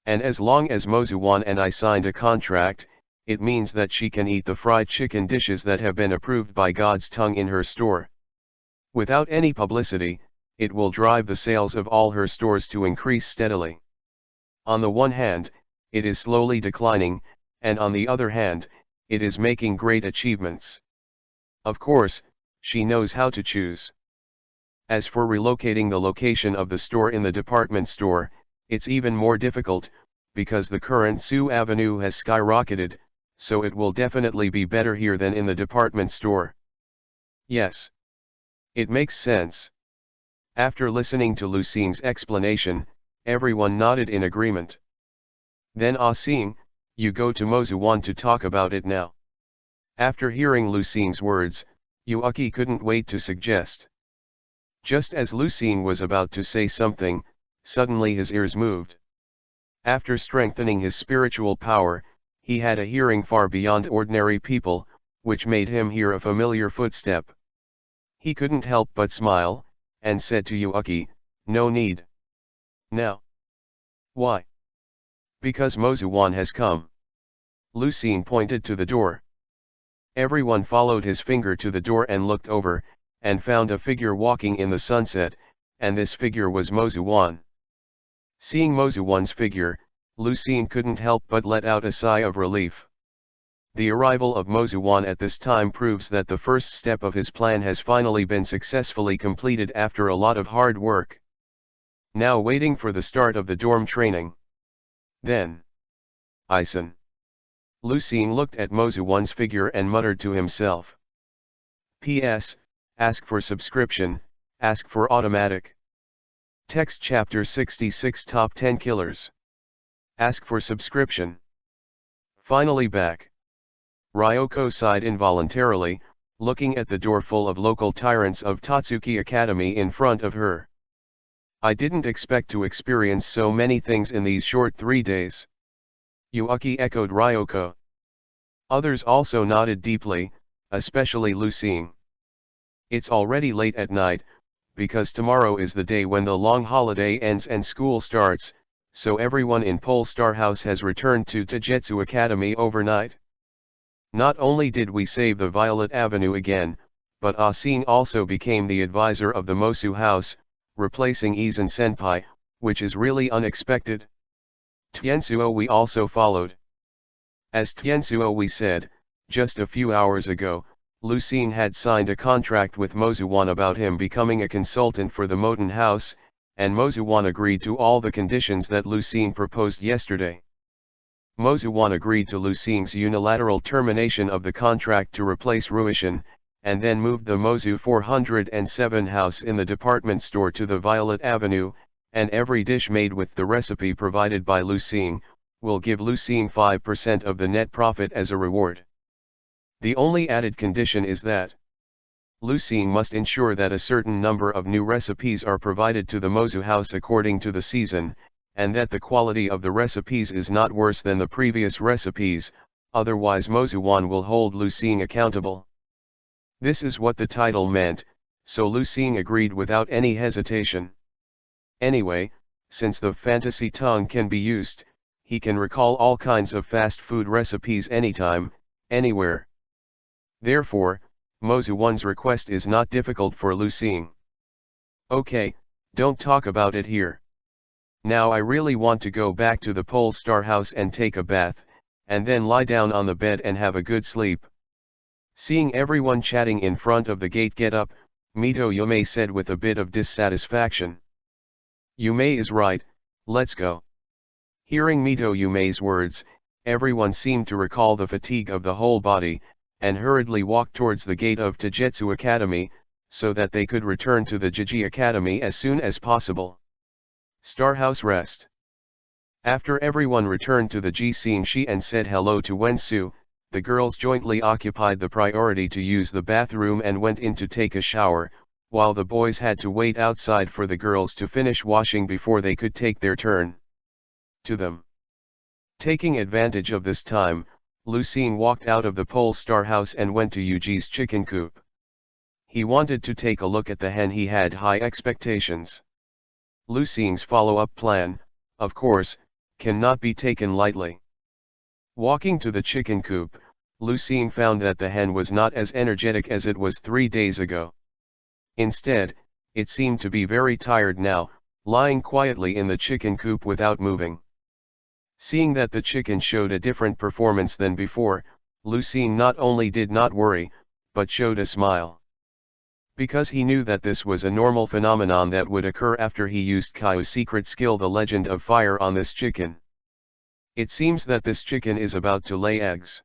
And as long as Mozuwan and I signed a contract, it means that she can eat the fried chicken dishes that have been approved by God's tongue in her store. Without any publicity, it will drive the sales of all her stores to increase steadily. On the one hand, it is slowly declining, and on the other hand, it is making great achievements. Of course, she knows how to choose. As for relocating the location of the store in the department store, it's even more difficult, because the current Sioux Avenue has skyrocketed, so it will definitely be better here than in the department store. Yes. It makes sense. After listening to Lucine's explanation, everyone nodded in agreement. Then Asing, you go to Mozuwan to talk about it now. After hearing Lucine's words, Yuaki couldn't wait to suggest. Just as Lucine was about to say something, suddenly his ears moved. After strengthening his spiritual power, he had a hearing far beyond ordinary people, which made him hear a familiar footstep. He couldn't help but smile, and said to Yuaki, "No need. Now." "Why?" "Because Mozuwan has come." Lucine pointed to the door. Everyone followed his finger to the door and looked over, and found a figure walking in the sunset, and this figure was Mozuwan. Seeing Mozuwan's figure, Lucine couldn't help but let out a sigh of relief. The arrival of Mozuwan at this time proves that the first step of his plan has finally been successfully completed after a lot of hard work. Now waiting for the start of the dorm training. Then. Ison. Lucine looked at Mozuwan's figure and muttered to himself. P.S. Ask for subscription, ask for automatic. Text Chapter 66 Top 10 Killers. Ask for subscription. Finally back. Ryoko sighed involuntarily, looking at the door full of local tyrants of Tatsuki Academy in front of her. I didn't expect to experience so many things in these short 3 days. Yuaki echoed Ryoko. Others also nodded deeply, especially Lucine. It's already late at night, because tomorrow is the day when the long holiday ends and school starts, so everyone in Polestar House has returned to Tajetsu Academy overnight. Not only did we save the Violet Avenue again, but Asing also became the advisor of the Mosu House, replacing Izan Senpai, which is really unexpected. Tiansuo we also followed. As Tiansuo we said, just a few hours ago, Lucine had signed a contract with Mozuwan about him becoming a consultant for the Moten House, and Mozuwan agreed to all the conditions that Lucine proposed yesterday. Mozuwan agreed to Lucine's unilateral termination of the contract to replace Ruishin, and then moved the Mozu 407 house in the department store to the Violet Avenue, and every dish made with the recipe provided by Lucine, will give Lucine 5% of the net profit as a reward. The only added condition is that Lucine must ensure that a certain number of new recipes are provided to the Mozu house according to the season, and that the quality of the recipes is not worse than the previous recipes, otherwise Mozuwan will hold Lucine accountable. This is what the title meant, so Lucine agreed without any hesitation. Anyway, since the fantasy tongue can be used, he can recall all kinds of fast food recipes anytime, anywhere. Therefore, Mozuwan's request is not difficult for Lucine. Okay, don't talk about it here. Now I really want to go back to the Polestar House and take a bath, and then lie down on the bed and have a good sleep. Seeing everyone chatting in front of the gate get up, Mito Yume said with a bit of dissatisfaction. Yume is right, let's go. Hearing Mito Yume's words, everyone seemed to recall the fatigue of the whole body, and hurriedly walked towards the gate of Tajetsu Academy, so that they could return to the Jiji Academy as soon as possible. Starhouse rest. After everyone returned to the Ji-Xing and said hello to Wen-Su, the girls jointly occupied the priority to use the bathroom and went in to take a shower, while the boys had to wait outside for the girls to finish washing before they could take their turn. To them. Taking advantage of this time, Lu-Xing walked out of the Pole Star house and went to Yuji's chicken coop. He wanted to take a look at the hen. He had high expectations. Lu-Xing's follow-up plan, of course, cannot be taken lightly. Walking to the chicken coop, Lu-Xing found that the hen was not as energetic as it was 3 days ago. Instead, it seemed to be very tired now, lying quietly in the chicken coop without moving. Seeing that the chicken showed a different performance than before, Lu-Xing not only did not worry, but showed a smile. Because he knew that this was a normal phenomenon that would occur after he used Kai's secret skill, the Legend of Fire, on this chicken. It seems that this chicken is about to lay eggs.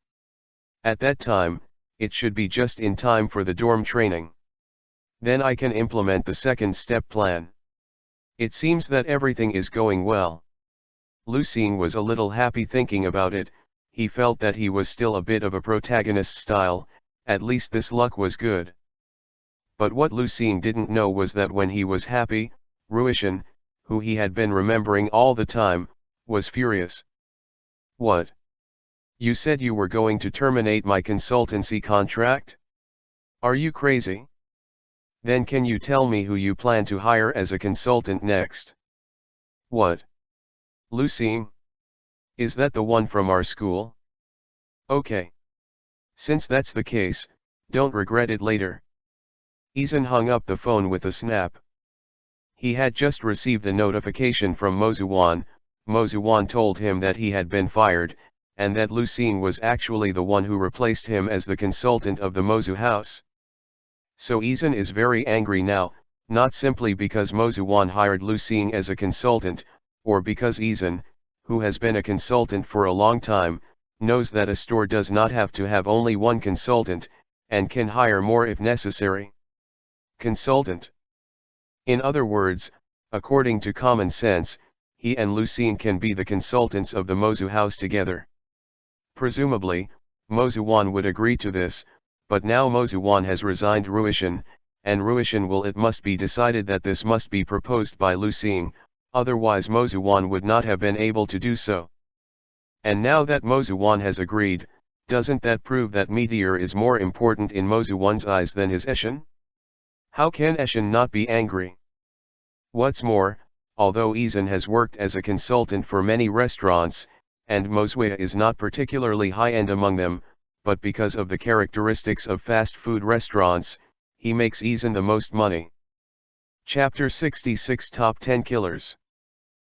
At that time, it should be just in time for the dorm training. Then I can implement the second step plan. It seems that everything is going well. Lu-Xing was a little happy thinking about it. He felt that he was still a bit of a protagonist style, at least this luck was good. But what Lu-Xing didn't know was that when he was happy, Ruishan, who he had been remembering all the time, was furious. What? You said you were going to terminate my consultancy contract? Are you crazy? Then can you tell me who you plan to hire as a consultant next? What? Lu-Xing? Is that the one from our school? Okay. Since that's the case, don't regret it later. Izan hung up the phone with a snap. He had just received a notification from Mozuwan. Mozuwan told him that he had been fired, and that Lu-Xing was actually the one who replaced him as the consultant of the Mozu house. So Izan is very angry now, not simply because Mozuwan hired Lu-Xing as a consultant, or because Izan, who has been a consultant for a long time, knows that a store does not have to have only one consultant, and can hire more if necessary. Consultant. In other words, according to common sense, he and Lu-Xing can be the consultants of the Mozu house together. Presumably, Mozuwan would agree to this, but now Mozuwan has resigned Ruishan, and Ruishan will. It must be decided that this must be proposed by Lu-Xing, otherwise Mozuwan would not have been able to do so. And now that Mozuwan has agreed, doesn't that prove that Meteor is more important in Mozuwan's eyes than his Eshin? How can Eshin not be angry? What's more, although Izan has worked as a consultant for many restaurants, and Mozwea is not particularly high-end among them, but because of the characteristics of fast food restaurants, he makes Izan the most money. Chapter 66 Top 10 Killers.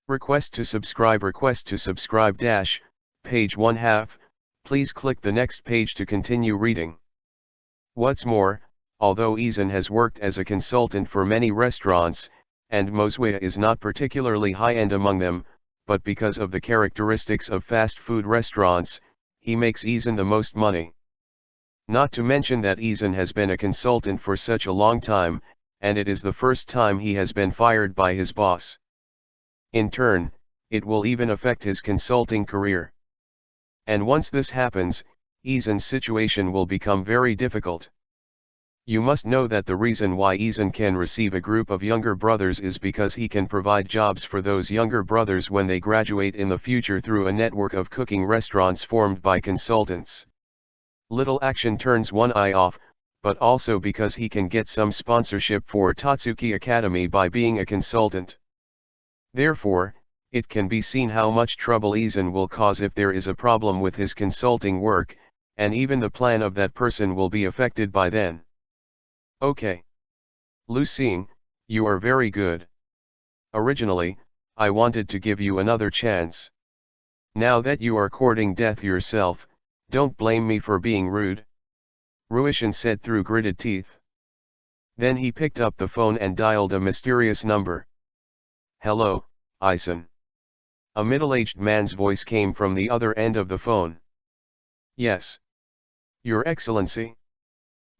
Request to subscribe page 1/2, please click the next page to continue reading. What's more, although Izan has worked as a consultant for many restaurants, and Mozwea is not particularly high-end among them, but because of the characteristics of fast food restaurants, he makes Izan the most money. Not to mention that Izan has been a consultant for such a long time, and it is the first time he has been fired by his boss. In turn, it will even affect his consulting career. And once this happens, Izan's situation will become very difficult. You must know that the reason why Izan can receive a group of younger brothers is because he can provide jobs for those younger brothers when they graduate in the future through a network of cooking restaurants formed by consultants. Little action turns one eye off, but also because he can get some sponsorship for Tatsuki Academy by being a consultant. Therefore, it can be seen how much trouble Izan will cause if there is a problem with his consulting work, and even the plan of that person will be affected by then. Okay. Lu-Xing, you are very good. Originally, I wanted to give you another chance. Now that you are courting death yourself, don't blame me for being rude. Ruishan said through gritted teeth. Then he picked up the phone and dialed a mysterious number. Hello, Izan. A middle-aged man's voice came from the other end of the phone. Yes. Your Excellency.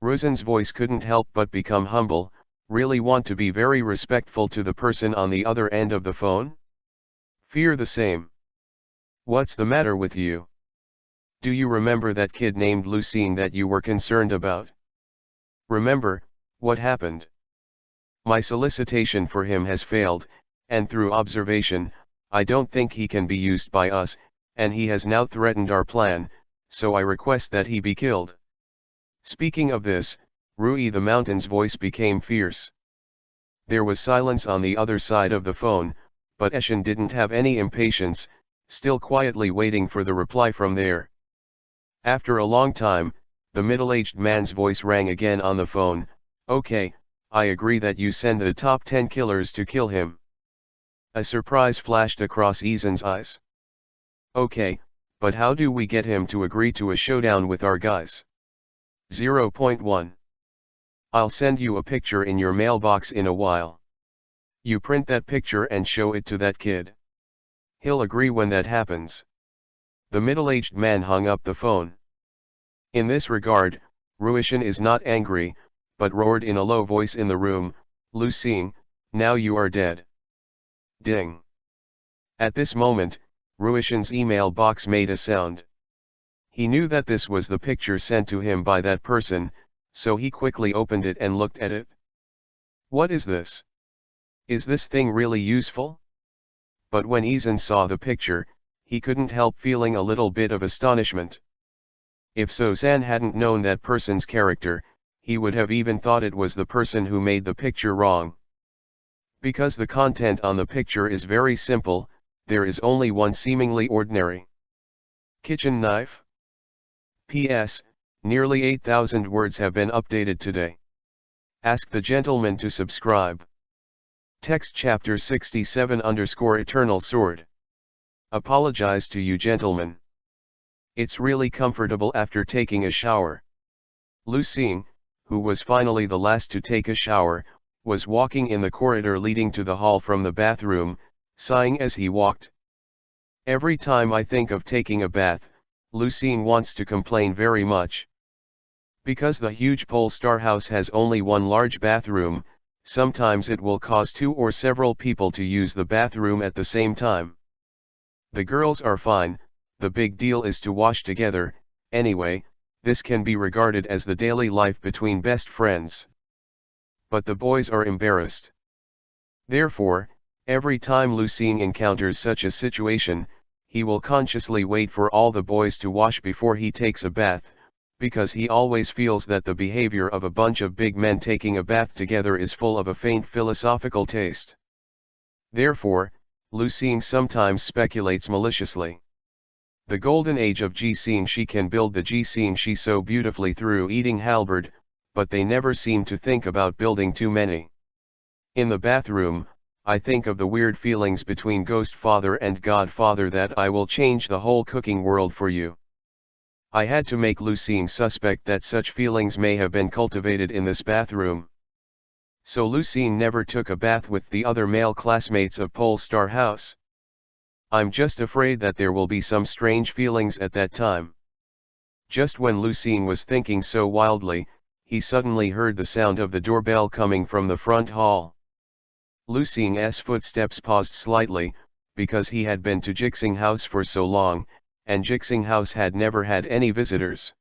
Ruisan's voice couldn't help but become humble, Really want to be very respectful to the person on the other end of the phone? Fear the same. What's the matter with you? Do you remember that kid named Lucine that you were concerned about? Remember, what happened? My solicitation for him has failed, and through observation, I don't think he can be used by us, and he has now threatened our plan, so I request that he be killed. Speaking of this, Rui the Mountain's voice became fierce. There was silence on the other side of the phone, but Eshin didn't have any impatience, still quietly waiting for the reply from there. After a long time, the middle-aged man's voice rang again on the phone. Okay, I agree that you send the top 10 killers to kill him. A surprise flashed across Izan's eyes. Okay, but how do we get him to agree to a showdown with our guys? 0.1. I'll send you a picture in your mailbox in a while. You print that picture and show it to that kid. He'll agree when that happens. The middle-aged man hung up the phone. In this regard, Ruishin is not angry, but roared in a low voice in the room, Lucine, now you are dead. Ding. At this moment, Ruishin's email box made a sound. He knew that this was the picture sent to him by that person, so he quickly opened it and looked at it. What is this? Is this thing really useful? But when Izan saw the picture, he couldn't help feeling a little bit of astonishment. If So-san hadn't known that person's character, he would have even thought it was the person who made the picture wrong. Because the content on the picture is very simple, there is only one seemingly ordinary kitchen knife. P.S. Nearly 8,000 words have been updated today. Ask the gentleman to subscribe. Text chapter 67_Eternal Sword. Apologize to you gentlemen. It's really comfortable after taking a shower. Lucine, who was finally the last to take a shower, was walking in the corridor leading to the hall from the bathroom, sighing as he walked. Every time I think of taking a bath, Lucine wants to complain very much. Because the huge Polestar house has only one large bathroom, sometimes it will cause two or several people to use the bathroom at the same time. The girls are fine, the big deal is to wash together. Anyway, this can be regarded as the daily life between best friends. But the boys are embarrassed. Therefore, every time Lucine encounters such a situation, he will consciously wait for all the boys to wash before he takes a bath, because he always feels that the behavior of a bunch of big men taking a bath together is full of a faint philosophical taste. Therefore, Lucine sometimes speculates maliciously. The golden age of Ji-Xing can build the Ji-Xing so beautifully through eating halberd, but they never seem to think about building too many. In the bathroom, I think of the weird feelings between Ghost Father and Godfather that I will change the whole cooking world for you. I had to make Lucine suspect that such feelings may have been cultivated in this bathroom. So Lucine never took a bath with the other male classmates of Polestar House. I'm just afraid that there will be some strange feelings at that time. Just when Lucine was thinking so wildly, he suddenly heard the sound of the doorbell coming from the front hall. Lucine's footsteps paused slightly, because he had been to Ji-Xing House for so long, and Ji-Xing House had never had any visitors.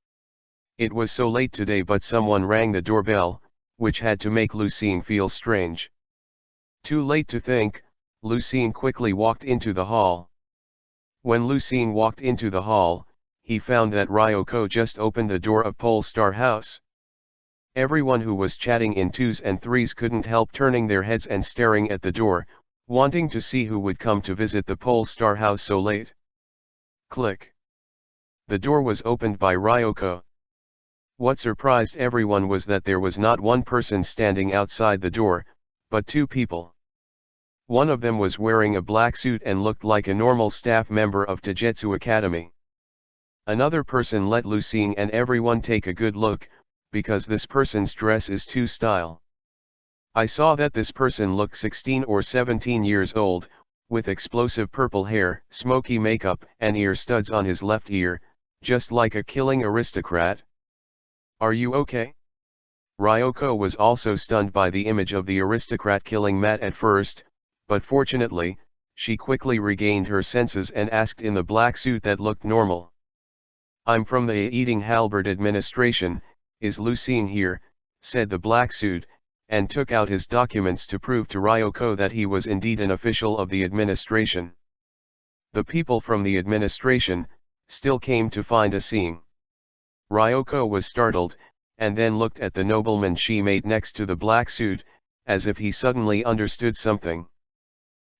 It was so late today, but someone rang the doorbell, which had to make Lucine feel strange. Too late to think, Lucine quickly walked into the hall. When Lucine walked into the hall, he found that Ryoko just opened the door of Polestar House. Everyone who was chatting in twos and threes couldn't help turning their heads and staring at the door, wanting to see who would come to visit the Polestar House so late. Click. The door was opened by Ryoko. What surprised everyone was that there was not one person standing outside the door, but two people. One of them was wearing a black suit and looked like a normal staff member of Taijutsu Academy. Another person let Lucine and everyone take a good look, because this person's dress is too style. I saw that this person looked 16 or 17 years old, with explosive purple hair, smoky makeup and ear studs on his left ear, just like a killing aristocrat. Are you okay? Ryoko was also stunned by the image of the aristocrat killing Matt at first, but fortunately, she quickly regained her senses and asked in the black suit that looked normal. "I'm from the Eating Halberd administration, is Lucine here?" said the black suit, and took out his documents to prove to Ryoko that he was indeed an official of the administration. The people from the administration still came to find a seeing. Ryoko was startled, and then looked at the nobleman she made next to the black suit, as if he suddenly understood something.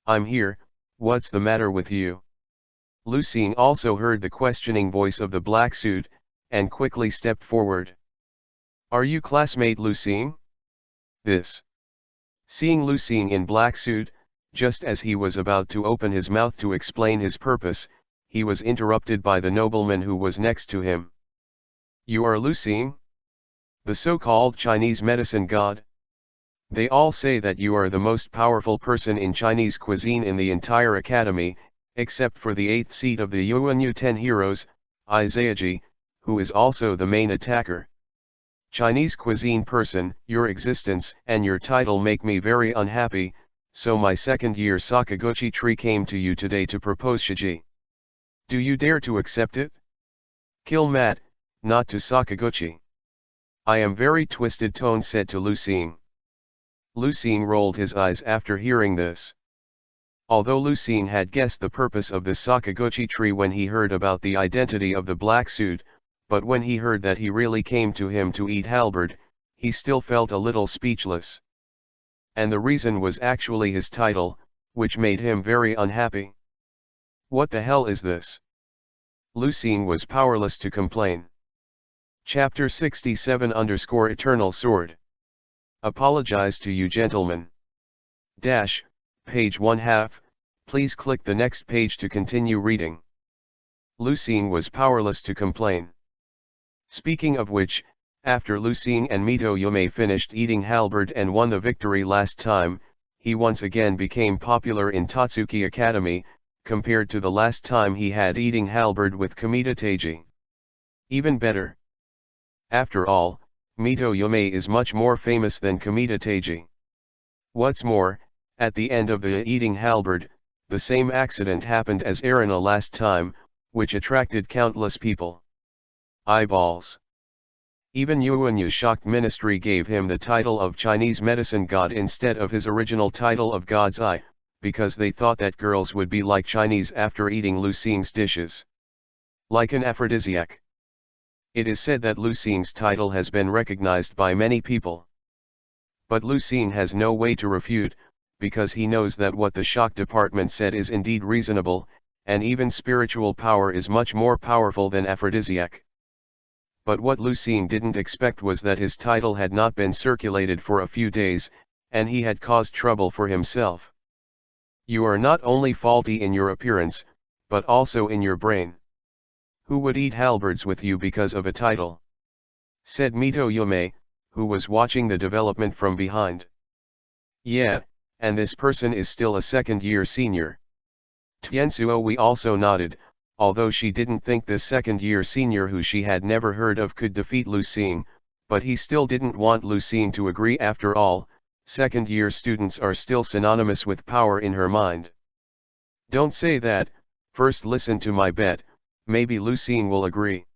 "I'm here, what's the matter with you?" Lucine also heard the questioning voice of the black suit, and quickly stepped forward. "Are you classmate Lucine?" This. Seeing Lucine in black suit, just as he was about to open his mouth to explain his purpose, he was interrupted by the nobleman who was next to him. "You are Lucine? The so-called Chinese medicine god? They all say that you are the most powerful person in Chinese cuisine in the entire academy, except for the 8th seat of the Yuanyu 10 heroes, Izayagi, who is also the main attacker. Chinese cuisine person, your existence and your title make me very unhappy, so my second-year Sakaguchi tree came to you today to propose Shiji. Do you dare to accept it? Kill Matt, not to Sakaguchi." "I am very twisted tone," said to Lucine. Lucine rolled his eyes after hearing this. Although Lucine had guessed the purpose of the Sakaguchi tree when he heard about the identity of the black suit, but when he heard that he really came to him to eat halberd, he still felt a little speechless. And the reason was actually his title, which made him very unhappy. What the hell is this? Lucine was powerless to complain. Chapter 67_Eternal Sword. Apologize to you gentlemen. Page 1/2, please click the next page to continue reading. Lucine was powerless to complain. Speaking of which, after Lucine and Mito Yume finished eating halberd and won the victory last time, he once again became popular in Tatsuki Academy, compared to the last time he had eating halberd with Kamita Teiji. Even better. After all, Mito Yume is much more famous than Kamita Teiji. What's more, at the end of the eating halberd, the same accident happened as Arena last time, which attracted countless people. Eyeballs. Even Yuanyu's shocked ministry gave him the title of Chinese medicine god instead of his original title of God's Eye, because they thought that girls would be like Chinese after eating Lucine's dishes. Like an aphrodisiac. It is said that Lucine's title has been recognized by many people. But Lucine has no way to refute, because he knows that what the shock department said is indeed reasonable, and even spiritual power is much more powerful than aphrodisiac. But what Lucine didn't expect was that his title had not been circulated for a few days, and he had caused trouble for himself. You are not only faulty in your appearance, but also in your brain. Who would eat halberds with you because of a title? Said Mito Yume, who was watching the development from behind. Yeah, and this person is still a second-year senior. Tiansuo also nodded, although she didn't think this second-year senior who she had never heard of could defeat Lucine, but he still didn't want Lucine to agree. After all, second-year students are still synonymous with power in her mind. Don't say that, first listen to my bet, maybe Lucine will agree.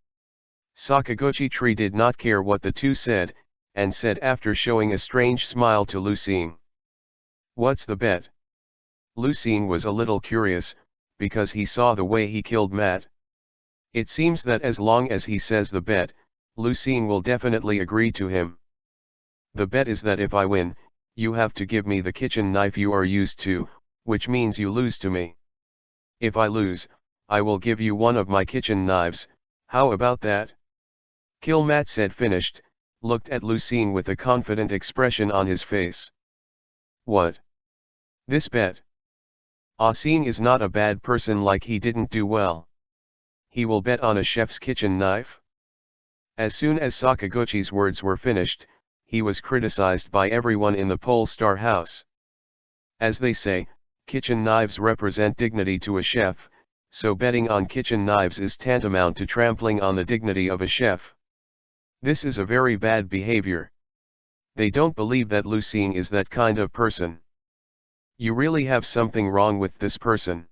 Sakaguchi Tree did not care what the two said, and said after showing a strange smile to Lucine. What's the bet? Lucine was a little curious, because he saw the way he killed Matt. It seems that as long as he says the bet, Lucine will definitely agree to him. The bet is that if I win, you have to give me the kitchen knife you are used to, which means you lose to me. If I lose, I will give you one of my kitchen knives, how about that? Kill Matt said finished, looked at Lucine with a confident expression on his face. What? This bet? Asin is not a bad person, like he didn't do well. He will bet on a chef's kitchen knife? As soon as Sakaguchi's words were finished, he was criticized by everyone in the Polestar house. As they say, kitchen knives represent dignity to a chef, so betting on kitchen knives is tantamount to trampling on the dignity of a chef. This is a very bad behavior. They don't believe that Lu Xing is that kind of person. You really have something wrong with this person.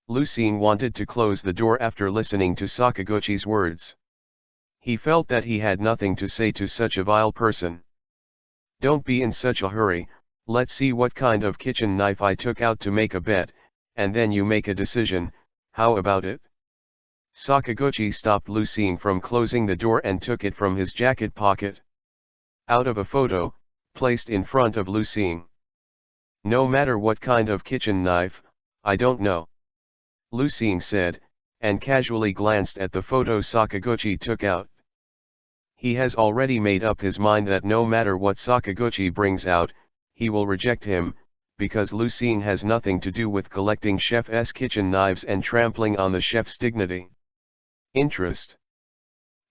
Lu Xing wanted to close the door after listening to Sakaguchi's words. He felt that he had nothing to say to such a vile person. Don't be in such a hurry, let's see what kind of kitchen knife I took out to make a bet, and then you make a decision, how about it? Sakaguchi stopped Lu Xing from closing the door and took it from his jacket pocket. Out of a photo, placed in front of Lu Xing. No matter what kind of kitchen knife, I don't know. Lu Xing said, and casually glanced at the photo Sakaguchi took out. He has already made up his mind that no matter what Sakaguchi brings out, he will reject him, because Lu Xing has nothing to do with collecting chef's kitchen knives and trampling on the chef's dignity. Interest.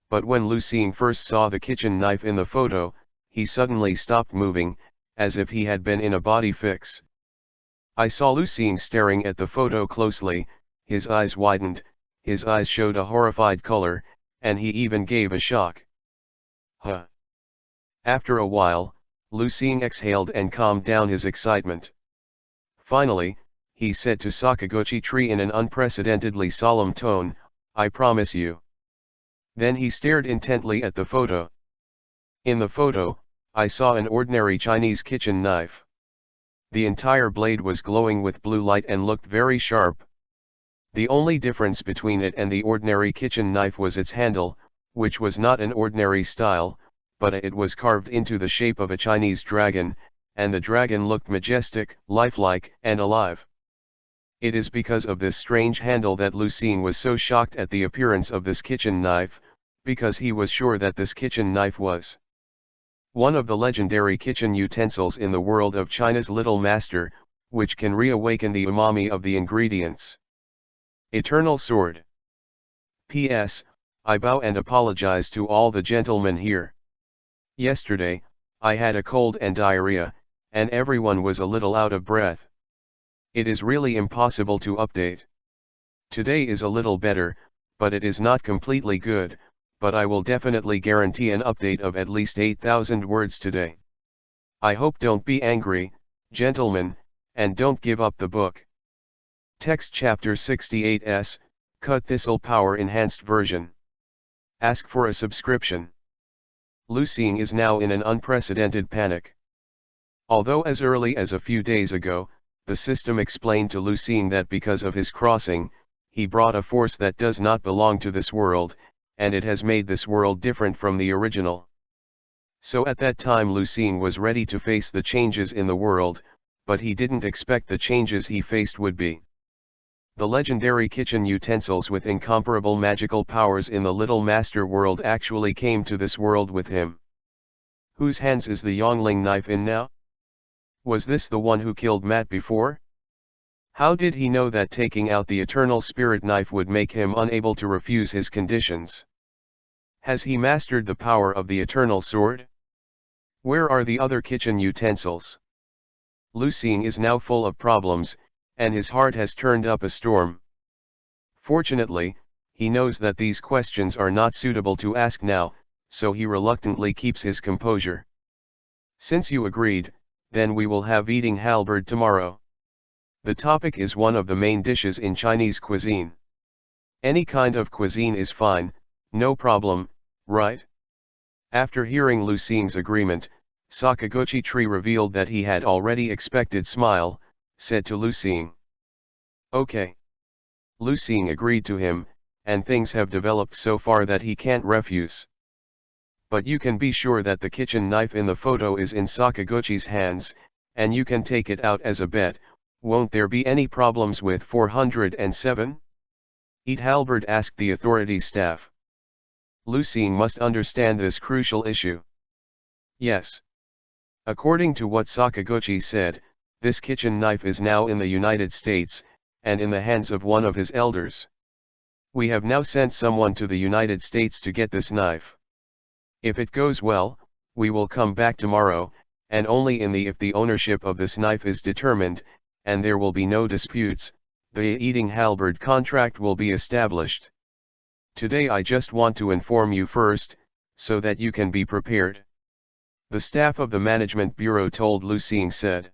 But when Lu Xing first saw the kitchen knife in the photo, he suddenly stopped moving, as if he had been in a body fix. I saw Lu Xing staring at the photo closely, his eyes widened, his eyes showed a horrified color, and he even gave a shock. Huh. After a while, Lu Xing exhaled and calmed down his excitement. Finally, he said to Sakaguchi in an unprecedentedly solemn tone, I promise you. Then he stared intently at the photo. In the photo, I saw an ordinary Chinese kitchen knife. The entire blade was glowing with blue light and looked very sharp. The only difference between it and the ordinary kitchen knife was its handle, which was not an ordinary style, but it was carved into the shape of a Chinese dragon, and the dragon looked majestic, lifelike, and alive. It is because of this strange handle that Lu Xing was so shocked at the appearance of this kitchen knife, because he was sure that this kitchen knife was one of the legendary kitchen utensils in the world of China's Little Master, which can reawaken the umami of the ingredients. Eternal Sword. P.S. I bow and apologize to all the gentlemen here. Yesterday, I had a cold and diarrhea, and everyone was a little out of breath. It is really impossible to update. Today is a little better, but it is not completely good, but I will definitely guarantee an update of at least 8,000 words today. I hope don't be angry, gentlemen, and don't give up the book. Text Chapter 68s, Cut Thistle Power Enhanced Version. Ask for a subscription. Lu Xing is now in an unprecedented panic. Although as early as a few days ago, the system explained to Lu Xing that because of his crossing, he brought a force that does not belong to this world, and it has made this world different from the original. So at that time Lu Xing was ready to face the changes in the world, but he didn't expect the changes he faced would be the legendary kitchen utensils with incomparable magical powers in the Little Master world actually came to this world with him. Whose hands is the Yongling knife in now? Was this the one who killed Matt before? How did he know that taking out the Eternal Spirit knife would make him unable to refuse his conditions? Has he mastered the power of the Eternal Sword? Where are the other kitchen utensils? Lu Xing is now full of problems, and his heart has turned up a storm. Fortunately, he knows that these questions are not suitable to ask now, so he reluctantly keeps his composure. Since you agreed, then we will have eating halberd tomorrow. The topic is one of the main dishes in Chinese cuisine. Any kind of cuisine is fine, no problem, right? After hearing Lu Xing's agreement, Sakaguchi revealed that he had already expected smile, said to Lu Xing. Okay. Lu Xing agreed to him, and things have developed so far that he can't refuse. But you can be sure that the kitchen knife in the photo is in Sakaguchi's hands, and you can take it out as a bet. Won't there be any problems with 407? Eat halberd asked the authorities staff. Lu Xing must understand this crucial issue. Yes. According to what Sakaguchi said, this kitchen knife is now in the United States, and in the hands of one of his elders. We have now sent someone to the United States to get this knife. If it goes well, we will come back tomorrow, and only if the ownership of this knife is determined, and there will be no disputes, the eating halberd contract will be established. Today I just want to inform you first, so that you can be prepared. The staff of the management bureau told Lu Xing said.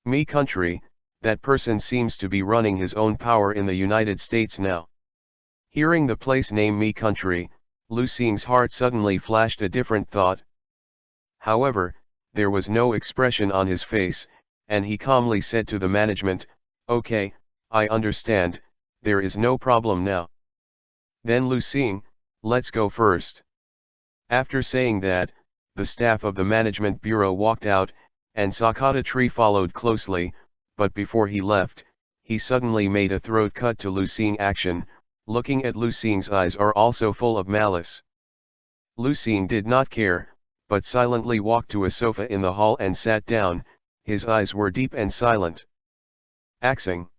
Me country, that person seems to be running his own power in the United States now. Hearing the place name Me country, Lu Xing's heart suddenly flashed a different thought. However, there was no expression on his face, and he calmly said to the management, "Okay, I understand, there is no problem now." Then Lu Xing, let's go first. After saying that, the staff of the management bureau walked out, and Sakata Tree followed closely, but before he left, he suddenly made a throat cut to Lu Xing action. Looking at Lu Xing's eyes are also full of malice. Lu Xing did not care, but silently walked to a sofa in the hall and sat down. His eyes were deep and silent. Axing.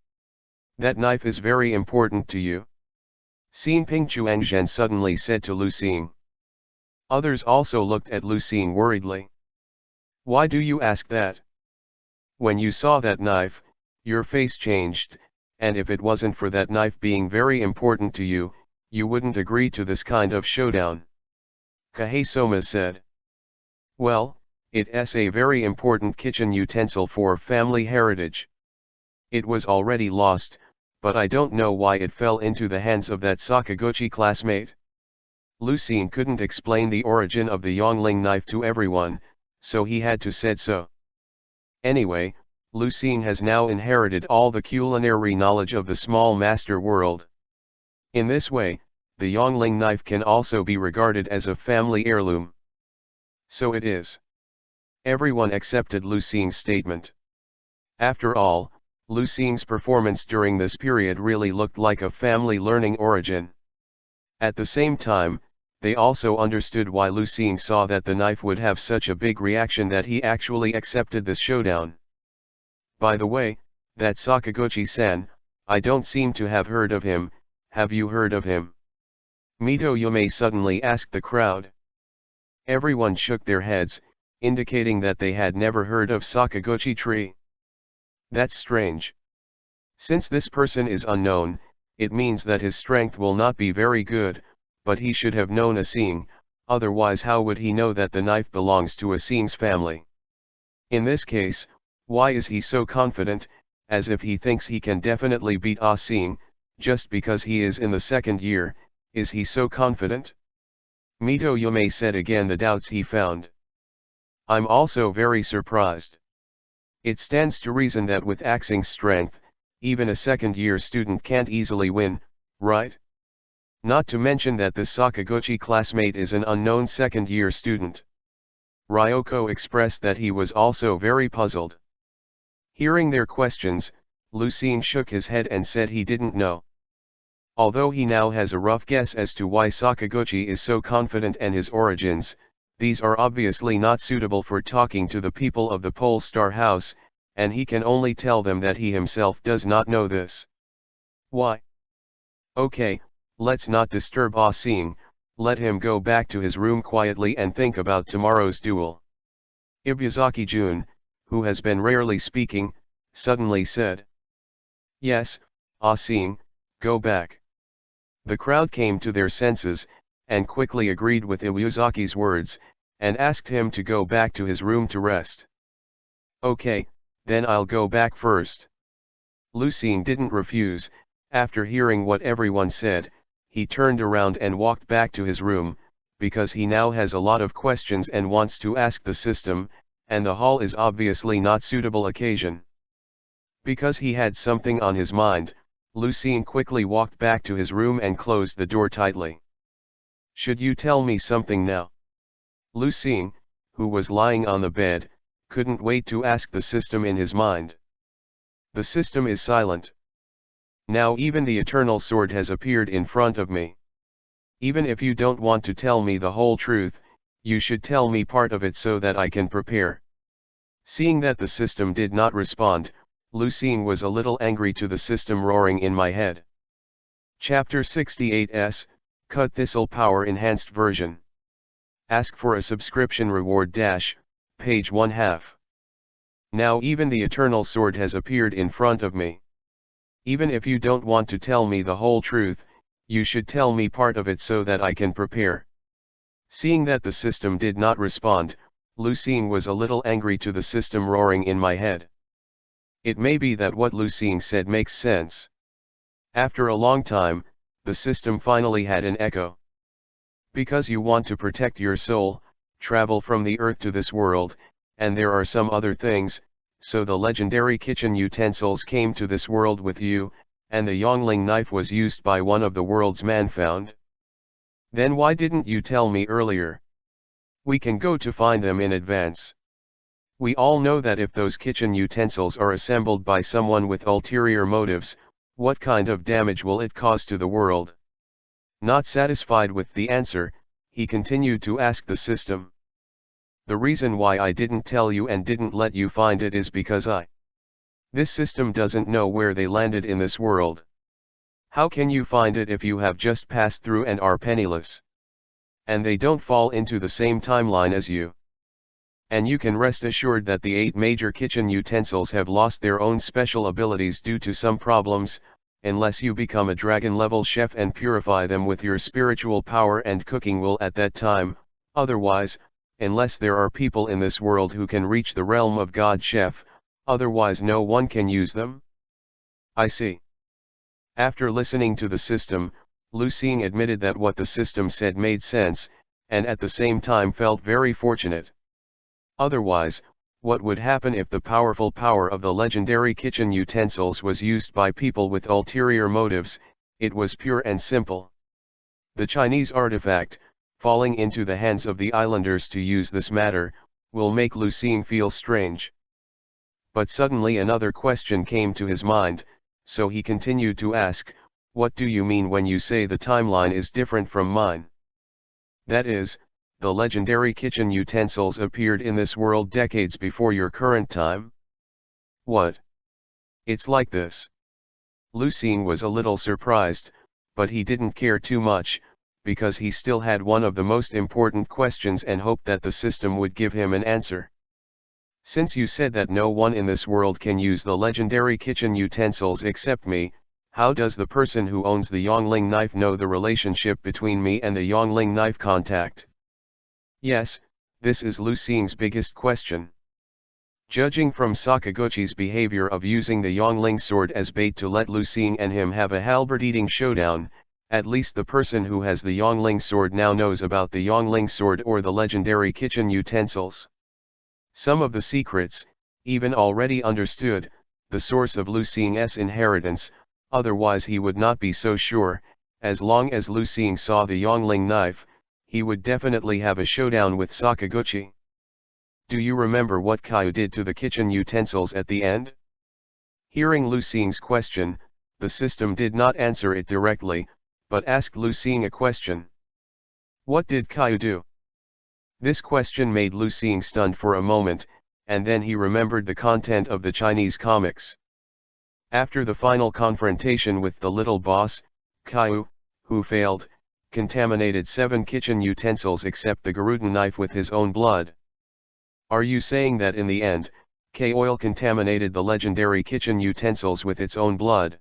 That knife is very important to you. Xin Ping Chuangzhen suddenly said to Lu Xing. Others also looked at Lu Xing worriedly. Why do you ask that? When you saw that knife, your face changed, and if it wasn't for that knife being very important to you, you wouldn't agree to this kind of showdown. Kahei Soma said. Well, it's a very important kitchen utensil for family heritage. It was already lost, but I don't know why it fell into the hands of that Sakaguchi classmate. Lu Xing couldn't explain the origin of the Yongling knife to everyone, so he had to said so. Anyway, Lu Xing has now inherited all the culinary knowledge of the small master world. In this way, the Yongling knife can also be regarded as a family heirloom. So it is. Everyone accepted Lu Xing's statement. After all, Lu Xing's performance during this period really looked like a family learning origin. At the same time, they also understood why Lu Xing saw that the knife would have such a big reaction that he actually accepted this showdown. By the way, that Sakaguchi-san, I don't seem to have heard of him. Have you heard of him? Mito Yume suddenly asked the crowd. Everyone shook their heads, indicating that they had never heard of Sakaguchi Tree. That's strange. Since this person is unknown, it means that his strength will not be very good, but he should have known a Xing, otherwise how would he know that the knife belongs to a Xing's family? In this case, why is he so confident, as if he thinks he can definitely beat a Xing, just because he is in the second year? Is he so confident? Mito Yume said again the doubts he found. I'm also very surprised. It stands to reason that with Axing's strength, even a second-year student can't easily win, right? Not to mention that this Sakaguchi classmate is an unknown second-year student. Ryoko expressed that he was also very puzzled. Hearing their questions, Lu Xing shook his head and said he didn't know. Although he now has a rough guess as to why Sakaguchi is so confident and his origins, these are obviously not suitable for talking to the people of the Pole Star House, and he can only tell them that he himself does not know this. Why? Okay, let's not disturb Ah Xing, let him go back to his room quietly and think about tomorrow's duel. Ibuzaki Jun, who has been rarely speaking, suddenly said. Yes, Ah Xing, go back. The crowd came to their senses, and quickly agreed with Iwuzaki's words, and asked him to go back to his room to rest. Okay, then I'll go back first. Lu Xing didn't refuse. After hearing what everyone said, he turned around and walked back to his room, because he now has a lot of questions and wants to ask the system, and the hall is obviously not suitable occasion. Because he had something on his mind, Lu Xing quickly walked back to his room and closed the door tightly. Should you tell me something now? Lu Xing, who was lying on the bed, couldn't wait to ask the system in his mind. The system is silent. Now even the eternal sword has appeared in front of me. Even if you don't want to tell me the whole truth, you should tell me part of it so that I can prepare. Seeing that the system did not respond, Lu Xing was a little angry to the system roaring in my head. Chapter 68s, Cut Thistle Power Enhanced Version. Ask for a subscription reward - page 1/2. Now even the eternal sword has appeared in front of me. Even if you don't want to tell me the whole truth, you should tell me part of it so that I can prepare. Seeing that the system did not respond, Lucien was a little angry to the system roaring in my head. It may be that what Lucien said makes sense. After a long time, the system finally had an echo. Because you want to protect your soul, travel from the earth to this world, and there are some other things, so the legendary kitchen utensils came to this world with you, and the Yongling knife was used by one of the world's man found. Then why didn't you tell me earlier? We can go to find them in advance. We all know that if those kitchen utensils are assembled by someone with ulterior motives, what kind of damage will it cause to the world? Not satisfied with the answer, he continued to ask the system. The reason why I didn't tell you and didn't let you find it is because this system doesn't know where they landed in this world. How can you find it if you have just passed through and are penniless? And they don't fall into the same timeline as you. And you can rest assured that the 8 major kitchen utensils have lost their own special abilities due to some problems, unless you become a dragon-level chef and purify them with your spiritual power and cooking will at that time, otherwise, unless there are people in this world who can reach the realm of God Chef, otherwise no one can use them. I see. After listening to the system, Lucien admitted that what the system said made sense, and at the same time felt very fortunate. Otherwise, what would happen if the powerful power of the legendary kitchen utensils was used by people with ulterior motives? It was pure and simple. The Chinese artifact, falling into the hands of the islanders to use this matter, will make Lucien feel strange. But suddenly another question came to his mind, so he continued to ask, "What do you mean when you say the timeline is different from mine?" That is, the legendary kitchen utensils appeared in this world decades before your current time? What? It's like this. Lucien was a little surprised, but he didn't care too much, because he still had one of the most important questions and hoped that the system would give him an answer. Since you said that no one in this world can use the legendary kitchen utensils except me, how does the person who owns the Yongling knife know the relationship between me and the Yongling knife contact? Yes, this is Lucien's biggest question. Judging from Sakaguchi's behavior of using the Yongling sword as bait to let Lucien and him have a halberd-eating showdown, at least the person who has the Yongling sword now knows about the Yongling sword or the legendary kitchen utensils. Some of the secrets, even already understood, the source of Lucien's inheritance, otherwise he would not be so sure. As long as Lucien saw the Yongling knife, he would definitely have a showdown with Sakaguchi. Do you remember what Caillou did to the kitchen utensils at the end? Hearing Lucien's question, the system did not answer it directly, but asked Lucien a question. What did Caillou do? This question made Lucien stunned for a moment, and then he remembered the content of the Chinese comics. After the final confrontation with the little boss, Caillou, who failed, contaminated 7 kitchen utensils except the Garuden knife with his own blood. Are you saying that in the end, K-Oil contaminated the legendary kitchen utensils with its own blood?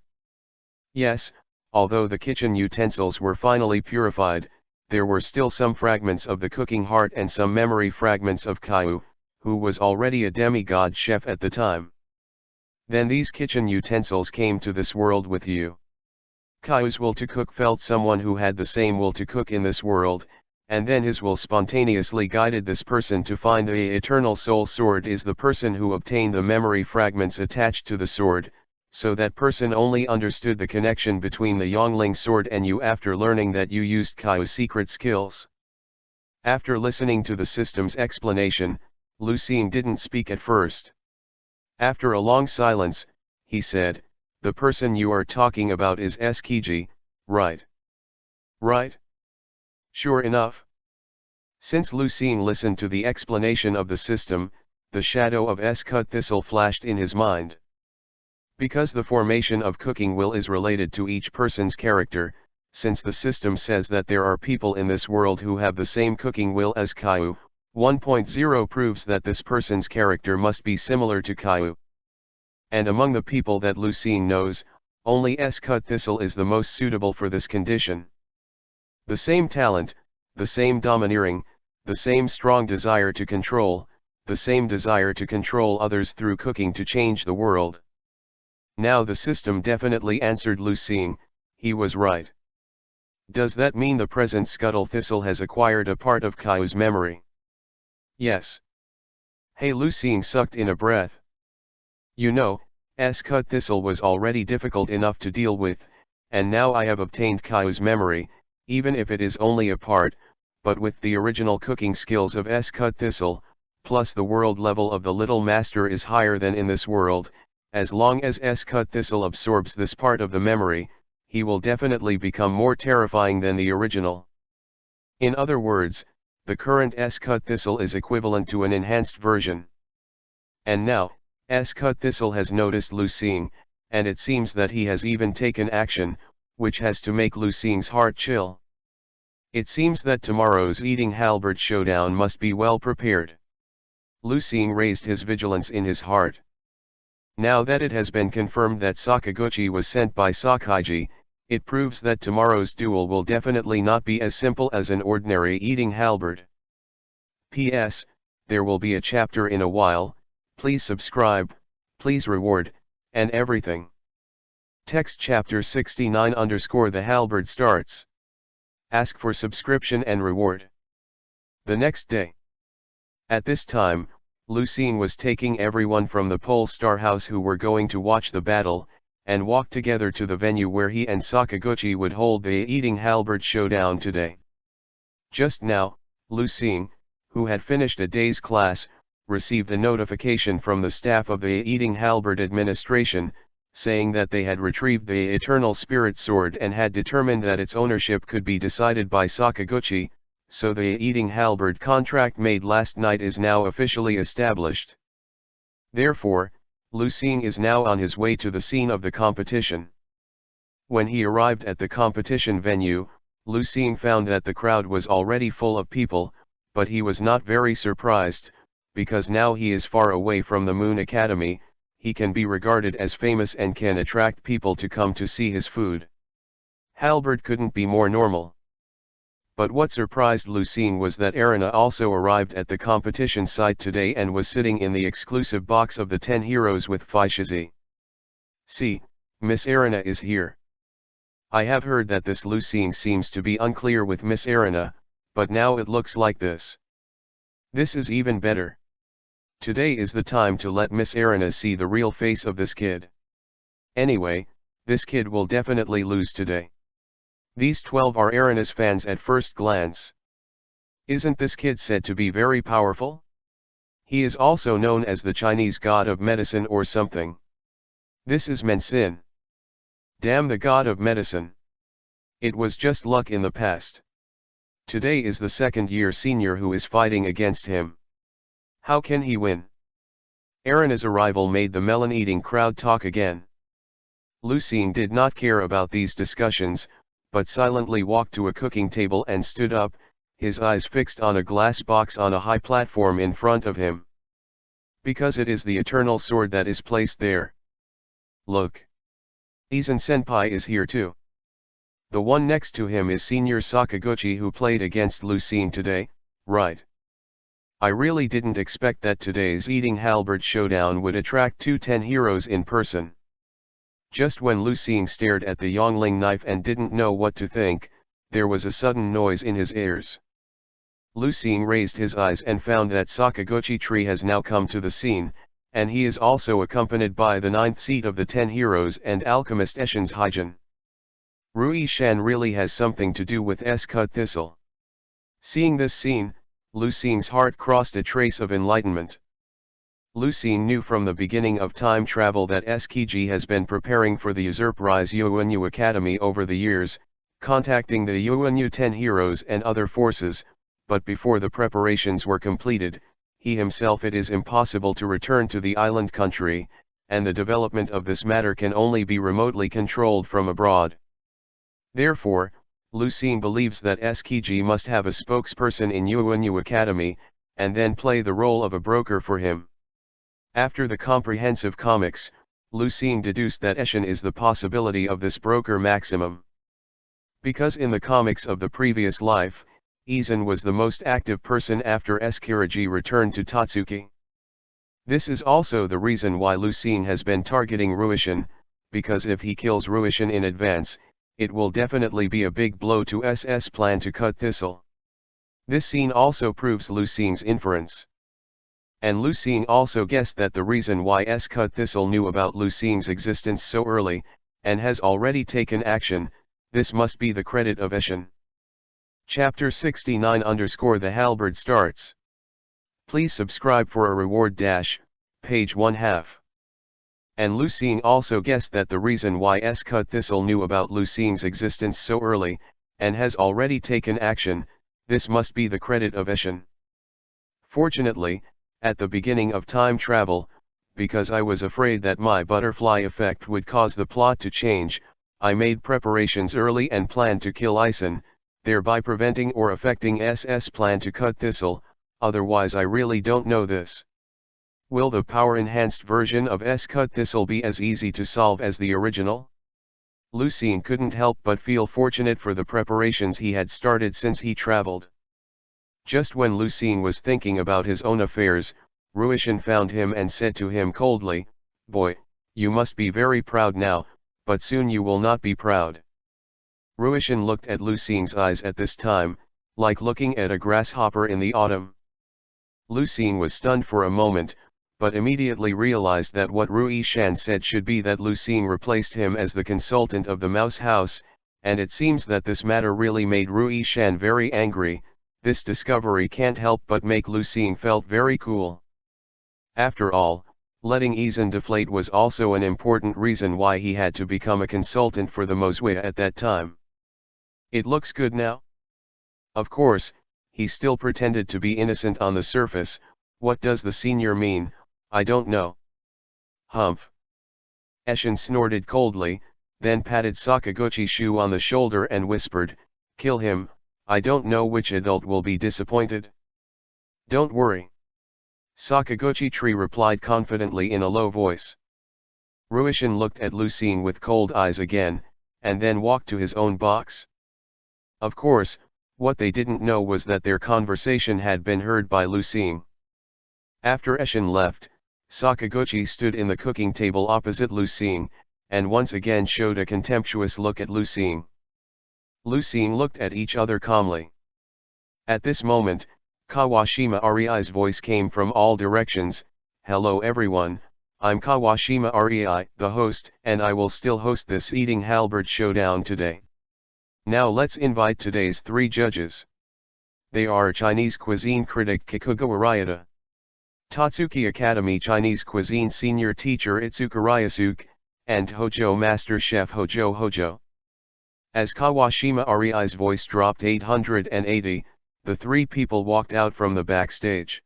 Yes, although the kitchen utensils were finally purified, there were still some fragments of the cooking heart and some memory fragments of Caillou, who was already a demigod chef at the time. Then these kitchen utensils came to this world with you. Caillou's will to cook felt someone who had the same will to cook in this world, and then his will spontaneously guided this person to find the eternal soul sword is the person who obtained the memory fragments attached to the sword, so that person only understood the connection between the Yongling sword and you after learning that you used Caillou's secret skills. After listening to the system's explanation, Lucien didn't speak at first. After a long silence, he said, "The person you are talking about is Skiji, right?" "Right? Sure enough." Since Lucien listened to the explanation of the system, the shadow of Cut Thistle flashed in his mind. Because the formation of cooking will is related to each person's character, since the system says that there are people in this world who have the same cooking will as Caillou, 1.0 proves that this person's character must be similar to Caillou. And among the people that Lucien knows, only Cut Thistle is the most suitable for this condition. The same talent, the same domineering, the same strong desire to control, the same desire to control others through cooking to change the world. Now the system definitely answered Lu Xing, he was right. Does that mean the present Scuttle Thistle has acquired a part of Caillou's memory? Yes. Hey, Lu Xing sucked in a breath. You know, Cut Thistle was already difficult enough to deal with, and now I have obtained Caillou's memory, even if it is only a part, but with the original cooking skills of Cut Thistle, plus the world level of the Little Master is higher than in this world, as long as Cut Thistle absorbs this part of the memory, he will definitely become more terrifying than the original. In other words, the current Cut Thistle is equivalent to an enhanced version. And now, Cut Thistle has noticed Lu Xing, and it seems that he has even taken action, which has to make Lu Xing's heart chill. It seems that tomorrow's eating halberd showdown must be well prepared. Lu Xing raised his vigilance in his heart. Now that it has been confirmed that Sakaguchi was sent by Sakaiji, it proves that tomorrow's duel will definitely not be as simple as an ordinary eating halberd. P.S. There will be a chapter in a while, please subscribe, please reward, and everything. Text chapter 69 _ the halberd starts. Ask for subscription and reward. The next day. At this time, Lu Xing was taking everyone from the Pole Star House who were going to watch the battle, and walked together to the venue where he and Sakaguchi would hold the eating halberd showdown today. Just now, Lu Xing, who had finished a day's class, received a notification from the staff of the eating halberd administration, saying that they had retrieved the Eternal Spirit Sword and had determined that its ownership could be decided by Sakaguchi, so the eating halberd contract made last night is now officially established. Therefore, Lu Xing is now on his way to the scene of the competition. When he arrived at the competition venue, Lu Xing found that the crowd was already full of people, but he was not very surprised, because now he is far away from the Moon Academy, he can be regarded as famous and can attract people to come to see his food. Halberd couldn't be more normal. But what surprised Lu Xing was that Erina also arrived at the competition site today and was sitting in the exclusive box of the 10 heroes with Fishizi. See, Miss Erina is here. I have heard that this Lu Xing seems to be unclear with Miss Erina, but now it looks like this. This is even better. Today is the time to let Miss Erina see the real face of this kid. Anyway, this kid will definitely lose today. These 12 are Erina's fans at first glance. Isn't this kid said to be very powerful? He is also known as the Chinese god of medicine or something. This is Mensin. Damn the god of medicine. It was just luck in the past. Today is the second-year senior who is fighting against him. How can he win? Erina's arrival made the melon-eating crowd talk again. Lu Xing did not care about these discussions, but silently walked to a cooking table and stood up, his eyes fixed on a glass box on a high platform in front of him. Because it is the eternal sword that is placed there. Look. Izan Senpai is here too. The one next to him is Senior Sakaguchi who played against Lu Xing today, right? I really didn't expect that today's eating halberd showdown would attract 2 10 heroes in person. Just when Lu Xing stared at the Yongling knife and didn't know what to think, there was a sudden noise in his ears. Lu Xing raised his eyes and found that Sakaguchi Tree has now come to the scene, and he is also accompanied by the 9th seat of the 10 heroes and alchemist Eshin's Hyjin. Rui Shan really has something to do with Cut Thistle. Seeing this scene, Lu Xing's heart crossed a trace of enlightenment. Lu Xing knew from the beginning of time travel that SKG has been preparing for the Usurprise Yuanyu Academy over the years, contacting the Yuanyu 10 heroes and other forces, but before the preparations were completed, he himself it is impossible to return to the island country, and the development of this matter can only be remotely controlled from abroad. Therefore, Lu Xing believes that SKG must have a spokesperson in Yuanyu Academy, and then play the role of a broker for him. After the comprehensive comics, Lu Xing deduced that Eshin is the possibility of this broker maximum. Because in the comics of the previous life, Izan was the most active person after Kirigi returned to Tatsuki. This is also the reason why Lucien has been targeting Ruishin, because if he kills Ruishin in advance, it will definitely be a big blow to SS' plan to cut Thistle. This scene also proves Lucien's inference. And Lucien also guessed that the reason why cut Thistle knew about Lucien's existence so early, and has already taken action, this must be the credit of Eshin. Chapter 69 _ The Halberd starts. Please subscribe for a reward -- page 1/2. And Lucien also guessed that the reason why cut Thistle knew about Lucien's existence so early, and has already taken action, this must be the credit of Eshin. Fortunately, at the beginning of time travel, because I was afraid that my butterfly effect would cause the plot to change, I made preparations early and planned to kill Izan, thereby preventing or affecting SS' plan to cut Thistle, otherwise I really don't know this. Will the power-enhanced version of cut Thistle be as easy to solve as the original? Lucien couldn't help but feel fortunate for the preparations he had started since he traveled. Just when Lucien was thinking about his own affairs, Ruishin found him and said to him coldly, "Boy, you must be very proud now, but soon you will not be proud." Ruishin looked at Lucien's eyes at this time, like looking at a grasshopper in the autumn. Lucien was stunned for a moment, but immediately realized that what Ruishan said should be that Lucien replaced him as the consultant of the Mouse House, and it seems that this matter really made Ruishan very angry. This discovery can't help but make Lucien felt very cool. After all, letting Izan deflate was also an important reason why he had to become a consultant for the Moswia at that time. It looks good now? Of course, he still pretended to be innocent on the surface. What does the senior mean? I don't know. Humph. Eshin snorted coldly, then patted Sakaguchi's shoe on the shoulder and whispered, "Kill him, I don't know which adult will be disappointed." "Don't worry." Sakaguchi Tree replied confidently in a low voice. Ruishin looked at Lucien with cold eyes again, and then walked to his own box. Of course, what they didn't know was that their conversation had been heard by Lucien. After Eshin left, Sakaguchi stood in the cooking table opposite Lucien, and once again showed a contemptuous look at Lucien. Lucien looked at each other calmly. At this moment, Kawashima Arii's voice came from all directions. "Hello everyone, I'm Kawashima Arii, the host, and I will still host this eating halberd showdown today. Now let's invite today's 3 judges. They are Chinese cuisine critic Kikugawa Ryota, Tatsuki Academy Chinese cuisine senior teacher Itsuka Ryasuke, and Hojo master chef Hojo Hojo. As Kawashima Arii's voice dropped 880, the 3 people walked out from the backstage.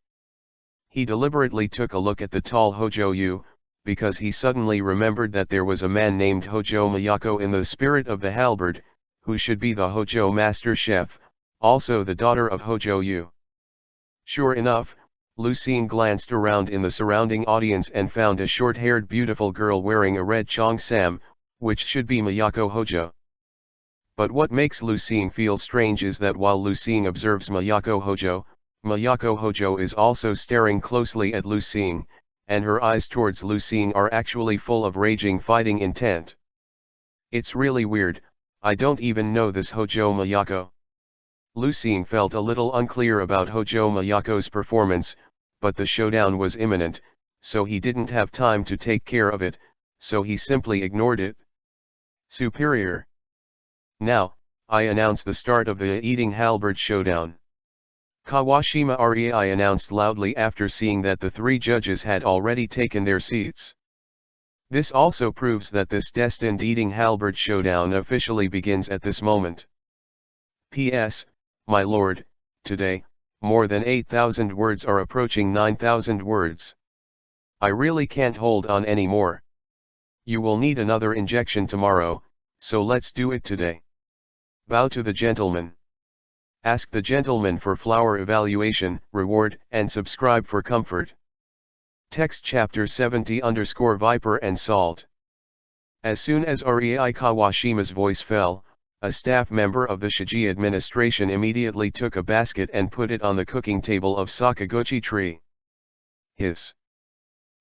He deliberately took a look at the tall Hojo Yu, because he suddenly remembered that there was a man named Hojo Miyako in the spirit of the halberd, who should be the Hojo master chef, also the daughter of Hojo Yu. Sure enough, Lucien glanced around in the surrounding audience and found a short-haired beautiful girl wearing a red cheongsam, which should be Miyako Hojo. But what makes Lucien feel strange is that while Lucien observes Miyako Hojo is also staring closely at Lucien, and her eyes towards Lucien are actually full of raging fighting intent. It's really weird, I don't even know this Hojo Miyako. Lucien felt a little unclear about Hojo Miyako's performance, but the showdown was imminent, so he didn't have time to take care of it, so he simply ignored it. Superior. Now, I announce the start of the eating halberd showdown. Kawashima Arii announced loudly after seeing that the 3 judges had already taken their seats. This also proves that this destined eating halberd showdown officially begins at this moment. P.S. My lord, today, more than 8,000 words are approaching 9,000 words. I really can't hold on anymore. You will need another injection tomorrow, so let's do it today. Bow to the gentleman. Ask the gentleman for flower evaluation, reward, and subscribe for comfort. Text chapter 70 _ Viper and Salt. As soon as Arii Kawashima's voice fell, a staff member of the Shiji administration immediately took a basket and put it on the cooking table of Sakaguchi tree.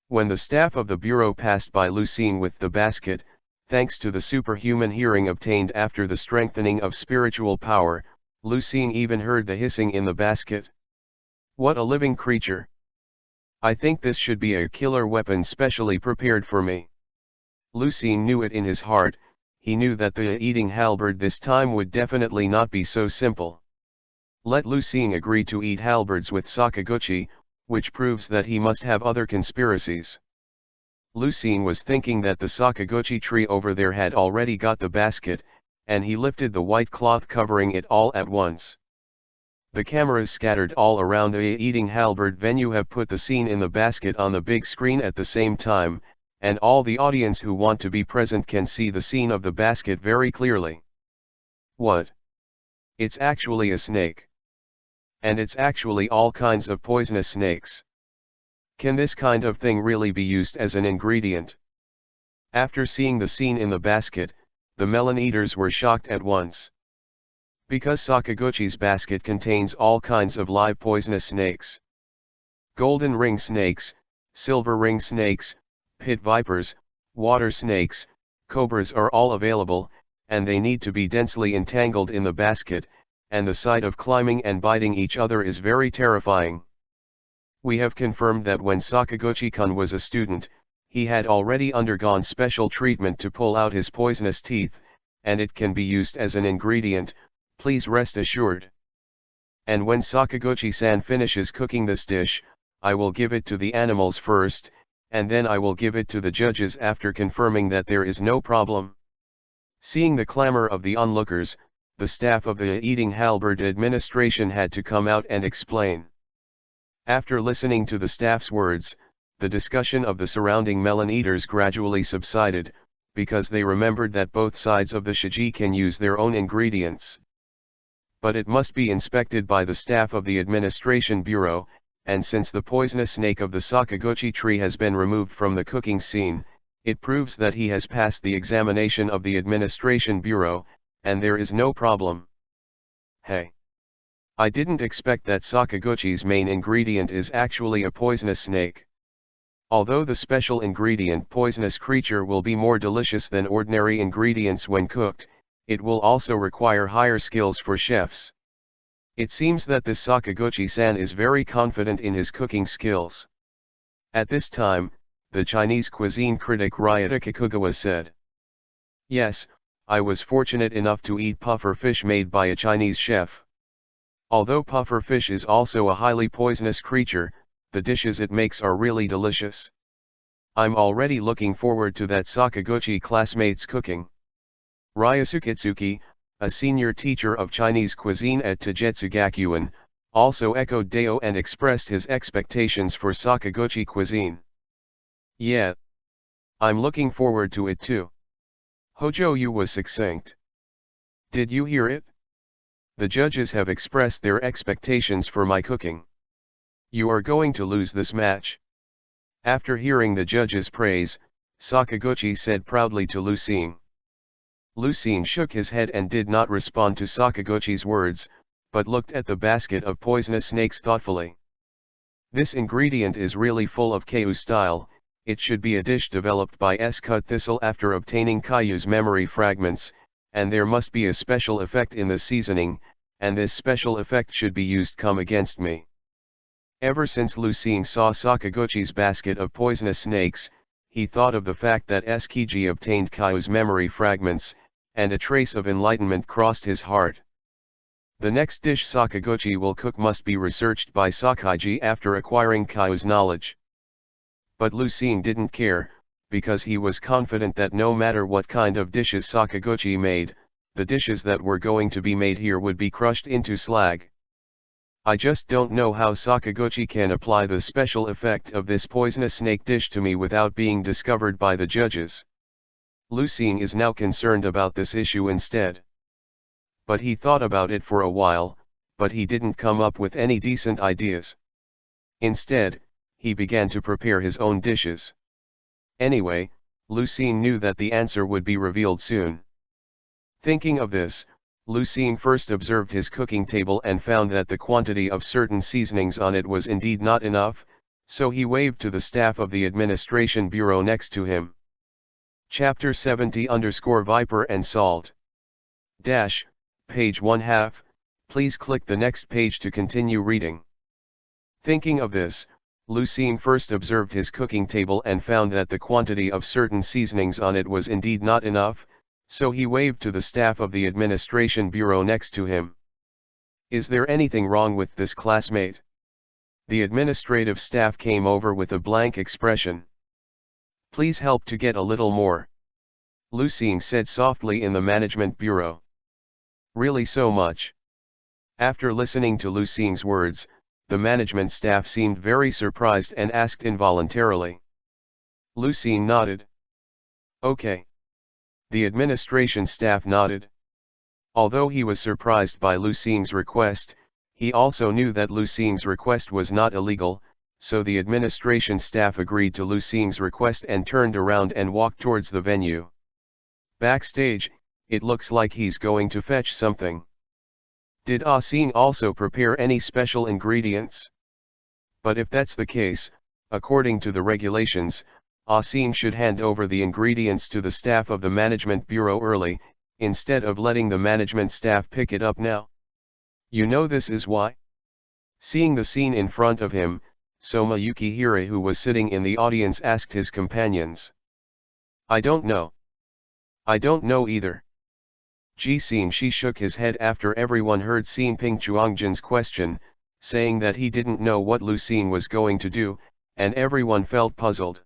When the staff of the bureau passed by Lucine with the basket, thanks to the superhuman hearing obtained after the strengthening of spiritual power, Lucine even heard the hissing in the basket. What a living creature! I think this should be a killer weapon specially prepared for me. Lucine knew it in his heart. He knew that the eating halberd this time would definitely not be so simple. Let Lucine agree to eat halberds with Sakaguchi, which proves that he must have other conspiracies. Lucine was thinking that the Sakaguchi tree over there had already got the basket, and he lifted the white cloth covering it all at once. The cameras scattered all around the eating halberd venue have put the scene in the basket on the big screen at the same time, and all the audience who want to be present can see the scene of the basket very clearly. What? It's actually a snake. And it's actually all kinds of poisonous snakes. Can this kind of thing really be used as an ingredient? After seeing the scene in the basket, the melon eaters were shocked at once. Because Sakaguchi's basket contains all kinds of live poisonous snakes. Golden ring snakes, silver ring snakes, pit vipers, water snakes, cobras are all available, and they need to be densely entangled in the basket, and the sight of climbing and biting each other is very terrifying. We have confirmed that when Sakaguchi-kun was a student, he had already undergone special treatment to pull out his poisonous teeth, and it can be used as an ingredient, please rest assured. And when Sakaguchi-san finishes cooking this dish, I will give it to the animals first, and then I will give it to the judges after confirming that there is no problem. Seeing the clamor of the onlookers, the staff of the eating halberd administration had to come out and explain. After listening to the staff's words, the discussion of the surrounding melon eaters gradually subsided, because they remembered that both sides of the Shiji can use their own ingredients. But it must be inspected by the staff of the administration bureau, and since the poisonous snake of the Sakaguchi tree has been removed from the cooking scene, it proves that he has passed the examination of the administration bureau, and there is no problem. Hey! I didn't expect that Sakaguchi's main ingredient is actually a poisonous snake. Although the special ingredient poisonous creature will be more delicious than ordinary ingredients when cooked, it will also require higher skills for chefs. It seems that this Sakaguchi-san is very confident in his cooking skills. At this time, the Chinese cuisine critic Ryota Kikugawa said, "Yes, I was fortunate enough to eat puffer fish made by a Chinese chef. Although puffer fish is also a highly poisonous creature, the dishes it makes are really delicious. I'm already looking forward to that Sakaguchi classmate's cooking." Ryusukitsuki, a senior teacher of Chinese cuisine at Tajetsu Gakuen, also echoed Deo and expressed his expectations for Sakaguchi cuisine. "Yeah. I'm looking forward to it too." Hojo Yu was succinct. "Did you hear it? The judges have expressed their expectations for my cooking. You are going to lose this match." After hearing the judges' praise, Sakaguchi said proudly to Lucine. Lucine shook his head and did not respond to Sakaguchi's words, but looked at the basket of poisonous snakes thoughtfully. This ingredient is really full of Kyu style. It should be a dish developed by S-Cut Thistle after obtaining Kyu's memory fragments, and there must be a special effect in the seasoning, and this special effect should be used come against me. Ever since Lucine saw Sakaguchi's basket of poisonous snakes, he thought of the fact that Skiji obtained Kyu's memory fragments, and a trace of enlightenment crossed his heart. The next dish Sakaguchi will cook must be researched by Sakaiji after acquiring Kyu's knowledge. But Lucine didn't care, because he was confident that no matter what kind of dishes Sakaguchi made, the dishes that were going to be made here would be crushed into slag. I just don't know how Sakaguchi can apply the special effect of this poisonous snake dish to me without being discovered by the judges. Lucine is now concerned about this issue instead. But he thought about it for a while, but he didn't come up with any decent ideas. Instead, he began to prepare his own dishes. Anyway, Lucine knew that the answer would be revealed soon. Thinking of this, Lu Xing first observed his cooking table and found that the quantity of certain seasonings on it was indeed not enough, so he waved to the staff of the administration bureau next to him. Chapter 70_Viper and Salt. Page 1/2, please click the next page to continue reading. Thinking of this, Lu Xing first observed his cooking table and found that the quantity of certain seasonings on it was indeed not enough, so he waved to the staff of the administration bureau next to him. Is there anything wrong with this classmate? The administrative staff came over with a blank expression. Please help to get a little more, Lu Xing said softly in the management bureau. Really so much? After listening to Lu Xing's words, the management staff seemed very surprised and asked involuntarily. Lu Xing nodded. Okay. The administration staff nodded. Although he was surprised by Lu Xing's request, he also knew that Lu Xing's request was not illegal, so the administration staff agreed to Lu Xing's request and turned around and walked towards the venue. Backstage, it looks like he's going to fetch something. Did Ah Xing also prepare any special ingredients? But if that's the case, according to the regulations, Ah Xing should hand over the ingredients to the staff of the management bureau early, instead of letting the management staff pick it up now. You know this is why? Seeing the scene in front of him, Soma Yukihira, who was sitting in the audience, asked his companions. I don't know. I don't know either. Ji Xingxi shook his head after everyone heard Xin Ping Chuangjin's question, saying that he didn't know what Lu Xing was going to do, and everyone felt puzzled.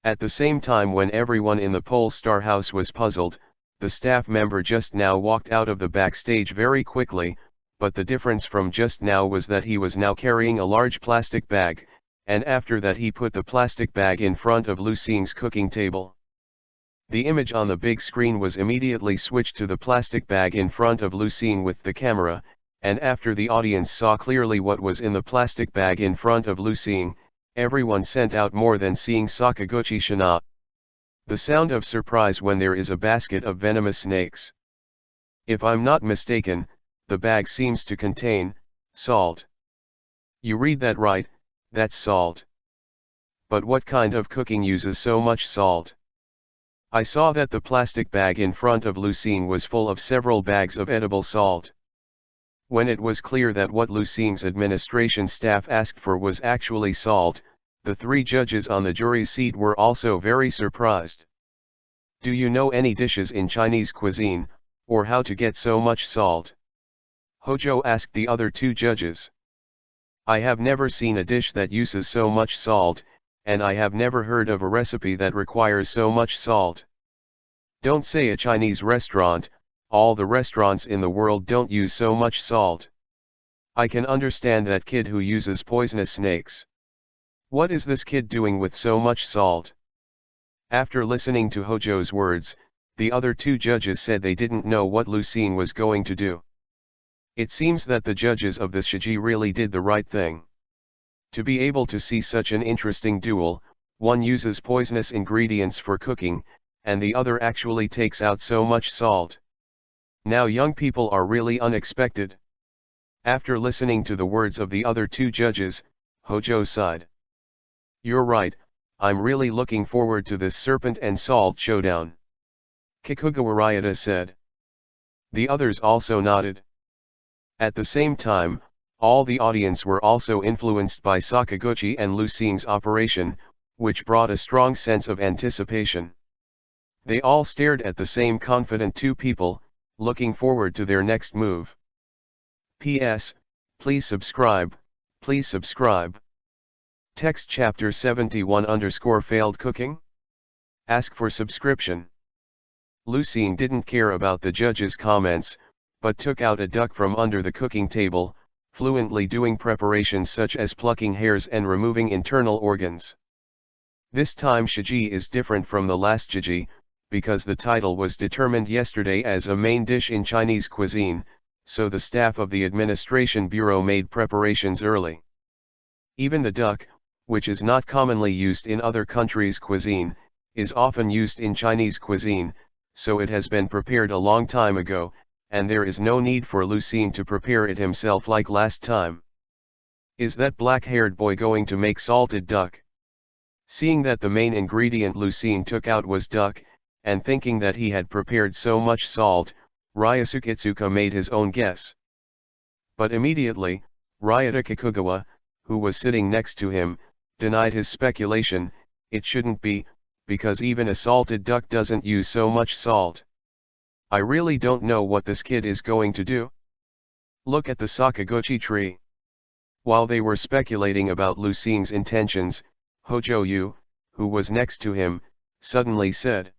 At the same time, when everyone in the Pole Star House was puzzled, the staff member just now walked out of the backstage very quickly, but the difference from just now was that he was now carrying a large plastic bag, and after that he put the plastic bag in front of Lu Xing's cooking table. The image on the big screen was immediately switched to the plastic bag in front of Lu Xing with the camera, and after the audience saw clearly what was in the plastic bag in front of Lu Xing, everyone sent out more than seeing Sakaguchi Shina. The sound of surprise when there is a basket of venomous snakes. If I'm not mistaken, the bag seems to contain salt. You read that right, that's salt. But what kind of cooking uses so much salt? I saw that the plastic bag in front of Lu Xing was full of several bags of edible salt. When it was clear that what Lu Xing's administration staff asked for was actually salt, the three judges on the jury seat were also very surprised. Do you know any dishes in Chinese cuisine, or how to get so much salt? Hojo asked the other two judges. I have never seen a dish that uses so much salt, and I have never heard of a recipe that requires so much salt. Don't say a Chinese restaurant, all the restaurants in the world don't use so much salt. I can understand that kid who uses poisonous snakes. What is this kid doing with so much salt? After listening to Hojo's words, the other two judges said they didn't know what Lu Xing was going to do. It seems that the judges of the Shiji really did the right thing. To be able to see such an interesting duel, one uses poisonous ingredients for cooking, and the other actually takes out so much salt. Now young people are really unexpected. After listening to the words of the other two judges, Hojo sighed. You're right, I'm really looking forward to this serpent and salt showdown. Kikugawa Ryota said. The others also nodded. At the same time, all the audience were also influenced by Sakaguchi and Lu Xing's operation, which brought a strong sense of anticipation. They all stared at the same confident two people, looking forward to their next move. P.S. Please subscribe, please subscribe. Text chapter 71_failed cooking? Ask for subscription. Lu Xing didn't care about the judges' comments, but took out a duck from under the cooking table, fluently doing preparations such as plucking hairs and removing internal organs. This time Shiji is different from the last Shiji, because the title was determined yesterday as a main dish in Chinese cuisine, so the staff of the administration bureau made preparations early. Even the duck, which is not commonly used in other countries' cuisine, is often used in Chinese cuisine, so it has been prepared a long time ago, and there is no need for Lucien to prepare it himself like last time. Is that black-haired boy going to make salted duck? Seeing that the main ingredient Lucien took out was duck, and thinking that he had prepared so much salt, Ryosuke Itsuka made his own guess. But immediately, Ryota Kikugawa, who was sitting next to him, denied his speculation. It shouldn't be, because even a salted duck doesn't use so much salt. I really don't know what this kid is going to do. Look at the Sakaguchi tree. While they were speculating about Lucien's intentions, Hojo Yu, who was next to him, suddenly said.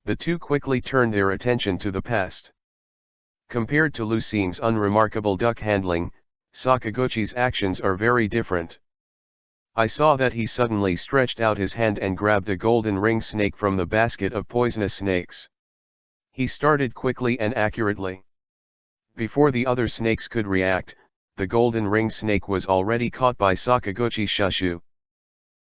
The two quickly turned their attention to the past. Compared to Lucien's unremarkable duck handling, Sakaguchi's actions are very different. I saw that he suddenly stretched out his hand and grabbed a golden ring snake from the basket of poisonous snakes. He started quickly and accurately. Before the other snakes could react, the golden ring snake was already caught by Sakaguchi's shushu.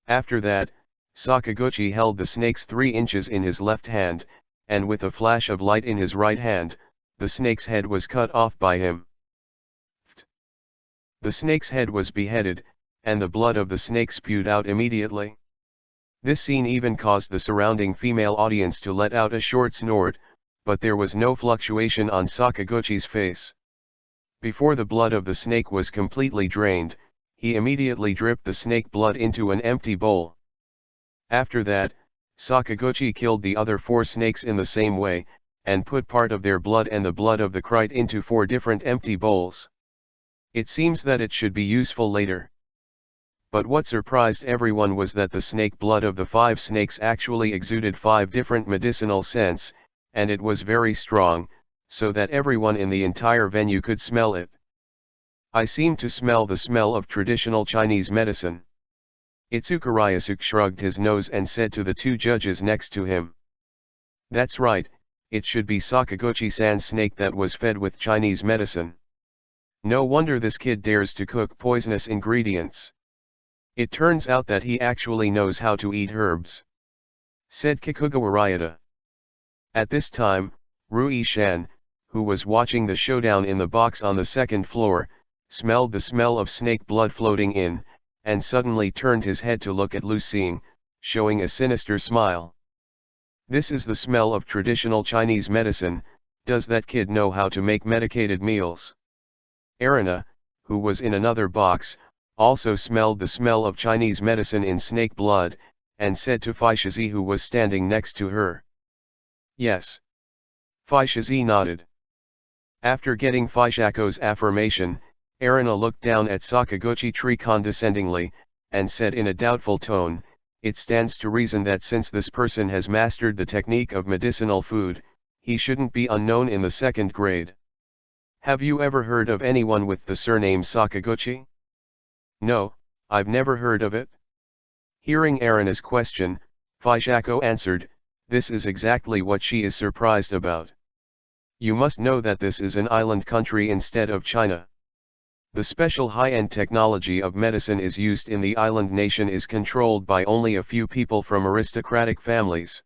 After that, Sakaguchi held the snake's 3 inches in his left hand, and with a flash of light in his right hand, the snake's head was cut off by him. The snake's head was beheaded, and the blood of the snake spewed out immediately. This scene even caused the surrounding female audience to let out a short snort, but there was no fluctuation on Sakaguchi's face. Before the blood of the snake was completely drained, he immediately dripped the snake blood into an empty bowl. After that, Sakaguchi killed the other 4 snakes in the same way, and put part of their blood and the blood of the kite into 4 different empty bowls. It seems that it should be useful later. But what surprised everyone was that the snake blood of the 5 snakes actually exuded 5 different medicinal scents, and it was very strong, so that everyone in the entire venue could smell it. I seemed to smell the smell of traditional Chinese medicine. Itsuka Ryosuke shrugged his nose and said to the 2 judges next to him. That's right, it should be Sakaguchi-san's snake that was fed with Chinese medicine. No wonder this kid dares to cook poisonous ingredients. It turns out that he actually knows how to eat herbs, said Kikugawa Ryota. At this time, Rui-shan, who was watching the showdown in the box on the 2nd floor, smelled the smell of snake blood floating in, and suddenly turned his head to look at Lucien, showing a sinister smile. This is the smell of traditional Chinese medicine. Does that kid know how to make medicated meals? Erina, who was in another box, also smelled the smell of Chinese medicine in snake blood, and said to Fishizi, who was standing next to her. Yes. Fishizi nodded. After getting Fishako's affirmation, Erina looked down at Sakaguchi tree condescendingly, and said in a doubtful tone, it stands to reason that since this person has mastered the technique of medicinal food, he shouldn't be unknown in the 2nd grade. Have you ever heard of anyone with the surname Sakaguchi? No, I've never heard of it. Hearing Erina's question, Fishako answered, this is exactly what she is surprised about. You must know that this is an island country instead of China. The special high-end technology of medicine is used in the island nation is controlled by only a few people from aristocratic families.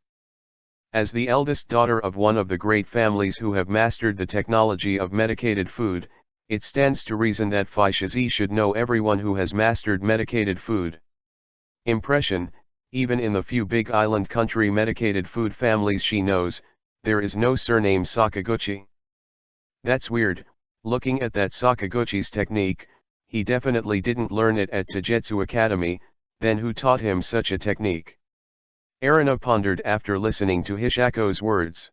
As the eldest daughter of one of the great families who have mastered the technology of medicated food, it stands to reason that Fishizi should know everyone who has mastered medicated food. Impression, even in the few big island country medicated food families she knows, there is no surname Sakaguchi. That's weird. Looking at that Sakaguchi's technique, he definitely didn't learn it at Taijutsu Academy. Then who taught him such a technique? Erina pondered after listening to Hishako's words.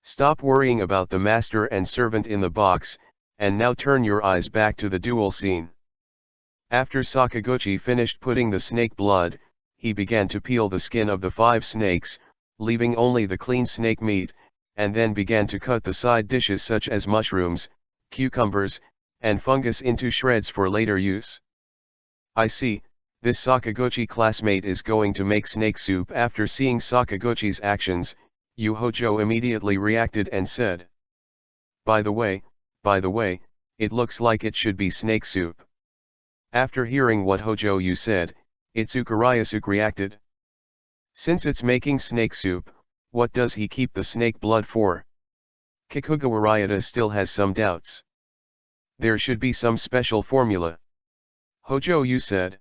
Stop worrying about the master and servant in the box, and now turn your eyes back to the duel scene. After Sakaguchi finished putting the snake blood, he began to peel the skin of the 5 snakes, leaving only the clean snake meat, and then began to cut the side dishes such as mushrooms, cucumbers, and fungus into shreds for later use. I see, this Sakaguchi classmate is going to make snake soup. After seeing Sakaguchi's actions, Yu Hojo immediately reacted and said. By the way, it looks like it should be snake soup. After hearing what Hojo Yu said, Itsuka Ryosuke reacted. Since it's making snake soup, What does he keep the snake blood for? Kikugawa Ryota still has some doubts. There should be some special formula. Hojo Yu said.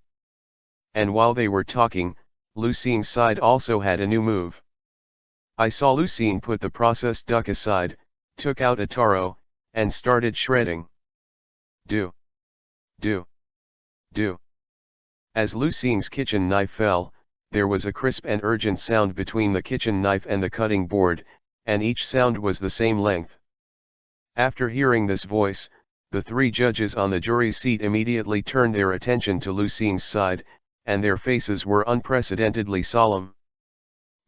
And while they were talking, Lucie's side also had a new move. I saw Lucien put the processed duck aside, took out a taro, and started shredding. Do. Do. Do. As Lucien's kitchen knife fell, there was a crisp and urgent sound between the kitchen knife and the cutting board, and each sound was the same length. After hearing this voice, the three judges on the jury seat immediately turned their attention to Lucien's side, and their faces were unprecedentedly solemn.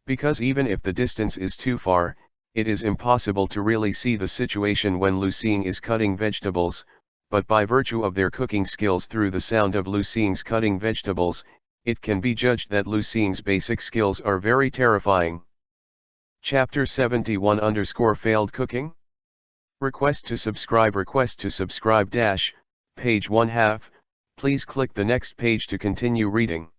Because even if the distance is too far, it is impossible to really see the situation when Lucien is cutting vegetables, but by virtue of their cooking skills through the sound of Lucien's cutting vegetables, it can be judged that Lucien's basic skills are very terrifying. Chapter 71 _ Failed Cooking? Request to subscribe page 1/2, please click the next page to continue reading.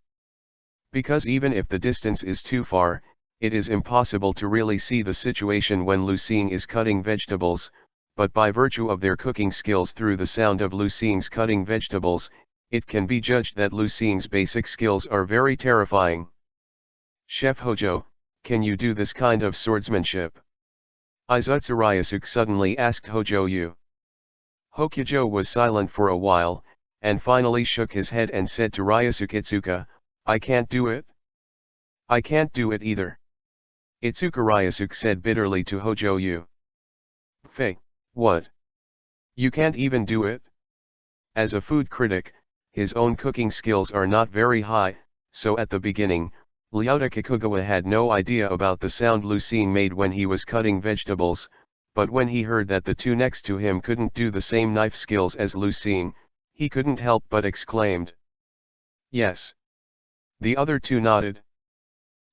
Because even if the distance is too far, it is impossible to really see the situation when Lucien is cutting vegetables, but by virtue of their cooking skills through the sound of Lucien's cutting vegetables, it can be judged that Lucien's basic skills are very terrifying. Chef Hojo, can you do this kind of swordsmanship? Izutsu Ryusuke suddenly asked Hojo Yu. Hokujo was silent for a while, and finally shook his head and said to Ryusuke Itsuka, I can't do it. I can't do it either. Itsuka Ryusuke said bitterly to Hojo Yu. Fei, what? You can't even do it? As a food critic, his own cooking skills are not very high, so at the beginning, Ryota Kikugawa had no idea about the sound Lucien made when he was cutting vegetables, but when he heard that the two next to him couldn't do the same knife skills as Lucien, he couldn't help but exclaimed. Yes. The other two nodded.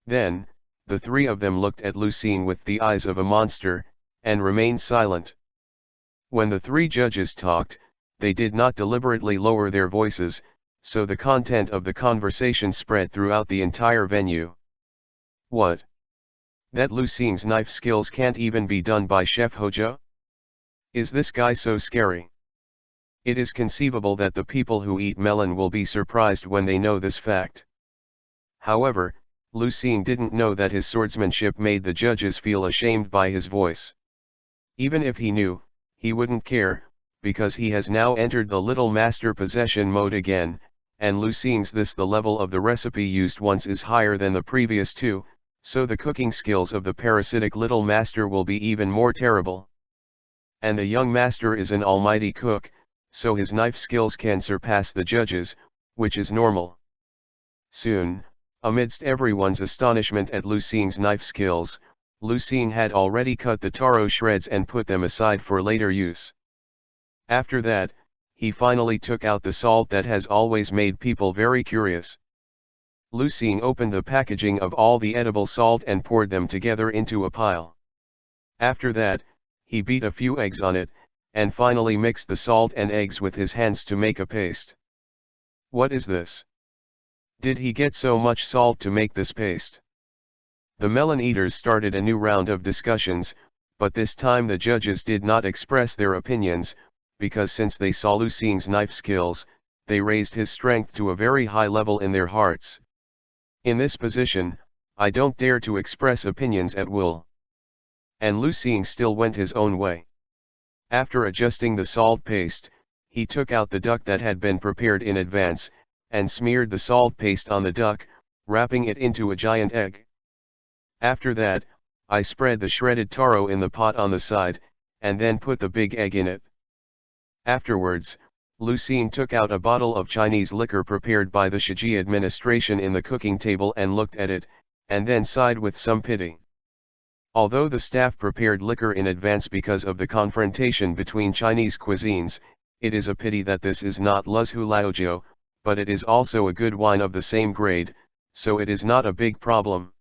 Then, the three of them looked at Lucien with the eyes of a monster, and remained silent. When the three judges talked, they did not deliberately lower their voices, so the content of the conversation spread throughout the entire venue. What? That Lucien's knife skills can't even be done by Chef Hojo? Is this guy so scary? It is conceivable that the people who eat melon will be surprised when they know this fact. However, Lucien didn't know that his swordsmanship made the judges feel ashamed by his voice. Even if he knew, he wouldn't care, because he has now entered the Little Master possession mode again, and Lucien's the level of the recipe used once is higher than the previous two, so the cooking skills of the parasitic Little Master will be even more terrible. And the young master is an almighty cook, so his knife skills can surpass the judges, which is normal. Soon, amidst everyone's astonishment at Lucien's knife skills, Lucien had already cut the taro shreds and put them aside for later use. After that, he finally took out the salt that has always made people very curious. Lucien opened the packaging of all the edible salt and poured them together into a pile. After that, he beat a few eggs on it, and finally mixed the salt and eggs with his hands to make a paste. What is this? Did he get so much salt to make this paste? The melon eaters started a new round of discussions, but this time the judges did not express their opinions, because since they saw Lucien's knife skills, they raised his strength to a very high level in their hearts. In this position, I don't dare to express opinions at will. And Lucien still went his own way. After adjusting the salt paste, he took out the duck that had been prepared in advance, and smeared the salt paste on the duck, wrapping it into a giant egg. After that, I spread the shredded taro in the pot on the side, and then put the big egg in it. Afterwards, Lucien took out a bottle of Chinese liquor prepared by the Shiji administration in the cooking table and looked at it, and then sighed with some pity. Although the staff prepared liquor in advance because of the confrontation between Chinese cuisines, it is a pity that this is not Luzhu Laojiu, but it is also a good wine of the same grade, so it is not a big problem.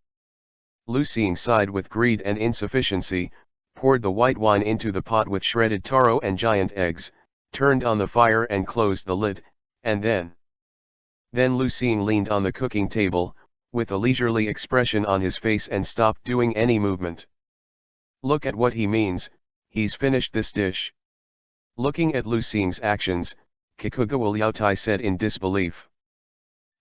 Lucien sighed with greed and insufficiency, poured the white wine into the pot with shredded taro and giant eggs, turned on the fire and closed the lid, and then Lucien leaned on the cooking table, with a leisurely expression on his face and stopped doing any movement. "Look at what he means, he's finished this dish." Looking at Lu Xing's actions, Kikugawa Liaotai said in disbelief.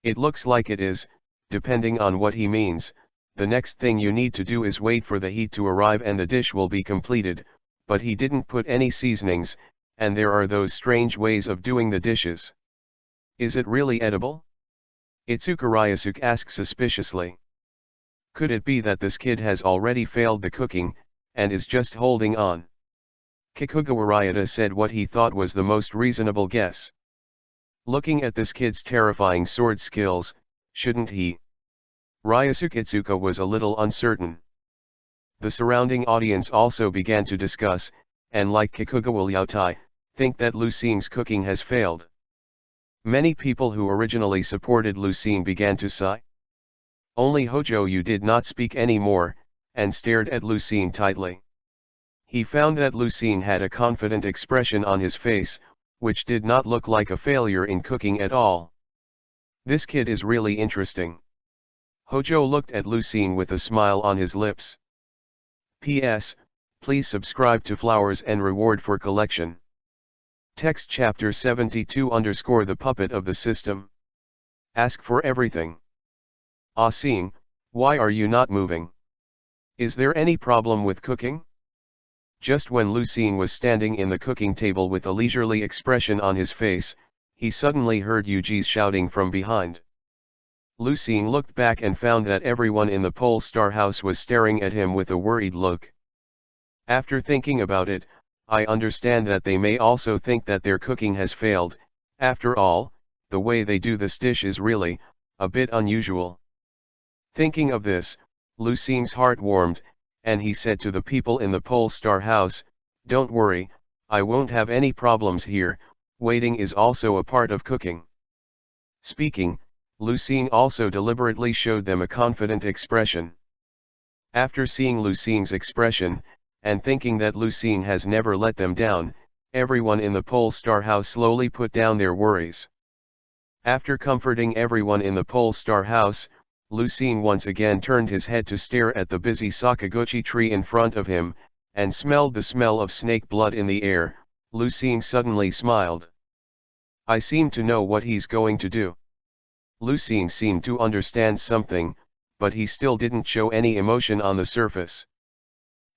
"It looks like it is, depending on what he means. The next thing you need to do is wait for the heat to arrive and the dish will be completed, but he didn't put any seasonings, and there are those strange ways of doing the dishes. Is it really edible?" Itsuka Ryusuke asked suspiciously. "Could it be that this kid has already failed the cooking, and is just holding on?" Kikugawa Ryuta said what he thought was the most reasonable guess. "Looking at this kid's terrifying sword skills, shouldn't he?" Ryusuke Itsuka was a little uncertain. The surrounding audience also began to discuss, and like Kikugawa Liaotai, think that Lu Xing's cooking has failed. Many people who originally supported Lu Xing began to sigh. Only Hojo Yu did not speak any more, and stared at Lu Xing tightly. He found that Lu Xing had a confident expression on his face, which did not look like a failure in cooking at all. "This kid is really interesting." Hojo looked at Lu Xing with a smile on his lips. P.S. Please subscribe to Flowers and Reward for collection. Text Chapter 72 _ The Puppet of the System. Ask for everything. Ah Xing, why are you not moving? Is there any problem with cooking? Just when Lu Xing was standing in the cooking table with a leisurely expression on his face, he suddenly heard Yuji's shouting from behind. Lu Xing looked back and found that everyone in the Pole Star house was staring at him with a worried look. After thinking about it, I understand that they may also think that their cooking has failed. After all, the way they do this dish is really a bit unusual. Thinking of this, Lu Xing's heart warmed, and he said to the people in the Pole Star house, "Don't worry, I won't have any problems here. Waiting is also a part of cooking." Speaking, Lu Xing also deliberately showed them a confident expression. After seeing Lu Xing's expression, and thinking that Lu Xing has never let them down, everyone in the Pole Star house slowly put down their worries. After comforting everyone in the Pole Star house, Lu Xing once again turned his head to stare at the busy Sakaguchi tree in front of him, and smelled the smell of snake blood in the air. Lu Xing suddenly smiled. "I seem to know what he's going to do." Lu Xing seemed to understand something, but he still didn't show any emotion on the surface.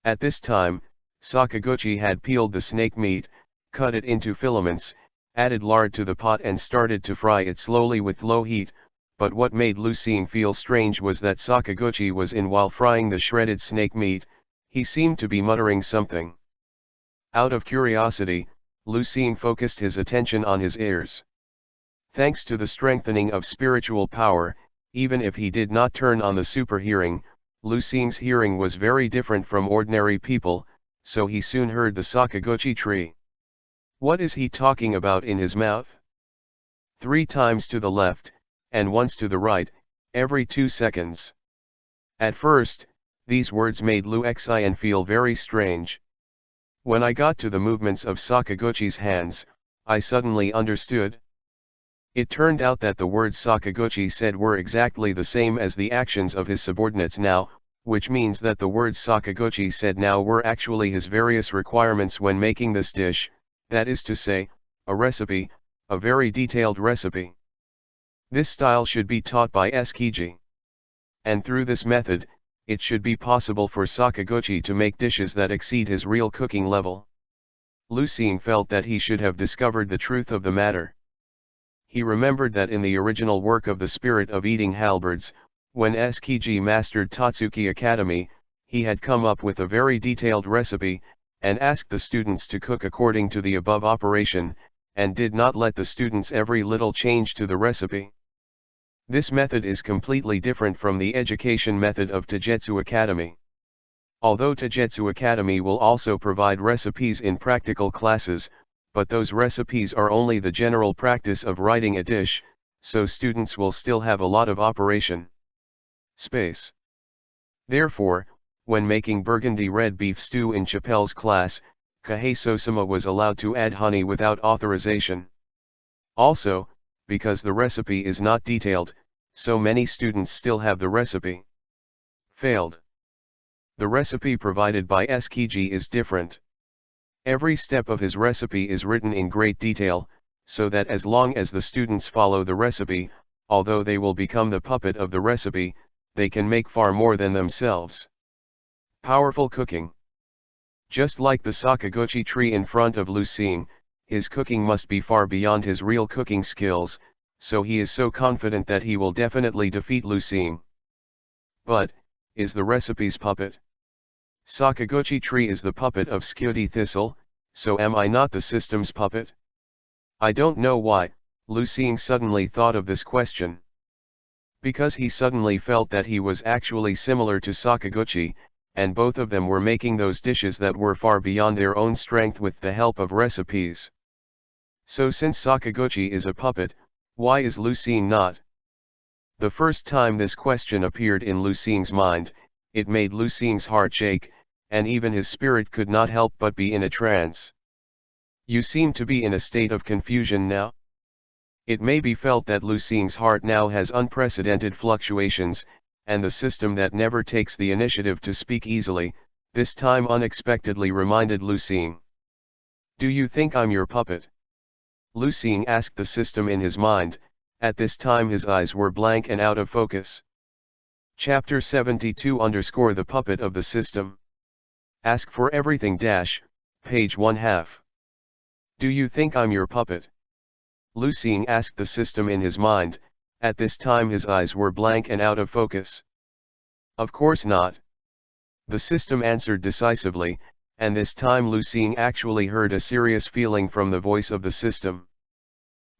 At this time, Sakaguchi had peeled the snake meat, cut it into filaments, added lard to the pot and started to fry it slowly with low heat, but what made Lu Xing feel strange was that Sakaguchi was in while frying the shredded snake meat. He seemed to be muttering something. Out of curiosity, Lu Xing focused his attention on his ears. Thanks to the strengthening of spiritual power, even if he did not turn on the super hearing, Lu Xing's hearing was very different from ordinary people, so he soon heard the Sakaguchi tree. What is he talking about in his mouth? 3 times to the left, and once to the right, every 2 seconds. At first, these words made Lu Xing feel very strange. When I got to the movements of Sakaguchi's hands, I suddenly understood. It turned out that the words Sakaguchi said were exactly the same as the actions of his subordinates now, which means that the words Sakaguchi said now were actually his various requirements when making this dish, that is to say, a recipe, a very detailed recipe. This style should be taught by Tsukiji. And through this method, it should be possible for Sakaguchi to make dishes that exceed his real cooking level. Lu Xing felt that he should have discovered the truth of the matter. He remembered that in the original work of The Spirit of Eating Halberds, when Tsukiji mastered Tatsuki Academy, he had come up with a very detailed recipe, and asked the students to cook according to the above operation, and did not let the students every little change to the recipe. This method is completely different from the education method of Taijutsu Academy. Although Taijutsu Academy will also provide recipes in practical classes, but those recipes are only the general practice of writing a dish, so students will still have a lot of operation space. Therefore, when making burgundy red beef stew in Chappelle's class, Kahei Sosama was allowed to add honey without authorization. Also, because the recipe is not detailed, so many students still have the recipe. Failed. The recipe provided by Skiji is different. Every step of his recipe is written in great detail, so that as long as the students follow the recipe, although they will become the puppet of the recipe, they can make far more than themselves. Powerful cooking. Just like the Sakaguchi tree in front of Lu Xing, his cooking must be far beyond his real cooking skills, so he is so confident that he will definitely defeat Lu Xing. But, is the recipe's puppet? Sakaguchi tree is the puppet of Skyote Thistle, so am I not the system's puppet? I don't know why, Lu Xing suddenly thought of this question. Because he suddenly felt that he was actually similar to Sakaguchi, and both of them were making those dishes that were far beyond their own strength with the help of recipes. So since Sakaguchi is a puppet, why is Lu Xing not? The first time this question appeared in Lu Xing's mind, it made Lu Xing's heart shake, and even his spirit could not help but be in a trance. You seem to be in a state of confusion now? It may be felt that Lu Xing's heart now has unprecedented fluctuations, and the system that never takes the initiative to speak easily, this time unexpectedly reminded Lu Xing. Do you think I'm your puppet? Lu Xing asked the system in his mind. At this time his eyes were blank and out of focus. Chapter 72 _ The puppet of the system. Ask for everything - page 1/2. Do you think I'm your puppet? Lu Xing asked the system in his mind. At this time his eyes were blank and out of focus. Of course not. The system answered decisively, and this time Lu Xing actually heard a serious feeling from the voice of the system.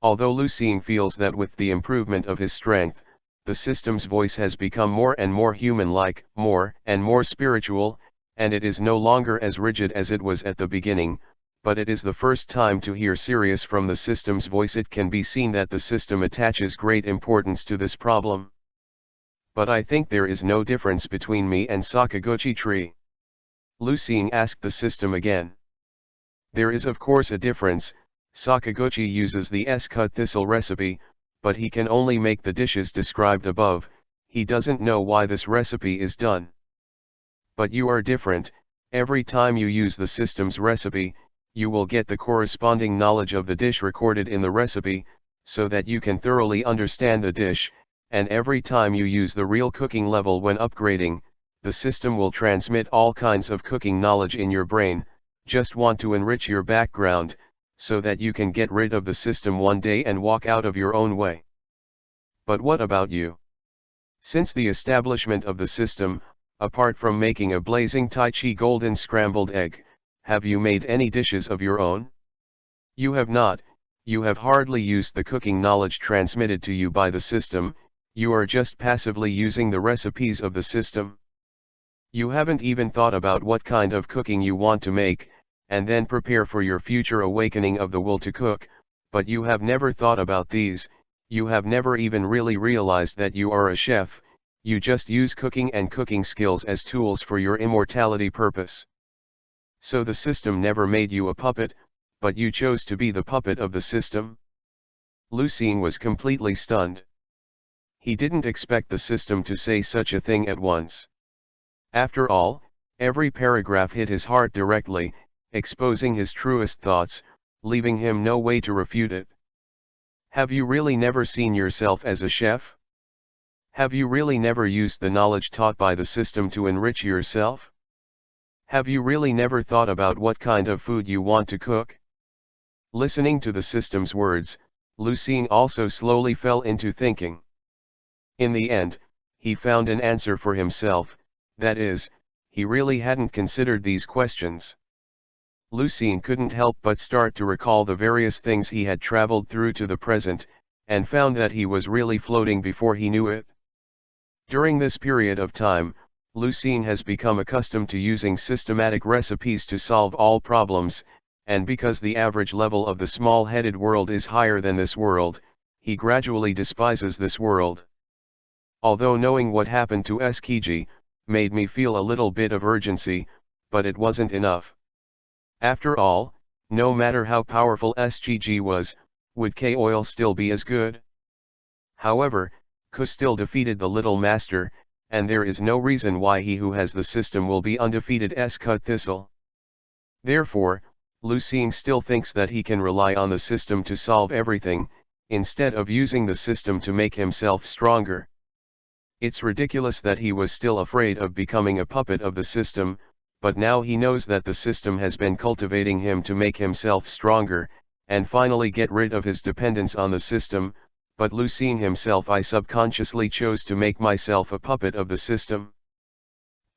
Although Lu Xing feels that with the improvement of his strength, the system's voice has become more and more human-like, more and more spiritual, and it is no longer as rigid as it was at the beginning, but it is the first time to hear serious from the system's voice. It can be seen that the system attaches great importance to this problem. But I think there is no difference between me and Sakaguchi tree. Lu Xing asked the system again. There is of course a difference. Sakaguchi uses the cut thistle recipe, but he can only make the dishes described above. He doesn't know why this recipe is done. But you are different. Every time you use the system's recipe, you will get the corresponding knowledge of the dish recorded in the recipe, so that you can thoroughly understand the dish, and every time you use the real cooking level when upgrading, the system will transmit all kinds of cooking knowledge in your brain. Just want to enrich your background, so that you can get rid of the system one day and walk out of your own way. But what about you? Since the establishment of the system, apart from making a blazing Tai Chi golden scrambled egg, have you made any dishes of your own? You have not. You have hardly used the cooking knowledge transmitted to you by the system. You are just passively using the recipes of the system. You haven't even thought about what kind of cooking you want to make, and then prepare for your future awakening of the will to cook, but you have never thought about these. You have never even really realized that you are a chef. You just use cooking and cooking skills as tools for your immortality purpose. So the system never made you a puppet, but you chose to be the puppet of the system? Lu Xing was completely stunned. He didn't expect the system to say such a thing at once. After all, every paragraph hit his heart directly, exposing his truest thoughts, leaving him no way to refute it. Have you really never seen yourself as a chef? Have you really never used the knowledge taught by the system to enrich yourself? Have you really never thought about what kind of food you want to cook? Listening to the system's words, Lu Xing also slowly fell into thinking. In the end, he found an answer for himself, that is, he really hadn't considered these questions. Lu Xing couldn't help but start to recall the various things he had traveled through to the present, and found that he was really floating before he knew it. During this period of time, Lu Xing has become accustomed to using systematic recipes to solve all problems, and because the average level of the small-headed world is higher than this world, he gradually despises this world. Although knowing what happened to Skiji made me feel a little bit of urgency, but it wasn't enough. After all, no matter how powerful Skiji was, would K-oil still be as good? However, Ko still defeated the little master, and there is no reason why he who has the system will be undefeated. Cut Thistle. Therefore, Lu Xing still thinks that he can rely on the system to solve everything, instead of using the system to make himself stronger. It's ridiculous that he was still afraid of becoming a puppet of the system, but now he knows that the system has been cultivating him to make himself stronger, and finally get rid of his dependence on the system. But Lu Xing himself, I subconsciously chose to make myself a puppet of the system.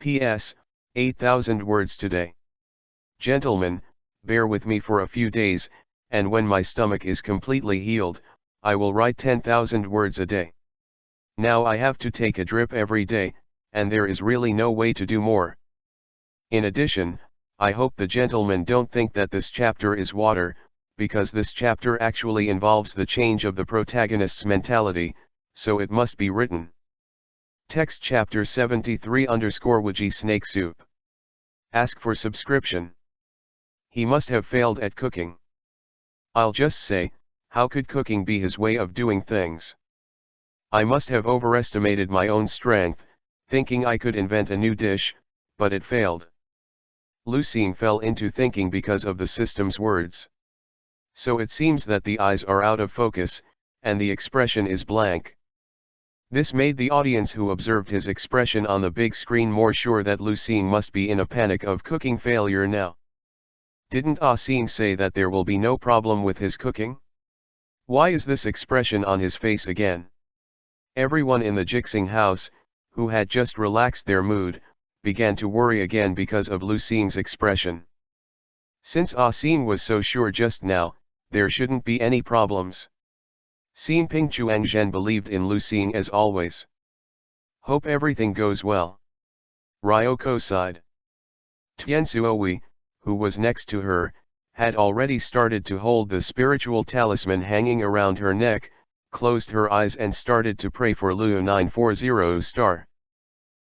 P.S. 8,000 words today. Gentlemen, bear with me for a few days, and when my stomach is completely healed, I will write 10,000 words a day. Now I have to take a drip every day, and there is really no way to do more. In addition, I hope the gentlemen don't think that this chapter is water, because this chapter actually involves the change of the protagonist's mentality, so it must be written. Text chapter 73 _Woogie Snake Soup. Ask for subscription. He must have failed at cooking. I'll just say, how could cooking be his way of doing things? I must have overestimated my own strength, thinking I could invent a new dish, but it failed. Lu Xing fell into thinking because of the system's words. So it seems that the eyes are out of focus, and the expression is blank. This made the audience who observed his expression on the big screen more sure that Lu Xing must be in a panic of cooking failure now. Didn't Ah Xing say that there will be no problem with his cooking? Why is this expression on his face again? Everyone in the Jixing house, who had just relaxed their mood, began to worry again because of Lu Xing's expression. Since Ah Xing was so sure just now, there shouldn't be any problems. Xin Ping Chuangzhen believed in Lu Xing as always. Hope everything goes well. Ryoko sighed. Tian Suoi, who was next to her, had already started to hold the spiritual talisman hanging around her neck, closed her eyes and started to pray for Lu 940 star.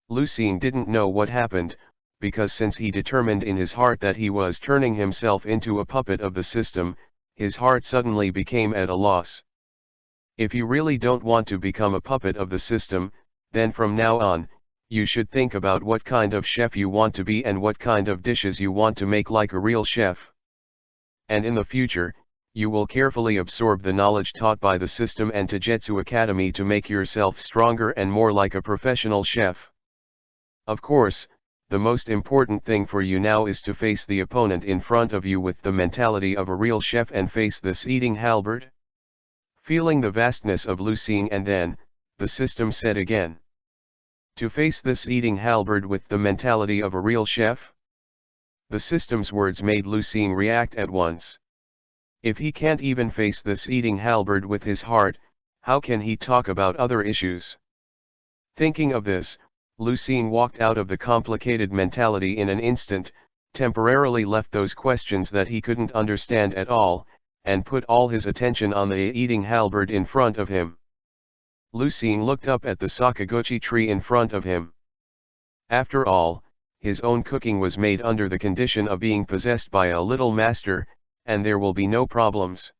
Lu Xing didn't know what happened, because since he determined in his heart that he was turning himself into a puppet of the system, his heart suddenly became at a loss. If you really don't want to become a puppet of the system, then from now on, you should think about what kind of chef you want to be and what kind of dishes you want to make like a real chef. And in the future, you will carefully absorb the knowledge taught by the system and Taijutsu Academy to make yourself stronger and more like a professional chef. Of course, the most important thing for you now is to face the opponent in front of you with the mentality of a real chef and face this eating halberd. Feeling the vastness of Lu Xing, and then, the system said again. To face this eating halberd with the mentality of a real chef? The system's words made Lu Xing react at once. If he can't even face this eating halberd with his heart, how can he talk about other issues? Thinking of this, Lu Xing walked out of the complicated mentality in an instant, temporarily left those questions that he couldn't understand at all, and put all his attention on the eating halberd in front of him. Lu Xing looked up at the Sakaguchi tree in front of him. After all, his own cooking was made under the condition of being possessed by a little master, and there will be no problems.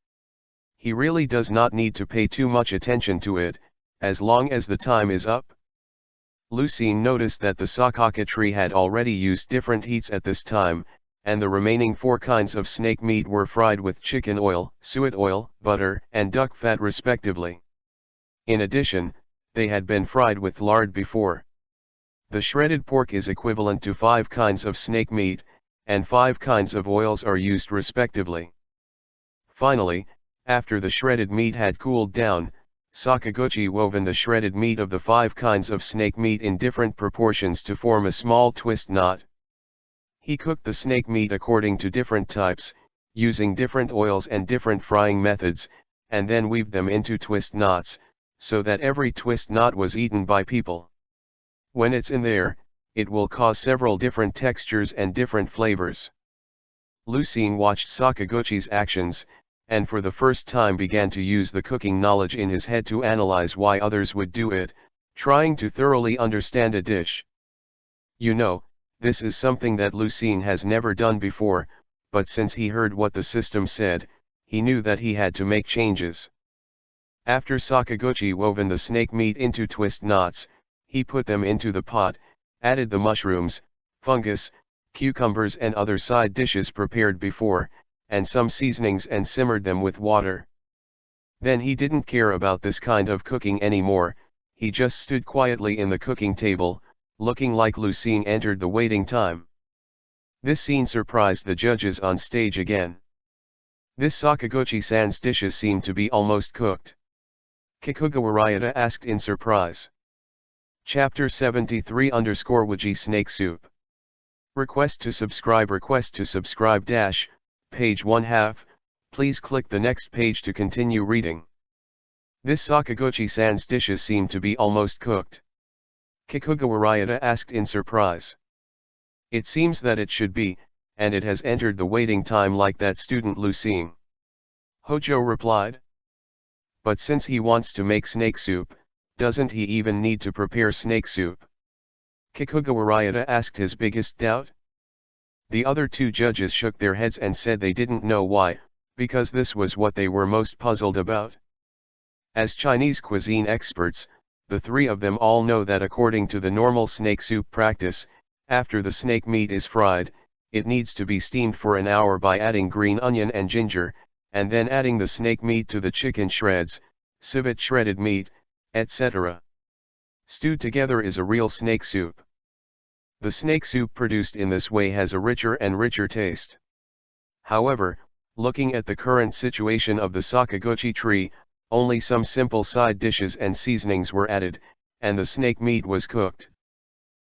He really does not need to pay too much attention to it, as long as the time is up. Lu Xing noticed that the Sakaka tree had already used different heats at this time, and the remaining 4 kinds of snake meat were fried with chicken oil, suet oil, butter, and duck fat respectively. In addition, they had been fried with lard before. The shredded pork is equivalent to 5 kinds of snake meat, and 5 kinds of oils are used respectively. Finally, after the shredded meat had cooled down, Sakaguchi woven the shredded meat of the 5 kinds of snake meat in different proportions to form a small twist knot. He cooked the snake meat according to different types, using different oils and different frying methods, and then weaved them into twist knots, so that every twist knot was eaten by people. When it's in there, it will cause several different textures and different flavors. Lu Xing watched Sakaguchi's actions, and for the first time began to use the cooking knowledge in his head to analyze why others would do it, trying to thoroughly understand a dish. You know, this is something that Lu Xing has never done before, but since he heard what the system said, he knew that he had to make changes. After Sakaguchi woven the snake meat into twist knots, he put them into the pot, added the mushrooms, fungus, cucumbers and other side dishes prepared before, and some seasonings and simmered them with water. Then he didn't care about this kind of cooking anymore, he just stood quietly in the cooking table, looking like Lu Xing entered the waiting time. This scene surprised the judges on stage again. This Sakaguchi-san's dishes seemed to be almost cooked. Kikugawa Ryota asked in surprise. Chapter 73 _Waji Snake Soup. Request to subscribe page 1/2, please click the next page to continue reading. This Sakaguchi-san's dishes seemed to be almost cooked. Kikugawa Ryota asked in surprise. It seems that it should be, and it has entered the waiting time like that student Lu Xing. Hojo replied. But since he wants to make snake soup, doesn't he even need to prepare snake soup? Kikugawa Ryota asked his biggest doubt. The other two judges shook their heads and said they didn't know why, because this was what they were most puzzled about. As Chinese cuisine experts, the three of them all know that according to the normal snake soup practice, after the snake meat is fried, it needs to be steamed for an hour by adding green onion and ginger, and then adding the snake meat to the chicken shreds, civet shredded meat, etc. Stewed together is a real snake soup. The snake soup produced in this way has a richer and richer taste. However, looking at the current situation of the Sakaguchi tree, only some simple side dishes and seasonings were added, and the snake meat was cooked.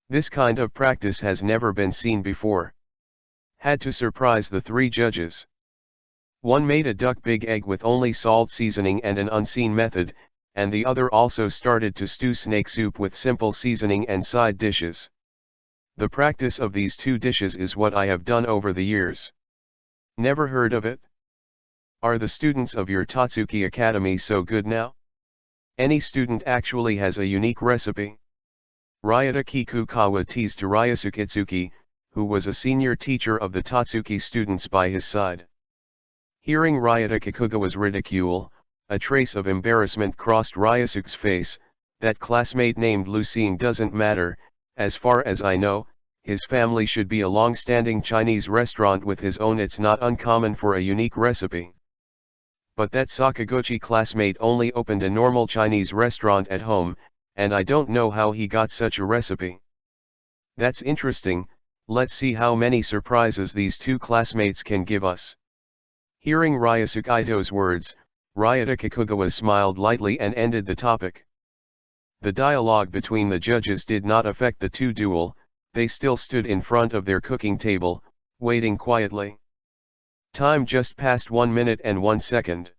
This kind of practice has never been seen before. Had to surprise the three judges. One made a duck big egg with only salt seasoning and an unseen method, and the other also started to stew snake soup with simple seasoning and side dishes. The practice of these two dishes is what I have done over the years. Never heard of it? Are the students of your Tatsuki Academy so good now? Any student actually has a unique recipe? Ryota Kikukawa teased to Ryasukitsuki, who was a senior teacher of the Tatsuki students by his side. Hearing Ryota Kikugawa's ridicule, a trace of embarrassment crossed Ryasuke's face. That classmate named Lu Xing doesn't matter, as far as I know, his family should be a long-standing Chinese restaurant with his own. It's not uncommon for a unique recipe. But that Sakaguchi classmate only opened a normal Chinese restaurant at home, and I don't know how he got such a recipe. That's interesting, let's see how many surprises these two classmates can give us. Hearing Ryasuke Ito's words, Ryota Kikugawa smiled lightly and ended the topic. The dialogue between the judges did not affect the two duel, they still stood in front of their cooking table, waiting quietly. Time just passed 1 minute and 1 second.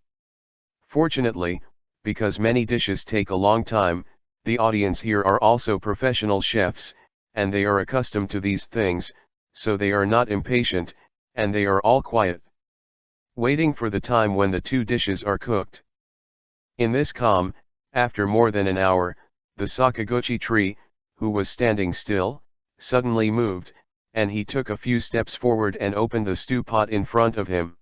Fortunately, because many dishes take a long time, the audience here are also professional chefs, and they are accustomed to these things, so they are not impatient, and they are all quiet, waiting for the time when the two dishes are cooked. In this calm, after more than an hour, the Sakaguchi tree, who was standing still, suddenly moved, and he took a few steps forward and opened the stew pot in front of him.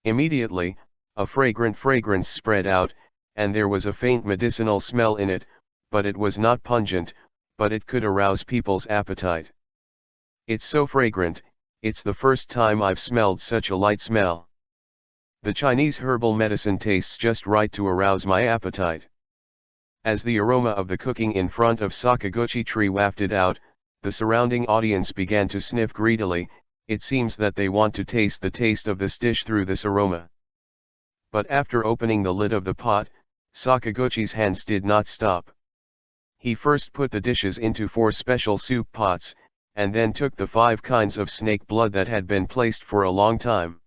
Immediately, a fragrant fragrance spread out, and there was a faint medicinal smell in it, but it was not pungent, but it could arouse people's appetite. It's so fragrant, it's the first time I've smelled such a light smell. The Chinese herbal medicine tastes just right to arouse my appetite. As the aroma of the cooking in front of Sakaguchi tree wafted out, the surrounding audience began to sniff greedily. It seems that they want to taste the taste of this dish through this aroma. But after opening the lid of the pot, Sakaguchi's hands did not stop. He first put the dishes into 4 special soup pots, and then took the 5 kinds of snake blood that had been placed for a long time.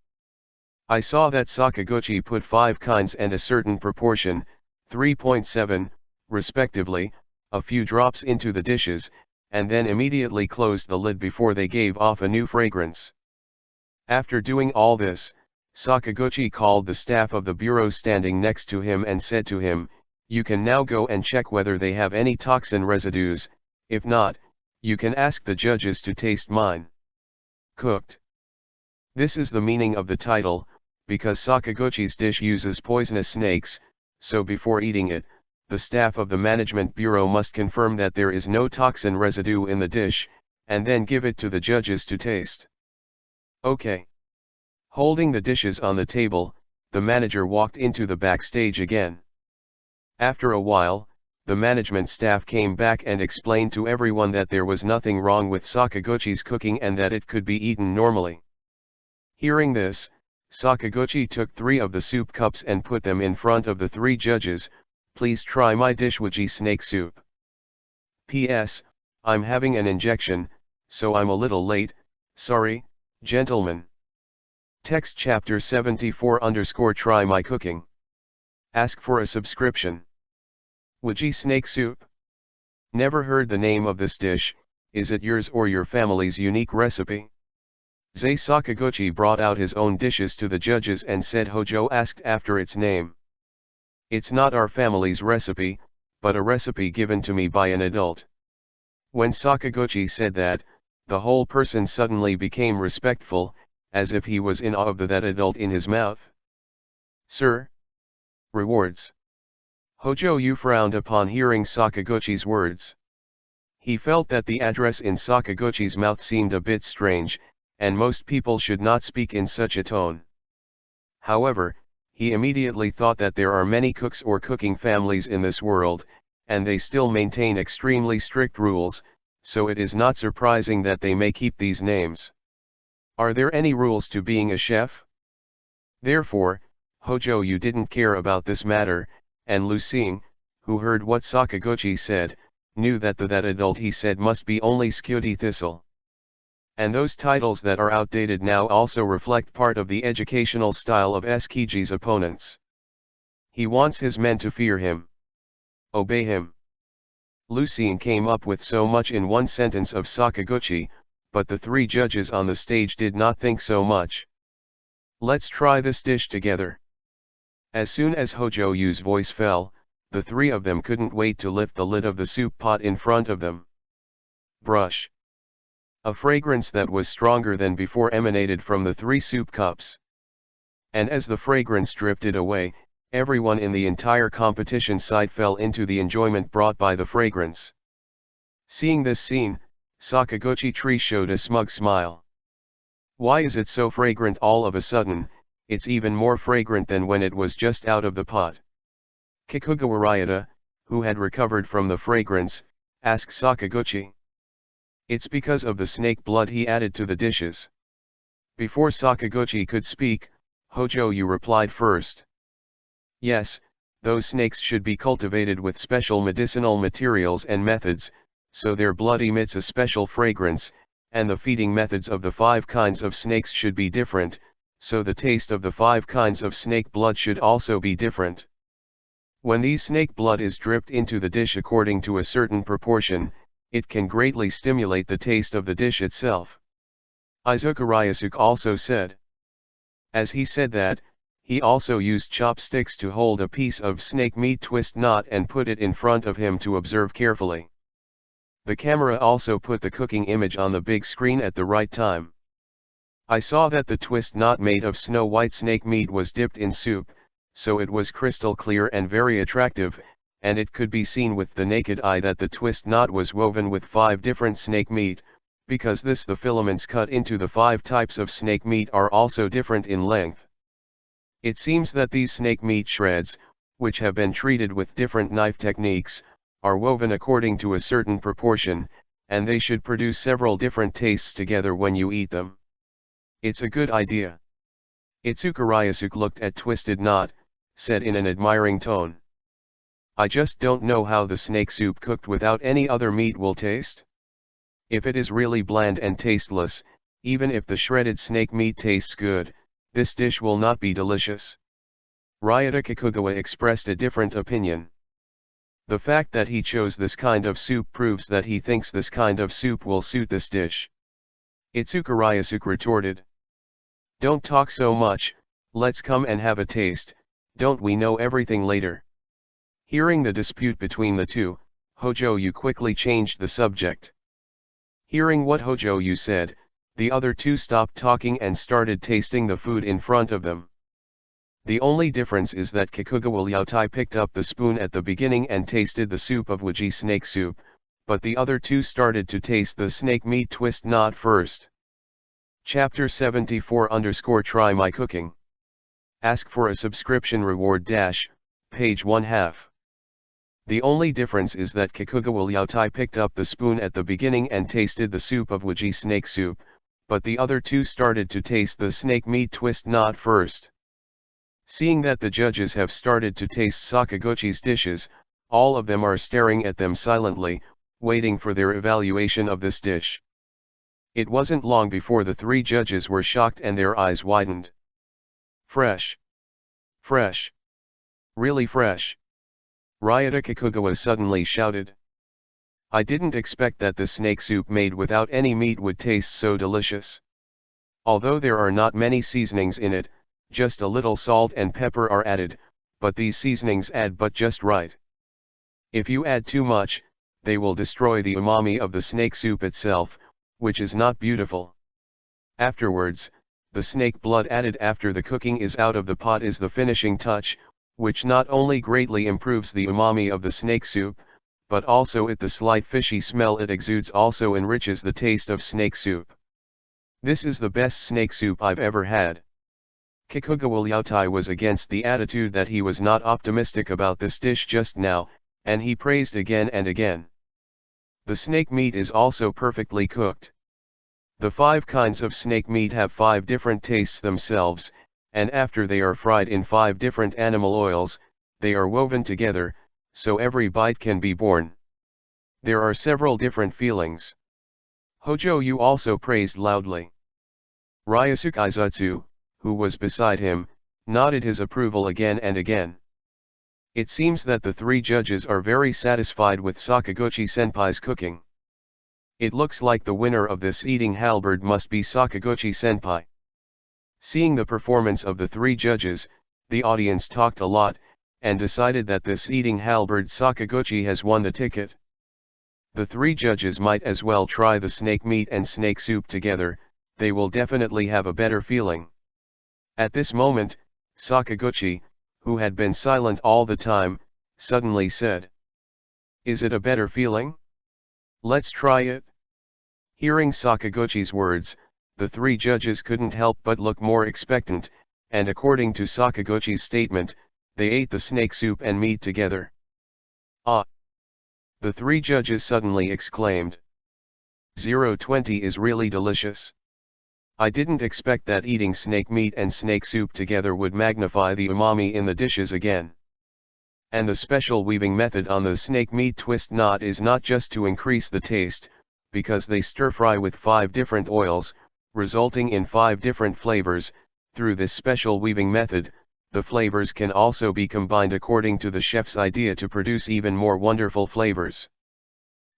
I saw that Sakaguchi put 5 kinds and a certain proportion, 3.7, respectively, a few drops into the dishes, and then immediately closed the lid before they gave off a new fragrance. After doing all this, Sakaguchi called the staff of the bureau standing next to him and said to him, "You can now go and check whether they have any toxin residues, if not, you can ask the judges to taste mine." Cooked. This is the meaning of the title, because Sakaguchi's dish uses poisonous snakes, so before eating it, the staff of the management bureau must confirm that there is no toxin residue in the dish, and then give it to the judges to taste. Okay. Holding the dishes on the table, the manager walked into the backstage again. After a while, the management staff came back and explained to everyone that there was nothing wrong with Sakaguchi's cooking and that it could be eaten normally. Hearing this, Sakaguchi took 3 of the soup cups and put them in front of the 3 judges. Please try my dish Wuji snake soup. P.S. I'm having an injection, so I'm a little late, sorry, gentlemen. Text chapter 74_try my cooking. Ask for a subscription. Wuji snake soup? Never heard the name of this dish. Is it yours or your family's unique recipe? Zay Sakaguchi brought out his own dishes to the judges and said Hojo asked after its name. It's not our family's recipe, but a recipe given to me by an adult. When Sakaguchi said that, the whole person suddenly became respectful, as if he was in awe of that adult in his mouth. Sir? Rewards. Hojo Yu frowned upon hearing Sakaguchi's words. He felt that the address in Sakaguchi's mouth seemed a bit strange, and most people should not speak in such a tone. However, he immediately thought that there are many cooks or cooking families in this world, and they still maintain extremely strict rules, so it is not surprising that they may keep these names. Are there any rules to being a chef? Therefore, Hojo Yu didn't care about this matter, and Lu Xing, who heard what Sakaguchi said, knew that that adult he said must be only Skyote Thistle. And those titles that are outdated now also reflect part of the educational style of Tsukiji's opponents. He wants his men to fear him. Obey him. Lu Xing came up with so much in one sentence of Sakaguchi, but the 3 judges on the stage did not think so much. Let's try this dish together. As soon as Hojo Yu's voice fell, the 3 of them couldn't wait to lift the lid of the soup pot in front of them. Brush. A fragrance that was stronger than before emanated from the 3 soup cups. And as the fragrance drifted away, everyone in the entire competition side fell into the enjoyment brought by the fragrance. Seeing this scene, Sakaguchi Tree showed a smug smile. Why is it so fragrant all of a sudden? It's even more fragrant than when it was just out of the pot. Kikugawa Ryota, who had recovered from the fragrance, asked Sakaguchi. It's because of the snake blood he added to the dishes. Before Sakaguchi could speak, Hojo Yu replied first. Yes, those snakes should be cultivated with special medicinal materials and methods, so their blood emits a special fragrance, and the feeding methods of the 5 kinds of snakes should be different, so the taste of the 5 kinds of snake blood should also be different. When these snake blood is dripped into the dish according to a certain proportion, it can greatly stimulate the taste of the dish itself. Izuku Ryusuke also said. As he said that, he also used chopsticks to hold a piece of snake meat twist knot and put it in front of him to observe carefully. The camera also put the cooking image on the big screen at the right time. I saw that the twist knot made of snow white snake meat was dipped in soup, so it was crystal clear and very attractive, and it could be seen with the naked eye that the twist knot was woven with 5 different snake meat, because the filaments cut into the 5 types of snake meat are also different in length. It seems that these snake meat shreds, which have been treated with different knife techniques, are woven according to a certain proportion, and they should produce several different tastes together when you eat them. It's a good idea. Itsuka Ryusuke looked at Twisted Knot, said in an admiring tone. I just don't know how the snake soup cooked without any other meat will taste. If it is really bland and tasteless, even if the shredded snake meat tastes good, this dish will not be delicious. Ryota Kikugawa expressed a different opinion. The fact that he chose this kind of soup proves that he thinks this kind of soup will suit this dish. Itsuka Ryusuke retorted. Don't talk so much, let's come and have a taste, don't we know everything later? Hearing the dispute between the two, Hojo Yu quickly changed the subject. Hearing what Hojo Yu said, the other 2 stopped talking and started tasting the food in front of them. The only difference is that Kikuga Liaotai picked up the spoon at the beginning and tasted the soup of Wuji snake soup, but the other two started to taste the snake meat twist knot first. Chapter 74 _ Try My Cooking. Ask for a subscription reward - page 1/2. The only difference is that Kikuga Liaotai picked up the spoon at the beginning and tasted the soup of Wuji snake soup, but the other two started to taste the snake meat twist knot first. Seeing that the judges have started to taste Sakaguchi's dishes, all of them are staring at them silently, waiting for their evaluation of this dish. It wasn't long before the three judges were shocked and their eyes widened. Fresh. Fresh. Really fresh. Ryota Kikugawa suddenly shouted. I didn't expect that the snake soup made without any meat would taste so delicious. Although there are not many seasonings in it, just a little salt and pepper are added, but these seasonings add but just right. If you add too much, they will destroy the umami of the snake soup itself, which is not beautiful. Afterwards, the snake blood added after the cooking is out of the pot is the finishing touch, which not only greatly improves the umami of the snake soup, but also the slight fishy smell it exudes also enriches the taste of snake soup. This is the best snake soup I've ever had. Kikuga Liaotai was against the attitude that he was not optimistic about this dish just now, and he praised again and again. The snake meat is also perfectly cooked. The 5 kinds of snake meat have 5 different tastes themselves, and after they are fried in 5 different animal oils, they are woven together, so every bite can be born. There are several different feelings. Hojo Yu also praised loudly. Ryusuke Izutsu, who was beside him, nodded his approval again and again. It seems that the 3 judges are very satisfied with Sakaguchi-senpai's cooking. It looks like the winner of this eating halberd must be Sakaguchi-senpai. Seeing the performance of the 3 judges, the audience talked a lot, and decided that this eating halberd Sakaguchi has won the ticket. The 3 judges might as well try the snake meat and snake soup together, they will definitely have a better feeling. At this moment, Sakaguchi, who had been silent all the time, suddenly said, "Is it a better feeling? Let's try it." Hearing Sakaguchi's words, the 3 judges couldn't help but look more expectant, and according to Sakaguchi's statement, they ate the snake soup and meat together. Ah! The 3 judges suddenly exclaimed. 020 is really delicious. I didn't expect that eating snake meat and snake soup together would magnify the umami in the dishes again. And the special weaving method on the snake meat twist knot is not just to increase the taste, because they stir fry with 5 different oils, resulting in 5 different flavors. Through this special weaving method, the flavors can also be combined according to the chef's idea to produce even more wonderful flavors.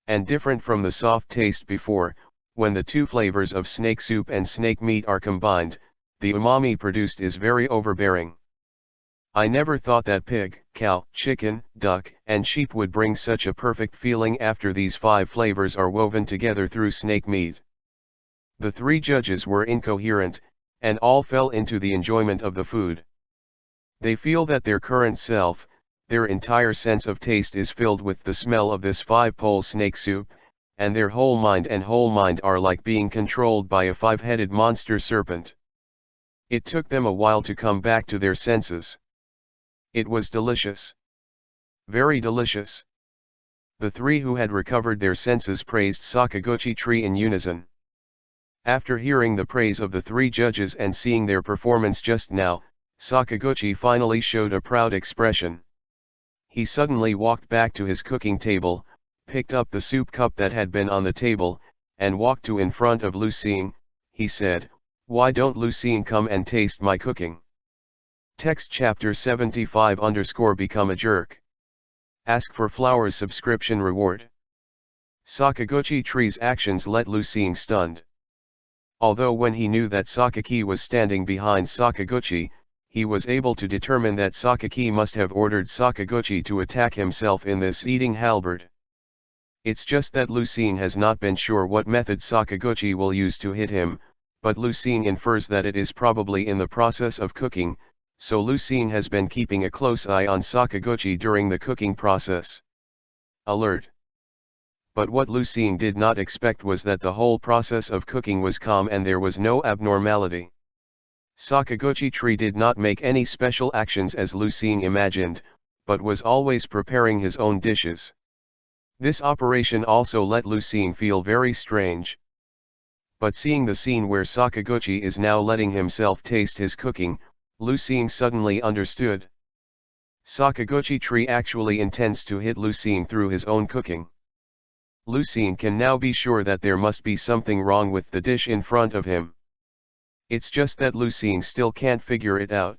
And different from the soft taste before, when the 2 flavors of snake soup and snake meat are combined, the umami produced is very overbearing. I never thought that pig, cow, chicken, duck, and sheep would bring such a perfect feeling after these 5 flavors are woven together through snake meat. The 3 judges were incoherent, and all fell into the enjoyment of the food. They feel that their current self, their entire sense of taste is filled with the smell of this 5-pole snake soup, and their whole mind are like being controlled by a 5-headed monster serpent. It took them a while to come back to their senses. It was delicious. Very delicious. The 3 who had recovered their senses praised Sakaguchi tree in unison. After hearing the praise of the 3 judges and seeing their performance just now, Sakaguchi finally showed a proud expression. He suddenly walked back to his cooking table, picked up the soup cup that had been on the table, and walked to in front of Lucien. He said, "Why don't Lucien come and taste my cooking?" Text chapter 75 _ Become a jerk. Ask for flowers subscription reward. Sakaguchi tree's actions let Lucien stunned. Although when he knew that Sakaki was standing behind Sakaguchi, he was able to determine that Sakaki must have ordered Sakaguchi to attack himself in this eating halberd. It's just that Lucien has not been sure what method Sakaguchi will use to hit him, but Lucien infers that it is probably in the process of cooking, so Lu Xing has been keeping a close eye on Sakaguchi during the cooking process. Alert! But what Lu Xing did not expect was that the whole process of cooking was calm and there was no abnormality. Sakaguchi Tree did not make any special actions as Lu Xing imagined, but was always preparing his own dishes. This operation also let Lu Xing feel very strange. But seeing the scene where Sakaguchi is now letting himself taste his cooking, Lu Xing suddenly understood. Sakaguchi Tree actually intends to hit Lu Xing through his own cooking. Lu Xing can now be sure that there must be something wrong with the dish in front of him. It's just that Lu Xing still can't figure it out.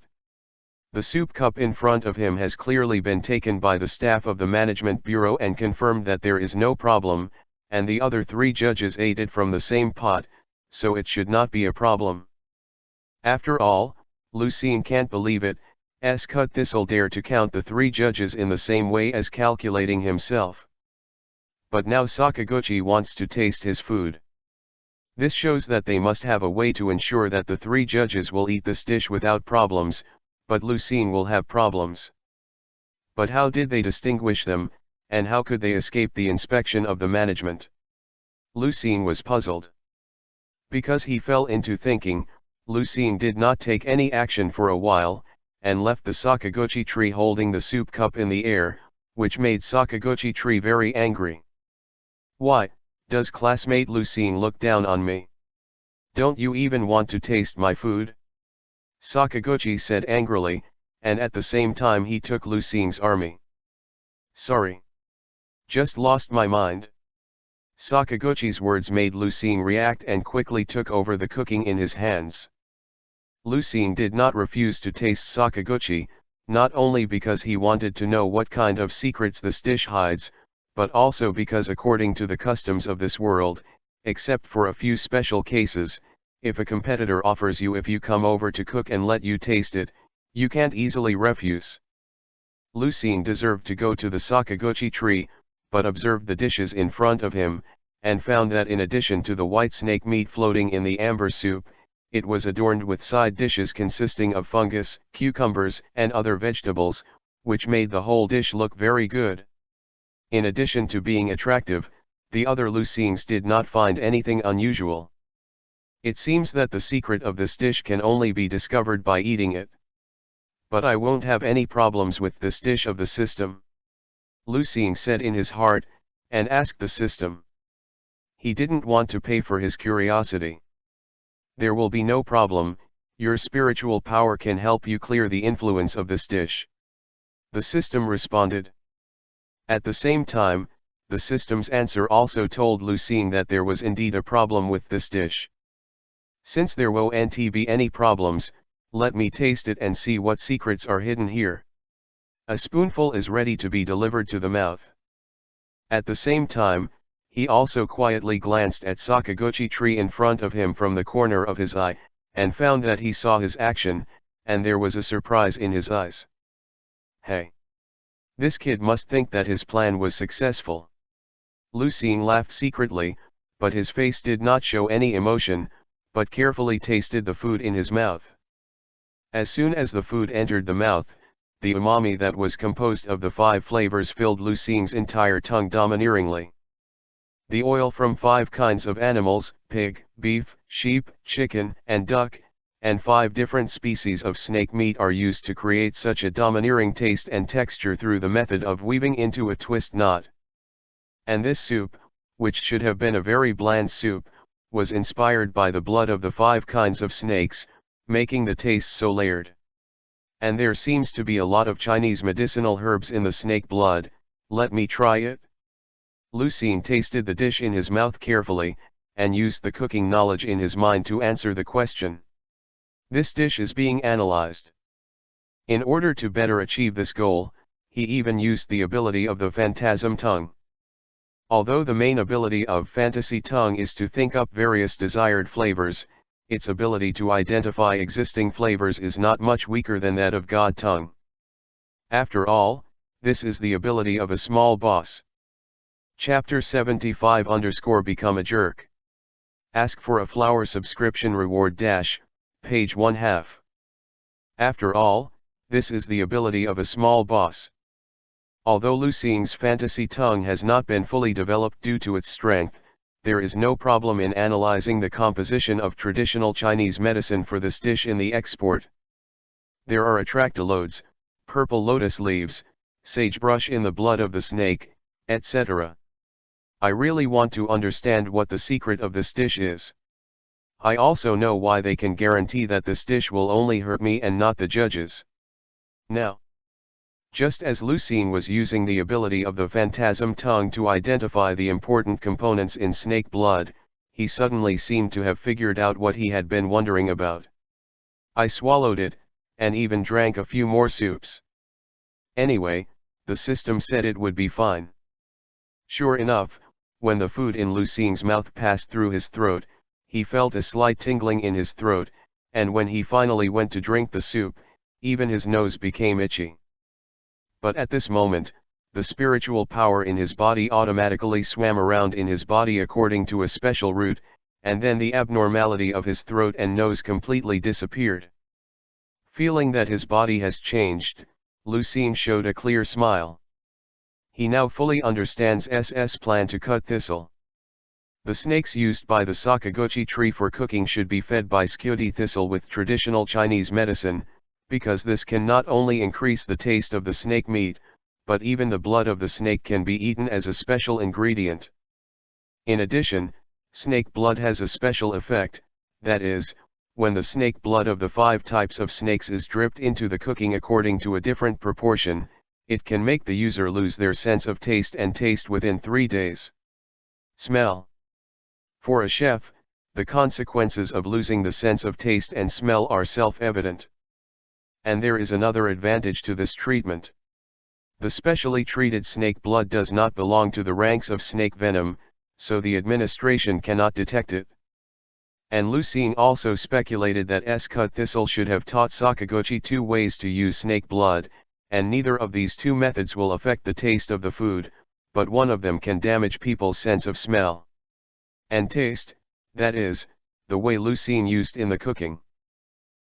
The soup cup in front of him has clearly been taken by the staff of the Management Bureau and confirmed that there is no problem, and the other 3 judges ate it from the same pot, so it should not be a problem. After all, Lu Xing can't believe it, Cut Thistle dare to count the 3 judges in the same way as calculating himself. But now Sakaguchi wants to taste his food. This shows that they must have a way to ensure that the 3 judges will eat this dish without problems, but Lu Xing will have problems. But how did they distinguish them, and how could they escape the inspection of the management? Lu Xing was puzzled. Because he fell into thinking, Lu Xing did not take any action for a while, and left the Sakaguchi Tree holding the soup cup in the air, which made Sakaguchi Tree very angry. Why, does classmate Lu Xing look down on me? Don't you even want to taste my food? Sakaguchi said angrily, and at the same time he took Lu Xing's army. Sorry. Just lost my mind. Sakaguchi's words made Lu Xing react and quickly took over the cooking in his hands. Lu Xing did not refuse to taste Sakaguchi, not only because he wanted to know what kind of secrets this dish hides, but also because according to the customs of this world, except for a few special cases, if a competitor offers you if you come over to cook and let you taste it, you can't easily refuse. Lu Xing deserved to go to the Sakaguchi Tree, but observed the dishes in front of him, and found that in addition to the white snake meat floating in the amber soup, it was adorned with side dishes consisting of fungus, cucumbers, and other vegetables, which made the whole dish look very good. In addition to being attractive, the other Lu Xings did not find anything unusual. It seems that the secret of this dish can only be discovered by eating it. But I won't have any problems with this dish of the system, Lu Xing said in his heart, and asked the system. He didn't want to pay for his curiosity. There will be no problem, your spiritual power can help you clear the influence of this dish. The system responded. At the same time, the system's answer also told Lu Xing that there was indeed a problem with this dish. Since there won't be any problems, let me taste it and see what secrets are hidden here. A spoonful is ready to be delivered to the mouth. At the same time, he also quietly glanced at Sakaguchi Tree in front of him from the corner of his eye, and found that he saw his action, and there was a surprise in his eyes. Hey! This kid must think that his plan was successful. Lu Xing laughed secretly, but his face did not show any emotion, but carefully tasted the food in his mouth. As soon as the food entered the mouth, the umami that was composed of the 5 flavors filled Lu Xing's entire tongue domineeringly. The oil from 5 kinds of animals, pig, beef, sheep, chicken, and duck, and 5 different species of snake meat are used to create such a domineering taste and texture through the method of weaving into a twist knot. And this soup, which should have been a very bland soup, was inspired by the blood of the 5 kinds of snakes, making the taste so layered. And there seems to be a lot of Chinese medicinal herbs in the snake blood, let me try it. Lu Xing tasted the dish in his mouth carefully, and used the cooking knowledge in his mind to answer the question. This dish is being analyzed. In order to better achieve this goal, he even used the ability of the phantasm tongue. Although the main ability of fantasy tongue is to think up various desired flavors, its ability to identify existing flavors is not much weaker than that of God tongue. After all, this is the ability of a small boss. Chapter 75 Become a Jerk. Ask for a flower subscription reward page 1/2. After all, This is the ability of a small boss. Although Lu Xing's fantasy tongue has not been fully developed due to its strength, there is no problem in analyzing the composition of traditional Chinese medicine for this dish in the export. There are atractalodes, purple lotus leaves, sagebrush in the blood of the snake, etc. I really want to understand what the secret of this dish is. I also know why they can guarantee that this dish will only hurt me and not the judges. Now, just as Lu Xing was using the ability of the phantasm tongue to identify the important components in snake blood, he suddenly seemed to have figured out what he had been wondering about. I swallowed it, and even drank a few more soups. Anyway, the system said it would be fine. Sure enough, when the food in Lu Xing's mouth passed through his throat, he felt a slight tingling in his throat, and when he finally went to drink the soup, even his nose became itchy. But at this moment, the spiritual power in his body automatically swam around in his body according to a special route, and then the abnormality of his throat and nose completely disappeared. Feeling that his body has changed, Lu Xing showed a clear smile. He now fully understands SS plan to cut thistle. The snakes used by the Sakaguchi tree for cooking should be fed by skyuti thistle with traditional Chinese medicine, because this can not only increase the taste of the snake meat, but even the blood of the snake can be eaten as a special ingredient. In addition, snake blood has a special effect, that is, when the snake blood of the 5 types of snakes is dripped into the cooking according to a different proportion, it can make the user lose their sense of taste and taste within 3 days. Smell. For a chef, the consequences of losing the sense of taste and smell are self-evident. And there is another advantage to this treatment. The specially treated snake blood does not belong to the ranks of snake venom, so the administration cannot detect it. And Lu Xing also speculated that S-cut thistle should have taught Sakaguchi 2 ways to use snake blood, and neither of these 2 methods will affect the taste of the food, but one of them can damage people's sense of smell and taste, that is, the way Lu Xing used in the cooking.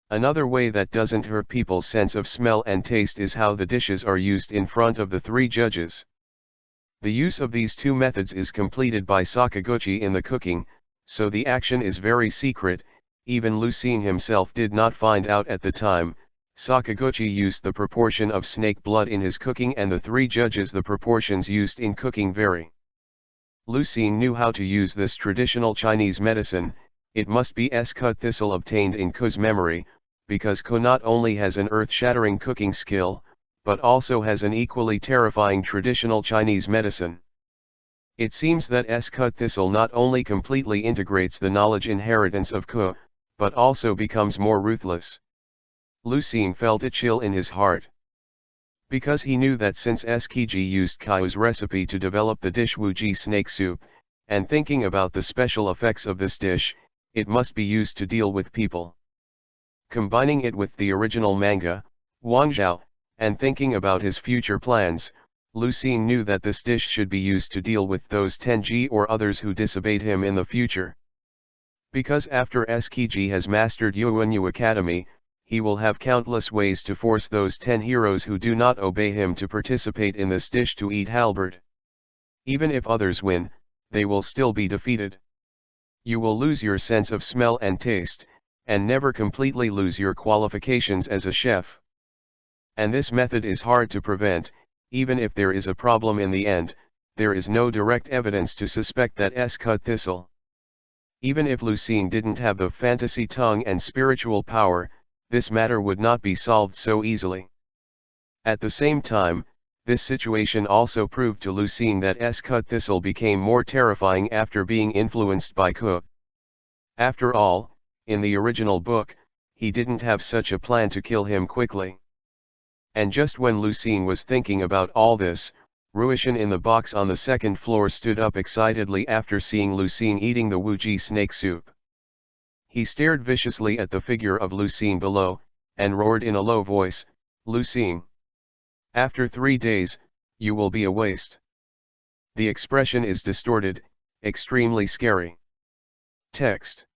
Another way that doesn't hurt people's sense of smell and taste is how the dishes are used in front of the 3 judges. The use of these 2 methods is completed by Sakaguchi in the cooking, so the action is very secret. Even Lu Xing himself did not find out at the time. Sakaguchi used the proportion of snake blood in his cooking, and the 3 judges the proportions used in cooking vary. Lu Xing knew how to use this traditional Chinese medicine. It must be S-cut thistle obtained in Ko's memory, because Ko not only has an earth-shattering cooking skill, but also has an equally terrifying traditional Chinese medicine. It seems that S-cut thistle not only completely integrates the knowledge inheritance of Ko, but also becomes more ruthless. Lu Xing felt a chill in his heart. Because he knew that since Skiji used Kai's recipe to develop the dish Wuji snake soup, and thinking about the special effects of this dish, it must be used to deal with people. Combining it with the original manga, Wangzhou, and thinking about his future plans, Lu Xing knew that this dish should be used to deal with those Tenji or others who disobeyed him in the future. Because after Skiji has mastered Yuanyu Academy, he will have countless ways to force those 10 heroes who do not obey him to participate in this dish to eat halberd. Even if others win, they will still be defeated. You will lose your sense of smell and taste, and never completely lose your qualifications as a chef. And this method is hard to prevent. Even if there is a problem in the end, there is no direct evidence to suspect that S-cut thistle. Even if Lu Xing didn't have the fantasy tongue and spiritual power, this matter would not be solved so easily. At the same time, this situation also proved to Lu Xing that S-cut thistle became more terrifying after being influenced by Ko. After all, in the original book, he didn't have such a plan to kill him quickly. And just when Lu Xing was thinking about all this, Ruishan in the box on the 2nd floor stood up excitedly after seeing Lu Xing eating the Wuji snake soup. He stared viciously at the figure of Lu Xing below, and roared in a low voice, "Lu Xing! After 3 days, you will be a waste." The expression is distorted, extremely scary. Text.